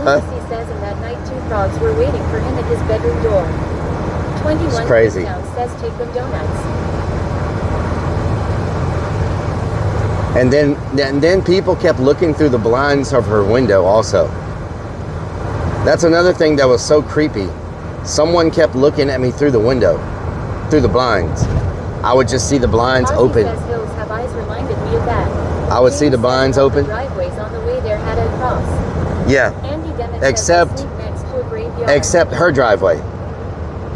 [SPEAKER 1] Lucy says and that night 2 frogs were waiting for him at his bedroom door. 21
[SPEAKER 2] it's crazy.
[SPEAKER 1] Says take them donuts.
[SPEAKER 2] And then people kept looking through the blinds of her window also. That's another thing that was so creepy. Someone kept looking at me through the window, through the blinds. I would just see the blinds open.
[SPEAKER 1] Says hills have eyes reminded me of that.
[SPEAKER 2] I would see the blinds open.
[SPEAKER 1] The driveways on the way there had a cross.
[SPEAKER 2] Yeah.
[SPEAKER 1] Andy Demmett
[SPEAKER 2] except her driveway.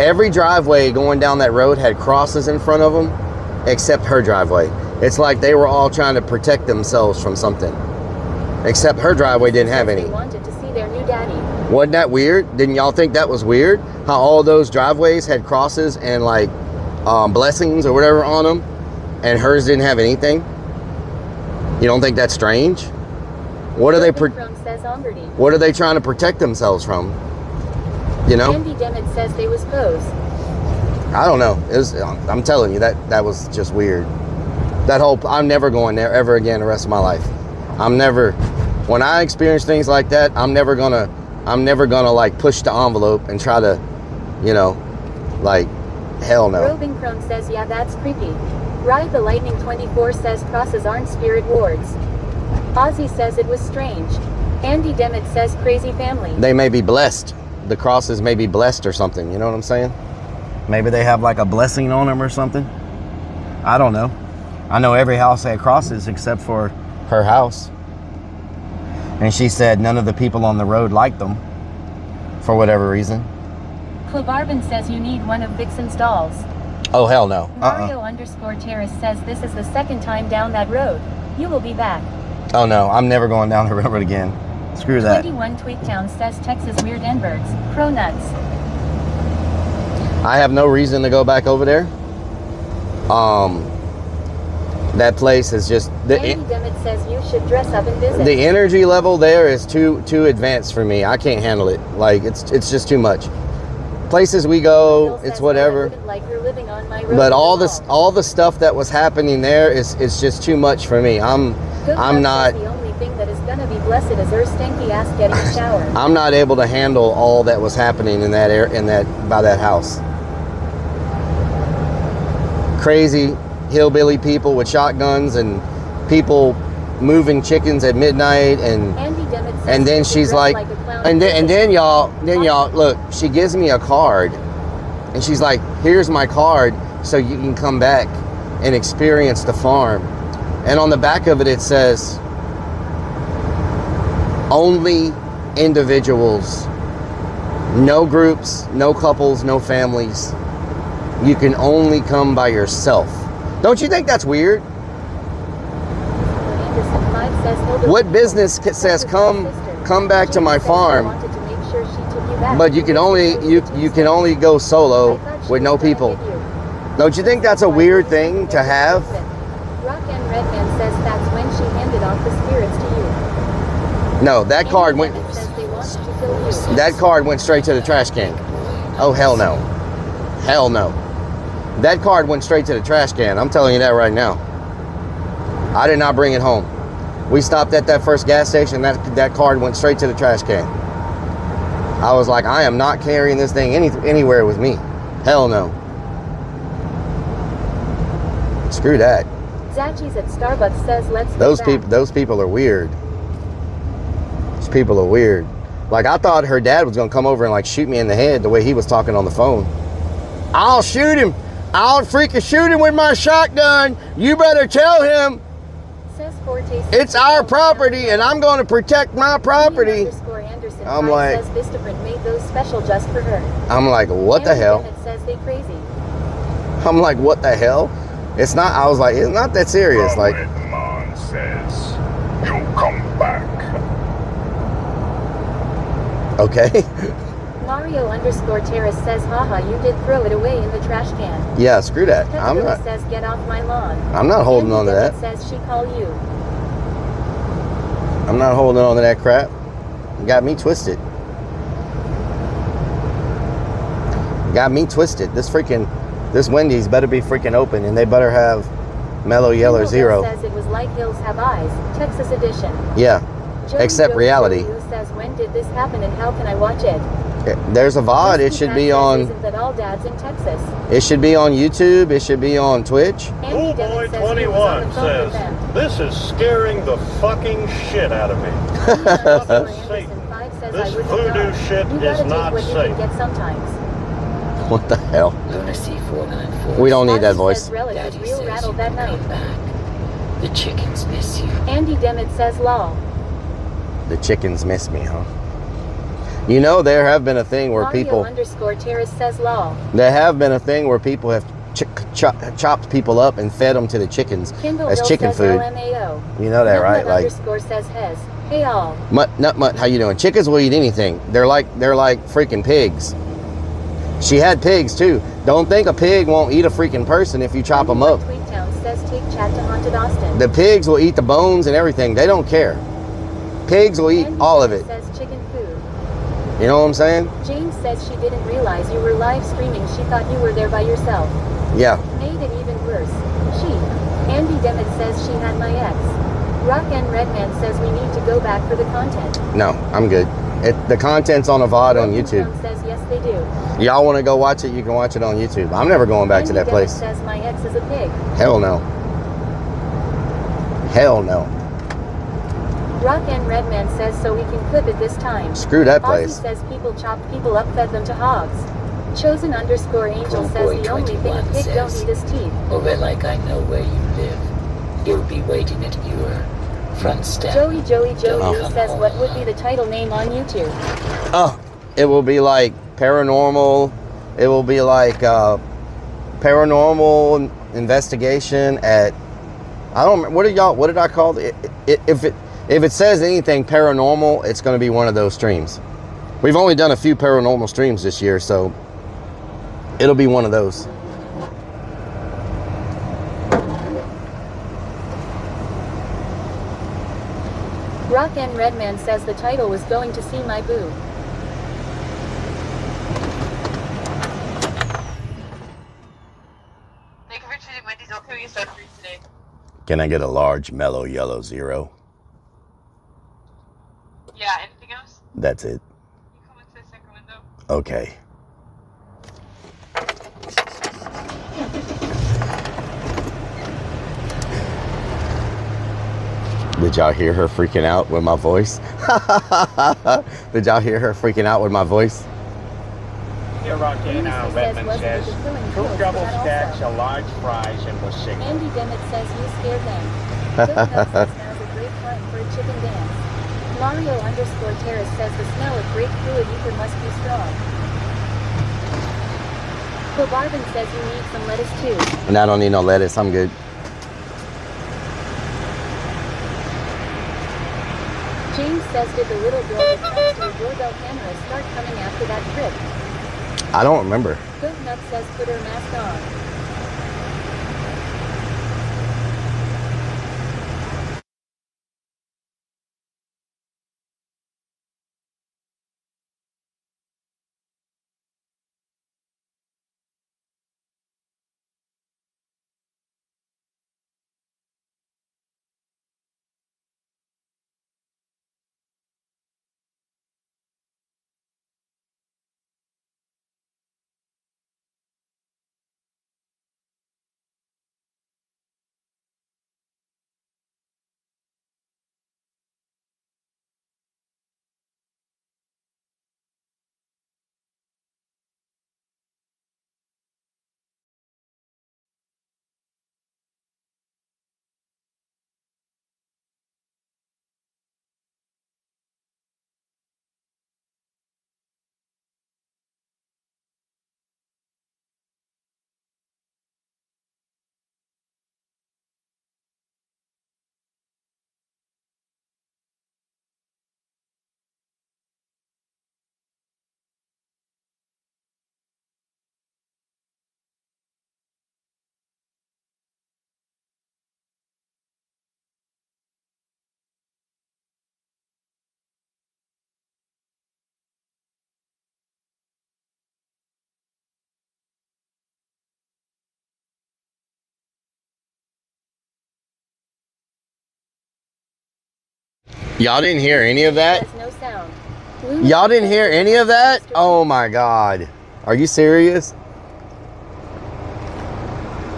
[SPEAKER 2] Every driveway going down that road had crosses in front of them, except her driveway. It's like they were all trying to protect themselves from something. Except her driveway didn't have any.
[SPEAKER 1] They wanted to see their new daddy.
[SPEAKER 2] Wasn't that weird? Didn't y'all think that was weird? How all those driveways had crosses and like blessings or whatever on them, and hers didn't have anything? You don't think that's strange? What are they? What are they trying to protect themselves from? You know?
[SPEAKER 1] Andy Demmett says they was pose.
[SPEAKER 2] I don't know. I'm telling you that was just weird. That whole, I'm never going there ever again the rest of my life. When I experience things like that, I'm never gonna like push the envelope and try to, you know, like, hell no.
[SPEAKER 1] Roving Crone says, yeah, that's creepy. Ride the Lightning 24 says crosses aren't spirit wards. Ozzy says it was strange. Andy Demmett says crazy family.
[SPEAKER 2] They may be blessed. The crosses may be blessed or something. You know what I'm saying? Maybe they have like a blessing on them or something. I don't know. I know every house had crosses except for her house. And she said none of the people on the road liked them for whatever reason.
[SPEAKER 1] Clavarvin says you need one of Vixen's dolls.
[SPEAKER 2] Oh, hell no.
[SPEAKER 1] Mario _Terrace says this is the second time down that road. You will be back.
[SPEAKER 2] Oh no, I'm never going down the road again. Screw that.
[SPEAKER 1] 21 Tweaktown says Texas Weird Enbergs. Pro nuts.
[SPEAKER 2] I have no reason to go back over there. That place is just
[SPEAKER 1] Andy Demmett says you should dress up and visit.
[SPEAKER 2] The energy level there is too advanced for me. I can't handle it. Like it's just too much. Places we go, it's whatever.
[SPEAKER 1] Like you're living on my road.
[SPEAKER 2] But all the stuff that was happening there is just too much for me. I'm not.
[SPEAKER 1] The only thing that is gonna be blessed is her stanky ass getting a shower.
[SPEAKER 2] I'm not able to handle all that was happening in that by that house. Crazy hillbilly people with shotguns and people moving chickens at midnight and then she's like and then y'all look, she gives me a card and she's like, here's my card so you can come back and experience the farm. And on the back of it, it says only individuals, no groups, no couples, no families. You can only come by yourself. Don't you think that's weird? What business says come back to my farm, but you can only go solo with no people? Don't you think that's a weird thing to have?
[SPEAKER 1] Rock and Redman says that's when she handed off the spirits to you.
[SPEAKER 2] No, that card went.
[SPEAKER 1] Says they wanted to kill you.
[SPEAKER 2] That card went straight to the trash can. Oh hell no, hell no. That card went straight to the trash can. I'm telling you that right now. I did not bring it home. We stopped at that first gas station. That card went straight to the trash can. I was like, I am not carrying this thing anywhere with me. Hell no. Screw that.
[SPEAKER 1] Zachi's at Starbucks says let's
[SPEAKER 2] Those people are weird. Those people are weird. Like, I thought her dad was gonna come over and like shoot me in the head the way he was talking on the phone. I'll shoot him. I'll freaking shoot him with my shotgun. You better tell him.
[SPEAKER 1] Says Forte
[SPEAKER 2] It's our property and I'm going to protect my property. I'm like,
[SPEAKER 1] says Vistaprint made those special just for her.
[SPEAKER 2] I'm like, what the hell?
[SPEAKER 1] It says they crazy.
[SPEAKER 2] I'm like, what the hell? It's not, I was like, it's not that serious. Like,
[SPEAKER 17] Man says, you come back.
[SPEAKER 2] okay.
[SPEAKER 1] Mario _ Terrace says, haha, you did throw it away in the trash can.
[SPEAKER 2] Yeah, screw that. I'm
[SPEAKER 1] Petalilly
[SPEAKER 2] not.
[SPEAKER 1] says, get off my lawn.
[SPEAKER 2] I'm not holding on to that.
[SPEAKER 1] Says she call you.
[SPEAKER 2] I'm not holding on to that crap. You got me twisted. Got me twisted. This Wendy's better be freaking open, and they better have Mellow Yellow Zero.
[SPEAKER 1] Says it was like Hills Have Eyes, Texas edition.
[SPEAKER 2] Yeah, except reality.
[SPEAKER 1] Who says, when did this happen and how can I watch it?
[SPEAKER 2] There's a VOD. It should be on.
[SPEAKER 1] Isn't that all dads in Texas?
[SPEAKER 2] It should be on YouTube. It should be on Twitch.
[SPEAKER 5] Cool Boy 21 says, this is scaring the fucking shit out of me. This voodoo shit is not safe.
[SPEAKER 1] Get sometimes.
[SPEAKER 2] What the hell?
[SPEAKER 13] Lunacy 494.
[SPEAKER 2] We don't need that voice.
[SPEAKER 1] Daddy real rattled that night.
[SPEAKER 13] The chickens miss you.
[SPEAKER 1] Andy Demmett says law.
[SPEAKER 2] The chickens miss me, huh? You know, there have been a thing where people.
[SPEAKER 1] Mario _ Terrace says law.
[SPEAKER 2] There have been a thing where people have chopped people up and fed them to the chickens as chicken food.
[SPEAKER 1] LMAO.
[SPEAKER 2] You know that, right? Like
[SPEAKER 1] _ says Hez. Hey all.
[SPEAKER 2] Mutt, how you doing? Chickens will eat anything. They're like freaking pigs. She had pigs too. Don't think a pig won't eat a freaking person if you chop them up.
[SPEAKER 1] Tweetown says take chat to Haunted Austin.
[SPEAKER 2] The pigs will eat the bones and everything. They don't care. Pigs will eat all of it.
[SPEAKER 1] Says chicken food.
[SPEAKER 2] You know what I'm saying?
[SPEAKER 1] James says she didn't realize you were live streaming. She thought you were there by yourself.
[SPEAKER 2] Yeah.
[SPEAKER 1] Made it even worse. She. Andy Demmett says she had my ex. Rock and Redman says we need to go back for the content.
[SPEAKER 2] No, I'm good. The content's on a VOD on YouTube.
[SPEAKER 1] Says yes they do.
[SPEAKER 2] Y'all want to go watch it? You can watch it on YouTube. I'm never going back to that place.
[SPEAKER 1] Says my ex is a pig.
[SPEAKER 2] Hell no. Hell no.
[SPEAKER 1] Rock and Redman says so we can clip it this time.
[SPEAKER 2] Screw that place.
[SPEAKER 1] Ozzy says people chopped people up, fed them to hogs. Chosen _ Angel says the only thing a pig don't eat is teeth.
[SPEAKER 13] Over like I know where you live. You'll be waiting at your front step.
[SPEAKER 1] Joey says what would be the title name on YouTube?
[SPEAKER 2] Oh, it will be like paranormal. It will be like paranormal investigation at. I don't remember, what did I call it? If it says anything paranormal, it's going to be one of those streams. We've only done a few paranormal streams this year, so it'll be one of those.
[SPEAKER 1] Rock and Redman says the title was Going to See My Boo.
[SPEAKER 19] Thank you for choosing Wendy's. I'll carry you stuff for you today.
[SPEAKER 2] Can I get a large Mellow Yellow Zero?
[SPEAKER 19] Yeah, anything else?
[SPEAKER 2] That's it.
[SPEAKER 19] You come into the second window.
[SPEAKER 2] Okay. Did y'all hear her freaking out with my voice? Did y'all hear her freaking out with my voice?
[SPEAKER 6] Here, Rocky, Redmond says, 2 double stacks of large fries and we'll sing.
[SPEAKER 1] Andy Demmett says you scared them. Bill Nuts says now's a great time for a chicken dance. Mario _ Terrace says the smell of grape fluid ether must be strong. Phil Barvin says you need some lettuce too.
[SPEAKER 2] And I don't need no lettuce. I'm good.
[SPEAKER 1] James says did the little girl that comes to your doorbell camera start coming after that trip?
[SPEAKER 2] I don't remember.
[SPEAKER 1] Goat Nuts says put her mask on.
[SPEAKER 2] Y'all didn't hear any of that?
[SPEAKER 1] Says no sound.
[SPEAKER 2] Y'all didn't hear any of that? Oh my God. Are you serious?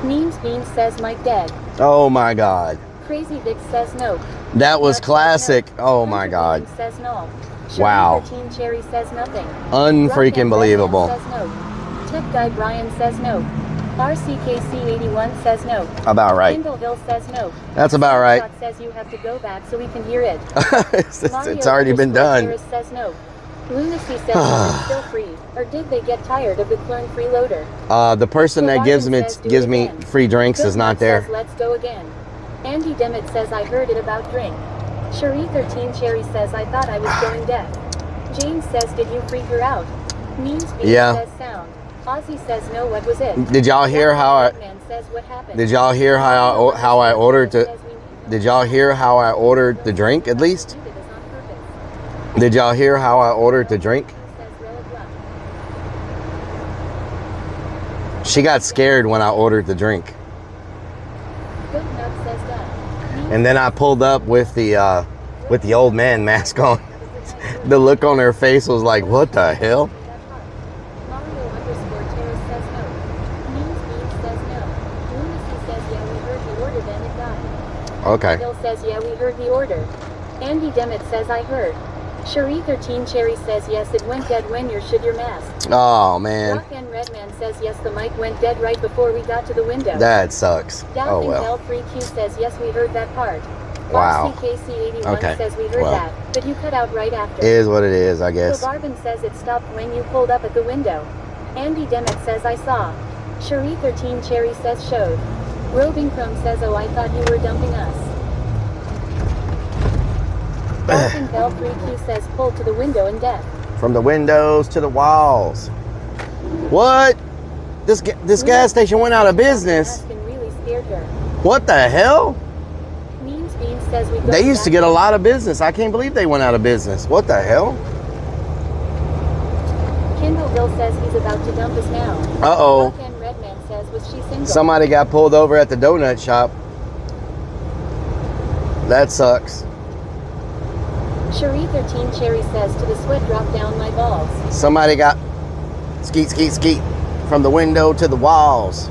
[SPEAKER 1] Memes Beans says Mike dead.
[SPEAKER 2] Oh my God.
[SPEAKER 1] Crazy Vic says no.
[SPEAKER 2] That was
[SPEAKER 1] Nuts
[SPEAKER 2] classic.
[SPEAKER 1] says no.
[SPEAKER 2] Oh my God.
[SPEAKER 1] Hunter says no.
[SPEAKER 2] Wow.
[SPEAKER 1] 13 Cherry says nothing.
[SPEAKER 2] Unfreaking believable.
[SPEAKER 1] Says no. Tech Guy Brian says no. RCKC81 says no.
[SPEAKER 2] About right.
[SPEAKER 1] Kindleville says no.
[SPEAKER 2] That's about right.
[SPEAKER 1] Shot says you have to go back so we can hear it.
[SPEAKER 2] It's already been done.
[SPEAKER 1] Harris says no. Lunacy says it's still free. Or did they get tired of the clone freeloader?
[SPEAKER 2] The person that gives me free drinks is not there.
[SPEAKER 1] Says, let's go again. Andy Demet says I heard it about drink. Cherie 13 Cherry says I thought I was going deaf. James says did you freak her out? Means
[SPEAKER 2] Yeah.
[SPEAKER 1] says sound. Ozzy says no, what was it?
[SPEAKER 2] Did y'all hear how I?
[SPEAKER 1] Says what happened?
[SPEAKER 2] Did y'all hear how I ordered the? Did y'all hear how I ordered the drink at least? Did y'all hear how I ordered the drink? She got scared when I ordered the drink. And then I pulled up with the old man mask on. The look on her face was like, what the hell? Okay.
[SPEAKER 1] Bill says yeah, we heard the order. Andy Demet says I heard. Cherie 13 Cherry says yes, it went dead when you should your mask.
[SPEAKER 2] Oh man.
[SPEAKER 1] Rock and Redman says yes, the mic went dead right before we got to the window.
[SPEAKER 2] That sucks.
[SPEAKER 1] Doubting
[SPEAKER 2] Oh well.
[SPEAKER 1] L3Q says yes, we heard that part.
[SPEAKER 2] Wow.
[SPEAKER 1] RCKC81
[SPEAKER 2] Okay.
[SPEAKER 1] says we heard
[SPEAKER 2] Well.
[SPEAKER 1] that, but you cut out right after.
[SPEAKER 2] It is what it is, I guess.
[SPEAKER 1] So Barbin says it stopped when you pulled up at the window. Andy Demet says I saw. Cherie 13 Cherry says showed. Roving Chrome says oh I thought you were dumping us. Dolphin L3Q says pulled to the window in death.
[SPEAKER 2] From the windows to the walls. What? This gas station went out of business.
[SPEAKER 1] Really scared her.
[SPEAKER 2] What the hell?
[SPEAKER 1] Memes Beans says we go
[SPEAKER 2] They used to
[SPEAKER 1] back
[SPEAKER 2] get a lot of business. I can't believe they went out of business. What the hell?
[SPEAKER 1] Kindleville says he's about to dump us now.
[SPEAKER 2] Uh-oh.
[SPEAKER 1] Rock and Redman says was she single?
[SPEAKER 2] Somebody got pulled over at the donut shop. That sucks.
[SPEAKER 1] Cherie 13 Cherry says to the sweat drop down my balls.
[SPEAKER 2] Somebody got skeet from the window to the walls.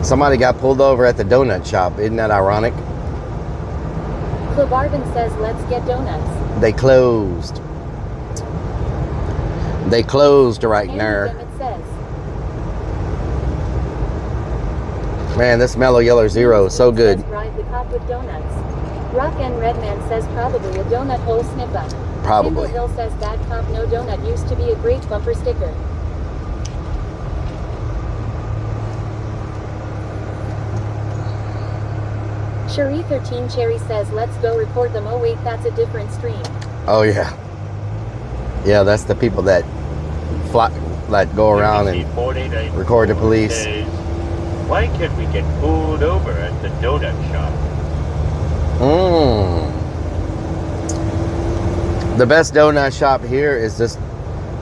[SPEAKER 2] Somebody got pulled over at the donut shop. Isn't that ironic?
[SPEAKER 1] Clobarvin says let's get donuts.
[SPEAKER 2] They closed. They closed right now.
[SPEAKER 1] Says.
[SPEAKER 2] Man, this Mellow Yellow Zero is so good.
[SPEAKER 1] Ride the cop with donuts. Rock and Redman says probably a donut hole sniff up.
[SPEAKER 2] Probably.
[SPEAKER 1] Hill says bad cop no donut used to be a great bumper sticker. Cherie 13 Cherry says let's go report them. Oh wait, that's a different stream.
[SPEAKER 2] Oh yeah. Yeah, that's the people that fly, that go around and record the police.
[SPEAKER 18] Why can't we get pulled over at the donut shop?
[SPEAKER 2] The best donut shop here is this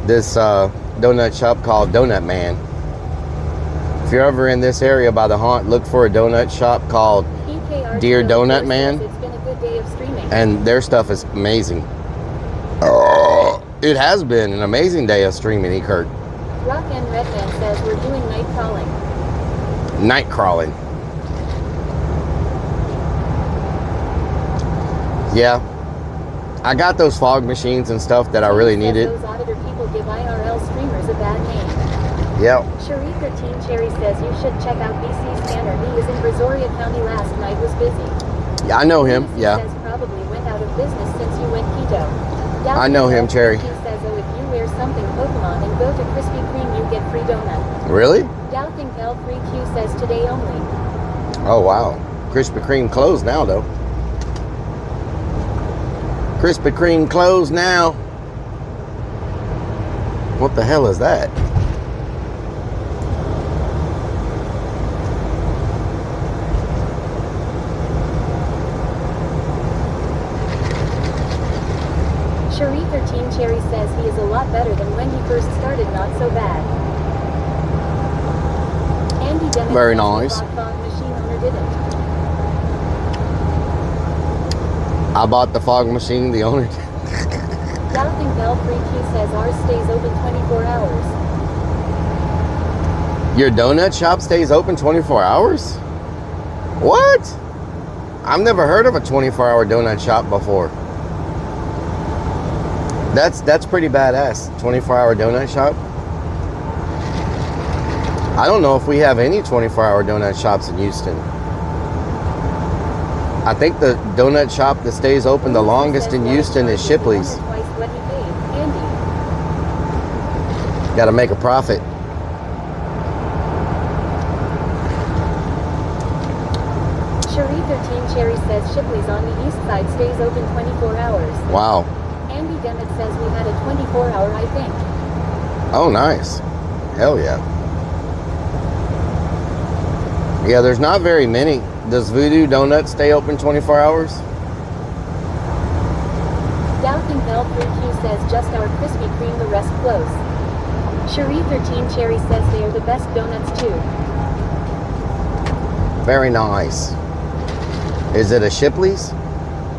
[SPEAKER 2] donut shop called Donut Man. If you're ever in this area by the haunt, look for a donut shop called Dear Donut Man.
[SPEAKER 1] It's been a good day of streaming.
[SPEAKER 2] And their stuff is amazing. It has been an amazing day of streaming, Kurt.
[SPEAKER 1] Rock and Redman says we're doing night crawling.
[SPEAKER 2] Night crawling. Yeah. I got those fog machines and stuff that I really needed.
[SPEAKER 1] Those auditor people give IRL streamers a bad name.
[SPEAKER 2] Yep.
[SPEAKER 1] Cherie 13 Cherry says you should check out BC Scanner. He is in Brazoria County last night, was busy.
[SPEAKER 2] Yeah, I know him. Yeah.
[SPEAKER 1] Says probably went out of business since you went keto.
[SPEAKER 2] I know him, Cherry.
[SPEAKER 1] He says, oh, if you wear something Pokemon and go to Krispy Kreme, you get free donut.
[SPEAKER 2] Really?
[SPEAKER 1] Doubting L3Q says today only.
[SPEAKER 2] Oh, wow. Krispy Kreme closed now, though. Krispy Kreme closed now. What the hell is that?
[SPEAKER 1] Cherie 13 Cherry says he is a lot better than when he first started, not so bad. Andy Demet
[SPEAKER 2] Very
[SPEAKER 1] says he
[SPEAKER 2] nice.
[SPEAKER 1] bought fog machine owner didn't.
[SPEAKER 2] I bought the fog machine, the owner.
[SPEAKER 1] Doubting Bell 3Q says ours stays open 24 hours.
[SPEAKER 2] Your donut shop stays open 24 hours? What? I've never heard of a 24-hour donut shop before. That's pretty badass. 24-hour donut shop. I don't know if we have any 24-hour donut shops in Houston. I think the donut shop that stays open the longest in Houston is Shipley's. Got to make a profit.
[SPEAKER 1] Cherie 13 Cherry says Shipley's on the east side stays open 24 hours.
[SPEAKER 2] Wow.
[SPEAKER 1] Andy Demmett says we had a 24-hour, I think.
[SPEAKER 2] Oh, nice. Hell yeah. Yeah, there's not very many. Does Voodoo Donuts stay open 24 hours?
[SPEAKER 1] Doubting Bell 3Q says just our Krispy Kreme, the rest close. Cherie 13 Cherry says they are the best donuts too.
[SPEAKER 2] Very nice. Is it a Shipley's?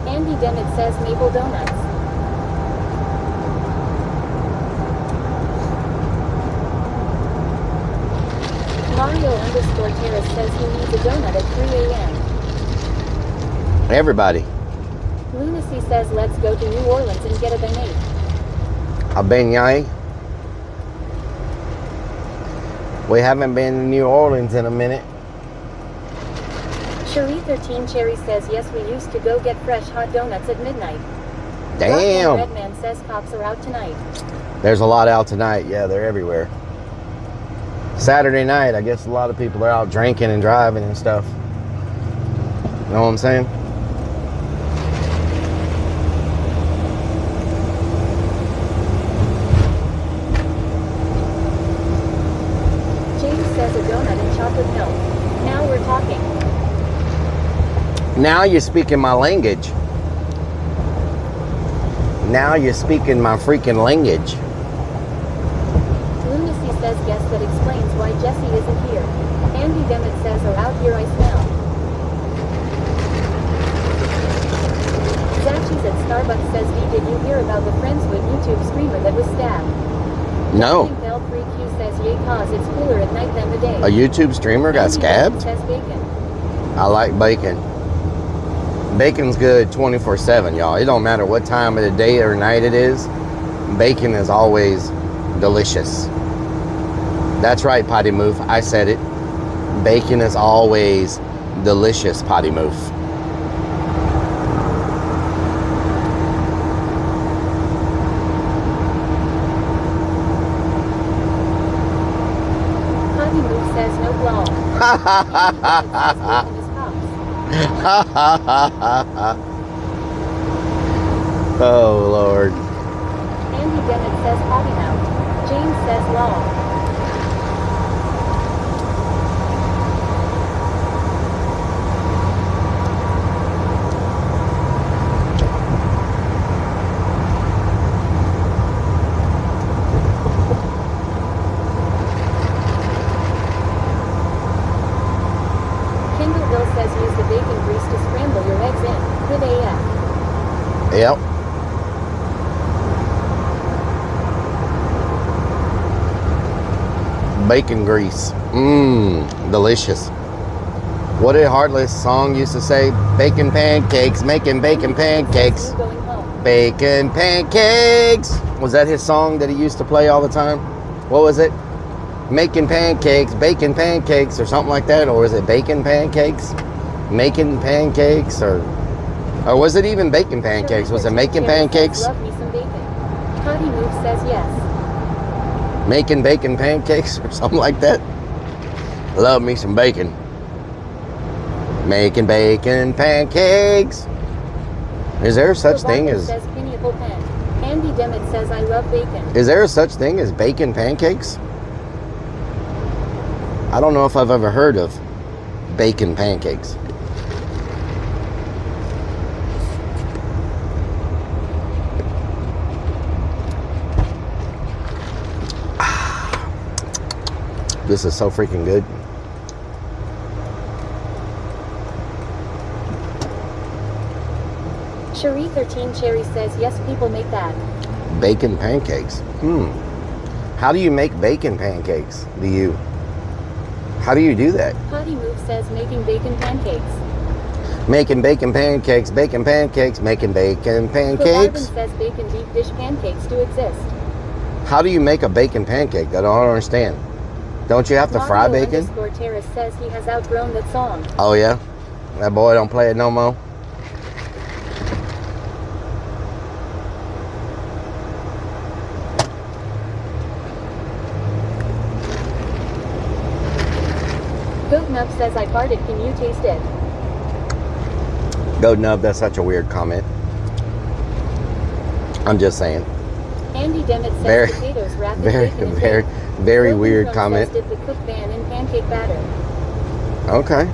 [SPEAKER 1] Andy Demmett says Maple Donuts. Mario_Terrace says he needs a donut at 3 a.m.
[SPEAKER 2] Everybody.
[SPEAKER 1] Lunacy says let's go to New Orleans and get a beignet.
[SPEAKER 2] A beignet. We haven't been to New Orleans in a minute.
[SPEAKER 1] Cherie 13 Cherry says yes, we used to go get fresh hot donuts at midnight.
[SPEAKER 2] Damn.
[SPEAKER 1] Redman says cops are out tonight.
[SPEAKER 2] There's a lot out tonight. Yeah, they're everywhere. Saturday night, I guess a lot of people are out drinking and driving and stuff. You know what I'm saying?
[SPEAKER 1] James says a donut and chocolate milk. Now we're talking.
[SPEAKER 2] Now you're speaking my language. Now you're speaking my freaking language.
[SPEAKER 1] Lunacy says yes, that explains why Jesse isn't here. Andy Demmett says are out here, I smell. Zachi's at Starbucks says did you hear about the Friendswood YouTube streamer that was stabbed?
[SPEAKER 2] No.
[SPEAKER 1] Bell 3Q says yay cause it's cooler at night than the day.
[SPEAKER 2] A YouTube streamer got scabbed?
[SPEAKER 1] Says bacon.
[SPEAKER 2] I like bacon. Bacon's good 24/7, y'all. It don't matter what time of the day or night it is. Bacon is always delicious. That's right, Potty Move. I said it. Bacon is always delicious, Potty Move.
[SPEAKER 1] Potty Move says no blog.
[SPEAKER 2] Oh, Lord.
[SPEAKER 1] Andy Demmett says potty mouth. James says law. Kindleville says use the bacon grease to scramble your eggs in. Good AF.
[SPEAKER 2] Yep. Bacon grease. Mmm, delicious. What did Heartless song used to say? Bacon pancakes, making bacon pancakes. Bacon pancakes. Was that his song that he used to play all the time? What was it? Making pancakes, bacon pancakes, or something like that? Or was it bacon pancakes? Making pancakes, or was it even bacon pancakes? Was it making pancakes?
[SPEAKER 1] Love me some bacon. Potty Move says yes.
[SPEAKER 2] Making bacon pancakes or something like that. Love me some bacon. Making bacon pancakes. Is there such thing as...
[SPEAKER 1] says pineapple pen. Andy Demmett says I love bacon.
[SPEAKER 2] Is there such thing as bacon pancakes? I don't know if I've ever heard of bacon pancakes. This is so freaking good.
[SPEAKER 1] Cherie 13 Cherry says yes, people make that.
[SPEAKER 2] Bacon pancakes. How do you make bacon pancakes? How do you do that?
[SPEAKER 1] Potty Move says making bacon pancakes.
[SPEAKER 2] Making bacon pancakes, making bacon
[SPEAKER 1] Marvin
[SPEAKER 2] pancakes.
[SPEAKER 1] says bacon deep dish pancakes do exist.
[SPEAKER 2] How do you make a bacon pancake? I don't understand. Don't you have to fry bacon?
[SPEAKER 1] Mario _ Terrace says he has outgrown that song.
[SPEAKER 2] Oh yeah? That boy don't play it no more?
[SPEAKER 1] Goat Nub says I farted, can you taste it?
[SPEAKER 2] Go Nub, that's such a weird comment. I'm just saying.
[SPEAKER 1] Andy Demmett says potatoes wrapped in bacon and bacon.
[SPEAKER 2] Very
[SPEAKER 1] Broken
[SPEAKER 2] weird
[SPEAKER 1] Crumbs
[SPEAKER 2] comment.
[SPEAKER 1] says dip the cook pan in pancake batter.
[SPEAKER 2] Okay.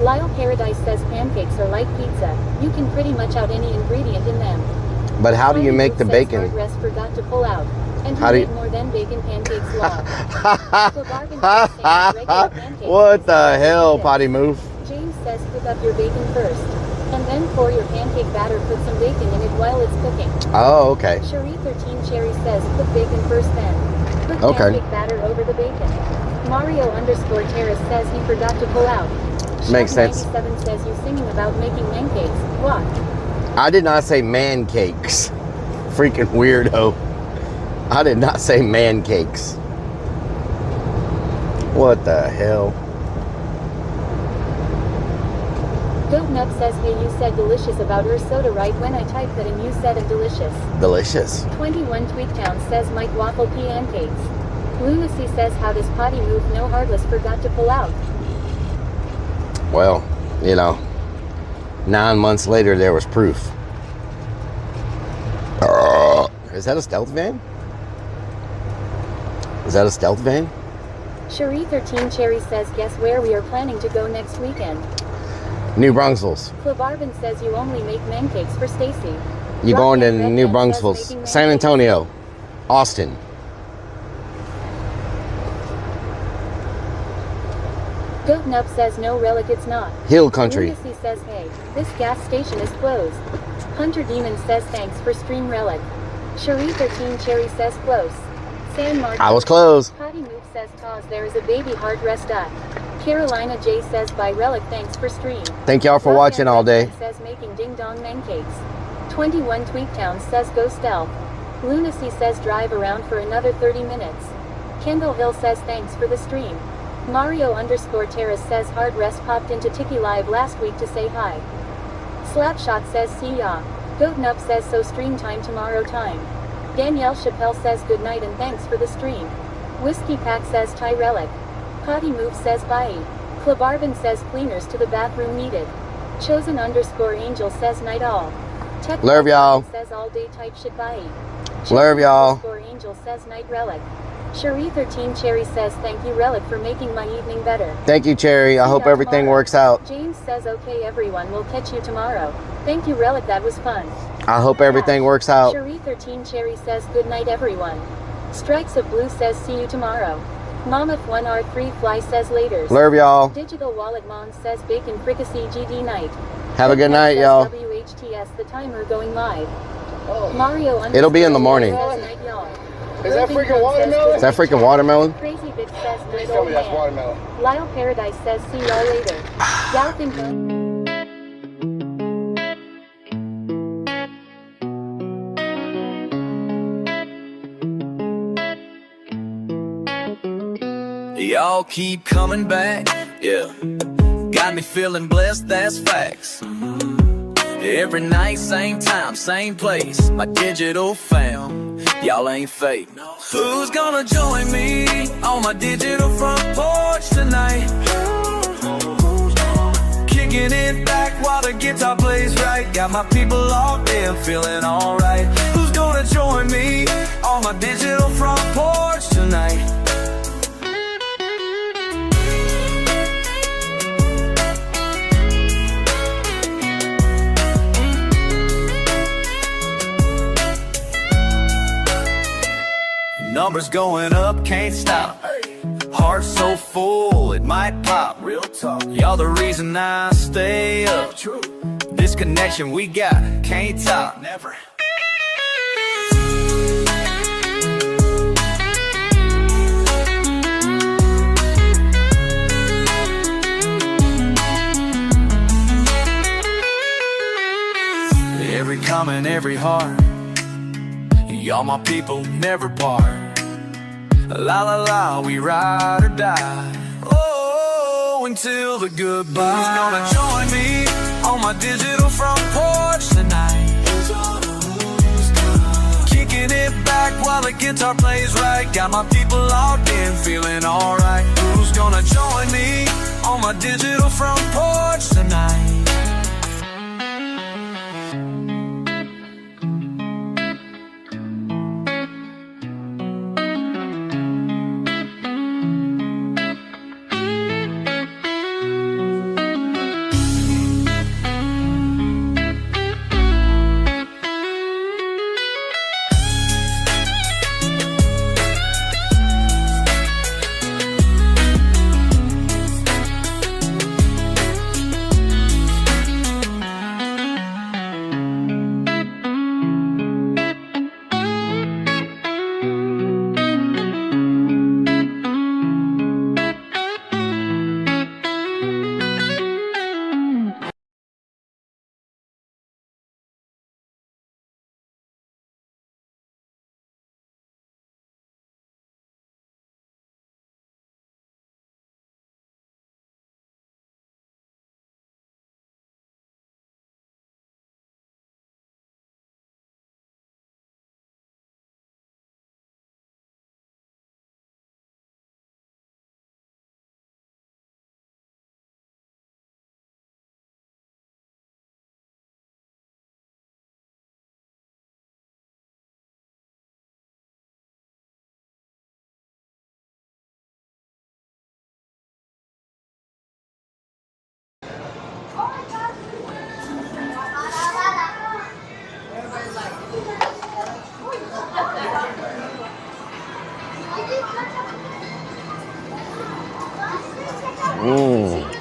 [SPEAKER 1] Lyle Paradise says pancakes are like pizza. You can pretty much out any ingredient in them.
[SPEAKER 2] But how do you make the bacon?
[SPEAKER 1] Hard rest forgot to pull out. And he
[SPEAKER 2] How do
[SPEAKER 1] made
[SPEAKER 2] you-
[SPEAKER 1] more than bacon pancakes long.
[SPEAKER 2] What the hell, Potty Move?
[SPEAKER 1] James says cook up your bacon first. And then pour your pancake batter, put some bacon in it while it's cooking.
[SPEAKER 2] Oh, okay.
[SPEAKER 1] Cherie 13 Cherry says cook bacon first then. Put
[SPEAKER 2] Okay.
[SPEAKER 1] pancake batter over the bacon. Mario _ Terrace says he forgot to pull out.
[SPEAKER 2] Makes sense.
[SPEAKER 1] 97 says you singing about making pancakes. What?
[SPEAKER 2] I did not say man cakes. Freaking weirdo. I did not say man cakes. What the hell?
[SPEAKER 1] Goat Nub says hey, you said delicious about your soda right when I typed that and you said a delicious.
[SPEAKER 2] Delicious.
[SPEAKER 1] 21 Tweaktown says Mike Waffle pancakes. Lunacy says how does Potty Move no heartless forgot to pull out.
[SPEAKER 2] Well, you know, 9 months later there was proof. Is that a stealth van? Is that a stealth van?
[SPEAKER 1] Cherie 13 Cherry says guess where we are planning to go next weekend.
[SPEAKER 2] New Brunswick.
[SPEAKER 1] Clavarbin says you only make pancakes for Stacy.
[SPEAKER 2] You going to
[SPEAKER 1] Rockman
[SPEAKER 2] New
[SPEAKER 1] Redman
[SPEAKER 2] Brunswick,
[SPEAKER 1] says making
[SPEAKER 2] San
[SPEAKER 1] pancakes.
[SPEAKER 2] Antonio, Austin.
[SPEAKER 1] Goat Nub says no Relic it's not.
[SPEAKER 2] Hill country.
[SPEAKER 1] Lunacy says hey, this gas station is closed. Hunter Demon says thanks for stream Relic. Cherie 13 Cherry says close. San Martin.
[SPEAKER 2] I was close.
[SPEAKER 1] Potty Move says cause there is a baby hard rest up. Carolina J says by Relic thanks for stream.
[SPEAKER 2] Thank y'all for watching all day.
[SPEAKER 1] Says making ding dong pancakes. 21 Tweaktown says go stealth. Lunacy says drive around for another 30 minutes. Kendall Hill says thanks for the stream. Mario _ Terrace says hard rest popped into Tiki Live last week to say hi. Slapshot says see ya. Goat Nub says so stream time tomorrow time. Danielle Chappelle says good night and thanks for the stream. Whiskey Pack says Ty Relic. Potty Move says bye. Clavarbin says cleaners to the bathroom needed. Chosen _ Angel says night all. Tech
[SPEAKER 2] Love y'all.
[SPEAKER 1] says all day type shit bye.
[SPEAKER 2] Love y'all.
[SPEAKER 1] Chosen _ Angel says night Relic. Cherie 13 Cherry says thank you Relic for making my evening better.
[SPEAKER 2] Thank you, Cherry. I hope everything works out.
[SPEAKER 1] James says okay everyone, we'll catch you tomorrow. Thank you Relic, that was fun.
[SPEAKER 2] I hope everything works out.
[SPEAKER 1] Cherie 13 Cherry says good night everyone. Strikes of Blue says see you tomorrow. Mammoth 1R3 Fly says laters.
[SPEAKER 2] Love y'all.
[SPEAKER 1] Digital Wallet Mon says bacon fricassee GD night.
[SPEAKER 2] Have a good night, y'all.
[SPEAKER 1] WHTS the timer going live. Mario _
[SPEAKER 2] It'll be in the morning.
[SPEAKER 1] says night y'all.
[SPEAKER 8] Is that
[SPEAKER 1] Irving
[SPEAKER 8] freaking
[SPEAKER 1] Hunt
[SPEAKER 8] watermelon?
[SPEAKER 2] Is that freaking watermelon?
[SPEAKER 1] Crazy Bitch says
[SPEAKER 8] Please
[SPEAKER 1] night
[SPEAKER 8] tell
[SPEAKER 1] old
[SPEAKER 8] me that's
[SPEAKER 1] man.
[SPEAKER 8] watermelon.
[SPEAKER 1] Lyle Paradise says see y'all later. Galpin
[SPEAKER 10] Y'all keep coming back, yeah. Got me feeling blessed, that's facts. Every night, same time, same place. My digital fam, y'all ain't fake. Who's gonna join me on my digital front porch tonight? Kicking it back while the guitar plays right. Got my people locked in, feeling alright. Who's gonna join me on my digital front porch tonight? Numbers going up, can't stop. heart so full it might pop. Real talk. Y'all the reason I stay up. True. This connection we got can't top. Never. Every comment, every heart, y'all my people, never part. La la la, we ride or die. Oh, until the goodbye. Who's gonna join me on my digital front porch tonight? Kicking it back while the guitar plays right. Got my people locked in, feeling alright. Who's gonna join me on my digital front porch tonight?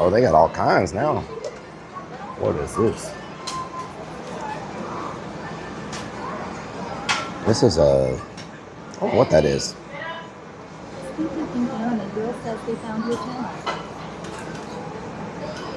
[SPEAKER 2] Oh, they got all kinds now. What is this? This is a... I don't know what that is.
[SPEAKER 1] Girl says they found your channel.